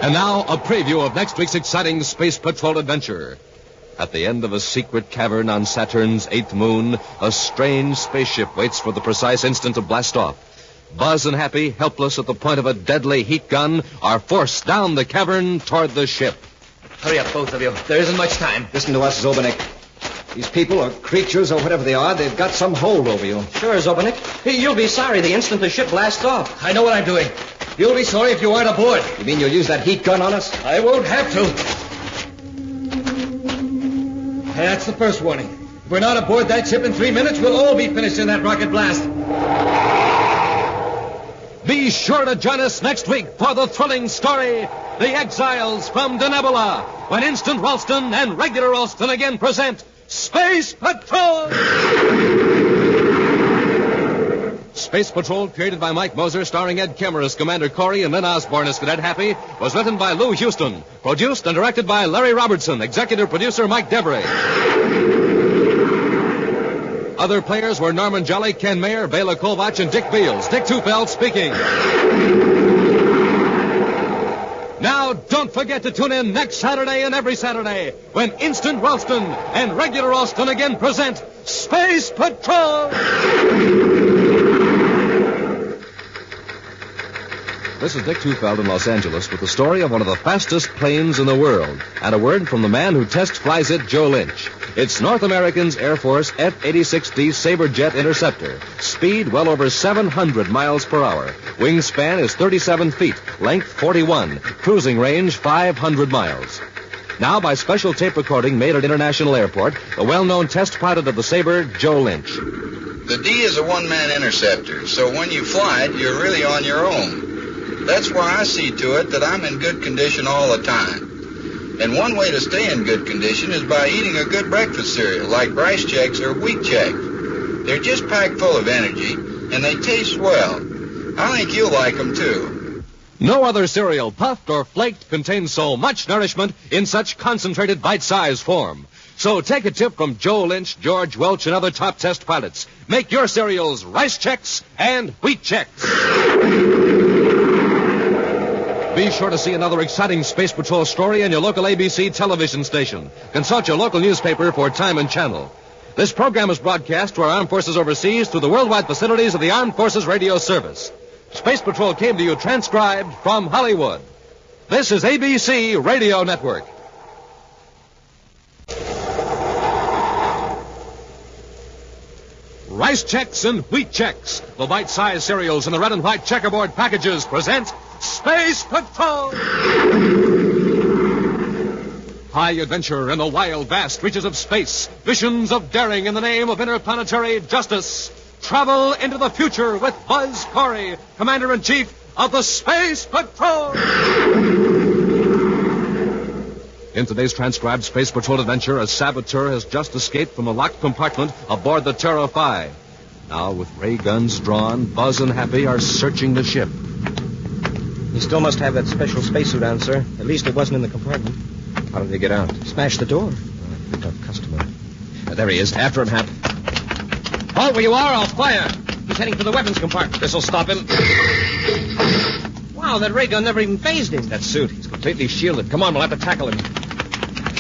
And now, a preview of next week's exciting Space Patrol adventure. At the end of a secret cavern on Saturn's 8th moon, a strange spaceship waits for the precise instant to blast off. Buzz and Happy, helpless at the point of a deadly heat gun, are forced down the cavern toward the ship. Hurry up, both of you. There isn't much time. Listen to us, Zobanek. These people or creatures or whatever they are, they've got some hold over you. Sure, Zobanek. You'll be sorry the instant the ship blasts off. I know what I'm doing. You'll be sorry if you aren't aboard. You mean you'll use that heat gun on us? I won't have to. That's the first warning. If we're not aboard that ship in 3 minutes, we'll all be finished in that rocket blast. Be sure to join us next week for the thrilling story, The Exiles from Denebola, when Instant Ralston and Regular Ralston again present Space Patrol! Space Patrol, created by Mike Moser, starring Ed Kemmer as Commander Corey and Lynn Osborne as Cadet Happy, was written by Lou Houston, produced and directed by Larry Robertson, executive producer Mike Debray. Other players were Norman Jolly, Ken Mayer, Bela Kolvach, and Dick Beals. Dick Tufeld speaking. Now, don't forget to tune in next Saturday and every Saturday when Instant Ralston and Regular Ralston again present Space Patrol! This is Dick Tufeld in Los Angeles with the story of one of the fastest planes in the world and a word from the man who test flies it, Joe Lynch. It's North American's Air Force F-86D Sabre Jet Interceptor. Speed well over 700 miles per hour. Wingspan is 37 feet. Length 41. Cruising range 500 miles. Now, by special tape recording made at International Airport, the well-known test pilot of the Sabre, Joe Lynch. The D is a one-man interceptor, so when you fly it, you're really on your own. That's why I see to it that I'm in good condition all the time. And one way to stay in good condition is by eating a good breakfast cereal like Rice Chex or Wheat Chex. They're just packed full of energy, and they taste well. I think you'll like them, too. No other cereal, puffed or flaked, contains so much nourishment in such concentrated bite-sized form. So take a tip from Joe Lynch, George Welch, and other top test pilots. Make your cereals Rice Chex and Wheat Chex. Be sure to see another exciting Space Patrol story in your local ABC television station. Consult your local newspaper for time and channel. This program is broadcast to our armed forces overseas through the worldwide facilities of the Armed Forces Radio Service. Space Patrol came to you transcribed from Hollywood. This is ABC Radio Network. Rice Chex and Wheat Chex, the bite-sized cereals in the red and white checkerboard packages, present Space Patrol! High adventure in the wild, vast reaches of space. Visions of daring in the name of interplanetary justice. Travel into the future with Buzz Corey, Commander-in-Chief of the Space Patrol! In today's transcribed Space Patrol adventure, a saboteur has just escaped from a locked compartment aboard the Terra 5. Now, with ray guns drawn, Buzz and Happy are searching the ship. He still must have that special spacesuit on, sir. At least it wasn't in the compartment. How did he get out? Smashed the door. Picked up customer. There he is. After him, Hap. Halt where you are, I'll fire. He's heading for the weapons compartment. This'll stop him. Wow, Wow, that ray gun never even phased him. That suit, he's completely shielded. Come on, we'll have to tackle him.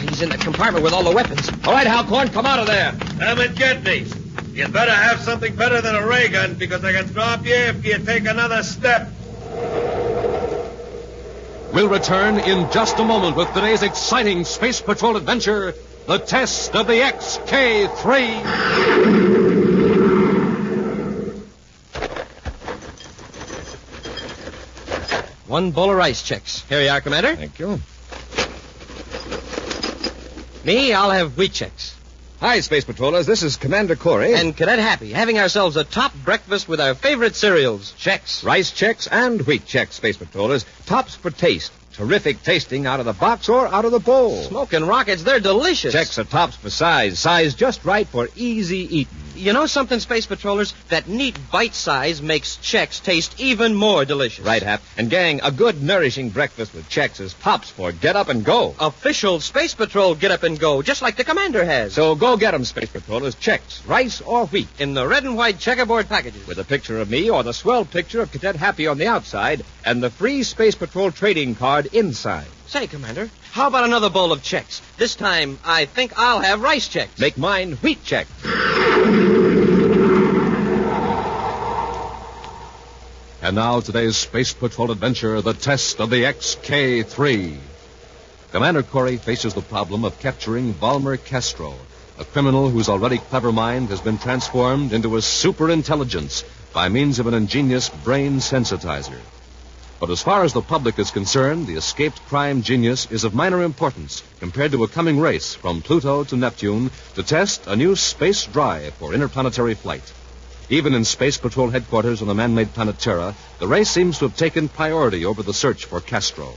He's in the compartment with all the weapons. All right, Halcorn, come out of there. Come and get me. You'd better have something better than a ray gun, because I can drop you if you take another step. We'll return in just a moment with today's exciting Space Patrol adventure, The Test of the XK-3. One bowl of rice checks. Here you are, Commander. Thank you. Me, I'll have wheat checks. Hi, Space Patrollers. This is Commander Corey. And Cadet Happy, having ourselves a top breakfast with our favorite cereals. Checks. Rice checks and wheat checks, Space Patrollers. Tops for taste. Terrific tasting out of the box or out of the bowl. Smoking rockets, they're delicious. Checks are tops for size. Size just right for easy eating. You know something, Space Patrollers? That neat bite size makes checks taste even more delicious. Right, Hap. And, gang, a good, nourishing breakfast with checks is tops for get up and go. Official Space Patrol get up and go, just like the Commander has. So go get 'em, Space Patrollers. Checks, rice or wheat. In the red and white checkerboard packages. With a picture of me or the swell picture of Cadet Happy on the outside and the free Space Patrol trading card inside. Say, Commander, how about another bowl of checks? This time, I think I'll have rice checks. Make mine wheat checks. And now today's Space Patrol adventure, The Test of the XK-3. Commander Corey faces the problem of capturing Valmer Castro, a criminal whose already clever mind has been transformed into a superintelligence by means of an ingenious brain sensitizer. But as far as the public is concerned, the escaped crime genius is of minor importance compared to a coming race from Pluto to Neptune to test a new space drive for interplanetary flight. Even in Space Patrol headquarters on the man-made planet Terra, the race seems to have taken priority over the search for Castro.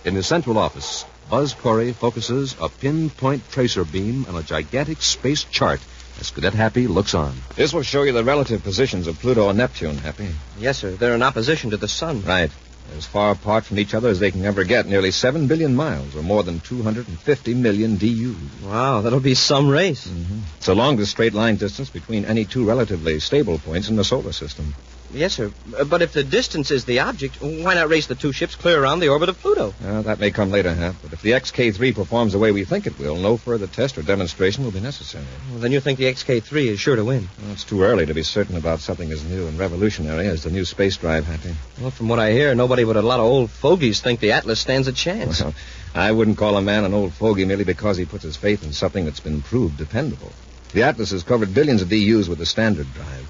In his central office, Buzz Corey focuses a pinpoint tracer beam on a gigantic space chart as Cadet Happy looks on. This will show you the relative positions of Pluto and Neptune, Happy. Yes, sir. They're in opposition to the sun. Right. They're as far apart from each other as they can ever get, nearly 7 billion miles, or more than 250 million DU. Wow, that'll be some race. Mm-hmm. It's the longest straight line distance between any two relatively stable points in the solar system. Yes, sir. But if the distance is the object, why not race the two ships clear around the orbit of Pluto? That may come later, Hap. But if the XK-3 performs the way we think it will, no further test or demonstration will be necessary. Well, then you think the XK-3 is sure to win? Well, it's too early to be certain about something as new and revolutionary as the new space drive, Happy. Well, from what I hear, nobody but a lot of old fogies think the Atlas stands a chance. Well, I wouldn't call a man an old fogey merely because he puts his faith in something that's been proved dependable. The Atlas has covered billions of DUs with the standard drive.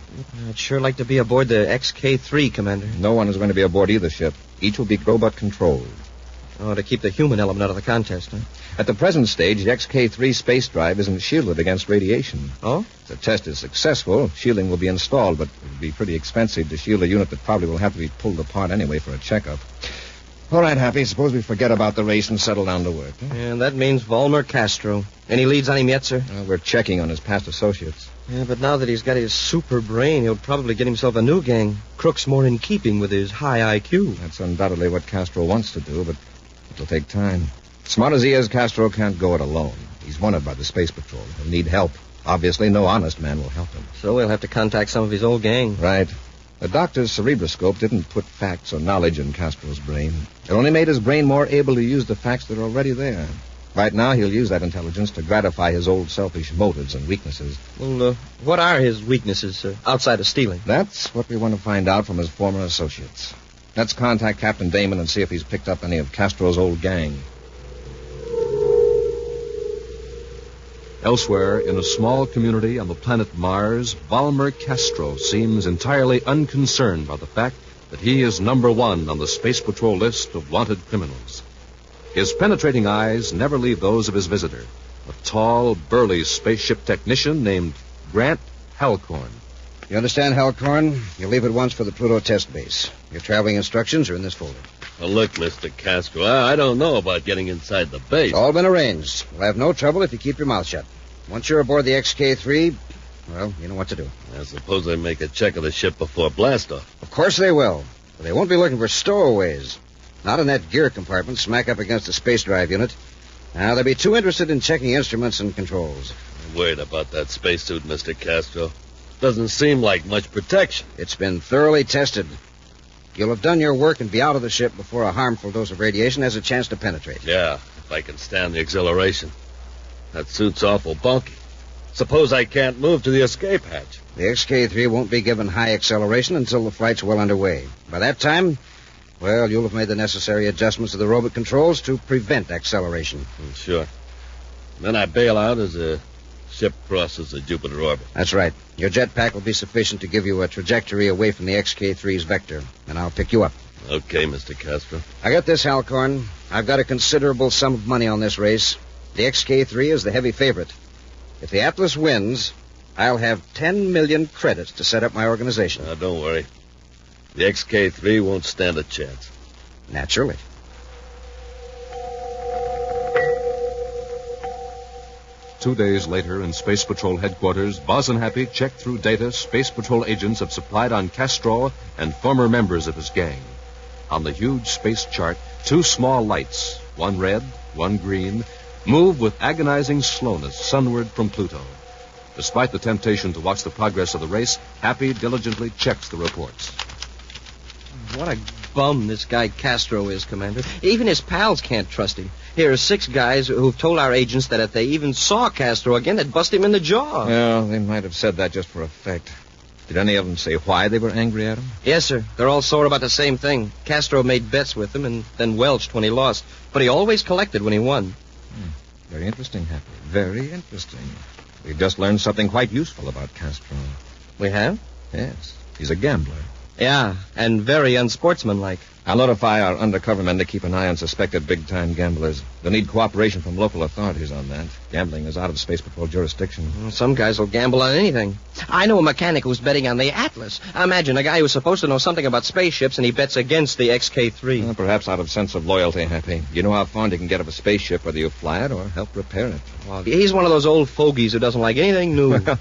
I'd sure like to be aboard the XK-3, Commander. No one is going to be aboard either ship. Each will be robot-controlled. Oh, to keep the human element out of the contest, huh? At the present stage, the XK-3 space drive isn't shielded against radiation. Oh? If the test is successful, shielding will be installed, but it would be pretty expensive to shield a unit that probably will have to be pulled apart anyway for a checkup. All right, Happy, suppose we forget about the race and settle down to work. Huh? Yeah, that means Valmer Castro. Any leads on him yet, sir? We're checking on his past associates. Yeah, but now that he's got his super brain, he'll probably get himself a new gang. Crooks more in keeping with his high IQ. That's undoubtedly what Castro wants to do, but it'll take time. Smart as he is, Castro can't go it alone. He's wanted by the Space Patrol. He'll need help. Obviously, no honest man will help him. So we'll have to contact some of his old gang. Right. The doctor's cerebroscope didn't put facts or knowledge in Castro's brain. It only made his brain more able to use the facts that are already there. Right now, he'll use that intelligence to gratify his old selfish motives and weaknesses. Well, what are his weaknesses, sir, outside of stealing? That's what we want to find out from his former associates. Let's contact Captain Damon and see if he's picked up any of Castro's old gang. Elsewhere, in a small community on the planet Mars, Valmer Castro seems entirely unconcerned by the fact that he is number one on the Space Patrol list of wanted criminals. His penetrating eyes never leave those of his visitor, a tall, burly spaceship technician named Grant Halcorn. You understand, Halcorn? You leave at once for the Pluto test base. Your traveling instructions are in this folder. Well, look, Mr. Castro, I don't know about getting inside the base. It's all been arranged. We'll have no trouble if you keep your mouth shut. Once you're aboard the XK-3, well, you know what to do. I suppose they make a check of the ship before blastoff. Of course they will. But they won't be looking for stowaways. Not in that gear compartment, smack up against the space drive unit. Now, they'll be too interested in checking instruments and controls. I'm worried about that spacesuit, Mr. Castro. Doesn't seem like much protection. It's been thoroughly tested. You'll have done your work and be out of the ship before a harmful dose of radiation has a chance to penetrate. Yeah, if I can stand the exhilaration. That suit's awful bulky. Suppose I can't move to the escape hatch. The XK-3 won't be given high acceleration until the flight's well underway. By that time, well, you'll have made the necessary adjustments to the robot controls to prevent acceleration. Sure. Then I bail out as the ship crosses the Jupiter orbit. That's right. Your jetpack will be sufficient to give you a trajectory away from the XK-3's vector, and I'll pick you up. Okay, Mr. Castro. I got this, Halcorn. I've got a considerable sum of money on this race. The XK-3 is the heavy favorite. If the Atlas wins, I'll have 10 million credits to set up my organization. Now, don't worry. The XK-3 won't stand a chance. Naturally. Two days later, in Space Patrol headquarters, Buzz and Happy checked through data Space Patrol agents have supplied on Castro and former members of his gang. On the huge space chart, two small lights, one red, one green, move with agonizing slowness sunward from Pluto. Despite the temptation to watch the progress of the race, Happy diligently checks the reports. What a bum this guy Castro is, Commander. Even his pals can't trust him. Here are 6 guys who've told our agents that if they even saw Castro again, they'd bust him in the jaw. Well, they might have said that just for effect. Did any of them say why they were angry at him? Yes, sir. They're all sore about the same thing. Castro made bets with them and then welched when he lost. But he always collected when he won. Very interesting, Happy. Very interesting. We've just learned something quite useful about Castro. We have? Yes. He's a gambler. Yeah, and very unsportsmanlike. I'll notify our undercover men to keep an eye on suspected big-time gamblers. They'll need cooperation from local authorities on that. Gambling is out of Space Patrol jurisdiction. Well, some guys will gamble on anything. I know a mechanic who's betting on the Atlas. Imagine a guy who's supposed to know something about spaceships, and he bets against the XK-3. Well, perhaps out of sense of loyalty, Happy. You know how fond you can get of a spaceship, whether you fly it or help repair it. Well, he's one of those old fogies who doesn't like anything new. Well,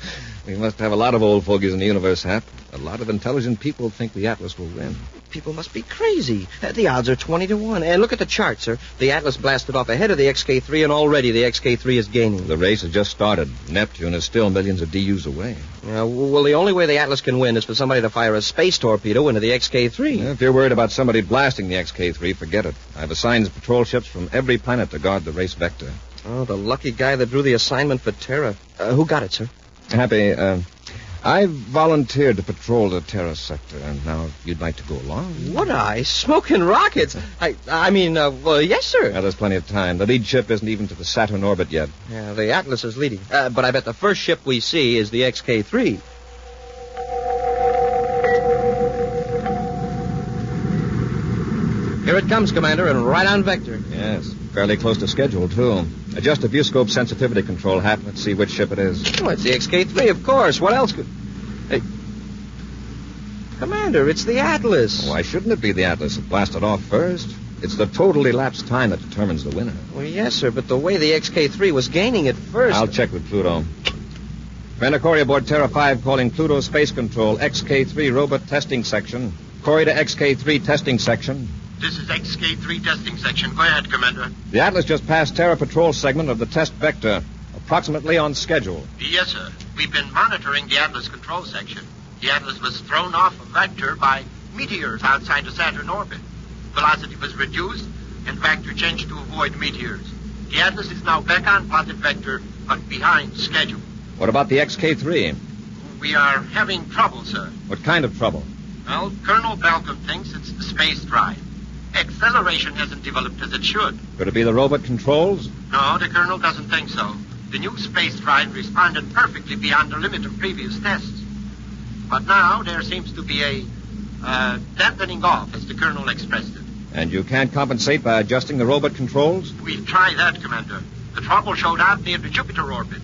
we must have a lot of old fogies in the universe, Hap. A lot of intelligent people think the Atlas will win. People must be crazy. The odds are 20-1. And look at the chart, sir. The Atlas blasted off ahead of the XK-3, and already the XK-3 is gaining. The race has just started. Neptune is still millions of DUs away. Well, the only way the Atlas can win is for somebody to fire a space torpedo into the XK-3. If you're worried about somebody blasting the XK-3, forget it. I've assigned patrol ships from every planet to guard the race vector. Oh, the lucky guy that drew the assignment for Terra. Who got it, sir? Happy, I volunteered to patrol the Terra sector, and now you'd like to go along? Would I? Smoking rockets? I mean, yes, sir. Well, there's plenty of time. The lead ship isn't even to the Saturn orbit yet. Yeah, the Atlas is leading. But I bet the first ship we see is the XK-3. Here it comes, Commander, and right on vector. Yes, fairly close to schedule, too. Adjust the viewscope sensitivity control, Hap. Let's see which ship it is. Oh, it's the XK-3, of course. What else could... Hey. Commander, it's the Atlas. Why shouldn't it be the Atlas? It blasted off first. It's the total elapsed time that determines the winner. Well, yes, sir, but the way the XK-3 was gaining at first... I'll check with Pluto. Commander Corey aboard Terra 5 calling Pluto Space Control, XK-3 robot testing section. Corey to XK-3 testing section. This is XK-3 testing section. Go ahead, Commander. The Atlas just passed Terra Patrol segment of the test vector, approximately on schedule. Yes, sir. We've been monitoring the Atlas control section. The Atlas was thrown off a vector by meteors outside the Saturn orbit. Velocity was reduced, and vector changed to avoid meteors. The Atlas is now back on plotted vector, but behind schedule. What about the XK-3? We are having trouble, sir. What kind of trouble? Well, Colonel Balcom thinks it's the space drive. Acceleration hasn't developed as it should. Could it be the robot controls? No, the Colonel doesn't think so. The new space drive responded perfectly beyond the limit of previous tests. But now there seems to be a dampening off, as the Colonel expressed it. And you can't compensate by adjusting the robot controls? We've tried that, Commander. The trouble showed up near the Jupiter orbit.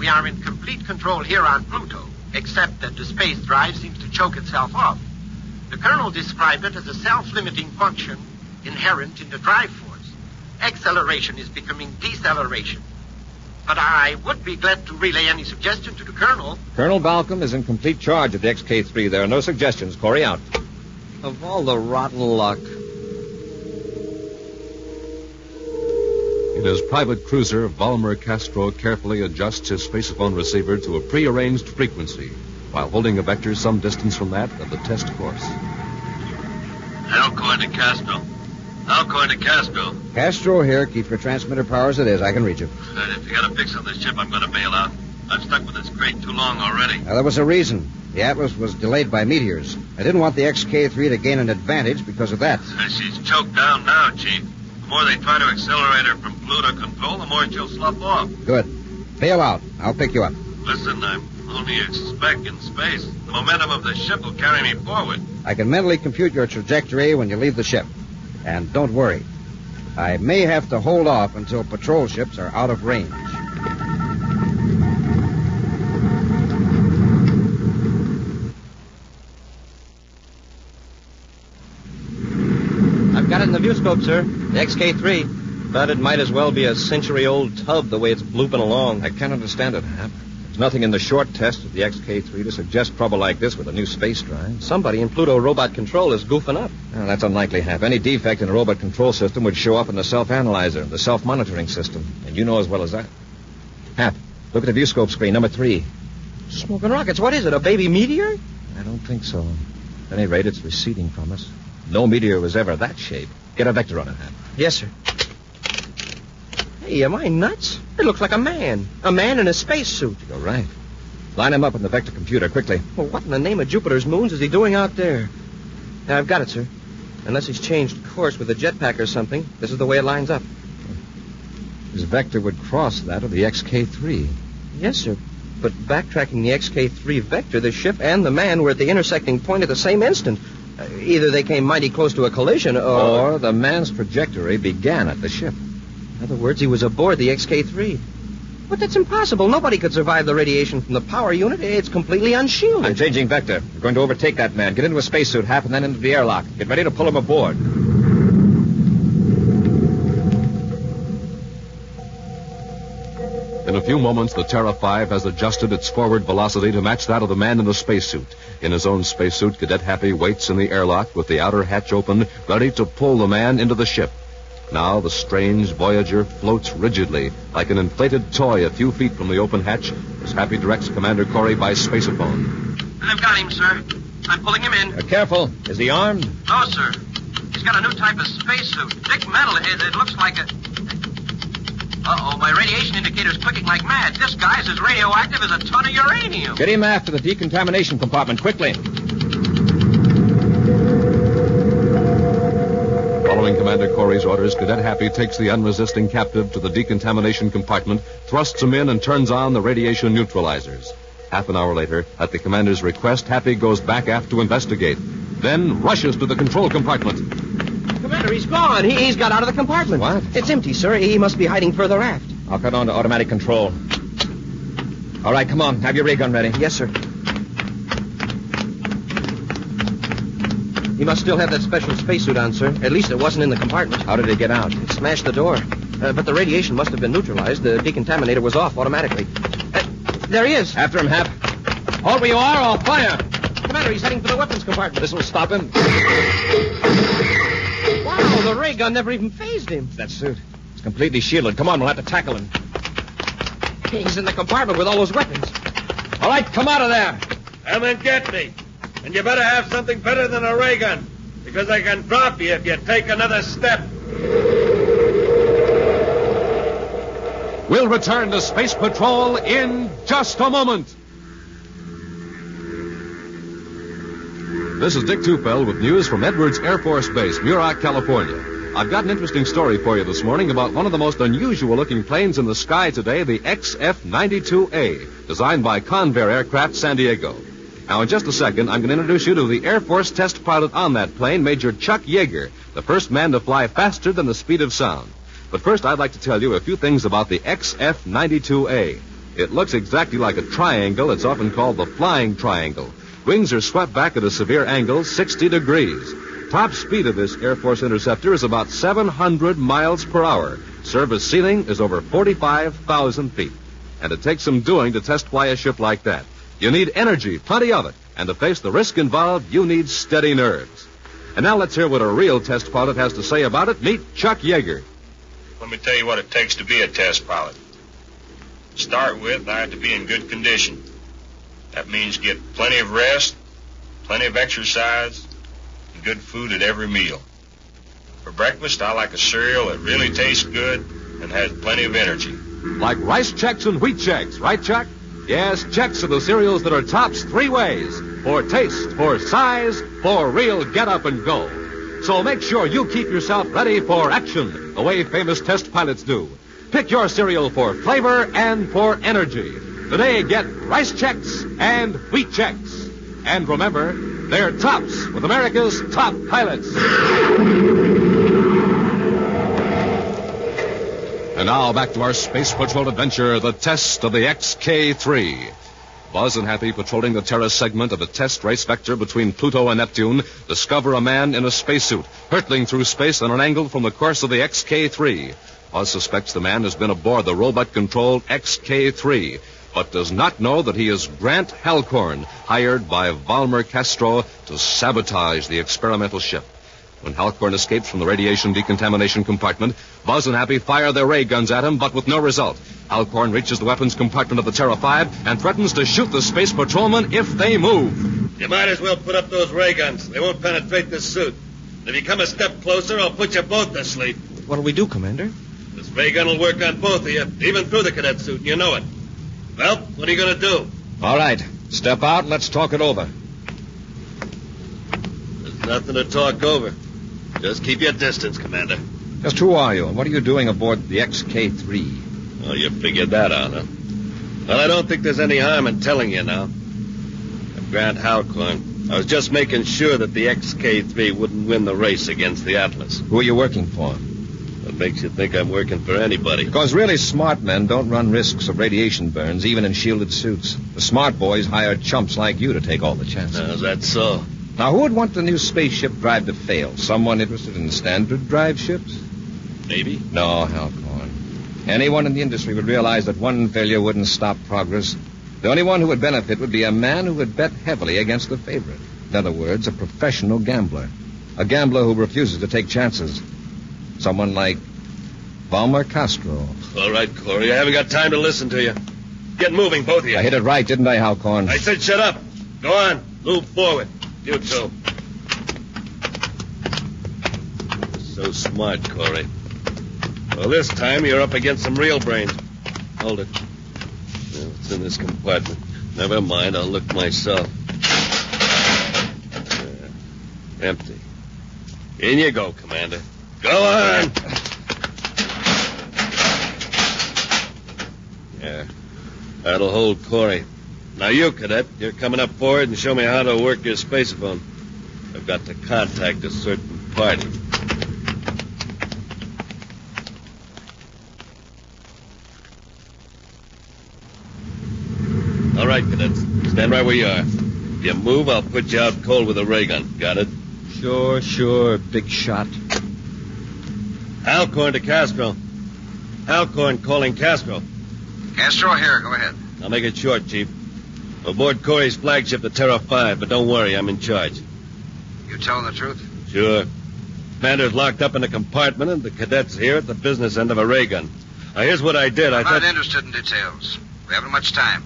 We are in complete control here on Pluto, except that the space drive seems to choke itself off. The Colonel described it as a self-limiting function inherent in the drive force. Acceleration is becoming deceleration. But I would be glad to relay any suggestion to the Colonel. Colonel Balcom is in complete charge of the XK-3. There are no suggestions. Corey, out. Of all the rotten luck. In his private cruiser, Valmer Castro carefully adjusts his spacephone receiver to a prearranged frequency, while holding a vector some distance from that of the test course. Alco into Castro. Alco into Castro. Castro here. Keep your transmitter power as it is. I can reach it. If you got a fix on this ship, I'm going to bail out. I've stuck with this crate too long already. Now, there was a reason. The Atlas was delayed by meteors. I didn't want the XK3 to gain an advantage because of that. She's choked down now, Chief. The more they try to accelerate her from Pluto control, the more she'll slough off. Good. Bail out. I'll pick you up. Listen, I'm only a speck in space. The momentum of the ship will carry me forward. I can mentally compute your trajectory when you leave the ship. And don't worry. I may have to hold off until patrol ships are out of range. I've got it in the viewscope, sir. The XK3. But it might as well be a century-old tub the way it's blooping along. I can't understand it, Hap. There's nothing in the short test of the XK3 to suggest trouble like this with a new space drive. Somebody in Pluto robot control is goofing up. Well, that's unlikely, Hap. Any defect in a robot control system would show up in the self-analyzer, the self-monitoring system. And you know as well as that. Hap, look at the viewscope screen, number 3. Smoking rockets. What is it, a baby meteor? I don't think so. At any rate, it's receding from us. No meteor was ever that shape. Get a vector on it, Hap. Yes, sir. Hey, am I nuts? It looks like a man. A man in a spacesuit. You're right. Line him up in the vector computer, quickly. Well, what in the name of Jupiter's moons is he doing out there? Now, I've got it, sir. Unless he's changed course with a jetpack or something, this is the way it lines up. His vector would cross that of the XK3. Yes, sir. But backtracking the XK3 vector, the ship and the man were at the intersecting point at the same instant. Either they came mighty close to a collision, or the man's trajectory began at the ship. In other words, he was aboard the XK3. But that's impossible. Nobody could survive the radiation from the power unit. It's completely unshielded. I'm changing vector. We're going to overtake that man. Get into a spacesuit, Hap, and then into the airlock. Get ready to pull him aboard. In a few moments, the Terra 5 has adjusted its forward velocity to match that of the man in the spacesuit. In his own spacesuit, Cadet Happy waits in the airlock with the outer hatch open, ready to pull the man into the ship. Now the strange Voyager floats rigidly, like an inflated toy a few feet from the open hatch, as Happy directs Commander Corey by spaceophone. I've got him, sir. I'm pulling him in. Careful. Is he armed? No, sir. He's got a new type of spacesuit. Thick metal. It looks like a... Uh-oh, my radiation indicator's clicking like mad. This guy's as radioactive as a ton of uranium. Get him after the decontamination compartment, quickly. Following Commander Corey's orders, Cadet Happy takes the unresisting captive to the decontamination compartment, thrusts him in, and turns on the radiation neutralizers. Half an hour later, at the commander's request, Happy goes back aft to investigate, then rushes to the control compartment. Commander, he's gone. He's got out of the compartment. What? It's empty, sir. He must be hiding further aft. I'll cut on to automatic control. All right, come on. Have your ray gun ready. Yes, sir. He must still have that special spacesuit on, sir. At least it wasn't in the compartment. How did he get out? It smashed the door. But the radiation must have been neutralized. The decontaminator was off automatically. There he is. After him, Hap. Hold where you are, I'll fire. Commander, he's heading for the weapons compartment. This will stop him. Wow, the ray gun never even phased him. That suit. It's completely shielded. Come on, we'll have to tackle him. He's in the compartment with all those weapons. All right, come out of there. Come and get me. And you better have something better than a ray gun, because I can drop you if you take another step. We'll return to Space Patrol in just a moment. This is Dick Tupel with news from Edwards Air Force Base, Muroc, California. I've got an interesting story for you this morning about one of the most unusual-looking planes in the sky today, the XF-92A, designed by Convair Aircraft, San Diego. Now, in just a second, I'm going to introduce you to the Air Force test pilot on that plane, Major Chuck Yeager, the first man to fly faster than the speed of sound. But first, I'd like to tell you a few things about the XF-92A. It looks exactly like a triangle. It's often called the flying triangle. Wings are swept back at a severe angle, 60 degrees. Top speed of this Air Force interceptor is about 700 miles per hour. Service ceiling is over 45,000 feet. And it takes some doing to test fly a ship like that. You need energy, plenty of it. And to face the risk involved, you need steady nerves. And now let's hear what a real test pilot has to say about it. Meet Chuck Yeager. Let me tell you what it takes to be a test pilot. To start with, I have to be in good condition. That means get plenty of rest, plenty of exercise, and good food at every meal. For breakfast, I like a cereal that really tastes good and has plenty of energy. Like Rice Chex and Wheat Chex, right, Chuck? Yes, Chex are the cereals that are tops 3 ways. For taste, for size, for real get up and go. So make sure you keep yourself ready for action, the way famous test pilots do. Pick your cereal for flavor and for energy. Today, get Rice Chex and Wheat Chex. And remember, they're tops with America's top pilots. And now back to our Space Patrol adventure, the test of the XK-3. Buzz and Happy, patrolling the Terra segment of a test race vector between Pluto and Neptune, discover a man in a spacesuit, hurtling through space on an angle from the course of the XK-3. Buzz suspects the man has been aboard the robot-controlled XK-3, but does not know that he is Grant Halcorn, hired by Valmer Castro to sabotage the experimental ship. When Halcorn escapes from the radiation decontamination compartment, Buzz and Happy fire their ray guns at him, but with no result. Halcorn reaches the weapons compartment of the Terra 5 and threatens to shoot the space patrolmen if they move. You might as well put up those ray guns. They won't penetrate this suit. If you come a step closer, I'll put you both to sleep. What'll we do, Commander? This ray gun will work on both of you, even through the cadet suit, and you know it. Well, what are you going to do? All right. Step out and let's talk it over. There's nothing to talk over. Just keep your distance, Commander. Just who are you, and what are you doing aboard the XK-3? Oh, you figured that out, huh? Well, I don't think there's any harm in telling you now. I'm Grant Halcorn. I was just making sure that the XK-3 wouldn't win the race against the Atlas. Who are you working for? What makes you think I'm working for anybody? Because really smart men don't run risks of radiation burns, even in shielded suits. The smart boys hire chumps like you to take all the chances. Is that so? Now, who would want the new spaceship drive to fail? Someone interested in standard drive ships? Maybe. No, Halcorn. Anyone in the industry would realize that one failure wouldn't stop progress. The only one who would benefit would be a man who would bet heavily against the favorite. In other words, a professional gambler. A gambler who refuses to take chances. Someone like Valmer Castro. All right, Corey. I haven't got time to listen to you. Get moving, both of you. I hit it right, didn't I, Halcorn? I said shut up. Go on. Move forward. You too. So smart, Corey. Well, this time you're up against some real brains. Hold it. Well, it's in this compartment. Never mind, I'll look myself. Empty. In you go, Commander. Go on! Yeah. That'll hold Corey. Now you, Cadet, you're coming up forward and show me how to work your spacephone. I've got to contact a certain party. All right, Cadets. Stand right where you are. If you move, I'll put you out cold with a ray gun. Got it? Sure, big shot. Halcorn to Castro. Halcorn calling Castro. Castro here. Go ahead. I'll make it short, Chief. Aboard Corey's flagship, the Terra 5, but don't worry, I'm in charge. You telling the truth? Sure. Commander's locked up in a compartment, and the cadets here at the business end of a ray gun. Now, here's what I did. I'm not interested in details. We haven't much time.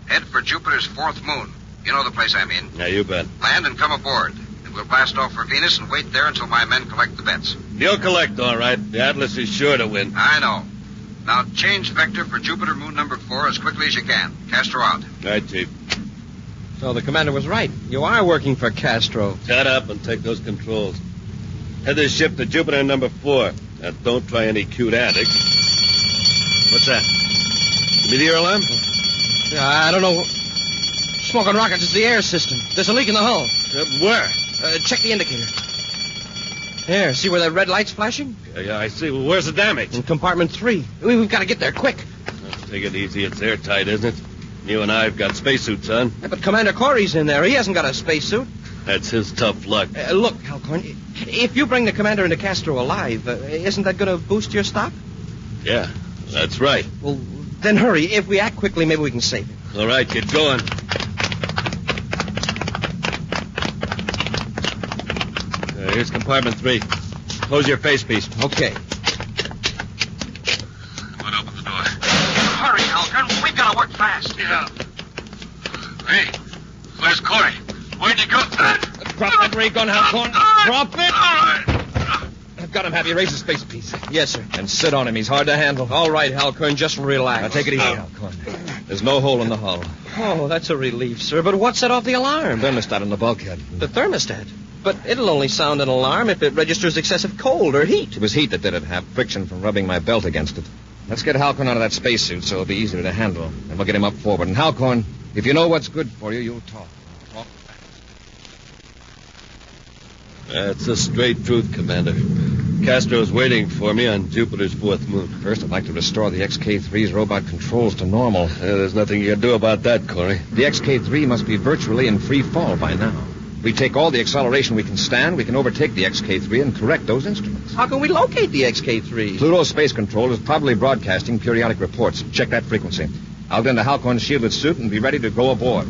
Head for Jupiter's fourth moon. You know the place I mean. Yeah, you bet. Land and come aboard. And we'll blast off for Venus and wait there until my men collect the bets. You'll collect, all right. The Atlas is sure to win. I know. Now, change vector for Jupiter moon number 4 as quickly as you can. Castro out. All right, Chief. So the commander was right. You are working for Castro. Shut up and take those controls. Head this ship to Jupiter number 4. Now, don't try any cute antics. What's that? Give me the air alarm? Yeah, I don't know. Smoking rockets is the air system. There's a leak in the hull. Where? Check the indicator. There, see where that red light's flashing? Yeah, I see. Well, where's the damage? In compartment 3. We've got to get there quick. Take it easy. It's airtight, isn't it? You and I have got spacesuits on. Yeah, but Commander Corey's in there. He hasn't got a spacesuit. That's his tough luck. Look, Halcorn, if you bring the commander into Castro alive, isn't that going to boost your stock? Yeah, that's right. Well, then hurry. If we act quickly, maybe we can save him. All right, get going. Here's compartment 3. Close your face piece. Okay. Come on, open the door. Hurry, Halcorn. We've got to work fast. Yeah. Hey, where's Corey? Where'd you go? Drop that ray gun, Halcorn. Drop it. I've got him, Happy. Raise his face piece. Yes, sir. And sit on him. He's hard to handle. All right, Halcorn, just relax. Now, take it easy, Halcorn. There's no hole in the hull. Oh, that's a relief, sir. But what set off the alarm? Thermostat in the bulkhead. The thermostat? But it'll only sound an alarm if it registers excessive cold or heat. It was heat that did it, Hap. Friction from rubbing my belt against it. Let's get Halcorn out of that spacesuit so it'll be easier to handle. And we'll get him up forward. And Halcorn, if you know what's good for you, you'll talk. Talk fast. That's the straight truth, Commander. Castro's waiting for me on Jupiter's fourth moon. First, I'd like to restore the XK-3's robot controls to normal. There's nothing you can do about that, Corey. The XK-3 must be virtually in free fall by now. We take all the acceleration we can stand, we can overtake the XK-3 and correct those instruments. How can we locate the XK-3? Pluto Space Control is probably broadcasting periodic reports. Check that frequency. I'll get into Halcorn's shielded suit and be ready to go aboard.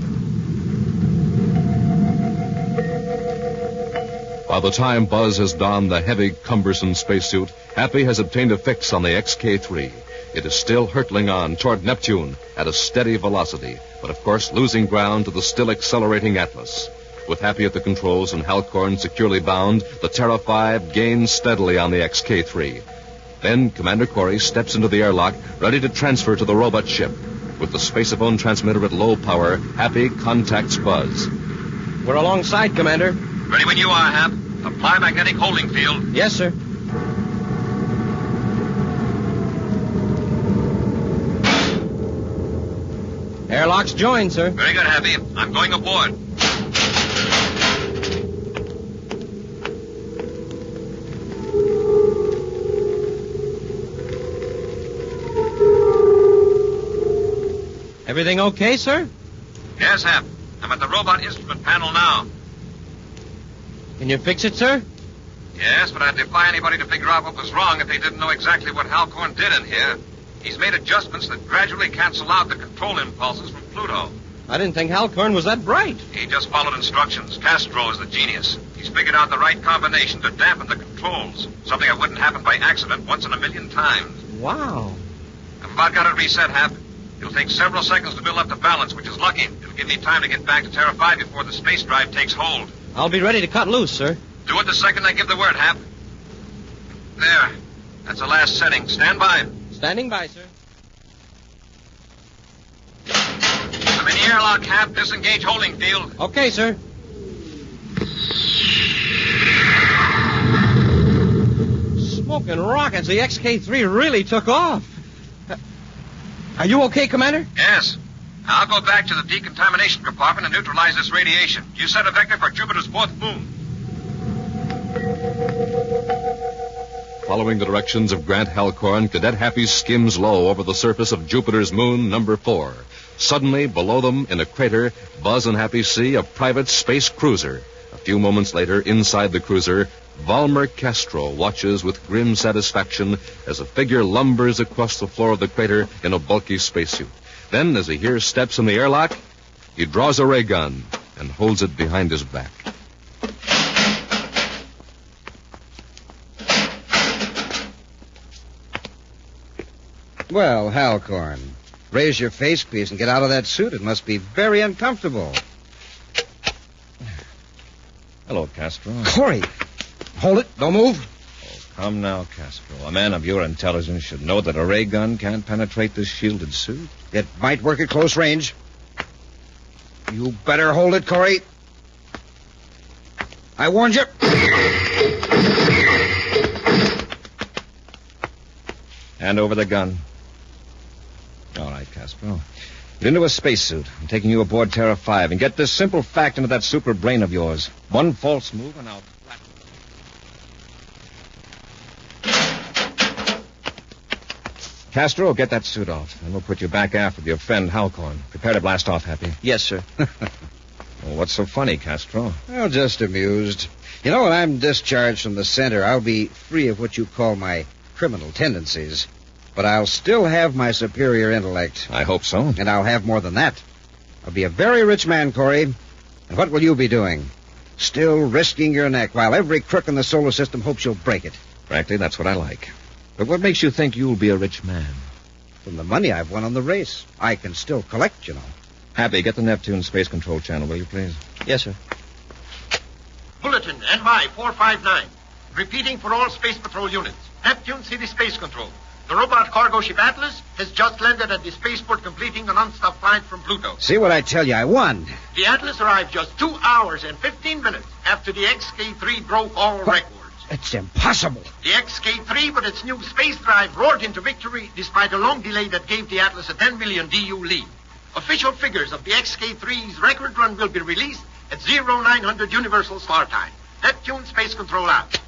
By the time Buzz has donned the heavy, cumbersome spacesuit, Happy has obtained a fix on the XK-3. It is still hurtling on toward Neptune at a steady velocity, but of course losing ground to the still accelerating Atlas. With Happy at the controls and Halcorn securely bound, the Terra 5 gains steadily on the XK-3. Then Commander Corey steps into the airlock, ready to transfer to the robot ship. With the spaceophone transmitter at low power, Happy contacts Buzz. We're alongside, Commander. Ready when you are, Hap. Apply magnetic holding field. Yes, sir. Airlock's joined, sir. Very good, Happy. I'm going aboard. Everything okay, sir? Yes, Hap. I'm at the robot instrument panel now. Can you fix it, sir? Yes, but I'd defy anybody to figure out what was wrong if they didn't know exactly what Halcorn did in here. He's made adjustments that gradually cancel out the control impulses from Pluto. I didn't think Halcorn was that bright. He just followed instructions. Castro is the genius. He's figured out the right combination to dampen the controls. Something that wouldn't happen by accident once in a million times. Wow. I've about got it reset, Hap. It'll take several seconds to build up the balance, which is lucky. It'll give me time to get back to Terra 5 before the space drive takes hold. I'll be ready to cut loose, sir. Do it the second I give the word, Hap. There. That's the last setting. Stand by. Standing by, sir. I'm in the airlock, Hap. Disengage holding field. Okay, sir. Smoking rockets. The XK-3 really took off. Are you okay, Commander? Yes. I'll go back to the decontamination compartment and neutralize this radiation. You set a vector for Jupiter's fourth moon. Following the directions of Grant Halcorn, Cadet Happy skims low over the surface of Jupiter's moon, number 4. Suddenly, below them, in a crater, Buzz and Happy see a private space cruiser. A few moments later, inside the cruiser, Valmer Castro watches with grim satisfaction as a figure lumbers across the floor of the crater in a bulky spacesuit. Then, as he hears steps in the airlock, he draws a ray gun and holds it behind his back. Well, Halcorn, raise your face, please, and get out of that suit. It must be very uncomfortable. Hello, Castro. Corey, hold it. Don't move. Oh, come now, Castro. A man of your intelligence should know that a ray gun can't penetrate this shielded suit. It might work at close range. You better hold it, Corey. I warned you. Hand over the gun. All right, Castro. Get into a spacesuit. I'm taking you aboard Terra 5. And get this simple fact into that super brain of yours. One false move and I'll flatten. Castro, get that suit off. And we'll put you back aft with your friend Halcorn. Prepare to blast off, Happy. Yes, sir. Well, what's so funny, Castro? Well, just amused. You know, when I'm discharged from the center, I'll be free of what you call my criminal tendencies. But I'll still have my superior intellect. I hope so. And I'll have more than that. I'll be a very rich man, Corey. And what will you be doing? Still risking your neck while every crook in the solar system hopes you'll break it. Frankly, that's what I like. But what makes you think you'll be a rich man? From the money I've won on the race. I can still collect, you know. Happy, get the Neptune Space Control channel, will you, please? Yes, sir. Bulletin NY 459. Repeating for all Space Patrol units. Neptune City Space Control. The robot cargo ship Atlas has just landed at the spaceport completing a non-stop flight from Pluto. See what I tell you, I won. The Atlas arrived just 2 hours and 15 minutes after the XK-3 broke all records. It's impossible. The XK-3 with its new space drive roared into victory despite a long delay that gave the Atlas a 10 million DU lead. Official figures of the XK-3's record run will be released at 0900 Universal Star Time. Neptune Space Control out.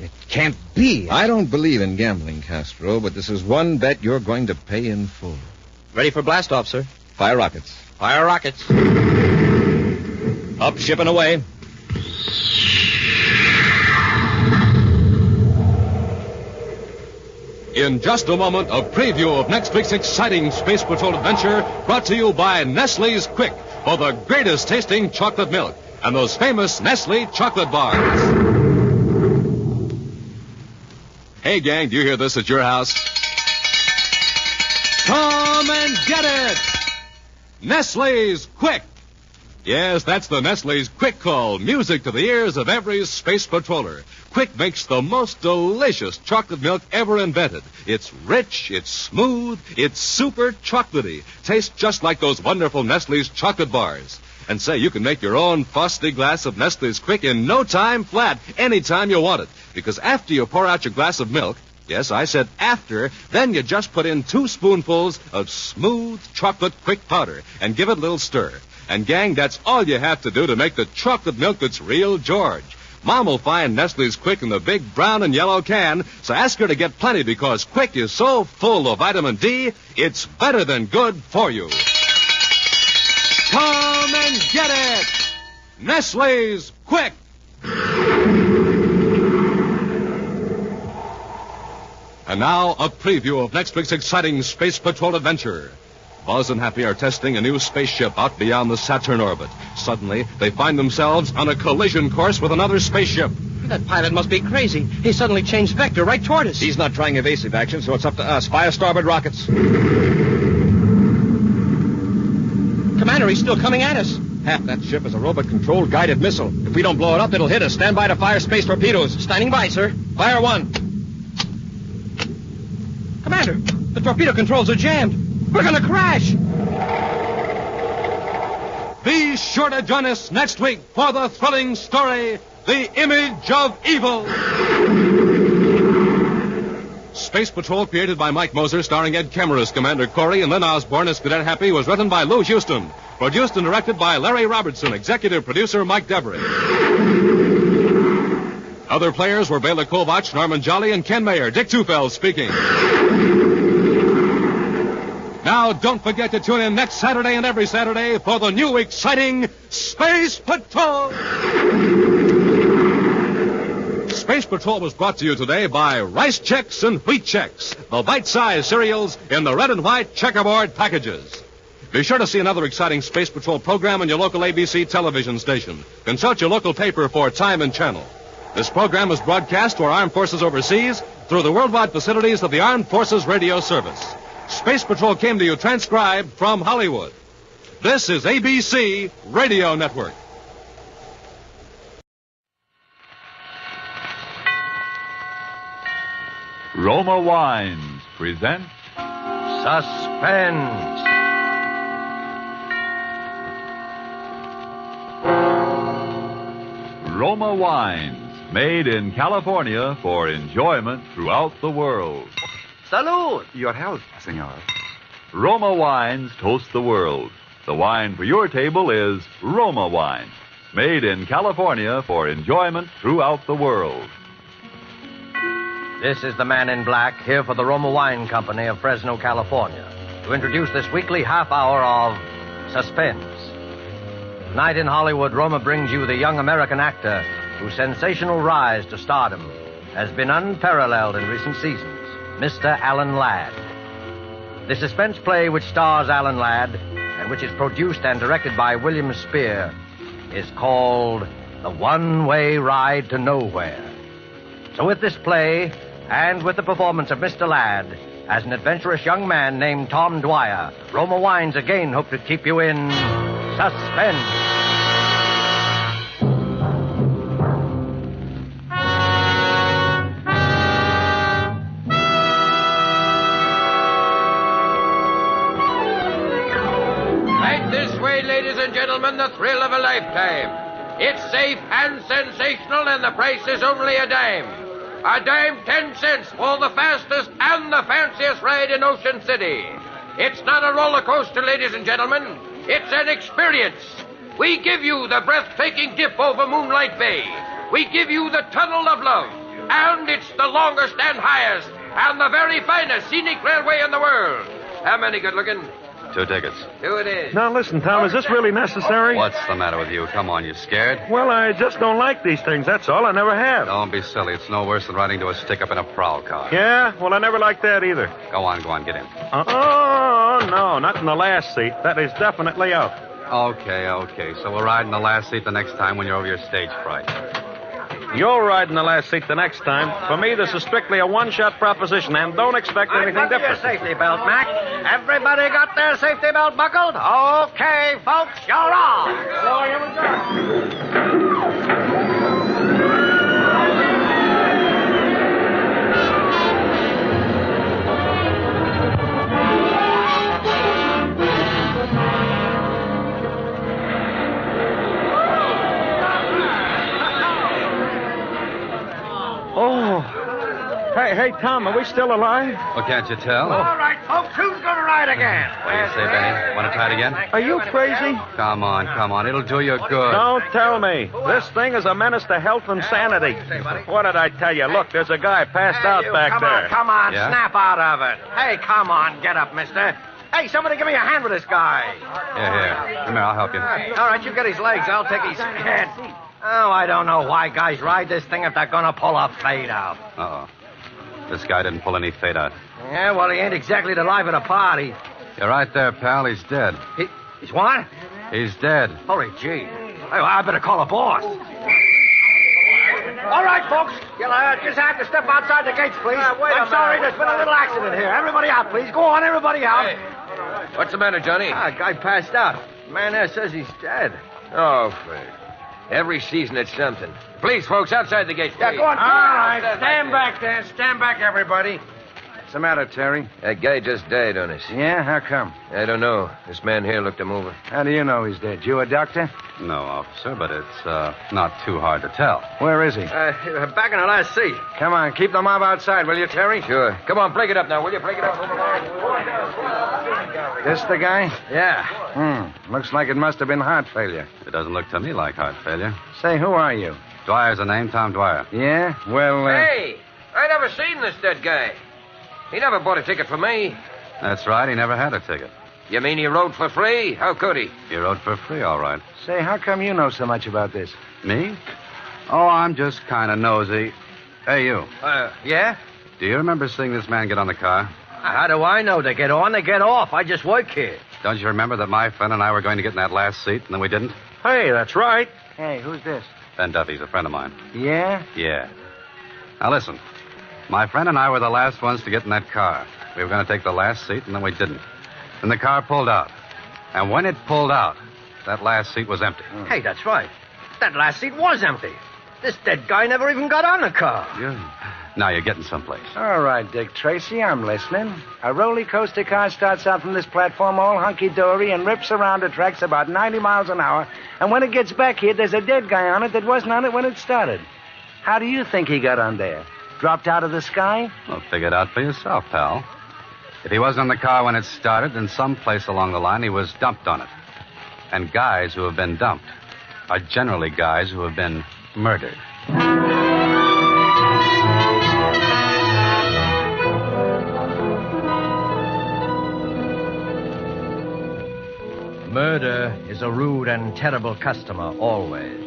It can't be. I don't believe in gambling, Castro, but this is one bet you're going to pay in full. Ready for blast-off, sir. Fire rockets. Fire rockets. Up, ship and away. In just a moment, a preview of next week's exciting Space Patrol adventure brought to you by Nestle's Quick for the greatest tasting chocolate milk and those famous Nestle chocolate bars. Hey, gang, do you hear this at your house? Come and get it! Nestle's Quick! Yes, that's the Nestle's Quick Call, music to the ears of every space patroller. Quick makes the most delicious chocolate milk ever invented. It's rich, it's smooth, it's super chocolatey. Tastes just like those wonderful Nestle's chocolate bars. And say, you can make your own frosty glass of Nestle's Quick in no time flat, anytime you want it. Because after you pour out your glass of milk, yes, I said after, then you just put in 2 spoonfuls of smooth chocolate Quick powder and give it a little stir. And, gang, that's all you have to do to make the chocolate milk that's real George. Mom will find Nestle's Quick in the big brown and yellow can, so ask her to get plenty because Quick is so full of vitamin D, it's better than good for you. Come and get it! Nestle's Quick! And now, a preview of next week's exciting Space Patrol adventure. Buzz and Happy are testing a new spaceship out beyond the Saturn orbit. Suddenly, they find themselves on a collision course with another spaceship. That pilot must be crazy. He suddenly changed vector right toward us. He's not trying evasive action, so it's up to us. Fire starboard rockets. Commander, he's still coming at us. Hap, that ship is a robot-controlled guided missile. If we don't blow it up, it'll hit us. Stand by to fire space torpedoes. Standing by, sir. Fire one. Commander, the torpedo controls are jammed. We're going to crash. Be sure to join us next week for the thrilling story, The Image of Evil. Space Patrol, created by Mike Moser, starring Ed Kemmer as Commander Corey and Lynn Osborne as Cadet Happy, was written by Lou Houston. Produced and directed by Larry Robertson, executive producer Mike Devery. Other players were Bela Kovach, Norman Jolly, and Ken Mayer. Dick Tufeld speaking. Now, don't forget to tune in next Saturday and every Saturday for the new exciting Space Patrol. Space Patrol was brought to you today by Rice Chex and Wheat Chex, the bite-sized cereals in the red and white checkerboard packages. Be sure to see another exciting Space Patrol program on your local ABC television station. Consult your local paper for time and channel. This program is broadcast to our armed forces overseas through the worldwide facilities of the Armed Forces Radio Service. Space Patrol came to you transcribed from Hollywood. This is ABC Radio Network. Roma Wines present Suspense. Roma Wines, made in California for enjoyment throughout the world. Salud! Your health, senor. Roma Wines toast the world. The wine for your table is Roma Wine, made in California for enjoyment throughout the world. This is the man in black here for the Roma Wine Company of Fresno, California, to introduce this weekly half hour of Suspense. Tonight in Hollywood, Roma brings you the young American actor whose sensational rise to stardom has been unparalleled in recent seasons, Mr. Alan Ladd. The suspense play which stars Alan Ladd and which is produced and directed by William Spear is called The One-Way Ride to Nowhere. So with this play, and with the performance of Mr. Ladd as an adventurous young man named Tom Dwyer, Roma Wines again hope to keep you in suspense. Tonight, ladies and gentlemen, the thrill of a lifetime. It's safe and sensational, and the price is only a dime. A dime 10 cents for the fastest and the fanciest ride in Ocean City. It's not a roller coaster, ladies and gentlemen. It's an experience. We give you the breathtaking dip over Moonlight Bay. We give you the Tunnel of Love. And it's the longest and highest and the very finest scenic railway in the world. How many good looking? 2 tickets. 2 it is. Now, listen, Tom, is this really necessary? What's the matter with you? Come on, you scared? Well, I just don't like these things, that's all. I never have. Don't be silly. It's no worse than riding to a stick-up in a prowl car. Yeah? Well, I never liked that either. Go on, get in. Oh, no, not in the last seat. That is definitely out. Okay. So we'll ride in the last seat the next time when you're over your stage fright. You'll ride in the last seat the next time. For me, this is strictly a one-shot proposition, and don't expect anything different. Your safety belt, Mac. Everybody got their safety belt buckled? Okay, folks, you're on. So here we go. Oh. Hey, Tom, are we still alive? Well, can't you tell? All right, folks, who's going to ride again? What do you say, Benny? Want to try it again? Are you crazy? Come on. It'll do you good. Don't tell me. This thing is a menace to health and sanity. What did I tell you? Look, there's a guy passed out back there. Come on, Yeah? snap out of it. Hey, come on, get up, mister. Hey, somebody give me a hand with this guy. Here. Come here, I'll help you. All right, you get his legs. I'll take his head. Oh, I don't know why guys ride this thing if they're going to pull a fade out. Uh-oh. This guy didn't pull any fade out. Yeah, well, he ain't exactly the life of the party. You're right there, pal. He's dead. He's what? He's dead. Holy gee. Hey, I better call a boss. All right, folks. You'll just have to step outside the gates, please. I'm sorry, there's been a little accident here. Everybody out, please. Go on, everybody out. Hey. What's the matter, Johnny? Guy passed out. Man there says he's dead. Oh, Fred. Every season it's something. Please, folks, outside the gate, please. Yeah, go on. All right, stand back there. Stand back, everybody. What's the matter, Terry? That guy just died on us. Yeah? How come? I don't know. This man here looked him over. How do you know he's dead? You a doctor? No, officer, but it's not too hard to tell. Where is he? Back in the last seat. Come on, keep the mob outside, will you, Terry? Sure. Come on, break it up now, will you? Break it up. This the guy? Yeah. Looks like it must have been heart failure. It doesn't look to me like heart failure. Say, who are you? Dwyer's the name, Tom Dwyer. Yeah? Well, Hey, I never seen this dead guy. He never bought a ticket for me. That's right. He never had a ticket. You mean he rode for free? How could he? He rode for free, all right. Say, how come you know so much about this? Me? Oh, I'm just kind of nosy. Hey, you. Yeah? Do you remember seeing this man get on the car? How do I know? They get on, they get off. I just work here. Don't you remember that my friend and I were going to get in that last seat, and then we didn't? Hey, that's right. Hey, who's this? Ben Duffy's a friend of mine. Yeah? Yeah. Now, listen. My friend and I were the last ones to get in that car. We were going to take the last seat, and then we didn't. Then the car pulled out. And when it pulled out, that last seat was empty. Hey, that's right. That last seat was empty. This dead guy never even got on the car. Now you're getting someplace. All right, Dick Tracy, I'm listening. A roller coaster car starts out from this platform all hunky-dory and rips around the tracks about 90 miles an hour. And when it gets back here, there's a dead guy on it that wasn't on it when it started. How do you think he got on there? Dropped out of the sky? Well, figure it out for yourself, pal. If he wasn't in the car when it started, then someplace along the line he was dumped on it. And guys who have been dumped are generally guys who have been murdered. Murder is a rude and terrible customer, always.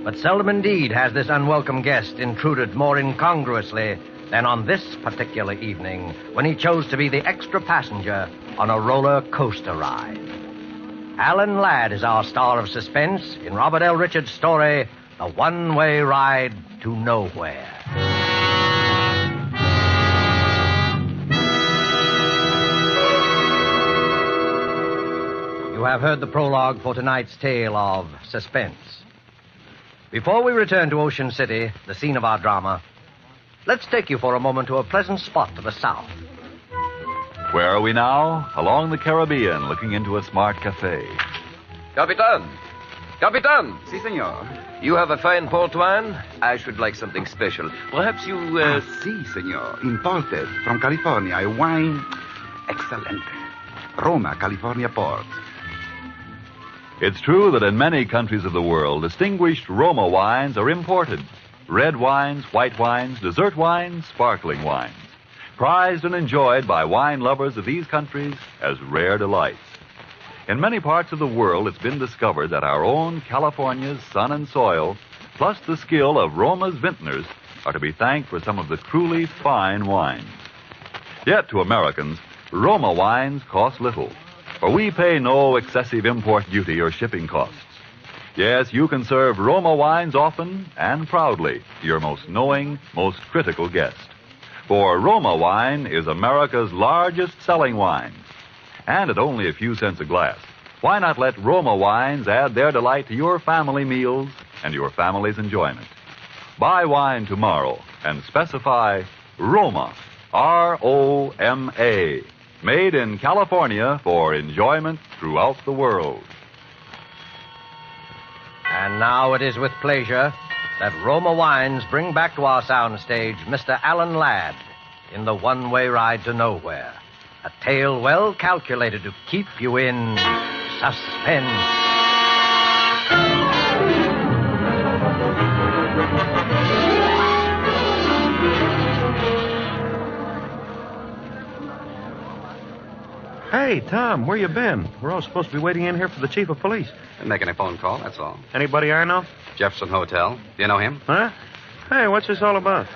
But seldom indeed has this unwelcome guest intruded more incongruously than on this particular evening when he chose to be the extra passenger on a roller coaster ride. Alan Ladd is our star of suspense in Robert L. Richards' story, The One-Way Ride to Nowhere. You have heard the prologue for tonight's tale of Suspense. Before we return to Ocean City, the scene of our drama, let's take you for a moment to a pleasant spot to the south. Where are we now? Along the Caribbean, looking into a smart cafe. Capitan! Capitan! Si, senor. You have a fine port wine? I should like something special. Perhaps you, Si, senor. Imported from California. A wine excelente. Roma, California port. It's true that in many countries of the world, distinguished Roma wines are imported. Red wines, white wines, dessert wines, sparkling wines. Prized and enjoyed by wine lovers of these countries as rare delights. In many parts of the world, it's been discovered that our own California's sun and soil, plus the skill of Roma's vintners, are to be thanked for some of the truly fine wines. Yet to Americans, Roma wines cost little, for we pay no excessive import duty or shipping costs. Yes, you can serve Roma wines often and proudly to your most knowing, most critical guest. For Roma wine is America's largest selling wine. And at only a few cents a glass, why not let Roma wines add their delight to your family meals and your family's enjoyment? Buy wine tomorrow and specify Roma, R-O-M-A, made in California for enjoyment throughout the world. And now it is with pleasure that Roma Wines bring back to our soundstage Mr. Alan Ladd in The One-Way Ride to Nowhere. A tale well calculated to keep you in suspense. Hey, Tom, where you been? We're all supposed to be waiting in here for the chief of police. Been making a phone call, that's all. Anybody I know? Jefferson Hotel. Do you know him? Huh? Hey, what's this all about?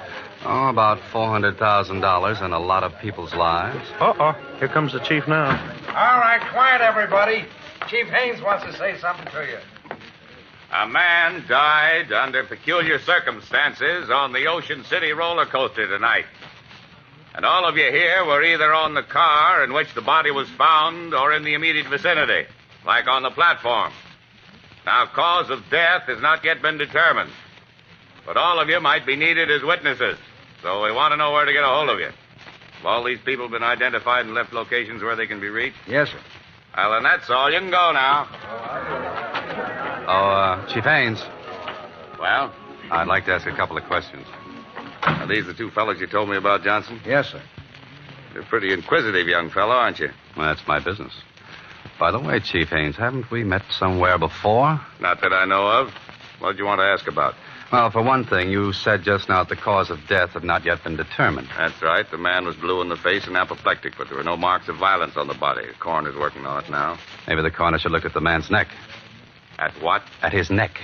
Oh, about $400,000 and a lot of people's lives. Uh-oh. Here comes the chief now. All right, quiet, everybody. Chief Haynes wants to say something to you. A man died under peculiar circumstances on the Ocean City roller coaster tonight. And all of you here were either on the car in which the body was found or in the immediate vicinity, like on the platform. Now, cause of death has not yet been determined. But all of you might be needed as witnesses, so we want to know where to get a hold of you. Have all these people been identified and left locations where they can be reached? Yes, sir. Well, then that's all. You can go now. Chief Haynes. Well? I'd like to ask a couple of questions. Are these the two fellows you told me about, Johnson? Yes, sir. You're a pretty inquisitive young fellow, aren't you? Well, that's my business. By the way, Chief Haynes, haven't we met somewhere before? Not that I know of. What did you want to ask about? Well, for one thing, you said just now that the cause of death had not yet been determined. That's right. The man was blue in the face and apoplectic, but there were no marks of violence on the body. The coroner's working on it now. Maybe the coroner should look at the man's neck. At what? At his neck.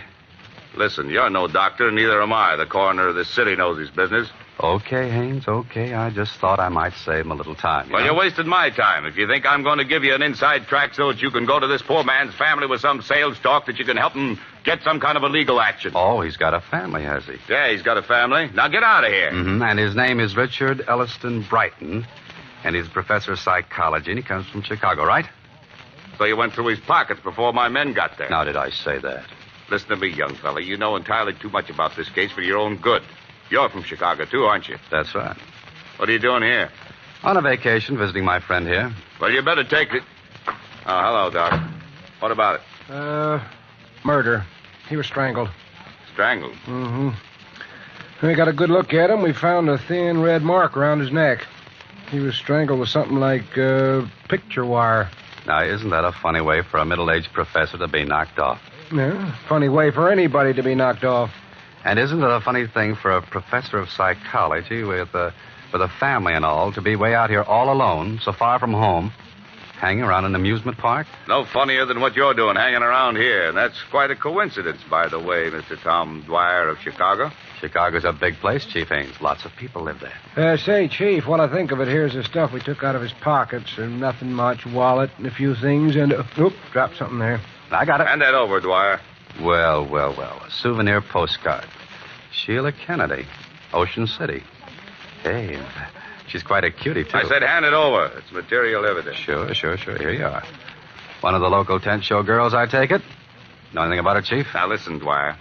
Listen, you're no doctor, and neither am I. The coroner of this city knows his business. Okay, Haynes, okay. I just thought I might save him a little time. Well, you're wasting my time. If you think I'm going to give you an inside track so that you can go to this poor man's family with some sales talk that you can help him get some kind of a legal action. Oh, he's got a family, has he? Yeah, he's got a family. Now get out of here. Mm-hmm. And his name is Richard Elliston Brighton, and he's a professor of psychology, and he comes from Chicago, right? So you went through his pockets before my men got there. Now, did I say that? Listen to me, young fella. You know entirely too much about this case for your own good. You're from Chicago, too, aren't you? That's right. What are you doing here? On a vacation, visiting my friend here. Well, you better take it. Oh, hello, Doc. What about it? Murder. He was strangled. Strangled? Mm-hmm. We got a good look at him. We found a thin red mark around his neck. He was strangled with something like picture wire. Now, isn't that a funny way for a middle-aged professor to be knocked off? Yeah, funny way for anybody to be knocked off. And isn't it a funny thing for a professor of psychology with a family and all to be way out here all alone, so far from home, hanging around an amusement park? No funnier than what you're doing, hanging around here. And that's quite a coincidence, by the way, Mr. Tom Dwyer of Chicago. Chicago's a big place, Chief Haynes. Lots of people live there. Say, Chief, while I think of it, here's the stuff we took out of his pockets. And nothing much, wallet and a few things, and... dropped something there. I got it. Hand that over, Dwyer. Well. A souvenir postcard. Sheila Kennedy, Ocean City. Hey, she's quite a cutie, too. I said hand it over. It's material evidence. Sure. Here you are. One of the local tent show girls, I take it? Know anything about it, Chief? Now, listen, Dwyer.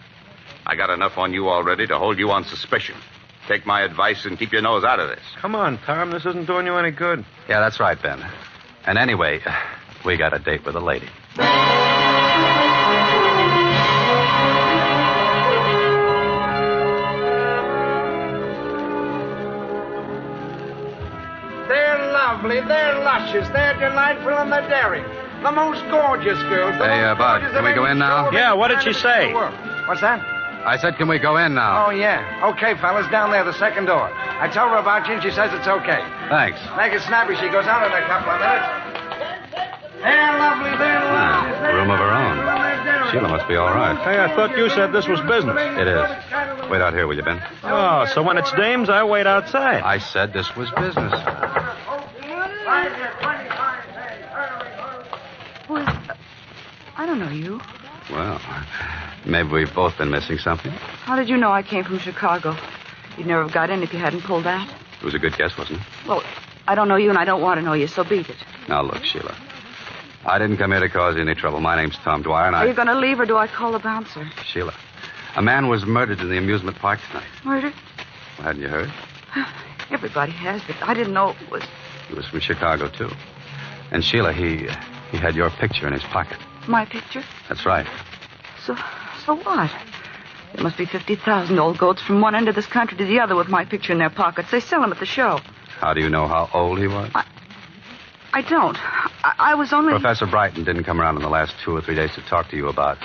I got enough on you already to hold you on suspicion. Take my advice and keep your nose out of this. Come on, Tom. This isn't doing you any good. Yeah, that's right, Ben. And anyway, we got a date with a lady. lovely. They're luscious. They're delightful, and they're daring. The most gorgeous girls. Hey, Bud, can we go in now? Yeah, what did she say? What's that? I said, can we go in now? Oh, yeah. Okay, fellas, down there, the second door. I told her about you, and she says it's okay. Thanks. Make it snappy. She goes out in a couple of minutes. They're lovely. They're luscious. Room of her own. Sheila must be all right. Hey, I thought you said this was business. It is. Wait out here, will you, Ben? Oh, so when it's dames, I wait outside. I said this was business. Who is... I don't know you. Well, maybe we've both been missing something. How did you know I came from Chicago? You'd never have got in if you hadn't pulled that. It was a good guess, wasn't it? Well, I don't know you, and I don't want to know you, so beat it. Now, look, Sheila. I didn't come here to cause you any trouble. My name's Tom Dwyer, and Are you going to leave, or do I call the bouncer? Sheila, a man was murdered in the amusement park tonight. Murdered? Well, hadn't you heard? Everybody has, but I didn't know it was... He was from Chicago, too. And, Sheila, he had your picture in his pocket. My picture? That's right. So what? There must be 50,000 old goats from one end of this country to the other with my picture in their pockets. They sell them at the show. How do you know how old he was? I don't. I was only... Professor Brighton didn't come around in the last 2 or 3 days to talk to you about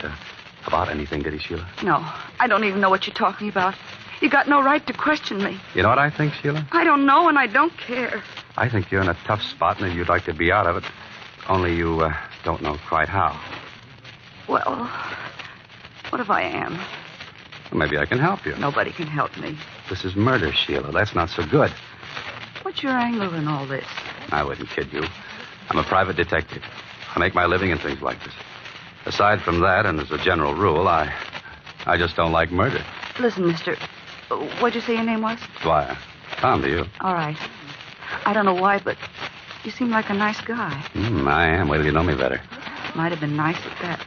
anything, did he, Sheila? No. I don't even know what you're talking about. You got no right to question me. You know what I think, Sheila? I don't know, and I don't care. I think you're in a tough spot, and you'd like to be out of it. Only you don't know quite how. Well, what if I am? Well, maybe I can help you. Nobody can help me. This is murder, Sheila. That's not so good. What's your angle in all this? I wouldn't kid you. I'm a private detective. I make my living in things like this. Aside from that, and as a general rule, I just don't like murder. Listen, mister. What'd you say your name was? Dwyer. Tom to you. All right. I don't know why, but you seem like a nice guy. I am. Wait till you know me better. Might have been nice at that.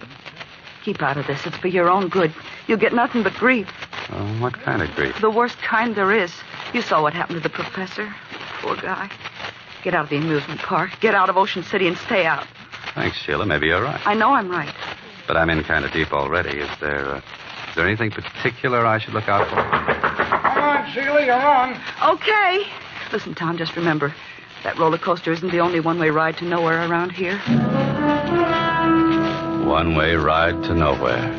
Keep out of this. It's for your own good. You'll get nothing but grief. Oh, what kind of grief? The worst kind there is. You saw what happened to the professor. Poor guy. Get out of the amusement park. Get out of Ocean City and stay out. Thanks, Sheila. Maybe you're right. I know I'm right. But I'm in kind of deep already. Is there anything particular I should look out for? Come on, Sheila, you're on. Okay. Listen, Tom, just remember, that roller coaster isn't the only one-way ride to nowhere around here. One-way ride to nowhere.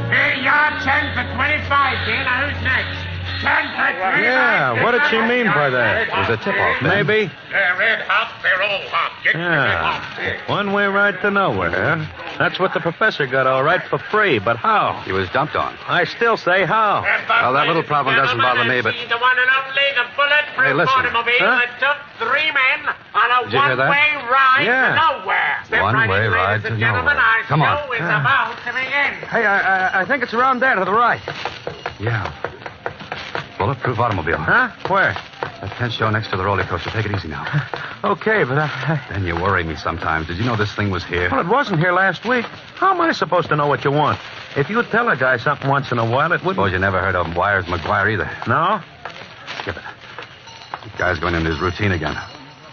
Hey, you're 10 for 25, dear. Now who's next? 10 for 25. Yeah, what did she mean by that? It was a tip-off, man. Maybe. They're red hot. They're all hot. Get the red hot. Yeah. One-way ride to nowhere. That's what the professor got all right for free, but how? He was dumped on. I still say how. Well, that little problem doesn't bother me, but... The one and only, the bulletproof Hey, listen. automobile that took 3 men on a Did you hear that? one-way ride Yeah. to nowhere. Step One-way right in, ride ladies to and gentlemen. nowhere. Our Come on. show is about to begin. Hey, I think it's around there to the right. Yeah. Bulletproof automobile. Huh? Where? That tent show next to the roller coaster. Take it easy now. Okay, but Then you worry me sometimes. Did you know this thing was here? Well, it wasn't here last week. How am I supposed to know what you want? If you tell a guy something once in a while, it wouldn't... Suppose you never heard of Wires McGuire either. No? Skip it. The guy's going into his routine again.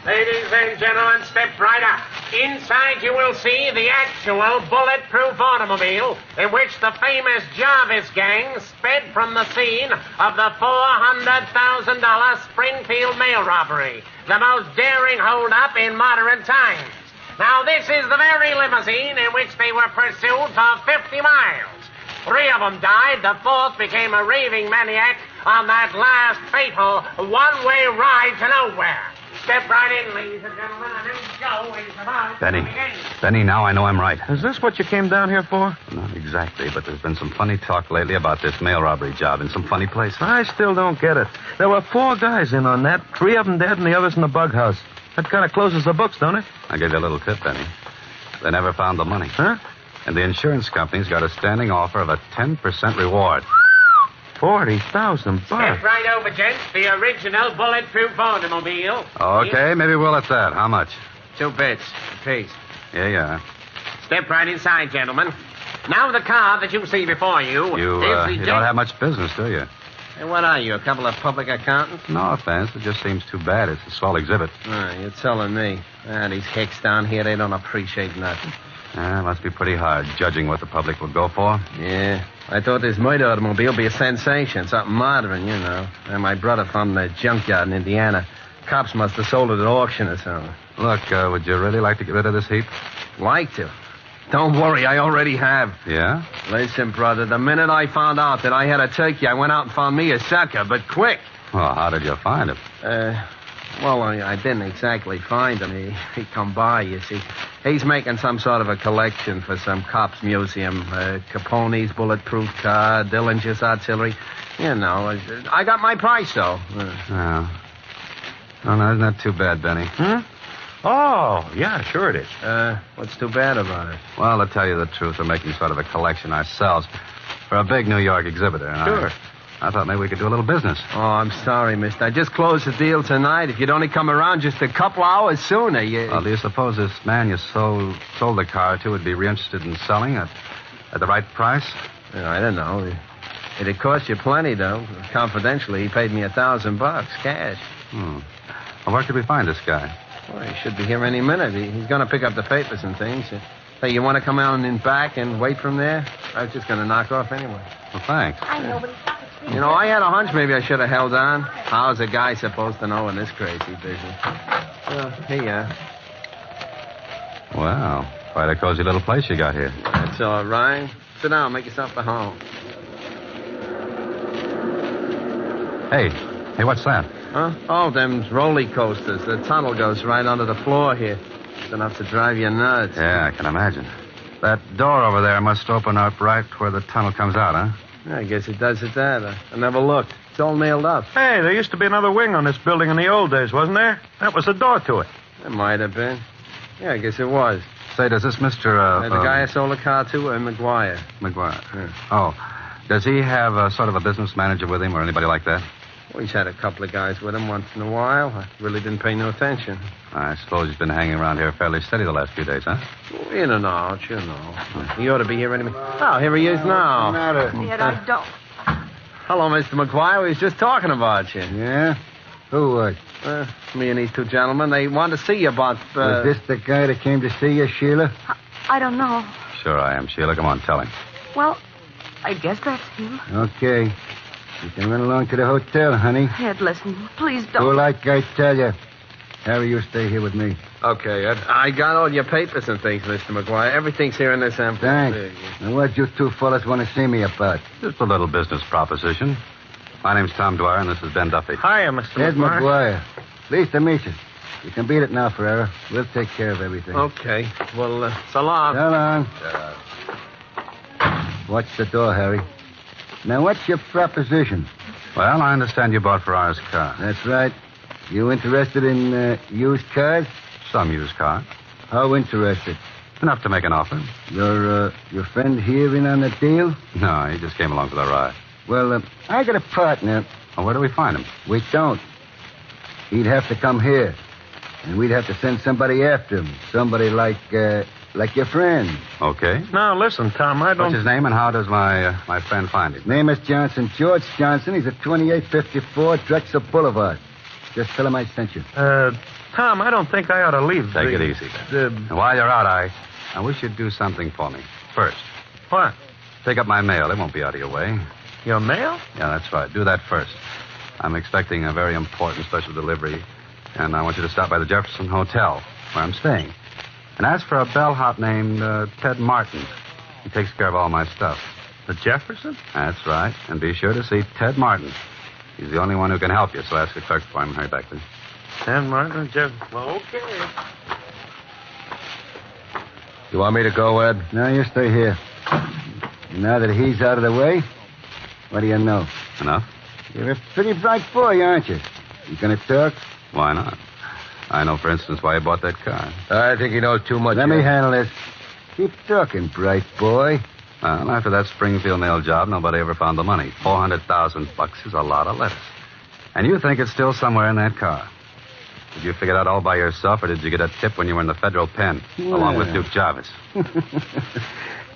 Ladies and gentlemen, step right up. Inside you will see the actual bulletproof automobile in which the famous Jarvis gang sped from the scene of the $400,000 Springfield mail robbery, the most daring holdup in modern times. Now, this is the very limousine in which they were pursued for 50 miles. 3 of them died. The 4th became a raving maniac on that last fateful one-way ride to nowhere. Step right in, ladies and gentlemen. A new show is about to begin. Benny, now I know I'm right. Is this what you came down here for? Not exactly, but there's been some funny talk lately about this mail robbery job in some funny place. I still don't get it. There were 4 guys in on that. 3 of them dead and the others in the bug house. That kind of closes the books, don't it? I gave you a little tip, Benny. They never found the money. Huh? And the insurance company's got a standing offer of a 10% reward. 40,000 bucks. Step right over, gents. The original bulletproof automobile. Okay, maybe we'll at that. How much? 2 bits. Please. Yeah. Step right inside, gentlemen. Now the car that you see before you... You don't have much business, do you? Hey, what are you, a couple of public accountants? No offense. It just seems too bad. It's a swell exhibit. You're telling me. These hicks down here, they don't appreciate nothing. Must be pretty hard, judging what the public would go for. Yeah. I thought this murder automobile would be a sensation, something modern, you know. And my brother found the junkyard in Indiana. Cops must have sold it at auction or something. Look, would you really like to get rid of this heap? Like to? Don't worry, I already have. Yeah? Listen, brother, the minute I found out that I had a turkey, I went out and found me a sucker, but quick. Well, how did you find him? Well, I didn't exactly find him. He come by, you see. He's making some sort of a collection for some cops museum. Capone's bulletproof car, Dillinger's artillery. You know, I got my price, though. Oh, no, isn't that too bad, Benny? Oh, yeah, sure it is. What's too bad about it? Well, to tell you the truth, we're making sort of a collection ourselves for a big New York exhibitor. And Sure. I thought maybe we could do a little business. Oh, I'm sorry, mister. I just closed the deal tonight. If you'd only come around just a couple hours sooner, you... Well, do you suppose this man you sold the car to would be interested in selling at the right price? I don't know. It'd cost you plenty, though. Confidentially, he paid me $1,000 cash. Well, where could we find this guy? Well, he should be here any minute. He's going to pick up the papers and things. Hey, you want to come out and in back and wait from there? I was just going to knock off anyway. Well, thanks. I know, but You know, I had a hunch maybe I should have held on. How's a guy supposed to know in this crazy business? Well, here you are. Wow, quite a cozy little place you got here. That's all right. Sit down, make yourself at home. Hey, what's that? Huh? Oh, them roller coasters. The tunnel goes right under the floor here. It's enough to drive you nuts. Yeah, I can imagine. That door over there must open up right where the tunnel comes out, huh? I guess it does at that. I never looked. It's all nailed up. Hey, there used to be another wing on this building in the old days, wasn't there? That was a door to it. It might have been. Yeah, I guess it was. Say, does this Mr. The guy I sold the car to, McGuire. McGuire. Yeah. Oh, does he have sort of a business manager with him or anybody like that? Well, he's had a couple of guys with him once in a while. I really didn't pay no attention. I suppose he's been hanging around here fairly steady the last few days, huh? In and out, you know. He ought to be here any minute. Oh, here he is now. What's the matter? Yet I don't. Hello, Mr. McGuire. We was just talking about you. Yeah? Who was? Me and these two gentlemen. They wanted to see you about... Was this the guy that came to see you, Sheila? I don't know. Sure I am, Sheila. Come on, tell him. Well, I guess that's him. Okay. You can run along to the hotel, honey. Ed, listen, please don't. Do like I tell you. Harry, you stay here with me. Okay, Ed. I got all your papers and things, Mr. McGuire. Everything's here in this envelope. Thanks. And what you two fellas want to see me about? Just a little business proposition. My name's Tom Dwyer, and this is Ben Duffy. Hiya, Mr. Ed McGuire. McGuire. Pleased to meet you. You can beat it now, Ferrera. We'll take care of everything. Okay. Well, so long. So long. Watch the door, Harry. Now, what's your proposition? Well, I understand you bought Ferrara's car. That's right. You interested in used cars? Some used car. How interested? Enough to make an offer. Your friend here in on the deal? No, he just came along for the ride. Well, I got a partner. Well, where do we find him? We don't. He'd have to come here. And we'd have to send somebody after him. Somebody like your friend. Okay. Now, listen, Tom, I don't... What's his name and how does my friend find him? Name is Johnson. George Johnson. He's at 2854 Drexel Boulevard. Just tell him I sent you. Tom, I don't think I ought to leave. Take it easy. And while you're out, I wish you'd do something for me. First. What? Pick up my mail. It won't be out of your way. Your mail? Yeah, that's right. Do that first. I'm expecting a very important special delivery, and I want you to stop by the Jefferson Hotel, where I'm staying. And ask for a bellhop named Ted Martin. He takes care of all my stuff. The Jefferson? That's right. And be sure to see Ted Martin. He's the only one who can help you, so ask the clerk for him. Hurry back, please. Ted Martin, Jefferson. Well, okay. You want me to go, Ed? No, you stay here. Now that he's out of the way, what do you know? Enough? You're a pretty bright boy, aren't you? You gonna talk? Why not? I know, for instance, why he bought that car. I think he knows too much. Let me handle this. Keep talking, bright boy. Well, after that Springfield nail job, nobody ever found the money. $400,000 is a lot of lettuce. And you think it's still somewhere in that car. Did you figure it out all by yourself, or did you get a tip when you were in the federal pen, along with Duke Jarvis?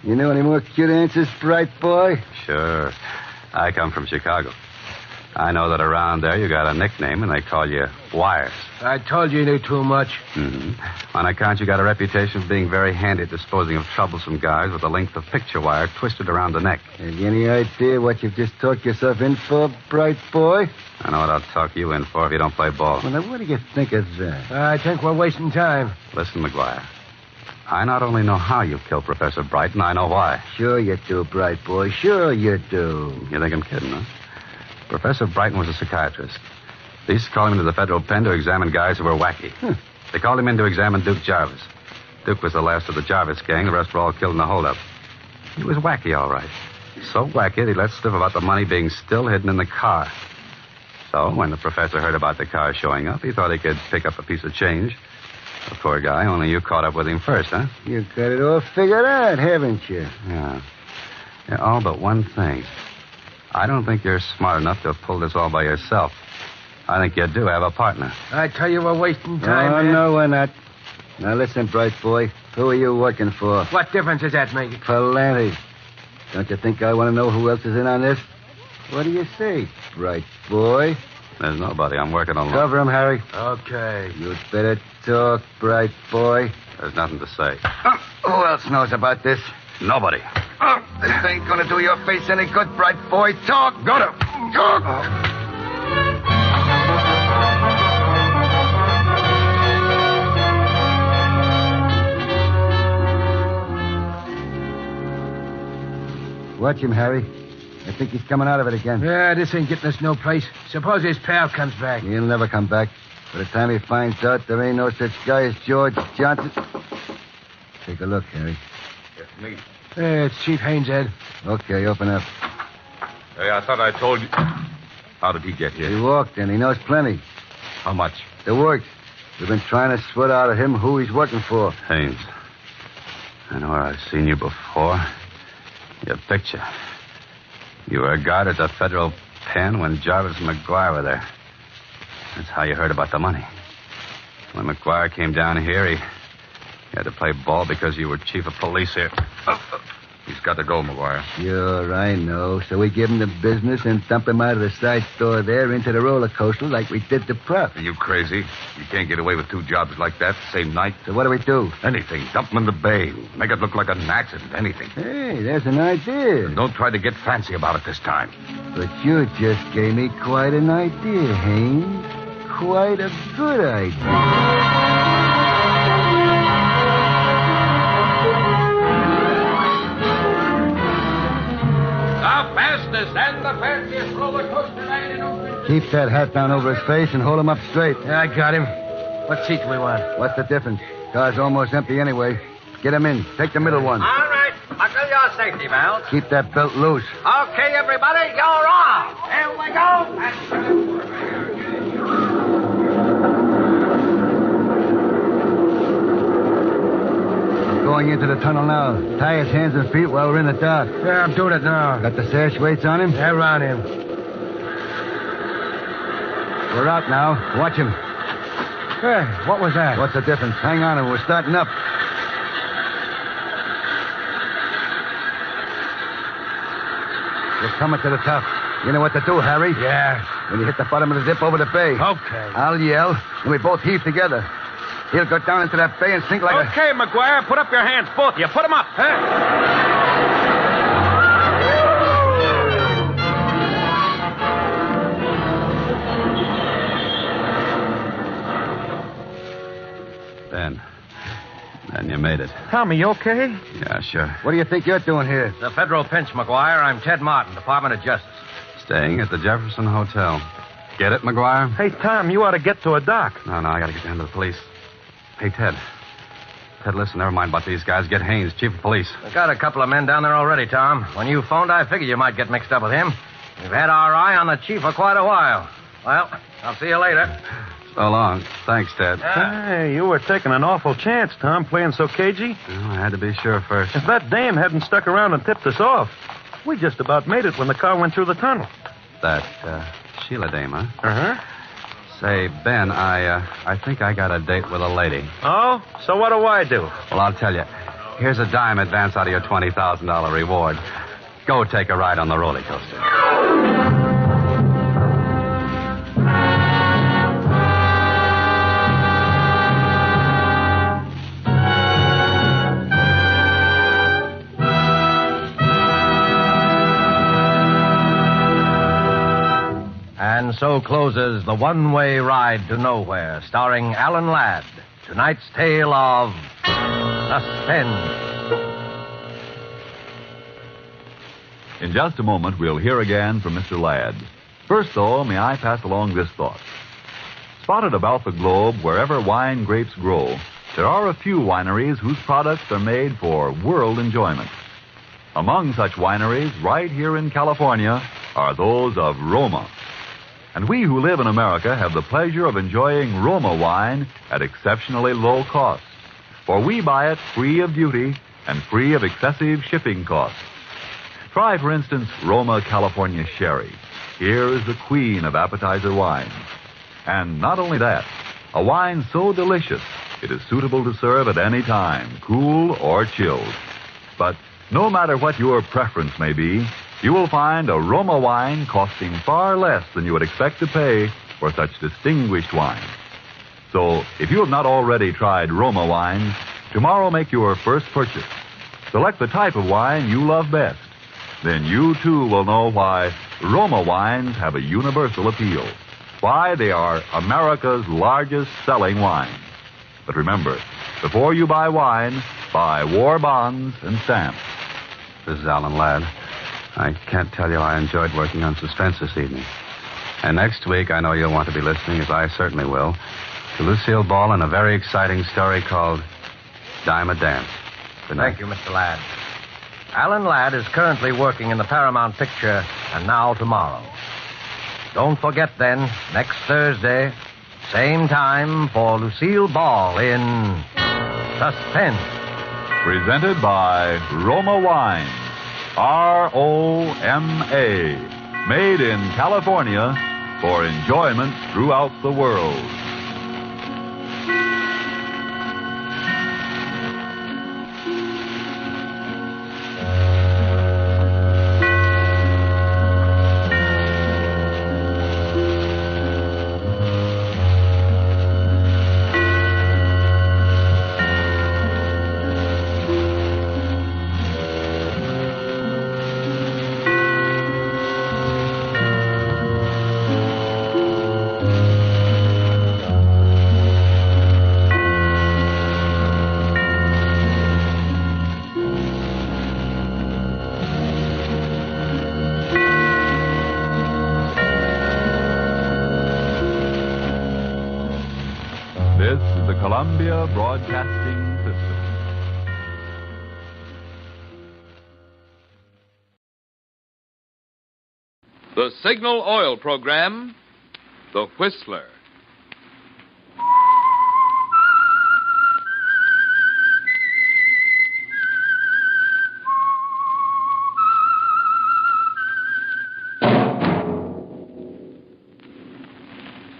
You know any more cute answers, bright boy? Sure. I come from Chicago. I know that around there you got a nickname, and they call you Wires. I told you knew too much. On account you got a reputation of being very handy at disposing of troublesome guys with a length of picture wire twisted around the neck. Have you any idea what you've just talked yourself in for, bright boy? I know what I'll talk you in for if you don't play ball. Well, now, what do you think of that? I think we're wasting time. Listen, McGuire. I not only know how you killed Professor Brighton, I know why. Sure you do, bright boy. Sure you do. You think I'm kidding, huh? Professor Brighton was a psychiatrist. They used to call him into the federal pen to examine guys who were wacky. They called him in to examine Duke Jarvis. Duke was the last of the Jarvis gang. The rest were all killed in the holdup. He was wacky, all right. So wacky that he let slip about the money being still hidden in the car. So when the professor heard about the car showing up, he thought he could pick up a piece of change. The poor guy, only you caught up with him first, huh? You got it all figured out, haven't you? Yeah, all but one thing. I don't think you're smart enough to pull this all by yourself. I think you do have a partner. I tell you, we're wasting time, Oh, man. no, we're not. Now, listen, bright boy. Who are you working for? What difference does that make? Plenty. Don't you think I want to know who else is in on this? What do you say, bright boy? There's nobody. I'm working alone. Cover him, Harry. Okay. You'd better talk, bright boy. There's nothing to say. Who else knows about this? Nobody. This ain't gonna do your face any good, bright boy. Talk. Go to. Talk. Watch him, Harry. I think he's coming out of it again. Yeah, this ain't getting us no place. Suppose his pal comes back. He'll never come back. By the time he finds out there ain't no such guy as George Johnson. Take a look, Harry. It's me. Hey, it's Chief Haynes, Ed. Okay, open up. Hey, I thought I told you. How did he get here? He walked in. He knows plenty. How much? The works. We've been trying to sweat out of him who he's working for. Haynes. I know where I've seen you before. Your picture. You were a guard at the federal pen when Jarvis and McGuire were there. That's how you heard about the money. When McGuire came down here, he had to play ball because you were chief of police here. He's got to go, McGuire. Sure, I know. So we give him the business and dump him out of the side store there into the roller coaster like we did the Prof. Are you crazy? You can't get away with two jobs like that the same night. So what do we do? Anything. Dump him in the bay. Make it look like an accident. Anything. Hey, there's an idea. And don't try to get fancy about it this time. But you just gave me quite an idea, Haynes. Quite a good idea. Fastest and the fanciest roller coaster ride in Oakland. Keep that hat down over his face and hold him up straight. Yeah, I got him. What seat do we want? What's the difference? Car's almost empty anyway. Get him in. Take the middle one. All right. Buckle your safety belt. Keep that belt loose. Okay, everybody, you're off. Here we go. Going into the tunnel now. Tie his hands and feet while we're in the dark. Yeah, I'm doing it now. Got the sash weights on him? Yeah, around him. We're out now. Watch him. Hey, what was that? What's the difference? Hang on, and we're starting up. We're coming to the top. You know what to do, Harry? Yeah. When you hit the bottom of the dip over the bay. Okay. I'll yell, and we both heave together. He'll go down into that bay and sink like a... Okay, McGuire, put up your hands, both of you. Put them up. Ben, you made it. Tommy, you okay? Yeah, sure. What do you think you're doing here? The federal pinch, McGuire. I'm Ted Martin, Department of Justice. Staying at the Jefferson Hotel. Get it, McGuire? Hey, Tom, you ought to get to a dock. No, I gotta get down to the police. Hey, Ted. Ted, listen, never mind about these guys. Get Haynes, chief of police. I got a couple of men down there already, Tom. When you phoned, I figured you might get mixed up with him. We've had our eye on the chief for quite a while. Well, I'll see you later. So long. Thanks, Ted. Hey, you were taking an awful chance, Tom, playing so cagey. Well, I had to be sure first. If that dame hadn't stuck around and tipped us off, we just about made it when the car went through the tunnel. That, Sheila dame, huh? Uh-huh. Say, Ben, I think I got a date with a lady. Oh? So what do I do? Well, I'll tell you. Here's a dime advance out of your $20,000 reward. Go take a ride on the roller coaster. And so closes The One-Way Ride to Nowhere, starring Alan Ladd. Tonight's tale of Suspense. In just a moment, we'll hear again from Mr. Ladd. First, though, may I pass along this thought. Spotted about the globe, wherever wine grapes grow, there are a few wineries whose products are made for world enjoyment. Among such wineries, right here in California, are those of Roma. And we who live in America have the pleasure of enjoying Roma wine at exceptionally low cost. For we buy it free of duty and free of excessive shipping costs. Try, for instance, Roma California Sherry. Here is the queen of appetizer wines. And not only that, a wine so delicious, it is suitable to serve at any time, cool or chilled. But no matter what your preference may be, you will find a Roma wine costing far less than you would expect to pay for such distinguished wine. So, if you have not already tried Roma wines, tomorrow make your first purchase. Select the type of wine you love best. Then you, too, will know why Roma wines have a universal appeal. Why they are America's largest selling wine. But remember, before you buy wine, buy war bonds and stamps. This is Alan Ladd. I can't tell you I enjoyed working on Suspense this evening. And next week, I know you'll want to be listening, as I certainly will, to Lucille Ball and a very exciting story called Dime a Dance. Good night. Thank you, Mr. Ladd. Alan Ladd is currently working in the Paramount picture And Now Tomorrow. Don't forget, then, next Thursday, same time for Lucille Ball in Suspense. Presented by Roma Wines. R-O-M-A. Made in California for enjoyment throughout the world. This is the Columbia Broadcasting System. The Signal Oil Program, The Whistler.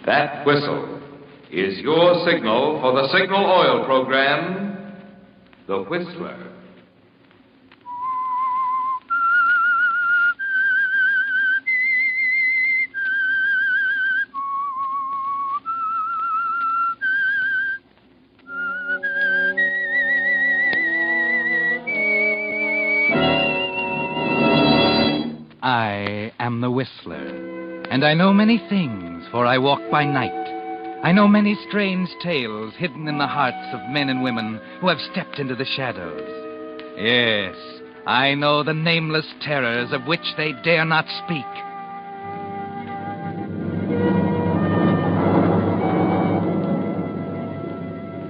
That whistle is your signal for the Signal Oil Program, The Whistler. I am the Whistler, and I know many things, for I walk by night. I know many strange tales hidden in the hearts of men and women who have stepped into the shadows. Yes, I know the nameless terrors of which they dare not speak.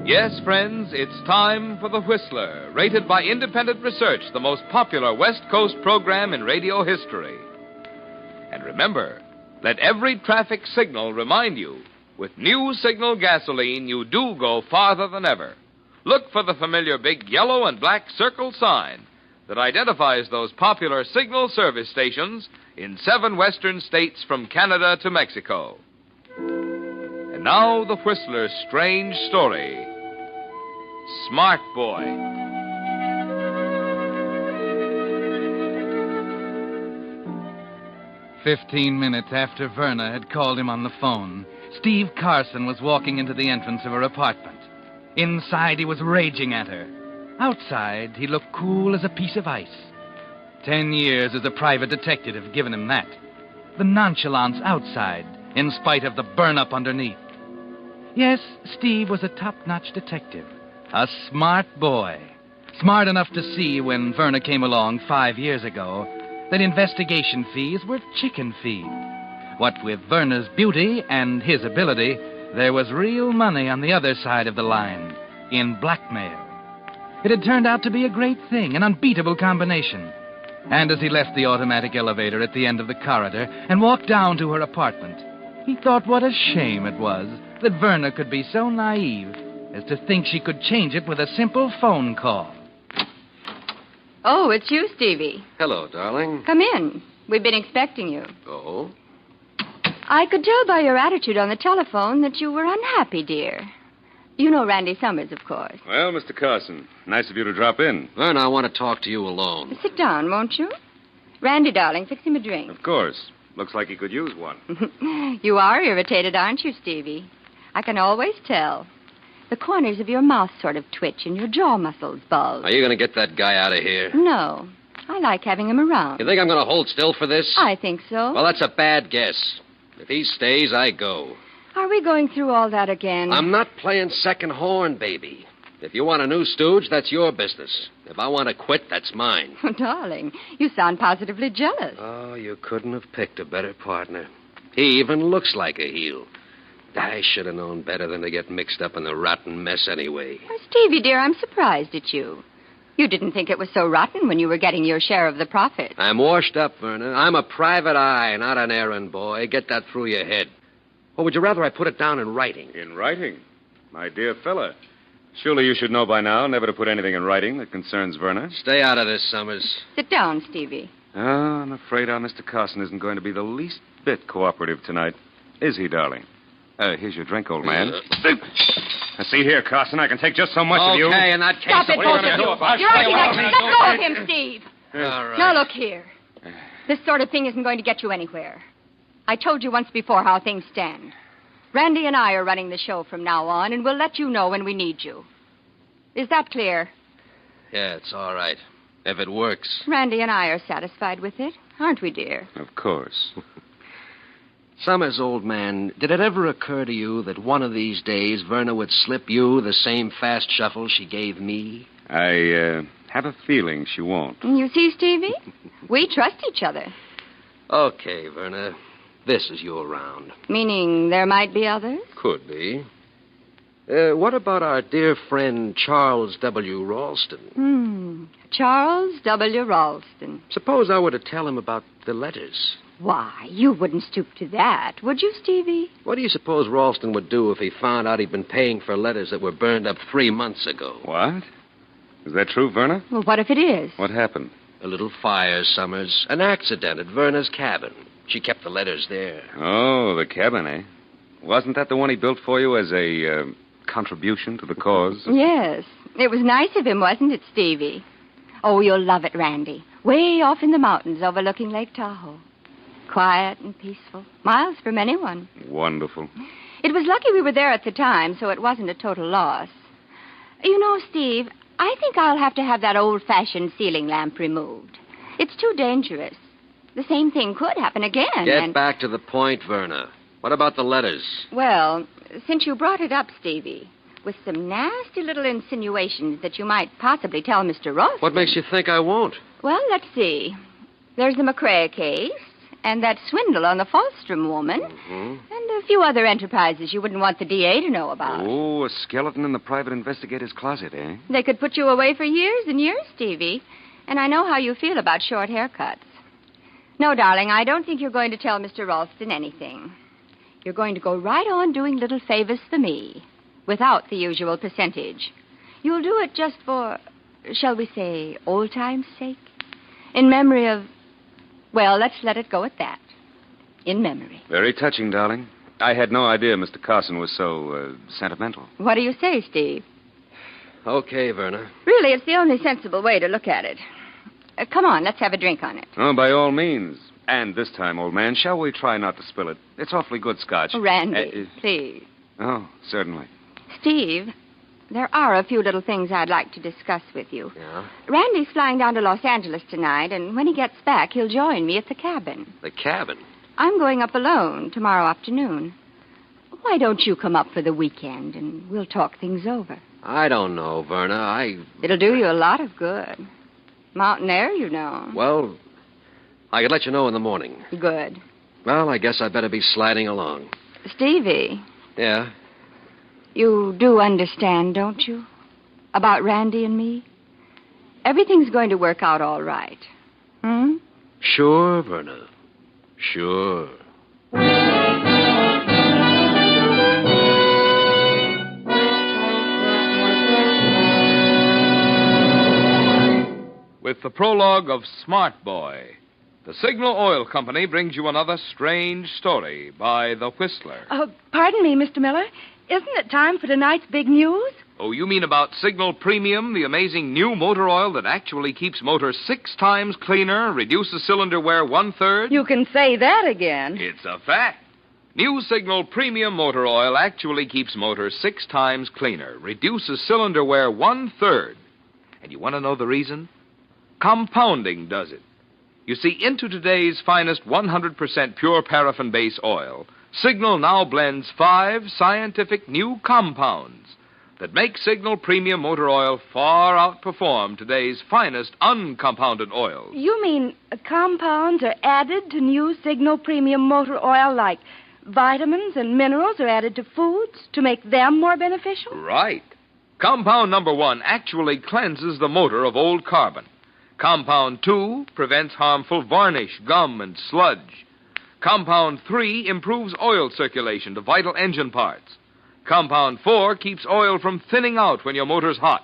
Yes, friends, it's time for The Whistler, rated by independent research the most popular West Coast program in radio history. And remember, let every traffic signal remind you, with new Signal gasoline, you do go farther than ever. Look for the familiar big yellow and black circle sign that identifies those popular Signal service stations in 7 western states from Canada to Mexico. And now the Whistler's strange story. Smart Boy. "15 minutes after Verna had called him on the phone, Steve Carson was walking into the entrance of her apartment. Inside, he was raging at her. Outside, he looked cool as a piece of ice. 10 years as a private detective have given him that. the nonchalance outside, in spite of the burn-up underneath. Yes, Steve was a top-notch detective. A smart boy. Smart enough to see when Verna came along 5 years ago that investigation fees were chicken feed. What with Verna's beauty and his ability, there was real money on the other side of the line, in blackmail. It had turned out to be a great thing, an unbeatable combination. And as he left the automatic elevator at the end of the corridor and walked down to her apartment, he thought what a shame it was that Verna could be so naive as to think she could change it with a simple phone call. Oh, it's you, Stevie. Hello, darling. Come in. We've been expecting you. Oh? I could tell by your attitude on the telephone that you were unhappy, dear. You know Randy Summers, of course. Well, Mr. Carson, nice of you to drop in. Verna, I want to talk to you alone. Sit down, won't you? Randy, darling, fix him a drink. Of course. Looks like he could use one. You are irritated, aren't you, Stevie? I can always tell. The corners of your mouth sort of twitch and your jaw muscles bulge. Are you going to get that guy out of here? No. I like having him around. You think I'm going to hold still for this? I think so. Well, that's a bad guess. If he stays, I go. Are we going through all that again? I'm not playing second horn, baby. If you want a new stooge, that's your business. If I want to quit, that's mine. Oh, darling, you sound positively jealous. Oh, you couldn't have picked a better partner. He even looks like a heel. I should have known better than to get mixed up in the rotten mess anyway. Well, Stevie, dear, I'm surprised at you. You didn't think it was so rotten when you were getting your share of the profit. I'm washed up, Verna. I'm a private eye, not an errand boy. Get that through your head. Or would you rather I put it down in writing? In writing? My dear fella. Surely you should know by now never to put anything in writing that concerns Verna. Stay out of this, Summers. Sit down, Stevie. Oh, I'm afraid our Mr. Carson isn't going to be the least bit cooperative tonight. Is he, darling? Here's your drink, old man. Now, see here, Carson, I can take just so much of you. Okay, in that case... Stop it, both of you. You're acting like... Let go of him, Steve. All right. Now, look here. This sort of thing isn't going to get you anywhere. I told you once before how things stand. Randy and I are running the show from now on, and we'll let you know when we need you. Is that clear? Yeah, it's all right. If it works. Randy and I are satisfied with it, aren't we, dear? Of course. Summers, old man, did it ever occur to you that one of these days Verna would slip you the same fast shuffle she gave me? I have a feeling she won't. You see, Stevie? We trust each other. Okay, Verna. This is your round. Meaning there might be others? Could be. What about our dear friend Charles W. Ralston? Charles W. Ralston. Suppose I were to tell him about the letters. Why, you wouldn't stoop to that, would you, Stevie? What do you suppose Ralston would do if he found out he'd been paying for letters that were burned up 3 months ago? What? Is that true, Verna? Well, what if it is? What happened? A little fire, Summers. An accident at Verna's cabin. She kept the letters there. Oh, the cabin, eh? Wasn't that the one he built for you as a contribution to the cause? Yes. It was nice of him, wasn't it, Stevie? Oh, you'll love it, Randy. Way off in the mountains overlooking Lake Tahoe. Quiet and peaceful. Miles from anyone. Wonderful. It was lucky we were there at the time, so it wasn't a total loss. You know, Steve, I think I'll have to have that old-fashioned ceiling lamp removed. It's too dangerous. The same thing could happen again. Get back to the point, Verna. What about the letters? Well, since you brought it up, Stevie, with some nasty little insinuations that you might possibly tell Mr. Ross. What makes you think I won't? Well, let's see. There's the McCrae case, and that swindle on the Falstrom woman, and a few other enterprises you wouldn't want the DA to know about. Oh, a skeleton in the private investigator's closet, eh? They could put you away for years and years, Stevie, and I know how you feel about short haircuts. No, darling, I don't think you're going to tell Mr. Ralston anything. You're going to go right on doing little favors for me, without the usual percentage. You'll do it just for, shall we say, old time's sake? In memory of... Well, let's let it go at that. In memory. Very touching, darling. I had no idea Mr. Carson was so sentimental. What do you say, Steve? Okay, Verna. Really, it's the only sensible way to look at it. Come on, let's have a drink on it. Oh, by all means. And this time, old man, shall we try not to spill it? It's awfully good scotch. Oh, Randy, please. Oh, certainly. Steve, there are a few little things I'd like to discuss with you. Yeah? Randy's flying down to Los Angeles tonight, and when he gets back, he'll join me at the cabin. The cabin? I'm going up alone tomorrow afternoon. Why don't you come up for the weekend and we'll talk things over? I don't know, Verna. It'll do you a lot of good. Mountain air, you know. Well, I could let you know in the morning. Good. Well, I guess I better be sliding along. Stevie. Yeah? You do understand, don't you? About Randy and me? Everything's going to work out all right. Hmm? Sure, Verna. Sure. With the prologue of Smart Boy, the Signal Oil Company brings you another strange story by The Whistler. Pardon me, Mr. Miller. Isn't it time for tonight's big news? Oh, you mean about Signal Premium, the amazing new motor oil that actually keeps motors 6 times cleaner, reduces cylinder wear 1/3? You can say that again. It's a fact. New Signal Premium motor oil actually keeps motors 6 times cleaner, reduces cylinder wear 1/3. And you want to know the reason? Compounding does it. You see, into today's finest 100% pure paraffin base oil, Signal now blends 5 scientific new compounds that make Signal Premium motor oil far outperform today's finest uncompounded oils. You mean compounds are added to new Signal Premium motor oil, like vitamins and minerals are added to foods to make them more beneficial? Right. Compound number 1 actually cleanses the motor of old carbon. Compound 2 prevents harmful varnish, gum, and sludge. Compound 3 improves oil circulation to vital engine parts. Compound 4 keeps oil from thinning out when your motor's hot.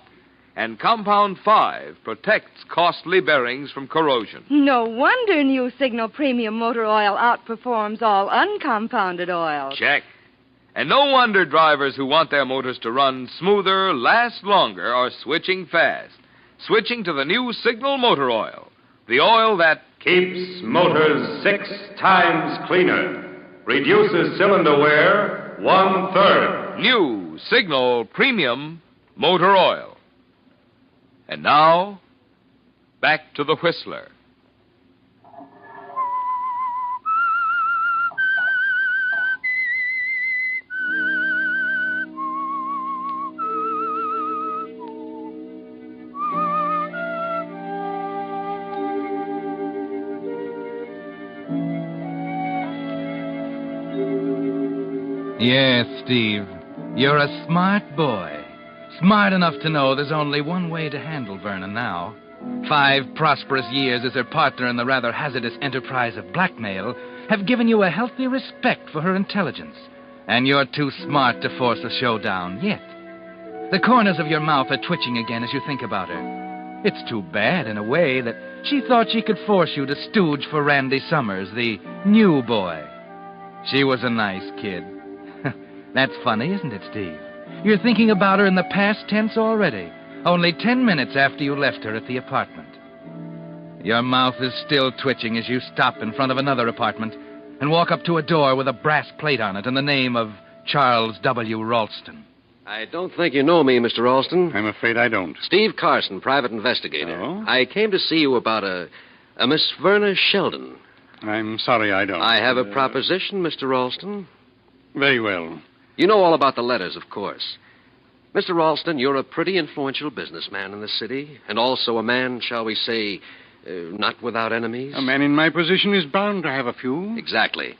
And Compound 5 protects costly bearings from corrosion. No wonder new Signal Premium motor oil outperforms all uncompounded oils. Check. And no wonder drivers who want their motors to run smoother, last longer, are switching fast. Switching to the new Signal motor oil. The oil that keeps motors 6 times cleaner, reduces cylinder wear 1/3. New Signal Premium motor oil. And now, back to the Whistler. Yes, Steve. You're a smart boy. Smart enough to know there's only one way to handle Verna now. 5 prosperous years as her partner in the rather hazardous enterprise of blackmail have given you a healthy respect for her intelligence. And you're too smart to force a showdown yet. The corners of your mouth are twitching again as you think about her. It's too bad, in a way, that she thought she could force you to stooge for Randy Summers, the new boy. She was a nice kid. That's funny, isn't it, Steve? You're thinking about her in the past tense already, only 10 minutes after you left her at the apartment. Your mouth is still twitching as you stop in front of another apartment and walk up to a door with a brass plate on it and the name of Charles W. Ralston. I don't think you know me, Mr. Ralston. I'm afraid I don't. Steve Carson, private investigator. Oh? I came to see you about a Miss Verna Sheldon. I'm sorry I don't. I have a proposition, Mr. Ralston. Very well. You know all about the letters, of course. Mr. Ralston, you're a pretty influential businessman in the city, and also a man, shall we say, not without enemies. A man in my position is bound to have a few. Exactly.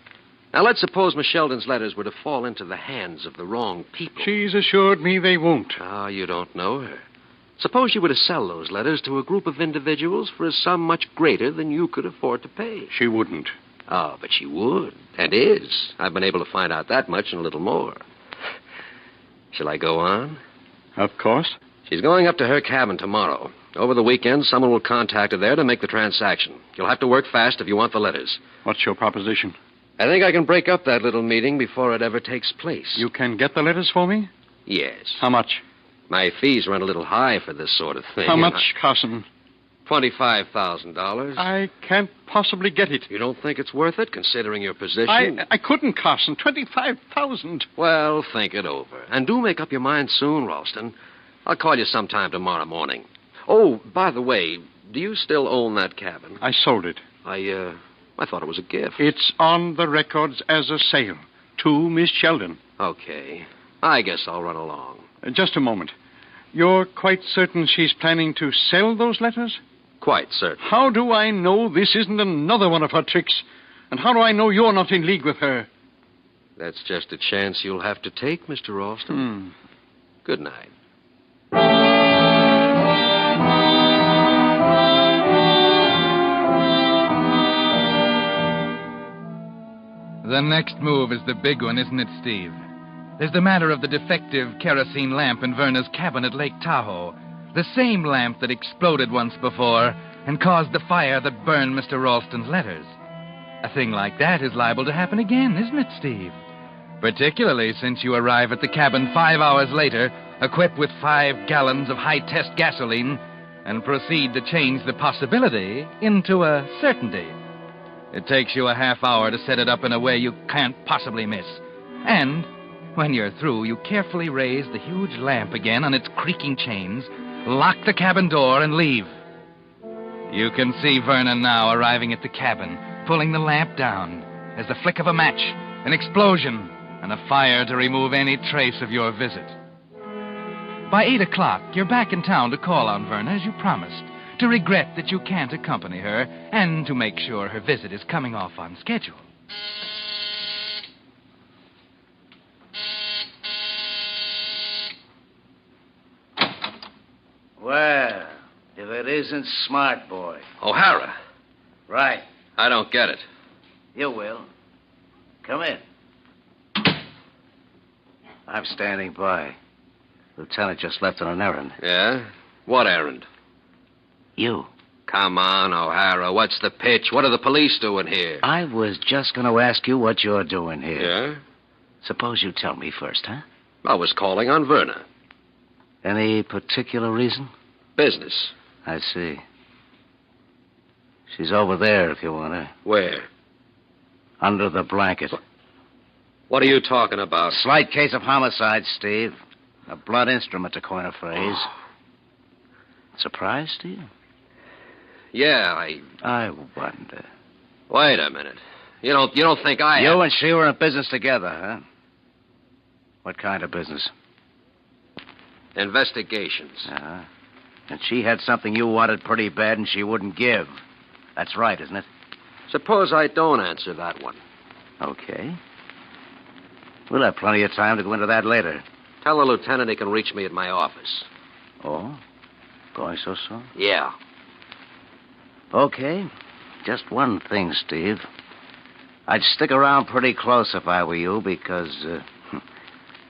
Now, let's suppose Miss Sheldon's letters were to fall into the hands of the wrong people. She's assured me they won't. Ah, you don't know her. Suppose you were to sell those letters to a group of individuals for a sum much greater than you could afford to pay. She wouldn't. Oh, but she would, and is. I've been able to find out that much and a little more. Shall I go on? Of course. She's going up to her cabin tomorrow. Over the weekend, someone will contact her there to make the transaction. You'll have to work fast if you want the letters. What's your proposition? I think I can break up that little meeting before it ever takes place. You can get the letters for me? Yes. How much? My fees run a little high for this sort of thing. How much, Carson? $25,000. I can't possibly get it. You don't think it's worth it, considering your position? I couldn't, Carson. $25,000. Well, think it over. And do make up your mind soon, Ralston. I'll call you sometime tomorrow morning. Oh, by the way, do you still own that cabin? I sold it. I I thought it was a gift. It's on the records as a sale to Miss Sheldon. Okay. I guess I'll run along. Just a moment. You're quite certain she's planning to sell those letters? Quite certain. How do I know this isn't another one of her tricks? And how do I know you're not in league with her? That's just a chance you'll have to take, Mr. Ralston. Good night. The next move is the big one, isn't it, Steve? There's the matter of the defective kerosene lamp in Verna's cabin at Lake Tahoe. The same lamp that exploded once before and caused the fire that burned Mr. Ralston's letters. A thing like that is liable to happen again, isn't it, Steve? Particularly since you arrive at the cabin 5 hours later, equipped with 5 gallons of high-test gasoline, and proceed to change the possibility into a certainty. It takes you a half hour to set it up in a way you can't possibly miss. And when you're through, you carefully raise the huge lamp again on its creaking chains, lock the cabin door, and leave. You can see Verna now arriving at the cabin, pulling the lamp down as the flick of a match, an explosion, and a fire to remove any trace of your visit. By 8 o'clock, you're back in town to call on Verna as you promised, to regret that you can't accompany her, and to make sure her visit is coming off on schedule. Well, if it isn't Smart Boy. O'Hara. Right. I don't get it. You will. Come in. I'm standing by. Lieutenant just left on an errand. Yeah? What errand? You. Come on, O'Hara. What's the pitch? What are the police doing here? I was just going to ask you what you're doing here. Yeah? Suppose you tell me first, huh? I was calling on Verna. Any particular reason? Business. I see. She's over there if you want her. Where? Under the blanket. What are you talking about? Slight case of homicide, Steve. A blunt instrument, to coin a phrase. Surprised, do you? Yeah, I wonder. Wait a minute. You don't think I... You and she were in business together, huh? What kind of business? Investigations. And she had something you wanted pretty bad and she wouldn't give. That's right, isn't it? Suppose I don't answer that one. Okay. We'll have plenty of time to go into that later. Tell the lieutenant he can reach me at my office. Oh? Going so soon? Yeah. Okay. Just one thing, Steve. I'd stick around pretty close if I were you because,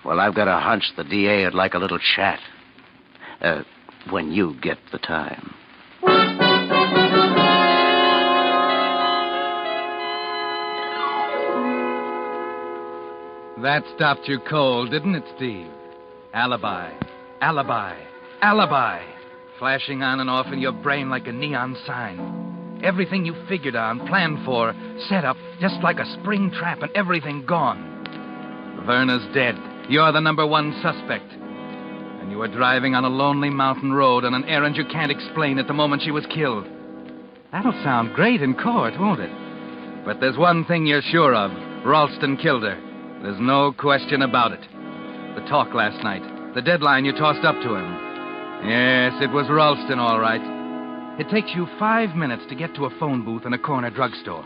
well, I've got a hunch the DA would like a little chat. When you get the time. That stopped you cold, didn't it, Steve? Alibi, alibi, alibi. Flashing on and off in your brain like a neon sign. Everything you figured on, planned for, set up, just like a spring trap, and everything gone. Verna's dead. You're the number one suspect. And you were driving on a lonely mountain road on an errand you can't explain at the moment she was killed. That'll sound great in court, won't it? But there's one thing you're sure of. Ralston killed her. There's no question about it. The talk last night. The deadline you tossed up to him. Yes, it was Ralston, all right. It takes you 5 minutes to get to a phone booth in a corner drugstore.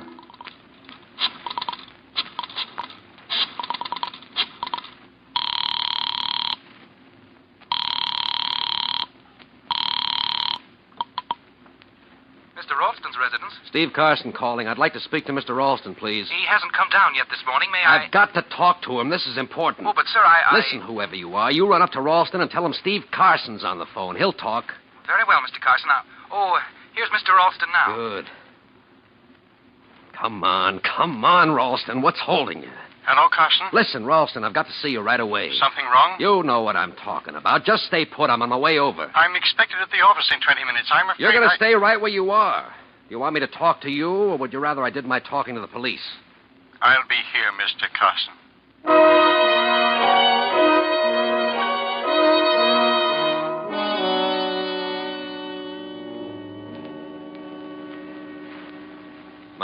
Mr. Ralston's residence? Steve Carson calling. I'd like to speak to Mr. Ralston, please. He hasn't come down yet this morning. May I... I've got to talk to him. This is important. Oh, but, sir, I... Listen, whoever you are, you run up to Ralston and tell him Steve Carson's on the phone. He'll talk. Very well, Mr. Carson. Now, here's Mr. Ralston now. Good. Come on, Ralston. What's holding you? Hello, Carson? Listen, Ralston, I've got to see you right away. Something wrong? You know what I'm talking about. Just stay put. I'm on my way over. I'm expected at the office in 20 minutes. I'm afraid You're going to stay right where you are. You want me to talk to you, or would you rather I did my talking to the police? I'll be here, Mr. Carson.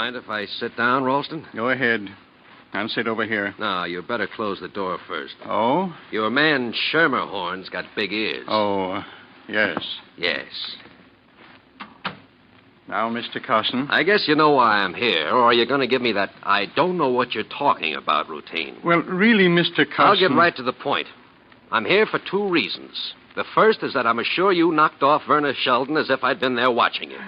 Mind if I sit down, Ralston? Go ahead. I'll sit over here. No, you better close the door first. Oh? Your man Schermerhorn's got big ears. Oh, yes. Yes. Now, Mr. Carson. I guess you know why I'm here, or are you going to give me that I don't know what you're talking about routine? Well, really, Mr. Carson... I'll get right to the point. I'm here for two reasons. The first is that I'm sure you knocked off Verna Sheldon as if I'd been there watching you.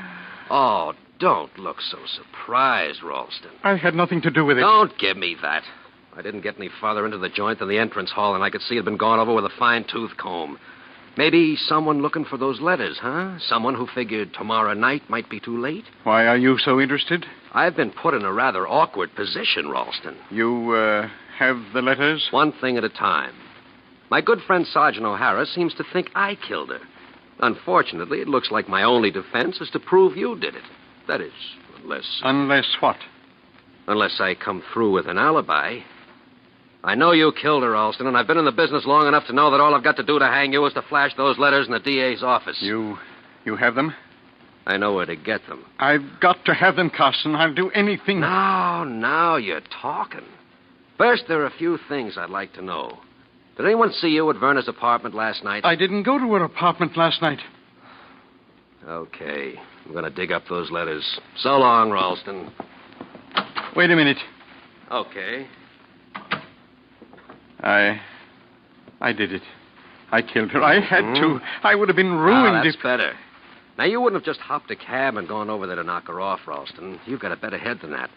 Oh, don't look so surprised, Ralston. I had nothing to do with it. Don't give me that. I didn't get any farther into the joint than the entrance hall, and I could see it had been gone over with a fine-tooth comb. Maybe someone looking for those letters, huh? Someone who figured tomorrow night might be too late? Why are you so interested? I've been put in a rather awkward position, Ralston. You, have the letters? One thing at a time. My good friend Sergeant O'Hara seems to think I killed her. Unfortunately, it looks like my only defense is to prove you did it. That is, unless... Unless what? Unless I come through with an alibi. I know you killed her, Ralston, and I've been in the business long enough to know that all I've got to do to hang you is to flash those letters in the DA's office. You have them? I know where to get them. I've got to have them, Carson. I'll do anything... Now you're talking. First, there are a few things I'd like to know. Did anyone see you at Verna's apartment last night? I didn't go to her apartment last night. Okay. I'm going to dig up those letters. So long, Ralston. Wait a minute. Okay. I did it. I killed her. I had to. I would have been ruined that's if... better. Now, you wouldn't have just hopped a cab and gone over there to knock her off, Ralston. You've got a better head than that.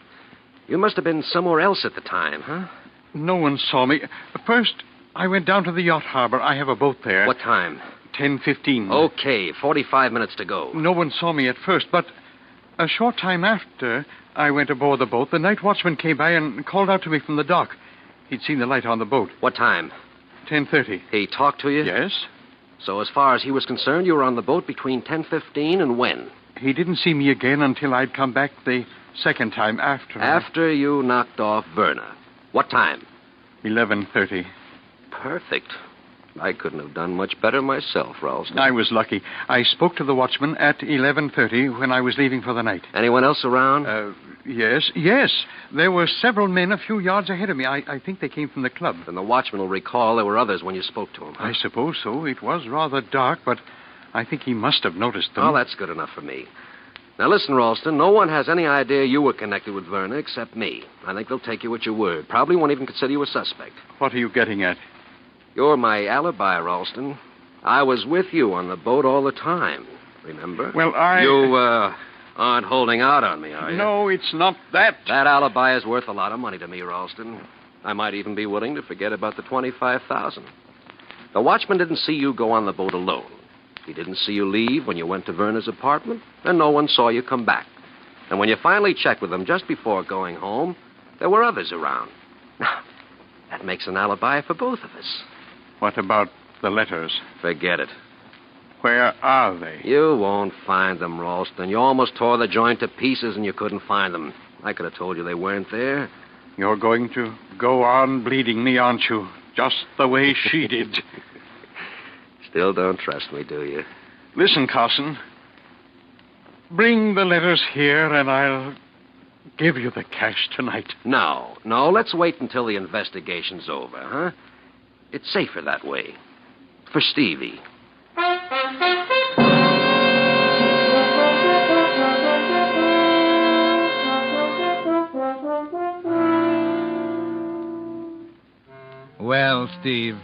You must have been somewhere else at the time, huh? No one saw me. First, I went down to the yacht harbor. I have a boat there. What time? 10:15. Okay, 45 minutes to go. No one saw me at first, but a short time after I went aboard the boat, the night watchman came by and called out to me from the dock. He'd seen the light on the boat. What time? 10:30. He talked to you? Yes. So as far as he was concerned, you were on the boat between 10:15 and when? He didn't see me again until I'd come back the second time after. After you knocked off Verna. What time? 11:30. Perfect. I couldn't have done much better myself, Ralston. I was lucky. I spoke to the watchman at 11:30 when I was leaving for the night. Anyone else around? Yes. There were several men a few yards ahead of me. I think they came from the club. Then the watchman will recall there were others when you spoke to him. Huh? I suppose so. It was rather dark, but I think he must have noticed them. Oh, that's good enough for me. Now, listen, Ralston, no one has any idea you were connected with Verna except me. I think they'll take you at your word. Probably won't even consider you a suspect. What are you getting at? You're my alibi, Ralston. I was with you on the boat all the time, remember? Well, You, aren't holding out on me, are you? No, it's not that. That alibi is worth a lot of money to me, Ralston. I might even be willing to forget about the $25,000. The watchman didn't see you go on the boat alone. He didn't see you leave when you went to Verna's apartment, and no one saw you come back. And when you finally checked with them just before going home, there were others around. That makes an alibi for both of us. What about the letters? Forget it. Where are they? You won't find them, Ralston. You almost tore the joint to pieces and you couldn't find them. I could have told you they weren't there. You're going to go on bleeding me, aren't you? Just the way she did. Still don't trust me, do you? Listen, Carson. Bring the letters here and I'll give you the cash tonight. No, let's wait until the investigation's over, huh? It's safer that way. For Stevie. Well, Steve,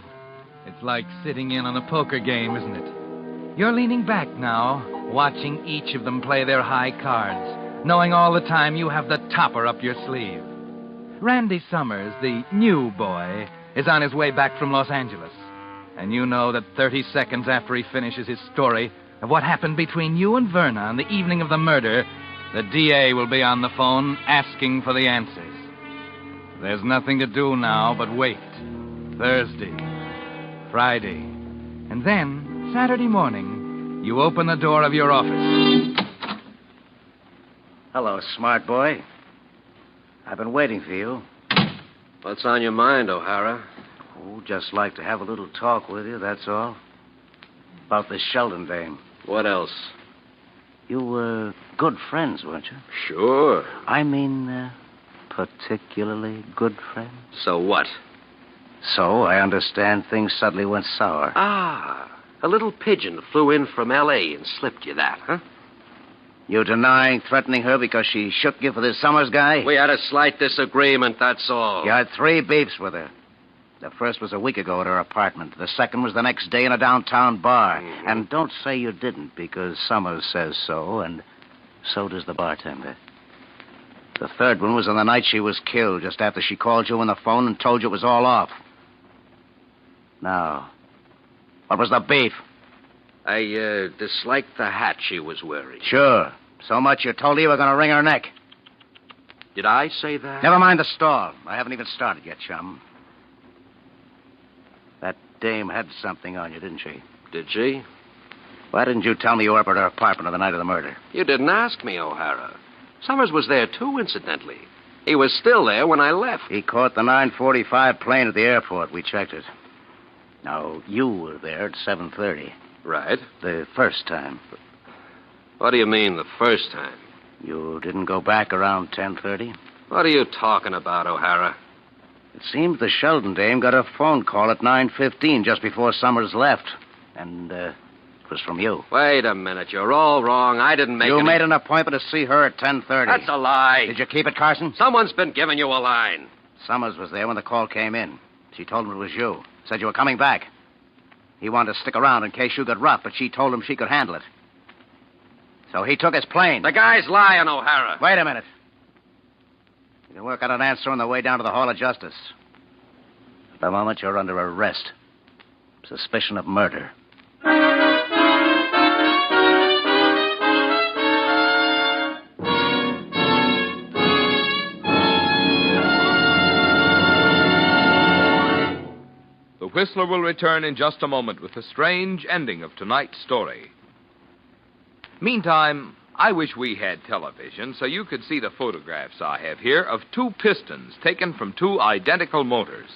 it's like sitting in on a poker game, isn't it? You're leaning back now, watching each of them play their high cards, knowing all the time you have the topper up your sleeve. Randy Summers, the new boy, is on his way back from Los Angeles. And you know that 30 seconds after he finishes his story of what happened between you and Verna on the evening of the murder, the DA will be on the phone asking for the answers. There's nothing to do now but wait. Thursday, Friday, and then, Saturday morning, you open the door of your office. Hello, smart boy. I've been waiting for you. What's on your mind, O'Hara? Oh, just like to have a little talk with you, that's all. About this Sheldon dame. What else? You were good friends, weren't you? Sure. I mean, particularly good friends? So what? So, I understand things suddenly went sour. Ah, a little pigeon flew in from L.A. and slipped you that, huh? You denying threatening her because she shook you for this Summers guy? We had a slight disagreement, that's all. You had 3 beefs with her. The first was a week ago at her apartment. The second was the next day in a downtown bar. Mm-hmm. And don't say you didn't, because Summers says so, and so does the bartender. The third one was on the night she was killed, just after she called you on the phone and told you it was all off. Now, what was the beef? I disliked the hat she was wearing. Sure. So much you told her you were going to wring her neck. Did I say that? Never mind the stall. I haven't even started yet, chum. That dame had something on you, didn't she? Did she? Why didn't you tell me you were up at her apartment on the night of the murder? You didn't ask me, O'Hara. Summers was there, too, incidentally. He was still there when I left. He caught the 9:45 plane at the airport. We checked it. Now, you were there at 7:30. Right. The first time. What do you mean, the first time? You didn't go back around 10:30? What are you talking about, O'Hara? It seems the Sheldon dame got a phone call at 9:15 just before Summers left. And, it was from you. Wait a minute. You're all wrong. I didn't make You any... made an appointment to see her at 10:30. That's a lie. Did you keep it, Carson? Someone's been giving you a line. Summers was there when the call came in. She told him it was you. Said you were coming back. He wanted to stick around in case you got rough, but she told him she could handle it. So he took his plane. The guy's lying, O'Hara. Wait a minute. You can work out an answer on the way down to the Hall of Justice. At the moment, you're under arrest. Suspicion of murder. The Whistler will return in just a moment with the strange ending of tonight's story. Meantime, I wish we had television so you could see the photographs I have here of 2 pistons taken from 2 identical motors.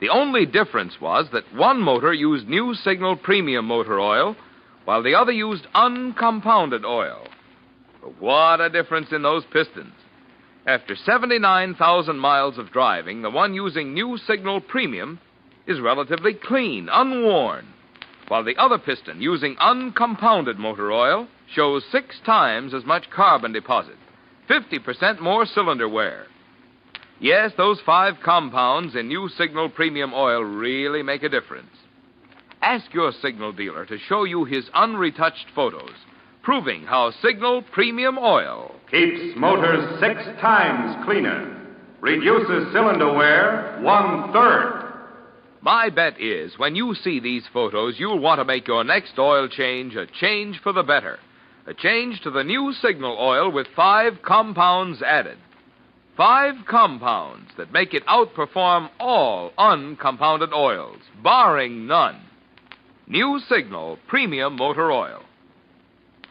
The only difference was that one motor used New Signal Premium Motor Oil, while the other used uncompounded oil. But what a difference in those pistons. After 79,000 miles of driving, the one using New Signal Premium is relatively clean, unworn, while the other piston, using uncompounded motor oil, shows 6 times as much carbon deposit, 50% more cylinder wear. Yes, those 5 compounds in New Signal Premium Oil really make a difference. Ask your Signal dealer to show you his unretouched photos, proving how Signal Premium Oil Keeps motors 6 times cleaner. Reduces cylinder wear 1/3. My bet is when you see these photos, you'll want to make your next oil change a change for the better. A change to the New Signal oil with 5 compounds added. 5 compounds that make it outperform all uncompounded oils, barring none. New Signal Premium Motor Oil.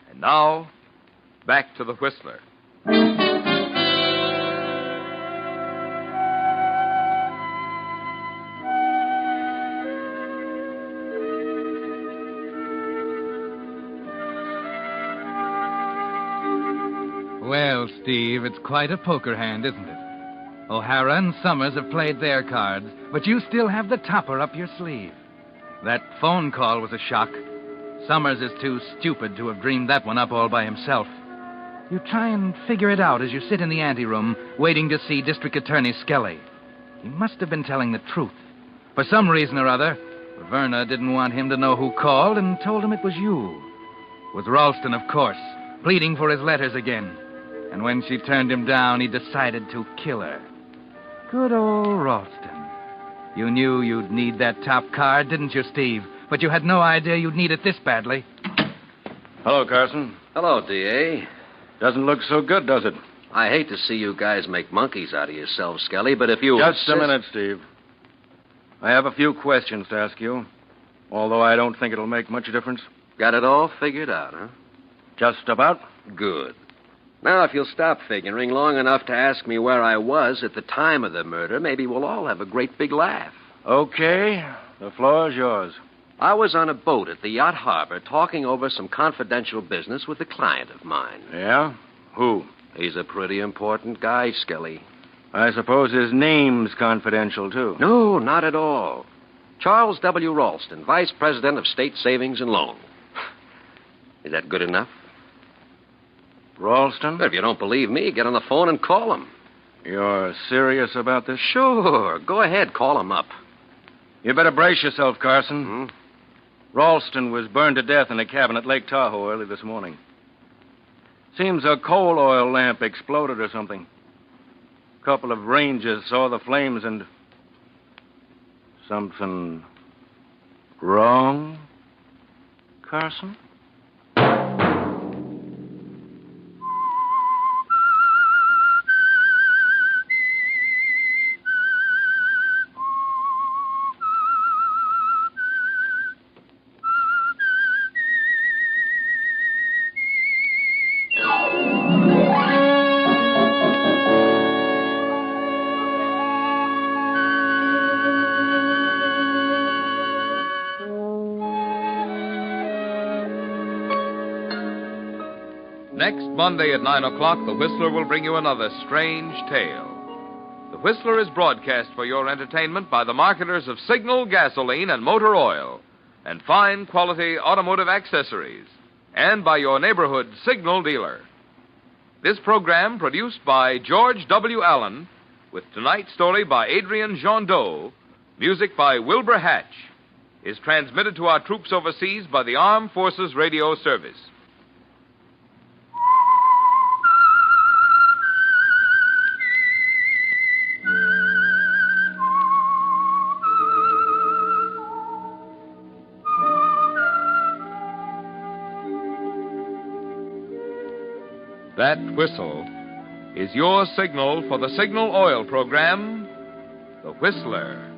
And now, back to the Whistler. Well, Steve, it's quite a poker hand, isn't it? O'Hara and Summers have played their cards, but you still have the topper up your sleeve. That phone call was a shock. Summers is too stupid to have dreamed that one up all by himself. You try and figure it out as you sit in the anteroom, waiting to see District Attorney Skelly. He must have been telling the truth. For some reason or other, Verna didn't want him to know who called and told him it was you. It was Ralston, of course, pleading for his letters again. And when she turned him down, he decided to kill her. Good old Ralston. You knew you'd need that top card, didn't you, Steve? But you had no idea you'd need it this badly. Hello, Carson. Hello, D.A. Doesn't look so good, does it? I hate to see you guys make monkeys out of yourselves, Skelly, but if you... Just a minute, Steve. I have a few questions to ask you, although I don't think it'll make much difference. Got it all figured out, huh? Just about. Good. Now, if you'll stop figuring long enough to ask me where I was at the time of the murder, maybe we'll all have a great big laugh. Okay. The floor is yours. I was on a boat at the Yacht Harbor talking over some confidential business with a client of mine. Yeah? Who? He's a pretty important guy, Skelly. I suppose his name's confidential, too. No, not at all. Charles W. Ralston, Vice President of State Savings and Loan. Is that good enough? Ralston? If you don't believe me, get on the phone and call him. You're serious about this? Sure. Go ahead, call him up. You better brace yourself, Carson. Ralston was burned to death in a cabin at Lake Tahoe early this morning. Seems a coal oil lamp exploded or something. A couple of rangers saw the flames and... Something wrong, Carson? Next Monday at 9 o'clock, The Whistler will bring you another strange tale. The Whistler is broadcast for your entertainment by the marketers of Signal gasoline and motor oil and fine quality automotive accessories, and by your neighborhood Signal dealer. This program, produced by George W. Allen, with tonight's story by Adrian Jondeau, music by Wilbur Hatch, is transmitted to our troops overseas by the Armed Forces Radio Service. That whistle is your signal for the Signal Oil program, The Whistler.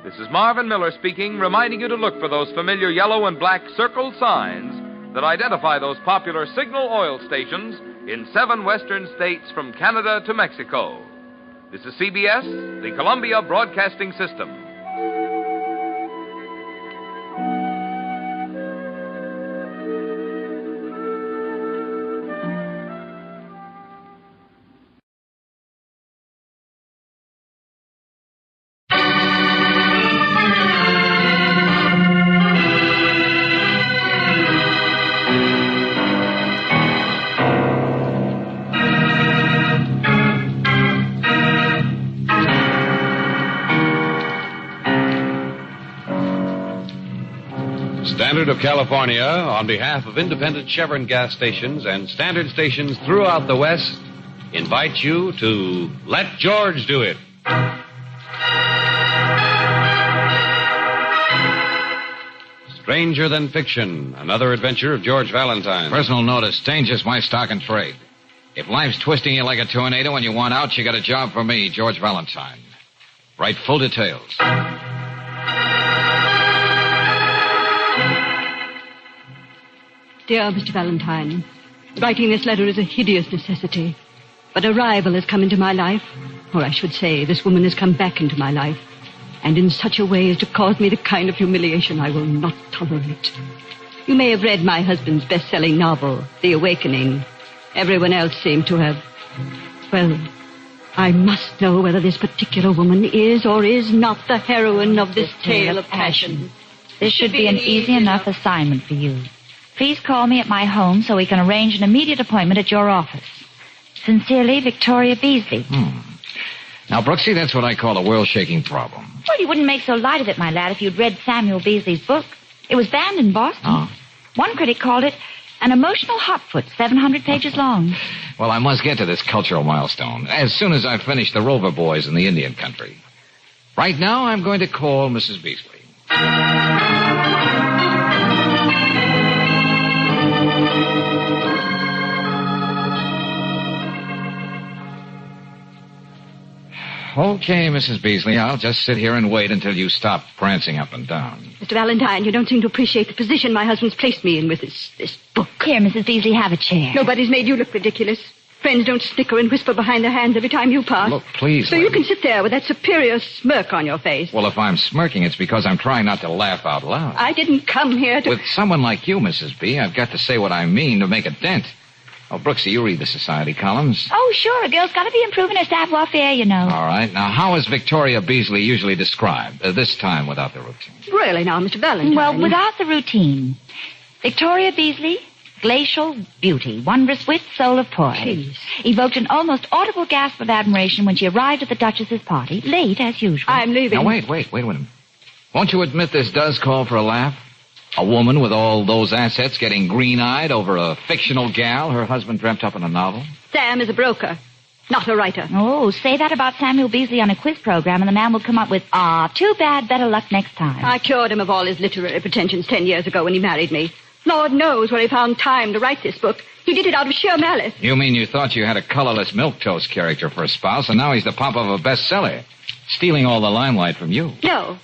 This is Marvin Miller speaking, reminding you to look for those familiar yellow and black circled signs that identify those popular Signal Oil stations in 7 western states from Canada to Mexico. This is CBS, the Columbia Broadcasting System. Standard of California, on behalf of independent Chevron gas stations and standard stations throughout the West, invites you to Let George Do It. Stranger Than Fiction, another adventure of George Valentine. Personal notice, danger's my stock and trade. If life's twisting you like a tornado and you want out, you got a job for me, George Valentine. Write full details. Dear Mr. Valentine, writing this letter is a hideous necessity. But a rival has come into my life, or I should say, this woman has come back into my life, and in such a way as to cause me the kind of humiliation I will not tolerate. You may have read my husband's best-selling novel, The Awakening. Everyone else seemed to have. Well, I must know whether this particular woman is or is not the heroine of this tale of passion. This should be an easy enough assignment for you. Please call me at my home so we can arrange an immediate appointment at your office. Sincerely, Victoria Beasley. Now, Brooksy, that's what I call a world-shaking problem. Well, you wouldn't make so light of it, my lad, if you'd read Samuel Beasley's book. It was banned in Boston. Oh. One critic called it an emotional hotfoot, 700 pages long. Well, I must get to this cultural milestone as soon as I finish the Rover Boys in the Indian country. Right now, I'm going to call Mrs. Beasley. Okay, Mrs. Beasley, I'll just sit here and wait until you stop prancing up and down. Mr. Valentine, you don't seem to appreciate the position my husband's placed me in with this book. Here, Mrs. Beasley, have a chair. Nobody's made you look ridiculous. Friends don't snicker and whisper behind their hands every time you pass. Look, please, So lady. you can sit there with that superior smirk on your face. Well, if I'm smirking, it's because I'm trying not to laugh out loud. I didn't come here to... With someone like you, Mrs. B, I've got to say what I mean to make a dent. Oh, Brooksy, you read the society columns. Oh, sure. A girl's got to be improving her savoir-faire, you know. All right. Now, how is Victoria Beasley usually described? This time without the routine. Really now, Mr. Valentine. Well, without the routine. Victoria Beasley, glacial beauty, wondrous wit, soul of poise. Please. Evoked an almost audible gasp of admiration when she arrived at the Duchess's party, late as usual. I'm leaving. Now, wait a minute. Won't you admit this does call for a laugh? A woman with all those assets getting green-eyed over a fictional gal her husband dreamt up in a novel? Sam is a broker, not a writer. Oh, say that about Samuel Beasley on a quiz program, and the man will come up with, too bad, better luck next time. I cured him of all his literary pretensions 10 years ago when he married me. Lord knows where he found time to write this book. He did it out of sheer malice. You mean you thought you had a colorless milquetoast character for a spouse, and now he's the papa of a bestseller, stealing all the limelight from you? No,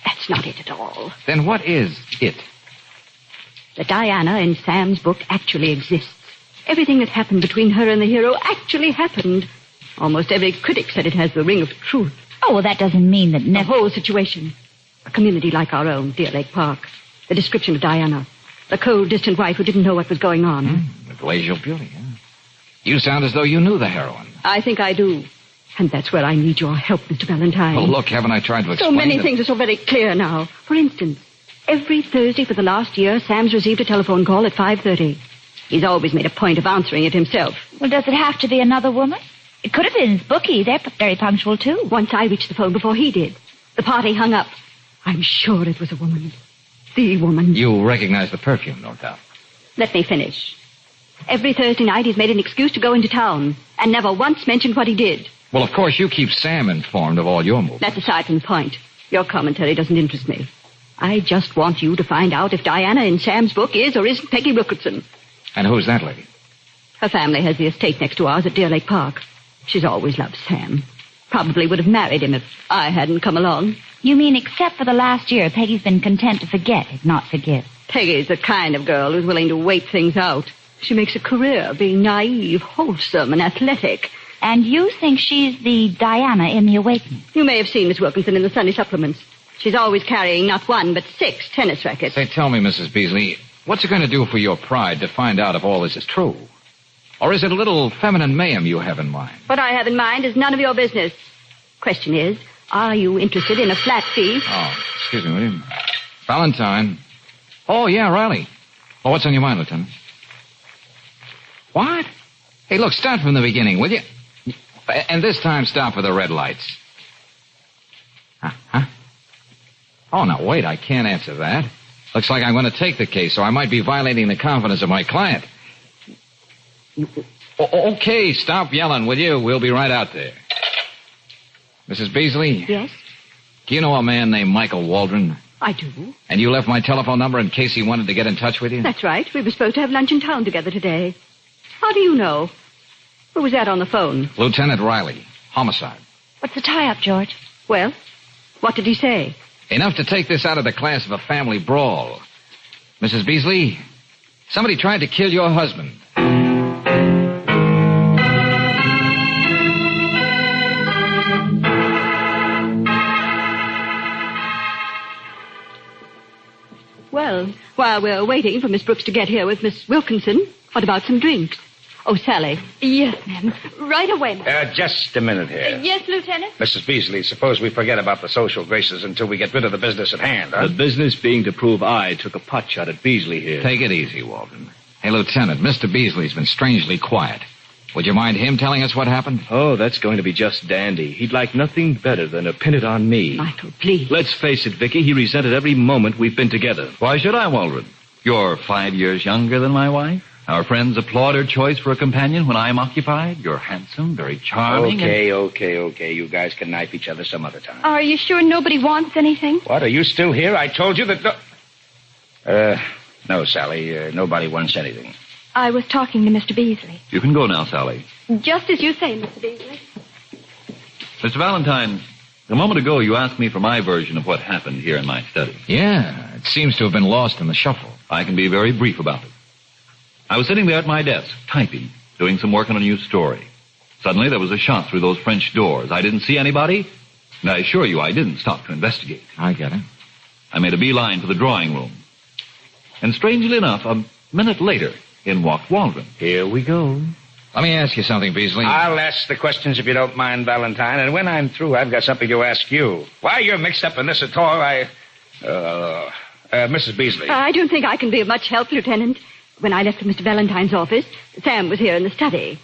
that's not it at all. Then what is it? The Diana in Sam's book actually exists. Everything that happened between her and the hero actually happened. Almost every critic said it has the ring of truth. Oh, well, that doesn't mean that... The whole situation. A community like our own, Deer Lake Park. The description of Diana. The cold, distant wife who didn't know what was going on. The glacial beauty, huh? You sound as though you knew the heroine. I think I do. And that's where I need your help, Mr. Valentine. Oh, look, haven't I tried to explain So many that... things are so very clear now. For instance, every Thursday for the last year, Sam's received a telephone call at 5:30. He's always made a point of answering it himself. Well, does it have to be another woman? It could have been his bookie. They're very punctual, too. Once I reached the phone before he did. The party hung up. I'm sure it was a woman. The woman. You recognize the perfume, no doubt. Let me finish. Every Thursday night he's made an excuse to go into town and never once mentioned what he did. Well, of course, you keep Sam informed of all your moves. That's aside from the point. Your commentary doesn't interest me. I just want you to find out if Diana in Sam's book is or isn't Peggy Wilkinson. And who's that lady? Her family has the estate next to ours at Deer Lake Park. She's always loved Sam. Probably would have married him if I hadn't come along. You mean except for the last year, Peggy's been content to forget, if not forgive. Peggy's the kind of girl who's willing to wait things out. She makes a career being naive, wholesome, and athletic. And you think she's the Diana in The Awakening? You may have seen Miss Wilkinson in the Sunday supplements. She's always carrying not one, but 6 tennis rackets. Say, tell me, Mrs. Beasley, what's it going to do for your pride to find out if all this is true? Or is it a little feminine mayhem you have in mind? What I have in mind is none of your business. Question is, are you interested in a flat fee? Oh, excuse me, will you? Valentine. Oh, yeah, Riley. Oh, what's on your mind, Lieutenant? What? Hey, look, start from the beginning, will you? And this time, stop for the red lights. Huh? Oh, now, wait, I can't answer that. Looks like I'm going to take the case, so I might be violating the confidence of my client. Okay, stop yelling, will you? We'll be right out there. Mrs. Beasley? Yes? Do you know a man named Michael Waldron? I do. And you left my telephone number in case he wanted to get in touch with you? That's right. We were supposed to have lunch in town together today. How do you know? Who was that on the phone? Lieutenant Riley. Homicide. What's the tie-up, George? Well, what did he say? Enough to take this out of the class of a family brawl. Mrs. Beasley, somebody tried to kill your husband. Well, while we're waiting for Miss Brooks to get here with Miss Wilkinson, what about some drinks? Oh, Sally. Yes, ma'am. Right away, ma'am. Just a minute here. Yes, Lieutenant? Mrs. Beasley, suppose we forget about the social graces until we get rid of the business at hand, huh? The business being to prove I took a pot shot at Beasley here. Take it easy, Waldron. Hey, Lieutenant, Mr. Beasley's been strangely quiet. Would you mind him telling us what happened? Oh, that's going to be just dandy. He'd like nothing better than to pin it on me. Michael, please. Let's face it, Vicky, he resented every moment we've been together. Why should I, Waldron? You're 5 years younger than my wife. Our friends applaud her choice for a companion when I'm occupied. You're handsome, very charming. Okay. You guys can knife each other some other time. Are you sure nobody wants anything? What, are you still here? I told you that no, Sally, nobody wants anything. I was talking to Mr. Beasley. You can go now, Sally. Just as you say, Mr. Beasley. Mr. Valentine, a moment ago you asked me for my version of what happened here in my study. Yeah, it seems to have been lost in the shuffle. I can be very brief about it. I was sitting there at my desk, typing, doing some work on a new story. Suddenly, there was a shot through those French doors. I didn't see anybody, and I assure you I didn't stop to investigate. I get it. I made a beeline for the drawing room. And strangely enough, a minute later, in walked Waldron. Here we go. Let me ask you something, Beasley. I'll ask the questions if you don't mind, Valentine. And when I'm through, I've got something to ask you. Why you're mixed up in this at all, Mrs. Beasley. I don't think I can be of much help, Lieutenant. When I left for Mr. Valentine's office, Sam was here in the study.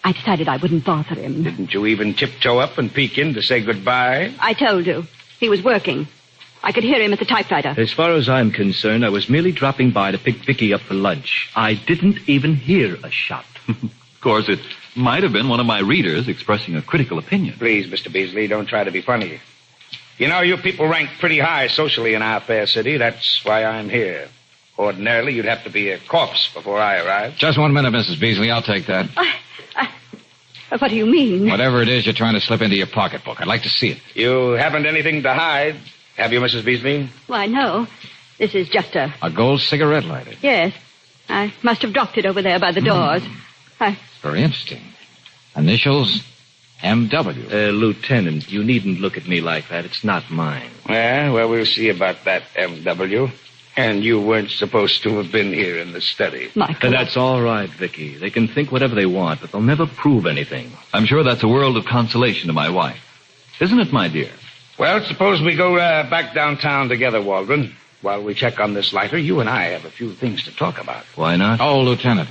I decided I wouldn't bother him. Didn't you even tiptoe up and peek in to say goodbye? I told you. He was working. I could hear him at the typewriter. As far as I'm concerned, I was merely dropping by to pick Vicky up for lunch. I didn't even hear a shot. Of course, it might have been one of my readers expressing a critical opinion. Please, Mr. Beasley, don't try to be funny. You know, you people rank pretty high socially in our fair city. That's why I'm here. Ordinarily, you'd have to be a corpse before I arrive. Just 1 minute, Mrs. Beasley. I'll take that. What do you mean? Whatever it is you're trying to slip into your pocketbook. I'd like to see it. You haven't anything to hide, have you, Mrs. Beasley? Why, no. This is just a... A gold cigarette lighter. Yes. I must have dropped it over there by the doors. Very interesting. Initials M.W. Lieutenant, you needn't look at me like that. It's not mine. Yeah, well, we'll see about that, M.W. And you weren't supposed to have been here in the study. Michael. That's all right, Vicky. They can think whatever they want, but they'll never prove anything. I'm sure that's a world of consolation to my wife. Isn't it, my dear? Well, suppose we go back downtown together, Waldron. While we check on this lighter, you and I have a few things to talk about. Why not? Oh, Lieutenant.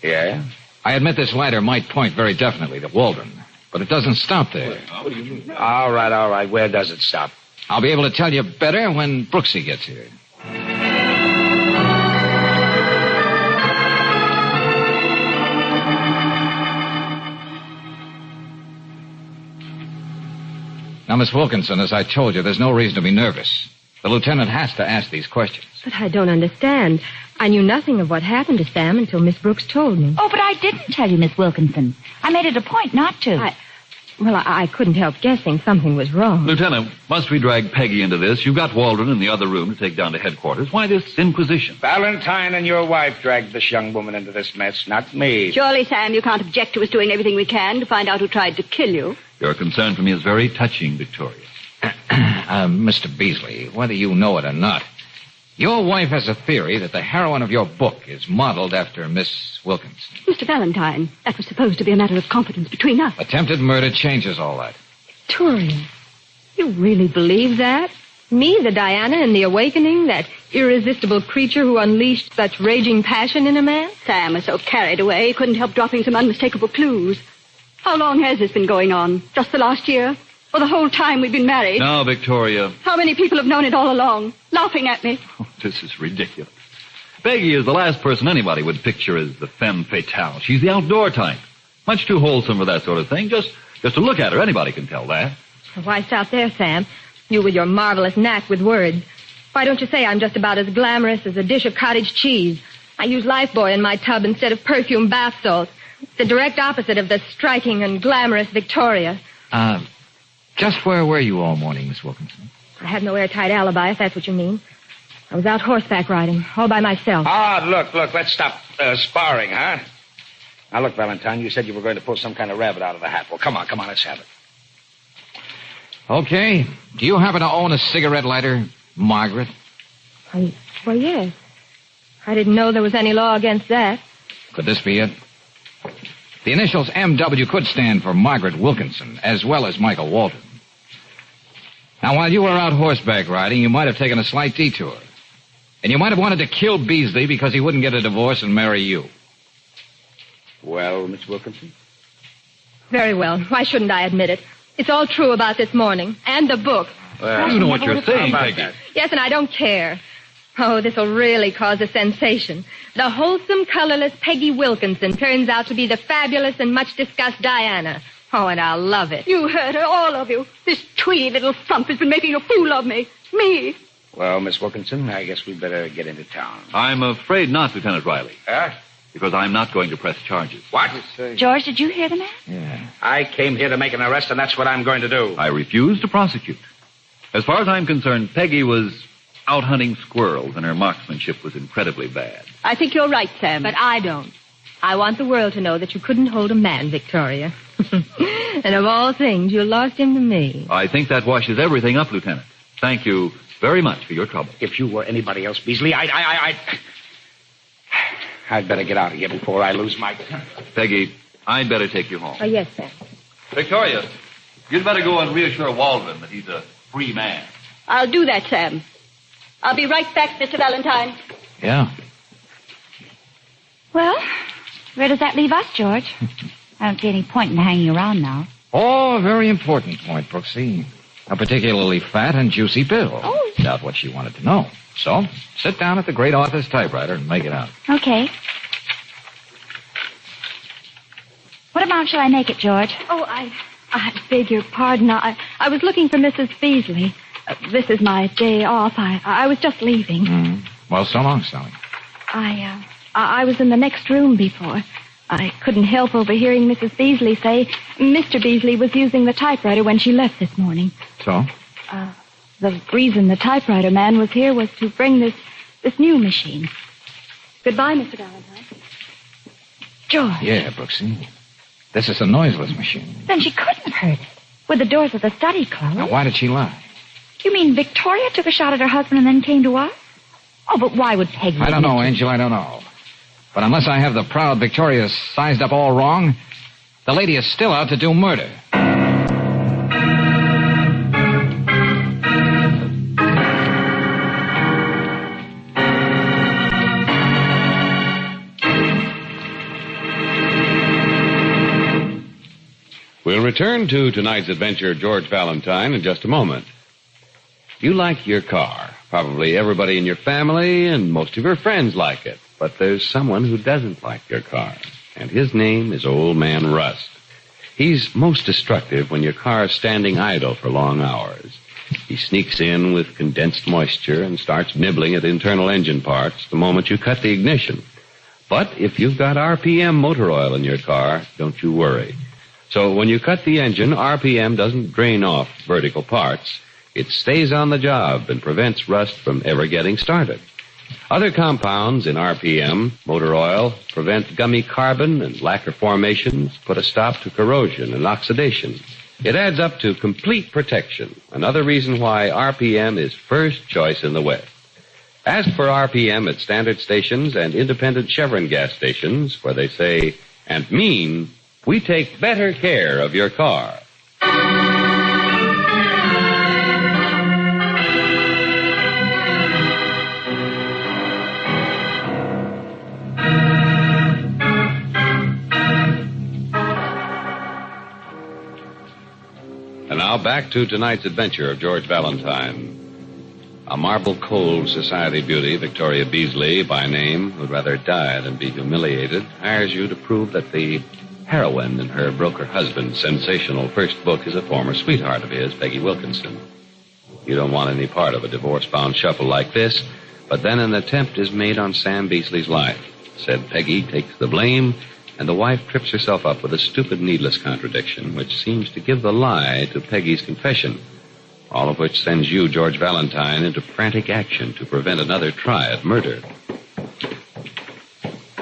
Yeah? I admit this lighter might point very definitely to Waldron, but it doesn't stop there. What do you mean? All right. Where does it stop? I'll be able to tell you better when Brooksy gets here. Now, Miss Wilkinson, as I told you, there's no reason to be nervous. The lieutenant has to ask these questions. But I don't understand. I knew nothing of what happened to Sam until Miss Brooks told me. Oh, but I didn't tell you, Miss Wilkinson. I made it a point not to. I couldn't help guessing something was wrong. Lieutenant, must we drag Peggy into this? You've got Waldron in the other room to take down to headquarters. Why this inquisition? Valentine and your wife dragged this young woman into this mess, not me. Surely, Sam, you can't object to us doing everything we can to find out who tried to kill you. Your concern for me is very touching, Victoria. Mr. Beasley, whether you know it or not, your wife has a theory that the heroine of your book is modeled after Miss Wilkinson. Mr. Valentine, that was supposed to be a matter of confidence between us. Attempted murder changes all that. Victoria, you really believe that? Me, the Diana in The Awakening, that irresistible creature who unleashed such raging passion in a man? Sam was so carried away, he couldn't help dropping some unmistakable clues. How long has this been going on? Just the last year? Or the whole time we've been married? Now, Victoria. How many people have known it all along, laughing at me? Oh, this is ridiculous. Peggy is the last person anybody would picture as the femme fatale. She's the outdoor type. Much too wholesome for that sort of thing. Just to look at her, anybody can tell that. Why stop there, Sam? You with your marvelous knack with words. Why don't you say I'm just about as glamorous as a dish of cottage cheese? I use Lifebuoy in my tub instead of perfume bath salts. The direct opposite of the striking and glamorous Victoria. Just where were you all morning, Miss Wilkinson? I had no airtight alibi, if that's what you mean. I was out horseback riding, all by myself. Look, let's stop sparring, huh? Now, look, Valentine, you said you were going to pull some kind of rabbit out of the hat. Well, come on, let's have it. Okay. Do you happen to own a cigarette lighter, Margaret? Well, yes. I didn't know there was any law against that. Could this be it? The initials M.W. could stand for Margaret Wilkinson, as well as Michael Walton. Now, while you were out horseback riding, you might have taken a slight detour. And you might have wanted to kill Beasley because he wouldn't get a divorce and marry you. Well, Miss Wilkinson? Very well. Why shouldn't I admit it? It's all true about this morning. And the book. Well, you know what you're saying, Peggy. Yes, and I don't care. Oh, this'll really cause a sensation. The wholesome, colorless Peggy Wilkinson turns out to be the fabulous and much-discussed Diana. Oh, and I'll love it. You heard her, all of you. This tweedy little frump has been making a fool of me. Me. Well, Miss Wilkinson, I guess we'd better get into town. I'm afraid not, Lieutenant Riley. Because I'm not going to press charges. What? George, did you hear the man? Yeah. I came here to make an arrest, and that's what I'm going to do. I refuse to prosecute. As far as I'm concerned, Peggy was out hunting squirrels, and her marksmanship was incredibly bad. I think you're right, Sam. But I don't. I want the world to know that you couldn't hold a man, Victoria. And of all things, you lost him to me. I think that washes everything up, Lieutenant. Thank you very much for your trouble. If you were anybody else, Beasley, I'd better get out of here before I lose my temper. Peggy, I'd better take you home. Oh, yes, sir. Victoria, you'd better go and reassure Waldron that he's a free man. I'll do that, Sam. I'll be right back, Mr. Valentine. Yeah. Well, where does that leave us, George? I don't see any point in hanging around now. Oh, a very important point, Brooksy. A particularly fat and juicy bill. Oh. Doubt what she wanted to know. So, sit down at the great author's typewriter and make it out. Okay. What amount shall I make it, George? Oh, I beg your pardon. I was looking for Mrs. Beasley. This is my day off. I was just leaving. Well, so long, Sally. I was in the next room before. I couldn't help overhearing Mrs. Beasley say Mr. Beasley was using the typewriter when she left this morning. So? The reason the typewriter man was here was to bring this new machine. Goodbye, Mr. Valentine. George. Yeah, Brooksy. This is a noiseless machine. Then she couldn't have heard it. With the doors of the study closed. Now, why did she lie? You mean Victoria took a shot at her husband and then came to us? Oh, but why would Peggy... I don't know, Angel, I don't know. But unless I have the proud Victoria sized up all wrong, the lady is still out to do murder. We'll return to tonight's adventure, George Valentine, in just a moment. You like your car. Probably everybody in your family and most of your friends like it. But there's someone who doesn't like your car. And his name is Old Man Rust. He's most destructive when your car is standing idle for long hours. He sneaks in with condensed moisture and starts nibbling at internal engine parts the moment you cut the ignition. But if you've got RPM motor oil in your car, don't you worry. So when you cut the engine, RPM doesn't drain off vertical parts. It stays on the job and prevents rust from ever getting started. Other compounds in RPM, motor oil, prevent gummy carbon and lacquer formations, put a stop to corrosion and oxidation. It adds up to complete protection, another reason why RPM is first choice in the West. Ask for RPM at standard stations and independent Chevron gas stations where they say and mean, we take better care of your car. And now back to tonight's adventure of George Valentine. A marble-cold society beauty, Victoria Beasley, by name, who'd rather die than be humiliated, hires you to prove that the heroine in her broker husband's sensational first book is a former sweetheart of his, Peggy Wilkinson. You don't want any part of a divorce-bound shuffle like this, but then an attempt is made on Sam Beasley's life. Said Peggy takes the blame, and the wife trips herself up with a stupid, needless contradiction, which seems to give the lie to Peggy's confession. All of which sends you, George Valentine, into frantic action to prevent another try at murder.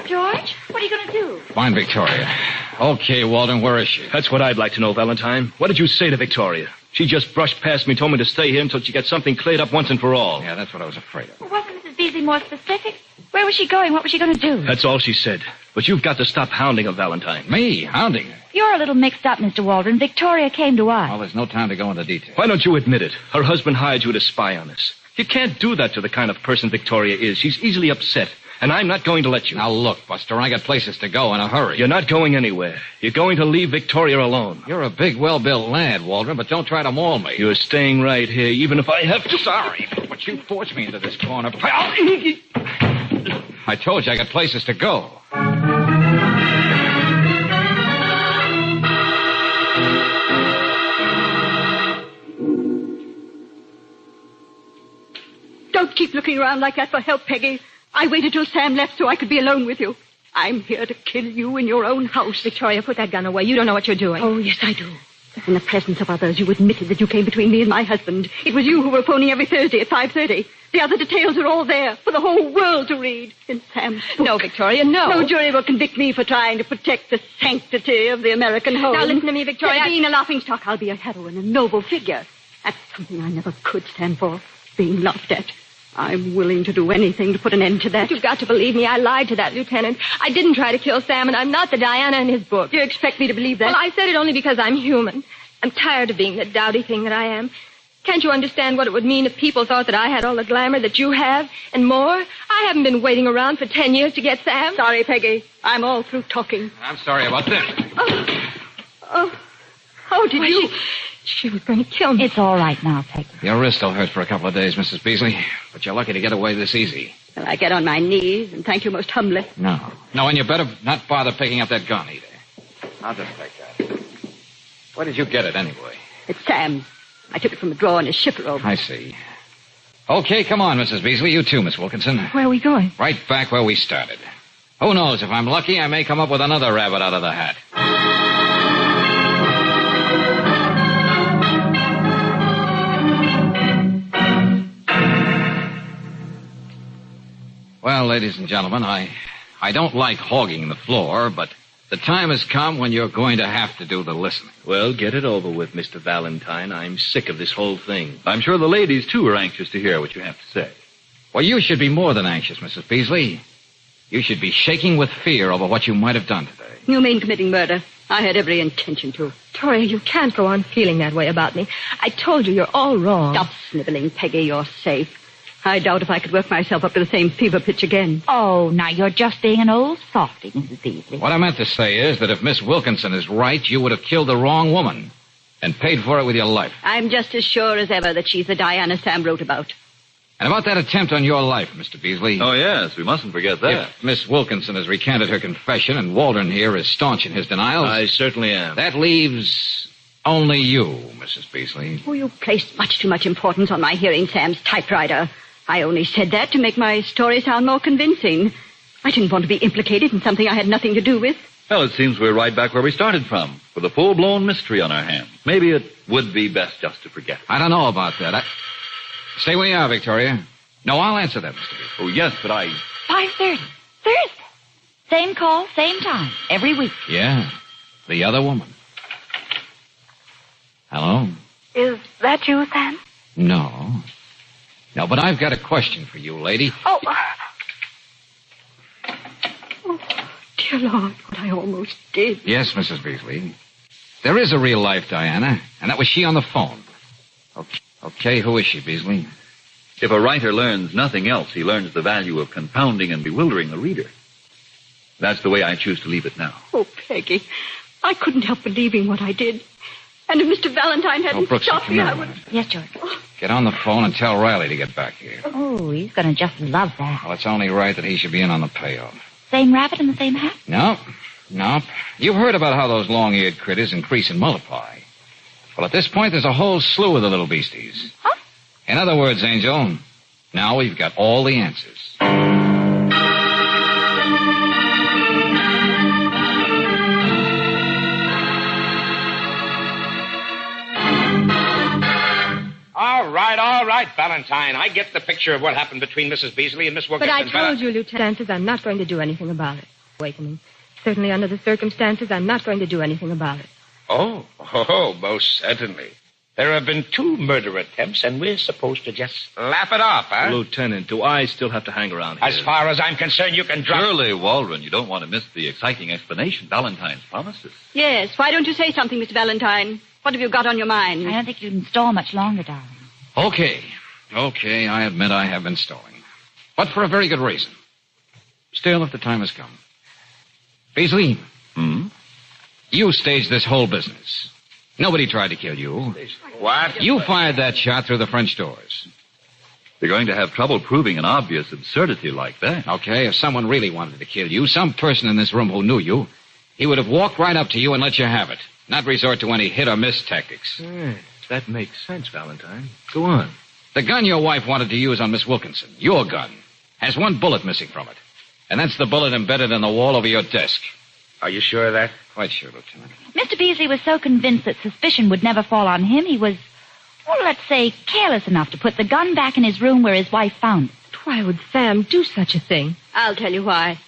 George, what are you going to do? Find Victoria. Okay, Walden, where is she? That's what I'd like to know, Valentine. What did you say to Victoria? She just brushed past me, told me to stay here until she gets something cleared up once and for all. Yeah, that's what I was afraid of. Wasn't Mrs. Beasley more specific? Where was she going? What was she going to do? That's all she said. But you've got to stop hounding her, Valentine. Me? Hounding her? You're a little mixed up, Mr. Waldron. Victoria came to us. Well, there's no time to go into detail. Why don't you admit it? Her husband hired you to spy on us. You can't do that to the kind of person Victoria is. She's easily upset. And I'm not going to let you. Now, look, Buster, I got places to go in a hurry. You're not going anywhere. You're going to leave Victoria alone. You're a big, well-built lad, Waldron, but don't try to maul me. You're staying right here, even if I have to. Sorry, but you forced me into this corner. I told you I got places to go. Don't keep looking around like that for help, Peggy. I waited till Sam left so I could be alone with you. I'm here to kill you in your own house. Victoria, put that gun away. You don't know what you're doing. Oh, yes, I do. In the presence of others, you admitted that you came between me and my husband. It was you who were phoning every Thursday at 5:30. The other details are all there for the whole world to read in Sam's book. No, Victoria, no. No jury will convict me for trying to protect the sanctity of the American home. Now, listen to me, Victoria. Being a laughingstock, I'll be a heroine, a noble figure. That's something I never could stand for, being laughed at. I'm willing to do anything to put an end to that. You've got to believe me. I lied to that lieutenant. I didn't try to kill Sam, and I'm not the Diana in his book. Do you expect me to believe that? Well, I said it only because I'm human. I'm tired of being the dowdy thing that I am. Can't you understand what it would mean if people thought that I had all the glamour that you have and more? I haven't been waiting around for 10 years to get Sam. Sorry, Peggy. I'm all through talking. I'm sorry about this. How did you... She was going to kill me. It's all right now, Peggy. Your wrist will hurt for a couple of days, Mrs. Beasley, but you're lucky to get away this easy. Well, I get on my knees and thank you most humbly. No, and you better not bother picking up that gun either. I'll just take that. Where did you get it anyway? It's Sam. I took it from a drawer in his shipper robe. I see. Okay, come on, Mrs. Beasley. You too, Miss Wilkinson. Where are we going? Right back where we started. Who knows? If I'm lucky, I may come up with another rabbit out of the hat. Well, ladies and gentlemen, I don't like hogging the floor, but the time has come when you're going to have to do the listening. Well, get it over with, Mr. Valentine. I'm sick of this whole thing. I'm sure the ladies, too, are anxious to hear what you have to say. Well, you should be more than anxious, Mrs. Beasley. You should be shaking with fear over what you might have done today. You mean committing murder? I had every intention to. Victoria, you can't go on feeling that way about me. I told you you're all wrong. Stop sniveling, Peggy. You're safe. I doubt if I could work myself up to the same fever pitch again. Oh, now you're just being an old softy, Mrs. Beasley. What I meant to say is that if Miss Wilkinson is right, you would have killed the wrong woman and paid for it with your life. I'm just as sure as ever that she's the Diana Sam wrote about. And about that attempt on your life, Mr. Beasley. Oh, yes, we mustn't forget that. If Miss Wilkinson has recanted her confession and Waldron here is staunch in his denials... I certainly am. That leaves only you, Mrs. Beasley. Oh, you placed much too much importance on my hearing Sam's typewriter. I only said that to make my story sound more convincing. I didn't want to be implicated in something I had nothing to do with. Well, it seems we're right back where we started from, with a full-blown mystery on our hands. Maybe it would be best just to forget it. I don't know about that. Stay where you are, Victoria. No, I'll answer that, Mr. Beasley. Oh, yes, but 5:30. Thursday. Same call, same time. Every week. Yeah. The other woman. Hello? Is that you, Sam? No. No, but I've got a question for you, lady. Oh, dear Lord, what I almost did. Yes, Mrs. Beasley. There is a real life Diana, and that was she on the phone. Okay, who is she, Beasley? If a writer learns nothing else, he learns the value of confounding and bewildering the reader. That's the way I choose to leave it now. Oh, Peggy, I couldn't help believing what I did. And if Mr. Valentine hadn't Brooksy, stopped come me, here I a would... minute. Yes, George. Get on the phone and tell Riley to get back here. Oh, he's going to just love that. Well, it's only right that he should be in on the payoff. Same rabbit in the same hat? Nope. You've heard about how those long-eared critters increase and multiply. Well, at this point, there's a whole slew of the little beasties. Huh? In other words, Angel, now we've got all the answers. All right, Valentine. I get the picture of what happened between Mrs. Beasley and Miss But Wilkinson. I told you, Lieutenant, I'm not going to do anything about it. Awakening. Certainly under the circumstances, I'm not going to do anything about it. Oh, most certainly. There have been 2 murder attempts, and we're supposed to just laugh it off, huh? Lieutenant, do I still have to hang around here? As far as I'm concerned, you can drop... Surely, Waldron, you don't want to miss the exciting explanation Valentine's promises. Yes, why don't you say something, Mr. Valentine? What have you got on your mind? I don't think you can stall much longer, darling. Okay, I admit I have been stalling. But for a very good reason. Still, if the time has come. Beasley. You staged this whole business. Nobody tried to kill you. What? You fired that shot through the French doors. They're going to have trouble proving an obvious absurdity like that. Okay, if someone really wanted to kill you, some person in this room who knew you, he would have walked right up to you and let you have it. Not resort to any hit-or-miss tactics. That makes sense, Valentine. Go on. The gun your wife wanted to use on Miss Wilkinson, your gun, has 1 bullet missing from it. And that's the bullet embedded in the wall over your desk. Are you sure of that? Quite sure, Lieutenant. Mr. Beasley was so convinced that suspicion would never fall on him, he was, well, let's say, careless enough to put the gun back in his room where his wife found it. Why would Sam do such a thing? I'll tell you why.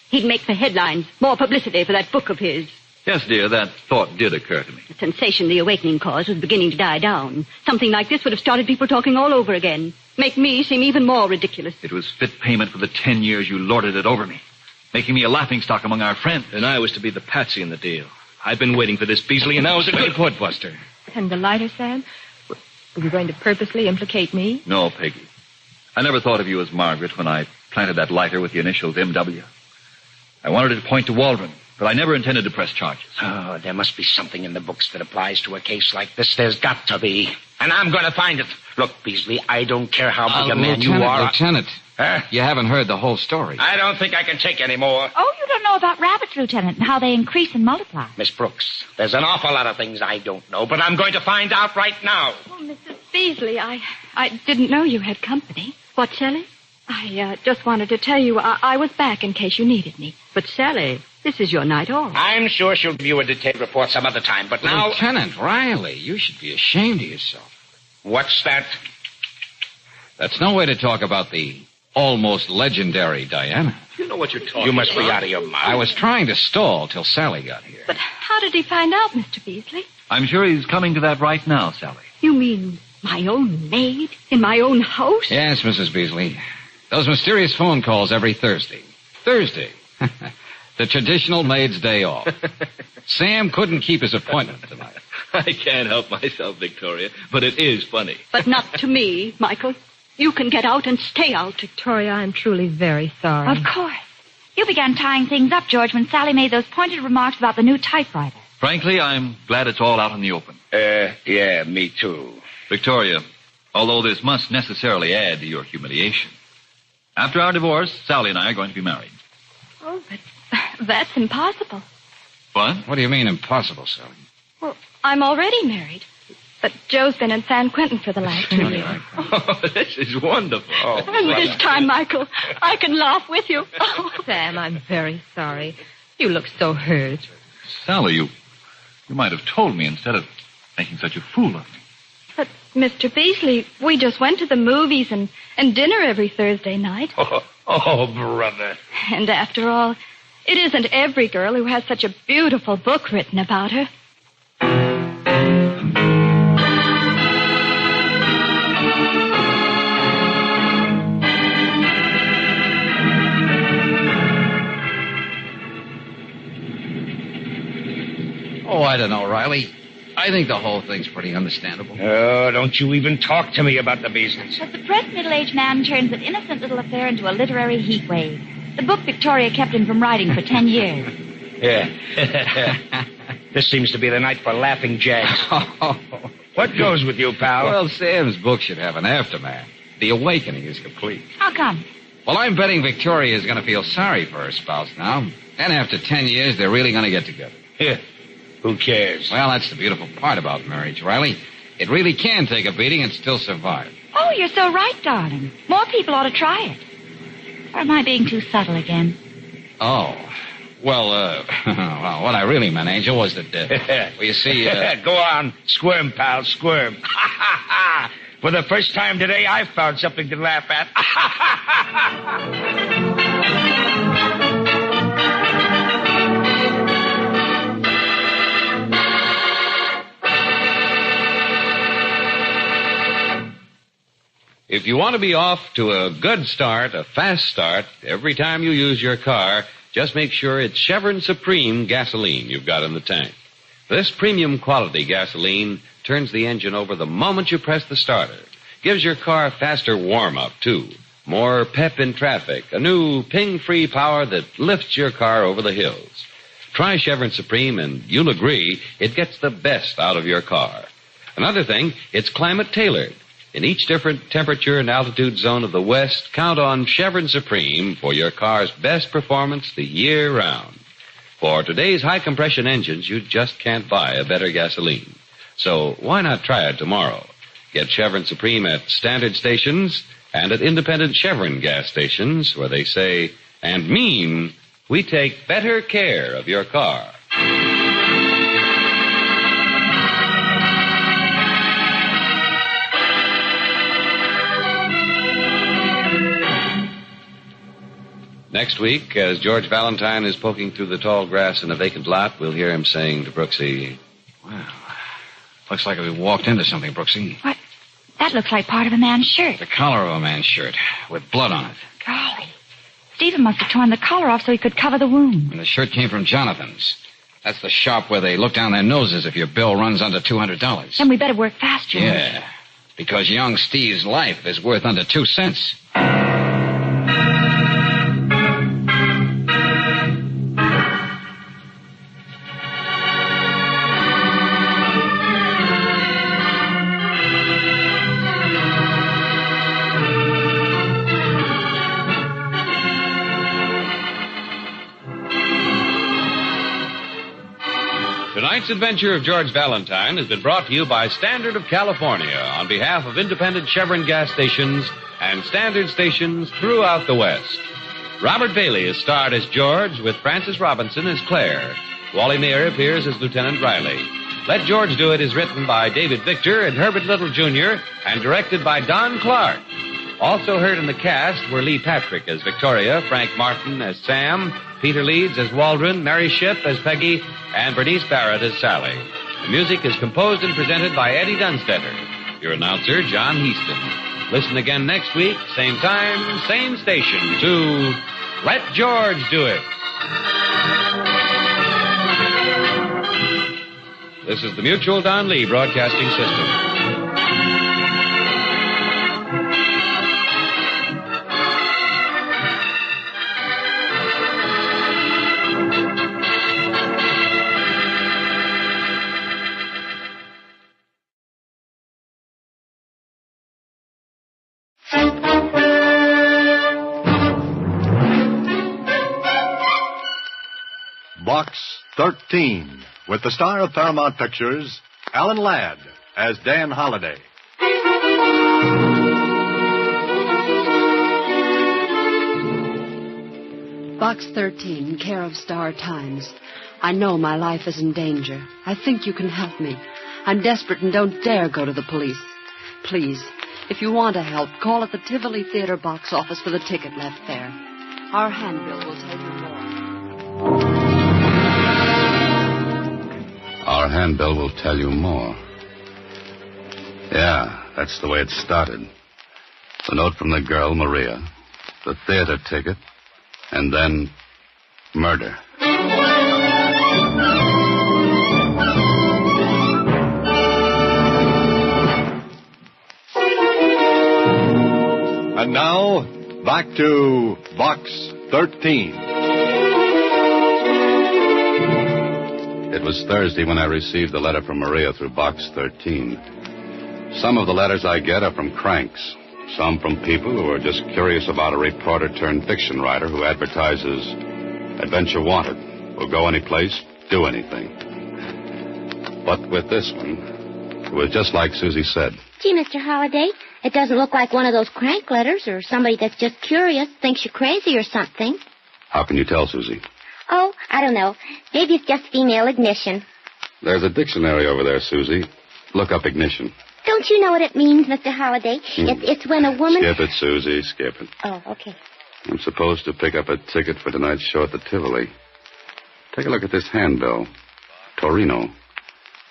He'd make the headlines, more publicity for that book of his. Yes, dear, that thought did occur to me. The sensation the awakening caused was beginning to die down. Something like this would have started people talking all over again. Make me seem even more ridiculous. It was fit payment for the 10 years you lorded it over me, making me a laughingstock among our friends. And I was to be the patsy in the deal. I've been waiting for this, Beasley, and now is a good put, Buster. And the lighter, Sam? Were you going to purposely implicate me? No, Peggy. I never thought of you as Margaret when I planted that lighter with the initials M.W. I wanted it to point to Waldron, but I never intended to press charges. Oh, there must be something in the books that applies to a case like this. There's got to be. And I'm going to find it. Look, Beasley, I don't care how big a man you are. Lieutenant, Huh? you haven't heard the whole story. I don't think I can take any more. Oh, you don't know about rabbits, Lieutenant, and how they increase and multiply. Miss Brooks, there's an awful lot of things I don't know, but I'm going to find out right now. Oh, Mrs. Beasley, I didn't know you had company. What, Sally? I just wanted to tell you I was back in case you needed me. But, Sally, this is your night off. I'm sure she'll give you a detailed report some other time, but now... Lieutenant Riley, you should be ashamed of yourself. What's that? That's no way to talk about the almost legendary Diana. You know what you're talking about. You must be out of your mind. I was trying to stall till Sally got here. But how did he find out, Mr. Beasley? I'm sure he's coming to that right now, Sally. You mean my own maid in my own house? Yes, Mrs. Beasley. Those mysterious phone calls every Thursday. Thursday. The traditional maid's day off. Sam couldn't keep his appointment tonight. I can't help myself, Victoria, but it is funny. But not to me, Michael. You can get out and stay out. Victoria, I'm truly very sorry. Of course. You began tying things up, George, when Sally made those pointed remarks about the new typewriter. Frankly, I'm glad it's all out in the open. Yeah, me too. Victoria, although this must necessarily add to your humiliation, after our divorce, Sally and I are going to be married. Oh, but that's impossible. What? What do you mean impossible, Sally? Well, I'm already married. But Joe's been in San Quentin for the last 2 years. Oh, this is wonderful. And this time, Michael, I can laugh with you. Sam, I'm very sorry. You look so hurt. Sally, you might have told me instead of making such a fool of me. But, Mr. Beasley, we just went to the movies and dinner every Thursday night. Oh, brother. And after all, it isn't every girl who has such a beautiful book written about her. Oh, I don't know, Riley. I think the whole thing's pretty understandable. Oh, don't you even talk to me about the Beasleys. As the depressed middle-aged man turns an innocent little affair into a literary heat wave. The book Victoria kept him from writing for 10 years. Yeah. This seems to be the night for laughing jacks. What goes with you, pal? Well, Sam's book should have an aftermath. The awakening is complete. How come? Well, I'm betting Victoria is going to feel sorry for her spouse now. And after 10 years, they're really going to get together. Yeah. Who cares? Well, that's the beautiful part about marriage, Riley. It really can take a beating and still survive. Oh, you're so right, darling. More people ought to try it. Or am I being too subtle again? Oh. Well, well, what I really meant, Angel, was that, well, you see, Go on. Squirm, pal, squirm. For the first time today, I've found something to laugh at. If you want to be off to a good start, a fast start, every time you use your car, just make sure it's Chevron Supreme gasoline you've got in the tank. This premium quality gasoline turns the engine over the moment you press the starter. Gives your car a faster warm-up, too. More pep in traffic. A new ping-free power that lifts your car over the hills. Try Chevron Supreme and you'll agree it gets the best out of your car. Another thing, it's climate-tailored. In each different temperature and altitude zone of the West, count on Chevron Supreme for your car's best performance the year round. For today's high-compression engines, you just can't buy a better gasoline. So why not try it tomorrow? Get Chevron Supreme at standard stations and at independent Chevron gas stations where they say and mean we take better care of your car. Next week, as George Valentine is poking through the tall grass in a vacant lot, we'll hear him saying to Brooksy, Well, looks like we walked into something, Brooksy. What? That looks like part of a man's shirt. The collar of a man's shirt with blood on it. Golly. Stephen must have torn the collar off so he could cover the wound. And the shirt came from Jonathan's. That's the shop where they look down their noses if your bill runs under $200. Then we better work fast, George. Yeah, because young Steve's life is worth under 2 cents. Tonight's adventure of George Valentine has been brought to you by Standard of California on behalf of independent Chevron gas stations and Standard stations throughout the West. Robert Bailey is starred as George with Frances Robinson as Claire. Wally Mayer appears as Lieutenant Riley. Let George Do It is written by David Victor and Herbert Little Jr. and directed by Don Clark. Also heard in the cast were Lee Patrick as Victoria, Frank Martin as Sam, Peter Leeds as Waldron, Mary Shipp as Peggy, and Bernice Barrett as Sally. The music is composed and presented by Eddie Dunstetter. Your announcer, John Heaston. Listen again next week, same time, same station, to Let George Do It. This is the Mutual Don Lee Broadcasting System. Box 13, with the star of Paramount Pictures, Alan Ladd, as Dan Holliday. Box 13, care of Star Times. I know my life is in danger. I think you can help me. I'm desperate and don't dare go to the police. Please, if you want to help, call at the Tivoli Theater box office for the ticket left there. Our handbill will tell you more. Our handbill will tell you more. Yeah, that's the way it started. The note from the girl, Maria, the theater ticket, and then murder. And now, back to Box 13. It was Thursday when I received the letter from Maria through Box 13. Some of the letters I get are from cranks. Some from people who are just curious about a reporter-turned-fiction writer who advertises Adventure Wanted. Will go any place, do anything. But with this one, it was just like Susie said. Gee, Mr. Holliday, it doesn't look like one of those crank letters or somebody that's just curious, thinks you're crazy or something. How can you tell, Susie? Oh, I don't know. Maybe it's just female ignition. There's a dictionary over there, Susie. Look up ignition. Don't you know what it means, Mr. Holliday? It's when a woman... Skip it, Susie, skip it. Oh, okay. I'm supposed to pick up a ticket for tonight's show at the Tivoli. Take a look at this handbill. Torino.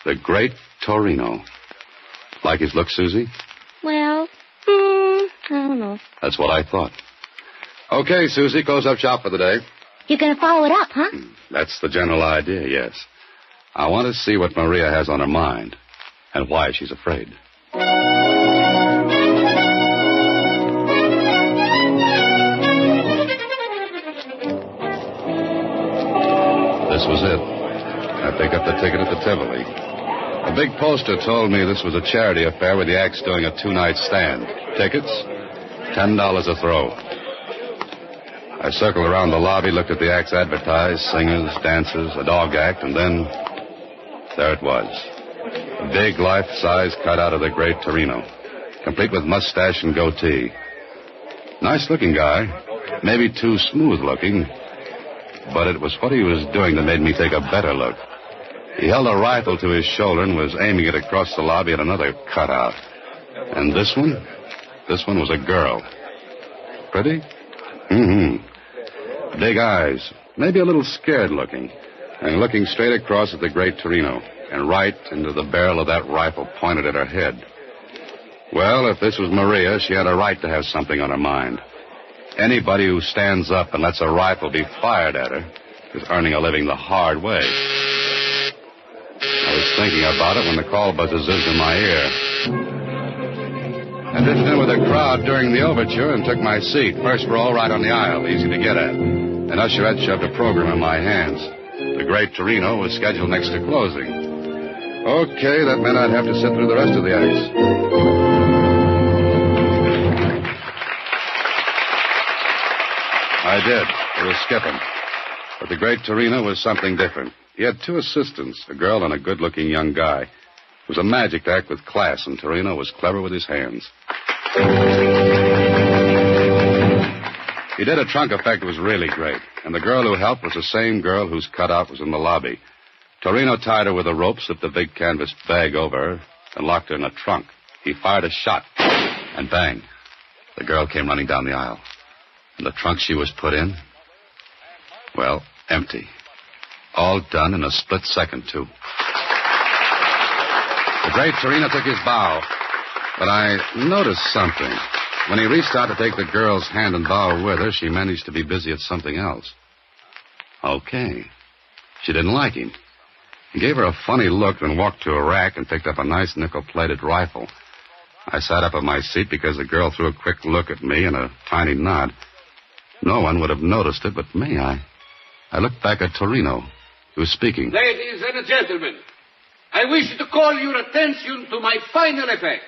The Great Torino. Like his look, Susie? Well, I don't know. That's what I thought. Okay, Susie, close up shop for the day. You're going to follow it up, huh? That's the general idea, yes. I want to see what Maria has on her mind and why she's afraid. This was it. I picked up the ticket at the Tivoli. A big poster told me this was a charity affair with the acts doing a 2-night stand. Tickets, $10 a throw. I circled around the lobby, looked at the acts advertised, singers, dancers, a dog act, and then there it was. A big life-size cutout of the Great Torino, complete with mustache and goatee. Nice-looking guy, maybe too smooth-looking, But it was what he was doing that made me take a better look. He held a rifle to his shoulder and was aiming it across the lobby at another cutout. And this one was a girl. Pretty? Mm-hmm. Big eyes, maybe a little scared looking, and looking straight across at the great Torino, and right into the barrel of that rifle pointed at her head. Well, if this was Maria, she had a right to have something on her mind. Anybody who stands up and lets a rifle be fired at her is earning a living the hard way. I was thinking about it when the call buzzer zizzed in my ear. I drifted in with the crowd during the overture and took my seat. First row, right on the aisle, easy to get at. An usherette shoved a program in my hands. The great Torino was scheduled next to closing. Okay, that meant I'd have to sit through the rest of the acts. I did. It was skipping. But the great Torino was something different. He had two assistants, a girl and a good-looking young guy. It was a magic act with class, and Torino was clever with his hands. He did a trunk effect that was really great, and the girl who helped was the same girl whose cutout was in the lobby. Torino tied her with a rope, slipped a big canvas bag over her, and locked her in a trunk. He fired a shot, and bang, the girl came running down the aisle. And the trunk she was put in, well, empty. All done in a split second, too. The great Torino took his bow, but I noticed something. When he reached out to take the girl's hand and bow with her, she managed to be busy at something else. Okay. She didn't like him. He gave her a funny look, then walked to a rack and picked up a nice nickel-plated rifle. I sat up in my seat because the girl threw a quick look at me and a tiny nod. No one would have noticed it but me. I looked back at Torino, who was speaking. Ladies and gentlemen, I wish to call your attention to my final effect.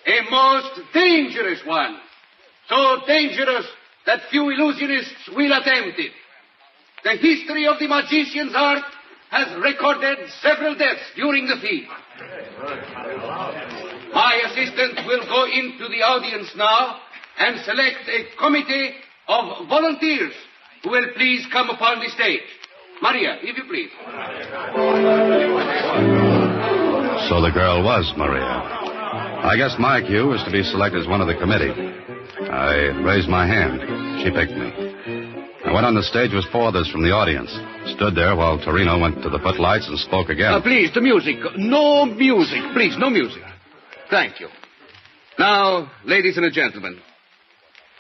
A most dangerous one. So dangerous that few illusionists will attempt it. The history of the magician's art has recorded several deaths during the feat. My assistant will go into the audience now and select a committee of volunteers who will please come upon the stage. Maria, if you please. So the girl was Maria. I guess my cue was to be selected as one of the committee. I raised my hand. She picked me. I went on the stage with four others from the audience. Stood there while Torino went to the footlights and spoke again. Please, the music. No music. Please, no music. Thank you. Now, ladies and gentlemen,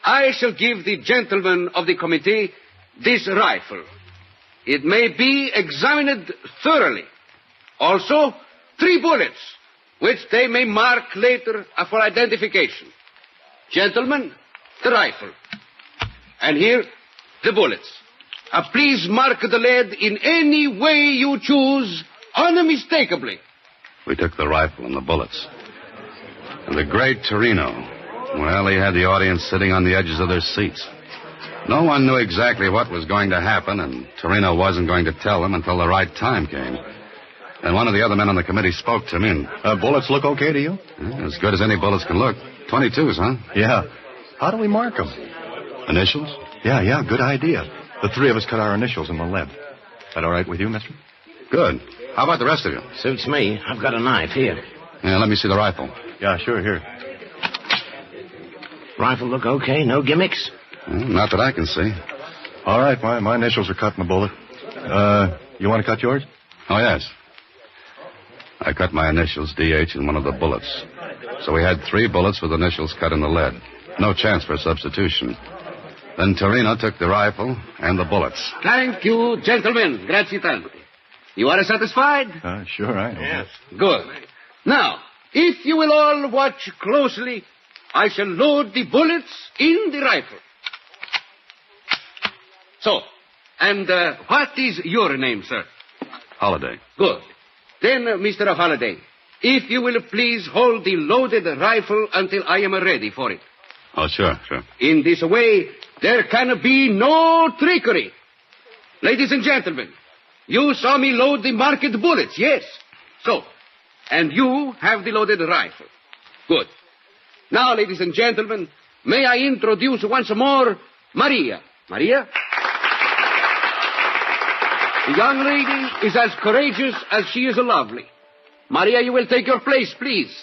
I shall give the gentlemen of the committee this rifle. It may be examined thoroughly. Also, 3 bullets, which they may mark later for identification. Gentlemen, the rifle. And here, the bullets. Please mark the lead in any way you choose, unmistakably. We took the rifle and the bullets. And the great Torino, well, he had the audience sitting on the edges of their seats. No one knew exactly what was going to happen, and Torino wasn't going to tell them until the right time came. And one of the other men on the committee spoke to me. And, bullets look okay to you? As good as any bullets can look. 22s, huh? Yeah. How do we mark them? Initials? Yeah, good idea. The 3 of us cut our initials in the lead. That all right with you, mister? Good. How about the rest of you? Suits me. I've got a knife here. Yeah, let me see the rifle. Yeah, sure, here. Rifle look okay? No gimmicks? Not that I can see. All right, my initials are cut in the bullet. You want to cut yours? Oh, yes. I cut my initials, D.H., in one of the bullets. So we had 3 bullets with initials cut in the lead. No chance for substitution. Then Torino took the rifle and the bullets. Thank you, gentlemen. Grazie tanto. You are satisfied? Sure, I am. Yes. Good. Now, if you will all watch closely, I shall load the bullets in the rifle. So, and what is your name, sir? Holiday. Good. Then, Mr. Holiday, if you will please hold the loaded rifle until I am ready for it. Oh, sure. In this way, there can be no trickery. Ladies and gentlemen, you saw me load the marked bullets, yes? So, and you have the loaded rifle. Good. Now, ladies and gentlemen, may I introduce once more Maria. Maria? The young lady is as courageous as she is lovely. Maria, you will take your place, please.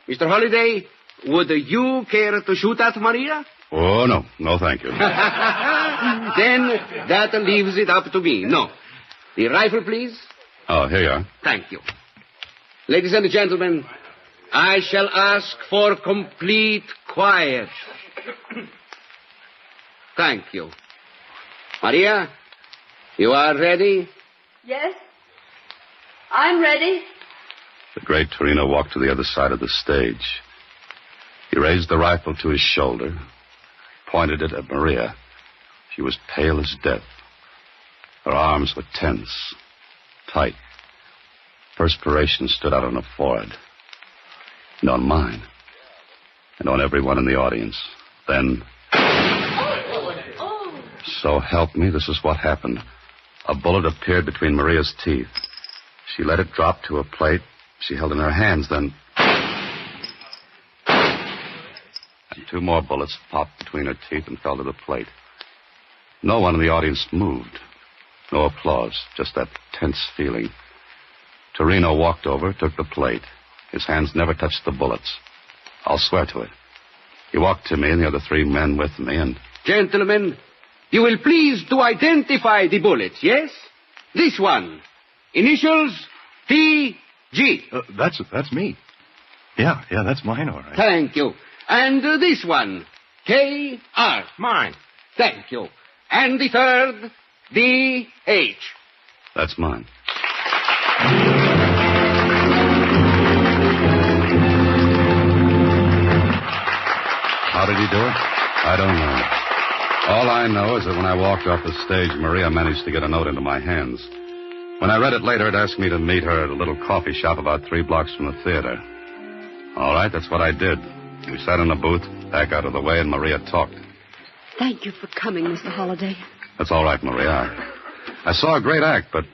Mr. Holliday, would you care to shoot at Maria? Oh, no. No, thank you. Then that leaves it up to me. No. The rifle, please. Oh, here you are. Thank you. Ladies and gentlemen, I shall ask for complete quiet. Thank you. Maria, you are ready? Yes? I'm ready. The great Torino walked to the other side of the stage. He raised the rifle to his shoulder, pointed it at Maria. She was pale as death. Her arms were tense, tight. Perspiration stood out on her forehead, and on mine, and on everyone in the audience. Then, so help me, this is what happened. A bullet appeared between Maria's teeth. She let it drop to a plate she held in her hands, then... And 2 more bullets popped between her teeth and fell to the plate. No one in the audience moved. No applause, just that tense feeling. Torino walked over, took the plate. His hands never touched the bullets. I'll swear to it. He walked to me and the other 3 men with me, and... Gentlemen, you will please to identify the bullets, yes? This one. Initials T.G. That's me. Yeah, that's mine, all right. Thank you. And this one. K.R. Mine. Thank you. And the third, D.H. That's mine. How did he do it? I don't know. All I know is that when I walked off the stage, Maria managed to get a note into my hands. When I read it later, it asked me to meet her at a little coffee shop about 3 blocks from the theater. All right, that's what I did. We sat in a booth, back out of the way, and Maria talked. Thank you for coming, Mr. Holliday. That's all right, Maria. I saw a great act, but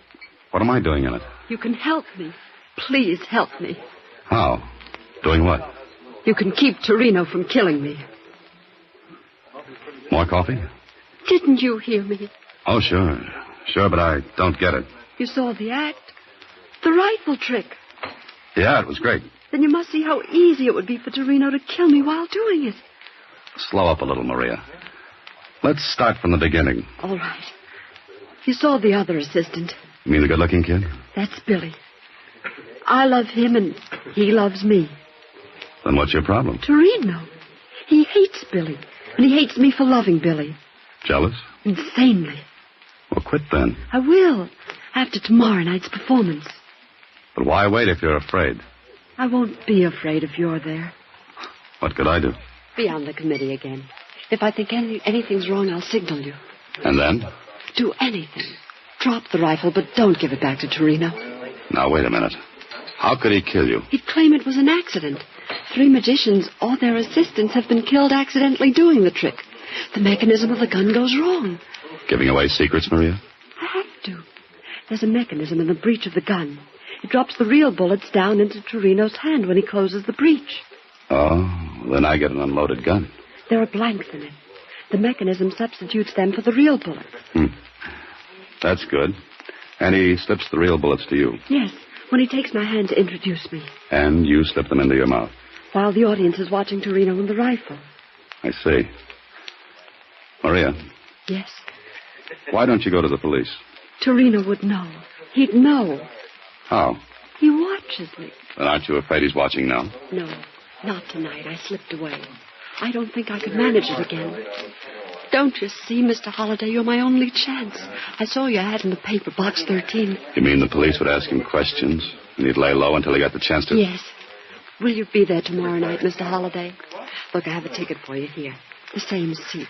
what am I doing in it? You can help me. Please help me. How? Doing what? You can keep Torino from killing me. More coffee? Didn't you hear me? Oh, sure. Sure, but I don't get it. You saw the act. The rifle trick. Yeah, it was great. Then you must see how easy it would be for Torino to kill me while doing it. Slow up a little, Maria. Let's start from the beginning. All right. You saw the other assistant. You mean the good-looking kid? That's Billy. I love him and he loves me. Then what's your problem? Torino. He hates Billy. And he hates me for loving Billy. Jealous? Insanely. Well, quit then. I will. After tomorrow night's performance. But why wait if you're afraid? I won't be afraid if you're there. What could I do? Be on the committee again. If I think anything's wrong, I'll signal you. And then? Do anything. Drop the rifle, but don't give it back to Torino. Now, wait a minute. How could he kill you? He'd claim it was an accident. 3 magicians or their assistants have been killed accidentally doing the trick. The mechanism of the gun goes wrong. Giving away secrets, Maria? I have to. There's a mechanism in the breech of the gun. It drops the real bullets down into Torino's hand when he closes the breech. Oh, then I get an unloaded gun. There are blanks in it. The mechanism substitutes them for the real bullets. That's good. And he slips the real bullets to you. Yes, when he takes my hand to introduce me. And you slip them into your mouth. While the audience is watching Torino and the rifle. I see. Maria. Yes? Why don't you go to the police? Torino would know. He'd know. How? He watches me. Then aren't you afraid he's watching now? No, not tonight. I slipped away. I don't think I could manage it again. Don't you see, Mr. Holliday, you're my only chance. I saw your ad in the paper, box 13. You mean the police would ask him questions, and he'd lay low until he got the chance to... Yes. Will you be there tomorrow night, Mr. Holliday? Look, I have a ticket for you here. The same seat.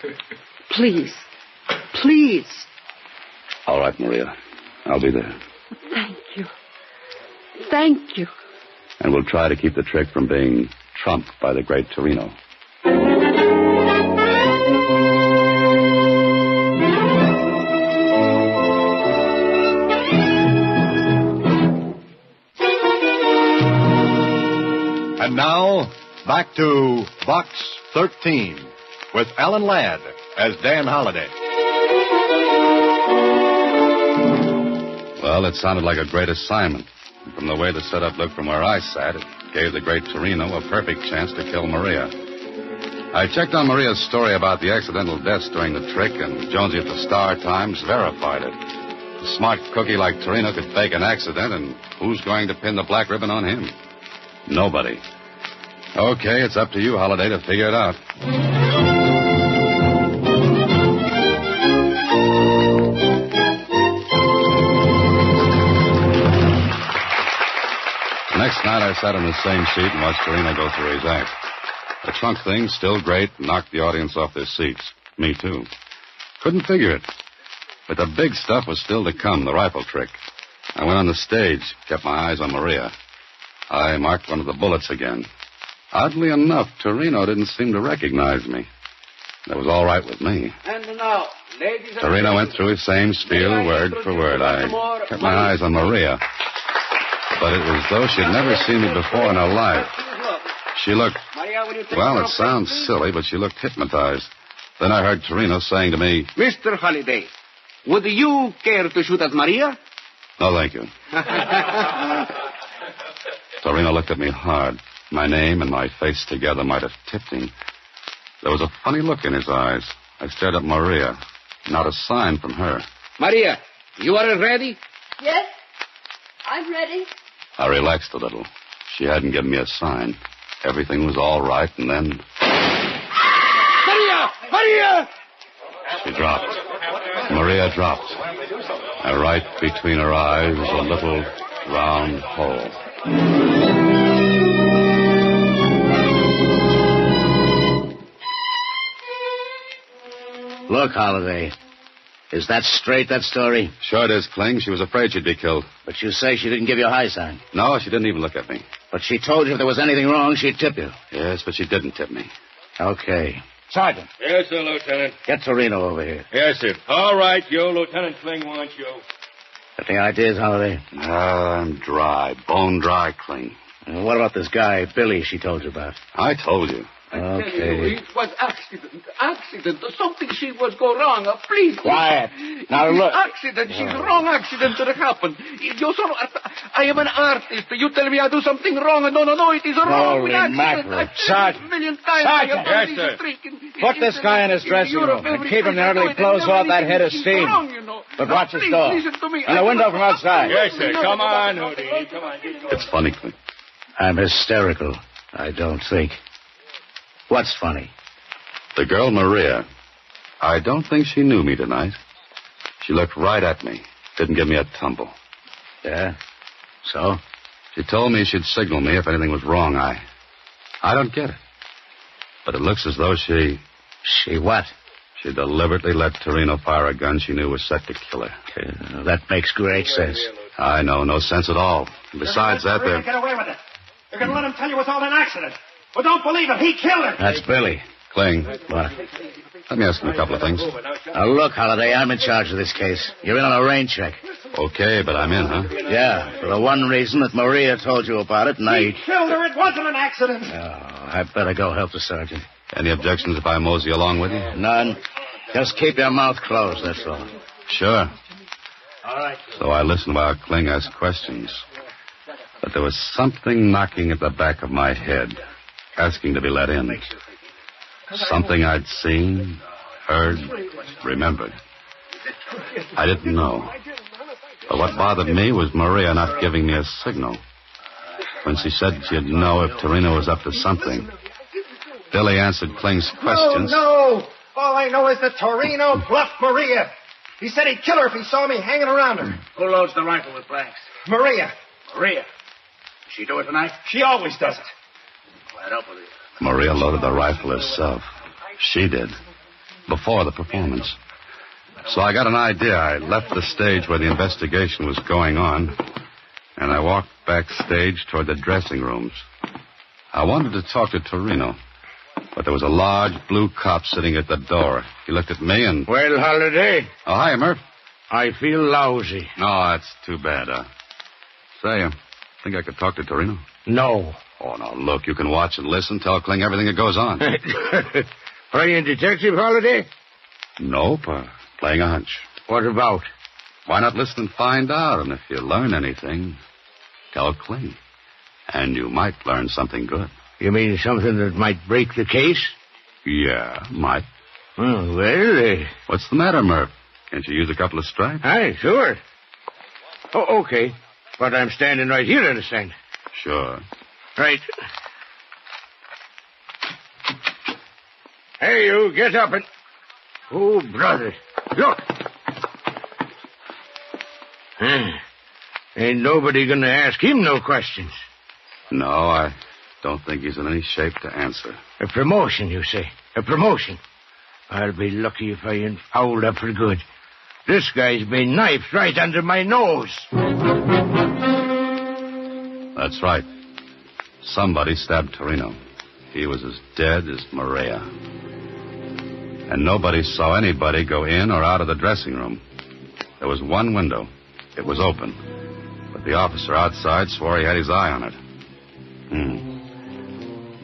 Please. Please. All right, Maria. I'll be there. Thank you. Thank you. And we'll try to keep the trick from being trumped by the great Torino. And now, back to Box 13 with Alan Ladd as Dan Holliday. Well, it sounded like a great assignment. And from the way the setup looked from where I sat, it gave the great Torino a perfect chance to kill Maria. I checked on Maria's story about the accidental deaths during the trick, and Jonesy at the Star Times verified it. A smart cookie like Torino could fake an accident, and who's going to pin the black ribbon on him? Nobody. Okay, it's up to you, Holiday, to figure it out. The next night, I sat in the same seat and watched Torino go through his act. The trunk thing, still great, knocked the audience off their seats. Me, too. Couldn't figure it. But the big stuff was still to come, the rifle trick. I went on the stage, kept my eyes on Maria. I marked one of the bullets again. Oddly enough, Torino didn't seem to recognize me. That was all right with me. And now, ladies and Torino went through his same spiel, word for word. I kept my eyes on Maria. But it was as though she'd never seen me before in her life. She looked, well, it sounds silly, but she looked hypnotized. Then I heard Torino saying to me, Mr. Holiday, would you care to shoot at Maria? No, thank you. Torino looked at me hard. My name and my face together might have tipped him. There was a funny look in his eyes. I stared at Maria. Not a sign from her. Maria, you are ready? Yes, I'm ready. I relaxed a little. She hadn't given me a sign. Everything was all right, and then... Maria! Maria! She dropped. Maria dropped. And right between her eyes was a little round hole. Look, Holiday. Is that straight, that story? Sure it is, Kling. She was afraid she'd be killed. But you say she didn't give you a high sign. No, she didn't even look at me. But she told you if there was anything wrong, she'd tip you. Yes, but she didn't tip me. Okay. Sergeant. Yes, sir, Lieutenant. Get Torino over here. Yes, sir. All right, Joe. Lieutenant Kling wants you. Got any ideas, Holiday? I'm dry. Bone dry, Kling. What about this guy, Billy, she told you about? I told you. Okay. It was accident. Something she was go wrong. Please. Quiet. Now look. Accident. She's wrong accident that happened. I am an artist. You tell me I do something wrong. No, it is wrong. Holy mackerel. Sergeant. Sergeant. Yes, sir. Put this guy in his dressing room and keep him there till he blows off that head of steam. But watch his door. And the window from outside. Yes, sir. Come on, Hoodie. Come on. It's funny, Kling. I'm hysterical. I don't think. What's funny? The girl, Maria. I don't think she knew me tonight. She looked right at me. Didn't give me a tumble. Yeah? So? She told me she'd signal me if anything was wrong. I don't get it. But it looks as though she... She what? She deliberately let Torino fire a gun she knew was set to kill her. That makes great sense. I know, no sense at all. And besides that, they're... Get away with it. You're going to let him tell you it's all an accident. Well, don't believe him. He killed her. That's Billy. Kling. What? Let me ask him a couple of things. Now, look, Holiday, I'm in charge of this case. You're in on a rain check. Okay, but I'm in, huh? Yeah, for the one reason that Maria told you about it, and He killed her. It wasn't an accident. Oh, I'd better go help the sergeant. Any objections if I mosey along with you? None. Just keep your mouth closed, that's all. Sure. All right. So I listened while Kling asked questions. But there was something knocking at the back of my head, asking to be let in. Something I'd seen, heard, remembered. I didn't know. But what bothered me was Maria not giving me a signal. When she said she'd know if Torino was up to something. Billy answered Kling's questions. No. All I know is that Torino bluffed Maria. He said he'd kill her if he saw me hanging around her. Who loads the rifle with blanks? Maria. Maria. She do it tonight? She always does it. Right up with it. Maria loaded the rifle herself. She did. Before the performance. So I got an idea. I left the stage where the investigation was going on, and I walked backstage toward the dressing rooms. I wanted to talk to Torino, but there was a large blue cop sitting at the door. He looked at me and... Well, Holiday. Oh, hi, Murph. I feel lousy. No, that's too bad. Say, think I could talk to Torino? No. Oh, no, look, you can watch and listen, tell Kling everything that goes on. Playing detective, Holiday? Nope, playing a hunch. What about? Why not listen and find out? And if you learn anything, tell Kling. And you might learn something good. You mean something that might break the case? Yeah, might. Oh, well, What's the matter, Murph? Can't you use a couple of stripes? Aye, sure. Oh, okay. But I'm standing right here, understand? Sure. Right. Hey, you, get up and... Oh, brother. Look. Ain't nobody gonna ask him no questions. No, I don't think he's in any shape to answer. A promotion, you say? A promotion? I'll be lucky if I ain't fouled up for good. This guy's been knifed right under my nose. That's right. Somebody stabbed Torino. He was as dead as Maria. And nobody saw anybody go in or out of the dressing room. There was one window. It was open. But the officer outside swore he had his eye on it.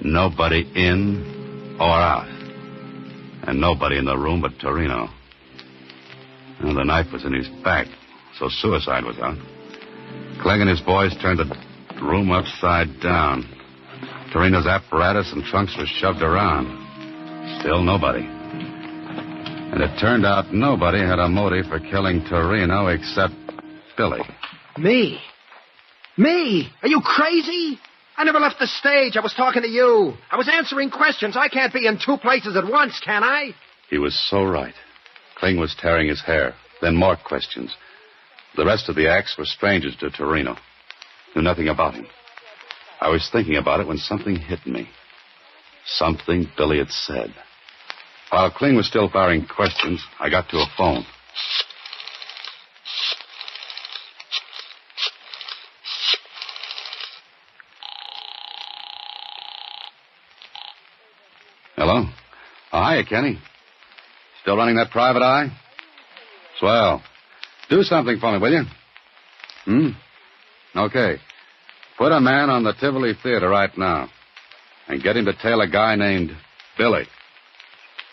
Nobody in or out. And nobody in the room but Torino. Well, the knife was in his back, so suicide was out. Clegg and his boys turned the room upside down. Torino's apparatus and trunks were shoved around. Still nobody. And it turned out nobody had a motive for killing Torino except Billy. Me? Me? Are you crazy? I never left the stage. I was talking to you. I was answering questions. I can't be in two places at once, can I? He was so right. Kling was tearing his hair. Then more questions. The rest of the acts were strangers to Torino. Knew nothing about him. I was thinking about it when something hit me. Something Billy had said. While Kling was still firing questions, I got to a phone. Hello? Oh, hiya, Kenny. Still running that private eye? Swell. Do something for me, will you? Okay. Put a man on the Tivoli Theater right now. And get him to tail a guy named Billy.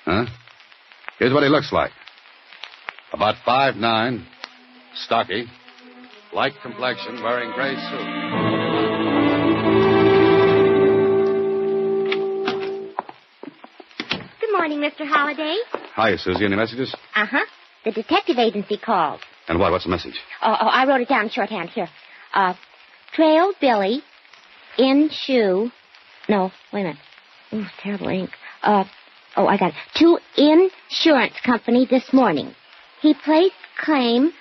Huh? Here's what he looks like. About 5'9", stocky, light complexion, wearing gray suit. Good morning, Mr. Holliday. Hiya, Susie. Any messages? Uh-huh. The detective agency called. And what? What's the message? Oh, I wrote it down in shorthand. Here. Trail Billy in shoe. No, wait a minute. Ooh, terrible ink. I got it. To insurance company this morning. He placed claim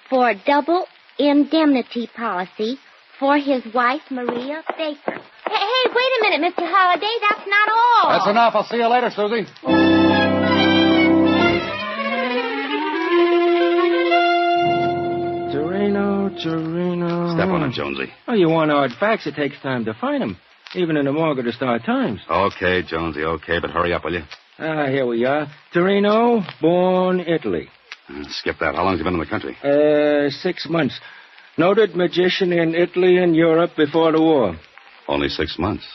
for double indemnity policy for his wife, Maria Baker. Hey, wait a minute, Mr. Holliday. That's not all. That's enough. I'll see you later, Susie. Torino. Step on it, Jonesy. Oh, you want hard facts? It takes time to find them. Even in the Morgan or Star Times. Okay, Jonesy, okay, but hurry up, will you? Here we are. Torino, born Italy. Skip that. How long has he been in the country? 6 months. Noted magician in Italy and Europe before the war. Only 6 months.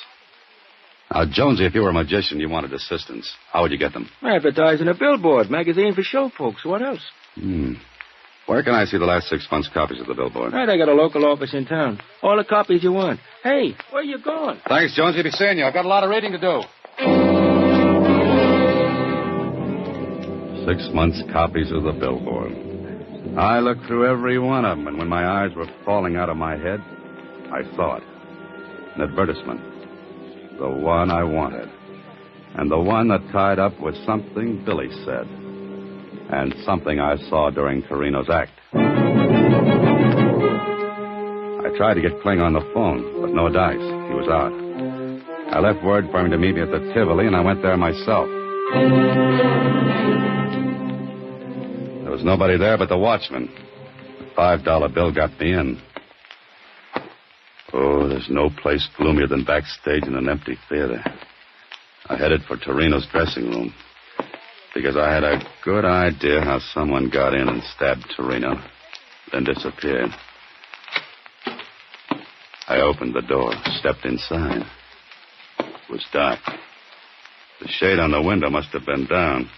Now, Jonesy, if you were a magician, you wanted assistants. How would you get them? Advertising a billboard, magazine for show folks. What else? Where can I see the last 6 months' copies of the billboard? Right, I got a local office in town. All the copies you want. Hey, where you going? Thanks, Jonesy. Be seeing you. I've got a lot of reading to do. 6 months' copies of the billboard. I looked through every one of them, and when my eyes were falling out of my head, I saw it. An advertisement. The one I wanted. And the one that tied up with something Billy said. And something I saw during Torino's act. I tried to get Kling on the phone, but no dice. He was out. I left word for him to meet me at the Tivoli, and I went there myself. There was nobody there but the watchman. The $5 bill got me in. Oh, there's no place gloomier than backstage in an empty theater. I headed for Torino's dressing room. Because I had a good idea how someone got in and stabbed Torino, then disappeared. I opened the door, stepped inside. It was dark. The shade on the window must have been down.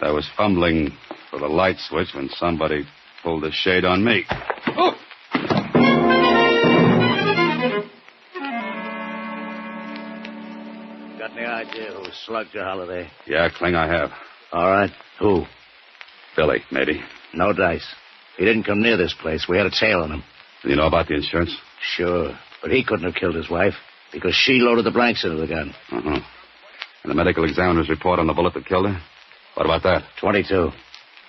I was fumbling for the light switch when somebody pulled the shade on me. Oh! Got any idea who slugged your Holiday? Yeah, Kling, I have. All right. Who? Billy, maybe. No dice. He didn't come near this place. We had a tail on him. You know about the insurance? Sure. But he couldn't have killed his wife because she loaded the blanks into the gun. Uh-huh. And the medical examiner's report on the bullet that killed her? What about that? 22.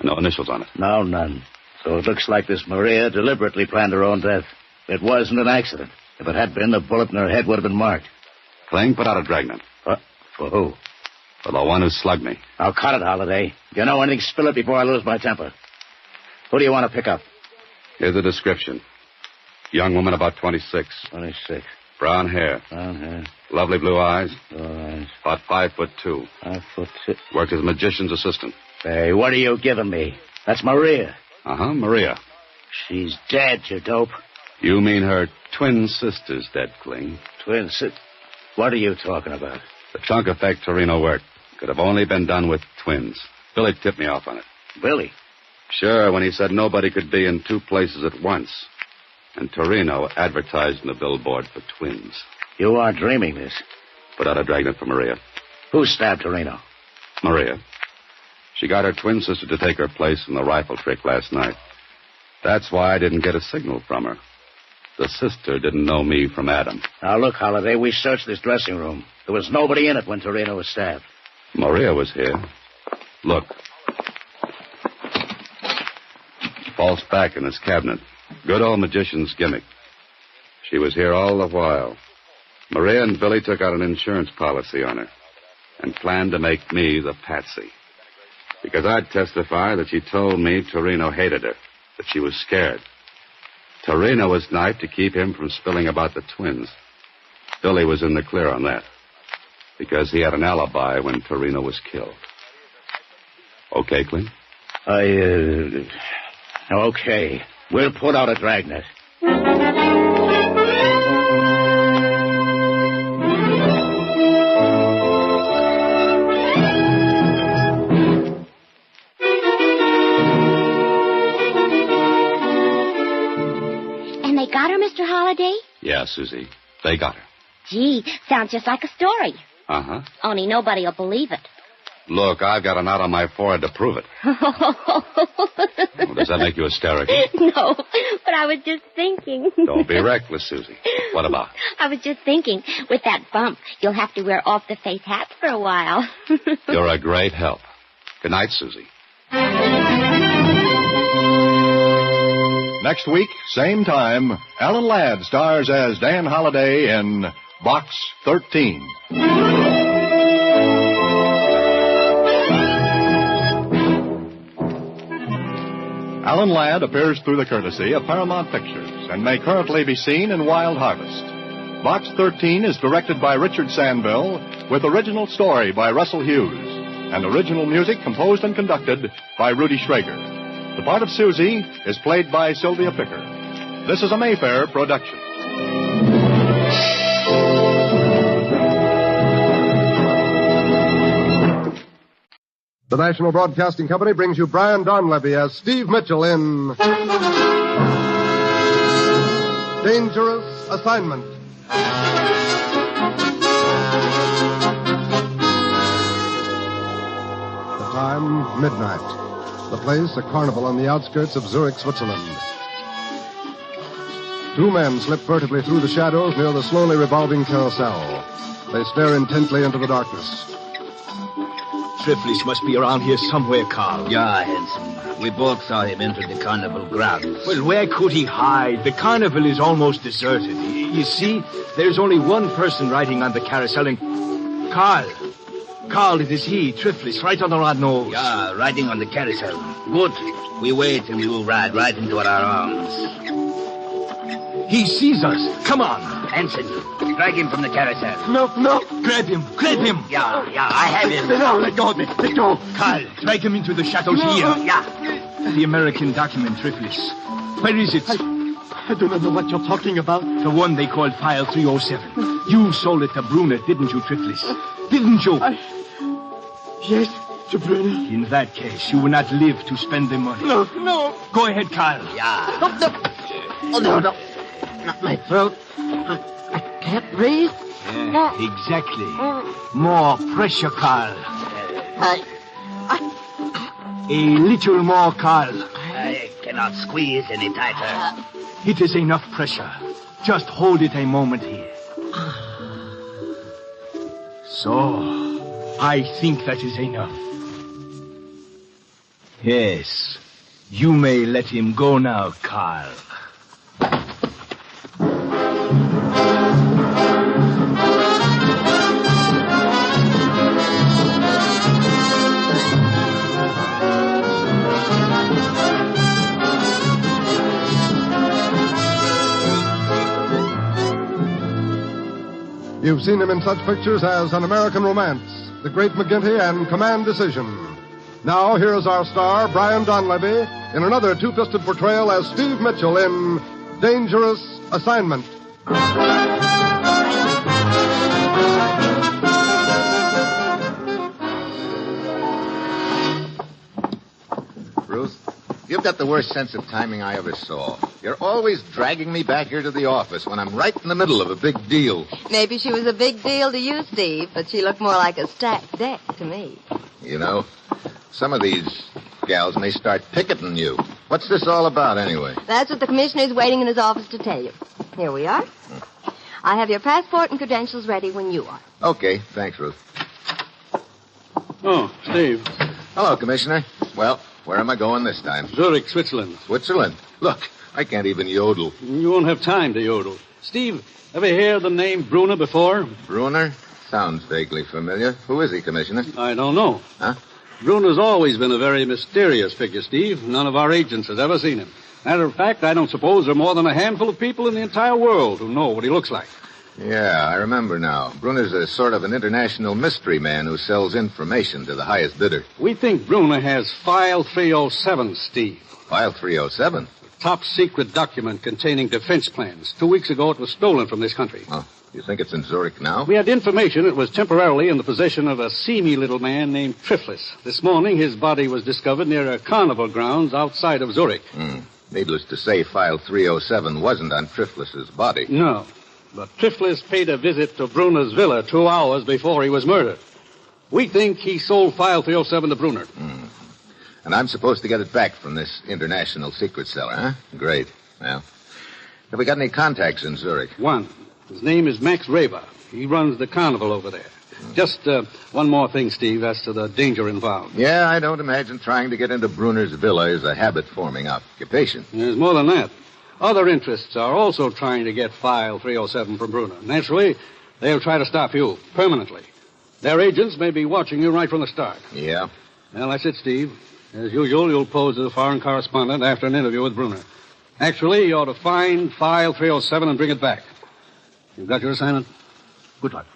No initials on it? No, none. So it looks like this Maria deliberately planned her own death. It wasn't an accident. If it had been, the bullet in her head would have been marked. Kling, put out a dragnet. What? For who? For the one who slugged me. Now cut it, Holiday. If you know anything, spill it before I lose my temper. Who do you want to pick up? Here's the description. Young woman about 26. 26. Brown hair. Brown hair. Lovely blue eyes. Blue eyes. About 5'2". 5'2". Worked as a magician's assistant. Hey, what are you giving me? That's Maria. Uh-huh, Maria. She's dead, you dope. You mean her twin sister's dead, Kling? Twin sister? What are you talking about? The trunk effect Torino worked could have only been done with twins. Billy tipped me off on it. Billy? Sure, when he said nobody could be in two places at once. And Torino advertised in the billboard for twins. You are dreaming this. Put out a dragnet for Maria. Who stabbed Torino? Maria. She got her twin sister to take her place in the rifle trick last night. That's why I didn't get a signal from her. The sister didn't know me from Adam. Now, look, Holiday, we searched this dressing room. There was nobody in it when Torino was stabbed. Maria was here. Look. False back in this cabinet. Good old magician's gimmick. She was here all the while. Maria and Billy took out an insurance policy on her and planned to make me the patsy. Because I'd testify that she told me Torino hated her, that she was scared. Torino was knifed to keep him from spilling about the twins. Billy was in the clear on that, because he had an alibi when Torino was killed. Okay, Clint? Okay. We'll put out a dragnet. And they got her, Mr. Holliday? Yeah, Susie. They got her. Gee, sounds just like a story. Uh-huh. Only nobody will believe it. Look, I've got a knot on my forehead to prove it. Does that make you hysterical? No, but I was just thinking. Don't be reckless, Susie. What about? I was just thinking, with that bump, you'll have to wear off-the-face hats for a while. You're a great help. Good night, Susie. Next week, same time, Alan Ladd stars as Dan Holliday in Box 13. Alan Ladd appears through the courtesy of Paramount Pictures and may currently be seen in Wild Harvest. Box 13 is directed by Richard Sandville with original story by Russell Hughes and original music composed and conducted by Rudy Schrager. The part of Susie is played by Sylvia Picker. This is a Mayfair production. The National Broadcasting Company brings you Brian Donlevy as Steve Mitchell in Dangerous Assignment. The time, midnight. The place, a carnival on the outskirts of Zurich, Switzerland. Two men slip furtively through the shadows near the slowly revolving carousel. They stare intently into the darkness. Triflis must be around here somewhere, Carl. Yeah, handsome. We both saw him enter the carnival grounds. Well, where could he hide? The carnival is almost deserted. You see, there's only one person riding on the carousel, and... Carl, it is he, Triflis, right on our nose. Yeah, riding on the carousel. Good. We wait and we will ride right into our arms. He sees us. Come on. Hanson, drag him from the carousel. No. Grab him. Yeah, I have him. No, let go of it. Let go. Carl, drag him into the shadows here. Yeah. The American document, Triflis. Where is it? I do not know what you're talking about. The one they called File 307. You sold it to Bruner, didn't you, Triflis? Didn't you? Yes, to Brunner. In that case, you will not live to spend the money. No, no. Go ahead, Carl. Yeah. No, no. Oh, no, no. Not my throat. I can't breathe. Yeah, exactly. More pressure, Carl. A little more, Carl. I cannot squeeze any tighter. It is enough pressure. Just hold it a moment here. So, I think that is enough. Yes, you may let him go now, Carl. You've seen him in such pictures as An American Romance, The Great McGinty, and Command Decision. Now, here's our star, Brian Donlevy, in another two-fisted portrayal as Steve Mitchell in Dangerous Assignment. Ruth, you've got the worst sense of timing I ever saw. You're always dragging me back here to the office when I'm right in the middle of a big deal. Maybe she was a big deal to you, Steve, but she looked more like a stacked deck to me. You know, some of these gals may start picketing you. What's this all about, anyway? That's what the commissioner's waiting in his office to tell you. Here we are. I have your passport and credentials ready when you are. Okay, thanks, Ruth. Oh, Steve. Hello, Commissioner. Well, where am I going this time? Zurich, Switzerland. Switzerland? Look, I can't even yodel. You won't have time to yodel. Steve, ever hear the name Brunner before? Brunner? Sounds vaguely familiar. Who is he, Commissioner? I don't know. Huh? Brunner's always been a very mysterious figure, Steve. None of our agents has ever seen him. Matter of fact, I don't suppose there are more than a handful of people in the entire world who know what he looks like. Yeah, I remember now. Brunner's a sort of an international mystery man who sells information to the highest bidder. We think Brunner has File 307, Steve. File 307? Top secret document containing defense plans. 2 weeks ago, it was stolen from this country. Oh, you think it's in Zurich now? We had information it was temporarily in the possession of a seamy little man named Triflis. This morning, his body was discovered near a carnival grounds outside of Zurich. Needless to say, File 307 wasn't on Triflis's body. No, but Triflis paid a visit to Brunner's villa 2 hours before he was murdered. We think he sold File 307 to Brunner. And I'm supposed to get it back from this international secret seller, huh? Great. Well, have we got any contacts in Zurich? One. His name is Max Raber. He runs the carnival over there. Just one more thing, Steve, as to the danger involved. Yeah, I don't imagine trying to get into Brunner's villa is a habit-forming occupation. There's more than that. Other interests are also trying to get File 307 from Brunner. Naturally, they'll try to stop you permanently. Their agents may be watching you right from the start. Yeah? Well, that's it, Steve. As usual, you'll pose as a foreign correspondent after an interview with Brunner. Actually, you ought to find File 307 and bring it back. You've got your assignment? Good luck.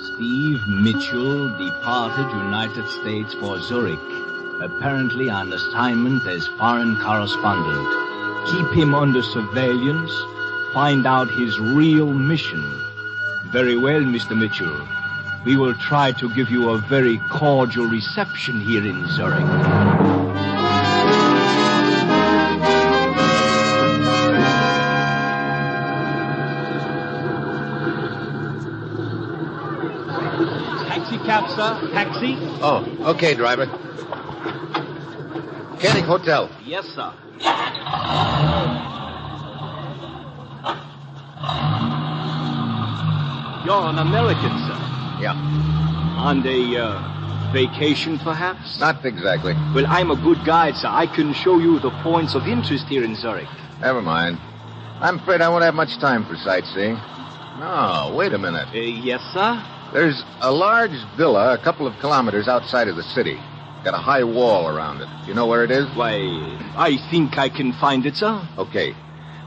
Steve Mitchell departed United States for Zurich, apparently on assignment as foreign correspondent. Keep him under surveillance. Find out his real mission. Very well, Mr. Mitchell. We will try to give you a very cordial reception here in Zurich. Taxi cab, sir. Taxi. Oh, okay, driver. Koenig Hotel. Yes, sir. You're an American, sir. Yeah. On a vacation, perhaps? Not exactly. Well, I'm a good guide, sir. I can show you the points of interest here in Zurich. Never mind. I'm afraid I won't have much time for sightseeing. No, wait a minute. Yes, sir? There's a large villa a couple of kilometers outside of the city. Got a high wall around it. You know where it is? Why, I think I can find it, sir. Okay.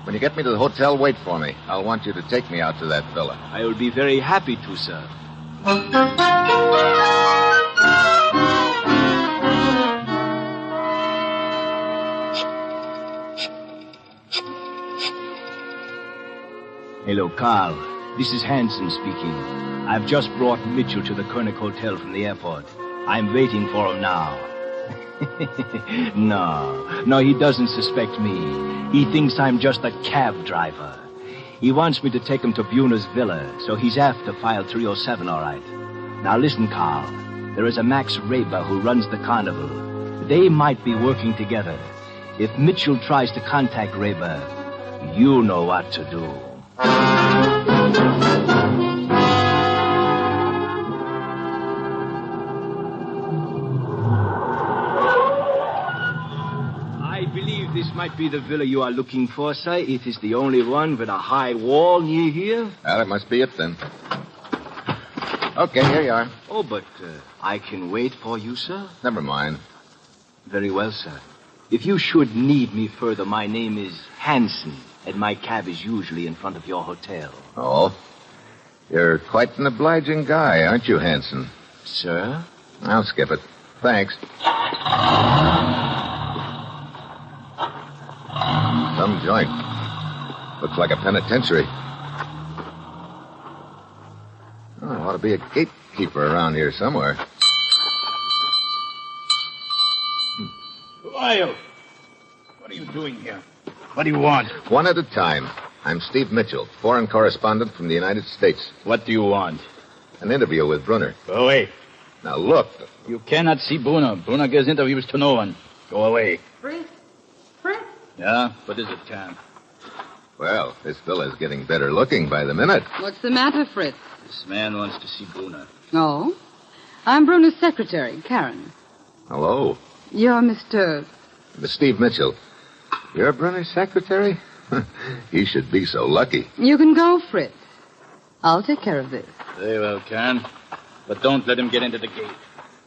When you get me to the hotel, wait for me. I'll want you to take me out to that villa. I will be very happy to, sir. Hello, Carl. This is Hanson speaking. I've just brought Mitchell to the Koenig Hotel from the airport. I'm waiting for him now. No, he doesn't suspect me. He thinks I'm just a cab driver. He wants me to take him to Buna's villa, so he's after file 307, all right. Now listen, Carl. There is a Max Raber who runs the carnival. They might be working together. If Mitchell tries to contact Raber, you know what to do. I believe this might be the villa you are looking for, sir. It is the only one with a high wall near here. Well, that must be it then. Okay, here you are. Oh, but I can wait for you, sir. Never mind. Very well, sir. If you should need me further, my name is Hanson, and my cab is usually in front of your hotel. Oh? You're quite an obliging guy, aren't you, Hanson? Sir? I'll skip it. Thanks. Some joint. Looks like a penitentiary. Oh, there ought to be a gatekeeper around here somewhere. Who are you? What are you doing here? What do you want? One at a time. I'm Steve Mitchell, foreign correspondent from the United States. What do you want? An interview with Brunner. Go away. Now, look. You cannot see Brunner. Brunner gives interviews to no one. Go away. Fritz? Yeah? What is it, Cam? Well, this fella's getting better looking by the minute. What's the matter, Fritz? This man wants to see Brunner. Oh? I'm Bruno's secretary, Karen. Hello. You're Mr. Steve Mitchell. You're Brunner's secretary? He should be so lucky. You can go, Fritz. I'll take care of this. Very well, Karen. But don't let him get into the gate.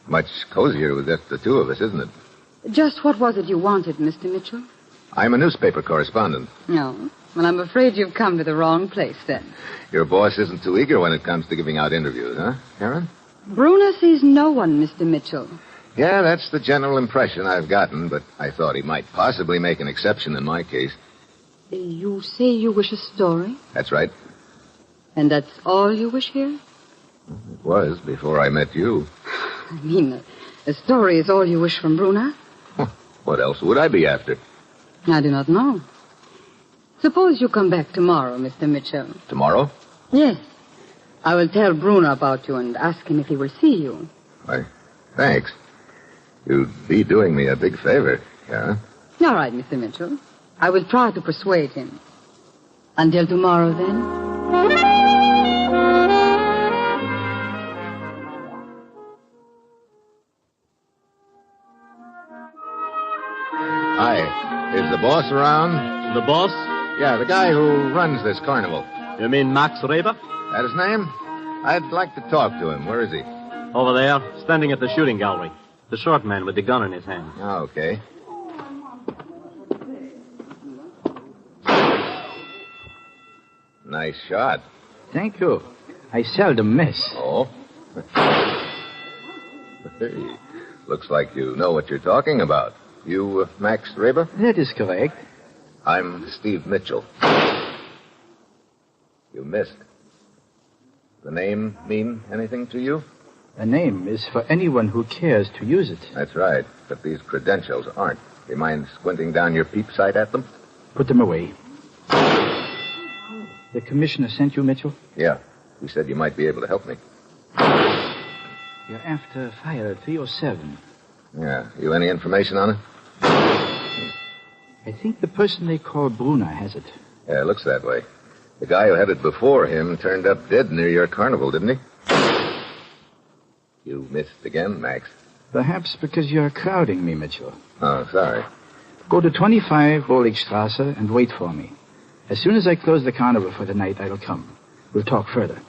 Much cozier with just the two of us, isn't it? Just what was it you wanted, Mr. Mitchell? I'm a newspaper correspondent. No. Well, I'm afraid you've come to the wrong place, then. Your boss isn't too eager when it comes to giving out interviews, huh, Karen? Bruno sees no one, Mr. Mitchell. Yeah, that's the general impression I've gotten, but I thought he might possibly make an exception in my case. You say you wish a story? That's right. And that's all you wish here? It was before I met you. I mean, a story is all you wish from Bruna? What else would I be after? I do not know. Suppose you come back tomorrow, Mr. Mitchell. Tomorrow? Yes. I will tell Bruno about you and ask him if he will see you. Why, thanks. You'd be doing me a big favor, Karen. All right, Mr. Mitchell. I will try to persuade him. Until tomorrow, then. Hi. Is the boss around? The boss? Yeah, the guy who runs this carnival. You mean Max Raber? That his name? I'd like to talk to him. Where is he? Over there, standing at the shooting gallery. The short man with the gun in his hand. Oh, okay. Nice shot. Thank you. I seldom miss. Oh? Hey, looks like you know what you're talking about. You, Max Raber? That is correct. I'm Steve Mitchell. You missed. The name mean anything to you? A name is for anyone who cares to use it. That's right, but these credentials aren't. Do you mind squinting down your peep sight at them? Put them away. The commissioner sent you, Mitchell? Yeah. He said you might be able to help me. You're after file 307. Yeah. You any information on it? I think the person they call Bruna has it. Yeah, it looks that way. The guy who had it before him turned up dead near your carnival, didn't he? You missed again, Max. Perhaps because you're crowding me, Mitchell. Oh, sorry. Go to 25 Roligstrasse and wait for me. As soon as I close the carnival for the night, I'll come. We'll talk further.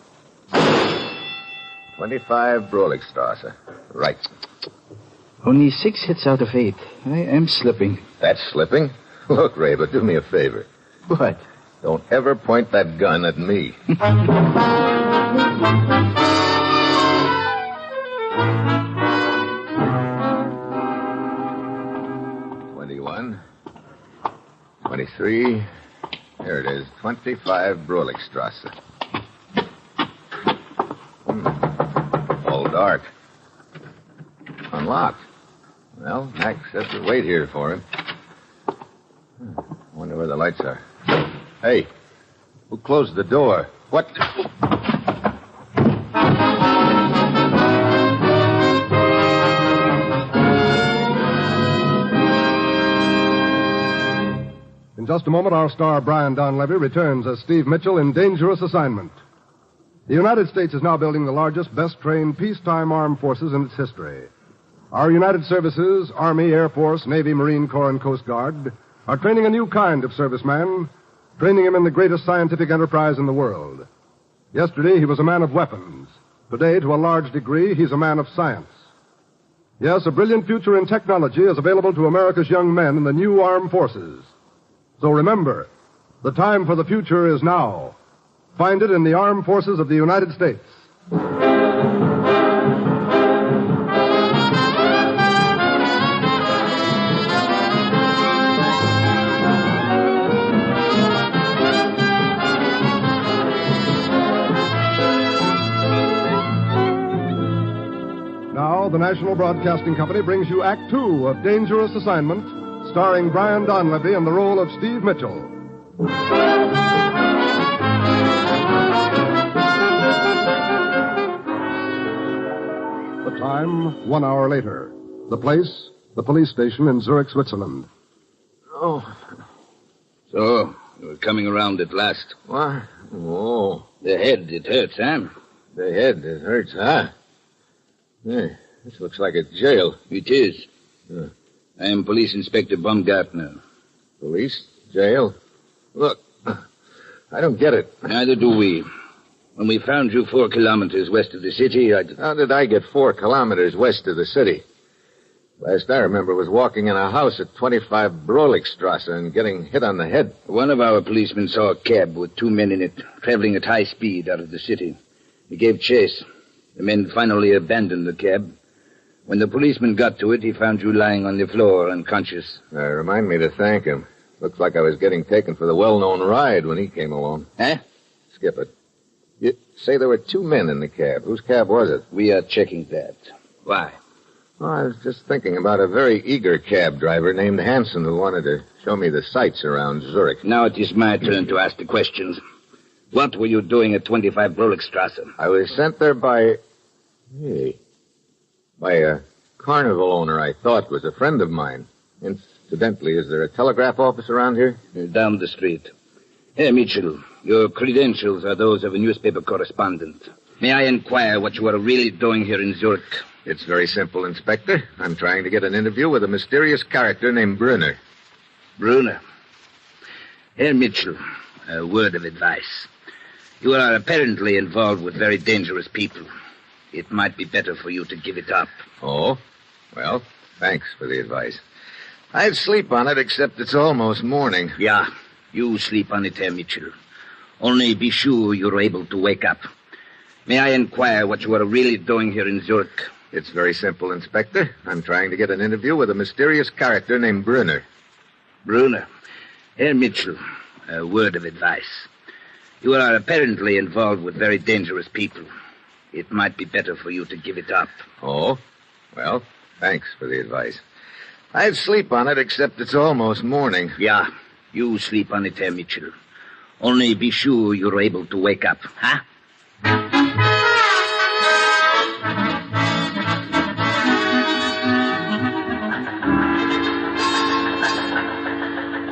25 Broligstrasse. Right. Only 6 hits out of 8. I am slipping. That's slipping? Look, Raber, do me a favor. What? Don't ever point that gun at me. 21. 23. Here it is, 25 Brolikstrasse. All dark. Unlocked. Well, Max has to wait here for him. Wonder where the lights are. Hey, who closed the door? What? In just a moment, our star Brian Donlevy returns as Steve Mitchell in Dangerous Assignment. The United States is now building the largest, best-trained peacetime armed forces in its history. Our United Services, Army, Air Force, Navy, Marine Corps, and Coast Guard, are training a new kind of serviceman, training him in the greatest scientific enterprise in the world. Yesterday, he was a man of weapons. Today, to a large degree, he's a man of science. Yes, a brilliant future in technology is available to America's young men in the new armed forces. So remember, the time for the future is now. Find it in the Armed Forces of the United States. Now, the National Broadcasting Company brings you Act Two of Dangerous Assignment, starring Brian Donlevy in the role of Steve Mitchell. The time, 1 hour later. The place, the police station in Zurich, Switzerland. Oh. So, you're coming around at last. What? Oh. The head, it hurts, huh? The head, it hurts, huh? Hey, this looks like a jail. It is. I am Police Inspector Baumgartner. Police? Jail? Look, I don't get it. Neither do we. When we found you 4 kilometers west of the city, How did I get 4 kilometers west of the city? Last I remember was walking in a house at 25 Brolikstrasse and getting hit on the head. One of our policemen saw a cab with 2 men in it, traveling at high speed out of the city. He gave chase. The men finally abandoned the cab. When the policeman got to it, he found you lying on the floor, unconscious. Remind me to thank him. Looked like I was getting taken for the well-known ride when he came along. Huh? Skip it. You say there were 2 men in the cab. Whose cab was it? We are checking that. Why? Oh, I was just thinking about a very eager cab driver named Hansen who wanted to show me the sights around Zurich. Now it is my turn to ask the questions. What were you doing at 25 Brolikstrasse? I was sent there by a carnival owner I thought was a friend of mine. Incidentally, is there a telegraph office around here? Down the street. Hey, Mitchell, your credentials are those of a newspaper correspondent. May I inquire what you are really doing here in Zurich? It's very simple, Inspector. I'm trying to get an interview with a mysterious character named Brunner. Brunner? Herr Mitchell, a word of advice. You are apparently involved with very dangerous people. It might be better for you to give it up. Oh? Well, thanks for the advice. I'd sleep on it, except it's almost morning. Yeah, you sleep on it, Herr Mitchell. Only be sure you're able to wake up. May I inquire what you are really doing here in Zurich? It's very simple, Inspector. I'm trying to get an interview with a mysterious character named Brunner. Brunner? Herr Mitchell, a word of advice. You are apparently involved with very dangerous people. It might be better for you to give it up. Oh? Well, thanks for the advice. I'd sleep on it, except it's almost morning. Yeah, you sleep on it, Herr Mitchell. Only be sure you're able to wake up, huh?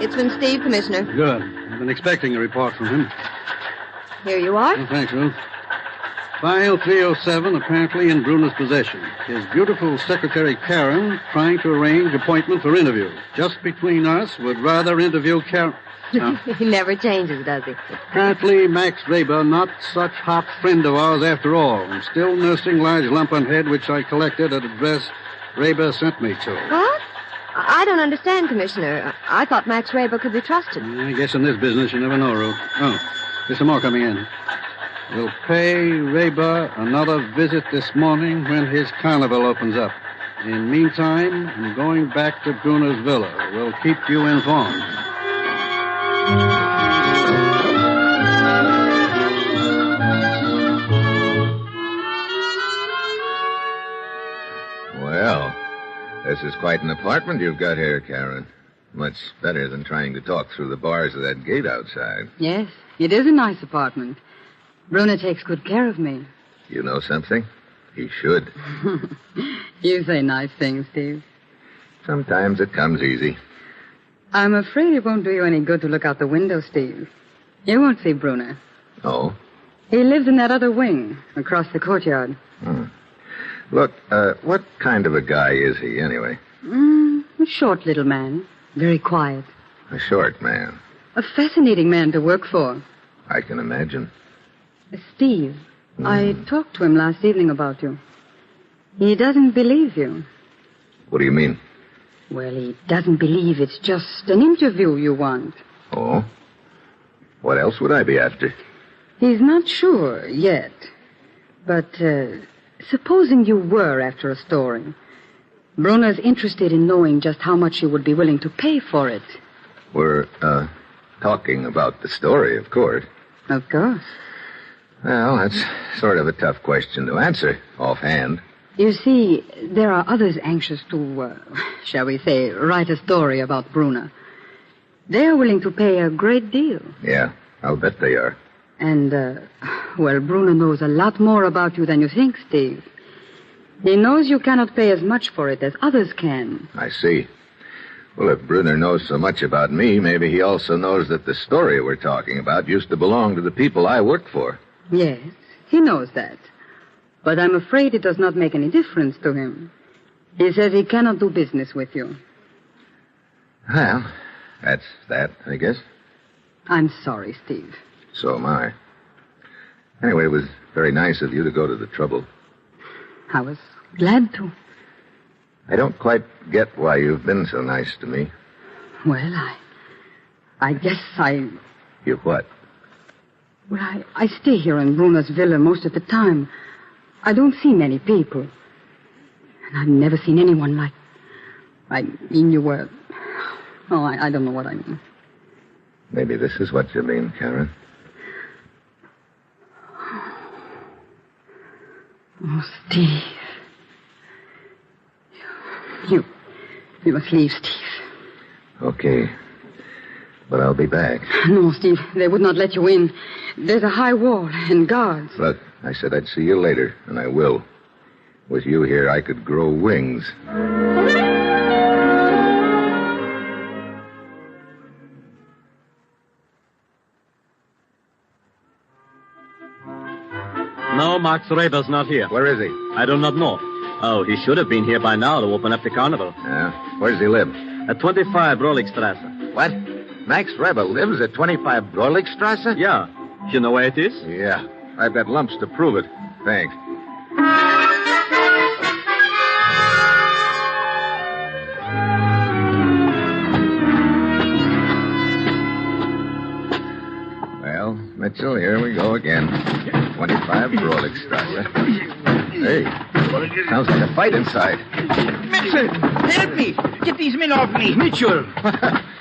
It's from Steve, Commissioner. Good. I've been expecting a report from him. Here you are. Oh, thanks, Ruth. File 307 apparently in Bruner's possession. His beautiful secretary, Karen, trying to arrange appointment for interview. Just between us, would rather interview Karen. He never changes, does he? Apparently, Max Raber, not such hot friend of ours after all. I'm still nursing large lump on head, which I collected at address Raber sent me to. What? I don't understand, Commissioner. I thought Max Raber could be trusted. I guess in this business you never know, Ruth. Oh, there's some more coming in. We'll pay Raber another visit this morning when his carnival opens up. In meantime, I'm going back to Bruner's villa. We'll keep you informed. This is quite an apartment you've got here, Karen. Much better than trying to talk through the bars of that gate outside. Yes, it is a nice apartment. Bruno takes good care of me. You know something? He should. You say nice things, Steve. Sometimes it comes easy. I'm afraid it won't do you any good to look out the window, Steve. You won't see Bruno. Oh? He lives in that other wing, across the courtyard. Look, what kind of a guy is he, anyway? A short little man. Very quiet. A short man. A fascinating man to work for. I can imagine. Steve, I talked to him last evening about you. He doesn't believe you. What do you mean? Well, he doesn't believe it's just an interview you want. Oh? What else would I be after? He's not sure yet. But supposing you were after a story, Bruno's interested in knowing just how much you would be willing to pay for it. We're, talking about the story, of course. Of course. Well, that's sort of a tough question to answer, offhand. You see, there are others anxious to, shall we say, write a story about Bruno. They're willing to pay a great deal. Yeah, I'll bet they are. And, well, Bruno knows a lot more about you than you think, Steve. He knows you cannot pay as much for it as others can. I see. Well, if Brunner knows so much about me, maybe he also knows that the story we're talking about used to belong to the people I work for. Yes, he knows that. But I'm afraid it does not make any difference to him. He says he cannot do business with you. Well, that's that, I guess. I'm sorry, Steve. So am I. Anyway, it was very nice of you to go to the trouble. I was glad to. I don't quite get why you've been so nice to me. Well, I guess I... You what? Well, I stay here in Bruno's villa most of the time. I don't see many people. And I've never seen anyone like... I mean, you were... Oh, I don't know what I mean. Maybe this is what you mean, Karen. Oh, Steve. You must leave, Steve. Okay. But I'll be back. No, Steve, they would not let you in. There's a high wall and guards. Look, I said I'd see you later, and I will. With you here, I could grow wings. No, Max Reber's not here. Where is he? I do not know. Oh, he should have been here by now to open up the carnival. Yeah? Where does he live? At 25 Roligstrasse. What? Max Reber lives at 25 Roligstrasse? Yeah. You know where it is? Yeah. I've got lumps to prove it. Thanks. Well, Mitchell, here we go again. 25 Roligstrasse. Hey, sounds like a fight inside. Mitchell, help me. Get these men off me. Mitchell.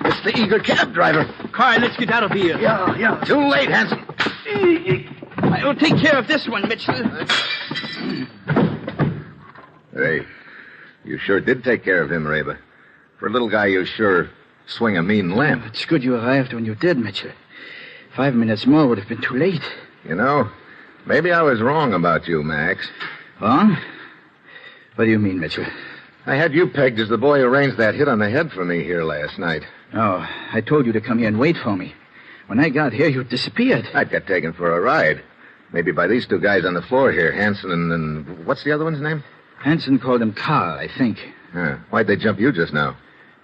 It's the eager cab driver. Carl, let's get out of here. Yeah. Too late, Hanson. I'll take care of this one, Mitchell. Hey, you sure did take care of him, Reba. For a little guy, you sure swing a mean lamp. It's good you arrived when you did, Mitchell. 5 minutes more would have been too late. You know, maybe I was wrong about you, Max. Wrong? What do you mean, Mitchell? I had you pegged as the boy who arranged that hit on the head for me here last night. Oh, I told you to come here and wait for me. When I got here, you disappeared. I got taken for a ride. Maybe by these two guys on the floor here, Hanson and what's the other one's name? Hanson called him Carl, I think. Huh. Why'd they jump you just now?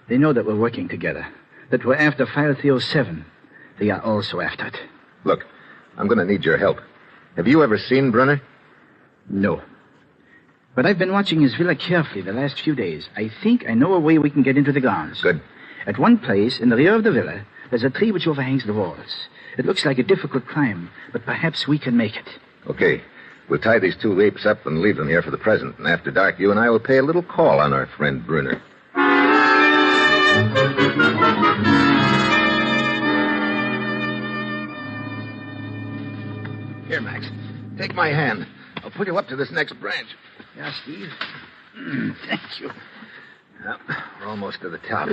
They know that we're working together. That we're after File 307. They are also after it. Look, I'm going to need your help. Have you ever seen Brunner? No. But I've been watching his villa carefully the last few days. I think I know a way we can get into the grounds. Good. At one place, in the rear of the villa, there's a tree which overhangs the walls. It looks like a difficult climb, but perhaps we can make it. Okay. We'll tie these two apes up and leave them here for the present. And after dark, you and I will pay a little call on our friend Brunner. Here, Max. Take my hand. I'll pull you up to this next branch. Yeah, Steve. Thank you. Well, we're almost to the top.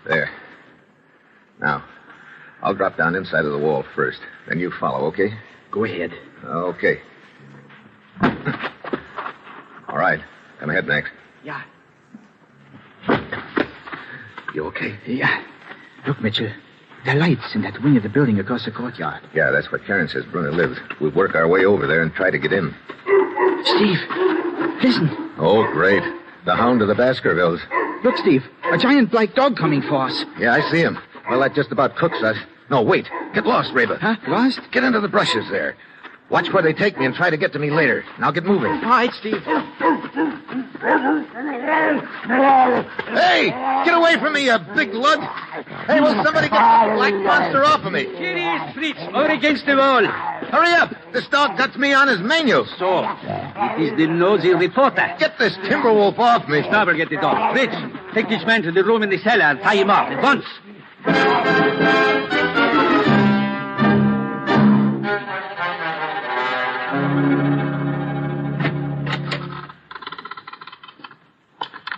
There. Now, I'll drop down inside of the wall first. Then you follow, okay? Go ahead. Okay. All right. Come ahead, Max. Yeah. You okay? Yeah. Look, Mitchell. The lights in that wing of the building across the courtyard. Yeah, that's where Karen says Brunner lives. We'll work our way over there and try to get in. Steve, listen. Oh, great. The hound of the Baskervilles. Look, Steve. A giant black dog coming for us. Yeah, I see him. Well, that just about cooks us. No, wait. Get lost, Reba. Huh? Lost? Get into the brushes there. Watch where they take me and try to get to me later. Now get moving. All right, Steve. Hey! Get away from me, you big lug! Hey, will somebody get the black monster off of me? Here he is, Fritz, over against the wall. Hurry up! This dog got me on his menu. So, it is the nosy reporter. Get this timberwolf off me. Schnabel, get the dog. Fritz, take this man to the room in the cellar and tie him up at once.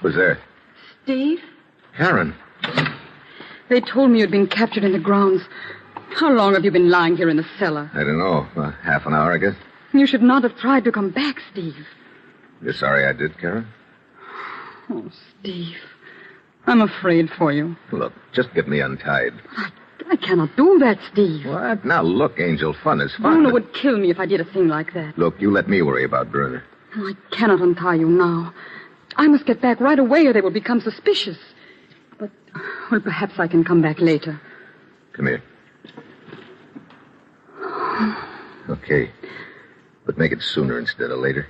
Who's there? Steve? Karen. They told me you'd been captured in the grounds. How long have you been lying here in the cellar? I don't know. Half an hour, I guess. You should not have tried to come back, Steve. You're sorry I did, Karen? Oh, Steve. I'm afraid for you. Look, just get me untied. I cannot do that, Steve. What? Now, look, Angel, fun is fun. Bruno would kill me if I did a thing like that. Look, you let me worry about Bruno. Oh, I cannot untie you now. I must get back right away or they will become suspicious. But, well, perhaps I can come back later. Come here. Okay. But make it sooner instead of later.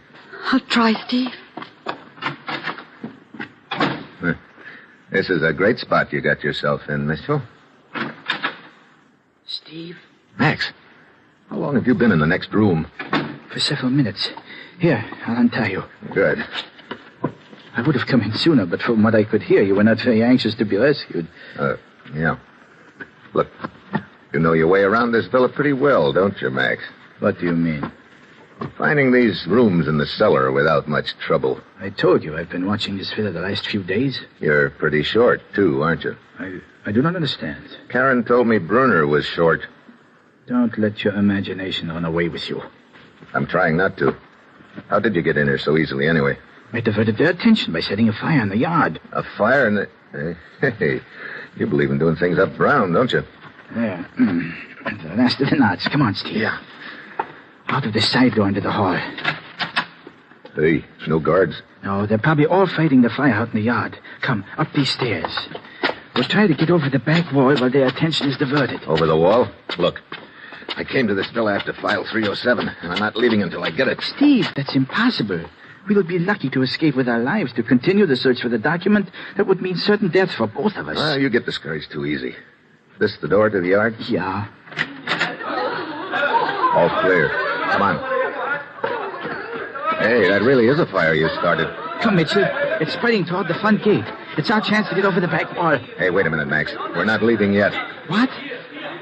I'll try, Steve. This is a great spot you got yourself in, Mitchell. Steve? Max, how long have you been in the next room? For several minutes. Here, I'll untie you. Good. I would have come in sooner, but from what I could hear, you were not very anxious to be rescued. Yeah. Look, you know your way around this villa pretty well, don't you, Max? What do you mean? Finding these rooms in the cellar without much trouble. I told you I've been watching this villa the last few days. You're pretty short, too, aren't you? I do not understand. Karen told me Brunner was short. Don't let your imagination run away with you. I'm trying not to. How did you get in here so easily, anyway? I diverted their attention by setting a fire in the yard. A fire in the... Hey, you believe in doing things up brown, don't you? Yeah. The last of the knots. Come on, Steve. Yeah. Out of the side door into the hall. Hey, no guards? No, they're probably all fighting the fire out in the yard. Come, up these stairs. We'll try to get over the back wall while their attention is diverted. Over the wall? Look, I came to this villa after file 307, and I'm not leaving until I get it. Steve, that's impossible. We will be lucky to escape with our lives. To continue the search for the document, that would mean certain death for both of us. Well, you get discouraged too easy. This the door to the yard? Yeah. All clear. Come on. Hey, that really is a fire you started. Come, Mitchell. It's spreading toward the front gate. It's our chance to get over the back wall. Hey, wait a minute, Max. We're not leaving yet. What?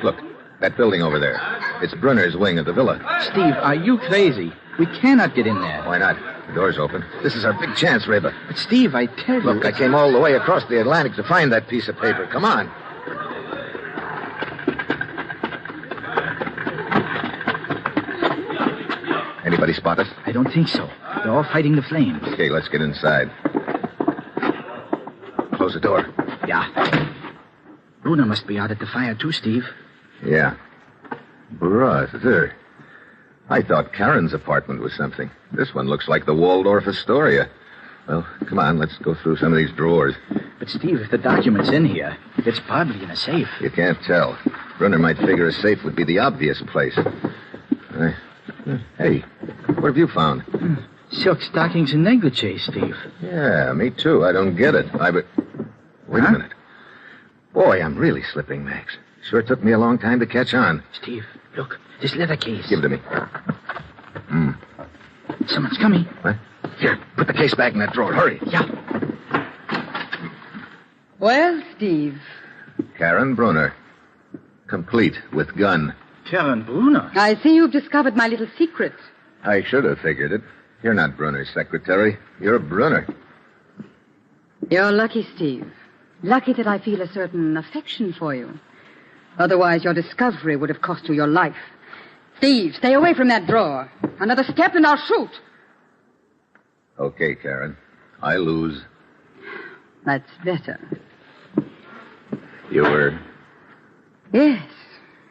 Look, that building over there. It's Brunner's wing of the villa. Steve, are you crazy? We cannot get in there. Why not? The door's open. This is our big chance, Reba. But, Steve, I tell you... Look, I came all the way across the Atlantic to find that piece of paper. Come on. Anybody spot us? I don't think so. They're all fighting the flames. Okay, let's get inside. Close the door. Yeah. Bruno must be out at the fire, too, Steve. Yeah. Brother. I thought Karen's apartment was something. This one looks like the Waldorf Astoria. Well, come on, let's go through some of these drawers. But, Steve, if the document's in here, it's probably in a safe. You can't tell. Brunner might figure a safe would be the obvious place. Hey, what have you found? Silk stockings and negligee, Steve. Yeah, me too. I don't get it. Wait a minute. Boy, I'm really slipping, Max. Sure took me a long time to catch on. Steve, look. This leather case. Give it to me. Someone's coming. What? Here, put the case back in that drawer. Hurry. Yeah. Well, Steve. Karen Brunner. Complete with gun. Karen Brunner? I see you've discovered my little secret. I should have figured it. You're not Brunner's secretary. You're Brunner. You're lucky, Steve. Lucky that I feel a certain affection for you. Otherwise, your discovery would have cost you your life. Steve, stay away from that drawer. Another step and I'll shoot. Okay, Karen. I lose. That's better. You were... Yes.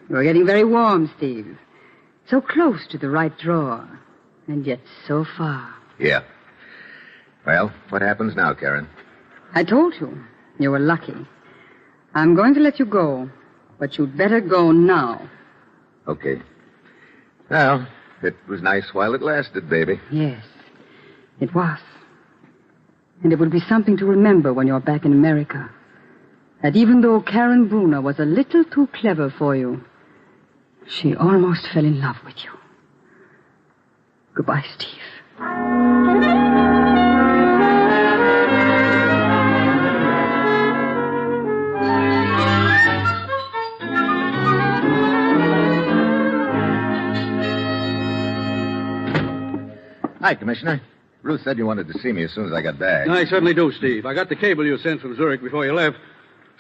You're getting very warm, Steve. So close to the right drawer, and yet so far. Yeah. Well, what happens now, Karen? I told you. You were lucky. I'm going to let you go, but you'd better go now. Okay. Well, it was nice while it lasted, baby. Yes, it was. And it will be something to remember when you're back in America. That even though Karen Bruner was a little too clever for you, she almost fell in love with you. Goodbye, Steve. Hi, Commissioner. Ruth said you wanted to see me as soon as I got back. I certainly do, Steve. I got the cable you sent from Zurich before you left.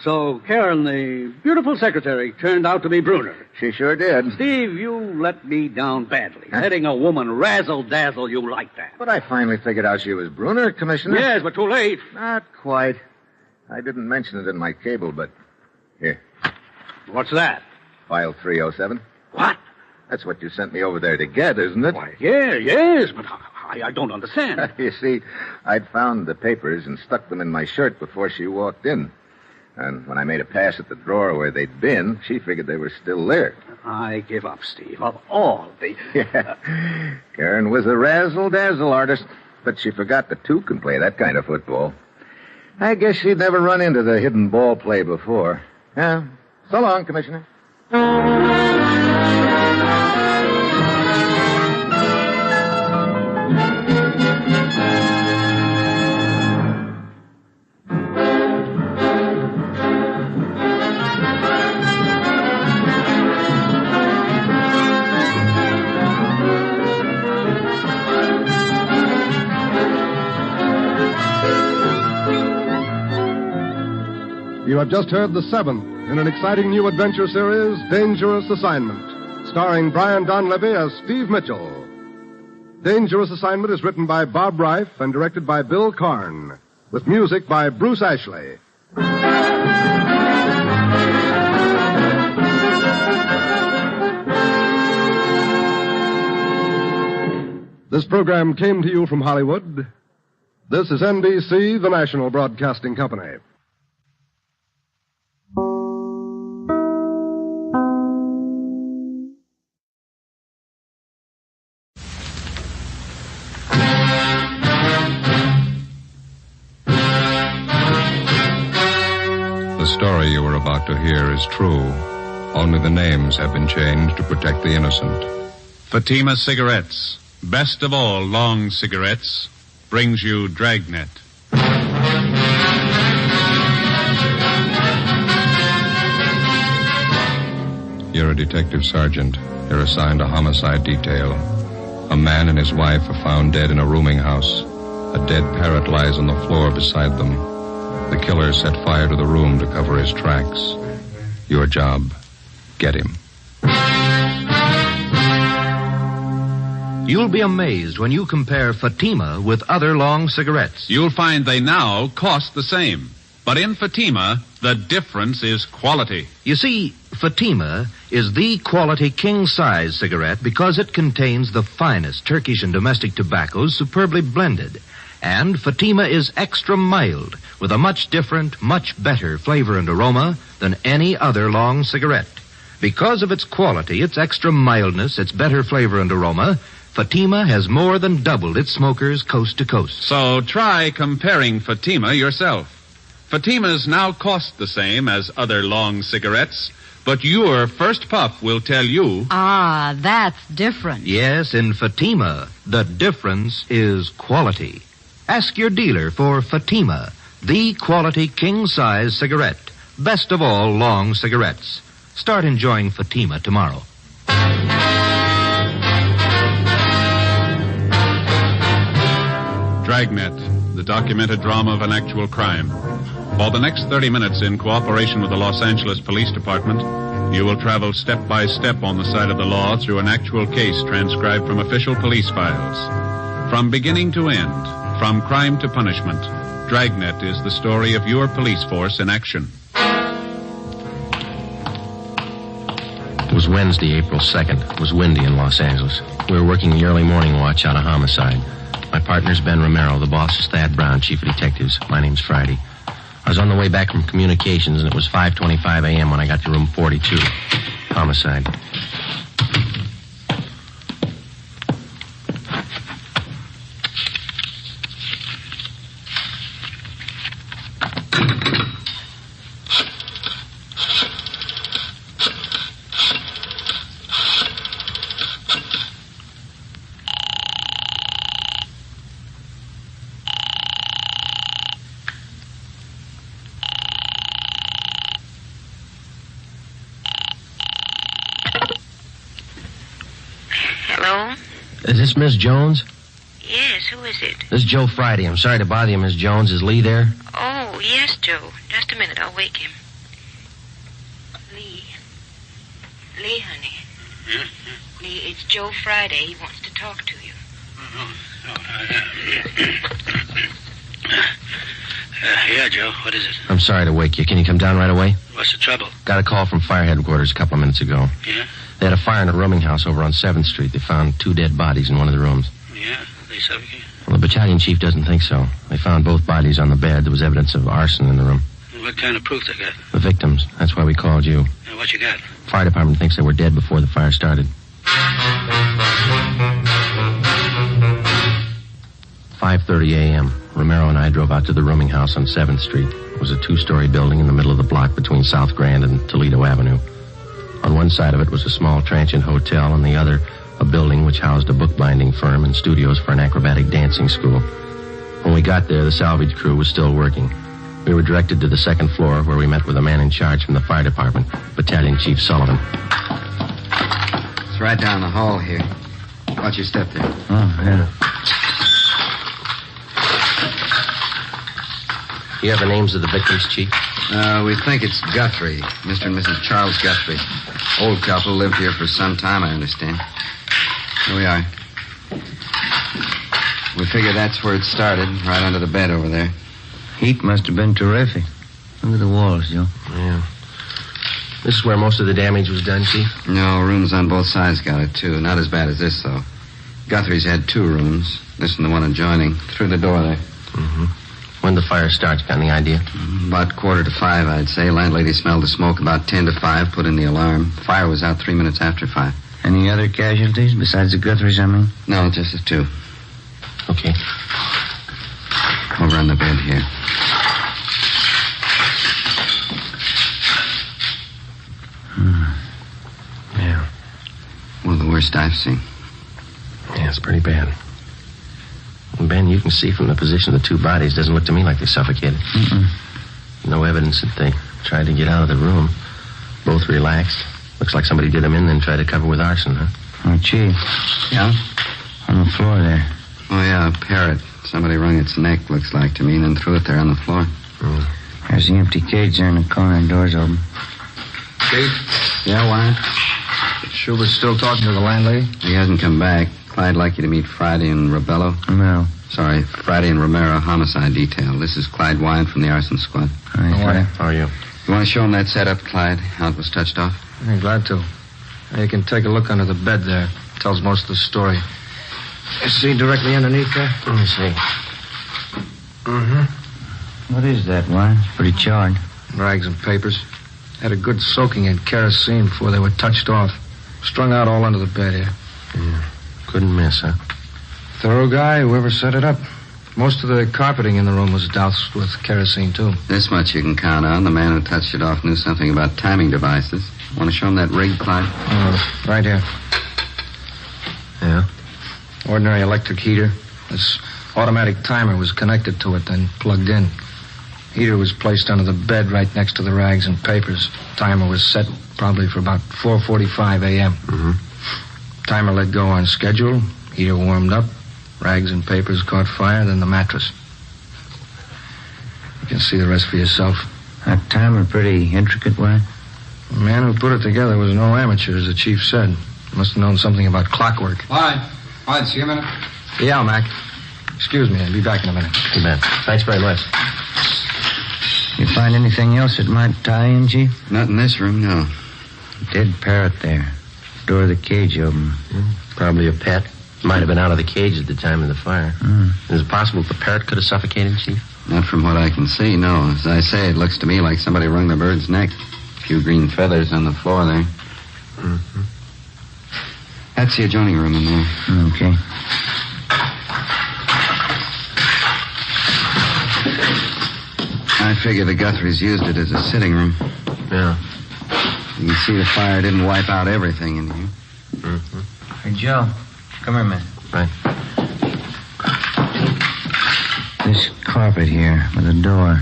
So, Karen, the beautiful secretary, turned out to be Bruner. She sure did. Steve, you let me down badly. Letting a woman razzle-dazzle you like that. But I finally figured out she was Bruner, Commissioner. Yes, but too late. Not quite. I didn't mention it in my cable, but... Here. What's that? File 307. What? That's what you sent me over there to get, isn't it? Why, yes, but I don't understand. You see, I'd found the papers and stuck them in my shirt before she walked in. And when I made a pass at the drawer where they'd been, she figured they were still there. I give up, Steve. Of all the... Yeah. Karen was a razzle-dazzle artist, but she forgot that two can play that kind of football. I guess she'd never run into the hidden ball play before. Yeah. So long, Commissioner. You have just heard the seventh in an exciting new adventure series, Dangerous Assignment, starring Brian Donlevy as Steve Mitchell. Dangerous Assignment is written by Bob Reif and directed by Bill Karn, with music by Bruce Ashley. This program came to you from Hollywood. This is NBC, the national broadcasting company. The story you are about to hear is true. Only the names have been changed to protect the innocent. Fatima Cigarettes, best of all long cigarettes, brings you Dragnet. You're a detective sergeant. You're assigned a homicide detail. A man and his wife are found dead in a rooming house. A dead parrot lies on the floor beside them. The killer set fire to the room to cover his tracks. Your job, get him. You'll be amazed when you compare Fatima with other long cigarettes. You'll find they now cost the same. But in Fatima, the difference is quality. You see, Fatima is the quality king-size cigarette because it contains the finest Turkish and domestic tobaccos superbly blended. And Fatima is extra mild with a much different, much better flavor and aroma than any other long cigarette. Because of its quality, its extra mildness, its better flavor and aroma, Fatima has more than doubled its smokers coast to coast. So try comparing Fatima yourself. Fatimas now cost the same as other long cigarettes, but your first puff will tell you... Ah, that's different. Yes, in Fatima, the difference is quality. Ask your dealer for Fatima, the quality king-size cigarette. Best of all long cigarettes. Start enjoying Fatima tomorrow. Dragnet, the documented drama of an actual crime. For the next 30 minutes, in cooperation with the Los Angeles Police Department, you will travel step by step on the side of the law through an actual case transcribed from official police files. From beginning to end, from crime to punishment, Dragnet is the story of your police force in action. It was Wednesday, April 2nd. It was windy in Los Angeles. We were working the early morning watch on a homicide. My partner's Ben Romero. The boss is Thad Brown, chief of detectives. My name's Friday. I was on the way back from communications, and it was 5:25 a.m. when I got to room 42. Homicide. Hello? Is this Miss Jones? Yes, who is it? This is Joe Friday. I'm sorry to bother you, Miss Jones. Is Lee there? Oh, yes, Joe. Just a minute, I'll wake him. Lee, honey. Lee, it's Joe Friday. He wants to talk to you. Yeah, Joe, what is it? I'm sorry to wake you. Can you come down right away? What's the trouble? Got a call from fire headquarters a couple of minutes ago. Yeah? They had a fire in a rooming house over on 7th Street. They found 2 dead bodies in one of the rooms. Yeah? They suffocated? Well, the battalion chief doesn't think so. They found both bodies on the bed. There was evidence of arson in the room. What kind of proof they got? The victims. That's why we called you. Now, what you got? Fire department thinks they were dead before the fire started. 5:30 a.m. Romero and I drove out to the rooming house on 7th Street. It was a 2-story building in the middle of the block between South Grand and Toledo Avenue. On one side of it was a small transient hotel, on the other, a building which housed a bookbinding firm and studios for an acrobatic dancing school. When we got there, the salvage crew was still working. We were directed to the 2nd floor, where we met with a man in charge from the fire department, Battalion Chief Sullivan. It's right down the hall here. Watch your step there. Oh, yeah. You have the names of the victims, Chief? We think it's Guthrie, Mr. and Mrs. Charles Guthrie. Old couple, lived here for some time, I understand. Here we are. We figure that's where it started, right under the bed over there. Heat must have been terrific. Look at the walls, Joe. Yeah. This is where most of the damage was done, Chief? No, rooms on both sides got it, too. Not as bad as this, though. Guthrie's had 2 rooms. This and the one adjoining. Through the door there. Mm-hmm. When the fire starts, got any idea? About 4:45, I'd say. Landlady smelled the smoke about 10 to 5, put in the alarm. Fire was out 3 minutes after 5. Any other casualties besides the Guthries, I mean? No, just the 2. Okay. Over on the bed here. Yeah. One of the worst I've seen. Yeah, it's pretty bad. Ben, you can see from the position of the 2 bodies, doesn't look to me like they suffocated. Mm-mm. No evidence that they tried to get out of the room. Both relaxed. Looks like somebody did them in, then tried to cover with arson, huh? Oh, Chief. Yeah? On the floor there. Oh, yeah, a parrot. Somebody wrung its neck, looks like to me, and then threw it there on the floor. There's the empty cage there in the corner, door's open. Chief? Yeah, Wyatt? Schubert's still talking to the landlady? He hasn't come back. Clyde'd like you to meet Friday and Rebello. No. Sorry, Friday and Romero, homicide detail. This is Clyde Wyatt from the arson squad. Hi, how are you? You want to show him that setup, Clyde? How it was touched off? I'm glad to. You can take a look under the bed there. Tells most of the story. You see directly underneath there? Let me see. Mm-hmm. What is that, Wyatt? Pretty charred. Rags and papers. Had a good soaking in kerosene before they were touched off. Strung out all under the bed here. Yeah. Couldn't miss, huh? Thorough guy, whoever set it up. Most of the carpeting in the room was doused with kerosene, too. This much you can count on. The man who touched it off knew something about timing devices. Want to show him that rig, Clyde? Right here. Yeah? Ordinary electric heater. This automatic timer was connected to it, then plugged in. Heater was placed under the bed right next to the rags and papers. Timer was set probably for about 4:45 a.m. Mm-hmm. Timer let go on schedule. Heater warmed up. Rags and papers caught fire, then the mattress. can see the rest for yourself. That timer pretty intricate, Wyatt? The man who put it together was no amateur, as the chief said. Must have known something about clockwork. Clyde, see you a minute. Yeah, Mac. Excuse me, I'll be back in a minute. You bet. Thanks very much. You find anything else that might tie in, Chief? Not in this room, no. Dead parrot there. Door of the cage open. Probably a pet. Might have been out of the cage at the time of the fire. Is it possible the parrot could have suffocated, Chief? Not from what I can see, no. As I say, it looks to me like somebody wrung the bird's neck. A few green feathers on the floor there. Mm-hmm. That's the adjoining room in there. Okay. I figure the Guthries used it as a sitting room. Yeah. You can see the fire didn't wipe out everything in here. Mm-hmm. Hey, Joe, come here a minute. Right. This carpet here with a door,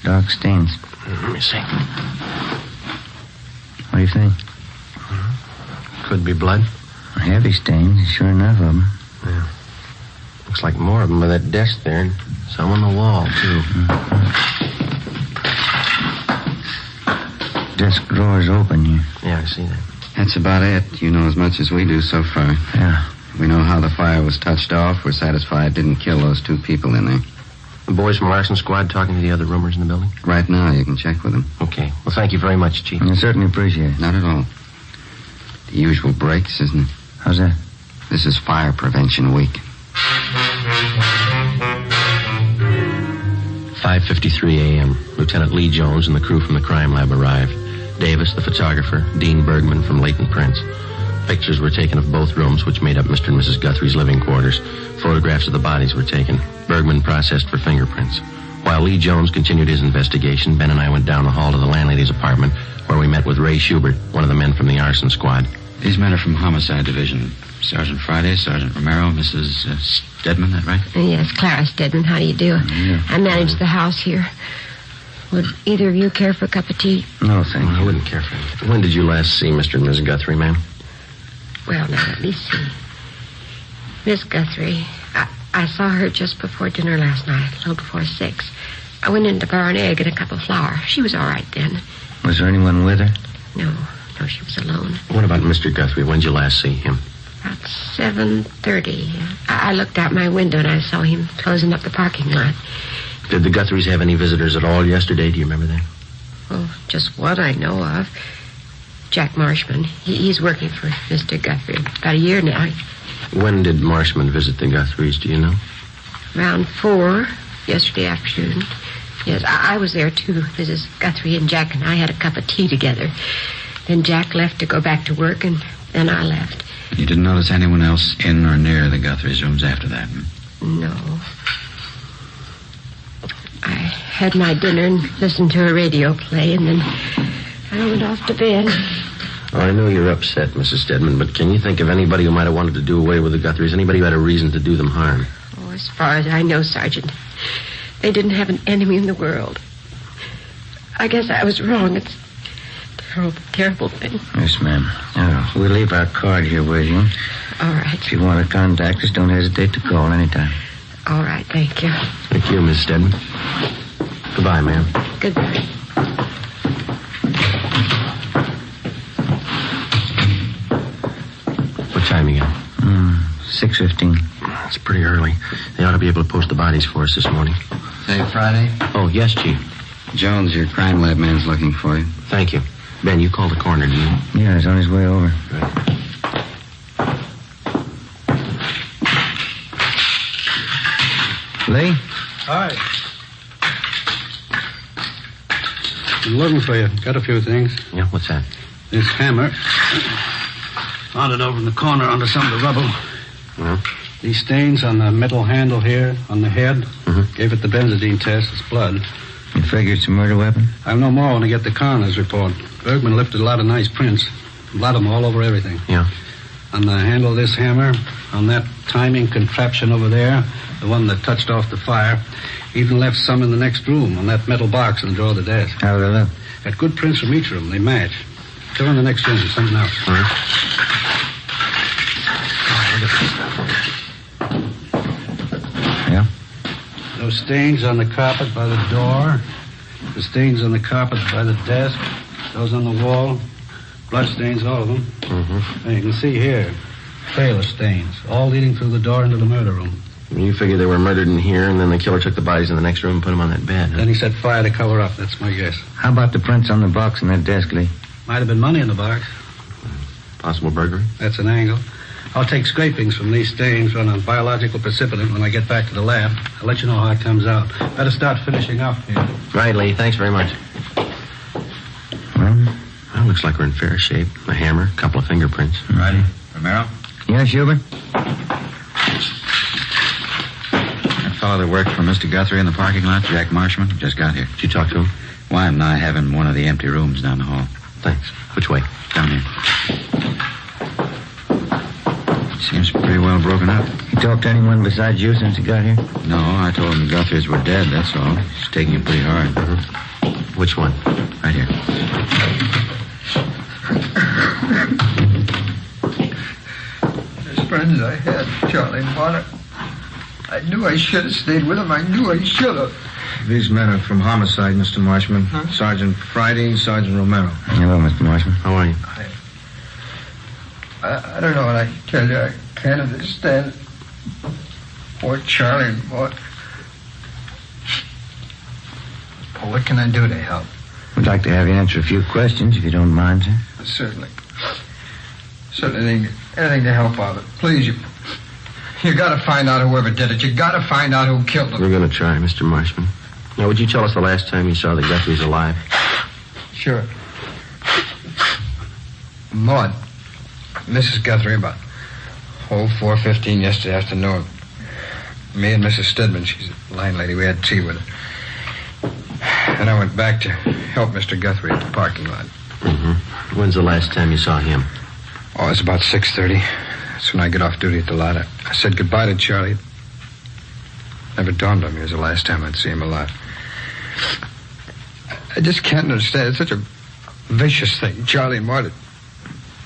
dark stains. Let me see. What do you think? Could be blood. Heavy stains, sure enough of them. Yeah. Looks like more of them by that desk there, and some on the wall, too. Desk drawer's open here. Yeah, I see that. That's about it. You know as much as we do so far. Yeah. We know how the fire was touched off. We're satisfied it didn't kill those two people in there. The boys from Larson Squad talking to the other roomers in the building? Right now, you can check with them. Okay. Well, thank you very much, Chief. I certainly appreciate it. Not at all. The usual breaks, isn't it? How's that? This is Fire Prevention Week. 5:53 a.m. Lieutenant Lee Jones and the crew from the crime lab arrived. Davis, the photographer, Dean Bergman from Leighton Prints. Pictures were taken of both rooms, which made up Mr. and Mrs. Guthrie's living quarters. Photographs of the bodies were taken. Bergman processed for fingerprints. While Lee Jones continued his investigation, Ben and I went down the hall to the landlady's apartment, where we met with Ray Schubert, one of the men from the arson squad. These men are from Homicide Division. Sergeant Friday, Sergeant Romero, Mrs. Stedman, that right? Yes, Clara Stedman. How do you do? Yeah. I manage the house here. Would either of you care for a cup of tea? No, thank you. I wouldn't care for it. When did you last see Mr. and Mrs. Guthrie, ma'am? Well, now, let me see. Miss Guthrie, I saw her just before dinner last night, a little before 6. I went in to borrow an egg and a cup of flour. She was all right then. Was there anyone with her? No, she was alone. What about Mr. Guthrie? When did you last see him? About 7:30. I looked out my window and I saw him closing up the parking lot. Did the Guthries have any visitors at all yesterday? Do you remember that? Well, just one I know of. Jack Marshman. He's working for Mr. Guthrie about a year now. When did Marshman visit the Guthries, do you know? Around 4, yesterday afternoon. Yes, I was there, too. Mrs. Guthrie and Jack and I had a cup of tea together. Then Jack left to go back to work, and then I left. You didn't notice anyone else in or near the Guthries' rooms after that? No. I had my dinner and listened to a radio play, and then I went off to bed. Oh, I know you're upset, Mrs. Stedman, but can you think of anybody who might have wanted to do away with the Guthries? Anybody who had a reason to do them harm? Oh, as far as I know, Sergeant, they didn't have an enemy in the world. I guess I was wrong. It's a terrible, terrible thing. Yes, ma'am. We'll leave our card here with you. All right. If you want to contact us, don't hesitate to call anytime. All right, thank you. Thank you, Miss Stedman. Goodbye, ma'am. Goodbye. What time you got? 6:15. That's pretty early. They ought to be able to post the bodies for us this morning. Say Friday? Oh, yes, Chief. Jones, your crime lab man's looking for you. Thank you. Ben, you called the coroner, didn't you? Yeah, he's on his way over. Right. Lee? Hi. I'm looking for you. Got a few things. Yeah, what's that? This hammer. Found it over in the corner under some of the rubble. Well? These stains on the metal handle here, on the head. Gave it the benzodine test. It's blood. You figure it's a murder weapon? I'll know more when I get the coroner's report. Bergman lifted a lot of nice prints. Blood them all over everything. Yeah. On the handle of this hammer, on that timing contraption over there, the one that touched off the fire, even left some in the next room on that metal box in the drawer of the desk. How do they look? Got good prints from each room. They match. Go in the next room. Something else. All right. Yeah? have stains on the carpet by the door, the stains on the carpet by the desk, those on the wall, blood stains, all of them. Mm-hmm. And you can see here, trail of stains, all leading through the door into the murder room. You figure they were murdered in here, and then the killer took the bodies in the next room and put them on that bed. Huh? Then he set fire to cover up. That's my guess. How about the prints on the box in that desk, Lee? Might have been money in the box. Possible burglary? That's an angle. I'll take scrapings from these stains, run on biological precipitant when I get back to the lab. I'll let you know how it comes out. Better start finishing up here. Right, Lee. Thanks very much. Well, looks like we're in fair shape. A hammer, a couple of fingerprints. Righty. Romero? Yes, Hubert? That fellow that worked for Mr. Guthrie in the parking lot, Jack Marshman, just got here. Did you talk to him? Why, I'm not having one of the empty rooms down the hall. Thanks. Which way? Down here. Seems pretty well broken up. You talked to anyone besides you since you got here? No, I told him the Guthries were dead, that's all. He's taking it pretty hard. Mm-hmm. Which one? Right here. As friends I had, Charlie and Bonner. I knew I should have stayed with him. I knew I should have. These men are from homicide, Mr. Marshman. Huh? Sergeant Friday, Sergeant Romero. Hello, Mr. Marshman. How are you? I don't know what I can tell you. I can't understand. Poor Charlie and boy. Well, what can I do to help? I'd like to have you answer a few questions, if you don't mind, sir. Certainly. Anything to help out. But please, you got to find out whoever did it. You got to find out who killed them. We're going to try, Mr. Marshman. Now, would you tell us the last time you saw the Guthries alive? Sure. Maud. Mrs. Guthrie, about 4:15 yesterday afternoon. Me and Mrs. Stedman, she's a line lady, we had tea with her. And I went back to help Mr. Guthrie at the parking lot. Mm-hmm. When's the last time you saw him? Oh, it's about 6:30. That's when I get off duty at the lot. I said goodbye to Charlie. Never dawned on me it was the last time I'd see him alive. I just can't understand. It's such a vicious thing. Charlie and Marta.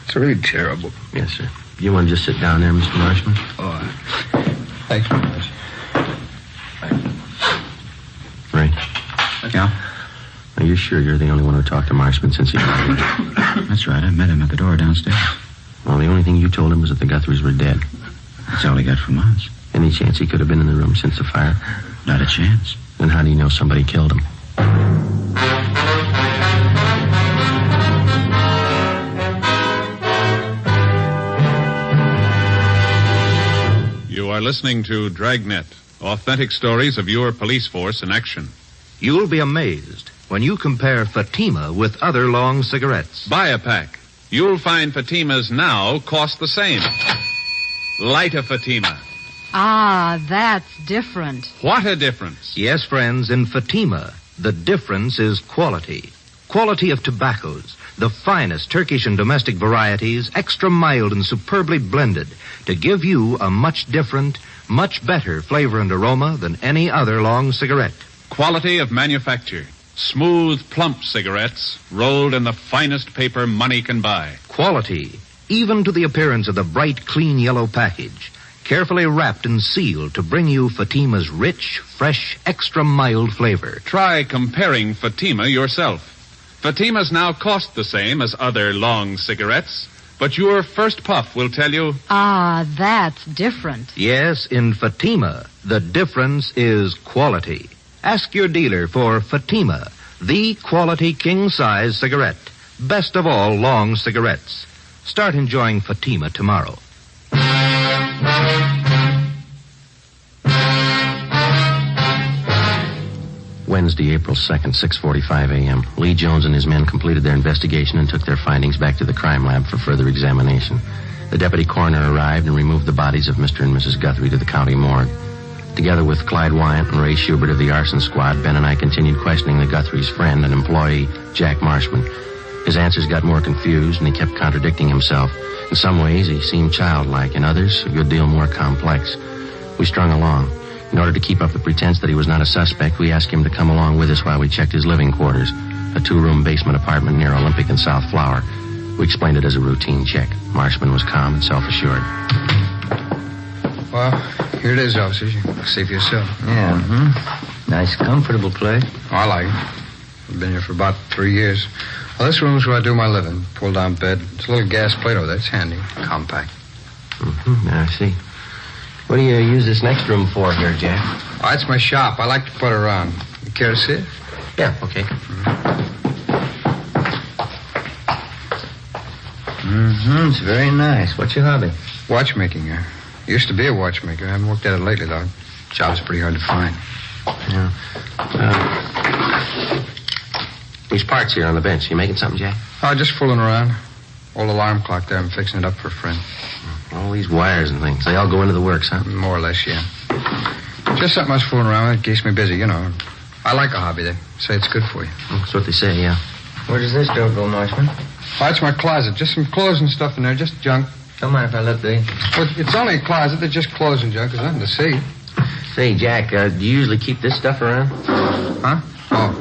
It's really terrible. Yes, sir. You want to just sit down there, Mr. Marshman? Oh, thanks very much. Ray. Yeah? Are you sure you're the only one who talked to Marshman since he got here? That's right. I met him at the door downstairs. Well, the only thing you told him was that the Guthries were dead. That's all he got from us. Any chance he could have been in the room since the fire? Not a chance. Then how do you know somebody killed him? You are listening to Dragnet, authentic stories of your police force in action. You'll be amazed when you compare Fatima with other long cigarettes. Buy a pack. You'll find Fatimas now cost the same. Light a Fatima. Ah, that's different. What a difference. Yes, friends, in Fatima, the difference is quality. Quality of tobaccos, the finest Turkish and domestic varieties, extra mild and superbly blended, to give you a much different, much better flavor and aroma than any other long cigarette. Quality of manufacture. Smooth, plump cigarettes rolled in the finest paper money can buy. Quality, even to the appearance of the bright, clean yellow package, carefully wrapped and sealed to bring you Fatima's rich, fresh, extra mild flavor. Try comparing Fatima yourself. Fatimas now cost the same as other long cigarettes, but your first puff will tell you... Ah, that's different. Yes, in Fatima, the difference is quality. Ask your dealer for Fatima, the quality king-size cigarette. Best of all long cigarettes. Start enjoying Fatima tomorrow. Wednesday, April 2nd, 6:45 a.m. Lee Jones and his men completed their investigation and took their findings back to the crime lab for further examination. The deputy coroner arrived and removed the bodies of Mr. and Mrs. Guthrie to the county morgue. Together with Clyde Wyant and Ray Schubert of the arson squad, Ben and I continued questioning the Guthries' friend and employee, Jack Marshman. His answers got more confused, and he kept contradicting himself. In some ways, he seemed childlike. In others, a good deal more complex. We strung along. In order to keep up the pretense that he was not a suspect, we asked him to come along with us while we checked his living quarters, a 2-room basement apartment near Olympic and South Flower. We explained it as a routine check. Marshman was calm and self-assured. Well, here it is, officers. You can see for yourself. Yeah, Nice, comfortable place. Oh, I like it. I've been here for about 3 years. Well, this room's where I do my living. Pull-down bed. It's a little gas plate over there. It's handy. Compact. I see. What do you use this next room for here, Jack? Oh, it's my shop. I like to put around. You care to see it? Yeah, okay. It's very nice. What's your hobby? Watchmaking. I used to be a watchmaker. I haven't worked at it lately, though. Job's pretty hard to find. Yeah. These parts here on the bench. You making something, Jack? Oh, just fooling around. Old alarm clock there. I'm fixing it up for a friend. All these wires and things. They all go into the works, huh? More or less, yeah. Just something I was fooling around with. It keeps me busy, you know. I like a hobby. They say it's good for you. That's what they say, yeah. Where does this door go, Marshman? Oh, it's my closet. Just some clothes and stuff in there. Just junk. Don't mind if I look, do you? Well, it's only a closet. They're just clothes and junk. There's nothing to see. Say, Jack, do you usually keep this stuff around? Huh? Oh.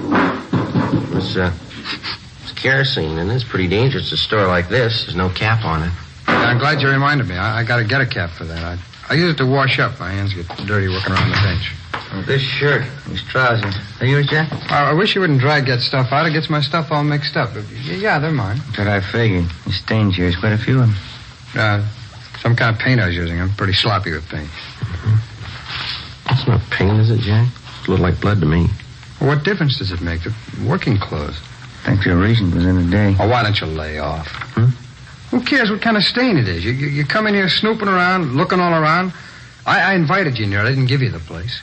It's kerosene, and it's pretty dangerous to store like this. There's no cap on it. Yeah, I'm glad you reminded me. I got to get a cap for that. I use it to wash up. My hands get dirty working around the bench. Well, this shirt, these trousers. Are yours, Jack? I wish you wouldn't drag that stuff out. It gets my stuff all mixed up. Yeah, they're mine. That's what I figured. The stains here is quite a few of them. Some kind of paint I was using. I'm pretty sloppy with paint. That's not paint, is it, Jack? It looked like blood to me. Well, what difference does it make? They're working clothes. Thanks for a reason it was in the day. Oh, why don't you lay off? Who cares what kind of stain it is? You come in here snooping around, looking all around. I invited you in here. I didn't give you the place.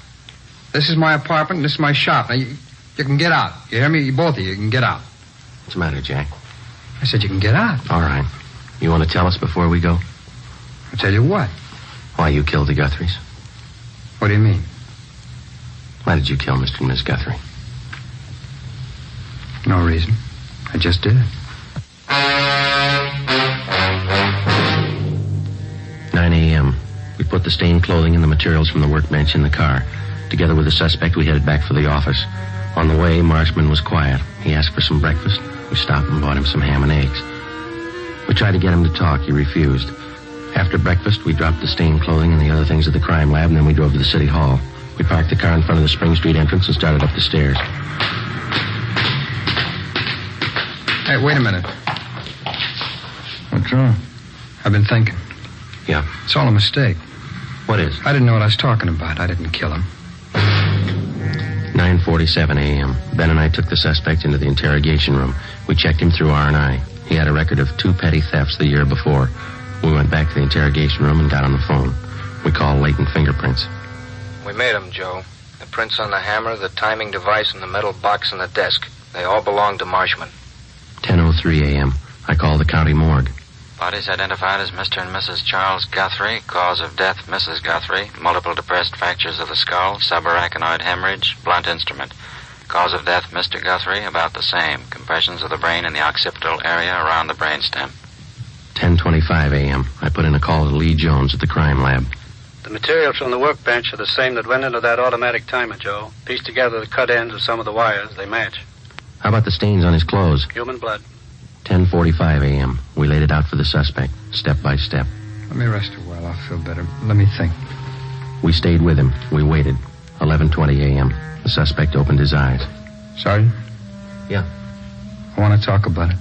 This is my apartment, and this is my shop. Now, you can get out. You hear me? Both of you can get out. What's the matter, Jack? I said you can get out. All right. You want to tell us before we go? I'll tell you what. Why you killed the Guthries. What do you mean? Why did you kill Mr. and Miss Guthrie? No reason. I just did it. 9 a.m. We put the stained clothing and the materials from the workbench in the car. Together with the suspect, we headed back for the office. On the way, Marshman was quiet. He asked for some breakfast. We stopped and bought him some ham and eggs. We tried to get him to talk. He refused. After breakfast, we dropped the stained clothing and the other things at the crime lab, and then we drove to the city hall. We parked the car in front of the Spring Street entrance and started up the stairs. Hey, wait a minute. What's wrong? I've been thinking. Yeah? It's all a mistake. What is? I didn't know what I was talking about. I didn't kill him. 9:47 a.m. Ben and I took the suspect into the interrogation room. We checked him through R&I. He had a record of 2 petty thefts the year before. We went back to the interrogation room and got on the phone. We called latent fingerprints. We made them, Joe. The prints on the hammer, the timing device, and the metal box on the desk. They all belong to Marshman. 10:03 a.m. I called the county morgue. Bodies identified as Mr. and Mrs. Charles Guthrie. Cause of death, Mrs. Guthrie. Multiple depressed fractures of the skull. Subarachnoid hemorrhage. Blunt instrument. Cause of death, Mr. Guthrie, about the same. Compressions of the brain in the occipital area around the brainstem. 10:25 a.m. I put in a call to Lee Jones at the crime lab. The materials from the workbench are the same that went into that automatic timer, Joe. Piece together the cut ends of some of the wires. They match. How about the stains on his clothes? Human blood. 10:45 a.m. We laid it out for the suspect, step by step. Let me rest a while. I'll feel better. Let me think. We stayed with him. We waited. 11:20 a.m. The suspect opened his eyes. Sergeant? Yeah? I want to talk about it.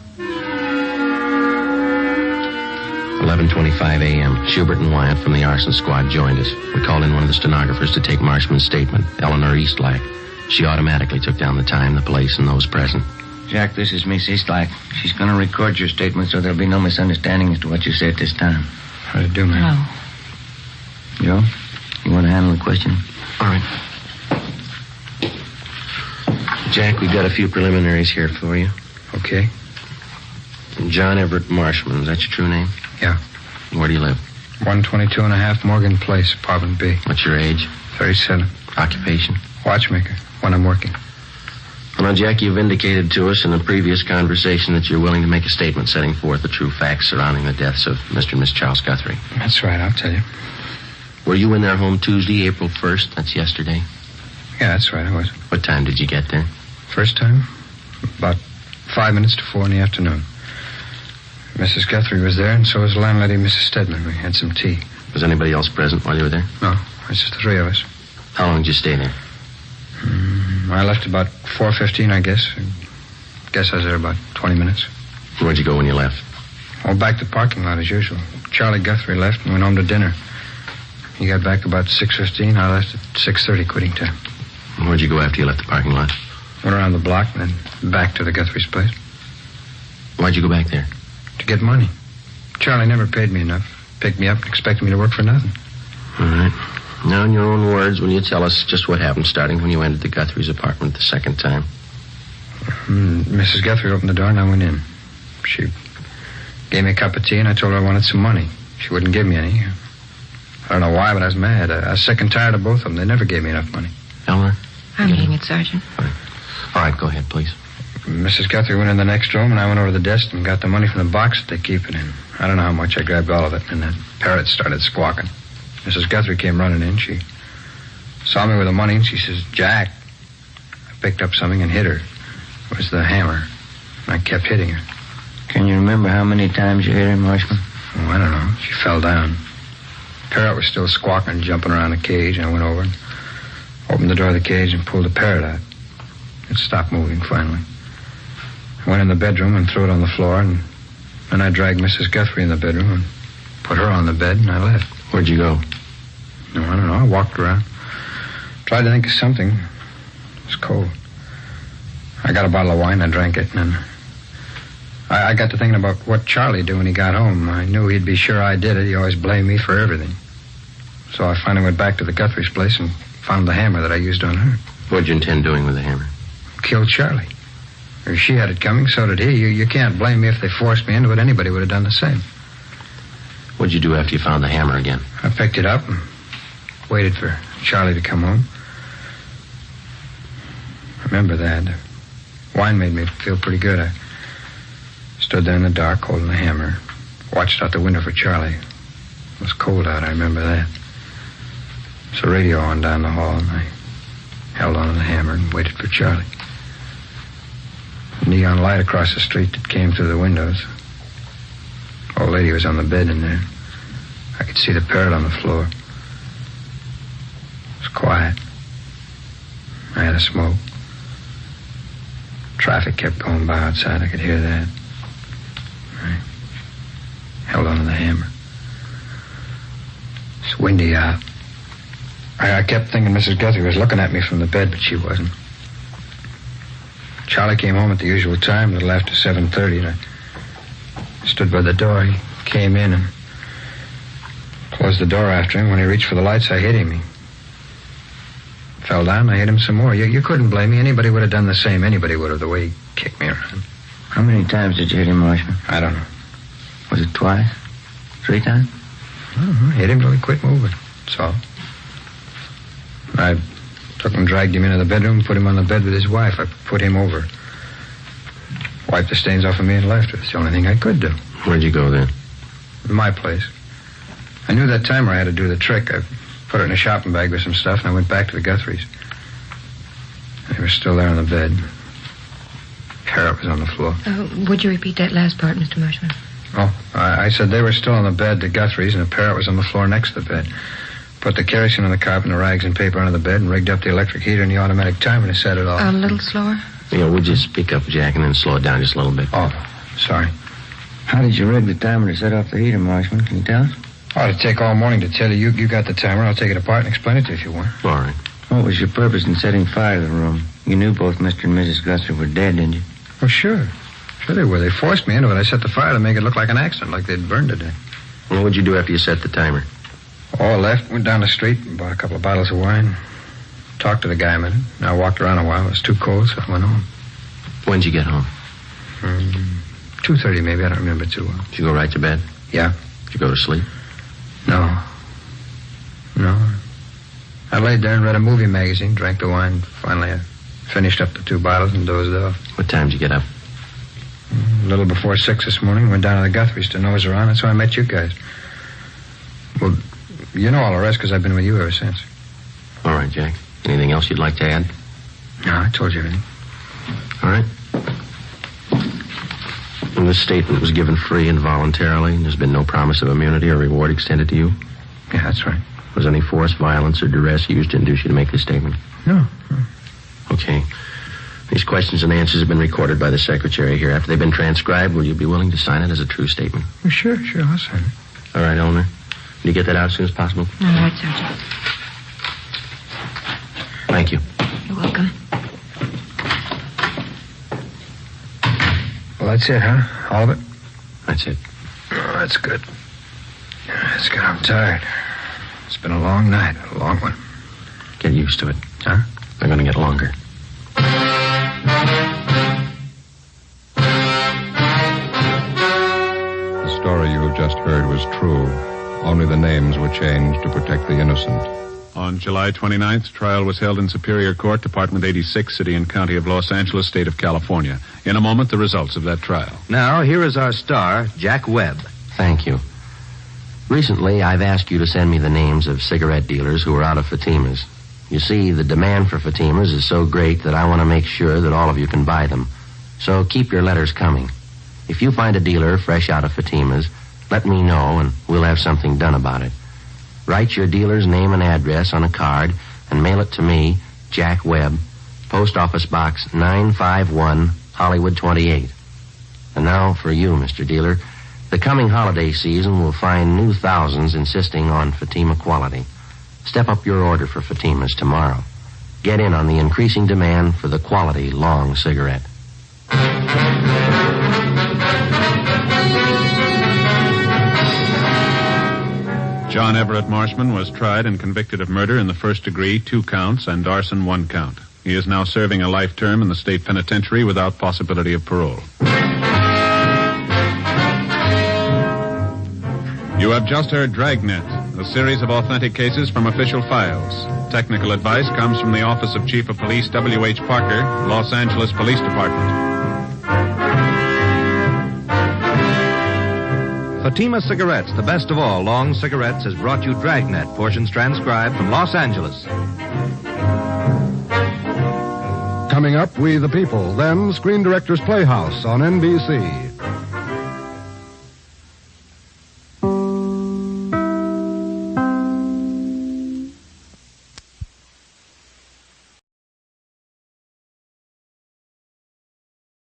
11:25 a.m. Schubert and Wyatt from the arson squad joined us. We called in one of the stenographers to take Marshman's statement, Eleanor Eastlack. She automatically took down the time, the place, and those present. Jack, this is Miss Eastlack. She's going to record your statement so there'll be no misunderstanding as to what you say at this time. How do you do, man? Joe, you want to handle the question? All right. Jack, we've got a few preliminaries here for you. Okay. John Everett Marshman, is that your true name? Yeah. Where do you live? 122.5 Morgan Place, apartment B. What's your age? 37. Occupation? Watchmaker, when I'm working. Well, now, Jack, you've indicated to us in a previous conversation that you're willing to make a statement setting forth the true facts surrounding the deaths of Mr. and Miss Charles Guthrie. That's right, I'll tell you. Were you in their home Tuesday, April 1st? That's yesterday? Yeah, that's right, I was. What time did you get there? First time? About 5 minutes to 4 in the afternoon. Mrs. Guthrie was there, and so was landlady Mrs. Stedman. We had some tea. Was anybody else present while you were there? No, it's just the three of us. How long did you stay there? I left about 4:15, I guess. Guess I was there about 20 minutes. Where'd you go when you left? Oh, back to the parking lot as usual. Charlie Guthrie left and went home to dinner. He got back about 6:15. I left at 6:30, quitting time. And where'd you go after you left the parking lot? Went around the block and then back to the Guthrie's place. Why'd you go back there? To get money. Charlie never paid me enough. Picked me up and expected me to work for nothing. All right. Now, in your own words, will you tell us just what happened starting when you entered the Guthrie's apartment the second time? Mrs. Guthrie opened the door and I went in. She gave me a cup of tea and I told her I wanted some money. She wouldn't give me any. I don't know why, but I was mad. I was sick and tired of both of them. They never gave me enough money. Eleanor? I'm getting it, Sergeant. All right, go ahead, please. Mrs. Guthrie went in the next room and I went over to the desk and got the money from the box that they keep it in. I don't know how much. I grabbed all of it and that parrot started squawking. Mrs. Guthrie came running in. She saw me with the money and she says, "Jack." I picked up something and hit her. It was the hammer. And I kept hitting her. Can you remember how many times you hit her, Marshman? Oh, I don't know. She fell down. The parrot was still squawking, jumping around the cage, and I went over and opened the door of the cage and pulled the parrot out. It stopped moving finally. I went in the bedroom and threw it on the floor, and then I dragged Mrs. Guthrie in the bedroom and put her on the bed, and I left. Where'd you go? No, I don't know. I walked around. Tried to think of something. It was cold. I got a bottle of wine, I drank it, and then I got to thinking about what Charlie'd do when he got home. I knew he'd be sure I did it. He always blamed me for everything. So I finally went back to the Guthrie's place and found the hammer that I used on her. What'd you intend doing with the hammer? Killed Charlie. If she had it coming, so did he. You can't blame me if they forced me into it. Anybody would have done the same. What'd you do after you found the hammer again? I picked it up and waited for Charlie to come home. I remember that. Wine made me feel pretty good. I stood there in the dark holding the hammer. Watched out the window for Charlie. It was cold out, I remember that. There's a radio on down the hall, and I held on to the hammer and waited for Charlie. A neon light across the street that came through the windows. Old lady was on the bed in there. I could see the parrot on the floor. It was quiet. I had a smoke. Traffic kept going by outside. I could hear that. I held on to the hammer. It's windy out. I kept thinking Mrs. Guthrie was looking at me from the bed, but she wasn't. Charlie came home at the usual time, a little after 7:30, and I stood by the door. He came in and closed the door after him. When he reached for the lights, I hit him. He fell down, I hit him some more. You couldn't blame me. Anybody would have done the same. Anybody would have, the way he kicked me around. How many times did you hit him, Marshman? I don't know. Was it twice? 3 times? I don't know. Hit him till he quit moving. That's all. I took him, dragged him into the bedroom, put him on the bed with his wife. I put him over. Wiped the stains off of me and left. It's the only thing I could do. Where'd you go then? My place. I knew that timer I had to do the trick. I put it in a shopping bag with some stuff, and I went back to the Guthries. They were still there on the bed. Parrot was on the floor. Would you repeat that last part, Mr. Marshman? Oh, I said they were still on the bed, the Guthries, and the parrot was on the floor next to the bed. Put the kerosene on the carpet and the rags and paper under the bed and rigged up the electric heater and the automatic timer and set it off. A little slower? Yeah, would you speak up, Jack, and then slow it down just a little bit? Oh, sorry. How did you rig the timer to set off the heater, Marshman? Can you tell us? Oh, it'd take all morning to tell you. You got the timer. I'll take it apart and explain it to you if you want. All right. What was your purpose in setting fire to the room? You knew both Mr. and Mrs. Guthrie were dead, didn't you? Oh, sure. Sure they were. They forced me into it. I set the fire to make it look like an accident, like they'd burned to death. Well, what'd you do after you set the timer? Oh, I left, went down the street, bought a couple of bottles of wine, talked to the guy a minute. I walked around a while. It was too cold, so I went home. When'd you get home? 2:30 maybe. I don't remember too well. Did you go right to bed? Yeah. Did you go to sleep? No. I laid there and read a movie magazine, drank the wine. Finally, I finished up the 2 bottles and dozed off. What time did you get up? A little before 6 this morning. Went down to the Guthries to nose around. That's how I met you guys. Well, you know all the rest because I've been with you ever since. All right, Jack. Anything else you'd like to add? No, I told you everything. All right. And this statement was given free and voluntarily, and there's been no promise of immunity or reward extended to you? Yeah, that's right. Was any force, violence, or duress used to induce you to make this statement? No. Okay. These questions and answers have been recorded by the secretary here. After they've been transcribed, will you be willing to sign it as a true statement? Well, sure, I'll sign it. All right, Eleanor. Can you get that out as soon as possible? All right, Sergeant. Thank you. You're welcome. Well, that's it, huh? All of it? That's it. Oh, that's good. That's good. I'm tired. It's been a long night, a long one. Get used to it. Huh? They're going to get longer. The story you have just heard was true. Only the names were changed to protect the innocent. On July 29th, trial was held in Superior Court, Department 86, City and County of Los Angeles, State of California. In a moment, the results of that trial. Now, here is our star, Jack Webb. Thank you. Recently, I've asked you to send me the names of cigarette dealers who are out of Fatimas. You see, the demand for Fatimas is so great that I want to make sure that all of you can buy them. So keep your letters coming. If you find a dealer fresh out of Fatimas, let me know and we'll have something done about it. Write your dealer's name and address on a card and mail it to me, Jack Webb, Post Office Box 951, Hollywood 28. And now for you, Mr. Dealer. The coming holiday season will find new thousands insisting on Fatima quality. Step up your order for Fatimas tomorrow. Get in on the increasing demand for the quality long cigarette. John Everett Marshman was tried and convicted of murder in the first degree, 2 counts, and arson, 1 count. He is now serving a life term in the state penitentiary without possibility of parole. You have just heard Dragnet, a series of authentic cases from official files. Technical advice comes from the Office of Chief of Police W.H. Parker, Los Angeles Police Department. Fatima Cigarettes, the best of all long cigarettes, has brought you Dragnet, portions transcribed from Los Angeles. Coming up, We the People, then Screen Directors Playhouse on NBC.